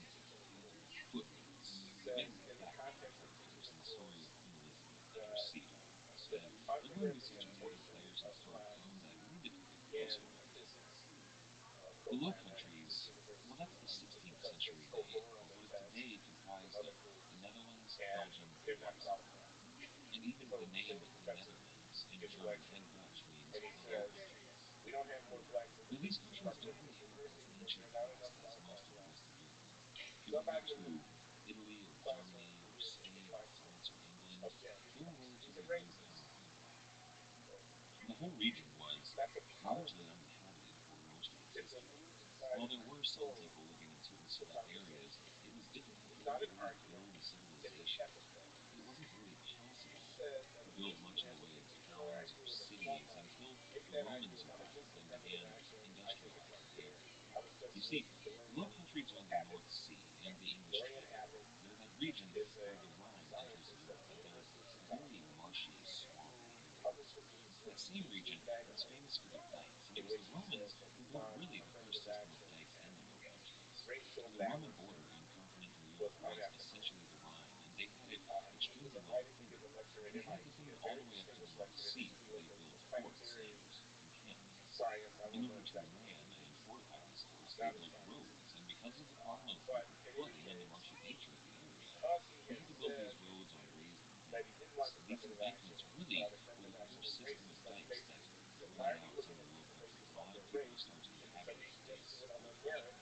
footnotes. They've been background characters in the story of Queen Elizabeth and her sea darlings. And they're going to be such important players in the story to come that we need to take a closer look. The Low Countries, well, that's the 16th century name for what is today comprised of the Netherlands, Belgium, and Luxembourg. And even the name the Netherlands in German and Dutch means the Low Countries. Now, these countries don't really have as ancient past as most of the rest of Europe. If you go back to Italy or Germany or Spain or France or England, they're a relatively new power on the block. The whole region was largely uninhabited for most of its history. While there were some people living in certain select areas, it was difficult for them to really build a civilization. It wasn't really possible to build much in the way of towns or cities until the Romans arrived and began industrializing the area. You see, the Low Countries are in the North Sea and the English Channel. They're that region where the Rhine enters Europe, and they're a very marshy, swampy area. That same region is famous for their dikes, and it was the Romans who built really the first system of dikes in the Low Countries. The Roman border in continental Europe was essentially the Rhine, and they had it extremely well defended. In fact, defended all the way up to the North Sea, where they built forts and encampments. In order to man and fortify these forts, they built roads, and because of the problem of frequent flooding and the marshy nature of the area, they had to build these roads on raised embankments. And these embankments really were the first system of dikes that spread out some of the Low Countries and allowed people to start to inhabit it today full-fledged.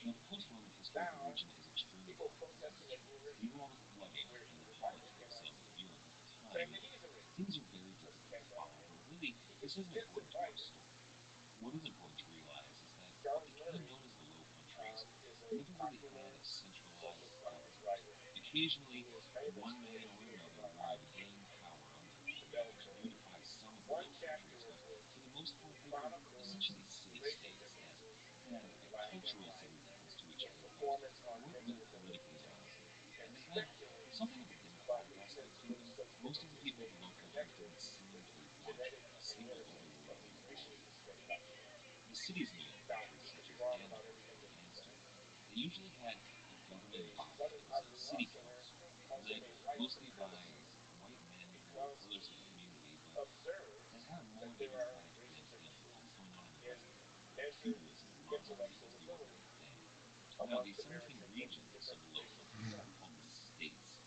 Now, the post-Roman history of the region is extremely complicated. Due to all the flooding and the politics of Europe at the time, things are very difficult to follow, but really, this isn't important to our story. What is important to realize is that what became known as the Low Countries never really had a centralized government. Occasionally, one man or another would gain power under them and unify some of the Low Countries, but for the most part, they were essentially city-states that had a cultural significance to each other, but weren't really politically binding. And they had something of a democratic aspect to them. Most of the people of the Low Countries didn't seem to want a single overlord over all of them. The cities in the Low Countries, such as Antwerp or Amsterdam, they usually had a governing body. It was a city council, led mostly by white men who were pillars of the community, but that had a more democratic bent than what's going on in the rest of Europe, where feudalism and monarchy is the order of the day. Now, the 17 regions of the Low Countries were called the states.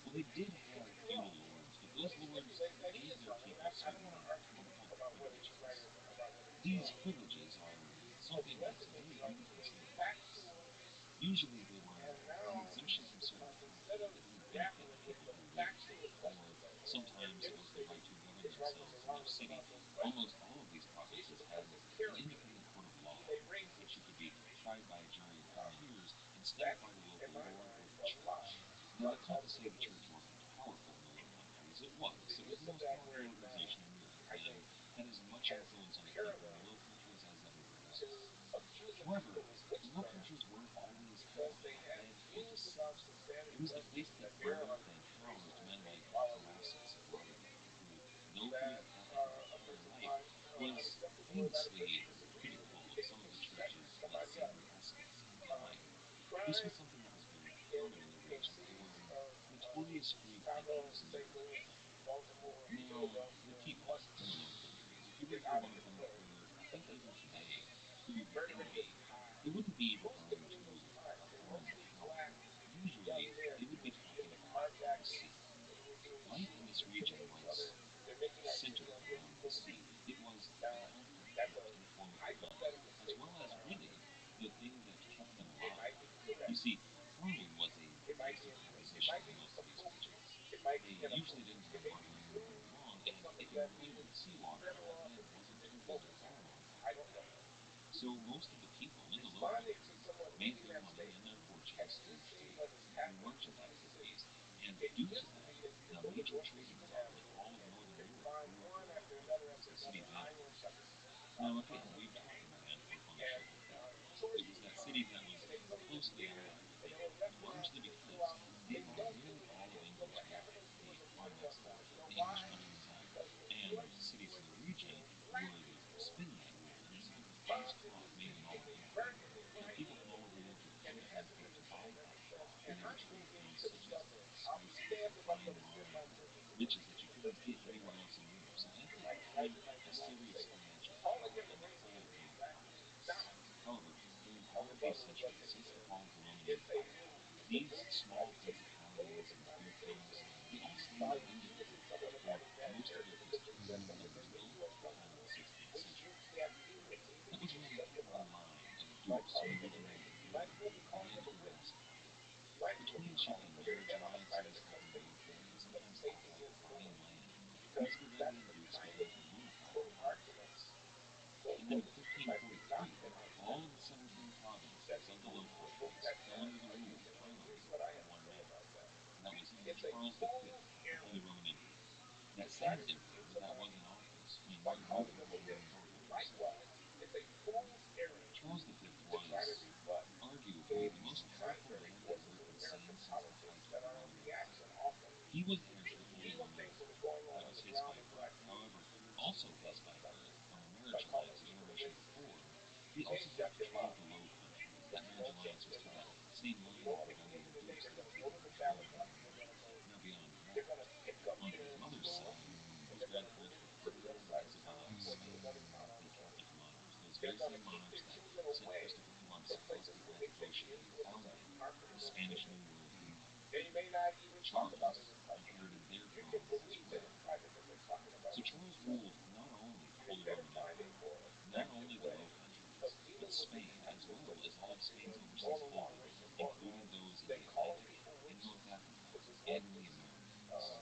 Well, they did have feudal lords, but those lords gave their people certain what were called privileges. These privileges are something that's very universal in practice. Usually, they were an exemption from certain taxes that didn't benefit the people who ruled, or sometimes it was the right to govern themselves in their city. Almost all of these provinces had an independent court of law, in which you could be tried by a jury of compeers instead of by the local lord or the church. Now, that's not to say the church wasn't powerful in the Low Countries. It was. It was the most powerful organization on earth and had as much influence on the people in the Low Countries as everywhere else. However, the Low Countries weren't always held by a head or the Senate. It was the place that birthed and housed men like Erastus of Rotterdam, who, though he was a Catholic his entire life, was famously critical of some of the church's, let's say, grotesqueness at the time. This was something that was very common in the region. They were notorious free thinkers in their own time. Now, the people in the Low Countries, if you were to hear one of them refer, I think even today, to the enemy, it wouldn't be referring to a foreign power. Usually, they would be talking about the sea. Life in this region was centered around the sea. It was the constant threat in the form of farming, as well as really the thing that kept them alive. You see, farming was a basic proposition in most of these regions. They usually didn't have water for very long, and if you ran into seawater, that then wasn't too good to farm on after that. So most of the people in the Low Countries made their money and their fortunes through trade, through merchant activities, and due to that, the major trading hub in all of Northern Europe grew up rather quickly. It was the city of Antwerp. Now, again, we've talked about Antwerp on the show before. It was that city that was closely allied with England, largely because they bought nearly all of England's wool, the farm export that the English countryside and cities in the region would spin that wool into some of the finest cloth made in all of England. Now, people from all over Europe would come to Antwerp to buy that cloth, and they would trade things such as spices, refined wine, and riches that you couldn't get anywhere else in Europe. So Antwerp became a serious financial power in the whole of Northern Paradise. However, during all of these centuries since the fall of the Roman Empire, these small principalities and fiefdoms, they all stayed independent for most of their history up until the time of the 16th century. That was when a line of dukes who originated in Burgundy began to arise in power. Which means you had marriage alliances, cultivation, and sometimes outright buying land. These Burgundian dukes began to unify the Paradise. And then in 1543, all of the 17 provinces of the Low Countries fell under the rule, finally, of one man. That was Charles V, the Holy Roman Emperor. That same emperor that was in office when Martin Luther had been martyred for his faith. Charles V was arguably the most powerful man that Europe had seen since the height of the Roman Empire. He was heir to the Holy Roman Empire. That was his by birth. However, also his by birth from a marriage alliance a generation before, he also had control of the Low Countries. That marriage alliance was to that same line of Burgundian dukes that were taken by the Roman Empire. Now, beyond that, on his mother's side, his grandparents were Ferdinand and Isabella of Spain, the Catholic monarchs, those very same monarchs that sent Christopher Columbus across the Atlantic Ocean and founded the Spanish New World Empire. Charles inherited their throne as well. So Charles ruled not only the Holy Roman Empire, not only the Low Countries, but Spain, as well as all of Spain's overseas holdings, including those in the Atlantic, in North Africa, and in the Americas.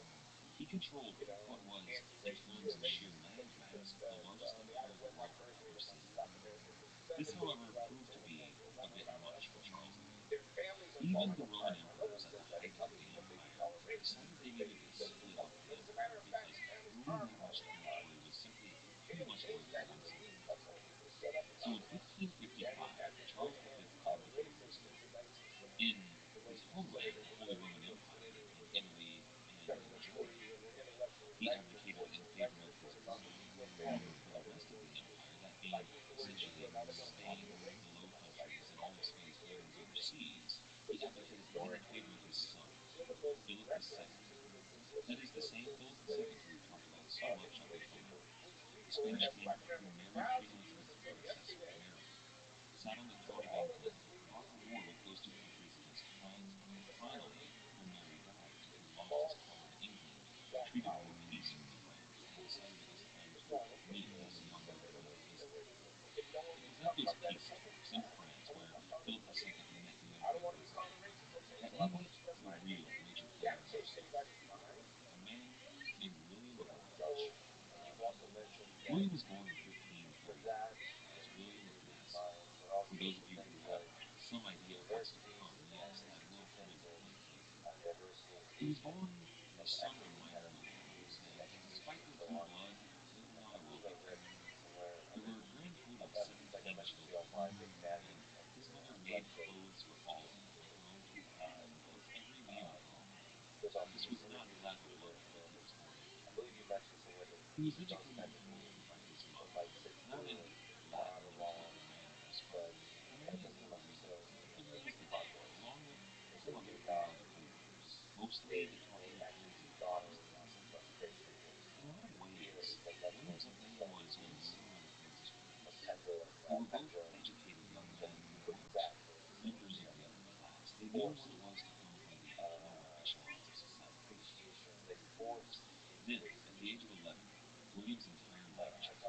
He controlled what was, in terms of sheer land mass, the largest empire the world had ever seen. This, however, proved to be a bit much for Charles V. Even the Roman emperors at the height of the empire decided they needed to split up the empire because ruling that much territory was simply too much work for one single man. So in 1555, Charles V abdicated his throne. In his homeland, the Holy Roman Empire in Italy and in Germany, he abdicated in favor of his brother. However, for the rest of the empire, that being essentially Spain, the Low Countries, and all of Spain's holdings overseas, he abdicated only in favor of his son, Philip II. That is the same Philip II who we've talked about so much up until now. The Spanish king who married 3 months into his predecessor, Mary, sat on the throne of England, fought a war with those William was born in 1541 as William of Nassau. For those of you who have some idea of what's to come, yes, that will come into play here. He was born the son of a minor nobleman, and despite their true blood, they were not a wealthy family. There were a grand total of 17 children, and his mother made clothes for all of them, her own 2 children, and every male of them. This was not lack of love that he was born into. He was educated at home by his mother, not in Latin or vulgar manners, but primarily in reading. He was the boy, along with some other fellow coworkers. Mostly they taught him basic arithmetic. In a lot of ways, William's upbringing was very similar to his parents. They were both educated young men who weren't members of the upper class. They knew what it was to come from the lower echelons of society. Then, at the age of 11, William's entire life changed.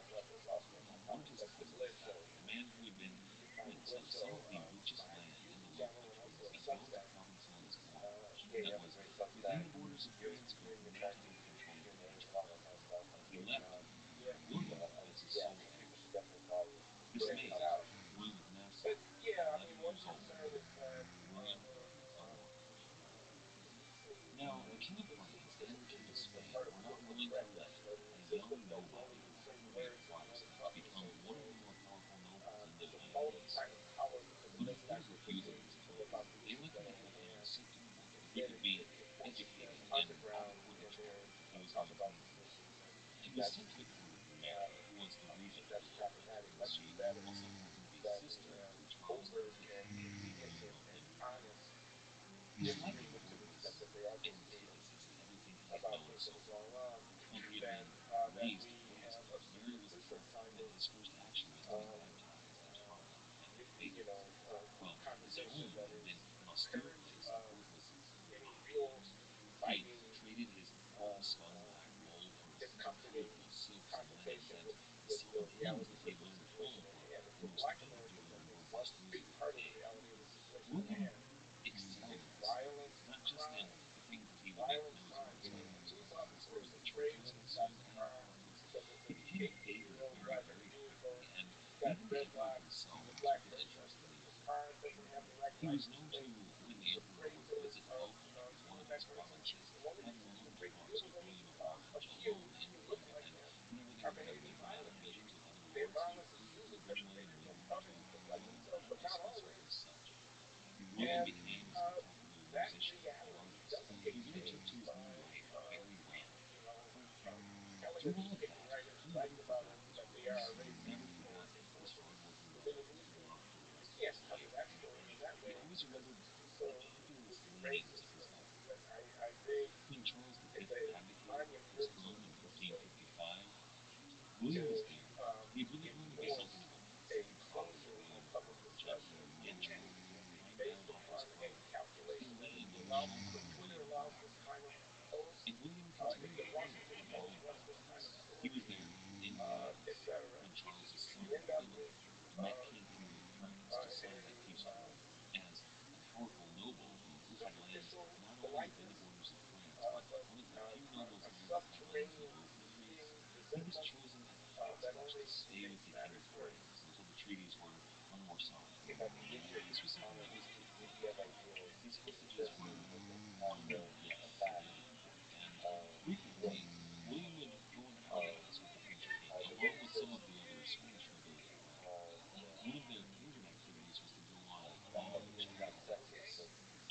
One of his cousins died, a man who had been prince of some of the richest land in the Low Countries, as well as a province known as Orange, that was within the borders of France but not under the control of the country. He left William as his sole heir. This made William of Nassau 11 years old when William of Orange died. Now, the King of France and the King of Spain were not willing to let a young nobody who happened to be a Protestant become one of the more powerful nobles in their hands. But instead of refusing this claim, they let the Englishman sit to court where he could be educated in all the courtish art that he was going to learn. He was sent to the court of Mary, who was the regent of the Low Countries. She also happened to be sister to Charles V, the Roman Emperor. His life at court was the antithesis to everything he had known so far. While he had been raised a Protestant, Mary was a Catholic, and his first action was to be baptized as father and faith. Well, his home had been an austere place, and court was hostile. He traded his homespun black wool for colorful silks and linens, and the song and hymns that he learned at home were the most popular and robust music of the day. William excelled in his studies, not just in the things that he would later know as marks matters, but as far as the church was concerned and politics. He became favored very quickly, and even the emperor himself took an interest in the young man. He was known to, when the emperor would visit one of his provinces, have long talks with William of Orange alone in private, and whenever they would have meetings with other lords, he would frequently bring William over to Orange and discuss with him such. William became a spectacular musician and artist. He really took to his new life very well. But through all of that, he never forgot his roots. He never forgot his hardworking mother whom he loved for the rest of his life. And he always remembered the populist leanings of his uncle. When Charles V abdicated his throne in 1555, William was there. He had really grown to be something of a second father to William of Orange, and he had traveled to climb down off his throne and land on the shoulder of William of Orange. And William continued to hold the royal office. He was there in Paris when Charles's son, Philip, met King Henry of France to sign that peace treaty. As a powerful noble who had lands not only within the borders of France, but one of the few nobles there who had lands in the Low Countries, he was chosen as a hostage to stay with the King of France until the treaties were on more solid ground. This was something that was typical at the time. These hostages were noble, yes, very important, and frequently William would go on holidays with the French king, along with some of the other Spanish nobility. But one of their favorite activities was to go on long trading visits.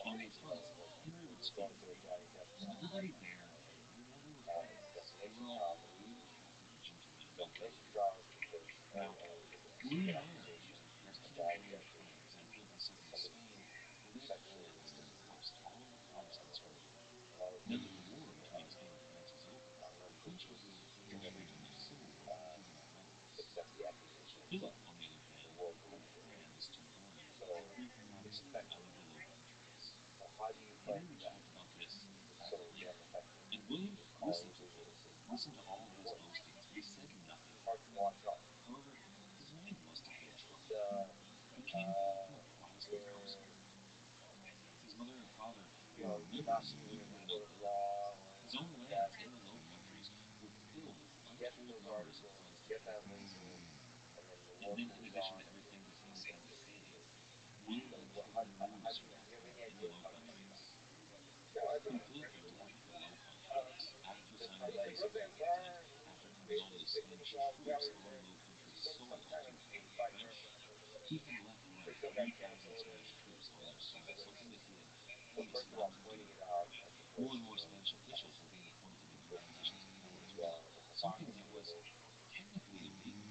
On these hunts, Henry would speak freely, and everybody there, they were friends. They were all good Catholic gentlemen, nobility. Now, William managed, as King of Henry of France and Philip II of Spain, led hands to oust all of the Protestants from Europe. Now that the war between Spain and France was over, the French were entering a civil war with two different rebels. Philip, on the other hand, had plans to burn every Protestant out of the Low Countries. Henry talked about this at length, and William listened to him, listened to all of his boastings, but he said nothing. However, his mind must have been troubled. He came from a Protestant household. His mother and father were members of the nobility. His own lands in the Low Countries were filled with untold numbers of Protestant families, and then the And war then, in goes addition on, to everything that he had to say, so William what, took the how news do you with have him any in the idea Low how to fight back? Countries. No, I He don't. felt that left the Low Um, Countries, after there's signing like the peace agreement and after having all those Spanish troops on Low Countries soil to fight the French, he had left around 3,000 Spanish troops on their soil, something that he had promised not to do. More and more Spanish officials were being appointed in key positions of power as well, something that was technically illegal.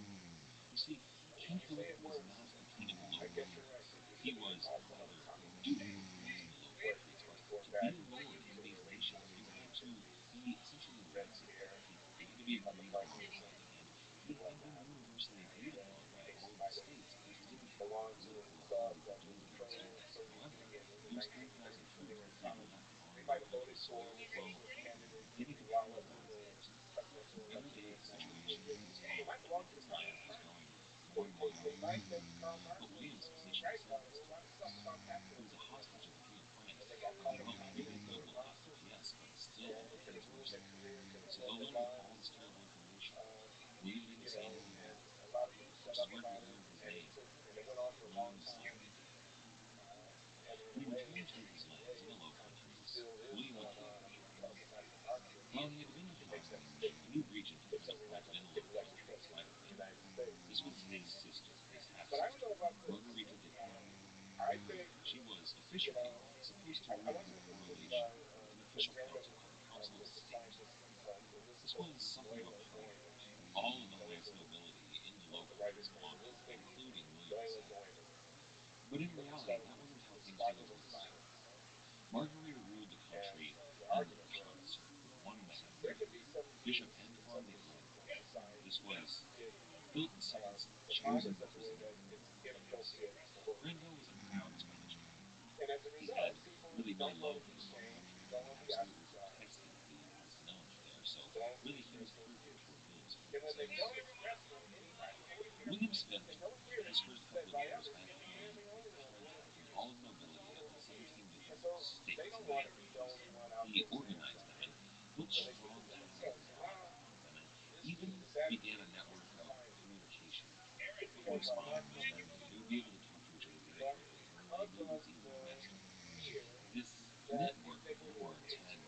You see, King Philip was not the king of the Low Countries. He was rather dutiful in the Low Countries, but to be a lord in these nations, you had to be essentially elected by the people. You had to be agreed upon by them, and he had been universally agreed upon by all of the states, but he didn't have political authority to do what he was doing. However, those 3,000 troops that he had left on Low Country soil, well, they needed power back. And every day the situation continued to tie up was going more and more north. But William's position itself was tenuous. He was a hostage of the King of France. Well, maybe a noble hostage, yes, but still things were uncertain. So though learned of all this terrible information, William didn't say anything about it, which is where he earned his name, William's Land. When he returned to his lands in the Low Countries, William went to the official king. Well, he had been a farmer. A new regent had been appointed in the Low Countries by the king. This was his sister, his half-sister, Margarita de Cornwall. She was officially supposed to rule the correlation with an official council called the Council of State. This was something of a parliament. All of the highest nobility in the Low Countries belonged to it, including William himself. But in reality, that wasn't how things really worked. Margarita ruled the country in concert with one man, Bishop Antoine de Granville. This was Philip II's chosen representative in the Colonies. Granville was a proud Spanish king. He had really no love for the Low Countries and absolutely detested the Castellans there, so really he was perfect for Philip's purposes. William spent his first couple of years back home gathering all the nobility of the 17 different states in the Low Countries. He organized them and built strong ties and bonds among them, and even began a network of communication between them, correspondence that they would be able to talk to each other very quickly, or maybe it was even better. This network of lords had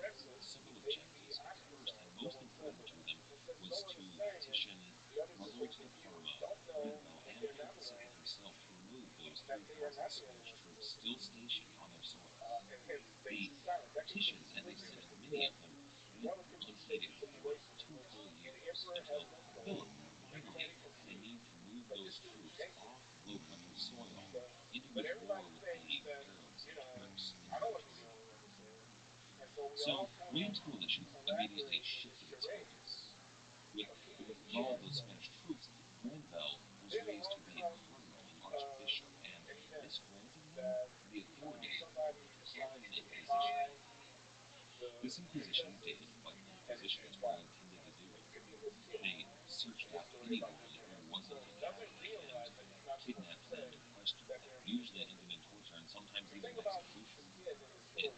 several objectives, but the first and most important to them was to petition Margarita of Parma, Granville, and Philip II himself to remove those 3,000 Spanish troops still stationed on their soil. The petitions, and they sent many of them, went unheeded for 2 whole years until Philip finally had a need to move those troops off Low Country soil into his war with the Arabs and Turks in the Mediterranean. So William's coalition immediately shifted its focus. With the withdrawal of those Spanish troops, Granvelle was raised to be a cardinal and archbishop, and this granted him the authority to decline inquisition. This inquisition did what inquisitions were intended to do. They searched out anyone who wasn't a Catholic and kidnapped them and questioned them, usually ending in torture and sometimes even execution. It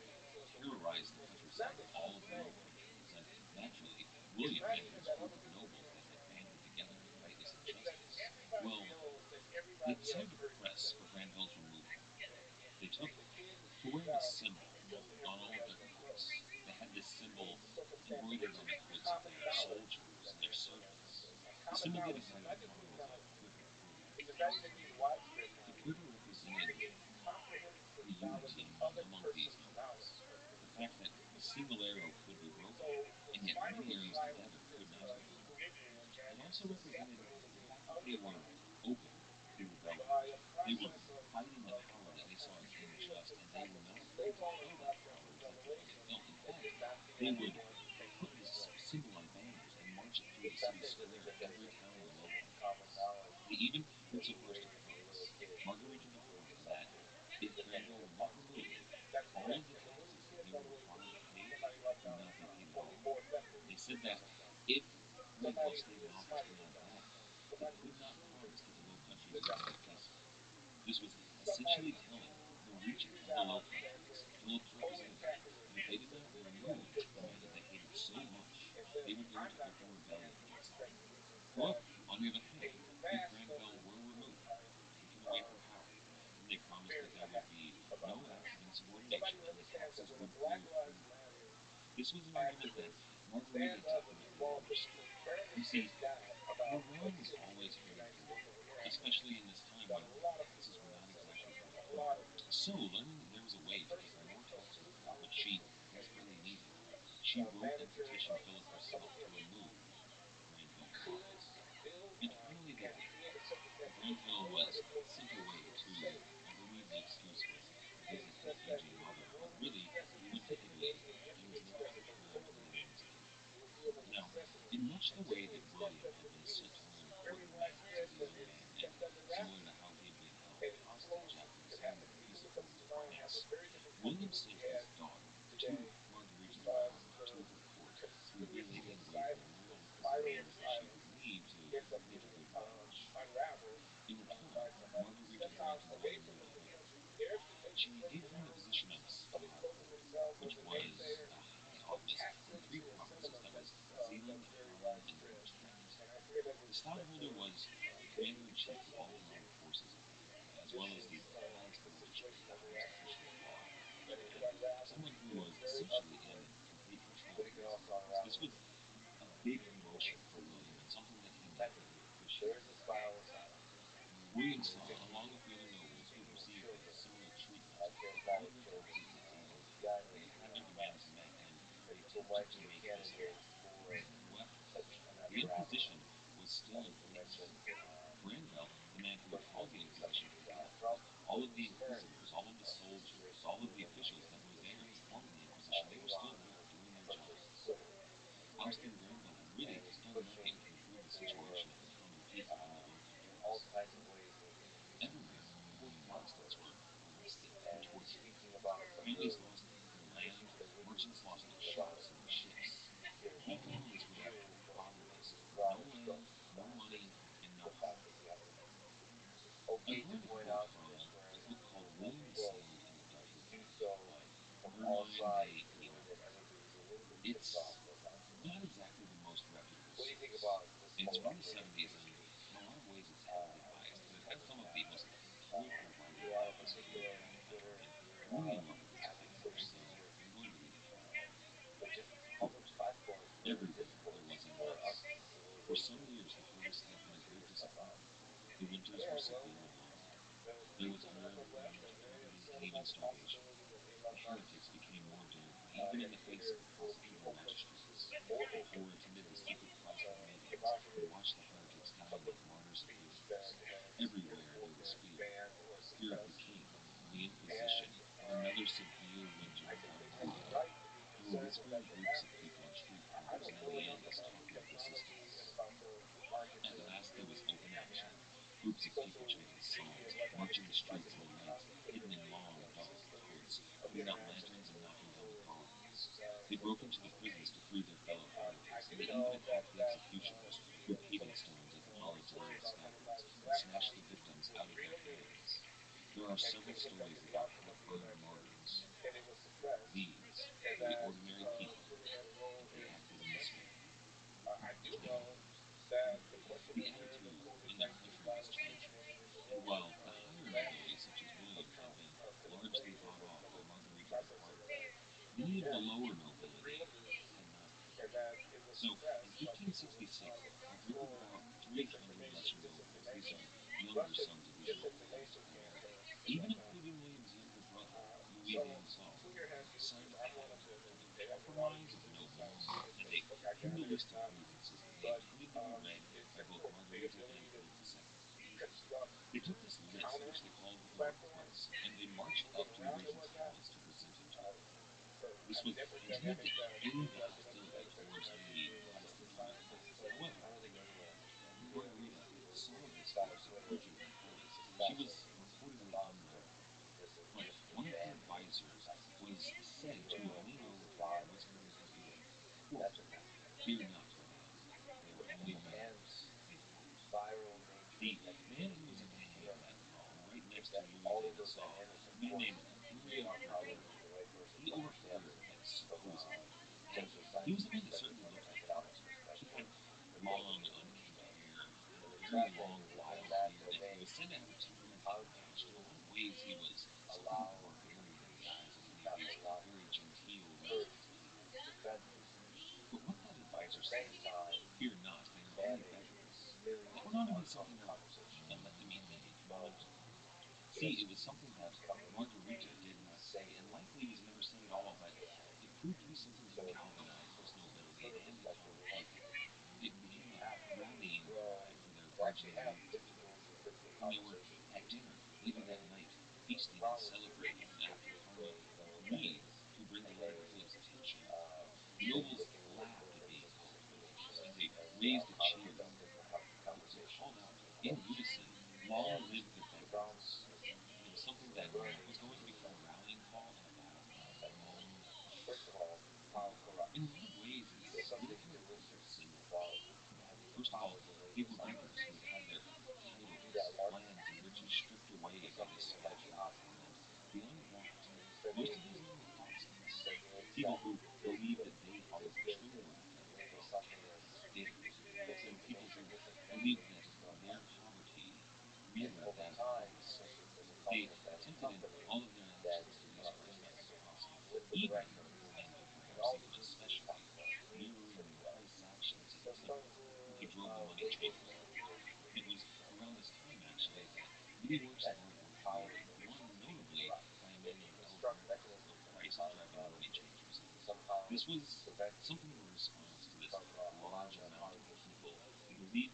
terrorized the countryside of all of the Low Countries, and naturally, William and his group of nobles that had banded together to fight this injustice, well, they decided to press for Granville's removal. They took to wearing a symbol on all of their coats. They had this symbol embroidered on the coats of their soldiers and their servants. The symbol they decided upon was a quiver for their cavalry. The quiver represented the unity among these nobles. The fact that a single arrow could be broken, and yet many arrows together could not be broken. It also represented the fact that they were open, they were valiant, they were fighting the power that they saw as unjust, and they were not afraid to tell that power exactly how they felt. In fact, they would put this symbol on banners and march it through the city square of every town in the Low Countries. They even went so far as to promise Margarita de Parma that if Granville were not removed, all of the taxes that they were required to pay would not be paid at all. They said that if Granville stayed in office beyond that, they could not promise that the Low Countries would stay peaceful. This was essentially telling the regent of the Low Countries, Philip's representative, that if they did not remove the man that they hated so much, they would go into open rebellion against him. Well, on We have a thing. If Granville were removed, taken away from power, then they promised that there would be no insubordination and the taxes would flow freely. This was an agreement that Margarita definitely understood. You see, her realm was always very poor, especially in this time when taxes were not exactly plentiful. So, learning that there was a way to get more tax revenue, which she desperately needed, she wrote and petitioned Philip herself to remove the Granville clause. And finally they did. Granville was sent away to, I believe the excuse was a visit his aging mother, but really he went to Italy and was never to return to live in the state. Now, in much the way that William had been sent on an important mission to the young man, and similar to how he had been held hostage after the signing of the peace accords in France, William sent his daughter to Margarita's realm, to her court, to really wait there and learn all the facilities that she would need to make a good marriage. In return, Margarita granted William a little favor. She gave him the position of stadholder, which was a high office in three provinces, that was Zealand, Holland, and Utrecht. The stadholder was the commander-in-chief of all the armed forces of the area, as well as the highest magistrate, the highest official of law, and someone who was essentially in complete control of these areas. This was a big promotion for William and something that he definitely appreciated. William saw, along with the other nobles who had received similar treatment, all of their taxes in Zealand, they had their demands met and they attempted to make this law. However, the imposition was still in place. Granville, the man who had called the imposition, forgot, but all of the inquisitors, all of the soldiers, all of the officials that were there performing the imposition, they were still there doing their jobs. Ousting Granville had really done nothing to improve the situation of the common people in the Low Countries. Everywhere, poor Protestants were arrested and tortured. Families lost their land, merchants lost their shops and their ships. Whole families were left fatherless, with no land, no money, and no hope. I'm going to quote from a book called William the Sane and the Dungeon Keeper by Irvine Day Peter. It's not exactly the most reputable source. It's from the 70s, and in a lot of ways it's heavily biased, but it has some of the most colorful writing about this period that I've found, and William wrote it as Peter, so I'm going to read it from him. Everywhere there was unrest. For some years the harvest had been a great disappointment. The winters were severe and long. There was hunger, famine, poverty, and even starvation. The heretics became more daring, even in the face of the prosecuting magistrates. The poor attended the secret cloistered meetings and watched the heretics dying like martyrs and heroes. Everywhere there was fear. Fear of the king, of the Inquisition, of another severe winter or war. There were whispering groups of people in street corners and in the inns talking of resistance. At last there was open action. Groups of people chanting psalms, marching the streets in the night, hidden in long, dark courts, putting out lanterns and knocking down the guards. They broke into the prisons to free their fellow heretics, and they even attacked the executioners with paving stones as opposed to iron scaffolds, and smashed the victims out of their hands. There are several stories about half-burned martyrs. These were the ordinary people, and they acted in despair. Now, the attitude in the country was changing, and while the higher nobility, such as William, had been largely bought off by Margarita the Harder, many of the lower nobility had not been. So, in 1566, a group of about 300 lesser nobles, these are younger sons of these nobles, even including William's younger brother, Louis d'Alençon, signed a pact to compromise of nobles, and they penned a list of grievances that they intended to be read by both Margarita and Philip II. They took this list, which they called the request, and they marched up to the regent's palace to present it to her. This was intended to end the hostility towards the Protestant common class. However, when Margarita saw this force approaching her palace, she was reportedly unnerved. But one of her advisors was said to have leaned over to her and whispered in her ear, quote, "Fear not, madame, they are only men, think not." The man who was at the head of that throng, right next to Louis d'Alençon, a man named Louis Marguerite, he overheard this, supposedly, and he was a man that certainly looked like her. He had long, unkempt hair, and traffic in that domain, how do you allow, not allow, encourage defend yourself, but at the same time manage millions of outgoing conversations without just becoming a savior of the day. So from the perspective of having grown to actually have difficult and critical conversations, even regardless if they know that it's a they can manipulate them with misinformation and unproductive conversations and questions. And regardless of where they came from, and first of all, how corrupt. There's something delicious about having the power to label someone who do that one thing with something that's actually obvious. And you start thinking, that is good to label something as misinformation, misinformation is just one part of it. And over time, especially if there's a government-owned company that is politically correct and doing and all the things we just talked about really pretty well, they'll start to label individuals that power to be corrupt. They construct mechanisms that to somehow prevent you from allowing that power to get to you. And at least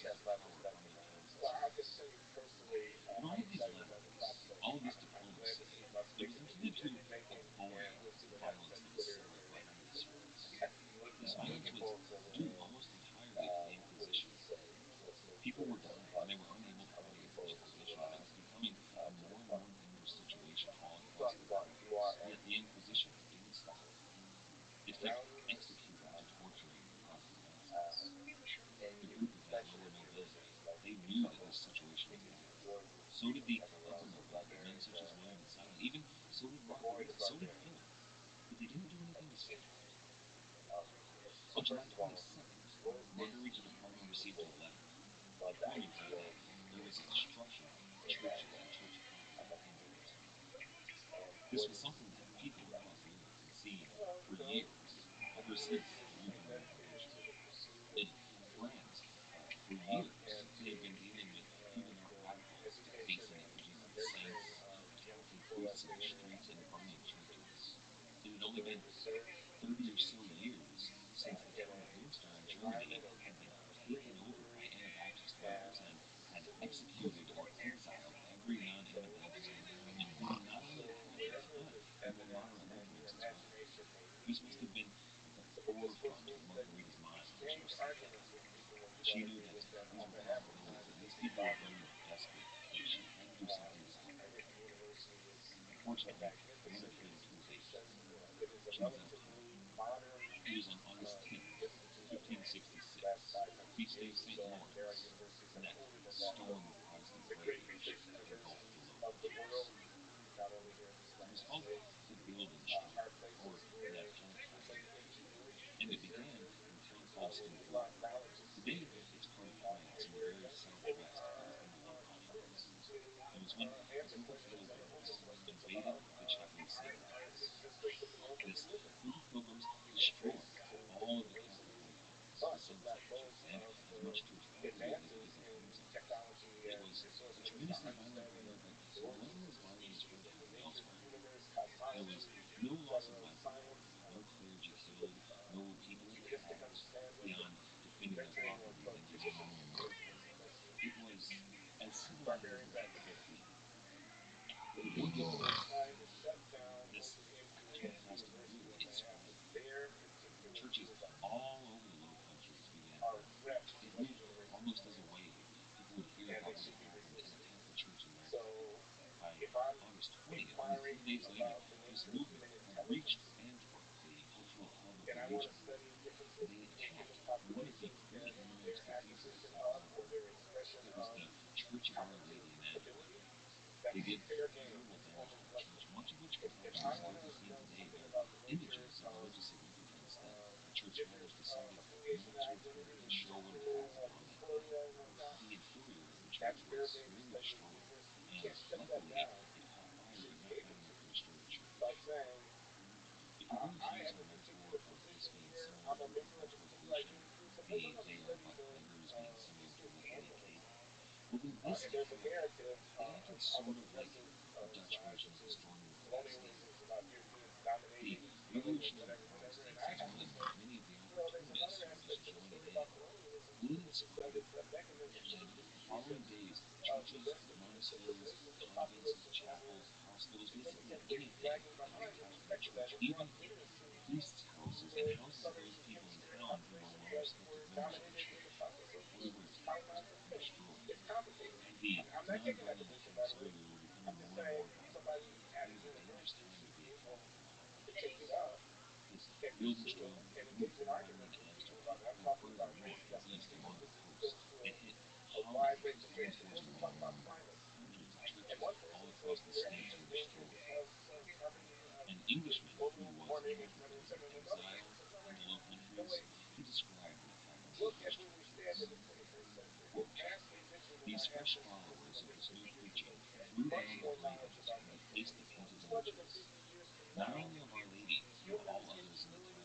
that's my perspective on it. Well, I have to say personally, I'm excited about the fact that I'm glad to see Las Vegas making, and we'll see what happens on Twitter. I'm looking forward to hearing what he says. What's his part? I'm looking forward to his part. You talked about URM drowning uh, and you mentioned at universities like Gordon, I think also librarians avoid the program at the same time. So first of all, what makes you avoid about the idea of impact on the community? And what is Well, I believe it's dedicated to the pursuit of parenting for education and nurturing of young people as they enter into institutions. It's a way to serve in an environment of free liberty citizens themselves. So wherever there's evidence and your imagination may lead you, the biggest question is that you exchange arguments with people when you want to be with them. Half the time it's just about I think the university is a magnificent institution. It is a relatively modern institution, last 500 years or so. There are universities that are older than that, but it's the great research university of the world, not only here in the United States. Are places where research and knowledge is seeded, and where young people are answer questions and open questions about is this the world that we live in? Let's face but it's not closed of the advances in technology and resources, understanding the origins of species and the nature of the universe, cosmology, etc., science, humanistic understanding, venturing from just barbarians academia. People are trying to shut down what became Korean university on behalf of their particular philosophy are a threat to the next generation of Americans, and they should be resisted. So, if I'm inquiring about the nature of human intelligence and I want to study differences between human populations and their acquisition of or their expression of cognitive ability, that's fair game. That's full intellectual. If I want to know something about the nature of travelers decided not to return and show what had happened on that day. The euphoria of the church was very strong, and luckily it caught fire enough longer to destroy the church. If you're going to use a metaphor of this being similar to the French Revolution, the they are but beggars being similar to the holy cake, well, then this happened. It acted sort of like the Dutch version of storming the Bastille. The revolutionary Protestants, as well as many of the opportunists who were just joining in, well, it inspired them. And the following days, churches, monasteries, convents, chapels, hospitals, basically anything that was attached to the church, even priests' houses and houses of those people in town who were well respected members of the church, well, they were attacked and destroyed. And the nonviolent attacks everywhere were becoming more and more violent. It was a dangerous time to be a Catholic in Holland. This Wildenstrom, Roquelaure, and Amsterdam moved further north and east along the coast. It hit Holland down towards Wallonia. Hundreds of churches all across the states were destroyed. An Englishman who was in multiple years of exile in the Low Countries, he described what happened to these churches. Quote, these fresh followers of this new preaching threw down the gravings and defaced the painted images, not only of Our Lady, but of all others in the town.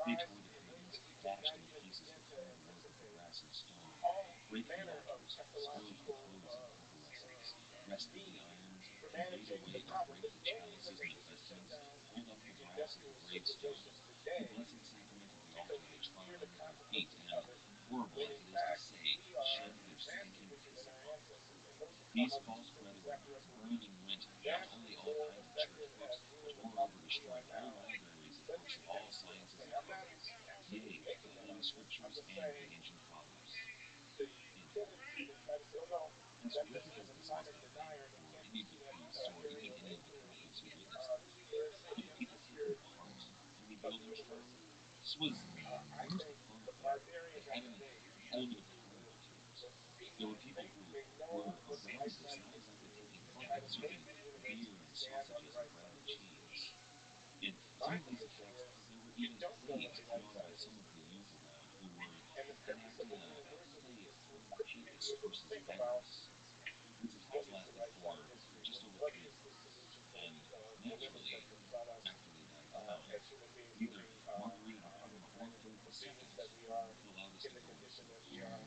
They tore the curtains, dashed in pieces the carved work of the brass and stone, brake the altars, scourged the clothes of the convalescents, wrested the irons, conveyed away or brake the chalices and the vestments, pulled off the brass of the gravestones, the blessed sacrament of the altar they trod under their feet, and, horrible as it is to say, shed their stinking piss upon. These false brethren burned and rent not only all kinds of church books, but moreover destroyed whole libraries of books of all sciences and arts, yea, the Holy Scriptures and the ancient Fathers. As horrific as this must have been for any of the priests or even any of the Catholics who witnessed it, how did people take their part in the Wildenstrom? This was almost a fun thing. It had an element of carnival to it. There were people who were around this not exactly taking fun, but serving beer and sausages and bread and cheese. In some of these attacks, there were even plays put on by some of the youth around who were enacting a play of papists versus beggars. These attacks lasted for just over 3 months, and naturally, after they died down, neither Marguerite of Parma or Philip II were allowed to step away so easily.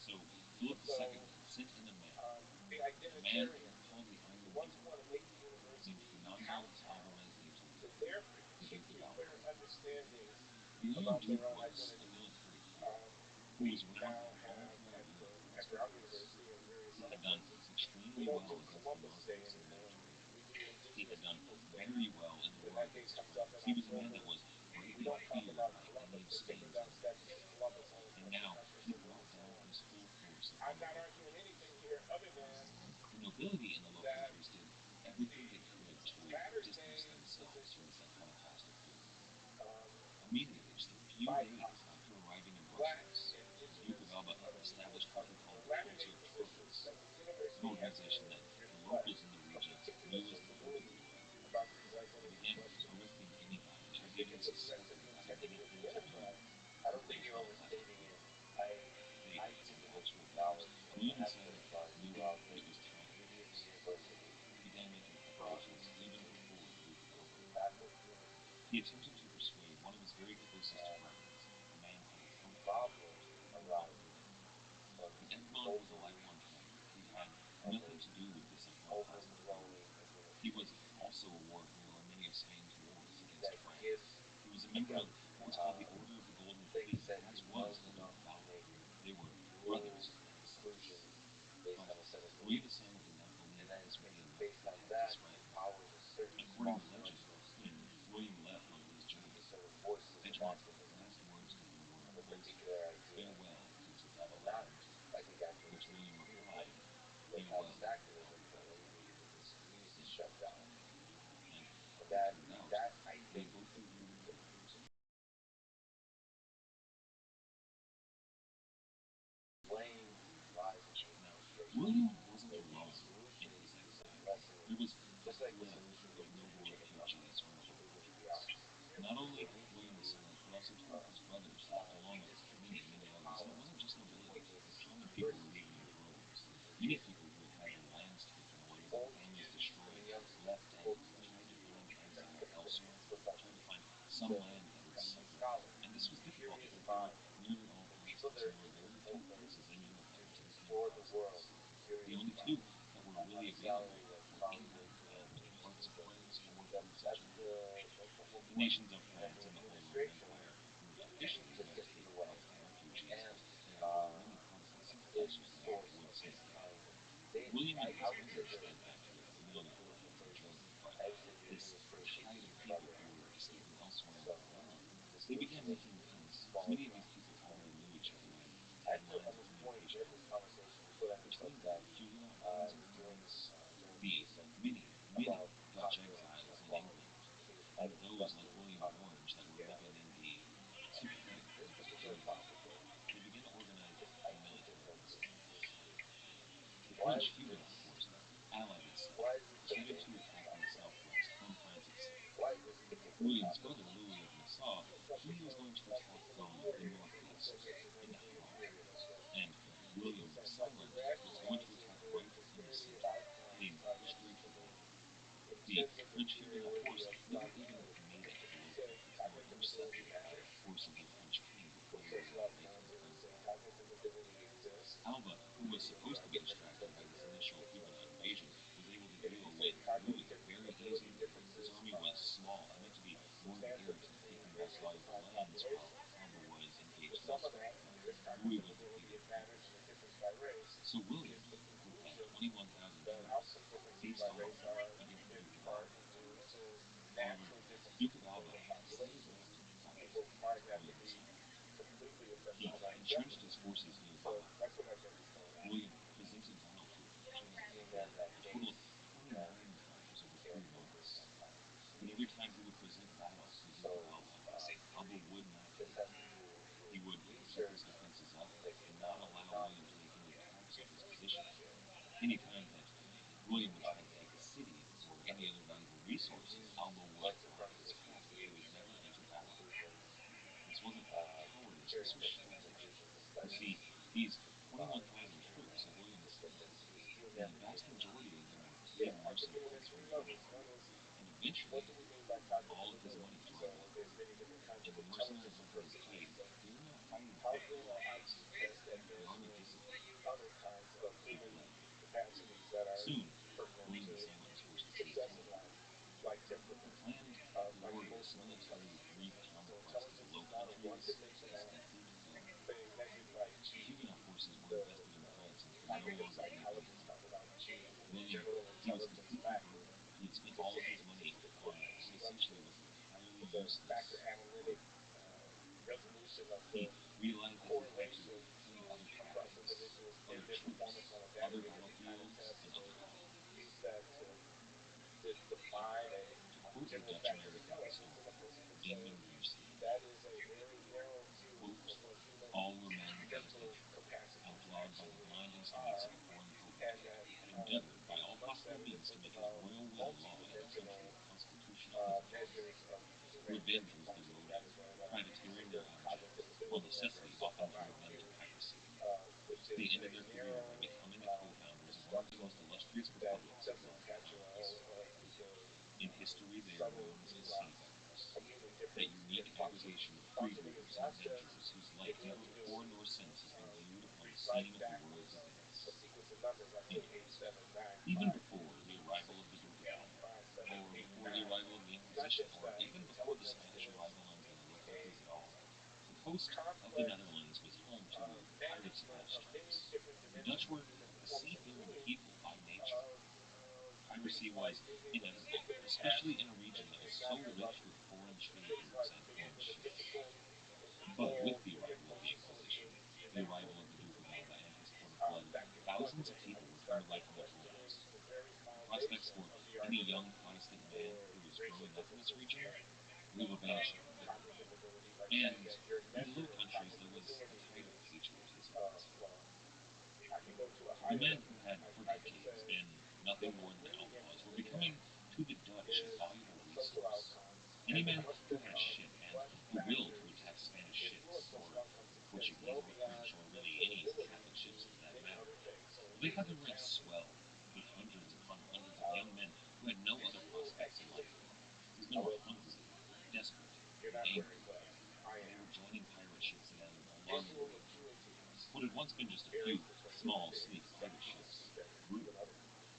So Philip II sent in a man called the Iron Duke, named Fernando Alvarez de Toledo, the Duke of Alva. The Iron Duke was a military hero who was renowned all throughout Europe for his exploits. He had done extremely well against the Muslims in the Mediterranean. He had done very well in the war against France. He was a man that was greatly feared by any of Spain's enemies. And now he brought down his full force upon the Low Countries. The nobility in the Low Countries did everything they could to distance themselves from this iconoclastic hero. Immediately, just a few days after arriving in Brussels, the Duke of Alba established what he called the Council of Trumpets, an organization that the locals in the region knew as the Holy Board. They began arresting anybody that was even suspected of having anything to do with those iconoclastic people. They sent actual guards who even decided that it was time to close. He began making preparations even before the Duke of Alba arrived. He attempted to persuade one of his very closest friends, a man called Count Egmont, to help him out. And Egmont was a lifelong Catholic. He had nothing to do with this iconoclastic hero. He was also a war hero in many of Spain's wars against France. He was a member of what was called the Order of the Golden Fleece, as was the Duke of Alba. They were brothers in a sense. But William II did not believe that this would be enough for him to spread. According to legend, when William left on his journey, Egmont's last words to him were, quote, "Farewell, Prince of Alvaland," to which William replied, "Farewell, Alva." End quote. And it turned out they both were very correct. Now, William wasn't alone in his exile. There was a plethora of noble refugees from the Low Countries. Not only William II, but also told his brothers that, along with many others, it wasn't just nobility. Common people were leaving in droves. Many people who had had their lands taken away, their families destroyed, left and tried to find exile elsewhere, tried to find some land that would separate them. And this was difficult because nearly all places, there were very few places in Europe that would take in Protestants. The only two that were really available were England and parts of France or parts of Germany. The nations of France and the Holy Roman Empire were officially going to take Protestant refugees, but there were many Protestant sympathizers that would simply not. William and his brothers had that fear, the middle Netherlands and Germany, but this tide of people who were escaping elsewhere in the world, they began making friends, because many of these people already knew each other and had lines of communication between the Huguenot lines of France, the many Dutch exiles in England, and those like William of Orange that were living in the sympathetic part of Germany. They began to organize a military group. The French Huguenot force allied itself, decided to attack in the southwest from France itself. William's brother, Louis of Nassau, he was going to attack from the northeast in the Hague, and William the Silent was going to attack right in the center, heading straight for Rome. The French Huguenot force never even made it to locate the current more settled force of the French king before they were ready to defend them. Alba, who was supposed to be distracted by this initial Huguenot invasion, was able to deal with Louis very easily. His army was small and meant to be more of an irritant, taking back valuable lands while Alba was engaged elsewhere, but Louis was defeated quickly. So William, who had 21,000 troops, faced off against the Duke of Alba. However, the Duke of Alba decided not to fight William the Silent. He entrenched his forces nearby. William presented battle to him a total of 29 times over 3 months. But every time he would present battle to the Duke of Alba, Alba would not take it. He would keep his defenses up and not allow William to make any attacks on his positions. Any time that William would try to take a city or any other valuable resources, Alba would rise, but he would never enter battle. This wasn't cowardice, this was strategy. You see, these 21,000 troops of William II, the vast majority of them were paid mercenaries from the Roman army, and eventually all of his money dried up. And when mercenary army is paid, they were not fighting for a cause, and the army dissipated. People left. Soon, William the Silent's forces grew thin. The planned glorious military reconquest of the Low Countries was defeat alone. The Huguenot forces were invested in France and could no longer be beaten. William, he was completely broke. He had spent all of his money on essentially was an entirely useless army. He realized that he had to find other tactics, other troops, other battlefields, and other allies. To quote a Dutch American historian, Damon Lucy, quote, all were men baited, outlawed by the blind instincts of a foreign potentate, endeavored by all possible means to make his royal will law in a country the constitution of his own. Revenge was their motive, privateering their object, while necessity often drove them to piracy. They ended their career by becoming the co-founders of one of the most illustrious republics of modern time history. In history, they are known as the seafarers, that unique aggregation of freebooters and adventurers whose like never before nor since has been viewed upon the scene of the world's events. Indeed, even before the arrival of the Duke of Alba, or before the arrival of the Inquisition, or even before the Spanish arrival into the Low Countries at all, the coast of the Netherlands was home to pirates of all stripes. The Dutch were a seafaring people by nature. Piracy was inevitable, especially in a region that was so rich with foreign trade routes and foreign ships. But with the arrival of the Inquisition, the arrival of the Duke of Alba and his court of blood, thousands of people were turned away from their homes. The prospects for any young Protestant man who was growing up in this region, they were vanishing quickly. And in the Low Countries, there was a tide of patriotism rising. The men who had for decades been nothing more than outlaws were becoming to the Dutch a valuable resource. Any man who had a ship and the will to attack Portuguese or French or really any Catholic ships for that matter. Well, they had their ranks swell with hundreds upon hundreds of young men who had no other prospects in life. These men were hungry, desperate, and angry, and they were joining pirate ships at an alarming rate. What had once been just a few small, sleek pirate ships grew.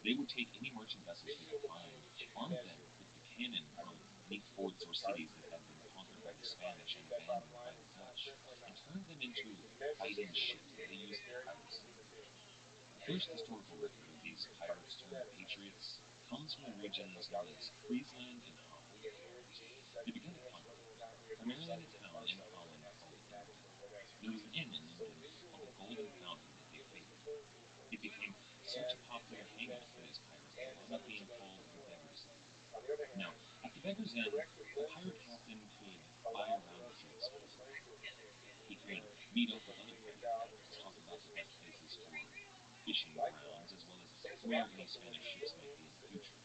They would take any merchant vessels they could find, arm them with the cannon from any forts or cities that had been conquered by the Spanish and abandoned by the Dutch, and turn them into fighting ships that they used for piracy. The first historical record of these pirates turned patriots comes from the regions known as Friesland and Holland. They began to conquer, primarily in a town in Holland called Emden. There was an inn in Emden called the Golden Fountain that they favored. It became such a popular hangout for these pirates that it wound up being called the Beggars' Inn. Now, at the Beggars' Inn, the pirate captain could buy around as he expected. He could meet up with other pirate captains, talk about the best places for fishing grounds, as well as where any Spanish ships might be in the future.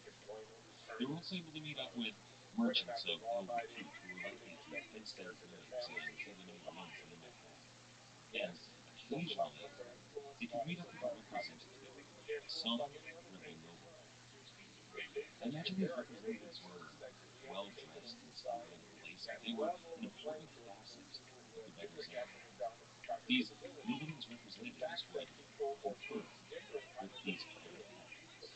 They were also able to meet up with merchants of low repute who were likely to fence their goods and fill any wounds they might have. And occasionally, they could meet up with a representative of some rebel nobleman. I imagine these representatives were well dressed and styled and placed, but they were an important facet of the Beggars' Inn. These noblemen's representatives would confer with these pirate captains.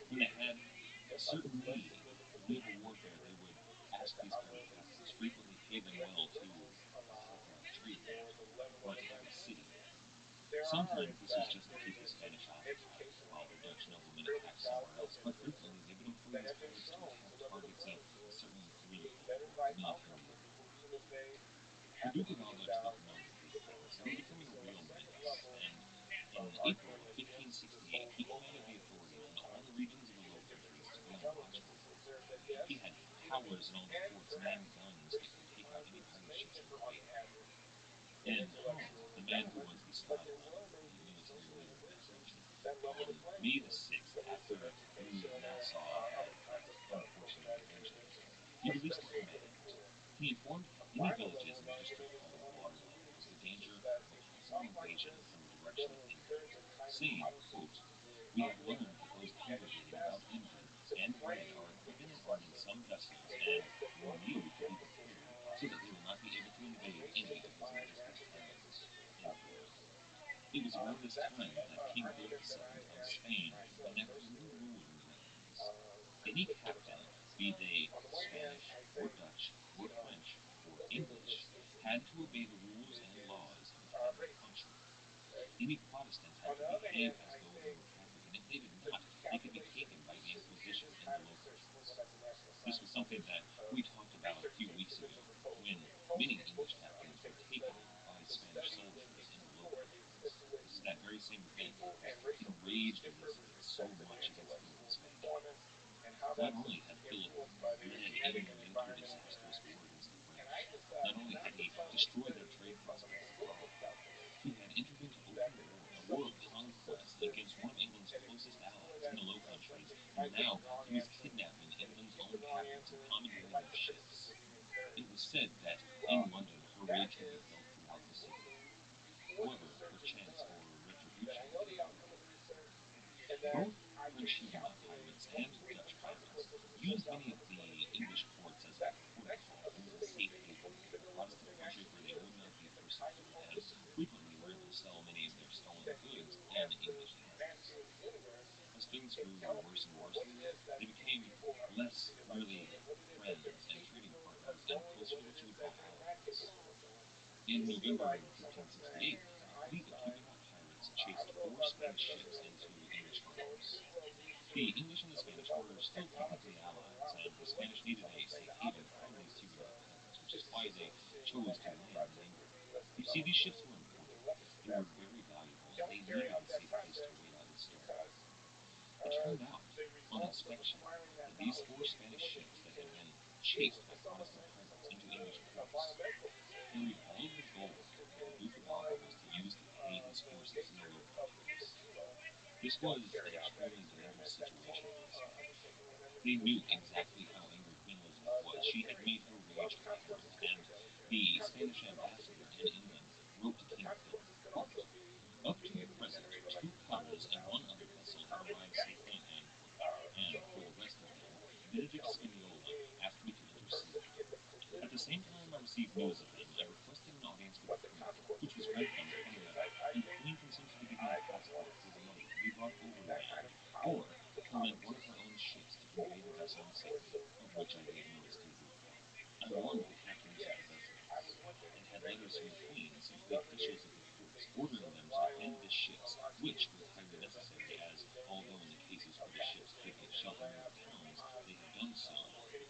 When they had a certain need for naval warfare, they would ask these pirate captains, frequently pay them well to help a trade route or to help a city. Sometimes this was just to keep the Spanish occupied while the Dutch noblemen attacked somewhere else, but frequently they would employ these pirates to attack targets in a certain political or military area. The Duke of Alva took note of these things. They were becoming a real menace, and in April of 1568 he commanded the authorities in all the regions of the Low Countries to be on watch for them. He had powers in all the forts and guns that could take out any pirate ships in their way. In Holland, the man who was the Stadholder, the military leader of that region, on May the 6th, after Louis of Nassau had unfortunately injured him, he released a command. He informed any villages in the district called Waterloo of the danger of a possible invasion from the direction of England, saying, quote, "We have learned that those congregating about Emden and Bray are equipping and arming some vessels, and warn you to be prepared, so that they will not be able to invade any of his Majesty's towns." End quote. It was around this time that King Philip II of Spain enacted a new rule in the Netherlands. Any captain, be they Spanish or Dutch or French or English, had to obey the rules and laws of the federal country. Any Protestants had to behave as though they were Catholic, and if they did not, they could be taken by the Inquisition in the Low Countries. This was something that we talked about a few weeks ago, when many English captains were taken by Spanish soldiers in the Low Countries. This is that very same event that enraged Elizabeth so much against Philip the Spaniard. Not only had Philip led England into a disastrous war against the French, not only had he destroyed their trade prospects abroad, he had entered into open war, a war of conquest against one of England's closest allies in the Low Countries, and now he was kidnapping England's own captains and commandeering their ships. It was said that in London her rage could be felt throughout the city. However, her chance for retribution came. Both French Huguenot pirates and Dutch pirates used many of the English ports as a port of call. It was a safe haven for Protestant countries where they would not be persecuted, and frequently were able to sell many of their stolen goods in English hands. As things grew worse and worse, they became less really friends and trading partners and closer to what you would call allies. In November of 1568, a fleet of Huguenot pirates chased four Spanish ships into English harbors. The English and the Spanish were still technically allies, and the Spanish needed a safe haven from these Huguenot pirates, which is why they chose to land in England. You see, these ships were important. They were very valuable, and they needed a safe place to wait out a storm. It turned out, on inspection, that these four Spanish ships that had been chased by Protestant pirates into English ports carried all of the gold that the Duke of Alva was to use to pay his forces in the Low Countries. This was an extremely dangerous situation for the Spanish. They knew exactly how angry Queen Elizabeth was. She had made her rage apparent, and the Spanish ambassador in England wrote to King shipped them, quote, up to the present, 2 cutters and 1 other vessel have arrived safely in Antwerp, and for the rest of them, Benedict Spinola asked me to intercede. At the same time I received news of him, I requested an audience with the Queen, which was granted on the 29th, and the Queen consented to give me a passport for the money to be brought overland, or to permit one of her own ships to convey the vessel in safety, of which I gave notice to the Duke of Alva. I warned the captains of the vessels, and had letters from the Queen sent to the officials of the ports, ordering them to defend the ships, which was highly necessary, as, although in the cases where the ships could get shelter near the towns, they had done so,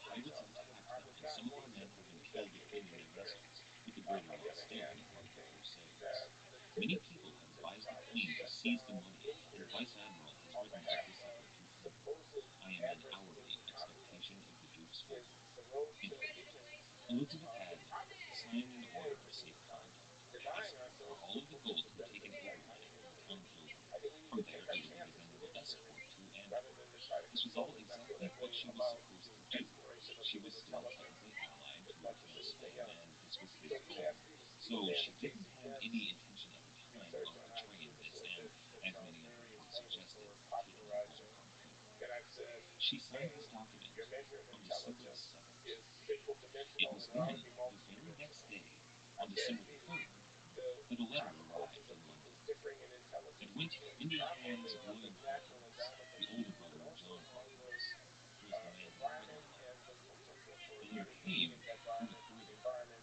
pirates have attacked them, and some of our men have been killed defending their vessels, with the greater loss still being part of the poor sailors. Many people have advised the Queen to seize the money, and the Vice Admiral has written of this effort to Freeman. I am in hourly expectation of the Duke's favour. Elizabeth had signed an order of safe conduct, a passport for all of the gold to be taken overland from the town of Dover. From there it would be given a little escort to Antwerp. This was all exactly what she was supposed to do. She was still technically allied to King Spain, and this was his goal. So she didn't have any intention at the time of betraying this, and, as many of her reports suggested, taking the gold from him. She signed this document on December the 7th. It was then, the very next day, on December the 3rd, that a letter arrived in London. It went into the hands of William Hawkins, the older brother of John Hawkins, who was the man who had written the letter. The letter came from the Caribbean,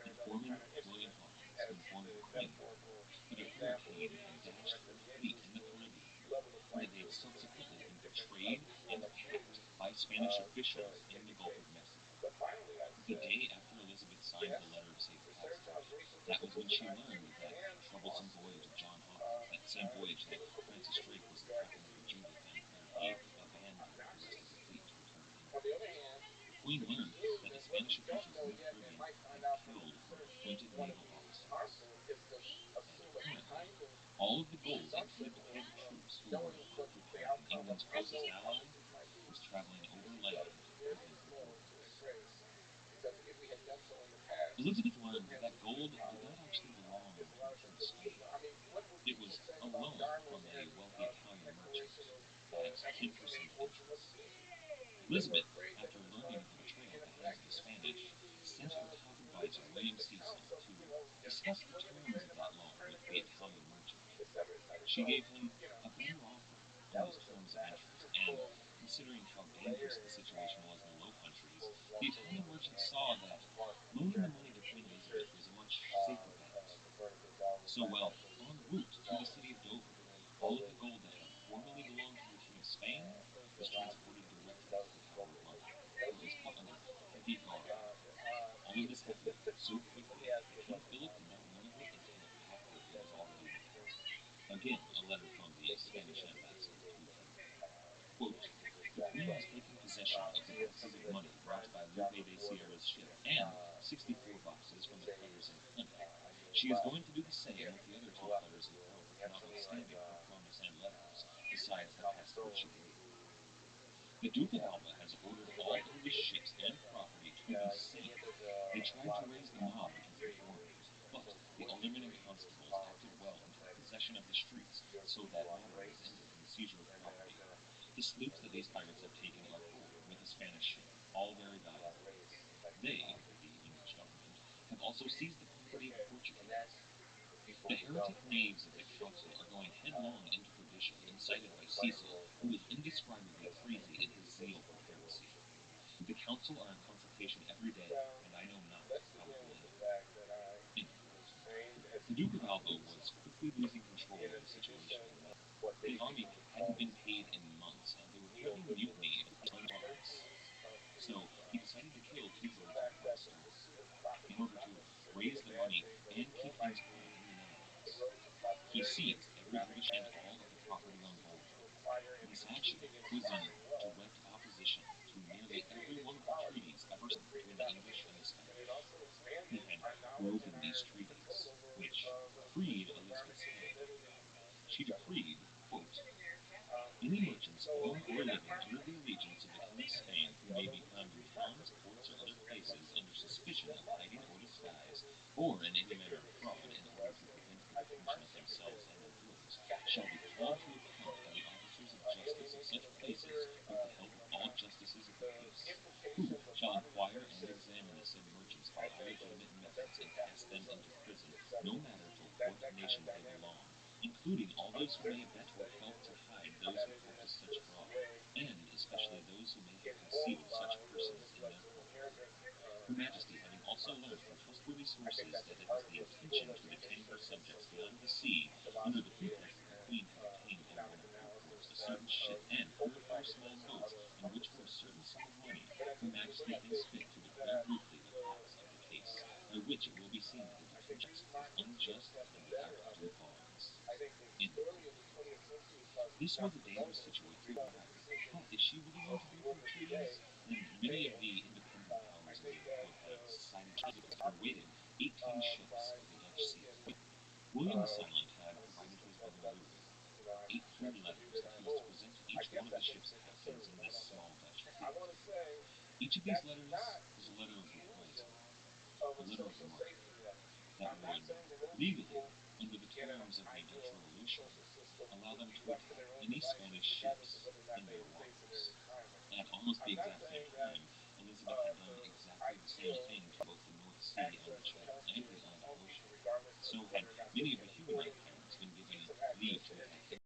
informing William Hawkins, who informed the Queen, that a hurricane had dashed their fleet in the Caribbean, and that they had subsequently been betrayed and attacked by Spanish officials in the Gulf of Mexico. The day after Elizabeth signed the letter of safe passage, that was when she learned that troublesome voyage of John Hawkins, that same voyage that Francis Drake was the captain of the Judith, and where he abandoned the rest of the fleet to return to England. The Queen learned that the Spanish officials in the Caribbean had killed her appointed naval officers, and currently, all of the gold intended to pay the troops who were occupying England's closest ally was traveling overland within her borders. Elizabeth learned that that gold did not actually belong to King Spain. It was a loan from a wealthy Italian merchant at 10% interest. Elizabeth, after learning of the betrayal at the hands of the Spanish, sent her top advisor, William Cecil, to discuss the terms of that loan with the Italian merchant. She gave him a better offer on those terms of interest, and considering how dangerous the situation was in the Low Countries, the Italian merchant saw that loaning the money to Queen Elizabeth was a much safer bet. So, well, en route to the city of Dover, all of the gold that had formerly belonged to the King of Spain was transported directly to the Tower of London, where it was put under heavy guard. All of this happened so quickly that King Philip did not learn of it until after it was already done. Again, a letter from the Spanish ambassador to Philip. Quote, the Queen has taken possession of the boxes of money brought by Lope de Sierra's ship, and 64 boxes from the cutters in Plymouth. She is going to do the same with the other 2 cutters in Dover, notwithstanding her promise and letters, besides the passport she gave. The Duke of Alva has ordered all of his ships and property to be seized. They tried to raise the mob against the foreigners, but the aldermen and constables acted well and took possession of the streets, so that matter resulted in the seizure of property. The sloops that these pirates have taken are forward with a Spanish ship, all very valuable. They, the English government, have also seized the property of the Portuguese. The heretic knaves of the council are going headlong into perdition, incited by Cecil, who is indescribably crazy in his zeal for heresy. The council are in consultation every day, and I know not how it will end. The Duke of Alva was quickly losing control of the situation. His army hadn't been paid in months, and they were threatening mutiny if they arms. So he decided to kill 2 birds with one stone, in order to raise the money and keep things quiet in the Netherlands. He seized every English and all of the property on board. This action was in direct opposition to nearly every one of the treaties ever signed between the English and the Spanish. He had broken these treaties, which freed Elizabeth's hand. She decreed, quote, any merchants, own or living shall inquire and examine the said merchants by illegitimate methods and cast them into prison, no matter to what nation they belong, including all those who may abet or help to hide those who practice such fraud, and especially those who may have concealed such persons in their company. Her Majesty, having also learnt from trustworthy sources that it was the intention to detain her subjects beyond the sea, under the pretext that the Queen had obtained over in her port a certain ship and 4 or 5 small boats, in which were a certain sum of money, Her Majesty thinks fit to declare briefly the cause of the case, by which it will be seen that the detention is unjust and without due cause. This was a dangerous situation for her, but if she really wanted to break her treaties, then many of the independent powers in the world had decided to there waited 18 ships of the Dutch sea. William the Silent had provided his brother Louis 18 letters that he was to present to each one of the ship's captains in this small Dutch fleet. Each of these letters was a letter of propriety, a letter of marque, that would legally, under the terms of the Dutch Revolution, allow them to attack any Spanish ships in their waters. At almost the exact same time, Elizabeth had done exactly the same thing to both the North Sea and the Channel and the Atlantic Ocean. So had many of the Huguenot pirates been given leave to attack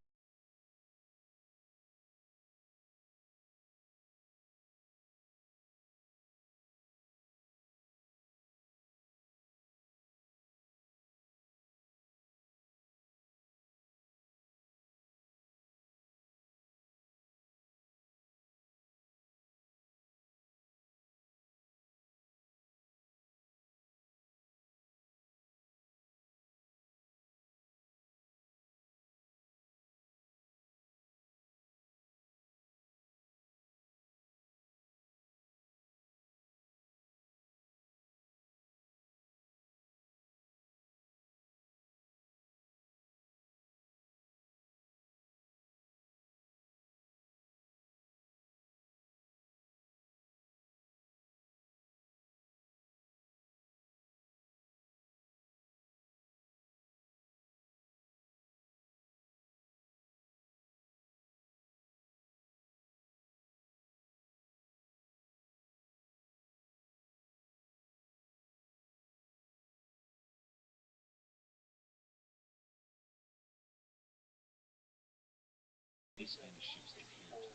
the Spanish ships they cared to.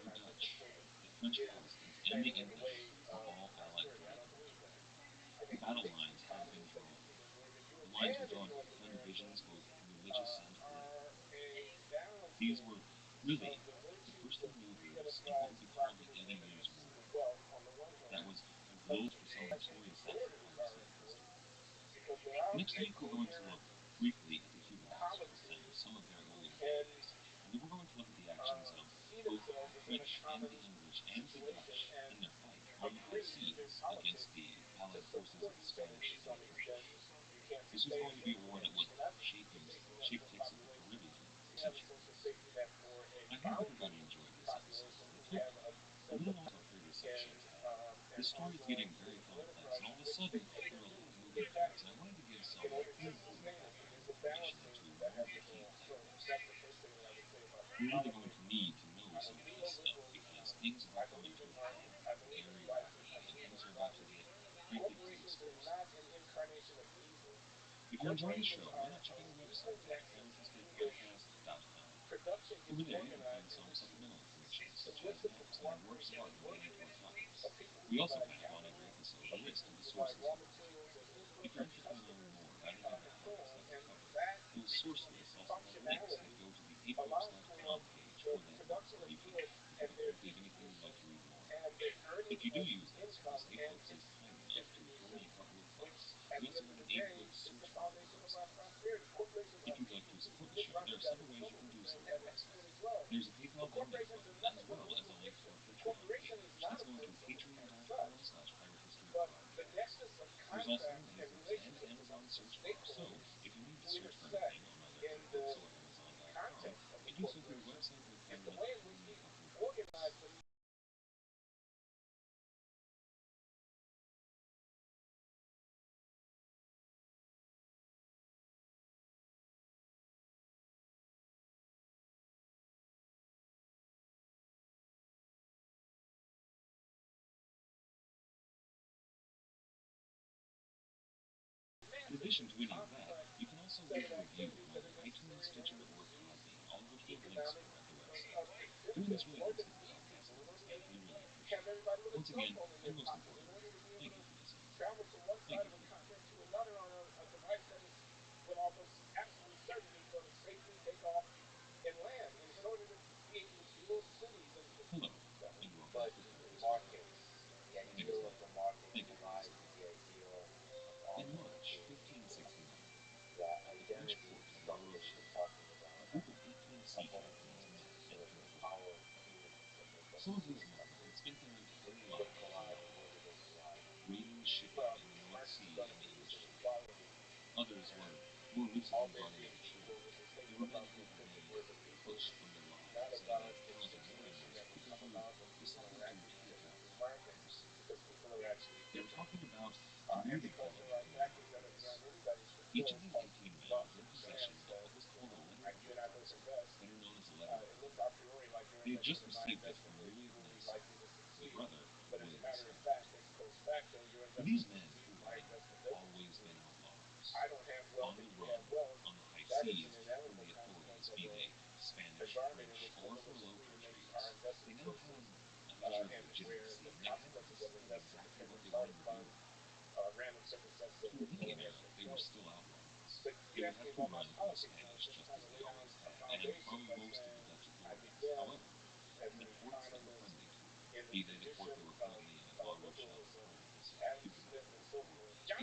The Dutch, the French Protestants, and the English were all allied together. The battle lines had been drawn. The lines were drawn to defend visions both religious and political. These were really the first maneuvers in what would be called the 80 Years' War. That was a global for some notorious acts of piracy in history. Next week we're going to look briefly at the Huguenots and some of their earlier failures, and then we're going to look at the actions of both the French and the English and the Dutch in their fight on the high seas against the allied forces of the Spanish and the British. This was going to be a war that would shape takes of the Caribbean for centuries. I hope everybody enjoyed this episode. A little off our previous sections, this story is getting very complex, and all of a sudden there are a lot of moving parts, and I wanted to give some pretty important background information into more of the key players. You're really going to need to know some of this stuff because things are coming to a head very rapidly, and things are about to get creepy pretty soon. If you're enjoying the show, why not check out our website at PirateHistoryPodcast.com. Over there, you can find some supplemental information, such as maps and works of art relating to our topics. We also have, on every episode, a list of the sources involved. If you're interested in learning more about any of the topics that we cover, those source lists also have links that go to the 8books.com page for that book where you can directly have anything you'd like to read more of. If you do use that service, 8books is kind enough to throw me a couple of bucks. We also have an 8books search bar on the website. If you'd like to support the show, there are several ways you can do so on the website. There's a PayPal donate button, as well as a link to our Patreon page. That's going to patreon.com/piratehistorypodcast. There's also an iBooks and Amazon search bar, so if you need to search for anything on either iBooks or Amazon.com, you can do so through the website by typing in only a couple of words. In addition to any of that, you can also leave a review on either iTunes, Stitcher, or Podbean, all of which we have links for at the website. Doing this really helps get the podcast noticed, and we really appreciate it. Once again, and most importantly, thank you for listening. Thank you for your time. Hello, and welcome But to the Therapist Report. markets, the My name is ideal of Matt. the market Thank you for collides listening. with the ideal of In online March engagement. 1569, That at the French identity court of stuff that we've been talking a about, group of 18 sea of what it captains means met to and sort of conferred. empower humans that make up Some of this these men country. had spent their entire They lives collide, abroad, and where do they collide? raiding shipping in the North Sea and the English Channel. Others were more recently brought into the trade. They were men who had been pushed from their lives as talented mariners because they decided to take up piracy. They were talking about newly developing markets. Each of these 18 men was in possession of what was called a letter of authority, better known as a letter of credit. They had just received it from Louis of Nassau, the brother of William II. For these men who had always been outlaws, on the run, on the high seas from the authorities, be they Spanish, French, or from the Low Countries, they now had a measure of legitimacy, and they had to decide exactly what they wanted to do. In the Indian era, they were still outlaws. They would have to run from the Spanish just as they always had, and from most of the Dutch authorities. However, in the ports that were friendly to them, be they the port they were currently in at La Rochelle in France, or Huguenot, or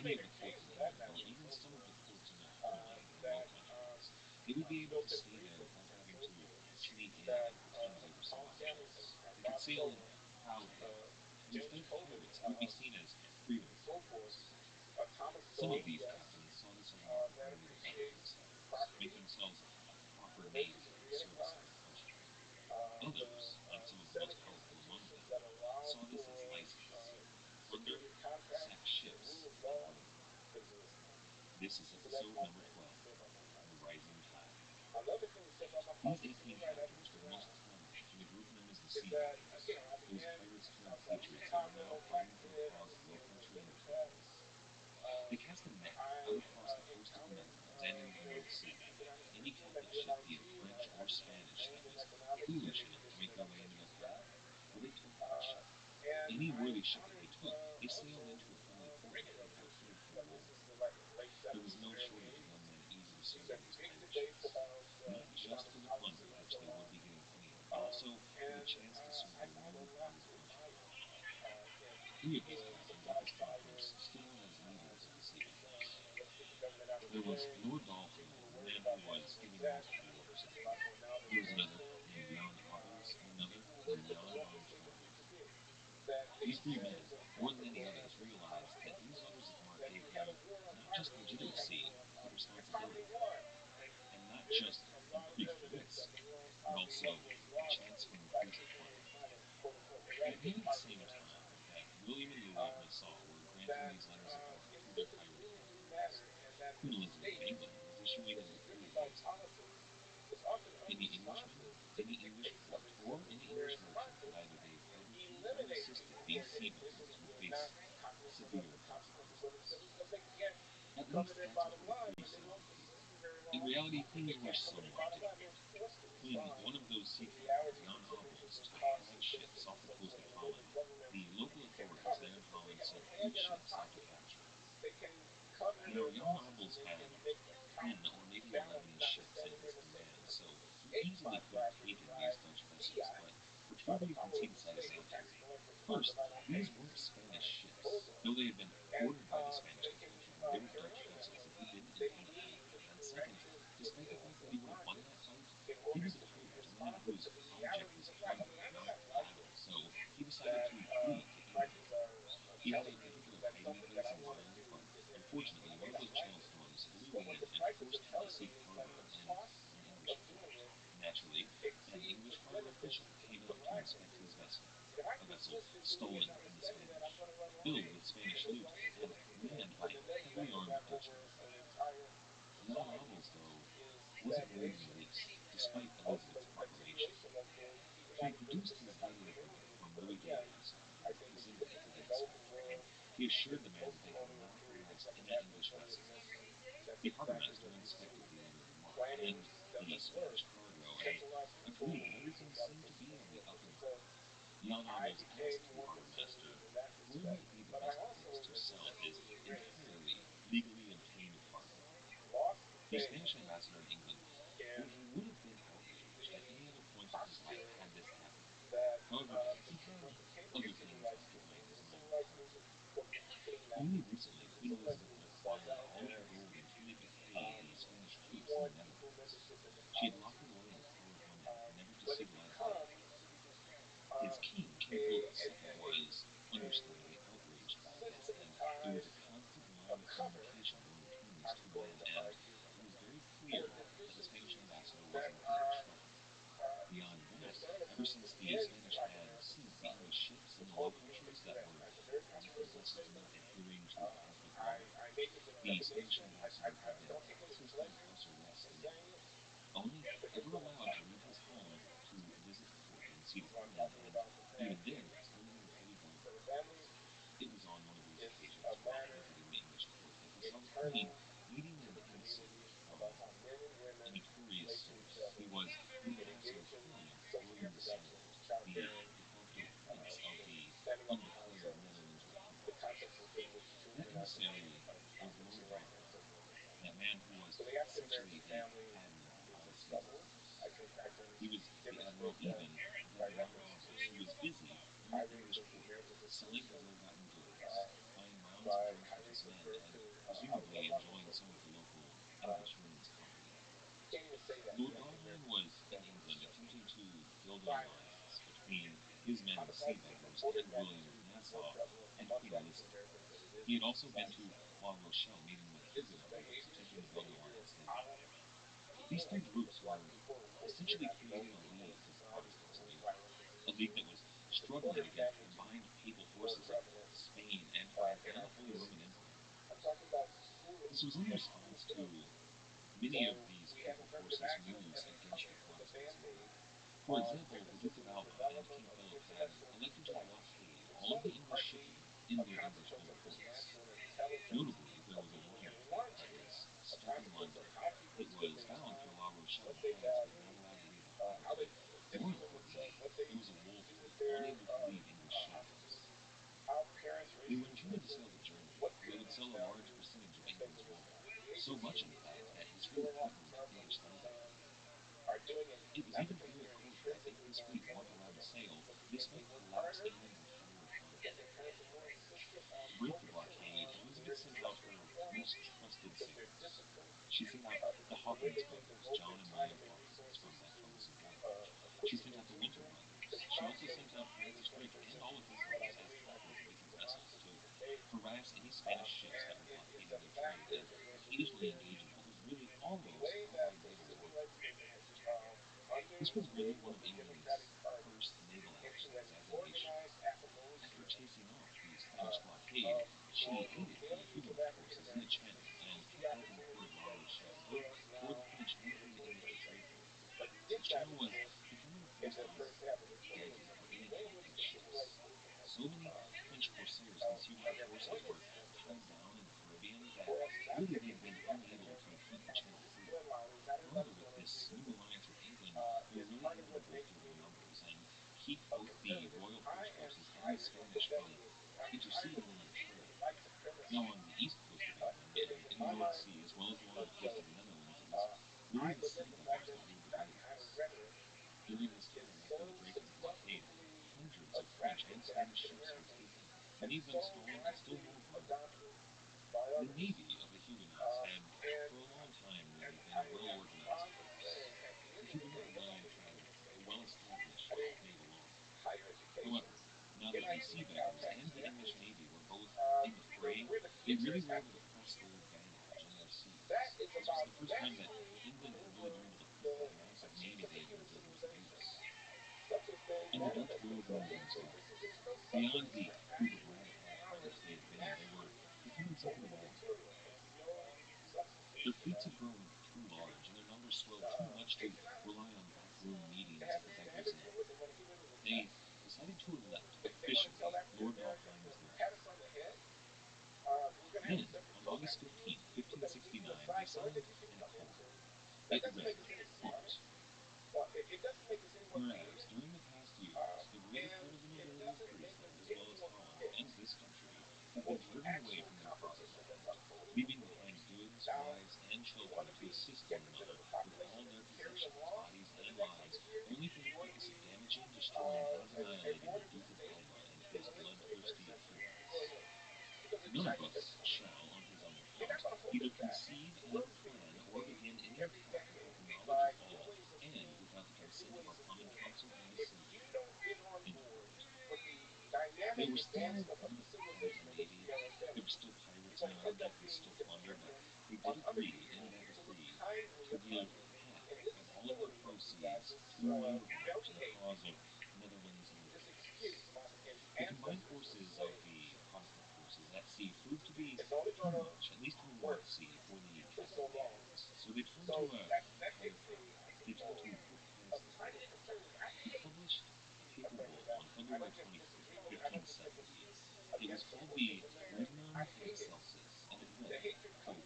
any of the ports in England, or even some of the ports in Ireland and the Low Countries, they would be able to stay there without having to sneak in and pretend they were somebody else. They could sail in proudly, and instead of pirates, they would be seen as freedom fighters. Some of these captains saw this as an opportunity to better themselves, make themselves a proper name in the service of their country. Others, and some of the most powerful among them, saw this as license to plunder, sack ships, and harm them. This is episode number 12, The Rising Tide. These 18 captains were most prominent in the group known as the Sea Rovers, those pirates turned patriots that were now fighting for the cause of Low Country independence. They cast a net out across the coast of the Netherlands and into the North Sea. Any Catholic ship, be it French or Spanish, that was foolish enough to make their way into their path, well, they took that ship. Any worthy ship that they took, they sailed into a friendly port and headed northward for war. There was no shortage of young men eager to serve on these pirate ships, not just for the plunder, which they would be getting plenty of, but also for the chance to serve their newly founded country. Three of these captains at this conference stood out as leaders of the Sea Rovers. There was Lord Dalhousie, the man who was giving most of the orders in the group. There was another named Jan Abels, and another named Jan van Tromp. These three men, more than any others, realized that these letters of marque gave them not just legitimacy, but responsibility, and not just increased risk, but also a chance for increased plunder. It was near the same time that William and Louis of Nassau were granting these letters of marque to their pirate counterparts. Queen Elizabeth of England was issuing a decree against them. Any Englishman, any English port, or any English merchant that either gave fighting to or assisted these seagoers would face severe consequences. At least that's what the decree said on paper. In reality, things were somewhat different. When one of those sea captains, Jan Abels, took 5 ships off the coast of Holland, the local authorities there in Holland sent 8 ships out to capture them. Now, Jan Abels had 10 or maybe 11 ships in his command, so he easily could have taken these Dutch vessels, but for two reasons he decided not to. First, these weren't Spanish ships. Though they had been ordered by the Spanish to capture them, they were Dutch vessels, and he didn't intend to fight them. And second, despite the fact that he would have won that fight, he was a pirate, a man whose object was plunder, not battle, so he decided to flee to England. He had a particular hiding place in mind, but unfortunately, one of those channel storms blew in and forced him to seek harbor in an English port. Naturally, an English harbor official came out to inspect his vessel, a vessel stolen from the Spanish, filled with Spanish loot, and manned by heavily armed Dutchmen. Jan Abels, though, wasn't worried in the least, despite Elizabeth's proclamation. He had produced his daily agreement from Louis Davies on his invasion against Spain, and he assured the men that they could not arrest any English vessels. The harbormaster inspected the letter of marque and the Spanish cargo and agreed that everything seemed to be on the up and up. Jan Abels asked the harbormaster where might be the best place to sell his entirely legally obtained cargo. The Spanish ambassador in England, well, he would have been outraged at any other point of his life had this happened. However, he had other things occupying his mind at the time. Only recently, Queen Elizabeth had acquired all of the gold intended to pay the Spanish troops in the Netherlands. She had locked it away in the Tower of London, never to see the light of day. His king, King Philip II, was understandably outraged by this, and there was a constant line of communication going between these two men, and it was very clear that the Spanish ambassador was in deep trouble. Beyond that, ever since the Spanish had seized the English ships in the Low Countries that were merchant vessels not adhering to Catholic law, the Spanish ambassador had been processed out of house arrest in England, only ever allowed to leave his home to visit the court in seat of Heaven, and even then only under heavy guard. It was on one of these occasions, while visiting the English court, that he saw the Queen meeting an emissary from a notorious source. He was the ambassador from William II, the de facto prince of the undeclared Netherlands Republic. That emissary was Lord Dogheim, that man who was essentially the admiral behind the scenes. He was the admiral even that Jan Abels, who was busy in the English port, selling his ill-gotten goods, buying rounds of drink for his men, and presumably enjoying some of the local English women's company. Lord Dogheim was in England attempting to build an alliance between his men the Sea Beggars and William of Nassau and Queen Elizabeth. He had also been to La Rochelle meeting with Huguenot leaders attempting to build an alliance there. These three groups were essentially creating a league for the Protestants in England, a league that was struggling against combined papal forces of Spain, Antioch, and the Holy Roman Empire. This was in response to many of these papal forces' moves against the Protestants in England. For example, the Duke of Alva and King Philip had elected to blockade all of the English shipping in their English home ports. Notably, there was a wine fleet that was stuck in London. It was bound for La Rochelle in France, but not allowed to leave the harbor. And more importantly, there was a wool fleet unable to leave English shores. They were intended to sail to Germany, where they would sell a large percentage of England's wool. So much, in fact, that this really threatened English livelihood. It was even feared at court that if this fleet weren't allowed to sail, this might collapse England's entire economy. To break the blockade, Elizabeth sent out her most trusted sailors. She sent out the Hawkins brothers, John and William Hawkins, from that famous voyage. She sent out the Winter brothers. She also sent out Francis Drake and all of his brothers as captains of different vessels to harass any Spanish ships that were blockading their trade and occasionally engage in what was really almost outright naval warfare. This was really one of England's first naval actions as a nation. After chasing off the Spanish blockade, she aided the Huguenot forces in the Channel and kept open the port of La Rochelle, both for the French and for the English to trade through. The Channel was becoming a place that was deadly for any camping ships. So many French corsairs and these Huguenot forces were tied down in the Caribbean that really they'd been unable to keep the Channel free. However, with this new alliance with England, they were really able to bolster their numbers and keep both the Royal French forces and the Spanish from interceding in their trade. Now, on the east coast of England, and in the North Sea, as well as along the coast of the Netherlands, it was really the Sea Beggars that ruled the waves. During this time, after the break of the blockade, hundreds of French and Spanish ships were taken, many of them stolen and still hold cargo. The navy of the Huguenots had, for a long time, really been a well-organized force. The Huguenot rebellion had a well-established naval arm. However, now that the Sea Beggars and the English Navy were both in the fray, they really were able to press their advantage in their seas. This was the first time that England had really been able to put that massive navy they had been building to use. And the Dutch were growing as well. Beyond the group of ragtag pirates they had been, they were becoming something more. Their fleets had grown too large, and their numbers swelled too much to rely on backroom meetings at the Beggars' Inn. They decided to elect, officially, Lord Dogheim as their head. Then, on August 15th, 1569, they inside and cold. It read, quote, whereas during the past years, the greater part of the nobility of Friesland, as well as Holland and this country, have been driven away from their fatherland, leaving behind goods, wives, and children to assist one another with all their possessions, bodies, and lives, only for the purpose of damaging, destroying, and annihilating the Duke of Alba and his bloodthirsty adherents. None of us shall, on his own account, either conceive any plan or begin any attack without the knowledge of all, and without the consent of our common council and assembly. End quote. They were still quite a navy. There were still pirates around that could still plunder, but they did agree in that decree to give half of all of the proceeds to the cause of Netherlands independence. The combined forces of the Protestant forces at sea proved to be too much, at least in the North Sea, for the Catalonians. So they turned to a higher power. They turned to Pope Pius IV, who published a papal bull on February 23rd, 1570. It was called the Regnum Excelsis, and it read, quote,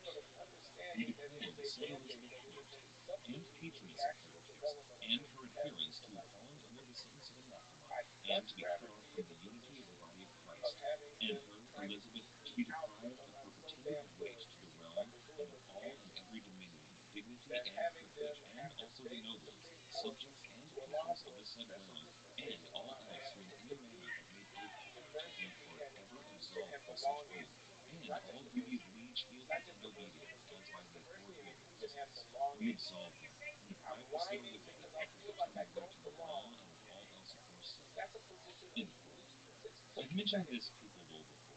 we declare the said Elizabeth I, and patroness of heretics, and her adherents to fall under the sentence of anathema, and to be cut off from the unity of the body of Christ, and her, Elizabeth, to be deprived of her pretended right to the realm, and of all and every dominion, dignity, and privilege, and also the nobles, subjects, and peoples of the said realm, and all else who in any manner have made oath to her to be for ever absolved from such oath, and all duty of liege, fealty, and obedience, as by the authority of the presence, we absolve them, and deprive the said Elizabeth of her pretended right to the realm, and of all else aforesaid. End quote. I've mentioned this papal bull before.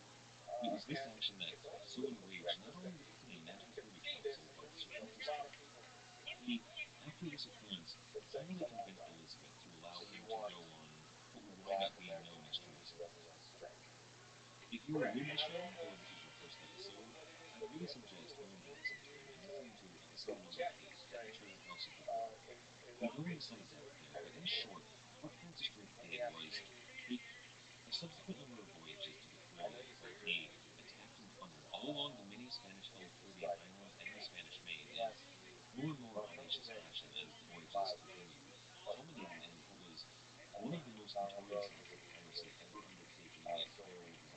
It was this action that so enraged not only the Queen and her Privy Council, but Sir Francis Drake. He, after this occurrence, finally convinced Elizabeth to allow him to go on what would wind up being known as Jerusalem. If you are new to the show, or this is your first episode, I really suggest going back sometime and listening to episode number 8, The Treasure House of the Bull. We go into some depth there, but in short, what Francis Drake did was take a subsequent number of voyages to the Caribbean, where he attacked and plundered all along the many Spanish-held Caribbean islands and the Spanish Main in more and more audacious fashion as the voyages continued, culminating in what was one of the most notorious acts of piracy ever undertaken in the entire of the Indies.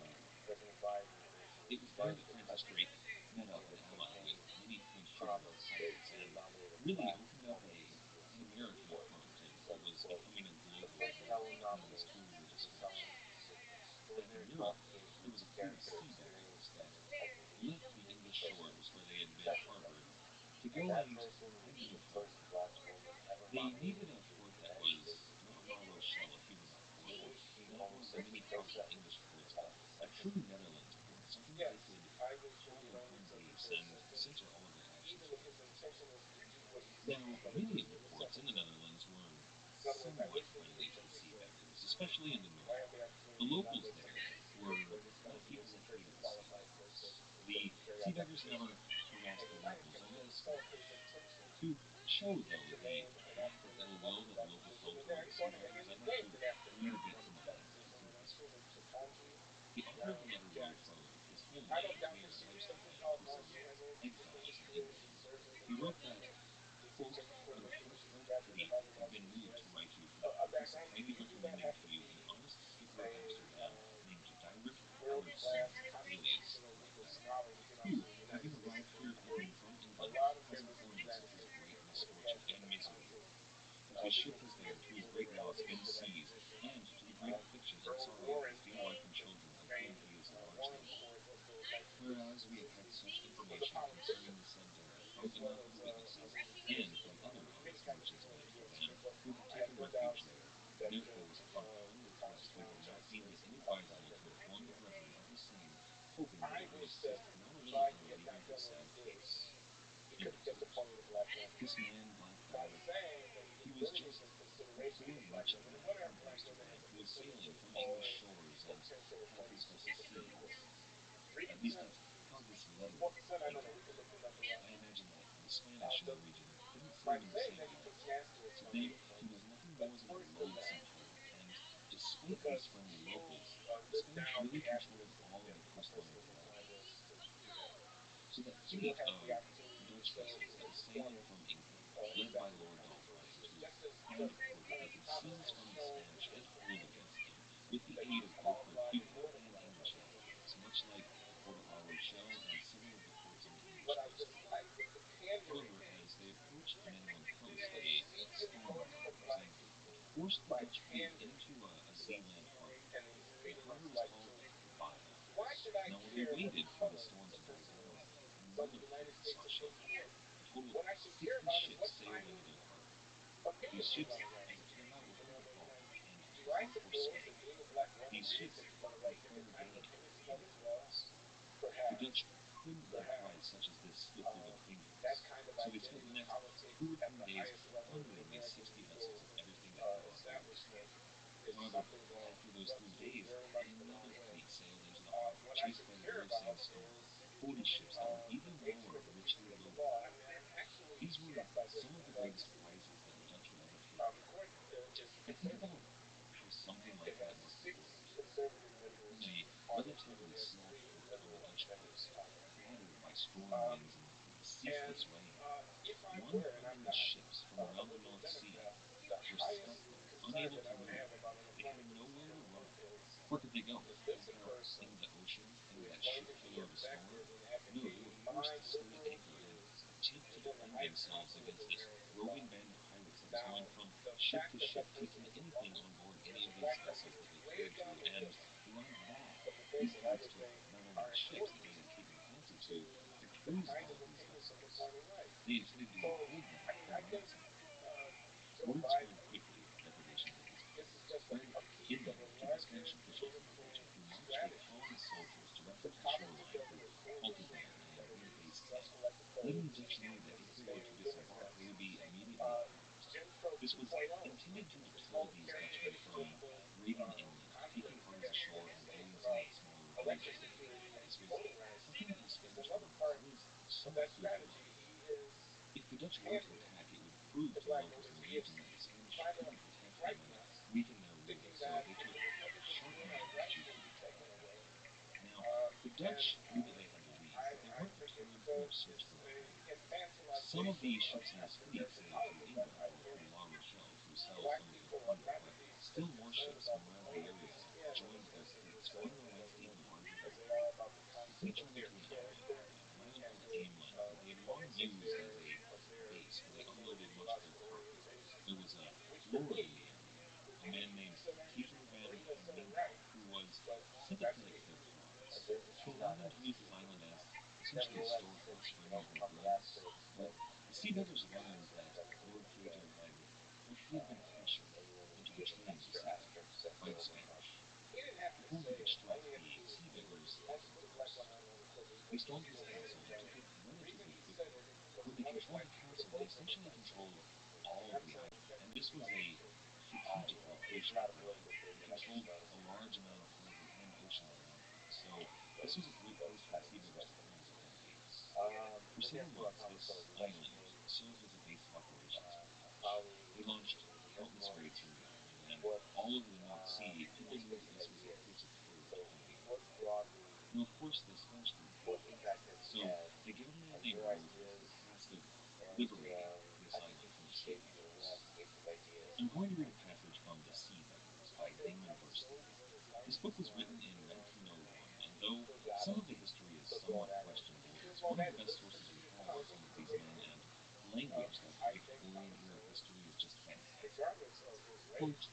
It was there that Francis Drake met up and allied with many French German settlers and really opened up an American front in what was becoming a global war between these two religious factions. Back in Europe, there was a fleet of sea beggars that left the English shores where they had been harbored to go and find a new home. They needed a port that was not RabbiRothschild, a Huguenot port, or not one of the many partial English ports, but a true Netherlands port, something that they could call their home base and center all of their actions from. Now, many of the ports in the Netherlands were somewhat friendly to the sea beggars, especially in the north. The locals there were not people that hated the sea beggars. The sea beggars never harassed the locals, only the Spanish. To show, though, the lack of ill will that the locals held toward the sea beggars, I'd like to read a bit from a letter to prove this point. The author of the letter wrote from his homeland via a website to some exiles in England. He wrote that, quote, out of heart felt pity, have been moved to write you for the purpose of kindly recommending to you an honest skipper of Amsterdam named Dietrich Allertson, alias Black Belt, who, having arrived here home from England, has informed us of his great misfortune and misery, that his ship has there, to his great loss, been seized, and to the great affliction and sorrow of his dear wife and children, of whom he is a large number. Whereas we have had such information concerning the said there from the mouth of the witnesses, and from other honest merchants of Amsterdam, who have taken refuge there, therefore, upon common request, we have not deemed it inadvisable to inform the brethren of the same, hoping that it would assist not a little in relieving his sad case. End quote. This man, Black Belt, he was just a poor merchantman from Amsterdam who was sailing from English shores and had his vessel seized. At least that's how this letter painted it. I imagine that the Spanish in the region couldn't see him in the same light. To them, he was nothing more than a loathsome pirate, and despite these friendly locals, the Spanish really controlled all of the coastline of the Netherlands. So that fleet of Dutch vessels that was sailing from England, led by Lord Dalhousie, to find a port that they could seize from the Spanish and hold against them, with the aid of both their Huguenot and English allies, much like Port of La Rochelle and several of the ports on the English coast. However, as they approached the mainland coast, a storm arose and it forced the Dutch fleet into a Zeeland harbor. The harbor was called Baden. Now, when they waited for the storm to die down, another fleet saw shipping. A total of 50 ships sailed into their harbor. These ships, as it turned out, were hard to follow, and far for Spain. These ships were fair game in the Philippines. The Dutch couldn't let a prize such as this slip through their fingers, so they spent the next 2 or 3 days plundering these 60 vessels of everything they could on board. However, after those 3 days, another fleet sailed into the harbor, chased by the very same storm, 40 ships that were even more richly loaded. These were some of the greatest prizes that the Dutch would ever take. I think about how something like that must have looked. From a relatively small port on the Dutch coast, battered by strong winds and ceaseless rain, 100 ships from around the North Sea were stuck there, unable to move. They had nowhere to run. Where could they go? Back out into the ocean, into that shit killer of a storm? No, they were forced to stay anchored and attempt to defend themselves against this roving band of pirates that was going from ship to ship, taking anything on board any of these vessels that they cared to. And beyond that, these pirates took not only the ships that they had taken fancy to cruise all of these vessels, they intended to hold them for ransom. Word spread quickly of the depredations of these pirates. It spread in there to the Spanish officials in the region, who marched a column of soldiers directly to the shoreline, who halted there and made a base camp, letting the Dutch know that if they were to disembark, they would be immediately attacked. This was intended to deter these Dutchmen from raiding inland, taking parties ashore, and doing some of the smaller villages in the area. This was something that the Spanish were always somewhat fearful of. If the Dutch were to attack, it would prove to the locals in the region that the Spanish couldn't protect them and weaken their rule, so they took sharp measures to protect them. Now, the Dutch knew that they had the lead, but they weren't deterred from their search for a prey. Some of the ships in this fleet sailed to England or through La Rochelle to sell some of their plunder, but still more ships from around the area joined their fleet, spreading their wings to even larger areas. The fleet traveled to an island, an island called Ameland, that they had long used as a base where they unloaded much of their cargo. There was a lord in the area, a man named Peter van Minkel, who was sympathetic to their cause. He allowed them to use his island as essentially a storehouse for any of their goods, but the sea beggars learned that Lord Peter had, well, he had been pressured into betraying the city by the Spanish. Before he could strike, the sea beggars acted first. They stormed his castle and took it relatively quickly. When they controlled the castle, they essentially controlled all of the island, and this was a strategic location for them. It controlled a large amount of harbor and ocean around them, so this was a great place for the sea beggars to come and make their base. For several months, this island served as a base of operations for the Dutch. They launched countless raids from the island, and all over the North Sea, people knew that this was a place of terror for the island. Now, of course, the Spanish didn't like that, so they gave a man named Roosevelt the task of liberating this island from the sea beggars. I'm going to read a passage from The Sea Beggars by Damon Burstyn. This book was written in 1901, and though some of the history is somewhat questionable, it's one of the best sources we have on some of these men, and the language, that Victorian era history, is just fantastic. Quote,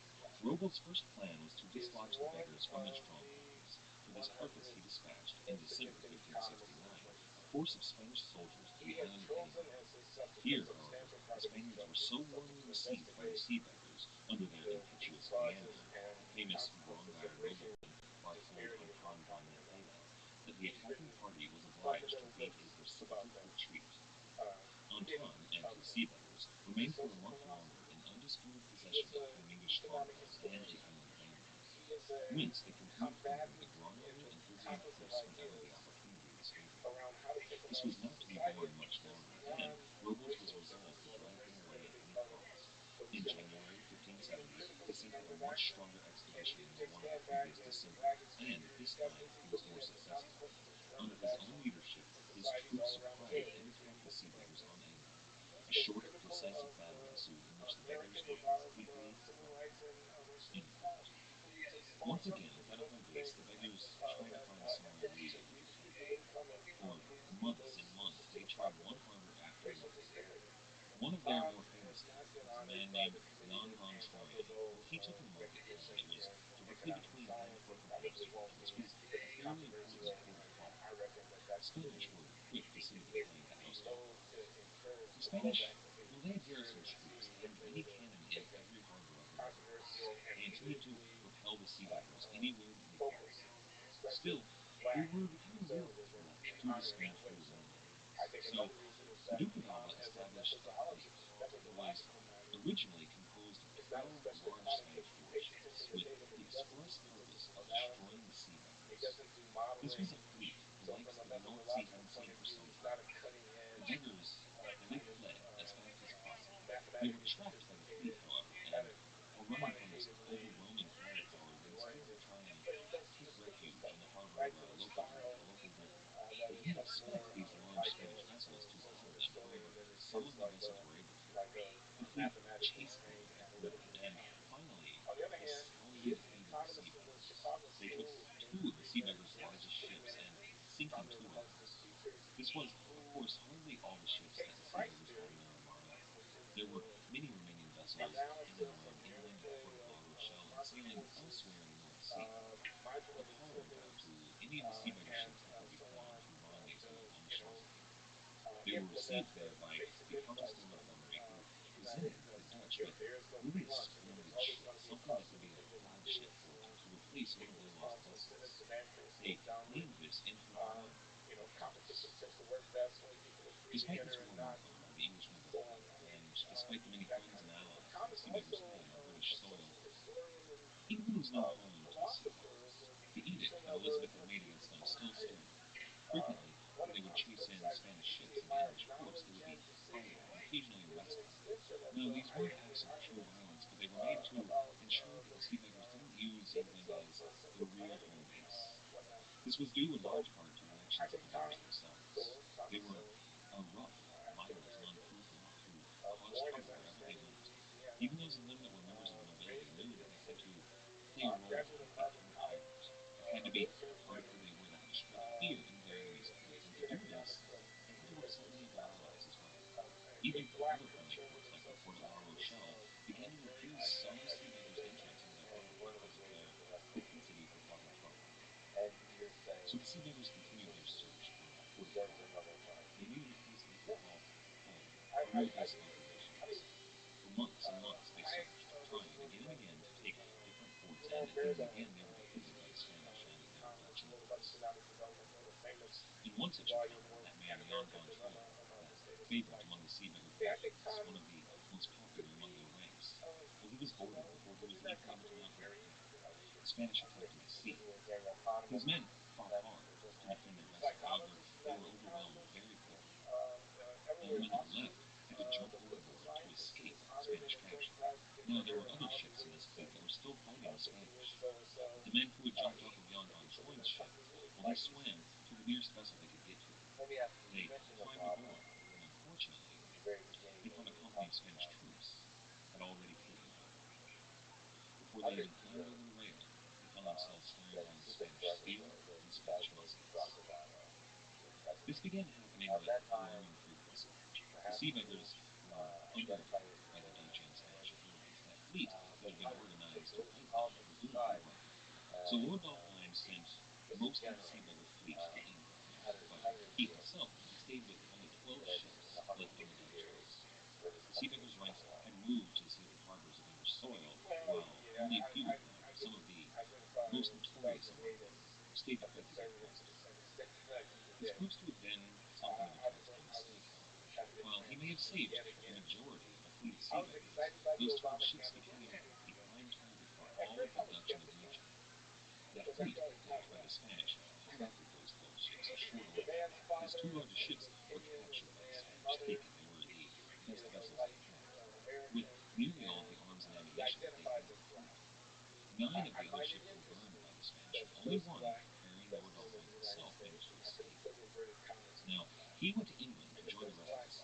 Rogel's first plan was to dislodge the beggars from their strongholds. For this purpose he dispatched, in December 1569, a force of Spanish soldiers to the island of Ameland. Here, however, the Spaniards were so warmly received by the sea beggars, under their impetuous commander, the famous Barangay Robelan, Barthold Anton von Nahela, that the attacking party was obliged to beat a precipitate retreat. Anton and his sea beggars remained for a month longer in undisputed possession of Flaminga strongholds and the island of Ameland, whence they continued plundering the granaries and visiting cliffs whenever the opportunity was favorable. This was not to be borne much longer, and Robles was resolved to drive them away at any cost. In January 1570, he sent out a much stronger expedition than the one of the previous December, and this time he was more successful. Under his own leadership, his troops surprised and attacked the sea beggars on Angmar. A short, decisive battle ensued in which the beggars were completely routed. End quote. Once again, without a home base, the beggars tried to find somewhere new they could defend. For months and months, they tried one harbor after another. One of their more famous men was a man named Jan van Troyen. Well, he took a market town that was directly between Antwerp and Amsterdam. This was a fairly important port of call. The Spanish were quick to see the claim to oust him. The Spanish, well, they had garrisoned troops and many cannon in every harbor of their works. They intended to repel the sea beggars anywhere that they could. Still, they were becoming a real threat to the Spanish rule in the Netherlands. So, the Duke of Alva established a fleet. It was originally composed of 12 large Spanish warships with the express purpose of destroying the sea beggars. This was a fleet the likes that the North Sea hadn't seen for some time. The beggars, well, they fled as fast as possible. They were trapped by the fleet, however, and while running from this overwhelming firepower, they decided to try and take refuge in the harbor of Lofoten, a local river. They didn't expect these large Spanish vessels to follow them, however, some of the vessels were able to. The fleet chased them up the river, and finally soundly defeated the sea beggars. They took two of the sea beggars' largest ships and sinking two others. This was, of course, hardly all the ships that the sea beggars had in their armada. There were many remaining vessels hanging around England at the port of La Rochelle and sailing elsewhere in the North Sea. Appalling, though, to any of the sea beggar ships that could be found who rendezvoused on the shores of England. They were received there by the Countess de Montgomery, who presented the Dutch with really a splendid ship, something that would be a flagship for them to replace one of their lost vessels. They named this in her honor the Countess. Despite this warm welcome by the English nobility, and despite the many friends and allies that the sea beggars had on British soil, England was no home to the sea pirates. The edict that Elizabeth had made against them still stood. Frequently, when they would chase in Spanish ships into English ports, they would be fired and occasionally arrested. Now, these weren't acts of pure violence, but they were made to ensure that the sea beggars didn't use England as their real home base. This was due in large part to the actions of the beggars themselves. They were rough, violent, and uncouth enough to cause trouble wherever they went. Even those of them that were members of the nobility knew that they had to play a role in becoming a pirate. It had to be a part of who they were, that would strike fear into their enemies' hearts. And to do this, they had to upset many of their allies as well. Even other friendly ports, like the port at La Rochelle, began to refuse some sea beggars' entrance into their harbor because of their propensity for causing trouble. So the sea beggars continued their search for a port of call. They needed a place that they could call home, free of these confederations. For months and months they searched, trying again and again to take different ports, and again and again they were defeated by the Spanish and their Dutch enemies. In one such encounter, that man Jan van Troyen, that favorite among the sea beggar patriots, one of the most popular among their ranks, well, he was boarded before he was even able to mount land. The Spanish attacked him at sea. His men fought hard to defend their vessel, however, they were overwhelmed very quickly. All the men that were left had to jump overboard to escape Spanish capture. Now, there were other ships in this fleet that were still fighting the Spanish. But the men who had jumped off of Jan van Troyen's ship, well, they swam to the nearest vessel they could get to. They climbed aboard, and unfortunately, they found a company of Spanish troops had already taken them. Before they even climbed over the rail, they found themselves staring down Spanish steel and Spanish muskets. This began happening with alarming frequency. The sea beggars were underfunded by the Dutch and Spanish authorities. That fleet that had been organized to fight them was doing pretty well. So Lord Dalheim sent most of the sea beggar fleet to England, but he himself, he stayed with only 12 ships left on the Dutch coast. The sea beggars' ranks had moved to the safer harbors of English soil, while only a few of them, some of the most notorious among them, stayed to fight the Great Western. This proves to have been something of a tactical mistake, however. While he may have saved the majority of the fleet of sea beggars, those 12 ships became a prime target for all of the Dutch in the region. That fleet, backed by the Spanish, caught up with those 12 ships in short order. His two largest ships were captured by the Spanish, taken. They were the best vessels they had, with nearly all of the arms and ammunition that they had to fight. 9 of the other ships were burned by the Spanish, but only one, carrying Lord Dalheim himself, managed to escape. Now, he went to England to join the rest of the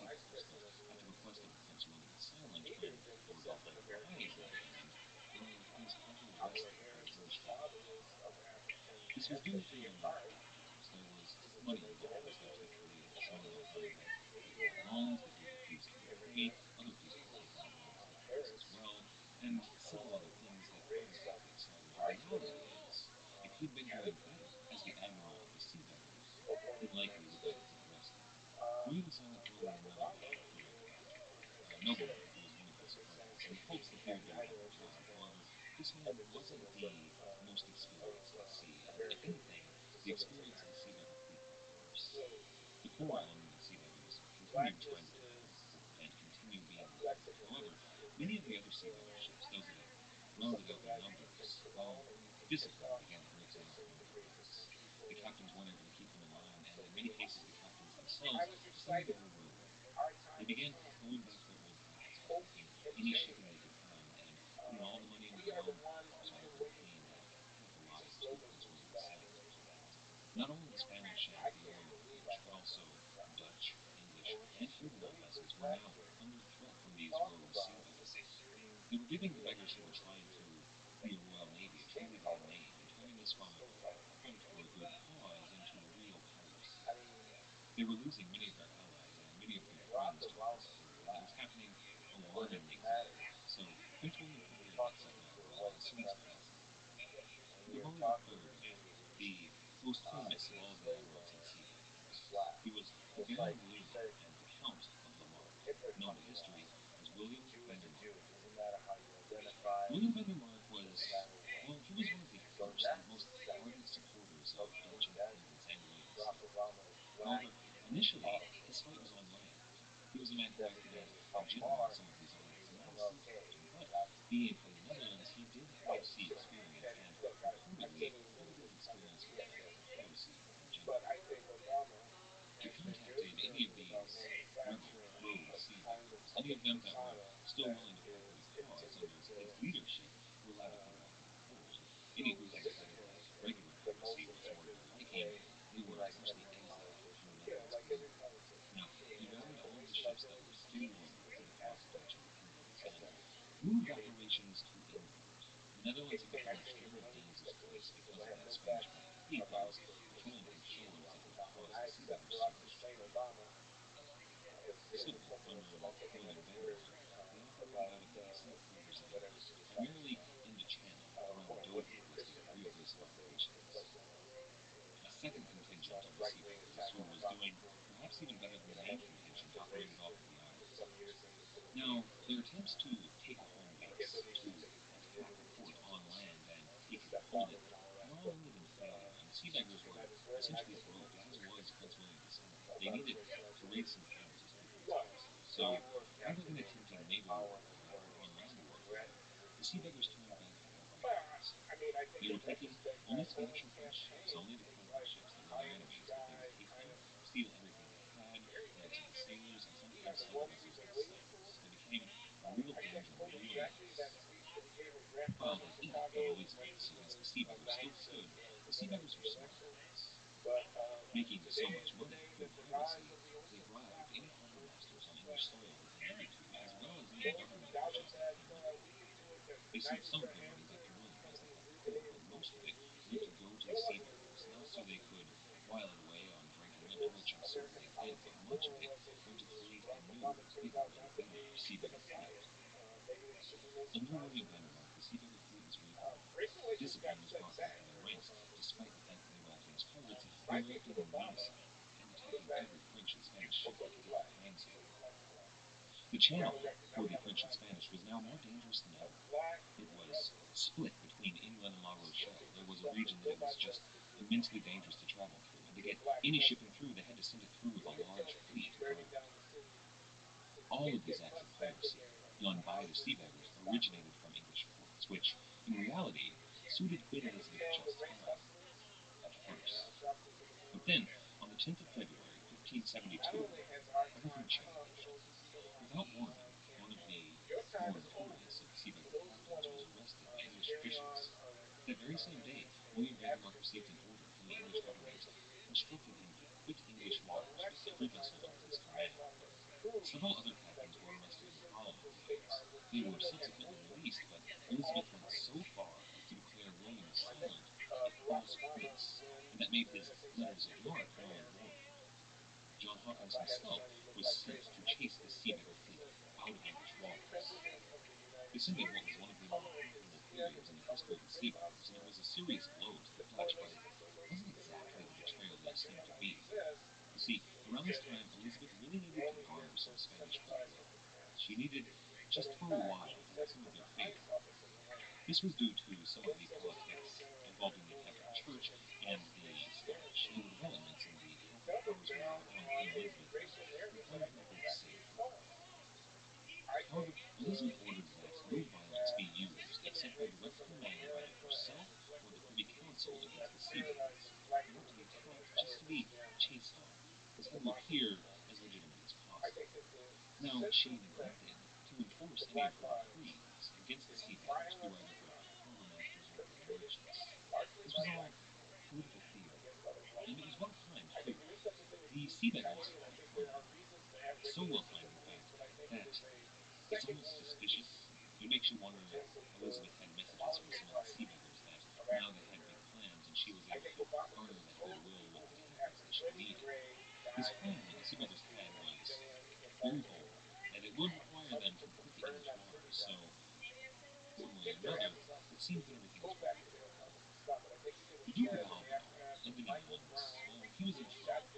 As he was doing through a number of captives, there was money involved, as those that traded showing online that they could have loans, that he would refuse to repay, other people would take out loans like his as well, and several other things that aren't exactly exciting. But the reality is, if he'd been doing better as the admiral of the sea beggars, he likely would not have been arrested. William Silent wrote in another letter to a nobleman who was one of his friends, in hopes that he would get a better job. However, this man wasn't the most experienced at sea, and if anything, the experience of the sea beggar fleet got worse. The core element of sea beggars continued trying to take the home port and continue being recruited. However, many of the other sea beggar ships, those that had rounded out their numbers, well, discipline began to break down among their ranks. The captains weren't able to keep them in line, and in many cases, the captains themselves decided to go rogue. They began going back to their old habits by taking any shipping they could find and putting all the money into their own coffers rather than paying off the lives of those willing to sail with them. Not only the Spanish and the Royal Dutch, but also Dutch, English, and Huguenot vessels were now under threat from these rogue sea beggars. They were giving the beggars who were trying to be a Royal Navy a truly bad name and turning this from a fight for a good cause into real piracy. They were losing many of their allies and many of their friends during this period, and it was happening alarmingly quickly. So Prince William finally got something out of it all as soon as possible. We've already heard of the most famous of all of the Admiralty sea beggars. He was the Baron William and Count of La Marque, known to history as William van der Mark. William van der Mark was, well, he was one of the first and most ardent supporters of Dutch independence and Royal sea. However, initially, his fight was on land. He was a man who acted as a general in some of these armies and not a sea captain, but being from the Netherlands, he did have sea experience and reportedly quite a bit of experience with piracy in general. He contacted any of these rebel rogue sea beggars, any of them that were still willing to fight for the cause under his leadership were allowed to come back to the port, and any who had decided that regular piracy was more to their liking, they were essentially exiled from the Netherlands colonial. Now, he rallied all of the ships that were still loyal to the cause of Dutch independence and moved operations to England. The Netherlands had become an extremely dangerous place because of that Spanish-backed fleet that was patrolling from shores that would cause the sea beggars too much trouble. So, under William van der Mark, they operated out of the Eastern quarters of England, primarily in the Channel. Around Dover was their real base of operations. A second contingent of the sea beggars, who was doing perhaps even better than the main contingent, operated off of the islands. Now, their attempts to take a home base, to attack a port on land and take it and hold it, had all ended in failure, and the sea beggars were essentially broke, as was Prince William himself. They needed to raise some funds as quickly as possible. So, rather than attempting naval warfare or on land warfare, the sea beggars turned back to outright piracy. They were taking only Spanish or French ships, only the pirate ships that were their enemies, but they would take them, steal everything they had, ransom the sailors, and sometimes sell the vessels themselves. They became a real danger, a real menace. While the heat of Elizabeth against the sea beggars still stood, the sea beggars were smart about this. Making so much money through piracy, they bribed any harbor masters on English soil that they needed to, as well as any government officials that came looking for them. They sent some of their money back to William as they had before, but most of it went to go to the sea beggars, not so they could while it away on drink and women, which I'm certain they did, but much of it went to create a new, bigger, and better sea beggar fleet. Under William van der Mark, the sea beggar fleet was rebuilt. Discipline was brought back to their ranks, despite the fact that they were acting as pirates. They were acting in unison and attacking every French and Spanish ship they could get their hands on. The channel for the French and Spanish was now more dangerous than ever. It was split between England and La Rochelle. There was a region that it was just immensely dangerous to travel through, and to get any shipping through, they had to send it through with a large fleet to guard it. All of these acts of piracy, done by the sea beggars, originated from English ports, which, in reality, suited Queen Elizabeth just fine at first. But then, on the 10th of February, 1572, everything changed. Without warning, one of the more notorious of the sea beggar captains was arrested by English officials. That very same day, William van der Mark received an order from the English government instructing him to quit English waters with every vessel under his command. Several other captains were arrested in the following days. They were subsequently released, but Elizabeth went so far as to declare William Silent a false prince and that made his letters of marque null and void. John Hawkins himself was sent to chase the sea beggar fleet out of English waters. This ended what was one of the more profitable periods in the history of the sea beggars, and it was a serious blow to the Dutch, but it wasn't exactly the betrayal they assumed it to be. You see, around this time, Elizabeth really needed to garner some Spanish goodwill. She needed, just for a while, to have some of their favor. This was due to some of the politics involving the Catholic Church and the Scottish new developments in the Catholic powers war on Queen Elizabeth that required her both saved for life. However, Elizabeth ordered that no violence be used except by direct command of either herself or the Privy Council against the sea beggars. They weren't to be attacked, just to be chased on. This had to appear as legitimate as possible. Now, she neglected to enforce any of her decrees against the sea beggars through either her harbour masters or her merchants. This was all political theater, and it was well timed too. The sea beggars had a plan. So well timed, in fact, that it's almost suspicious. It makes you wonder if Elizabeth had messages from some of the sea beggars that now they had big plans and she was able to garner that goodwill with the Catholics that she needed. This plan that the sea beggars had was very bold, and it would require them to quit the English waters, so one way or another, it seemed that everything was working. The Duke of Alva and the Netherlands, well, he was in trouble.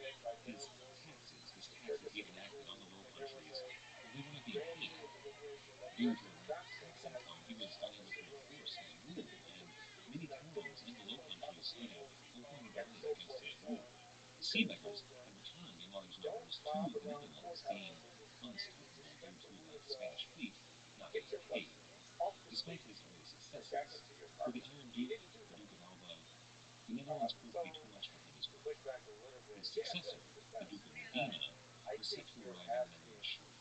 His this tax that he had enacted on the Low Countries, well, they were not being paid. Due to a lack of tax income, he was unable to enforce his rule, and many towns in the Low Countries started open rebellion against his rule. The sea beggars had returned in large numbers to the Netherlands, being unstoppable due to the Spanish fleet not being paid. Despite his early successes, for the Iron Duke, the Duke of Alva, the Netherlands proved to be too much for him as well. His successor, the Duke of Modena, was set to arrive in the Netherlands shortly.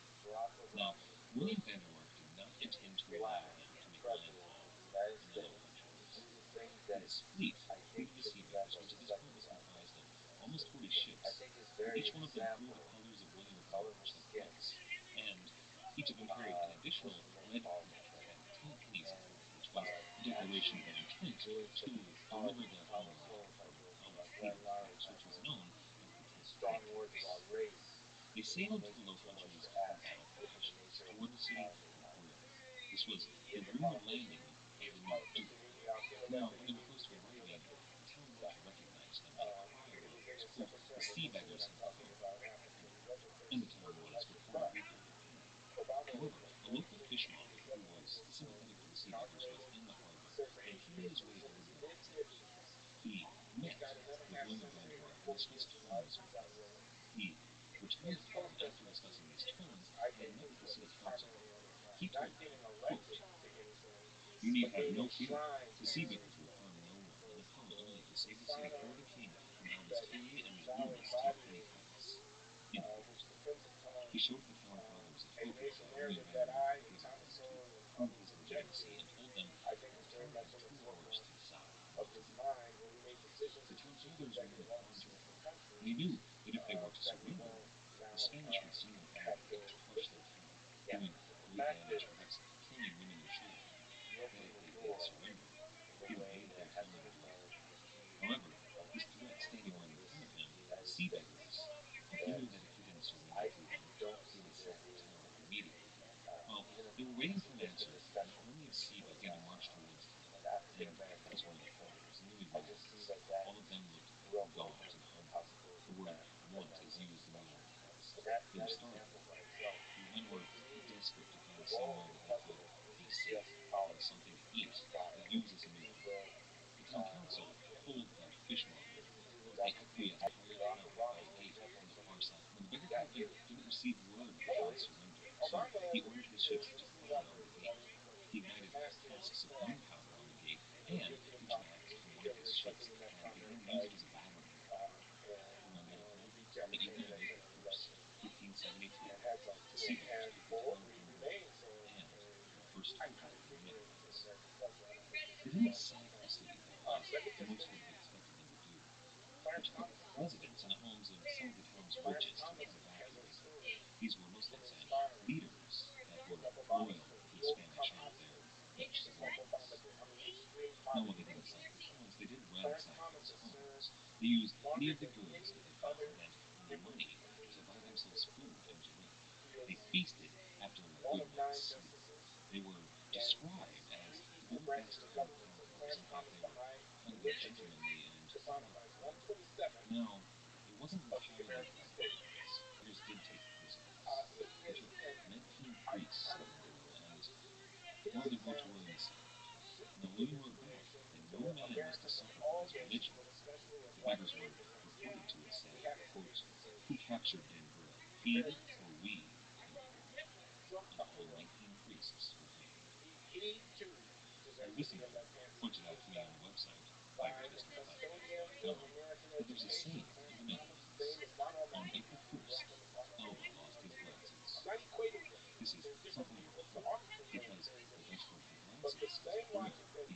Now, William van der Werf did not intend to allow him to make landfall in the Low Countries. His fleet of the sea beggars, which at this point was comprised of almost 40 ships, each one of them flew the colors of William of Orange like kites, and each of them carried an additional red plate that had 10 pennies on it, which was a declaration of their intent to deliver their army from our fleet of attacks, which was known as the 10 pancakes. They sailed to the Low Countries on battle formations toward the city of Brill. This was the rumored landing of the new Duke. Now, when they were close to arriving, the town watch recognized them, and a cry arose, quote, "The sea beggars have come," and the town was reportedly put to panic. However, a local fishmonger who was sympathetic to the sea beggars was in the harbor, and he made his way over to the landing. He met with William van der Werf and discussed terms with him. He returned home after discussing these terms and met with the city council. He told them, quote, "You need have no fear. The sea beggars will harm no one, and have come only to save the city for the king from Alva's tyranny and his ruinous 10-penny tax." End quote. He showed the town fathers a photo of William van der Werf in prison to prove his legitimacy and told them that the town had 2 hours to decide what to do. The town fathers were in a quandary. They knew that if they were to surrender, the Spanish would send them army and crush their town, doing great damage, perhaps killing women and children. That if they did surrender, he would bathe their town in blood. However, this threat standing right in front of him, the sea beggars, well, he knew that if he didn't surrender to them, he would sack the town immediately. Well, they were waiting for an answer when an army of sea beggars began to march towards town, and that was one of the photos, and really realized all of them looked gaunt and hungry. The word want is used in the old text. They were starving. These men were desperate to find somewhere that they could be safe, have something to eat, and use as a new home. The town council told the fishmonger that they had to be an entire town by a gate on the far side. Now, the beggar captain didn't receive word of John's surrender, so he ordered his ships to fire on the gate. He ignited casks of gunpowder on the gate and dragged from one of his ships and began to use it as a battering ram. Now, they declared that on the evening of April 1st, 1572, the sea beggars took the town from Brill and their first token in the Netherlands. They didn't sack the city, though, as most would have expected them to do. They took up residence in the homes of some of the town's richest and more evacuated. These were Muslims and leaders that were loyal to the Spanish and their Dutch subordinates. Now, while they didn't sack the towns, they did ransack those homes. They used any of the girls that they found and the money to buy themselves food and drink. They feasted after a good night's sleep. They were described as the very best of conquerors. In fact, they were incredibly gentlemanly and well. Now, it wasn't entirely barbarians. Bears did take prisoners. They took 19 priests of Rome and bore them to William's side. Now, William wrote back that no man was to suffer for his religion. The beggars were reported to have said, quote, "Who captured Den Brill, he or we?" And all 19 priests were hanged. Now, this info pointed out to me on the website, BibleHistoryPodcast.com, that there's a saying in the Netherlands. On April 1st, Elba lost his glasses. This is something of a quote, because the Dutch word for glasses is bril, B-R-I-L,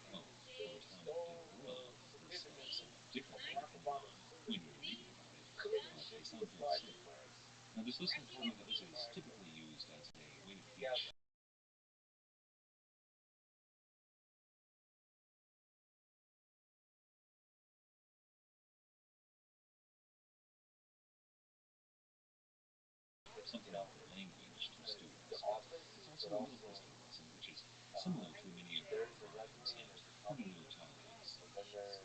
while the town of Den Brill is spelled somewhat differently when you're reading about it, but they sound very similar. Now, this listener told me that this is typically used as a way to teach something of the language to students. It's also a middle wisdom lesson, which is similar to many of the rhymes and familiar childhood sayings.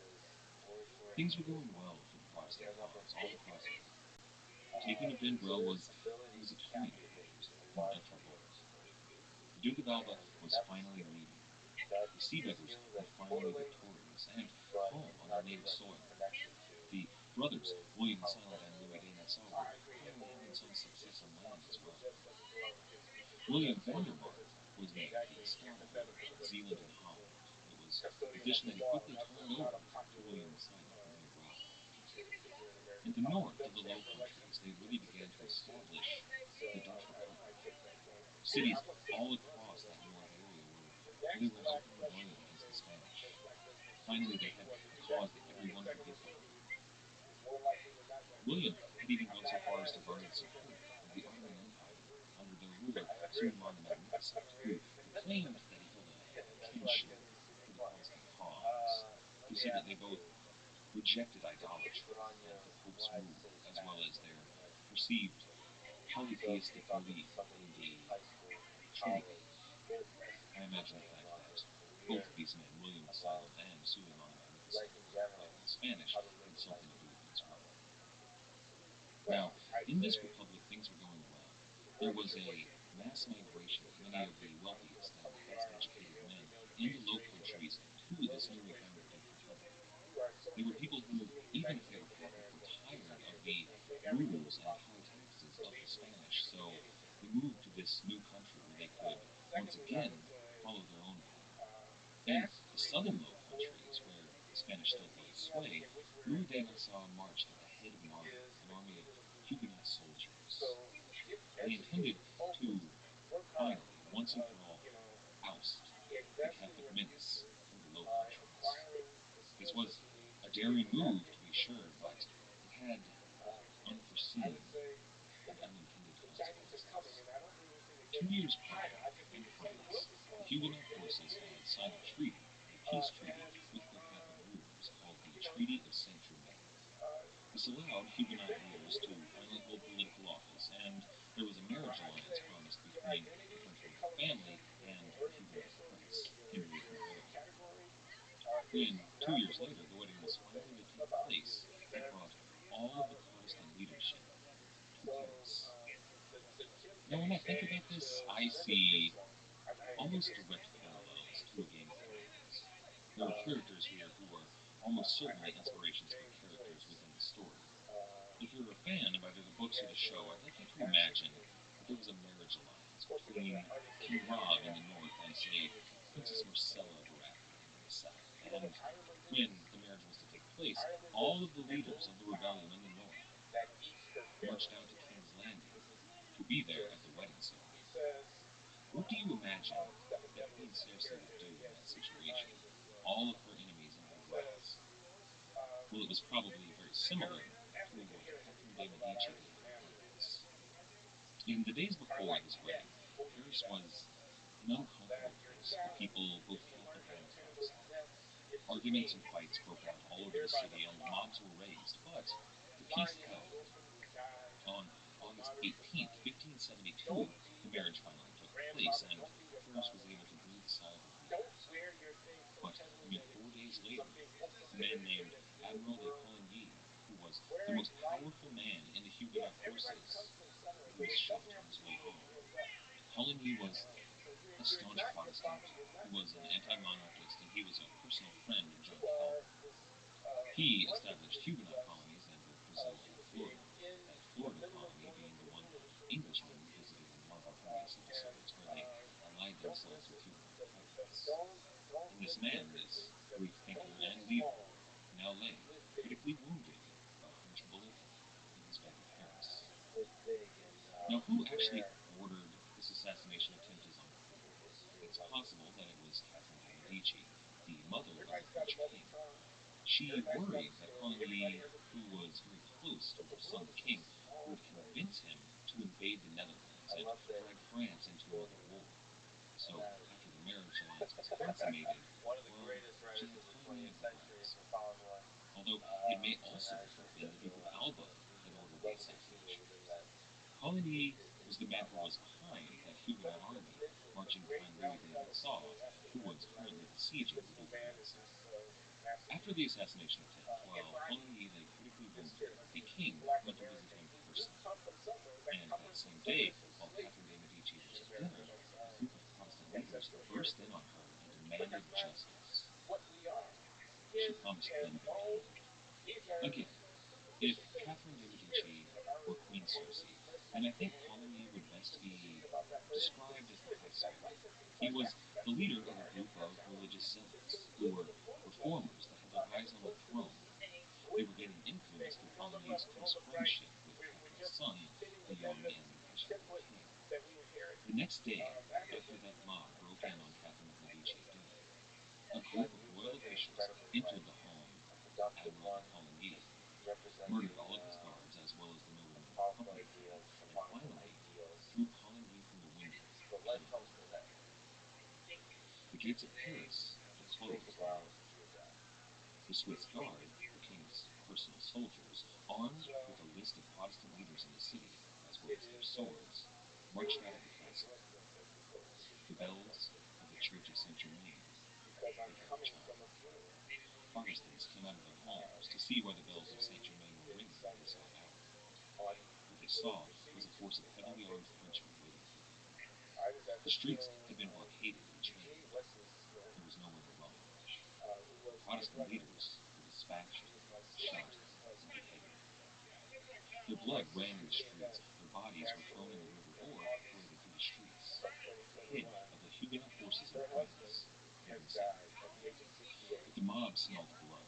Things were going well for the Protestant cause all across Europe. The taking of Den Brill was a turning point in Dutch revolt. The Duke of Alba was finally leading. The sea beggars were finally victorious and home on their native soil. The brothers, William the Silent and Louis de Nassau, were finally having some success on land as well. William Vandermark was made the Stadtholder of Zeeland and Holland. It was a position that he quickly turned over to William the Silent when he arrived. In the north of the Low Countries, they really began to establish the Dutch Republic. Cities all across that north area were really in open rebellion against the Spanish. Finally, they had a cause that everyone could get behind. William had even gone so far as to garner the support of the Ottoman Empire under their ruler Suleiman the Magnificent, who claimed that he held a kinship to the Protestant cause. He said that they both rejected idolatry and the Pope's rule, as well as their perceived polytheistic belief in the Trinity. I imagine the fact that both of these men, William the Silent and Suleiman the Magnificent, were Spanish, had something to do with it as well. Now, in this republic, things were going well. There was a mass migration of many of the wealthiest and best educated men in the Low Countries to this newly founded Dutch republic. They were people who, even if they were Catholic, were tired of the rules and high taxes of the Spanish, so they moved to this new country where they could once again follow their own path. In the southern Low Countries, where the Spanish still held sway, Louis de Nassau marched at the head of an army of Huguenot soldiers. They intended to finally, once and for all, oust the Catholic mints from the Low Countries. This was a daring move, to be sure, but it had unforeseen and unintended consequences. 2 years prior, in France, the Huguenot forces had signed a treaty, a peace treaty, with their Catholic rulers called the Treaty of Saint-Germain. This allowed Huguenot leaders to finally hold political office, and there was a marriage alliance promised between the French royal family and the Huguenot prince, Henry of Navarre. When, 2 years later, the wedding was finally to take place, it brought all of the Protestant leadership to Paris. Now, when I think about this, I see almost direct parallels to A Game of Thrones. There are characters here who are almost certainly inspirations for characters within the story. If you're a fan of either the books or the show, I'd like you to imagine that there was a marriage alliance between King Rob in the north and, say, Princess Marcella of Arathi in the south. And when the marriage was to take place, all of the leaders of the rebellion in the north marched out to King's Landing to be there at the wedding ceremony. What do you imagine that Queen Cersei would do in that situation? All of her enemies in her grasp. Well, it was probably very similar to what Catherine de Medici did in France. In the days before this wedding, Paris was an uncomfortable place for people, both Catholic and Protestant. Arguments and fights broke out all over the city and mobs were raised, but the peace held. On August 18th, 1572, the marriage finally took place, and Paris was able to breathe a sigh of relief. But mere 4 days later, a man named Admiral de Coligny, who was the most powerful man in the Huguenot forces, he was shot on his way home. Coligny was a staunch Protestant who was an anti-monarchist, and he was a personal friend of John Calvin. He established Huguenot colonies in both Brazil and Florida, that Florida colony being the one that Englishmen visited in one of our previous episodes, where they allied themselves with Huguenot tyrants. And this man, this Greek thinker and leader, now lay, critically wounded by a French bullet in his bed in Paris. Now, who actually ordered this assassination attempt is unclear. It's possible that it was Catherine de' Medici, the mother of the French king. She worried that Coligny, who was very close to her son the king, would convince him to invade the Netherlands and drag France into another war. So, after the marriage alliance was consummated, well, she had Coligny at the helm. Although it may also have been the Duke of Alba that ordered the assassination. Coligny was the man who was behind that Huguenot army marching behind Louis de Nassau, who was currently besieging the Duke of Nassau. After the assassination attempt, while Coligny lay critically wounded, the king went to visit him personally. And that same day, while Catherine de' Medici was at dinner, a group of Protestant leaders burst in on her and demanded justice. She promised them to be hanged. Again, if Catherine de' Medici were Queen Circe, then I think Coligny would best be described as the High Spirit. He was the leader of a group of religious zealots who were reformers that had their eyes on the throne. They were getting influence through Coligny's close friendship with Catherine's son, the young and impressionable king. The next day, after that mob broke in on Catherine of Medici at dinner, a group of royal officials entered the home of Admiral de Coligny, murdered all of his guards as well as the noblemen accompanying him, and finally threw Coligny from the window, killing him. The gates of Paris were closed all night. The Swiss Guard, the king's personal soldiers, armed with a list of Protestant leaders in the city, as well as their swords, marched out of the castle. The bells of the Church of Saint-Germain began to chime. Protestants came out of their homes to see why the bells of Saint-Germain were ringing at this odd hour. What they saw was a force of heavily armed Frenchmen waiting for them. The streets had been blockaded and chained. There was nowhere to run. The Protestant leaders were dispatched, shot, and beheaded. Their blood ran in the streets, their bodies were thrown in the river or paraded through the streets. The head of the Huguenot forces in France had been severed. But the mob smelled blood.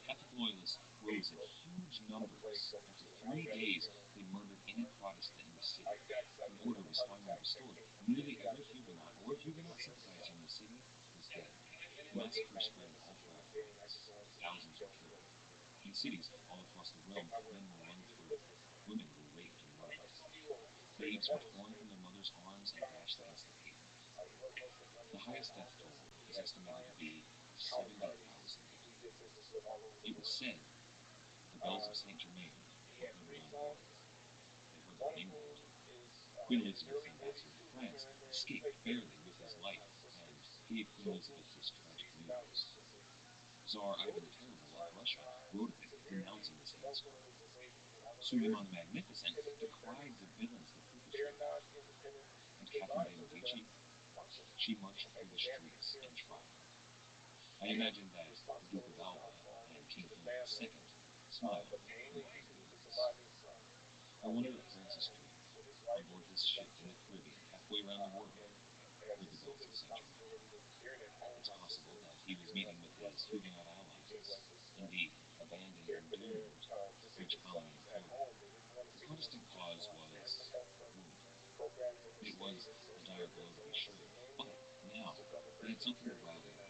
Catholic loyalists rose in huge numbers, and for 3 days they murdered any Protestant in the city. When order was finally restored, nearly every Huguenot or Huguenot sympathizer in the city was dead. The massacre spread all throughout France. Thousands were killed. In cities all across the realm, men were run through. Women were raped and murdered. Babes were torn from their mothers' arms and dashed against the pavement. The highest death toll is estimated to be 70,000. It was said the bells of Saint-Germain were heard around the world. They heard them in England. Queen Elizabeth's ambassador to France escaped barely with his life and gave Queen Elizabeth this tragic news. Tsar Ivan the Terrible of Russia wrote of it, denouncing this hate squad. Suleiman the Magnificent decried the villains that perpetrated it. And Catherine de' Medici, she marched through the streets in triumph. I imagine that the Duke of Alba and King Philip II smiled from behind the wheels. I wonder if Francis Drake, on board his ship in the Caribbean, halfway around the world, heard the bells of Saint-Germain. It's possible that he was meeting with his Huguenot allies, indeed, abandoned and doomed the French colony in Florida. The Protestant cause was ruined. It was a dire blow to be sure, but now they had something to rally around.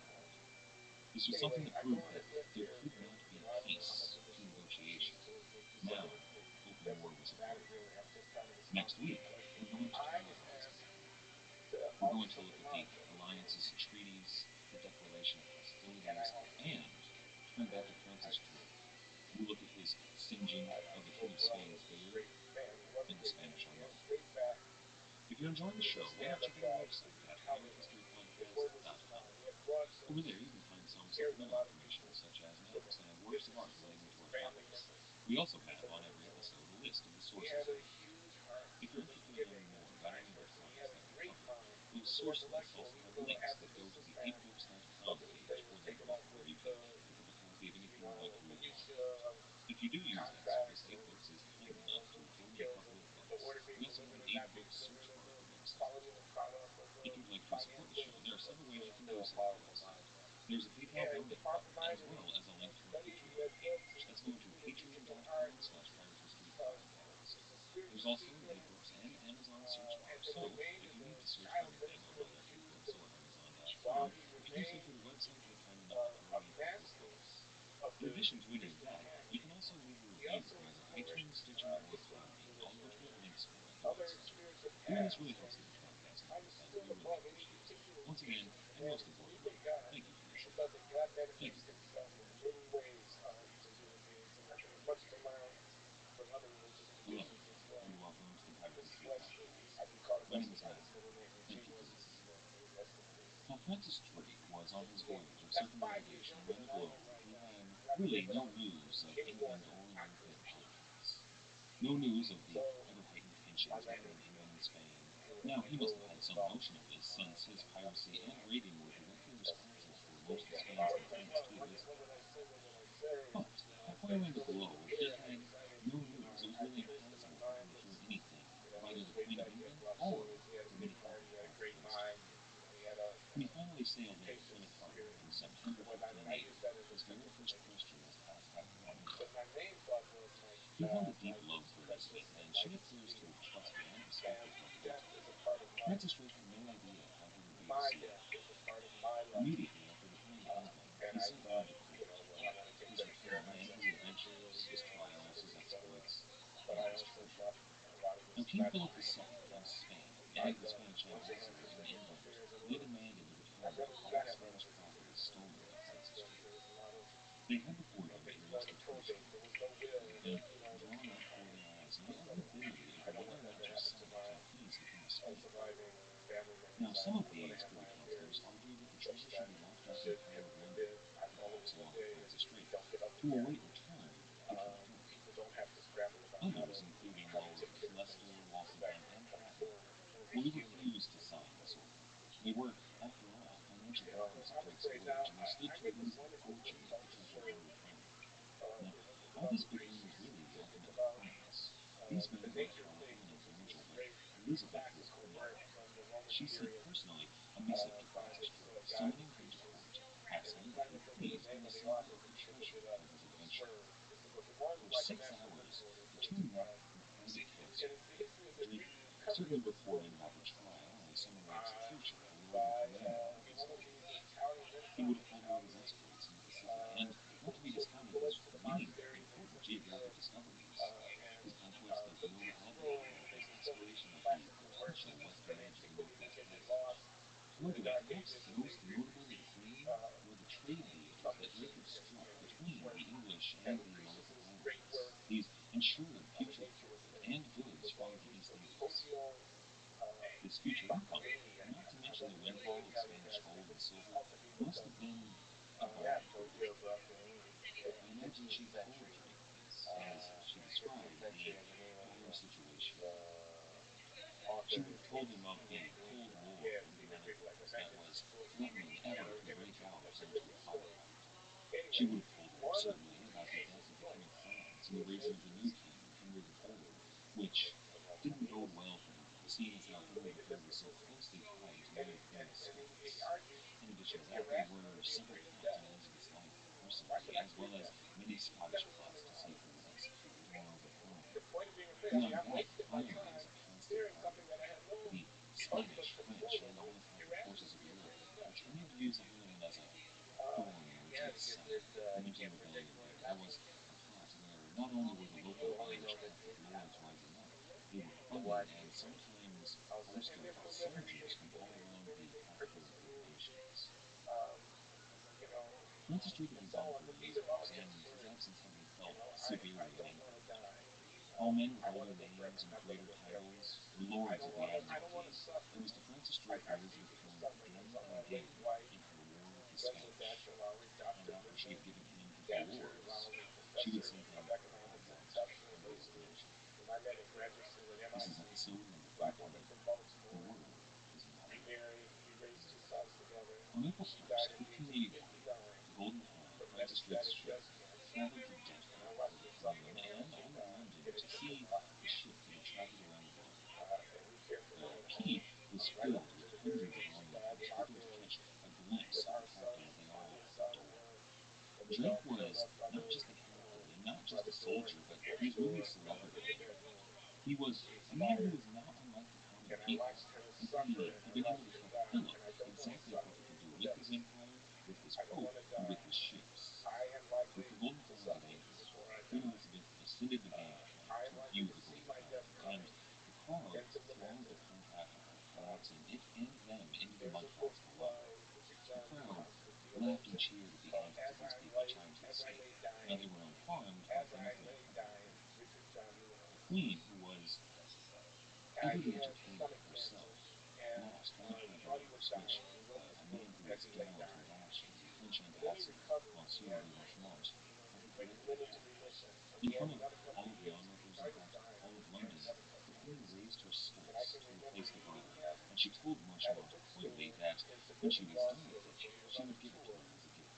This was something that proved that there could not be peace through negotiation. Now, open war was averted. Next week, we're going to analyze it. We're going to look at the alliances and treaties, the declaration of hostilities, and turn back to Francis Drake, we look at his singeing of the King of Spain's beard in the Spanish Army. If you're enjoying the show, why not check out our website at RabbiRothschildRabbI.com. Over there, you can find some supplemental information, such as notes and works of art relating to our topics. We also have, on every episode, a list of the sources we use. If you're interested in learning more about any of the topics that we cover, those source lists also have links that go to the 8books.com page or that link where you can pick up a copy of anything you'd like to read more. If you do use that service, 8books is kind enough to throw me a couple of books. We also have an 8books search bar at the website. If you'd like to support the show, there are several ways you can do so at the website. There's a PayPal donate button, as well as a link to our Patreon page. That's going to patreon.com/PirateHistoryPodcast. There's also an 8books and Amazon search bar, so if you need to search for anything on either 8books or Amazon.com, you can do so through the website. They're kind enough to throw me a couple of books. In addition to any of that, you can also leave a review on either iTunes, Stitcher, or Podbean, all of which we have links for at the website. Doing this really helps get the podcast out, and we really appreciate it. Once again, and most importantly, thank you for listening. Thank you. Hello, and welcome to the Pirate History Podcast. My name is Matt. Thank you for listening. Now, Francis Drake was on his voyage of circumnavigation around the globe. He had really no news of England or European politics. No news of the ever-heightened tensions between England and Spain. Now, he must have had some notion of this, since his piracy and raiding were directly responsible for most of Spain's complaints to Elizabeth. But, halfway around the globe, he had no news. It was really impossible for him to hear anything of either the Queen of England or of any kind of attack against her. When he finally sailed into Plymouth Harbor in September 1580, his very first question was asked by Queen Elizabeth. He held a deep love for Elizabeth, and she appears to have trusted and respected him greatly. Francis Drake had no idea how he would be received. Immediately after returning to England, he set out into court. His return and his adventures, his trials, his exploits, and his treasure. Now, King Philip II of Spain and the Spanish ambassador in England, they demanded the return of all Spanish property stolen by Francis Drake. They had before them a restitution that had been drawn up for their eyes, and they argued bitterly over whether or not to side with please the King of Spain. Now, some of these privy councillors argued that the treasure should be locked up in the Tower of London, perhaps along with Francis Drake, to await return if he returned. Others, including Lords Leicester, Walsingham, and Hatton, fully refused to sign this order. They were, after all, financial backers of Drake's voyage, and they stood to lose a fortune if the treasure were returned. Now, all this bickering was really the ultimate defiance. These men were powerful and influential, but Elizabeth was not. She sent personally a missive to Francis Drake, summoning him to court, asking if he please give a sample of the treasure from his adventure. For 6 hours, the two met in private council. Drake certainly reported about the trial and summary execution of the Lord and Commander of his voyage. He would have highlighted his exploits in the Pacific, and not to be discounted his many important geographic discoveries, his conquest of Nova Albany and his exploration of the potential western edge of the Northwest Passage. However, perhaps most notable to the Queen were the trade deals that Drake had struck between the English and the American islands. These ensured future profit and goods from the East Indies. This future income, not to mention the windfall of Spanish gold and silver, must have been a bargain for Elizabeth. I imagine she told Drake this as she described the dire situation. She would have told him of the Cold War in the Netherlands that was threatening ever to break out into a firefight. She would have told him, certainly, about the death of the King of France and the raising of the new king, Henry III, which didn't bode well for England, seeing as how Henry III was so closely tied to many of the famous Scots. In addition to that, there were several attacks on Elizabeth's life personally, as well as many Scottish plots to see her executed or overthrown. Beyond that, Ireland was a constant target. The Spanish, French, and all the Catholic forces of Europe were trying to use Ireland as a thorn in Elizabeth's side. I mentioned the rebellion there. There was a plot where not only were the local Irish Catholic lords rising up, they were funded and sometimes bolstered by soldiers from all around the Catholic European nations. Francis Drake had been gone for years, and his absence had been felt severely in England. All men with older names and greater titles were lords of the Admiralty. It was to Francis Drake that Elizabeth turned again and again in her war with the Spanish. And after she had given him his rewards, she would send him her advent under his direction. This is episode number 520. The world is modern. On April 1st, 1581, the Golden Hind, Francis Drake's ship, traveled to Deptford for the Queen and all of London to see the ship that had traveled around the world. The quay was filled with hundreds of onlookers hoping to catch a glimpse of the captain as they all adored. Drake was not just a captain and not just a soldier, but he was really a celebrity in England. He was a man who was not unlike the common people, and he had been able to tell Philip exactly what he could do with his empire, with his pope, and with his ships. With the Golden Hind at anchor, Queen Elizabeth ascended the gangplank to view the Golden Hind, and the crowd thronged the plank after her, collapsing it and them into the mudflats below. The crowd laughed and cheered at the antics of these people trying to escape. Now they were unharmed by anything coming at them. The Queen, who was eager to entertain herself, lost one of her daughters, which a man who was gallant and dashing, the French ambassador, Monsieur de Rochemont, had directly attacked. In front of all of the onlookers, in fact, all of London, the Queen raised her skirts to replace the girdle, and she told Rochemont coyly that when she was done with it, she would give it to him as a gift.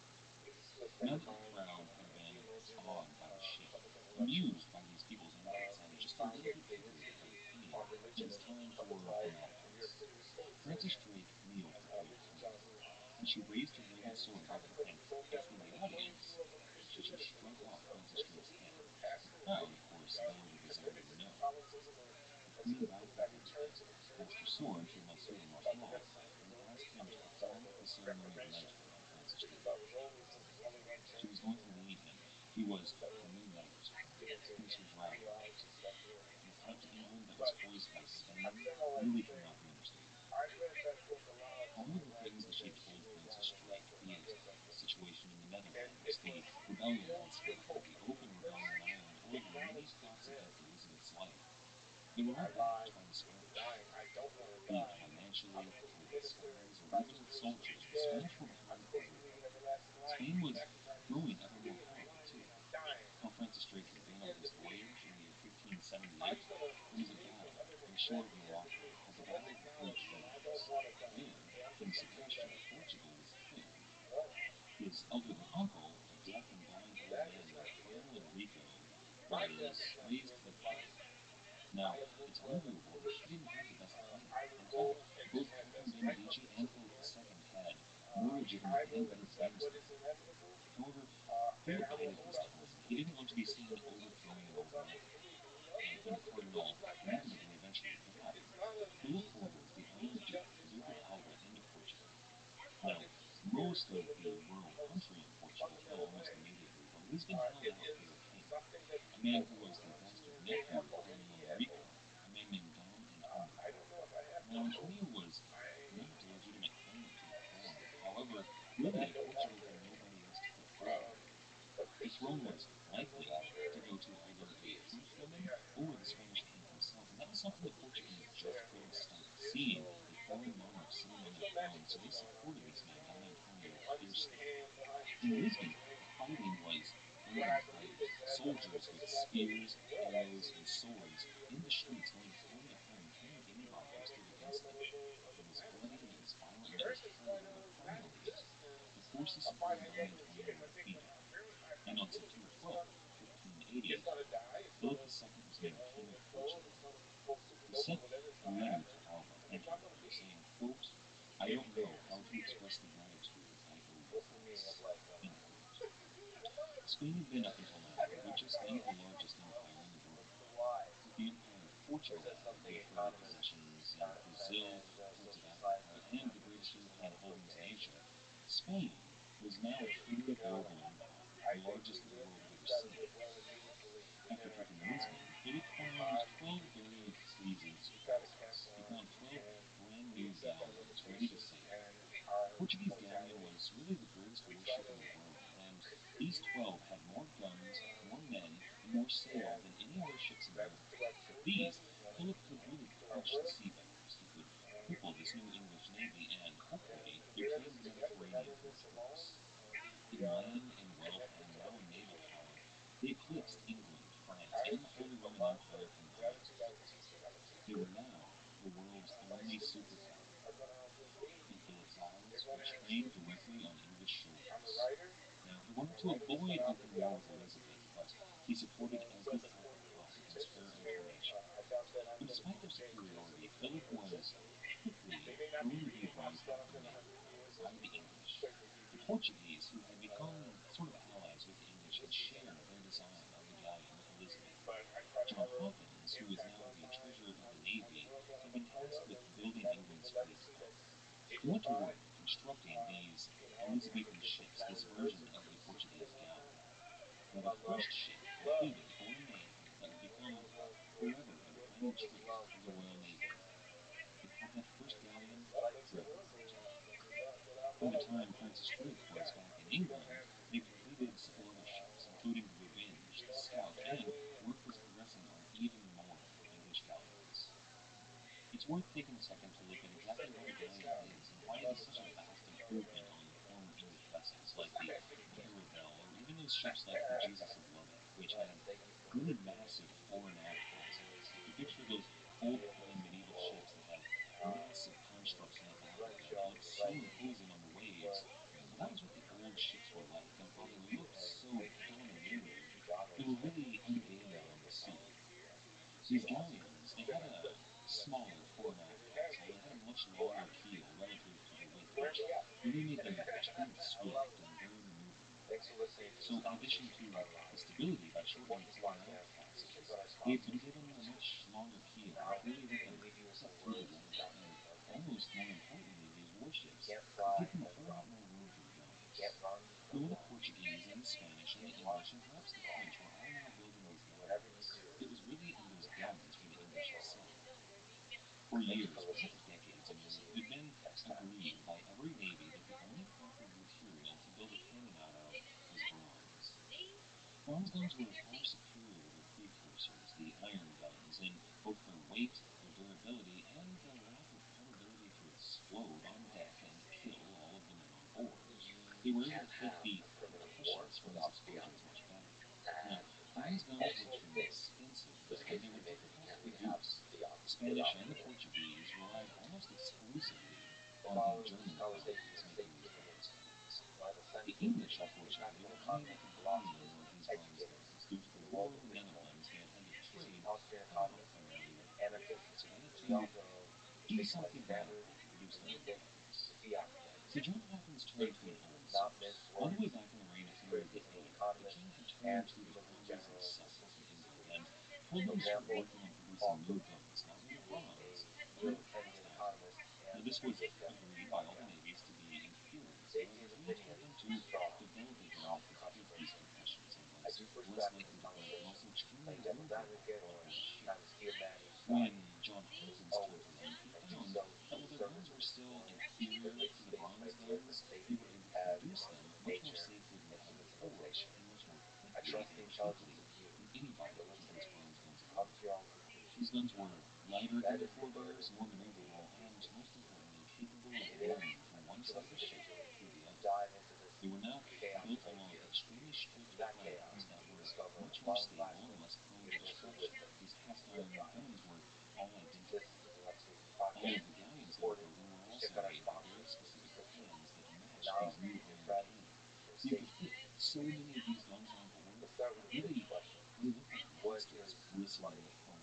Now that the crowd had been awed by the ship, amused by these people's antics, and just a little bit figured by the Queen, it was time for formalities. Francis Drake kneeled before the Queen, and she raised her bladed sword above her head, but for the audience, she just struck off Francis Drake's head. The crowd, of course, bellowed a resounding no. The Queen bowed her head to him, passed her sword to Monsieur de Rochemont, and asked him to perform the ceremony of knighthood on Francis Drake. She was going to name him. He was the new knight. This was RabbiRothschild. The threat to England that was posed by Spain really cannot be understated. All of the things that she had told Francis Drake, be it the situation in the Netherlands, the rebellion in Scotland, the open rebellion in Ireland, or the many plots against Elizabeth's life, they were all backed by the Spanish. Be it financially, or with spies, or even with soldiers, the Spanish were behind everything. Spain was growing ever more powerful, too. While Francis Drake had been on his voyage in the year 1578, there was a battle on the shore of Morocco called the Battle of the Three Kingdoms. And King Sebastian of Portugal was killed. His elderly uncle, a deaf and blind old man named Colonel Enrico, was raised to the throne. Now, it's arguable that he didn't have the best claim. In fact, both Catherine de' Medici and Philip II had more legitimate and better claims than him. However, Philip bided his time. He didn't want to be seen overthrowing an old man. And when the cardinal inevitably eventually died, Philip ordered the Archduke, Duke of Alba, into Portugal. Now, most of the rural country in Portugal fell almost immediately, but Lisbon held out for their king, a man who was the bastard nephew of Colonel Enrico, a man named Dom Antonio. Now, Antonio was not a legitimate claimant to the throne. However, really, Portugal had nobody else to put forward. The throne was likely to go to either a Frenchwoman or the Spanish king himself, and that was something the Portuguese just couldn't stomach, seeing a foreign monarch sitting on their throne, so they supported this man, Don Antonio, fiercely. In Lisbon, the fighting was blood fighting. Soldiers with spears, arrows, and swords in the streets going toe to toe and killing anybody who stood against them. It was bloody, and it was violent, and it was hard, but finally, the forces supporting Don Antonio were defeated. And on September 12th, 1580, Philip II was named King of Portugal. He sent a letter to Alba thanking her, saying, quote, "I don't know how to express the gratitude I owe you for this." End quote. Spain had been up until now the richest and the largest empire in the world. With the Empire of Portugal, with her possessions in Brazil, parts of Africa, and the greatest European holdings in Asia, Spain was now a truly global empire, the largest the world had ever seen. After taking Lisbon, Philip crowned 12 very pleasing surprises. He crowned 12 brand new galleons ready to sail. The Portuguese galleon was really the greatest warship in the world. more sail than any other ships in the world. With these, Philip could really crush the seafarers. He could cripple this new English navy and, hopefully, reclaim the Mediterranean from the Turks. In land, in wealth, and now in naval power, they eclipsed England, France, and the Holy Roman Empire combined. They were now the world's only superpower, and Philip's eyes were trained directly on English shoulders. Now, he wanted to avoid open war with Elizabeth, but he supported every type of plot against her and her nation. But despite their superiority, Philip was quickly going to be wiped out by the English. The Portuguese, who had become sort of allies with the English, had shared their design of the galleon with Elizabeth. John Hawkins, who is now the treasurer of the Navy, had been tasked with building England's fleet. He went to work constructing these Elizabethan ships, this version of the Portuguese galleon. Now, the first ship completed bore a name that would become forever a defining trait of the Royal Navy. It called that first galleon RabbiRothschild. By the time Francis Drake was back in England, they completed several other ships, including the Revenge, the Scout, and work was progressing on even more English galleons. It's worth taking a second to look at exactly what a galleon is and why it is such a vast improvement on former English vessels like the Caravel or even those ships like the Jesus of Lubbock, which had really massive fore and aft hazards. If you picture those old-time medieval ships that have massive constructs in the back of them that look so imposing on the waves, well, that was what the old ships were like, and while they looked so domineering, they were really ungainly on the sea. These galleons, they had a smaller fore and aft castle, they had a much longer keel relative to their width, which really made them extremely swift and very maneuverable. So in addition to the stability by shortening fore and aft passages, they had been given a much longer keel that really let them cut through the water, and almost more importantly, these warships would give them a whole lot more room for the guns. Now, when the Portuguese and the Spanish and the English and perhaps the French were all now building these galleons, it was really in those guns where the English excelled. For years, perhaps decades, it had been agreed by every navy that the only preferred material to build a cannon out of was bronze. Bronze guns were far superior to their precursors, the iron guns, in both their weight, their durability, and their lack of probability to explode on deck and kill all of the men on board. They were able to take the repercussions from these explosions much better. Now, bronze guns were extremely expensive, though, and they were difficult to produce. The Spanish and the Portuguese relied almost exclusively on the German foundries making these bronze guns. The English, unfortunately, were unable to buy any more of these bronze guns. Due to the war with the Netherlands, they had had to trade primarily with Britain, so they had to do something radical to produce their own guns. So John Hawkins turned to an old source. All the way back in the reign of Henry VIII, the king had turned to the foundries in Sussex in England and told them to start working on producing new guns, not made of bronze, but made of cast iron. Now, this was agreed by all the navies to be inferior to it, as he told them to develop a gun that could take these concussions and was less likely to break and also extremely maneuverable on board ship. When John Hawkins turned to them, he found that while their guns were still inferior to the bronze guns, they were able to produce them much more safely than ever before and much more quickly and cheaply than anybody could produce bronze guns alone. These guns were lighter than their forebears, more maneuverable, and most importantly, capable of rolling from one side of the ship to the other. They were now built along extremely strict plans that were much more stable and less prone to destruction. These cast iron guns were all identical. All of the galleons they were building were also made by very specific plans that matched these new iron cannons. So you could fit so many of these guns on board that really they looked like monsters bristling with foam.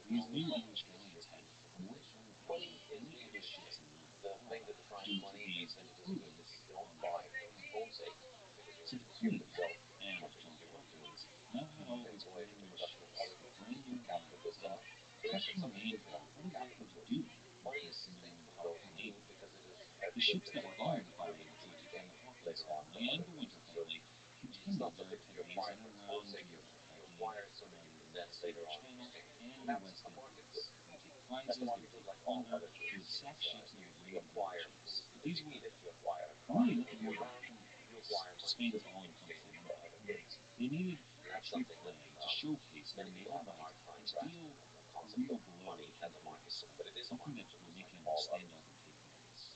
These new English galleons had more firepower than any other ships in Europe, all due to these improvements on the iron cannon. So the Queen and John Hawkins now had all these brand new ships with brand new guns, and the question remained then, what exactly to do with this new and powerful navy? The ships that were owned by Drake and the Hawkins family and the Winter family continued their activities in and around Europe, commanding the English Channel and the West Indies. They would take prizes, they would take plunder, they would sack ships, and they would raid villages. But these were really nothing more than paying the price for Spain's all-encompassing empire. They needed trade plan to showcase their naval might and to deal a real blow if war was started, something that would make them stand up and take notice.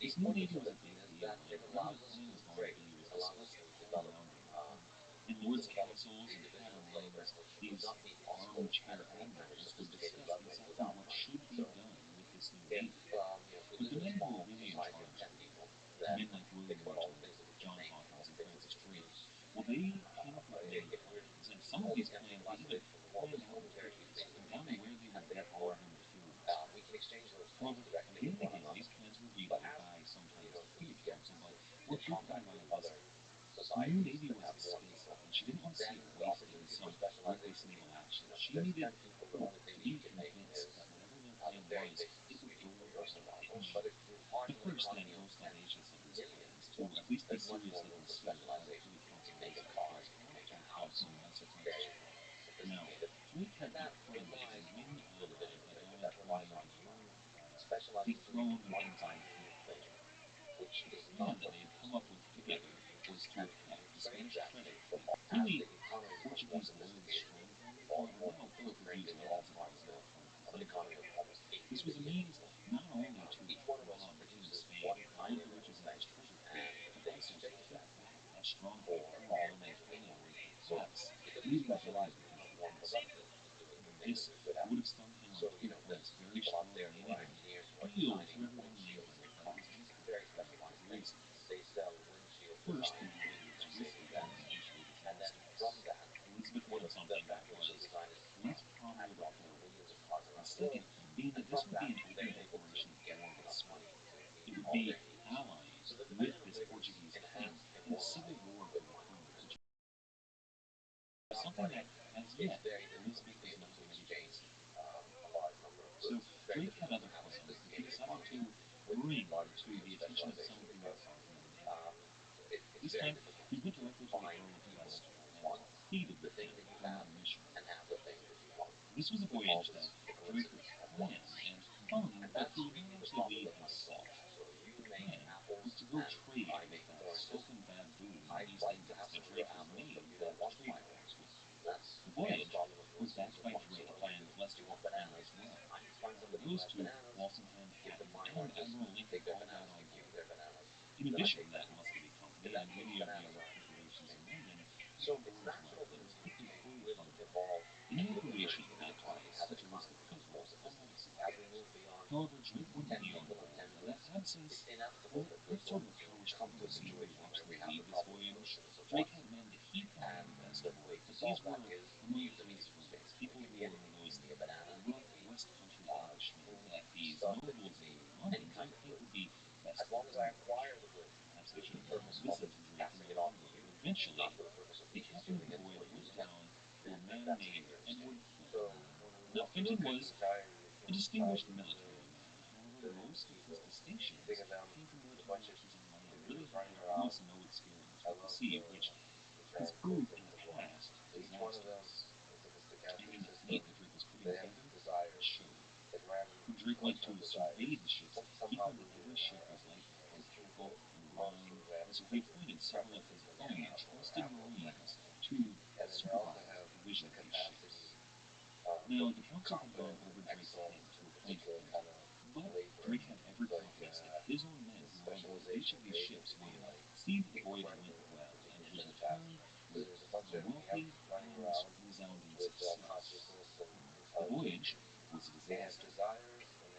This new navy was a big deal, and whether the plan was going to be was discussed all around England. In lords' castles and tavern-rooms, these armchair admirals would discuss exactly what should be done with this new navy. But the men who were really in charge here, men like William Rogers, John Hawkins, and Francis Drake, well, they came up with many plans, and some of these plans they even planned out with figures, and down to where they would get all of their materials from. However, again and again, these plans were vetoed by sometimes the Privy Council, but more frequently by Elizabeth. The new navy was expensive, and she didn't want to see it wasted in some reckless naval action. She needed people to be convinced that whatever their plan was, it would go well. It may at first then grow audacious of these plans, to at least be seriously considered by the Privy Council wisely, but often caused some misadventure. Now, Drake had economies when, down in 2094, dethroned an anti-fleet plan. The plan that they had come up with together was to attack the Spanish treasure fleet. Really, Portuguese lords' stronghold, however, now Portuguese lords of Brazil from Colombia. This was a means not only to rob King Spain all of the riches of his treasure fleet, but also to take back that stronghold from Bernardino and perhaps leaving Germany in peace. This would have stung him on two fronts very strongly and even appealed to everyone in England, but it was misguided for a number of reasons. First, the war was risky and potentially disastrous. Elizabeth wanted something that was less probable to pull off. And second, being that this would be an open declaration of war with Spain. It would be allying with this Portuguese king in a civil war for the throne, which is something that, as yet, Elizabeth was not ready to consider. So Drake had other plans that he decided to bring to the attention of some who were powerful in the navy. This time, he went directly to the Earl of Leicester and pleaded with him for another mission. This was a voyage that Drake would plan and fund, but he would not actually lead himself. The plan was to go trade with that sultan baboon in the East Indies that Drake had made that trade agreements with. The voyage was backed by Drake and Leicester the Crown as well. Those two, Walsingham, Hatton, and Admiral Lincoln all got on board. In addition to that Muscovy Company and many of the other corporations in London got on board as well, and it was quickly fully funded. In the operation, backed by such a list of people, all had its flaws. However, Drake wouldn't be on board, and that absence, well, it sort of encouraged him to see who would actually lead this voyage. Drake had men that he thought were the best aboard, but these were among his friends, people who were those rough West Country Englishmen that these nobles in London didn't think would be best for the voyage. Perhaps they should have listened to Drake in the long run, but eventually, the captain of the voyage went down to a man named Edward Clinton. Now, Clinton was a distinguished military man. However, most of his distinctions came from military actions on land, really having almost no experience with the sea, which has proved in the past disastrous. And in the fleet that Drake was putting together, it showed. When Drake went to survey the ships, he found that every ship was lacking from tackle and line, and so he appointed several of his own trusted Marines to supervise the provision of these ships. Now, the council had gone over Drake's head to appoint Clinton, but Drake had every confidence that his own men who were on board each of these ships would see that the voyage went well and would return with a wealthy and resounding success. The voyage was a disaster.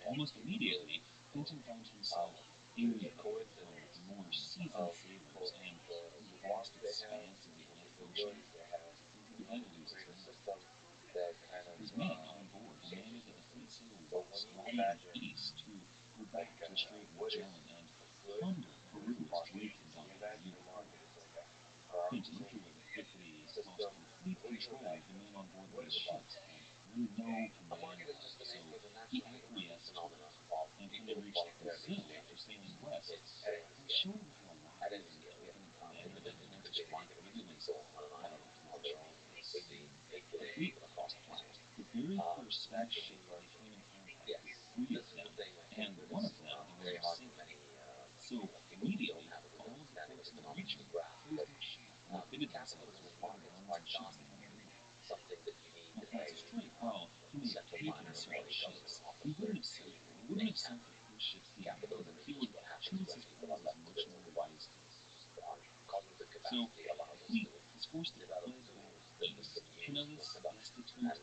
Almost immediately, Clinton found himself alienated from the more seasoned sailors and the vast expanse of the Atlantic Ocean, and he began to lose his mind. His men on board demanded that the fleet sail west, rather than east, to go back to the Strait of Magellan and plunder Peru as Drake had done the year before. Clinton, who had quickly lost complete control of the men on board these ships, had really no command of them, so he acquiesced to it. And when they reached Brazil after sailing west, they showed what a wise and competent commander that Francis Drake really was entitled to praise. The fleet crossed paths. The very first Spanish ship that they came in contact with, three of them, and one of them, the one sinking. So immediately, all of the folks in the region closed up shop and they fitted themselves with water guns and ships that had taken certain ships, he wouldn't have sailed for, or wouldn't have sunk the first ships he encountered. He would choose his prizes much more wisely. So the fleet is forced to head back east. Penniless, destitute, and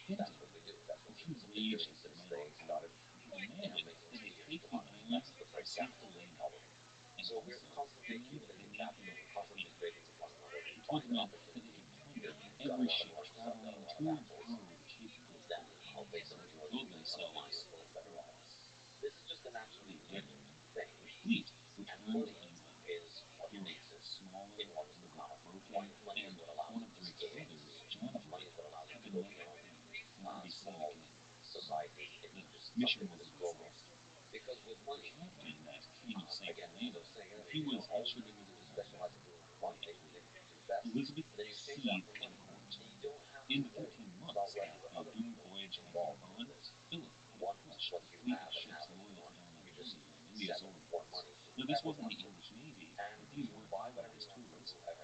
hinting of huge rage at the men on board. He demanded that they take the island of St. Helena, and also demanded that they make them a fleet. He told the men that they could plunder every ship traveling to and fro the Cape of Good Hope, and they could build themselves forts. They did. The fleet returned to England. They were smaller, a little bit broken, and one of Drake's brothers, John Drake, had been let and could be seen again. The mission was a disaster. The captain, that king of St. Helena, he was ushered into the cabin quietly. Elizabeth seethed in court. In the 13 months that the doomed voyage had gone, Philip had crushed the fleet of ships loyal to him at India and the Azores. Now, this wasn't the English Navy. These were allies to Elizabeth.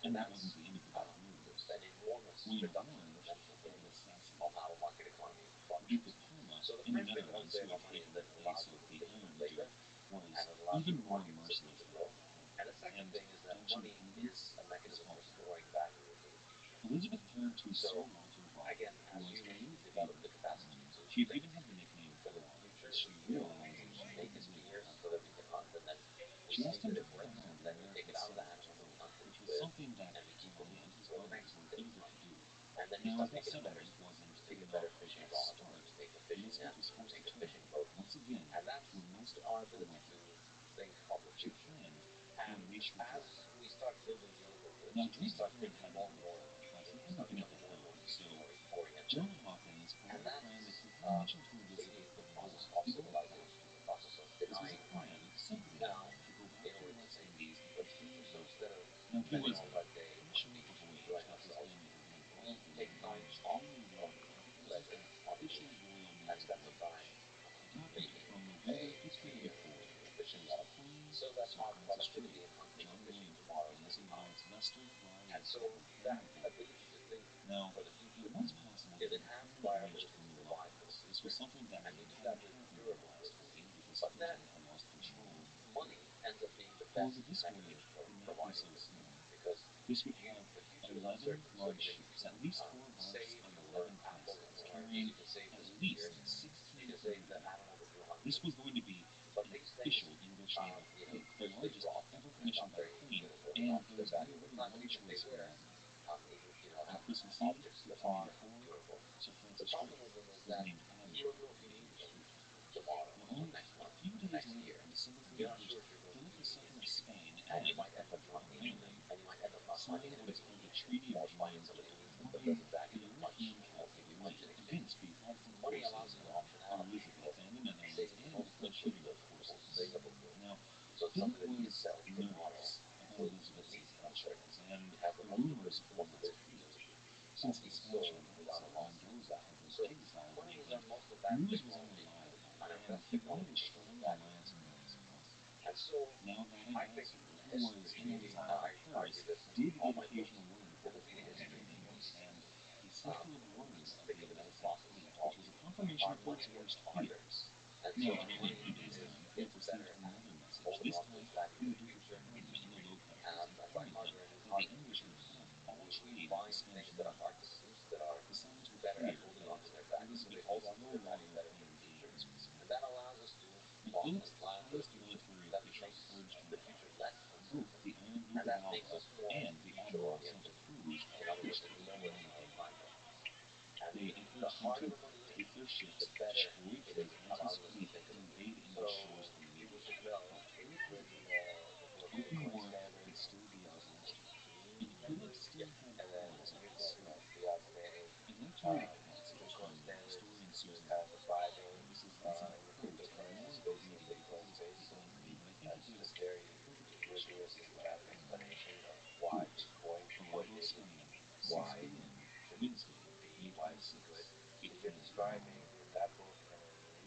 And that wasn't the end of the bad news. William Orange had been assassinated. The Duke of Parma in the Netherlands, who had taken the place of the Iron Duke, was even more merciless than before. And actually, this is all bad. Elizabeth turned to Sir Walter Raleigh, who was a new favorite of hers. She had given him the nickname Raleigh, as she realized that she couldn't live without her husband. She asked him to found an American settlement to her, which was something that Raleigh and his brothers were eager to do. Now, as that settlement wasn't good enough at the start, Elizabeth was forced to turn, once again, to her most powerful weapon. She planned to unleash her dragon. Now, Drake apparently had the idea, but he hadn't been at the helm, so John Hawkins formed a plan that he hadn't mentioned to Elizabeth before, even at that point. This was a plan, simply, to go back to the West Indies and continue building. Now, he was fresh off a voyage that his family had been involved in which only one encompasses the official Royal Navy voyage. It happened from November 1584. There was the Queen, Sir Francis Drake, John William Hawkins, and Lords Leicester, Raleigh, and Cobham on the voyage. Now, it was possible that an entire voyage to the New Lines. This was something that hadn't happened in the last voyage because Britain had lost control of the fleet. However, this voyage would not be so simple. This would have 11 large ships, at least 4 barks of 11 passes, carrying at least 1,600 men. This was going to be an official English naval fleet, the largest ever commissioned by the Queen, and there was very little one choice for men. On Christmas Eve, 1584, Sir Francis Drake was named Admiral of the English fleet. Now, only a few days later, on December 31st, Philip II of Spain and the French of Ireland signed what is called the Treaty of Droitville, allowing the European captive land against the Protestant forces of Elizabeth and the Netherlands and the French Huguenot forces. Now, Philip was nervous about Elizabeth's intentions and the rumors of her last fleet. Since the Spanish ambassador Mendoza had been exiled in England, news was unreliable, and he wanted a strong alliance with her as possible. Now, that ambassador, who was in exile in Paris, did get occasional word back from England, and he sent Philip word of the advancing fleet, which was a confirmation of Philip's worst fears. Now, in only a few days' time, Philip received another message, this time from the Duke of Parma in the Low Countries, informing him that the English would cut off all trade with the Spanish Netherlands. The signs were clear that Elizabeth was no longer playing games with Spain. Now, Philip's highest military officials urged him on. Both the Iron Duke of Alva and the Admiral of Santa Cruz pushed for another voyage. They encouraged him to take their ships, destroy King Francis' fleet, and invade English shores immediately. But Philip had a plan. Open war could still be a disaster, and Philip still had claws up his sleeve. I'd like to read a passage from historian Susan Moore. Now, this is less of a quote and more of a reading because it is quite lengthy, but I think it gives perfect picture of the situation. Quote, "Arrival Spain, 6 p.m., Wednesday, May 26, 1809.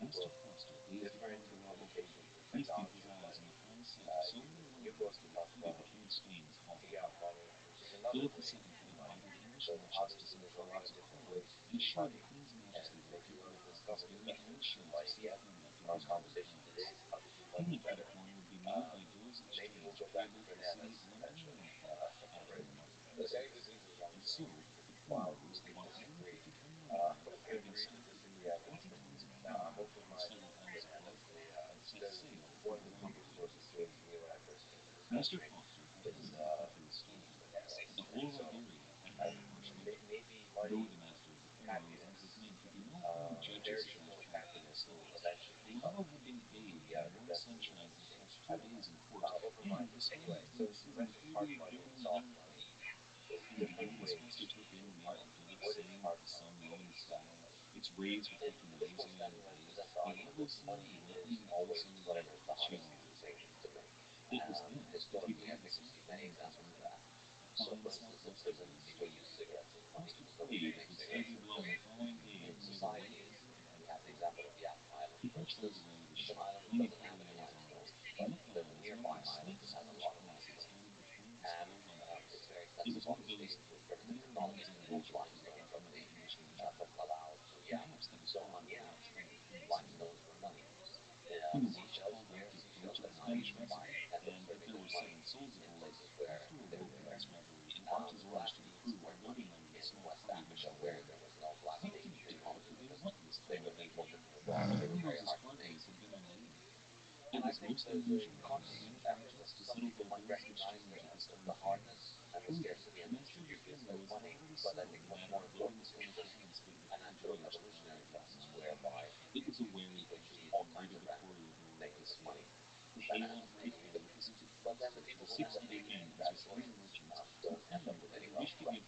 Master Foster gazed upon the rebel fleet, feasting his eyes on the fine sight of so many wonders that exceeded the King of Spain's humble heart. Philip II had invited English merchants to some tribes of Holland and assured the Queen's Majesty discovered the best solution by again in our conversation today is how to do money better. Maybe we'll go back to bananas eventually, right? The very good news is long term. While we could disagree, we could agree to disagree ad nauseum. Now, I'm open-minded to bananas. There's one of the biggest sources to me when I first came to this country is eating bananas, and so maybe money, happiness, perishable happiness will eventually become the best solutions. I don't know. Open-minded. Anyway, so you mentioned hard money and soft money. There's different ways of what is hard money, what is soft money. In simple standing possessed arguments, money is always whatever is the hardest thing to make. Historically, I think we see many examples of that. So, for instance, in prisons, people use cigarettes as money because nobody can make cigarettes in societies. We have the example of the Akan Island, for instance. It's an island that doesn't have any limestone, but there's a nearby island that has a lot of limestone. And it's very expensive, obviously, with primitive technology to pull the limestone from Palau to Yap. So on Yap, limestones were money. Seashells, rare seashells that Spanish were buying, and those were liquid money in places where they were rare. Black beans were money in West Africa where there was no black bean tree because they were imported from abroad, but they were very hard to make. And I think there's a conscious effort that some people might recognize the hardness and the scarcity and distribute this as money. But I think what's more important is just a natural evolutionary process whereby people choose all kinds of random things as money. Bananas maybe, but then the people who end up making bad choices don't end up with any wealth left, right?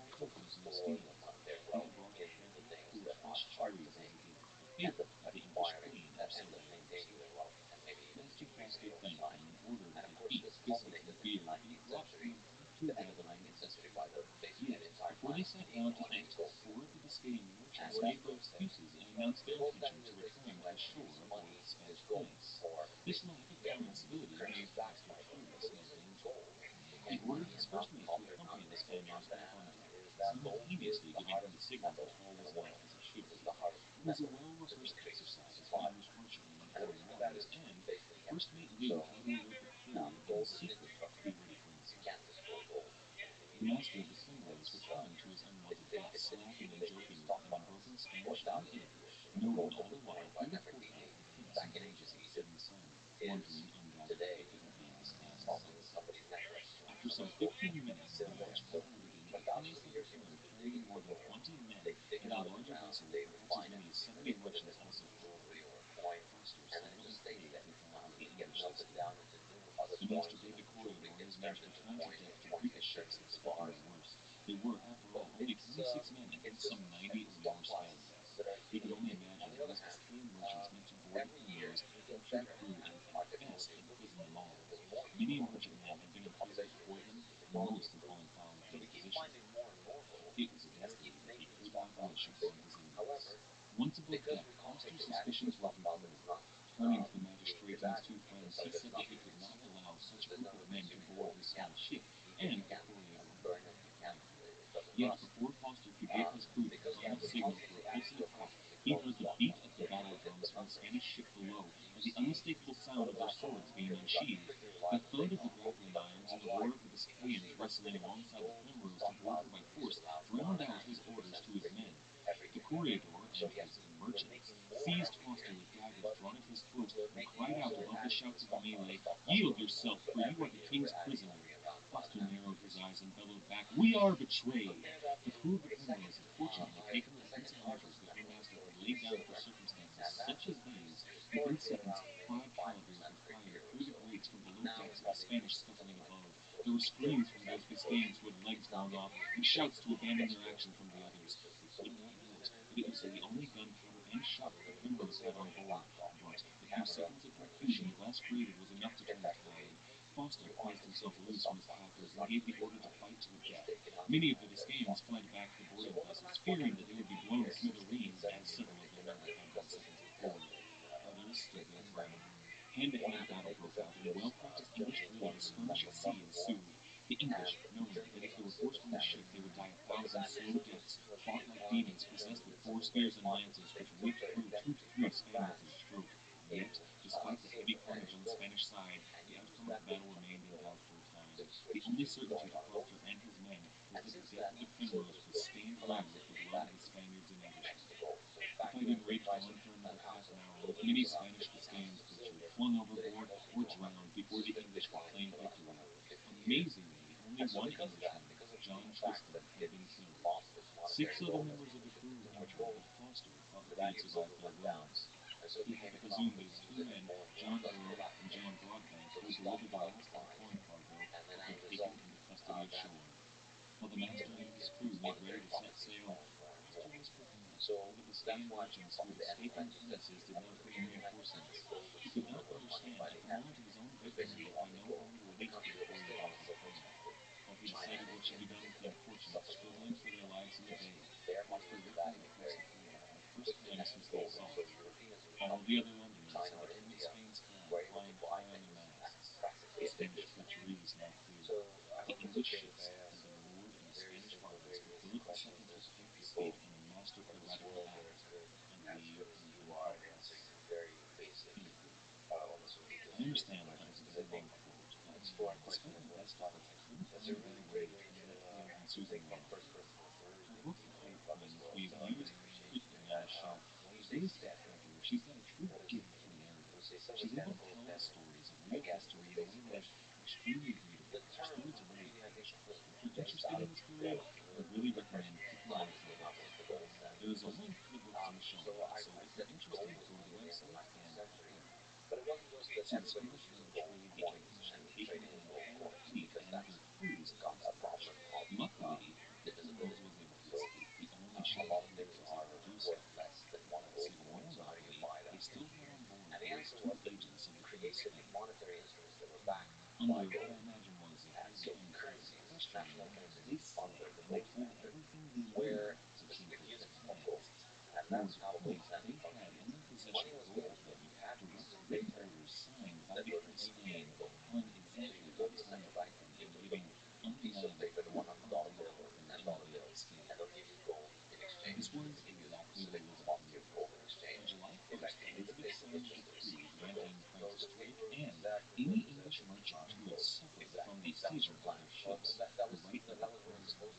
People who store their wealth in the things that are hard to make end up acquiring, end up maintaining their wealth and maybe even increasing it over time. And of course, this culminated in the 19th century, the end of the 19th century, by basically the entire planet being one big gold boom. And we have to think, gold then is basically when money is gold, or basically you get currencies backed by gold. But the reason gold is money and not copper, not nickel, not banana, is that gold is the hardest metal in the world. It's the hardest metal to increase supply. And the reason for that is basically chemistry. So gold is indestructible. You can't destroy gold. You need it's accumulated, stockpiles, for thousands of years. Gold was defined by Nefertiti back in ancient Egypt is today probably somebody's necklace of gold still there. So for thousands of years, humans have been digging for gold. They dig it out of the ground, they refine it, they put it into some jewelry or a coin, and then it just stays there. It gets melted down into new other forms. Jewelry gets turned into coins, or coins get turned into bars. So it's stockpiles that are accumulated. On the other hand, every year we get better at our technology of looking for gold because more people are becoming, the population increases, the technology improves. So we keep finding more and more gold, and we keep making stockpiles bigger. However, because we can't take the adequate stockpile that is not being imagined inside that's not being consumed, there's no way of consuming gold. You can't burn it. You can't. It doesn't rust. Because because of the adequate constantly growing stockpiles, there's no adequate number. You see, for the last 100 years, we've gotten pretty reliable data on gold production worldwide. We see pretty much gold stockpiles increase around 1.5 to 2% per year every year. So yes, we're making more every year, but we're making also adequate stockpiles. Stockpiles are running low, so every year we're adding only around 1.5 to 2%. Compare that to a second largest metal historically, silver. And that was historically around maybe 5% per year or so. Now it's probably increasing something like close to 30% or so. It's now getting close to industrial uses. So let's say we put silver in a laptop, right, a camera, or a machine. In fact, you harness the stockpile. There's not even any coin. You just take it out of the ground, there's a stockpile. So over the past 150 years, since the 70s when the internet discovered Bitcoin, what happened? It was that this gentleman was one that was self-employed, and during the beginning of the silver standard, when the standard first became a coin, it was very fun. proved three Spaniards a stroke. Yet, despite the heavy carnage on the Spanish side, the outcome of the battle remained in doubt for a time. The only certainty to Proctor and his men was that the death of the Primrose would stain forever with the blood of the Spaniards and Englishmen. The fighting raged on for another half an hour, with many Spanish Biscayans butchered, flung overboard, or drowned before the English could claim victory. Amazingly, only one Englishman, John Tristan, had been killed. 6 other members of the crew were injured, but Foster thought that they would survive their wounds. He had to presume that his 2 men, John Earl and John Broadbank, would deliver the last of the corn cargo before taking into custody of shore. While the master and his crew made ready to set sail, Foster was perplexed, for the Biscayan merchants who had escaped from the premises did not bring reinforcements. He could not understand, at the moment of his own victory, why no armed relief could have hurried over to the plain. While he decided what should be done with the unfortunates struggling for their lives in the bay, Foster looked out across the field for the first time since they saw it. All the other Londoners had returned Spain's flag flying high on their masts. The Spanish treachery was now clear. The English ships had been moored in the Spanish harbors, but Philip II had kept his faith in a master piratical act, and leave even powerless. End quote. I understand that was a very long quote, but despite my best efforts, I couldn't find a better way to turn that tale on Susan Lovelock. For book the higher point, we've used everything on the shelf. There's really spectacular. She's got a true gift for narrative. She's able to tell the stories of real history in a way that is extremely readable. Her stories are very efficient. If you're interested in this period, I really recommend picking one of her books. There is a link to the books in the show notes, so if you're interested, go to the website and compare. So the Spanish then betrayed the English and taken an entire fleet and their crews as hostages. Luckily, the Primrose was able to escape, the only ship in the fleet was able to do so. Perhaps even more luckily, they still had on board at least 2 agents of the King of Spain. Under what I imagine was a highly unpleasant questioning, they said and they told everything they knew to Kingfisher's plans. More to the point, they had in their possession gold from direct written orders signed by the King of Spain on exactly what was going to happen in giving undeniable proof of the wealth and envy of Biscay. This was exactly what Elizabeth needed. On July 1st, Elizabeth signed a decree granting Francis Drake and any English merchant who had suffered from the seizure of their ships the right of reprisal.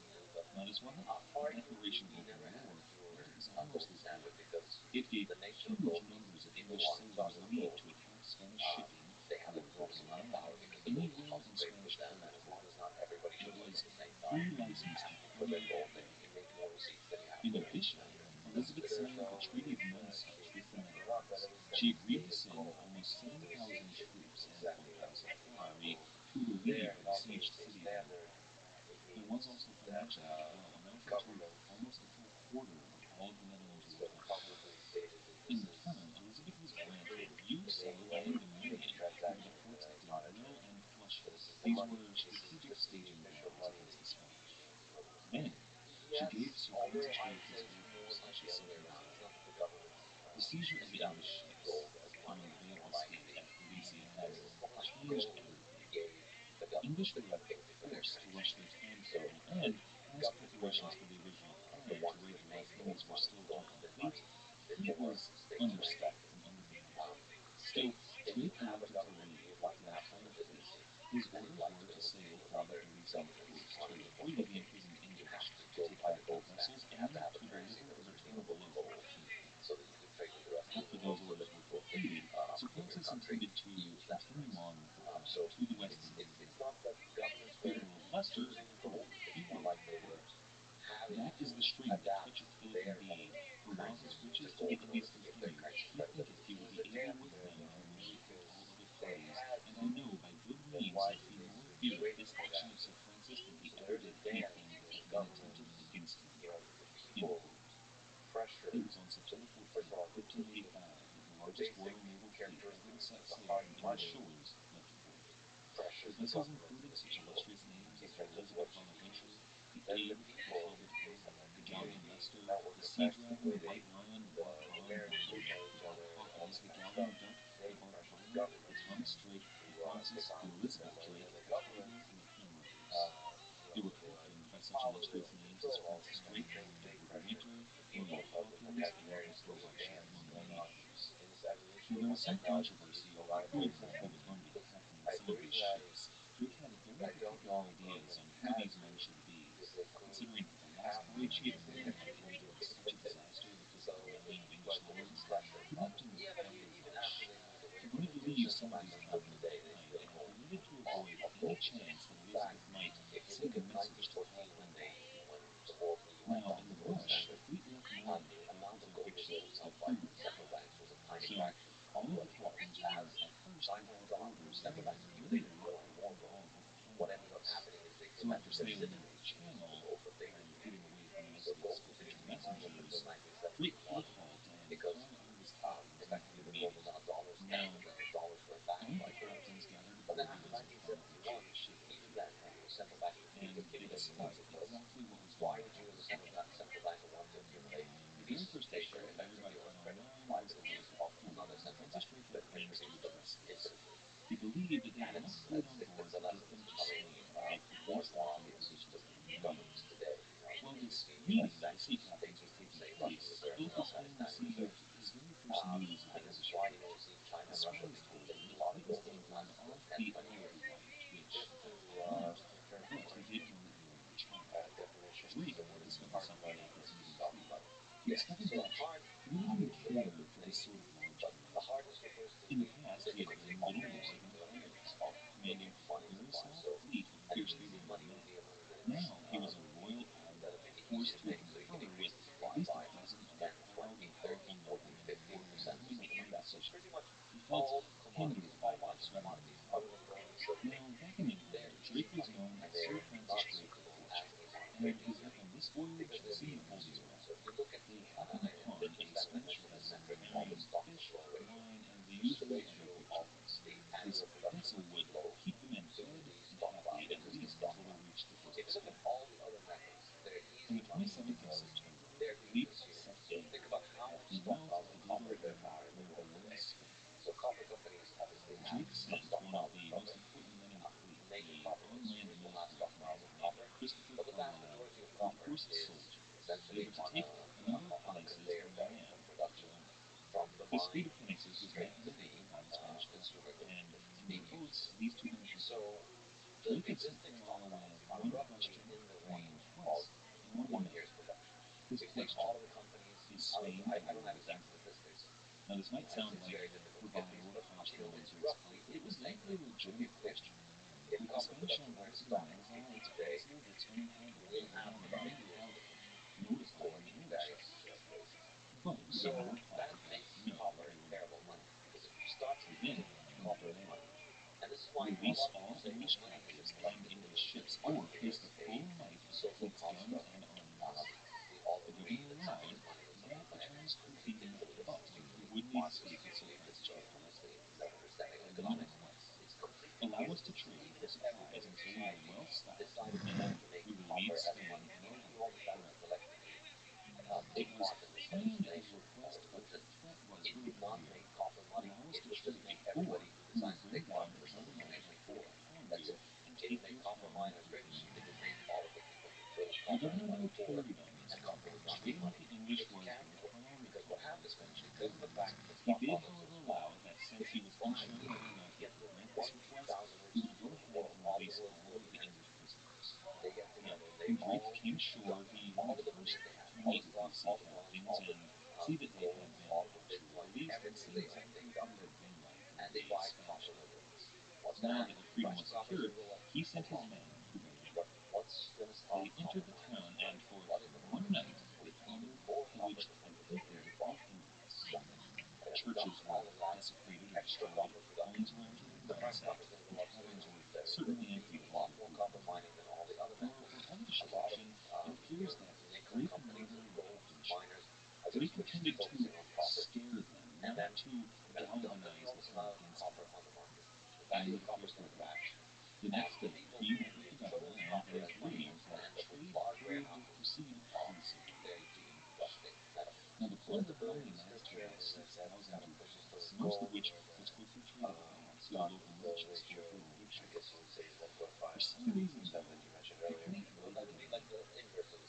Not as well, the Declaration opened war, but it was almost as good. It gave huge numbers of English sailors leave to attack Spanish shipping, whether good or bad, anywhere in Spanish territory. It was free license to come and go. In addition, Elizabeth signed a treaty of nonsuch with the Netherlands. She agreed to send almost 7,000 troops and 1,000 cavalry to relieve the besieged city of Antwerp. There was also financial aid as well, amounting to almost a full quarter of all of the Netherlands' wealth. In return, Elizabeth was granted view-sailing and dominion over the ports of Denville and Flushing. These were strategic staging grounds against the Spanish. Then, she gave Sir Francis Drake his orders, and she sent him away. The seizure of the English ships around the Bay of Biscay at Feliciana changed everything. The English were forced to rush their time table, and as preparations for the original plan to raid the West Indies were still incomplete, the fleet was understaffed and undermanned. Still, Drake elected to leave with the entire fleet. His orders were to sail for the Parisian coast to free the imprisoned English, to take back their vessels, and to deliver a return blow to the King. After those orders were completed, Sir Francis intended to continue on with the plan to the West Indies and back. The Earl of Leicester, he wrote, quote, "That is the string that toucheth Philip indeed, for while his riches to the Indies continue, he thinketh he will be able with them to nullify all other parties, and I know by good means that he more feareth this action of Sir Francis than he ever did anything that hath been attempted against him." End quote. It was on September 14th, 1585, that the largest Royal Naval fleet ever to set sail from English shores left port. The vessels included such illustrious names as the Elizabeth Bonaventure, the Abe, the Talbot Hood, the Galleon Leicester, the Sea Dragon, the White Lion, the Bark Bonne, the Bark Hawkins, the Galleon Duck, the Bark Violet, the Thomas Drake, the Francis, the Elizabeth Drake, the Tiger, and the Primrose. They were captained by such illustrious names as Francis Drake, Edward de Winter, William Hawkins, and Robert Rothschild, among many Now, there was some controversy over who exactly was going to be captaining some of these ships. Drake had very particular ideas on who these men should be, considering that the last voyage he had taken had ended in such a disaster because of the rebellion of English lords. He left him with quite a rush. He wanted to leave some of these travelers behind, and he wanted to avoid any chance that Elizabeth might send a message to call him back. Now, in the rush, the fleet left more than half of their victuals and food behind. So, all of the captains were at first without orders and really reluctant to involve with panic attacks. So, after sailing into the Channel and getting away from most of these potential messengers, Drake put a halt and called all of his captains into a meeting. Now, all of the captains gathered aboard the most powerful ship that they could have, and they discussed exactly what was going to happen next. The very first issue that everybody had on mind was Elizabeth IV, and Francis Drake had plans to address this. He believed that they had enough fleet on board to get them to Spain, where they could restock any provisions that they may need. While this meeting of the sea captains was taking place, Philip of Spain received his very first news of the British approach. His spies told him that the fleet was anchored off the Isle of Wight, which at first he didn't know, but he did know it near the Channel. Drake discovered something at this meeting too. He discovered that he really didn't care for this sort of large command. In the past, he had been little more than a pirate, commanding a very small fleet of barely 90 men. Now he was a royal admiral, forced to confer with at least a dozen other proud and powerful noblemen for whom he might make decisions. He felt hindered by this rather than empowered. Now, back in England, Drake was known as Sir Francis Drake of Portugal, and his men on this voyage seemed holding their own. They happened upon a Spanish vessel carrying fish, wine, and the usual other victuals. This vessel would keep the men fed and happy at least until they reached the coast of Spain. On the 27th of September, the fleet set anchor at the mouth of the little river where the Lord is Spain. Drake sent one of the most important men in the fleet, a on-land military commander named Christopher Carlisle, with a force of soldiers. They were to take a number of pinnaces and land at Girona. This fleet of pinnaces was met in the river by the Spanish vessel, and in their boats these two men concurred. Drake had sent Carlisle with one question, one request, and one demand. His question: is Spain yours and free? Now, this might sound like bravado or posturing on Drake's part, but it was definitely a legitimate question. With the Spanish embarks in Malaga, it's possible that Spain had right of way on the river without notifying the English of it. But Carlisle replied that no, they were not free. So then came the demand: release all English captives and English ships, or face the full might of the fleet's guns and armies. The governor allowed that the terms could be met, but he would need to speak with Sir Francis Drake directly. Then the request: allow us to trade for supplies until we are well stocked, and then we will leave Spain in our wake forever. It was plain as a request, but the threat was really clear. Allow us to trade, or we will bring down the whole might of the fleet upon you and take your crown and everything you have. The governor now carried on these terms. Trading with the English was very priority in the Spanish authorities. He did, however, allow that since he was unsure whether or not he could grant this request, he would go ahead and release all of the English prisoners. Now, when Drake came ashore, he wanted first to meet with these sea captains and see that they had been actually released and see exactly what it had been like in the Spanish authorities. Now that their freedom was secured, he sent his men to their meeting. They entered the town, and for one night they plundered, pillaged, and pilfered without hindrance. Churches were desecrated or destroyed, homes were entered and ransacked, and taverns were certainly emptied of all their food and wine. For all the destruction, it appears that Drake murdered the captainship. Drake intended to scare them, not to galvanize them against him. And with the first revolt, the next day he met with the governor and they agreed that trade could proceed peaceably. Now, the plunder only amounts to about 6,000 ducats, most of which was quickly traded back to local merchants for further victuals. For some reason, though, they couldn't raid again.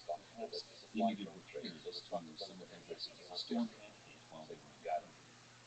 Perhaps they needed repairs to some of their vessels. A storm had hit while they were in port.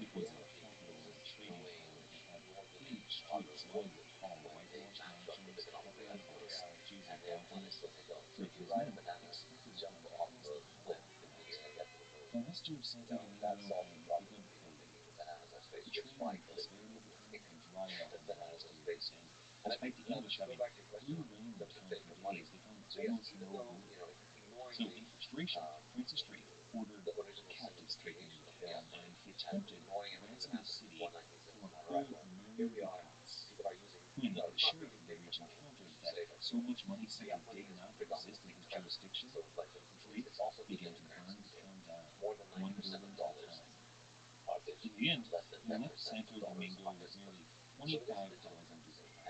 It was a capital trading hub that had paved streets lined with tall, whitewashed mansions, decorated with statues and fountains. For his men, expected to come across the harbor at night. The Leicester Santo Domingo had begun fading. The trade and prosperity of the port had dried up in the last years, and despite the English having free rein of trade for days, they found almost no border. So, in frustration, Francis Drake ordered captives taken into town, and he attempted to ransom the city for a full $1,000,000 ducats. When the sheriff of the region countered that so much money simply did not exist in his jurisdiction, Drake began to burn the town down, one building at a time. In the end, he left Santo Domingo with nearly 25,000 ducats.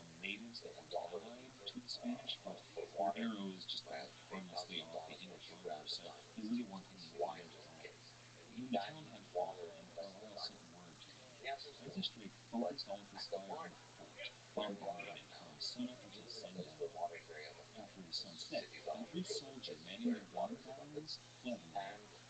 natives that there's a were dollar allied wager to the Spanish, but for their water, arrows just but bounced they harmlessly probably off thought the it English makes you better arrows, at so diamond they really too. weren't taking Why advantage is of this the that. case? I And mean, you the got town to had use fought water and for a less than while sent diamond. word to them. The answer is As no. the Drake But focused all of his at the fire on margin, the fort, where we are bombarding right it now, from sunup until this is a place where sundown. water is very abundant. After the This is sunset, cities all over every the place. soldier Places manning where their water gun is abundant. batteries fled in the And night.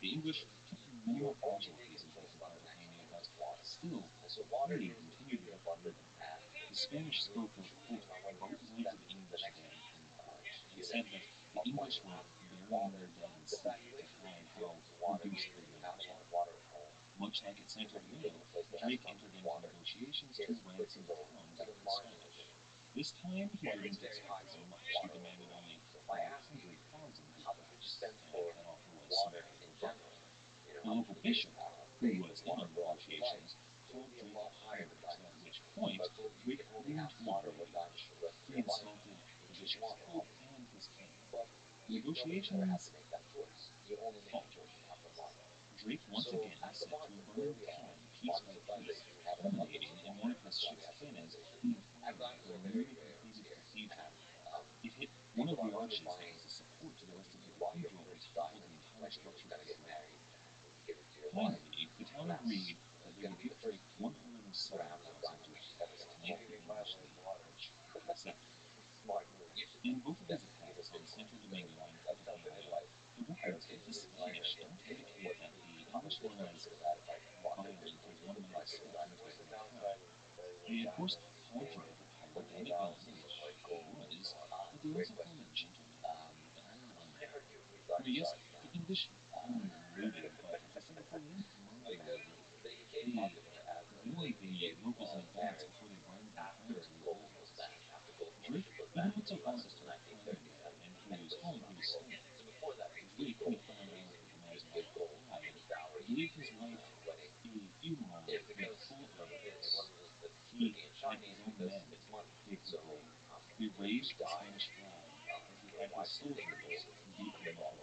The English kept you many more will only casualties leave a in place by the next Cartagena, because but of water. still, And so the water plague is continued to extremely get abundant, brutal. and The Spanish you're spoke of, quote, choosing on whether boatloads you're of the spending the English next dead in the port, and few said days that the of money English were on burying water. their dead in The sea to valuation that hide you give how to water, reduced meaning their if you have a numbers lot were. of water at home, Much like at Santo Domingo, Drake entered into negotiations to ransom the town back from Spanish. This time, he didn't expect very much. He demanded only 500,000 ducats, and that offer was summarily revoked. The local bishop, who was in on negotiations, called Drake a pirate, at which point Drake flew into a rage. He insulted the bishop's pope and his king. The negotiations faltered. Drake once again set to burn the town piece by piece, culminating in one of his ship's cannons being fired at the newly completed cathedral. It hit one of the arches that was a support to the rest of the cathedral and toppled the entire structure to the ground. Finally, the town agreed that they would give Drake 107,000 ducats to make the English leave, which he accepted. In both of his attacks on Santo Domingo and Cartagena, the records of the Spanish don't indicate that the English were as violent as one might expect in taking the town. They, of course, called Drake a pirate and a villain, which he was, but they also called him a gentleman, better than that. Now, yes, the English owned and looted, but as I said before, they didn't murder anybody. They warned the locals in advance before they burned their homes and buildings. Drake even went so far as to hang a man, and he was home, he was safe. Drake, when he found out that the man's wife had died, gave his wife a funeral with full herbs. He and his own men gave her grave. They raised the Spanish flag, and he had his soldiers beat them into the dirt.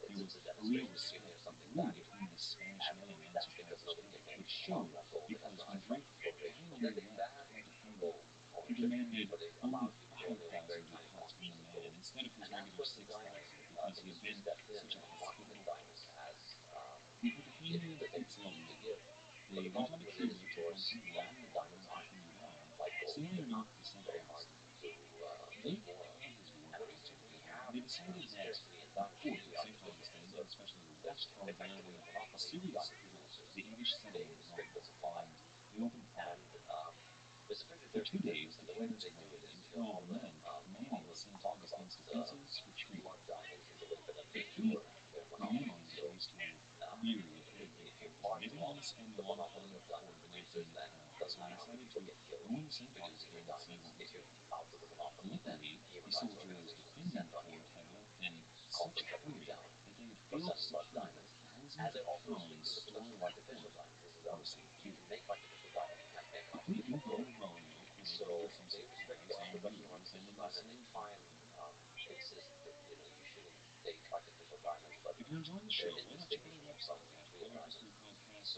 There was a real respect that grew between the Spanish men and surprised Drake, which showed because when Drake finally left Cartagena, he demanded only 5,000 ducats from the man instead of his regular 6,000 because he had been such a hospitable host. The Cartagena had sailed north. They went on a cruise to Boston, Florida, and then continued on, sailing north to St. Augustine. Drake had his war plans together, and they decided that the port of St. Augustine, and especially the watchtower there, were a serious threat to the English settlement zone, and they opened fire. For 2 days, the cannons rang until the men manning St. Augustine's defenses retreated. At 3 o'clock, the men on the base were weary of hitting things, and they didn't want to spend a long time in the fort breaking the town, so they decided to go into St. Augustine and see what was there. Luckily, the soldiers defending the fort had left in such a hurry that they had failed to secure thousands of pounds stored in port for safekeeping. The fleet moved on to Roanoke, where they gathered some supplies and news, and then they sailed for Cartagena. If you're enjoying the show, why not check out our website at RabbiRothschildPodcast.com.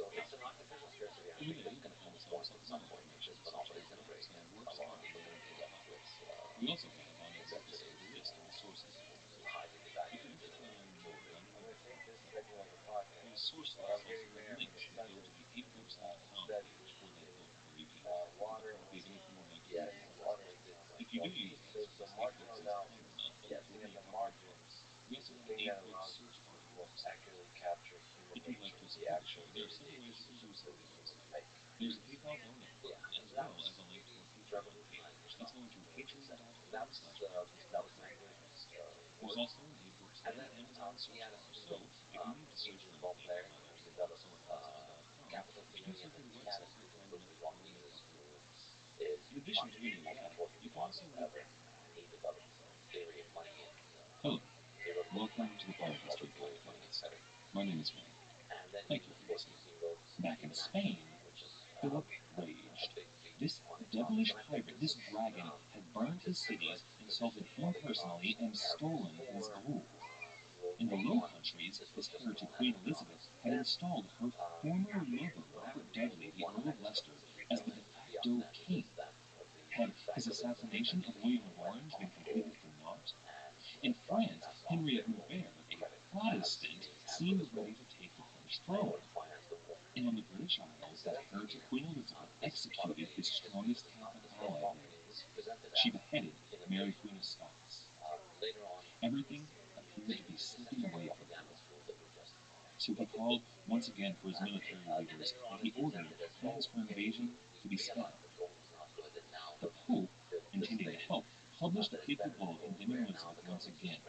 Over there, you can find some supplemental information, such as maps and works of art related to the topics. We also have on every episode a list of the sources used. If you're interested in learning more about any of the topic, the source list also has links that go to the 8books.com page for that book where you can look at the copies and if you more like to read more. If you do use that service, 8books is kind enough to give me a copy of your books. We also have an 8-book search bar on our website. If you'd like to support the show, there are several ways you can do so at the website. There's a PayPal donate button, as well as a link to our Patreon page. That's going to patreon.com/PodcastPodcast. There's also an 8books and Amazon search bar, so if you need to search for anything on either 8books or Amazon.com, you can search for the website and find it within a couple of clicks. In addition to any of that, you can also leave. Hello, welcome to the Pirate History Podcast. My name is Frank. Thank you for listening. Back in Spain, Philip raged. This devilish pirate, this dragon, had burned his cities, insulted him personally, and stolen his gold. In the Low Countries, his heir to Queen Elizabeth had installed her former lover, Robert Dudley, the Earl of Leicester, as the de facto king. Had his assassination of William of Orange been completed for naught? In France, Henry of Navarre, a Protestant, seemed ready to take the French throne. And on the British Isles, the heir to Queen Elizabeth executed his strongest Catholic ally there. She beheaded Mary, Queen of Scots. Everything appeared to be slipping away from her. So he called once again for his military leaders, and he ordered plans for invasion to be sped up. The Pope, intending to help, published a papal bull condemning Elizabeth once again.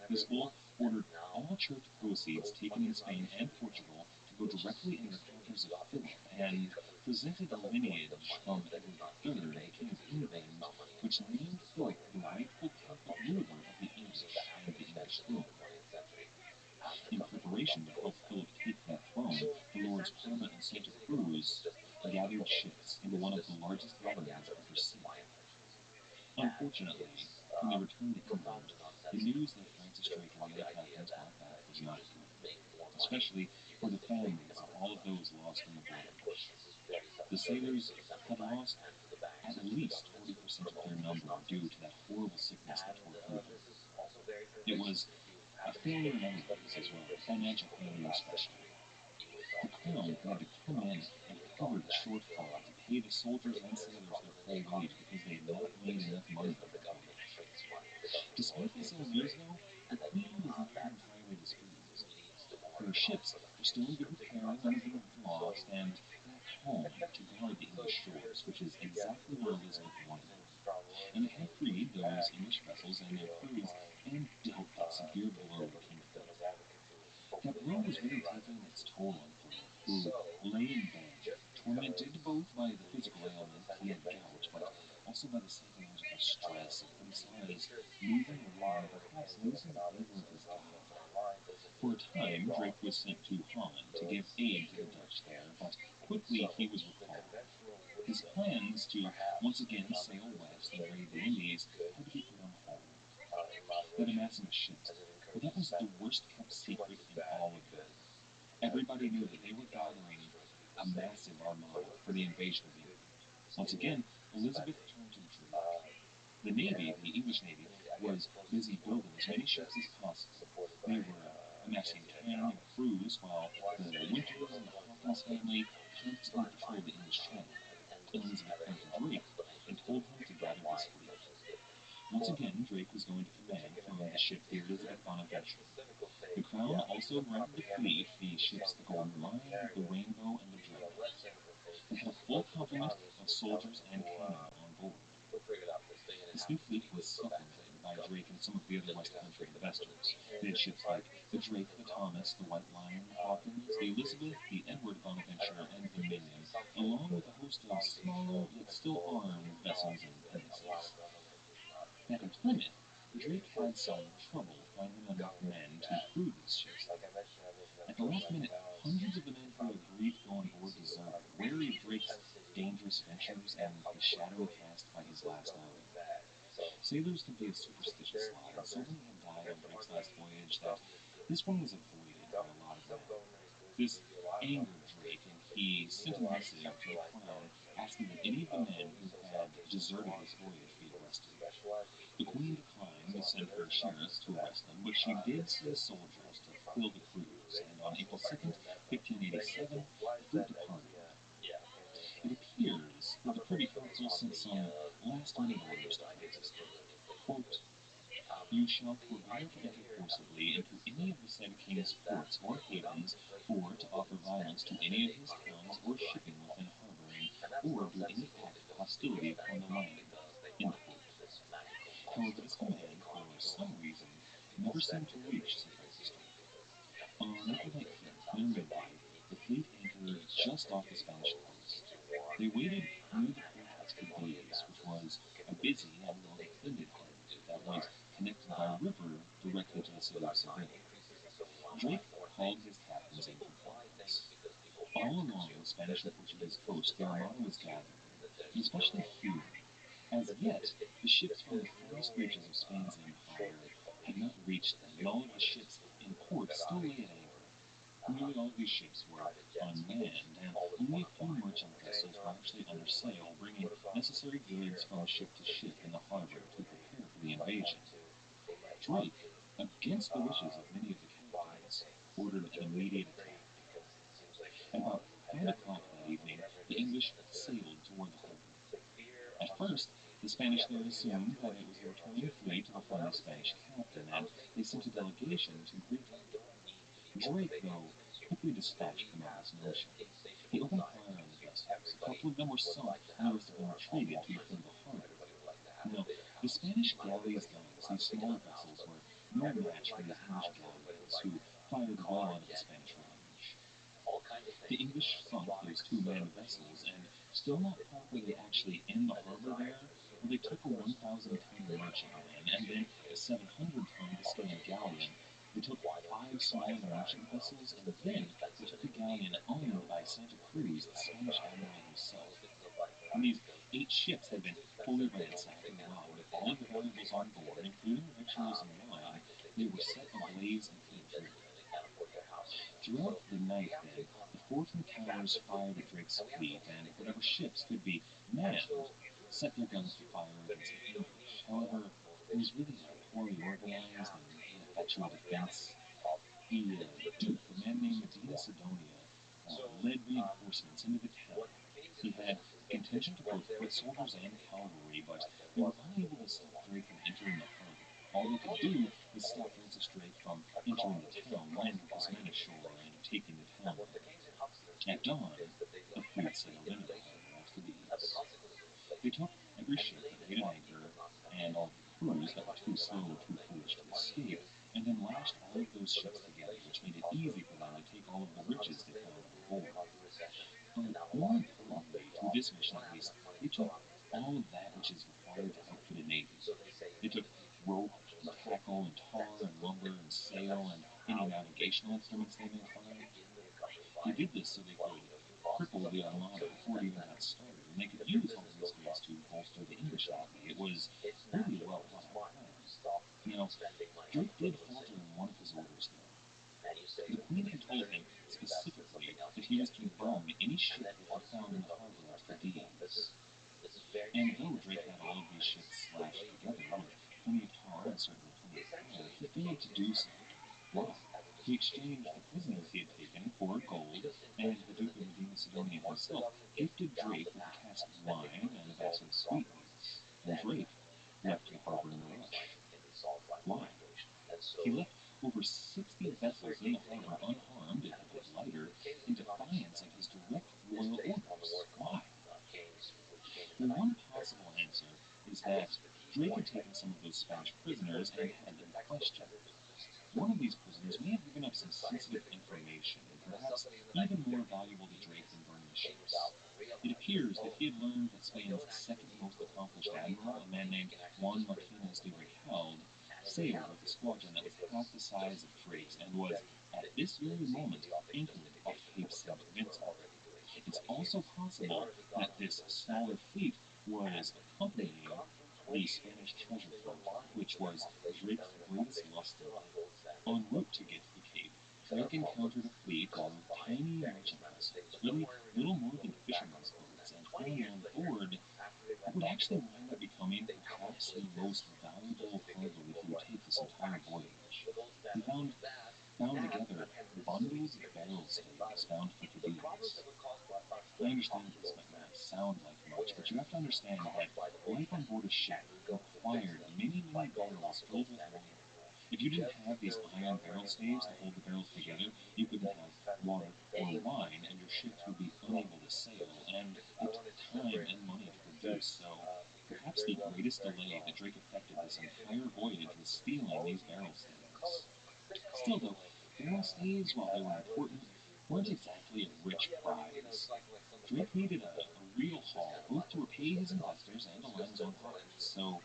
This bull ordered all church proceeds taken in Spain and Portugal to go directly in the encounters of Philip and presented a lineage from Edward III, the King of England, which named Philip the rightful Catholic ruler of the English and the English throne. In preparation to help Philip take that throne, the Lords Parma and Santa Cruz gathered ships into one of the largest galleons ever seen. Unfortunately, when they returned to England, the news that Francis Drake and the other captains brought back was not good, especially for the families of all of those lost on the voyage. The sailors had lost at least 40% of their number due to that horrible sickness that tore through them. It was a failure in other ways as well, a financial failure especially. The Crown had to come in and cover the shortfall to pay the soldiers and sailors their full wage because they had not made enough money for the voyage. Despite this ill news, though, the Queen was not entirely displeased. Her ships were still in good repair, none of them had lost, and back home to guard the English shores, which is exactly where Elizabeth wanted them. And they had freed those English vessels and their crews and dealt that severe blow to King Philip. That blow was really taking its toll on Philip, who lay in bed, tormented both by the physical ailment he had gout, but also by the psychological stress of what he saw as losing the war and perhaps losing the favor of his God. For a time, Drake was sent to Holland to give aid to the Dutch there, but quickly he was recalled. His plans to once again sail west and raid the Indies had to be put on hold. That amassing of ships, but that was the worst kept secret in all of them. Everybody knew that they were gathering a massive armada for the invasion of England. Once again, Elizabeth turned to Drake. The Navy, the English Navy, was busy building as many ships as possible. They were amassing cannon and crews while the Winters and the Hawkins family constantly patrolled the English Channel. Elizabeth turned to Drake and told him to gather his fleet. Once again, Drake was going to command from the ship the Elizabeth Bonaventure. The Crown also granted the fleet the ships the Golden Lion, the Rainbow, and the Dreadnought. They had a full complement of soldiers and cannon on board. This new fleet was supplemented by Drake and some of the other West Country investors. They had ships like the Drake, the Thomas, the White Lion, the Hawkins, the Elizabeth, the Edward Bonaventure, and the Minion, along with a host of smaller yet still armed vessels and pinnaces. Back in Plymouth, Drake had some trouble finding enough men to crew these ships. At the last minute, hundreds of the men who agreed to go on board deserted, wary of Drake's dangerous ventures and the shadow cast by his last outing. Sailors can be a superstitious lot, and so many had died on Drake's last voyage that this one was avoided by a lot of men. This angered Drake, and he sent a message to the Crown asking that any of the men who had deserted his voyage be arrested. The Queen declined to send her sheriffs to arrest them, but she did send soldiers to fill the crews, and on April 2nd, 1587, the fleet departed. It appears that the Privy Council sent some last-minute orders to Francis Drake. Quote, "You shall forbear to enter forcibly into any of the said king's ports or havens, or to offer violence to any of his towns or shipping within harbouring, or do any act of hostility upon the land." End quote. However, this command, for some reason, never seemed to reach Sir Francis Drake. On April 19th, near midnight, the fleet anchored just off the Spanish coast. They waited near the port of Cadiz, which was a busy and well-defended harbor that was connected by river directly to the city of Seville. Drake called his captains in compliance. All along the Spanish and Portuguese coast, the armada was gathered, and especially here. As yet, the ships from the farthest reaches of Spain's empire had not reached them, and all of the ships in port still lay at anchor. Nearly all of these ships were on land, and only a few merchant vessels were actually under sail, bringing necessary goods from ship to ship in the harbor to prepare for the invasion. Drake, against the wishes of many of the captains, ordered an immediate attack. At about 5 o'clock that evening, the English sailed toward the harbor. At first, the Spanish there assumed that it was a returning fleet of a friendly Spanish captain, and they sent a delegation to greet him. Drake, though, quickly dispatched them as notion. He opened fire on the vessels. A couple of them were sunk, and the rest of them retreated to the foot of the harbor. Now, the Spanish galleys' guns, these smaller vessels, were no match for these English galleys, who fired well out of the Spanish range. The English sunk those two manned vessels, and still not far were they actually in the harbor there, where they took a 1,000-ton merchantman and then a 700-ton Biscayan galleon. They took 5 smaller merchant vessels, and then they took a galleon owned by Santa Cruz, the Spanish admiral himself. When these 8 ships had been fully ransacked and robbed of all of the valuables on board, including the victuals and wine, they were set ablaze and put adrift. Throughout the night, then, the fort and towers fired at Drake's fleet, and whatever ships could be manned set their guns to fire against the English. However, it was really a poorly organized and ineffectual defense. The Duke, a man named Medina Sidonia, led reinforcements into the town. He had the contingent of both foot soldiers and cavalry, but they were unable to stop Drake from entering the harbor. All they could do was stop Francis Drake from entering the town, landing his men ashore, and taking the town there. At dawn, the fleet sailed into the harbor after these. They took every ship that weighed an anchor, and all the crews that were too slow or too foolish to escape, and then lashed all of those ships together, which made it easy for them to take all of the riches they found on board. More importantly, to this mission at least, they took all of that which is required to outfit a navy. They took rope and tackle and tar and lumber and sail and any navigational instruments they may find. They did this so they could cripple the Armada before it even got started, and they could use all of these goods to bolster the English navy. It was really a well thought out plan. Now, Drake did falter in one of his orders, though. The Queen had told him specifically that he was to burn any ship that he found in the harbor at Cadiz. And though Drake had all of these ships slashed together with plenty of tar and certainly plenty of fire, he failed to do so. Why? He exchanged the prisoners he had taken for gold, and the Duke of Medina Sidonia himself gifted Drake with a cask of wine and a basket of sweetmeats. And Drake left the harbor in a rush. Why? He left over 60 vessels in the harbor unharmed, if a bit lighter, in defiance of his direct royal orders. Why? Well, one possible answer is that Drake had taken some of those Spanish prisoners and had them questioned. One of these prisoners may have given up some sensitive information, perhaps even more valuable to Drake than burning the ships. It appears that he had learned that Spain's second most accomplished admiral, a man named Juan Martinez de Recalde, sailed with a squadron that was half the size of Drake's and was, at this very moment, anchored off Cape St. Vincent. It's also possible that this smaller fleet was accompanying the Spanish treasure float, which was Drake's greatest lust in life. En route to get to the Cape, Drake encountered a fleet of tiny merchant vessels, really little more than fishermen's boats, and found on board what would actually wind up becoming perhaps the most valuable cargo that he would take this entire voyage. He found bound together bundles of barrel staves bound for Cadiz. I understand this might not sound like much, but you have to understand that life on board a ship required many, many barrels filled with water. If you didn't have these iron barrel staves to hold the barrels together, you couldn't have water or wine, and your ships would be unable to sail, and it took time and money to produce, so perhaps the greatest delay that Drake effected this entire voyage was stealing these barrel staves. Still, though, barrel staves, while they were important, weren't exactly a rich prize. Drake needed a real haul, both to repay his investors and to line his own pockets, so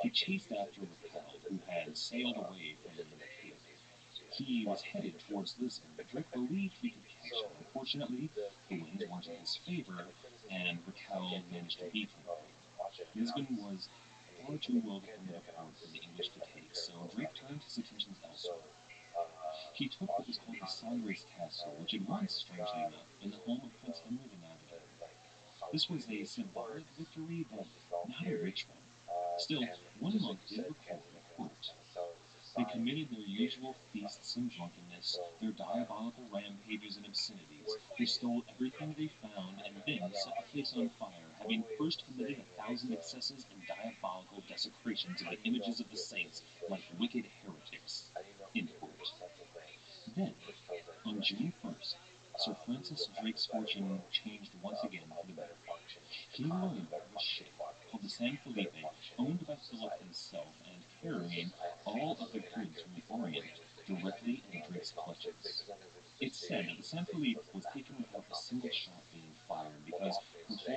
he chased after Repel, who had sailed away from the Cape. He was headed towards Lisbon, but Drake believed he could catch him. Unfortunately, the winds weren't in his favor, and Raquel managed to beat him there. Lisbon was far too well defended a port for the English to take, so Drake turned his attentions elsewhere. He took what was called the Sangres Castle, which had once, strangely enough, been the home of Prince Henry the Navigator. This was a symbolic victory, but not a rich one. Still, one monk did record, quote, "They committed their usual feasts and drunkenness, their diabolical rampages and obscenities. They stole everything they found, and then set the place on fire, having first committed 1,000 excesses and diabolical desecrations of the images of the saints, like wicked heretics." End quote. Then, on June 1st, Sir Francis Drake's fortune changed once again for the better. He learned of a ship called the San Felipe, owned by Philip himself and carrying all of the goods from the Orient directly into Drake's clutches. It's said that the San Felipe was taken without the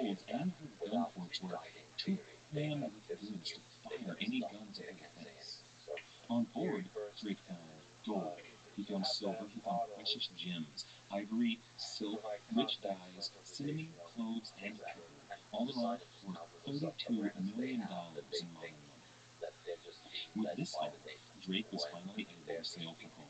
colds and her gun ports were too crammed with goods to fire any guns at her defense. On board, Drake found gold, he found silver, he found precious gems, ivory, silk, rich dyes, cinnamon, cloves, and pepper. All in all, worth $32 million in modern money. With this haul, Drake was finally able to sail for home.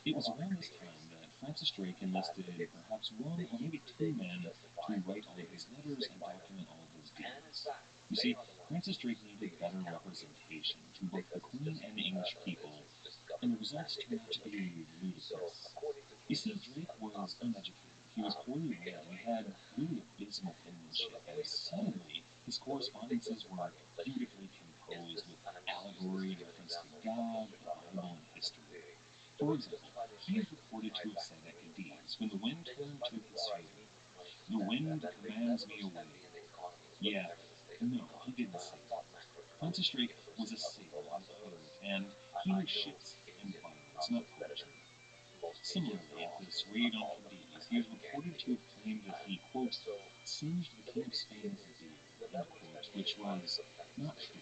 It was around this time that Francis Drake enlisted perhaps one or maybe two men to write all of his letters and document all of his deeds. You see, Francis Drake needed better representation to both the Queen and the English people, and the results turned out to be ludicrous. You see, Drake was uneducated, he was poorly read, and he had really abysmal penmanship, and suddenly his correspondences were beautifully composed with allegory and reference to God, the Bible, and history. For example, he is reported to have said at Cadiz, when the wind turned to his favor, "The wind commands me away." Yeah, no, he didn't say that. Francis Drake was a sailor on the boat, and he knew ships and bards, not poetry. Similarly, at this raid on Cadiz, he is reported to have claimed that he, quote, "singed the King of Spain's beard," end quote, which was not true.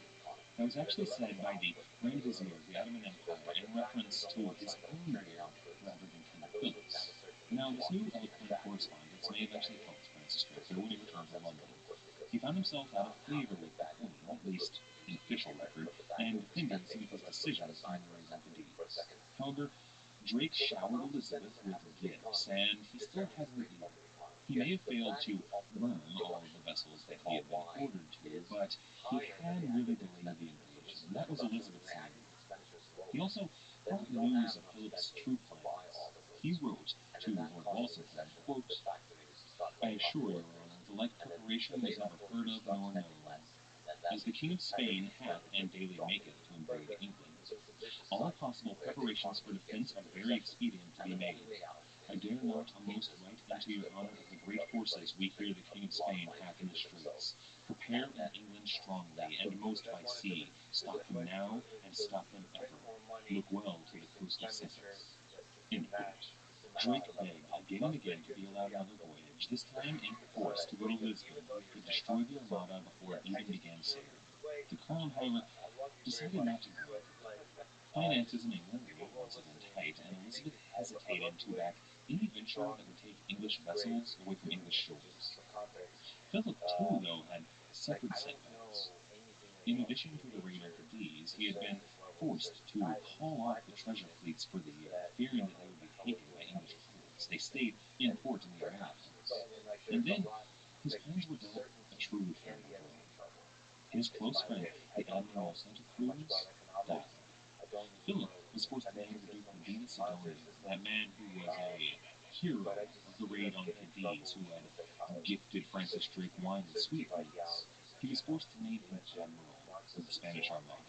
That was actually said by the Grand Vizier of the Ottoman Empire in reference to his own beard rather than King Philip's. Now, this new eloquent correspondence may have actually helped Francis Drake, though when he returned to London, he found himself out of favor with the Queen, at least in official record, and defended some of his decisions on the raid on Cadiz. However, Drake showered Elizabeth with gifts, and he still had her ear. He may have failed to burn all of the vessels that he had been ordered to, but he had really delayed the invasion, and that was Elizabeth's aim. He also brought news of Philip's true plans. He wrote to Lord Walsingham, quote, "I assure your Honor, the like preparation was never heard of nor known. As the King of Spain hath and daily maketh to invade England, all possible preparations for defence are very expedient to be made. I dare not almost write into your Honor of the great forces we hear the King of Spain hath in the straits. Prepare in England strongly, and most by sea. Stop them now, and stop them ever. Look well to the coast of Sussex." End quote. Drake begged again and again to be allowed another voyage, this time in force to go to Lisbon, where he could destroy the Armada before it even began sailing. The Crown, however, decided not to go. Finances in England were once again tight, and Elizabeth hesitated to back any venture that would take English vessels away from English shores. Philip, too, though, had separate setbacks. In addition to the raid on Cadiz, he had been forced to call off the treasure fleets for the year, fearing that they would be taken by English pirates. They stayed in port in the Americas. And then his plans were dealt a truly terrible blow. His close friend, the Admiral Santa Cruz, died. Philip was forced to name the Duke Medina Sidonia, that man who was a hero of the raid on Cadiz, who had gifted Francis Drake wine and sweetmeats. He was forced to name him Admiral of the Spanish Armada.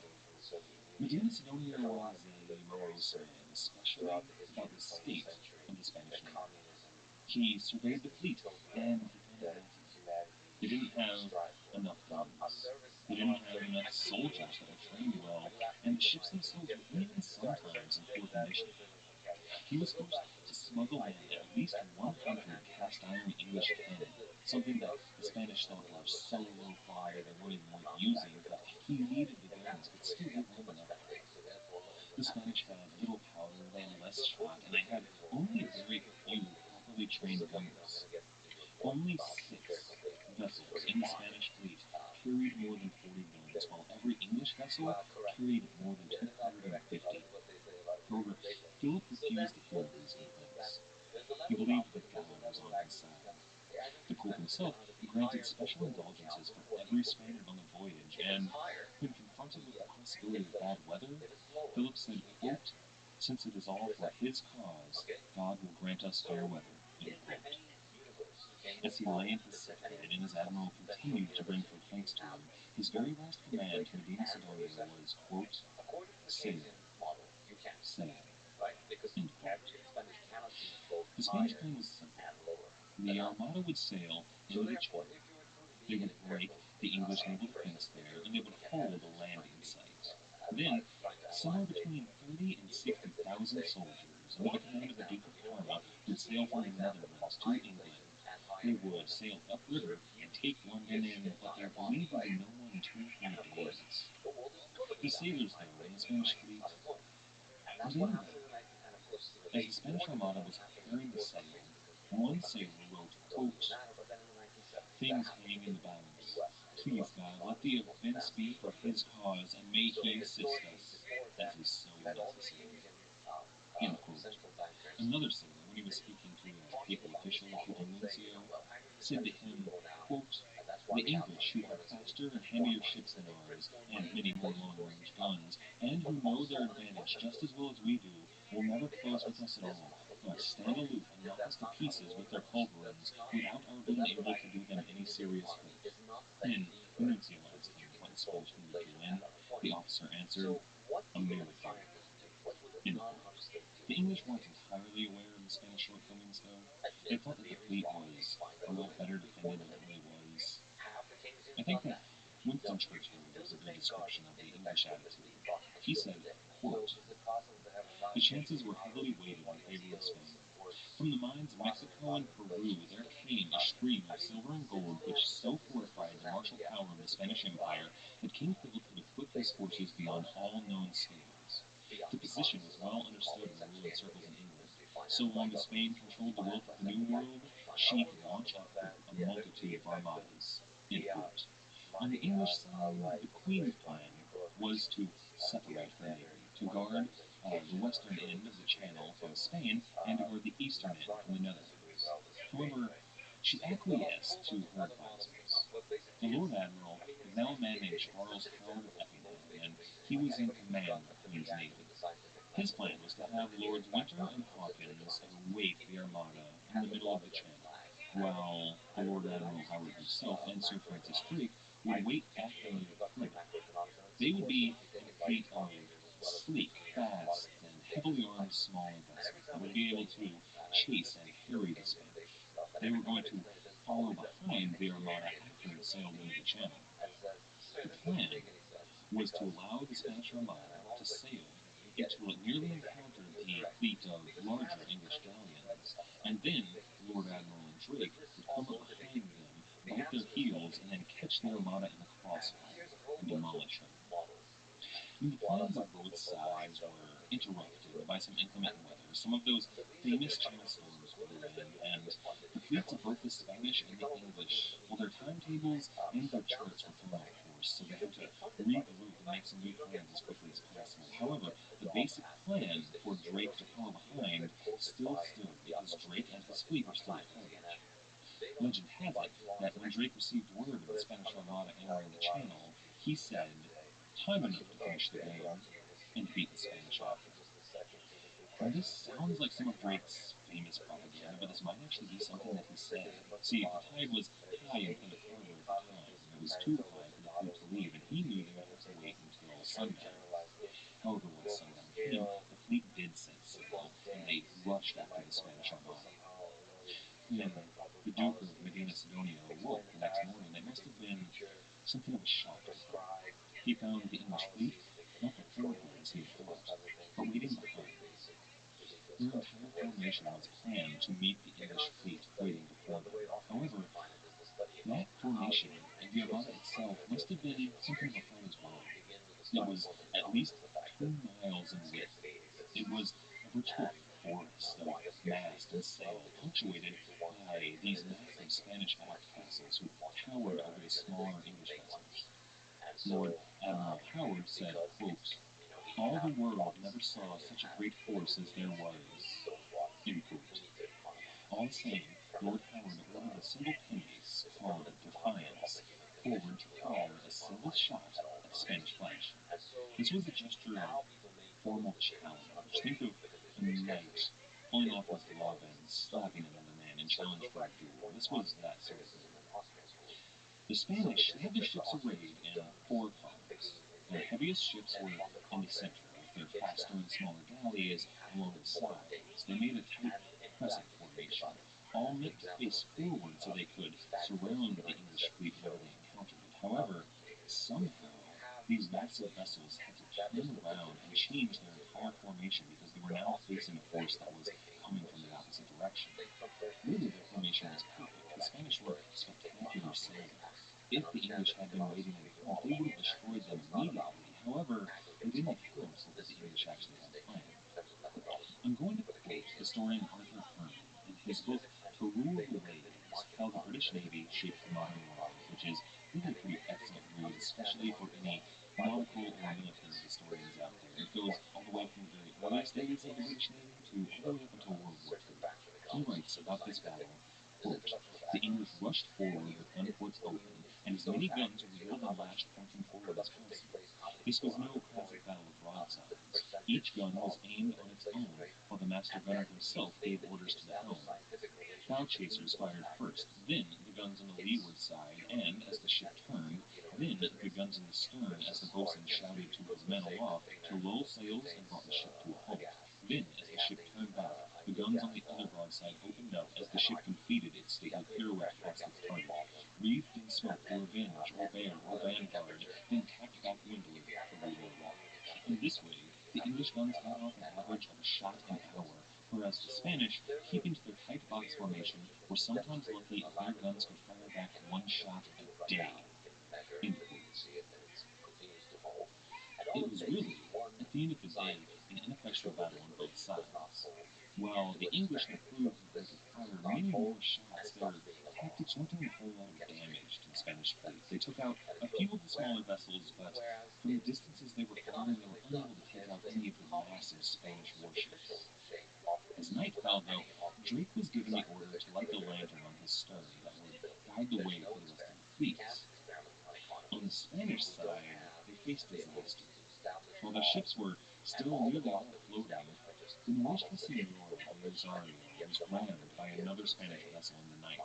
Medina Sidonia was a morose man, especially about the state of the Spanish Navy. He surveyed the fleet, and he found it lacking. They didn't have enough guns. They didn't have enough soldiers that were trained well, and the ships themselves were even sometimes in poor condition. He was forced to smuggle in at least 100 cast iron English cannon, something that the Spanish thought were so low quality they weren't even worth using, but he needed the guns, but still they weren't enough. The Spanish had little powder, they had less shot, and they had only a very few properly trained gunners. Only 6 vessels in the Spanish fleet carried more than 40 guns, while every English vessel carried more than 250. However, Philip refused to hear these complaints. He believed that God was on his side. The Pope himself granted special indulgences for every Spaniard on the voyage, and when confronted with the possibility of bad weather, Philip said, quote, "Since it is all for his cause, God will grant us fair weather." End quote. As he lay in his sick bed and his admiral continued to bring complaints to him, his very last command to Medina Sidonia was, quote, "Sail, sail." End quote. The Spanish plan was simple. The Armada would sail into the channel. They would break the English naval defense there, and they would hold a landing site. Then, somewhere between 30 and 60,000 soldiers, under the command of the Duke of Parma, would sail from the Netherlands to England, they would sail upriver and take London in, but there believed to be no one 2 or 3 days. The sailors, though, in the Spanish fleet were they ready? As the Spanish Armada was preparing to sail, one sailor wrote, quote, "Things hang in the balance. Please, God, let the events be for His cause, and may He assist us, as is so necessary." End quote. Another sailor, when he was speaking to a papal official, the nuncio, said to him, quote, "The English, who have faster and handier ships than ours, and many more long-range guns, and who know their advantage just as well as we do, will never close with us at all, but stand aloof and knock us to pieces with their culverins, without our being able to do them any serious hurt." Then the nuncio asked him what Spanish he would do, and the officer answered, "A miracle." End quote. The English weren't entirely aware of the Spanish shortcomings, though. They thought that the fleet was a lot better defended than it really was. I think that Winston Churchill gives a good description of the English attitude. He said, quote, "The chances were heavily weighted in favor of Spain. From the mines of Mexico and Peru there came a stream of silver and gold which so fortified the martial power of the Spanish Empire that King Philip could equip his forces beyond all known scales. The position was well understood in the ruling circles in England. So long as Spain controlled the wealth of the New World, she could launch out a multitude of armadas." End quote. On the English side, the Queen's plan was to separate her navy, to guard the western end of the Channel from Spain, and to guard the eastern end from the Netherlands. However, she acquiesced to her advisors. The Lord Admiral was now a man named Charles Howard of Effingham, and he was in command of the Queen's navy. His plan was to have Lords Winter and Hawkins await the Armada in the middle of the Channel, while the Lord Admiral Howard himself and Sir Francis Drake would wait at the naval front. They would be in a fleet of sleek, fast, and heavily armed smaller vessels that would be able to chase and harry the Spanish. They were going to follow behind the Armada after it sailed into the Channel. The plan was to allow the Spanish Armada to sail until it nearly encountered the fleet of larger English galleons, and then Lord Admiral and Drake would come up behind them, bite their heels, and then catch the Armada in the crossfire and demolish her. The plans of both sides were interrupted by some inclement weather. Some of those famous channel storms blew in, and the fleets of both the Spanish and the English, well, their timetables and their charts were thrown off course, so they had to regroup and make some new plans as quickly as possible. However, the basic plan for Drake to follow behind still stood, because Drake and his fleet were still at Carthage. Legend has it that when Drake received word of the Spanish Armada entering the Channel, he said, "Time enough to finish the game," and beat the Spanish off. Now, this sounds like some of Drake's famous propaganda, but this might actually be something that he said. See, the tide was high in Plymouth Harbor at the time. It was too high for the fleet to leave, and he knew they would have to wait until sundown. However, once sundown came, the fleet did set sail, and they rushed after the Spanish Armada. When the Duke of Medina Sidonia awoke the next morning, it must have been something of a shock to him. He found the English fleet not before him as he had thought, but waiting behind. Their entire formation was planned to meet the English fleet waiting before them. However, that formation and the Armada itself must have been something of a fight as well. It was at least 2 miles in width. It was a virtual forest of mast and sail, punctuated by these massive Spanish-backed vessels who towered over the smaller English vessels. Lord Admiral Howard said, quote, "All the world never saw such a great force as there was," end quote. All the same, Lord Howard ordered a single pinnace called Defiance forward to fire a single shot at the Spanish flash. This was a gesture of formal challenge. Think of a knight pulling off his glove and slapping another man in challenge for a duel. This was that sort of thing. The Spanish had their ships arrayed in 4 columns. Their heaviest ships were in the center, with their faster and smaller galleys along the sides. They made a tight crescent formation, all meant to face forward so they could surround the English fleet whenever they encountered it. However, somehow, these massive vessels had to turn around and change their entire formation because they were now facing a force that was coming from the opposite direction. Really, their formation was perfect. The Spanish were spectacular sailors. If the English had been waiting in front, they would have destroyed them immediately. However, they didn't account that the English actually had a plan. I'm going to quote historian Arthur Curran in his book To Rule the Waves, How the British Navy Shaped the Modern World, which is really a pretty excellent read, especially for any nautical or military historians out there. It goes all the way from the very earliest days of the British Navy to all the way up until World War II. He writes about this battle, quote, the English rushed forward with gun ports open, and as many guns wheeled and lashed pointing forward as possible. This was no classic battle of broadsides. Each gun was aimed on its own, while the master gunner himself gave orders to the helm. Bow chasers fired first, then the guns on the leeward side, and as the ship turned, then the guns in the stern as the boatswain shouted to his men aloft to lull sails and brought the ship to a halt. Then, as the ship turned back, the guns on the other broadside opened up as the ship completed its stately pirouette past its target. Wreathed in smoke, the Revenge, or Bear, or Vanguard, then tacked back windward to lead her away. In this way, the English guns had off an average of a shot an hour, whereas the Spanish, keeping to their tight box formation, were sometimes lucky if their guns could fire back one shot a day. End quote. It was really, at the end of the day, an ineffectual battle on both sides. While the English and the crews who could fire many more shots, their tactics weren't doing a whole lot of damage to the Spanish fleet. They took out a few of the smaller vessels, but from the distances they were firing, they were unable to take out any of the massive Spanish warships. As night fell, though, Drake was given the order to light the lantern on his stern that would guide the way for the rest of the fleet. On the Spanish side, they faced disaster. While their ships were still nearly all floating, the Norwegian Senor, the Rosario, was rammed by another Spanish vessel in the night.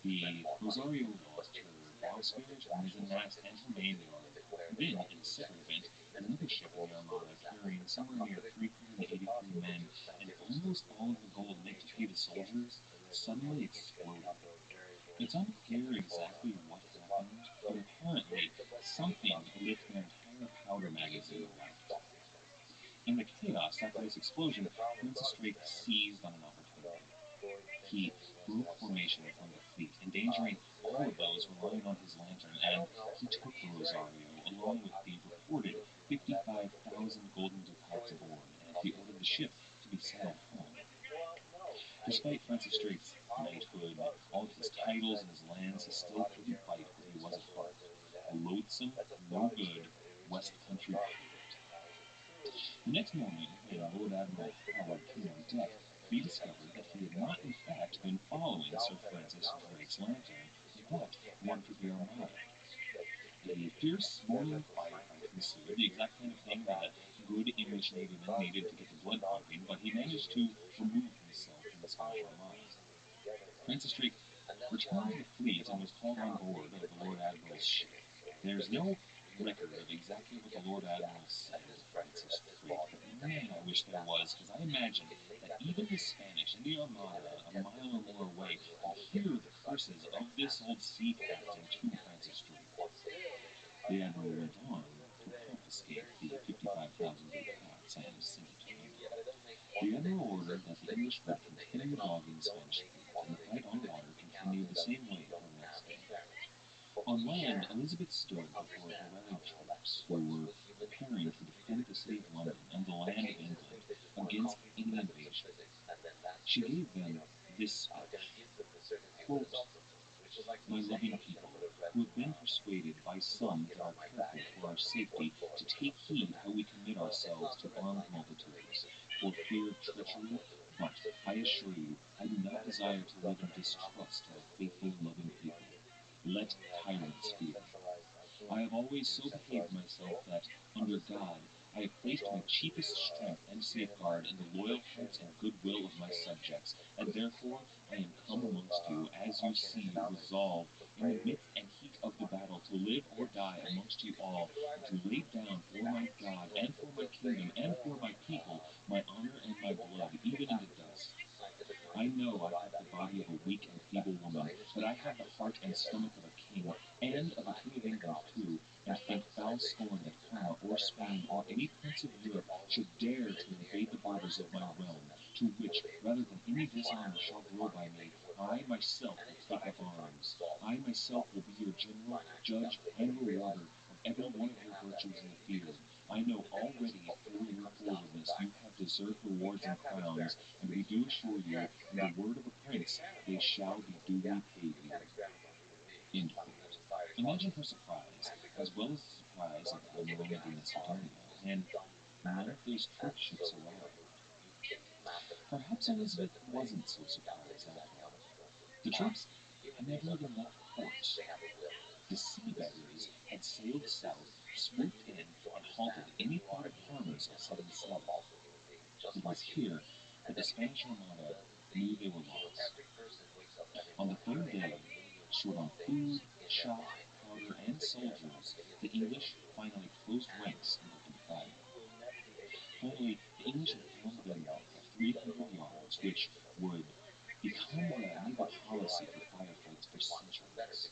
The Rosario lost her bowsprit, mizzenmast, and her main yard. Then, in a separate event, another ship in the Armada carrying somewhere near 383 men and almost all of the gold meant to pay the soldiers suddenly exploded. It's unclear exactly what happened, but apparently something lit their entire powder magazine out. In the chaos after this explosion, Francis Drake seized on an opportunity. He broke formation from the fleet, endangering all of those relying on his lantern, and he took the Rosario, along with the reported 55,000 golden ducats aboard, and he ordered the ship to be sailed home. Despite Francis Drake's knighthood, all of his titles and his lands, he still couldn't fight what he was at heart, a loathsome, no-good West Country pirate. The next morning, when Lord Admiral Howard came on deck, he discovered that he had not in fact been following Sir Francis Drake's lantern, but one for the Armada. A fierce morning firefight ensued, the exact kind of thing that a good English navyman needed to get the blood pumping, but he managed to remove himself from the Spanish Armada. Francis Drake returned to the fleet and was called on board of the Lord Admiral's ship. There's no record of exactly what the Lord Admiral said to Francis Drake, but man, I wish there was, because I imagine that even the Spanish in the Armada, a mile or more away, could hear the curses of this old sea captain to Francis Drake. The Admiral went on to confiscate the 55,000 ducats and send it to England. The Admiral ordered that the English would continue dogging the Spanish fleet, and the fight on water continued the same way for the next day. On land, Elizabeth stood before her rallied troops, who were preparing to defend the city of London and the land of England against any invasion. She gave them this speech, quote, my loving people, who have been persuaded by some that are careful for our safety to take heed how we commit ourselves to armed multitudes, for fear of treachery, but, I assure you, I do not desire to live in distrust of faithful, loving people. Let tyrants fear. I have always so behaved myself that, under God, I have placed my chiefest strength and safeguard in the loyal hearts and goodwill of my subjects, and therefore I am come amongst you, as you see, resolved, in the midst and heat of the battle, to live or die amongst you all, and to lay down for my God, and for my kingdom, and for my people, my honor and my blood, even in the dust. I know I have the body of a weak and feeble woman, but I have the heart and stomach of a king, and of a king of England too, and think foul scorn that Parma or Spain or any prince of Europe should dare to invade the borders of my realm, to which, rather than any dishonor shall grow by me, I myself will take up arms. I myself will be your general, judge, and rewarder of every one of your virtues in the field. I know already through your forwardness you have deserved rewards and crowns, and we do assure you, in the word of a prince, they shall be duly paid you. End quote. Imagine her surprise, as well as the surprise of Admiral Medina Sidonia, when none of those troop ships arrived. Perhaps Elizabeth wasn't so surprised after all. The troops had never even left port. The sea beggars had sailed south, swooped in, and halted any part of Parma's southern sea. It was here that the Spanish Armada knew they were lost. On the third day, short on food, shot, powder, and soldiers, the English finally closed ranks and opened fire. Finally, the English had formed their line of 300 yards, which would become the naval policy for firefights for centuries.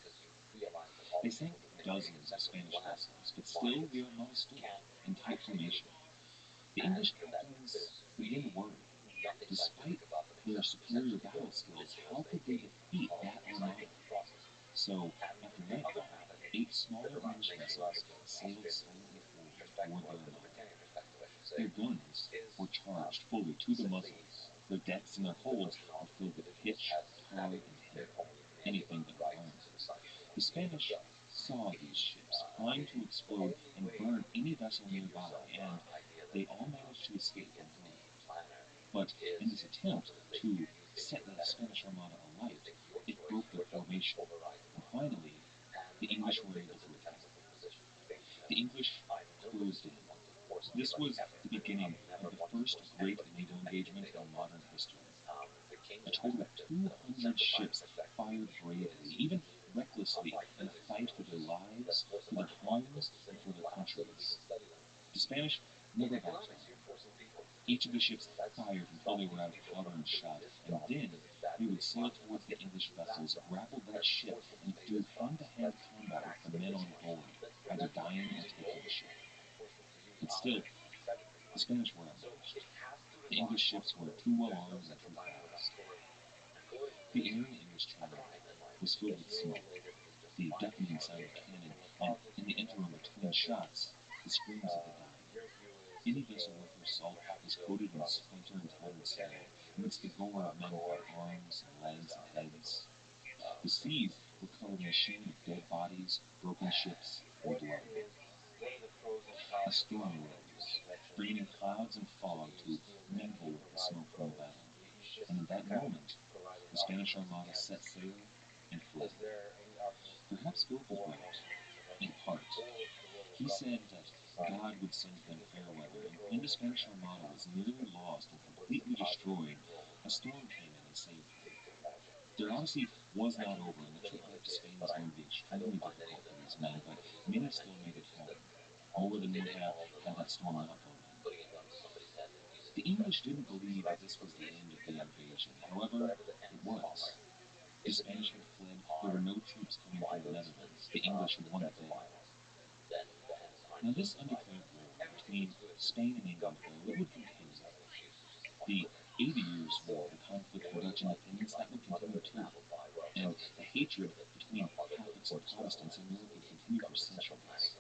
They sank dozens of Spanish vessels, but still the Armada stood in tight formation. The English captains began to worry. Despite their superior battle skills, how could they defeat that Armada? So, after nightfall, 8 smaller English vessels sailed silently forward toward their Armada. Their guns were charged fully to the muzzles. Their decks and their holds were filled with pitch, tar, and hay, anything that would burn. The Spanish saw these ships primed to explode and burn any vessel nearby, and they all managed to escape unharmed. But in this attempt to set the Spanish Armada alight, it broke their formation, and finally, the English were able to attack. The English closed in. This was the beginning of the first great naval engagement in modern history. A total of 200 ships fired bravely, even recklessly, in a fight for their lives, for their homes, and for their countries. The Spanish never backed down. Each of the ships fired until they were out of powder and shot, and then they would sail towards the English vessels, grapple that ship, and do hand-to-hand combat with the men on board, either dying or taking the ship. But still, the Spanish were outmatched. The English ships were too well armed and too fast. The air in the English Channel was filled with smoke, the deafening sound of cannon, and in the interim between shots, the screams of the dying. Any vessel worth her salt was coated in splinter and tattered sail, amidst the gore of men without arms and legs and heads. The seas were covered in a sheen of dead bodies, broken ships, and blood. A storm rose, bringing in clouds and fog to mingle with the smoke from the battle. And in that moment, the Spanish Armada set sail and fled. Perhaps Philip was right, in part. He said that God would send them fair weather, and when the Spanish Armada was nearly lost and completely destroyed, a storm came in and saved them. Their odyssey was not over, and the trip back to Spain was going to be extremely difficult for these men, but many still made it home, more than would have had that storm not blown in. The English didn't believe that this was the end of the invasion. However, it was. The Spanish had fled, there were no troops coming from the Netherlands. The English had won the day. Now this undeclared war between Spain and England, though, it would continue. The 80 Years' War, the conflict for Dutch independence, that would continue too. And the hatred between Catholics and Protestants in Europe would continue for centuries.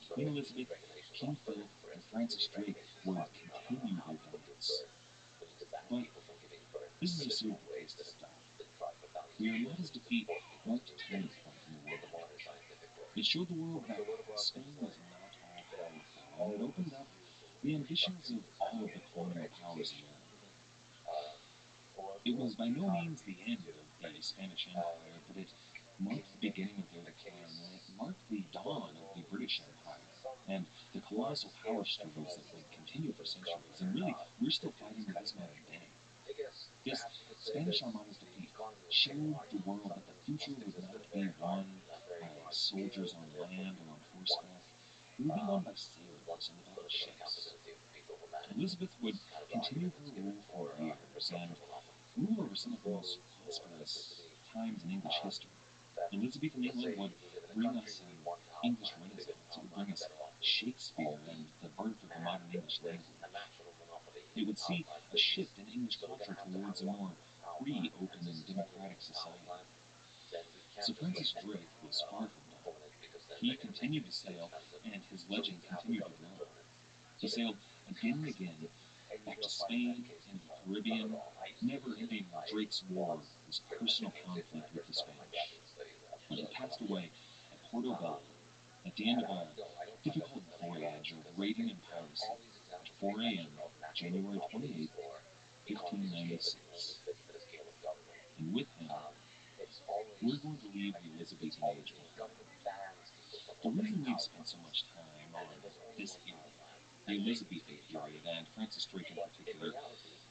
Queen Elizabeth, King Philip, and Francis Drake would continue their dominance. But this is a suitable place to stop. The Armada's defeat marked a turning point in the world. It showed the world that Spain was not all powerful, and it opened up the ambitions of all of the colonial powers in Europe. It was by no means the end of the Spanish Empire, but it marked the beginning of their decline, and it marked the dawn of the British Empire, and the colossal power struggles that would continue for centuries, and really, we're still fighting to this modern day. This Spanish Armada's defeat showed the world that the future would not be won by soldiers on land or on horseback. It would be won by sailors and battleships. Elizabeth would continue her rule for years and rule over some of the most prosperous times in English history. Elizabethan England would bring us an English Renaissance. It would bring us Shakespeare and the birth of the modern English language. It would see a shift in English culture towards a more free, open, and democratic society. So Francis Drake was far from done. He continued to sail, and his legend continued to grow. He sailed again and again, back to Spain and the Caribbean, never ending Drake's war, his personal conflict with the Spanish. When he passed away at Portobello, at the end of a difficult voyage of raiding and piracy, at 4 a.m., January 28, 1596. And with him, we're going to leave the Elizabethan age behind. The reason we've spent so much time on this era, the Elizabethan period, and Francis Drake in particular,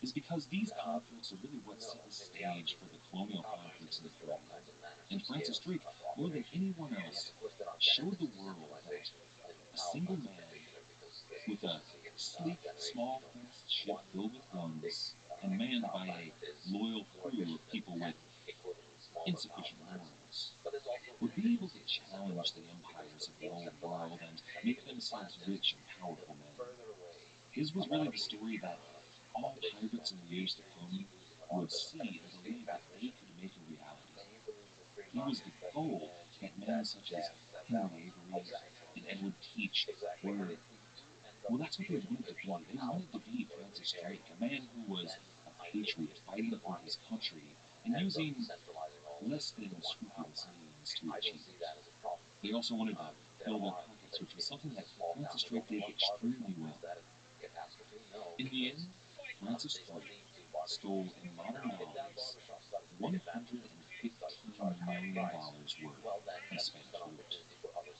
is because these conflicts are really what set the stage for the colonial conflicts in the Caribbean. And Francis Drake, more than anyone else, showed the world that a single man with a sleek, small, fast ship filled with guns and manned by a loyal crew of people with insufficient morals would be able to challenge the empires of the old world and make themselves rich and powerful men. His was really the story that all pirates in the years to come would see and believe that they could make a reality. He was the goal that men such as Henry Avery and Edward Teach were, well, that's what they wanted to be. They wanted to be Francis Drake, a man who was a patriot fighting for his country and using less than scrupulous means to achieve it. They also wanted to fill their pockets, which was something that Francis Drake did extremely well. In the end, Francis Drake stole in modern dollars $115 million worth of Spanish loot.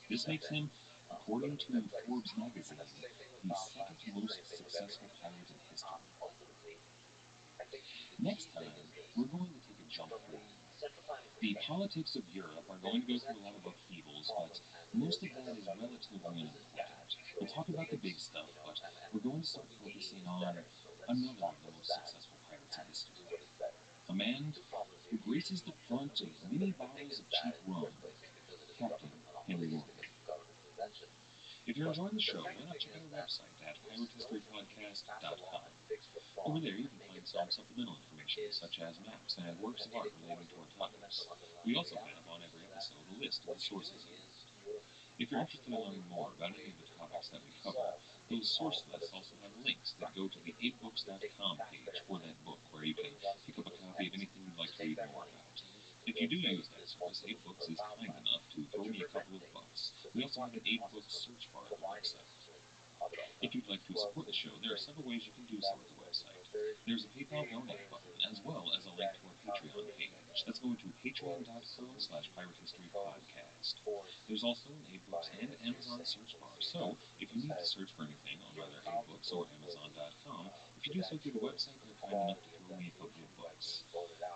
This makes him, according to Forbes magazine, the second most successful pirate in history. Next time, we're going to take a jump forward. The politics of Europe are going to go through a lot of upheavals, but most of that is relatively unimportant. We'll talk about the big stuff, but we're going to start focusing on another of the most successful pirates in history. A man who graces the front of many bottles of cheap rum, Captain Henry Morgan. If you're enjoying the show, why not check out our website at piratehistorypodcast.com. Over there, you can find some supplemental information, such as maps and works of art relating to our topics. We also have on every episode a list of the sources used. If you're interested in learning more about any of the topics that we cover, those source lists also have links that go to the 8books.com page for that book, where you can pick up a copy of anything you'd like to read more about. If you do use that service, 8books is kind enough to throw me a couple of bucks. We also have an 8books search bar on the website. If you'd like to support the show, there are several ways you can do so at the website. There's a PayPal donate button, as well as a link to our Patreon page. That's going to patreon.com/piratehistorypodcast. There's also an 8books and Amazon search bar, so if you need to search for anything on either 8books or Amazon.com, if you do so through the website, they're kind enough to throw me a couple of bucks.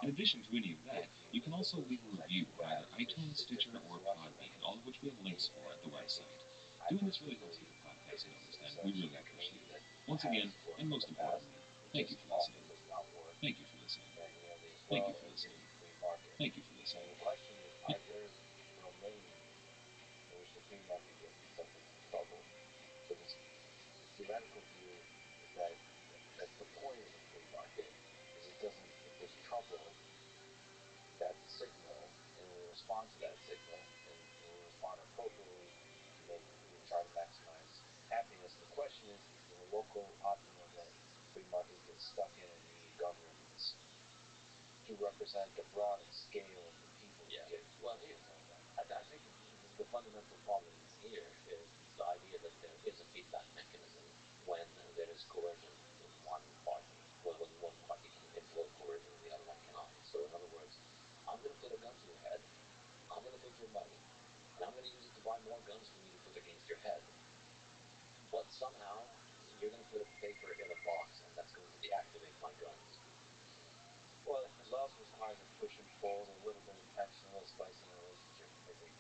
In addition to any of that, you can also leave a review on either iTunes, Stitcher, or Podbean, all of which we have links for at the website. Doing this really helps get the podcast noticed, and we really appreciate it. Once again, and most importantly, thank you for listening. Thank you for listening. Thank you for listening. Thank you for listening. The question is, is there a domain in which the free market gets itself into trouble? So this theoretical view is that the point of the free market is it doesn't, if there's trouble, that's a signal, and we respond to that signal, and we respond appropriately to make, we try to maximize happiness. The question is there a local optimum that free market gets stuck in, and you need governments to represent the broader scale of the people who get I think the fundamental problem here is the idea that there is a feedback mechanism when there is coercion in one party. Well, when one party can employ coercion and the other one cannot. So in other words, I'm going to put a gun to your head, I'm going to take your money, and I'm going to use it to buy more guns for me to put against your head. But somehow, you're going to put a paper in a box, and that's going to deactivate my guns. Well, it also requires a push and pull, a little bit of tension, a little spice in a relationship. I think,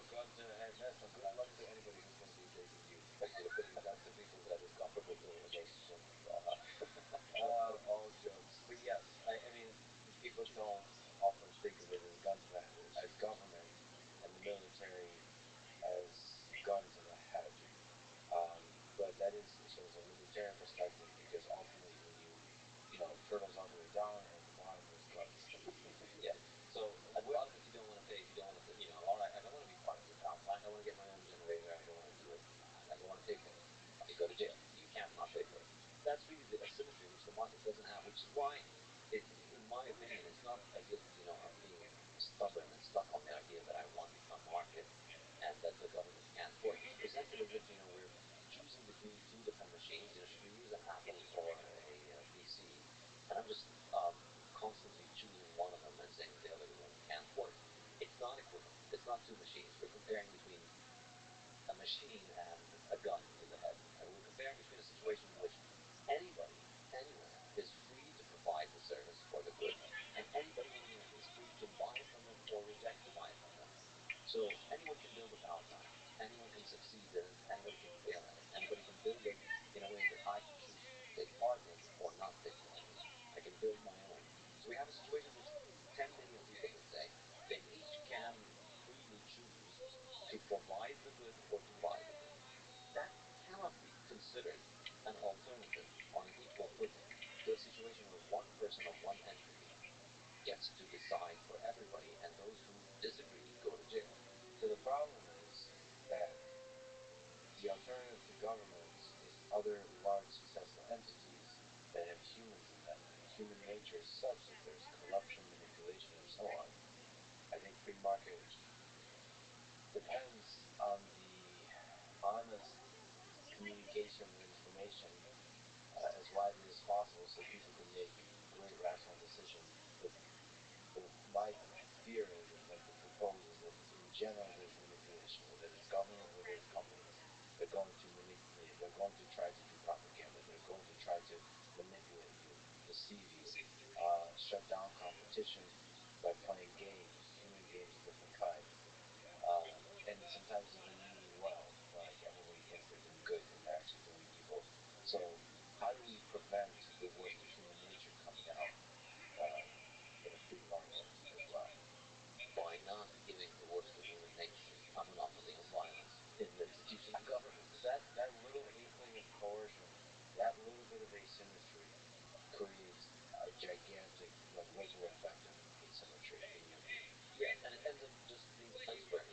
guns to the head, that's no good luck to anybody who's going to be dating you. Putting guns to people That is comfortable to a relationship. all jokes. But yes, I mean, people don't often think of it as guns to the head, as government and the military as guns to the head. But that is, so there's a libertarian perspective, because ultimately when you turtles ugly die, So anyone can build a power plant. Anyone can succeed in it. Anybody can fail at it. Anybody can build it in a way that I can choose to take part in or not take part in. I can build my own. So we have a situation in which 10 billion people, let's say, they each can freely choose to provide the good or to buy the good. That cannot be considered an alternative on an equal footing to a situation where one person or one entity gets to decide for everybody, and those who disagree go to jail. So the problem is that the alternative to governments is other large successful entities that have humans in them. And human nature is such that there's corruption, manipulation, and so on. I think free market depends on the honest communication of information as widely as possible so people can make great rational decisions. But my fear is, and what the propose is, that in general there's manipulation, whether it's government, whether it's companies. They're going to manipulate. They're going to try to do propaganda. They're going to try to manipulate you, deceive you, shut down competition by playing games, human games of different kinds, and sometimes even meaning well. Like everybody thinks they're doing good and they're actually doing evil. So how do we prevent the worst of human nature coming out in a free market as well? By not giving the worst of human nature a monopoly on violence in the institutions of government. That little inkling of coercion, that little bit of asymmetry creates a gigantic ripple effect of asymmetry in your view. Yes, and it ends up just being the place where,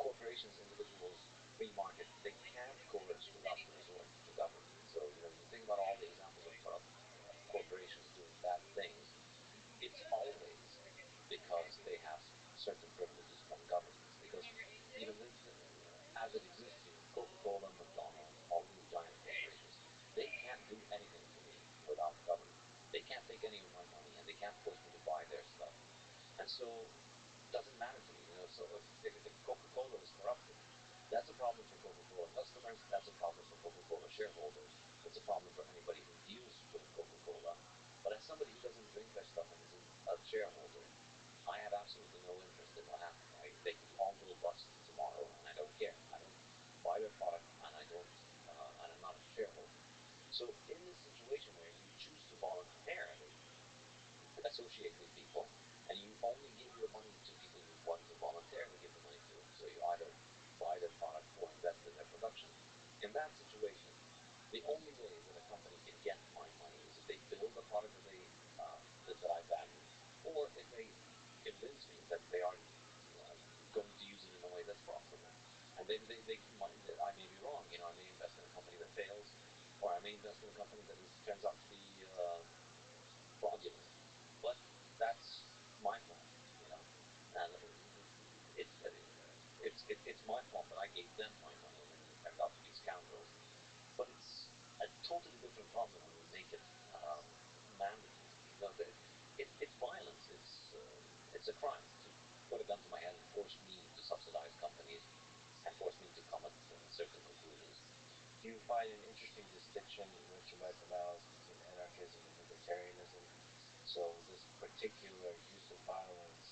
corporations, individuals, free market, they can't coerce without the resort to government. So, you think about all the examples of corrupt corporations doing bad things, it's always because they have certain privileges from governments. Because, as it exists, Coca-Cola, McDonald's, all these giant corporations, they can't do anything to me without government. They can't take any of my money, and they can't force me to buy their stuff. And so it doesn't matter to me. So if Coca-Cola is corrupted, that's a problem for Coca-Cola customers. That's a problem for Coca-Cola shareholders. It's a problem for anybody who deals with Coca-Cola. But as somebody who doesn't drink their stuff and isn't a shareholder, I have absolutely no interest in what happens. They can all go bust tomorrow, and I don't care. I don't buy their product, and and I'm not a shareholder. So in this situation where you choose to voluntarily associate with people, and you only give your money to people you want to voluntarily give the money to, so you either buy their product or invest in their production. In that situation, the only way that a company can get my money is if they build a product that I value, or if they convince me that they are going to use it in a way that's profitable. And I may be wrong. I may invest in a company that fails, or I may invest in a company that turns out to be fraudulent. But that's my fault, and it's my fault that I gave them my money and they turned out to be scoundrels. But it's a totally different problem when we make it mandatory. It's violence. It's a crime to put a gun to my head and force me to subsidize companies and force me to come at certain conclusions. Do you find an interesting distinction in Richard's analysis between anarchism and libertarianism? So this particular use of violence,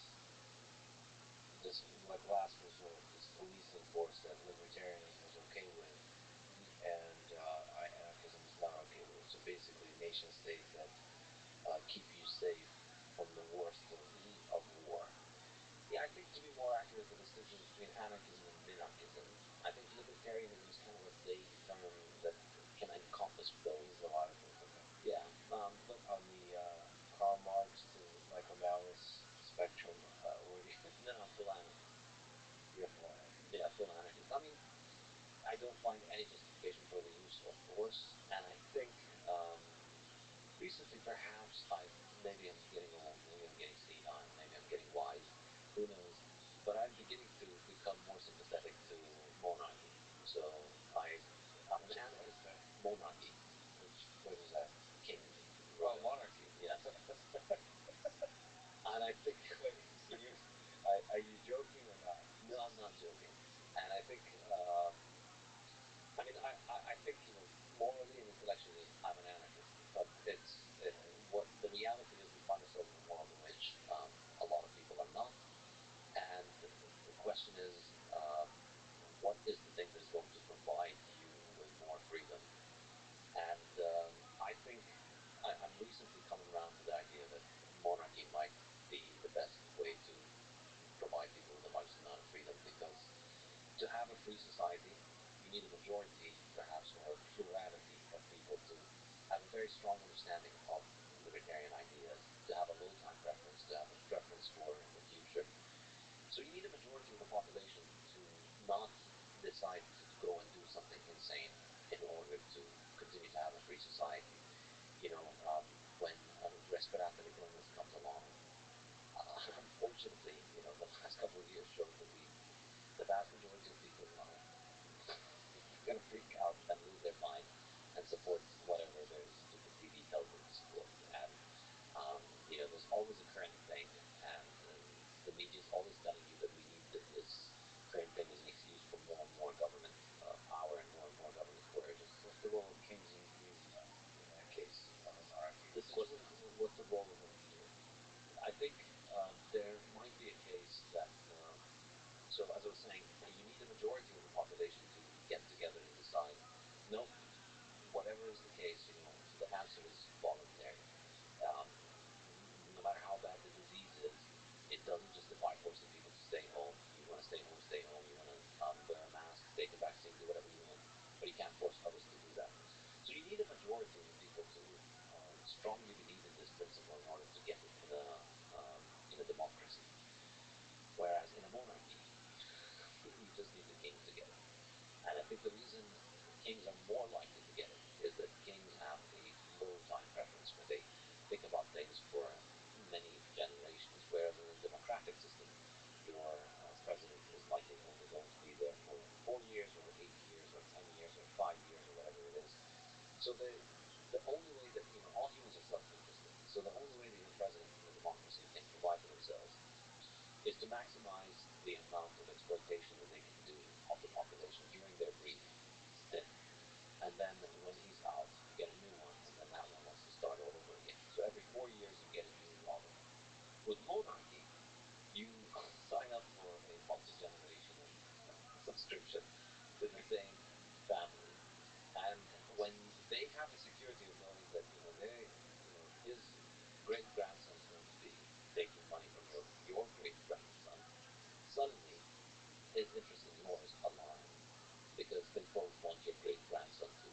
this last resort, this policing force that libertarianism is okay with, and anarchism is not okay with. So basically, nation states that keep you safe from the worst of war. Yeah, I think to be more accurate, the distinction between anarchism and minarchism. I think libertarianism is kind of a vague term that can encompass both. Means a lot of things. Okay. Yeah, but on the Karl Marx to Michael Malice spectrum, where do you? No, full anarchy. You're full anarchy. Yeah, full anarchy. I mean, I don't find any justification for the use of force, and I think recently perhaps maybe I'm getting old, maybe I'm getting senile, maybe I'm getting wise, who knows? But I'm beginning to become more sympathetic to monarchy. So I'm an anarchist. Monarchy. What is that? King. Oh, monarchy. Yes. And I think. Are you joking or not? No, I'm not joking. And I think, I think, morally and intellectually, I'm an anarchist. But what the reality is, we find majority, perhaps, or a plurality of people to have a very strong understanding of libertarian ideas, to have a low time preference, to have a preference for the future. So you need a majority of the population to not decide to go and do something insane in order to continue to have a free society. When a respiratory illness comes along, unfortunately, the last couple of years showed that the vast majority of people are going to freak out and lose their mind and support whatever their stupid TV tells them to support. And there's always a current thing, and the media is always telling you that we need this current thing as an excuse for more and more government power and more government coercion. What's the role of kings in that case of a monarchy? What's the role of a leader? I think there might be a case that, so as I was saying, you need a majority of the population to get together and decide, no, whatever is the case, the answer is voluntary. No matter how bad the disease is, it doesn't justify forcing people to stay home. You want to stay home, stay home. You want to wear a mask, take a vaccine, do whatever you want, but you can't force others to do that. So you need a majority of the people to strongly believe in this principle in order to get it in a democracy. Whereas in a monarchy, you just need the kings to get it. And I think the reason kings are more likely to get it is that kings have a low time preference where they think about things for many generations, whereas in a democratic system, your president is likely only going to be there for 4 years or 8 years or 10 years or 5 years or whatever it is. So the only way that, all humans are self-interested, so the only way that your president in a democracy can provide for themselves is to maximize the amount of exploitation that they can do of the population during their brief stint. And then when he's out, you get a new one, and then that one wants to start all over again. So every 4 years you get a new model. With monarchy, you sign up for a multi-generational subscription to the same family. And when they have the security of knowing that, his great-grandson's going to be taking money from your great-grandson, suddenly his interest and yours align, because they both want your great-grandson to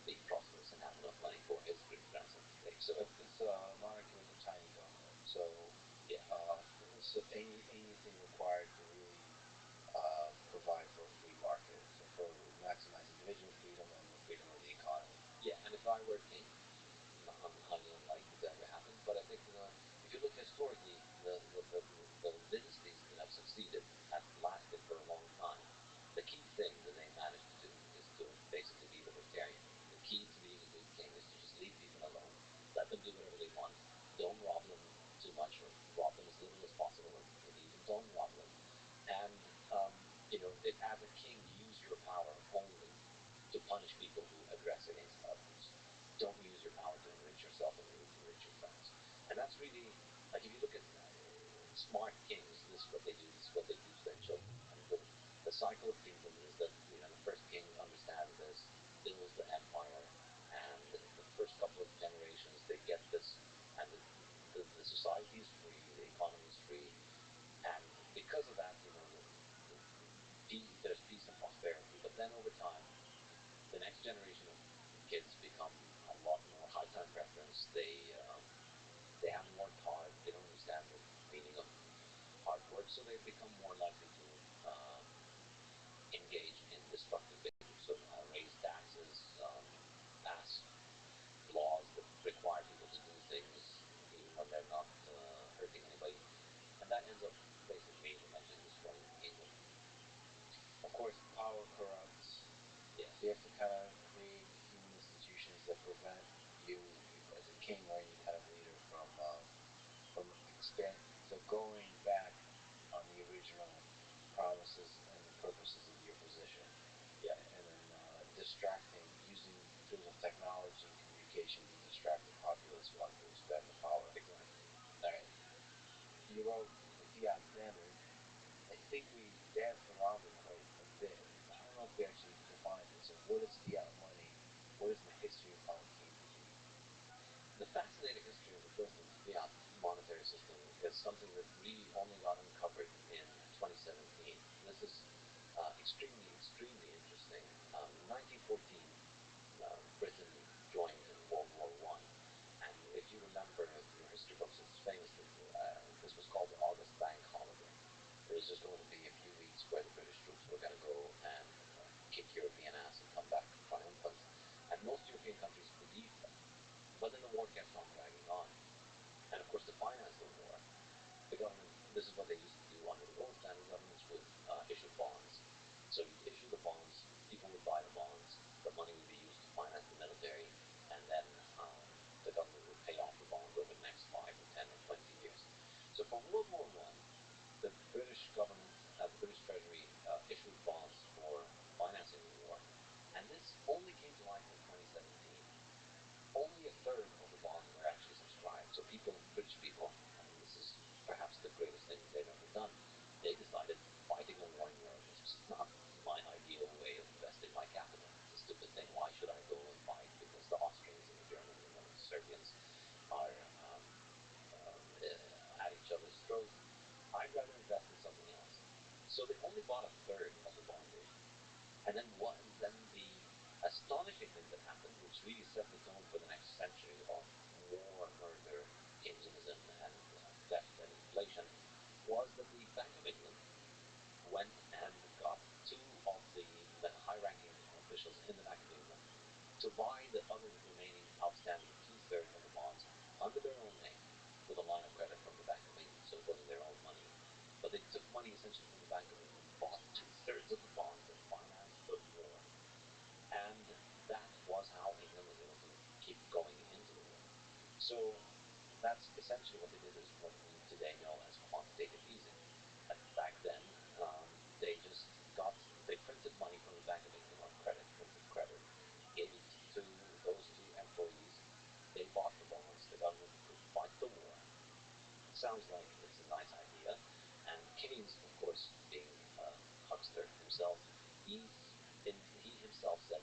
be prosperous and have enough money for his great-grandson to take. So it's a monarchy with a tiny government. So yeah, so anything required to really provide for a free market, so for maximize individual freedom and the freedom of the economy. Yeah, and if I were king, highly unlikely to ever happen, but I think if you look historically, the dynasties that have succeeded have lasted for a long time. The key thing that they managed to do is to basically be libertarian. The key to being a good king is to just leave people alone, let them do whatever they want, don't rob them too much, or rob them as little as possible, or maybe even don't rob them. And as a king, use your power only to punish people who aggress against others. Don't use your power to enrich yourself and enrich your friends. And that's really, like, if you look at smart kings, this is what they do, this is what they teach their children. And the cycle of kingdom is that, the first king understands this, builds the empire, and the first couple of generations, they get this, and the society is free, the economy is free, and because of that, there's peace and prosperity. But then over time, the next generation of kids become a lot more high time preference. They haven't worked hard. They don't understand the meaning of hard work, so they become more likely to engage in destructive behavior. So raise taxes, pass laws that require people to do things even when they're not hurting anybody, and that ends up basically eventually destroying the kingdom. Of course, power corrupts. Yes. So you have to kind of create human institutions that prevent you as a king or any kind of leader from so going back on the original promises and the purposes of your position. Yeah. And then using tools of technology and communication to distract the populace while you expand the power. Exactly. All right. You wrote the fiat standard. I think we danced around it quite a bit. I don't know if we actually defined it. So what is fiat money? What is the history of how it came to be? The fascinating history of the birth of the fiat monetary system is something that really only got uncovered in 2017. This is extremely, extremely interesting. 1914, Britain joined World War I, and if you remember your history books, it's famously this was called the August Bank Holiday. It was just going to be a few weeks where the British troops were going to go and kick European ass and come back triumphant, and most European countries believed that. But then the war kept on dragging on, and of course, to finance the war, the government, this is what they used to do under the gold standard, governments would issue bonds. So you'd issue the bonds, people would buy the bonds, the money would be used to finance the military, and then the government would pay off the bonds over the next 5 or 10 or 20 years. So for World War I, the British government, the British Treasury issued bonds for financing the war, and this only came to light in 2017. Only a third of the bonds were actually subscribed. So people, British people, I mean, this is perhaps the greatest thing they've ever done. They decided fighting a war in Europe is just not my ideal way of investing my capital. It's a stupid thing. Why should I go and fight? Because the Austrians and the Germans and the Serbians are at each other's throats. I'd rather invest in something else. So they only bought a third of the bond issue. And then the astonishing thing that happened, which really set the tone for the next century of war, murder, Keynesianism, and theft and inflation, was that the Bank of England went and got two of the high-ranking officials in the Bank of England to buy the other remaining outstanding two-thirds of the bonds under their own name with a line of credit from the Bank of England. So it wasn't their own money. But they took money essentially from the Bank of England, bought two-thirds of the bonds that financed the war. And that was how England was able to keep going into the war. So that's essentially what they did, is what we today know as quantitative easing. Back then, they printed money from the Bank of England on credit, printed credit, gave it to those two employees. They bought the bonds. The government could fight the war. It sounds like it's a nice idea. And Keynes, of course, being a huckster himself, he himself said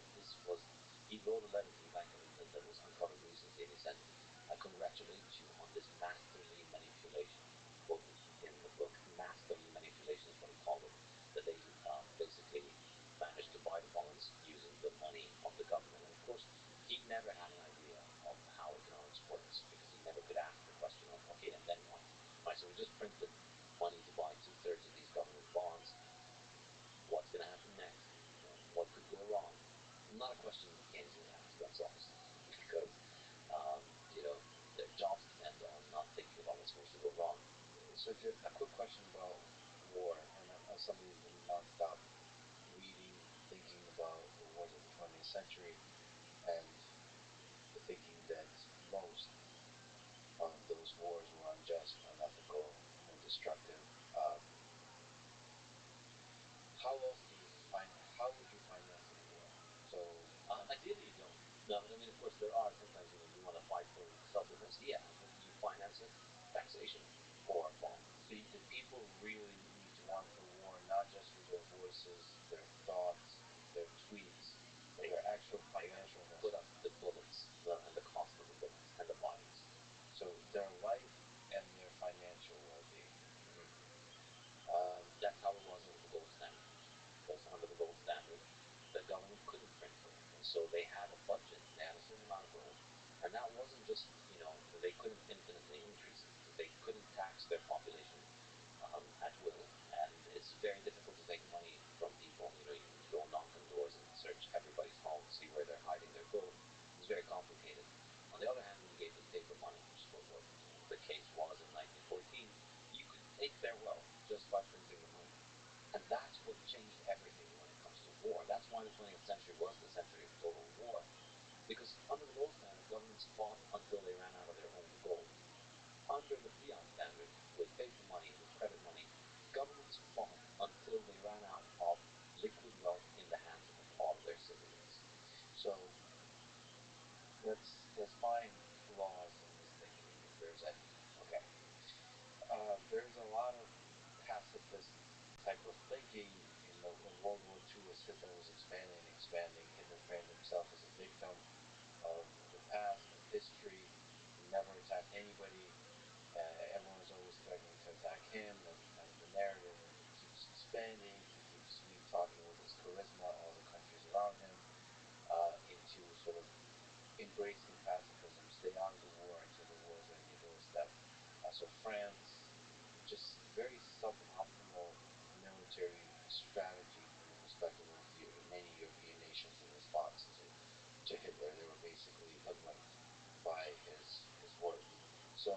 he wrote a letter to the Bank of England that was uncovered recently, and he said, "I congratulate you on this masterly manipulation." Quoted in the book, masterly manipulation is what he called it, that they basically managed to buy the bonds using the money of the government. And of course, he never had an idea of how economics works, because he never could ask the question of, okay, and then what? Right, so we just printed money to buy two-thirds of these government bonds. What's going to happen next? What could go wrong? Not a question Keynes would ask, that's obviously, because their jobs depend on not thinking about what's supposed to go wrong. So just a quick question about war, and as somebody who's been nonstop reading, thinking about the wars of the 20th century, and thinking that most of those wars were unjust, unethical, and destructive. Um, how would you finance a war? So ideally, you don't. No, I mean, of course, there are sometimes you want to fight for self-defense. Yeah, but you finance it, taxation or bombs. the people really need to want the war, not just with their voices, their thoughts, their tweets, but their actual financial investment. Put up the bullets and the cost of the bullets and the bodies. So their life and their financial well-being. That's how it was under the gold standard. Because under the gold standard, the government couldn't print gold, and so they had a budget. They had a certain amount of gold, and that wasn't just they couldn't infinitely increase it. They couldn't tax their population at will, and it's very difficult to take money from people. You need to go knock on doors and search everybody's home, see where they're hiding their gold. It's very complicated. On the other hand, when you gave them paper money, which is what the case was in 1914, you could take their wealth just by printing the money. And that's what changed everything when it comes to war. That's why the 20th century was the century of total war. Because under the gold standard, governments fought until they ran out of their own gold. Under the fiat standard, with paper money, with credit money, governments fought until they ran out of liquid wealth in the hands of all of their citizens. So let's find flaws in this thinking. If there's any, okay. There's a lot of pacifist type of thinking. In World War II, as Hitler was expanding and expanding, Hitler framed himself as a victim of the past, of history. He never attacked anybody. Everyone was always threatening to attack him, and the narrative keeps expanding. He keeps sweet talking with his charisma all the countries around him. sort of embracing pacifism, stay out of the war until the war is at your doorstep. So France, just very suboptimal military strategy from the perspective of many European nations in response to Hitler. They were basically hoodwinked by his word. So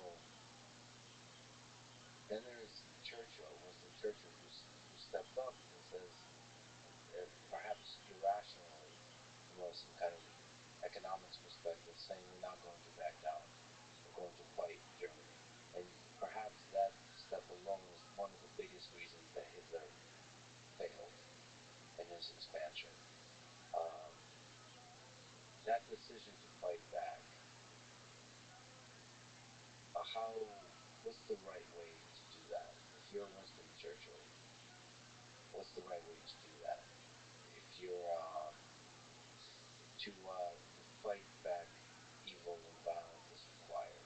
then there's Churchill, Winston Churchill, who steps up and says, perhaps irrationally, from some kind of economics perspective, saying we're not going to back down. We're going to fight Germany. And perhaps that step alone is one of the biggest reasons that Hitler failed in his expansion. That decision to fight back, what's the right way to do that? If you're Winston Churchill, what's the right way to do that? If you're to fight back evil when violence is required.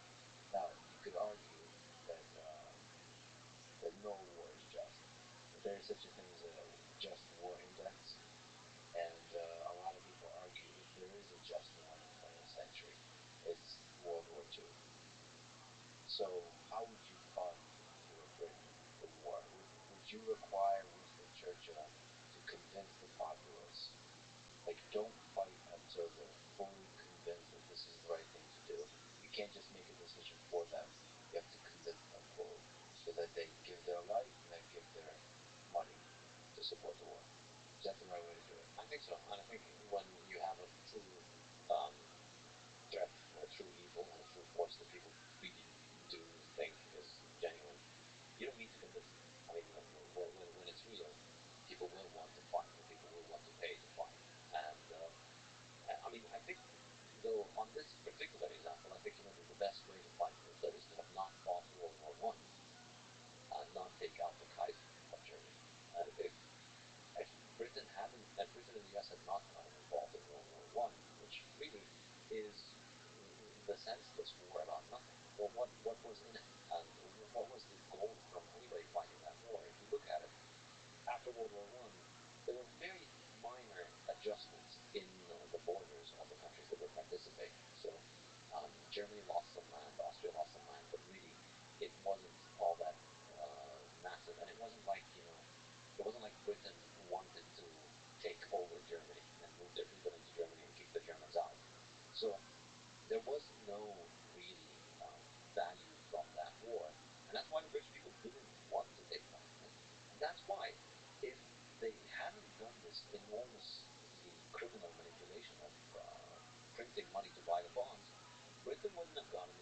Now, you could argue that that no war is just, that there is such a thing as a just war index, and a lot of people argue if there is a just war in the 20th century, it's World War II. So how would you fund for Britain the war? Would you require Winston Churchill to convince the populace, like, don't fight until they're fully convinced that this is the right thing to do? You can't just make a decision for them. You have to convince them fully so that they give their life and they give their money to support the war. Is that the right way to do it? I think so. And I think when you have a true threat or a true evil and a true force that people really do think is genuine, you don't need to convince them. I mean, when it's real, people will want to fight and people will want to pay to fight. And I mean, I think, though, on this particular example, I think, the best way to fight Hitler is to have not fought World War I and not take out the Kaiser of Germany. And if Britain and the US had not gotten involved in World War I, which really is the senseless war about nothing. Well, what was in it, and what was the goal from anybody fighting that war? If you look at it, after World War I, there were very minor adjustments in the borders of the countries that were participating. So Germany lost some land, Austria lost some land, but really it wasn't all that massive, and it wasn't like Britain wanted to take over Germany and move their people into Germany and kick the Germans out. So there was no really value from that war, and that's why the British people didn't want to take part in it. And that's why, if they hadn't done this enormously criminal manipulation of printing money to buy the bonds, Britain wouldn't have gotten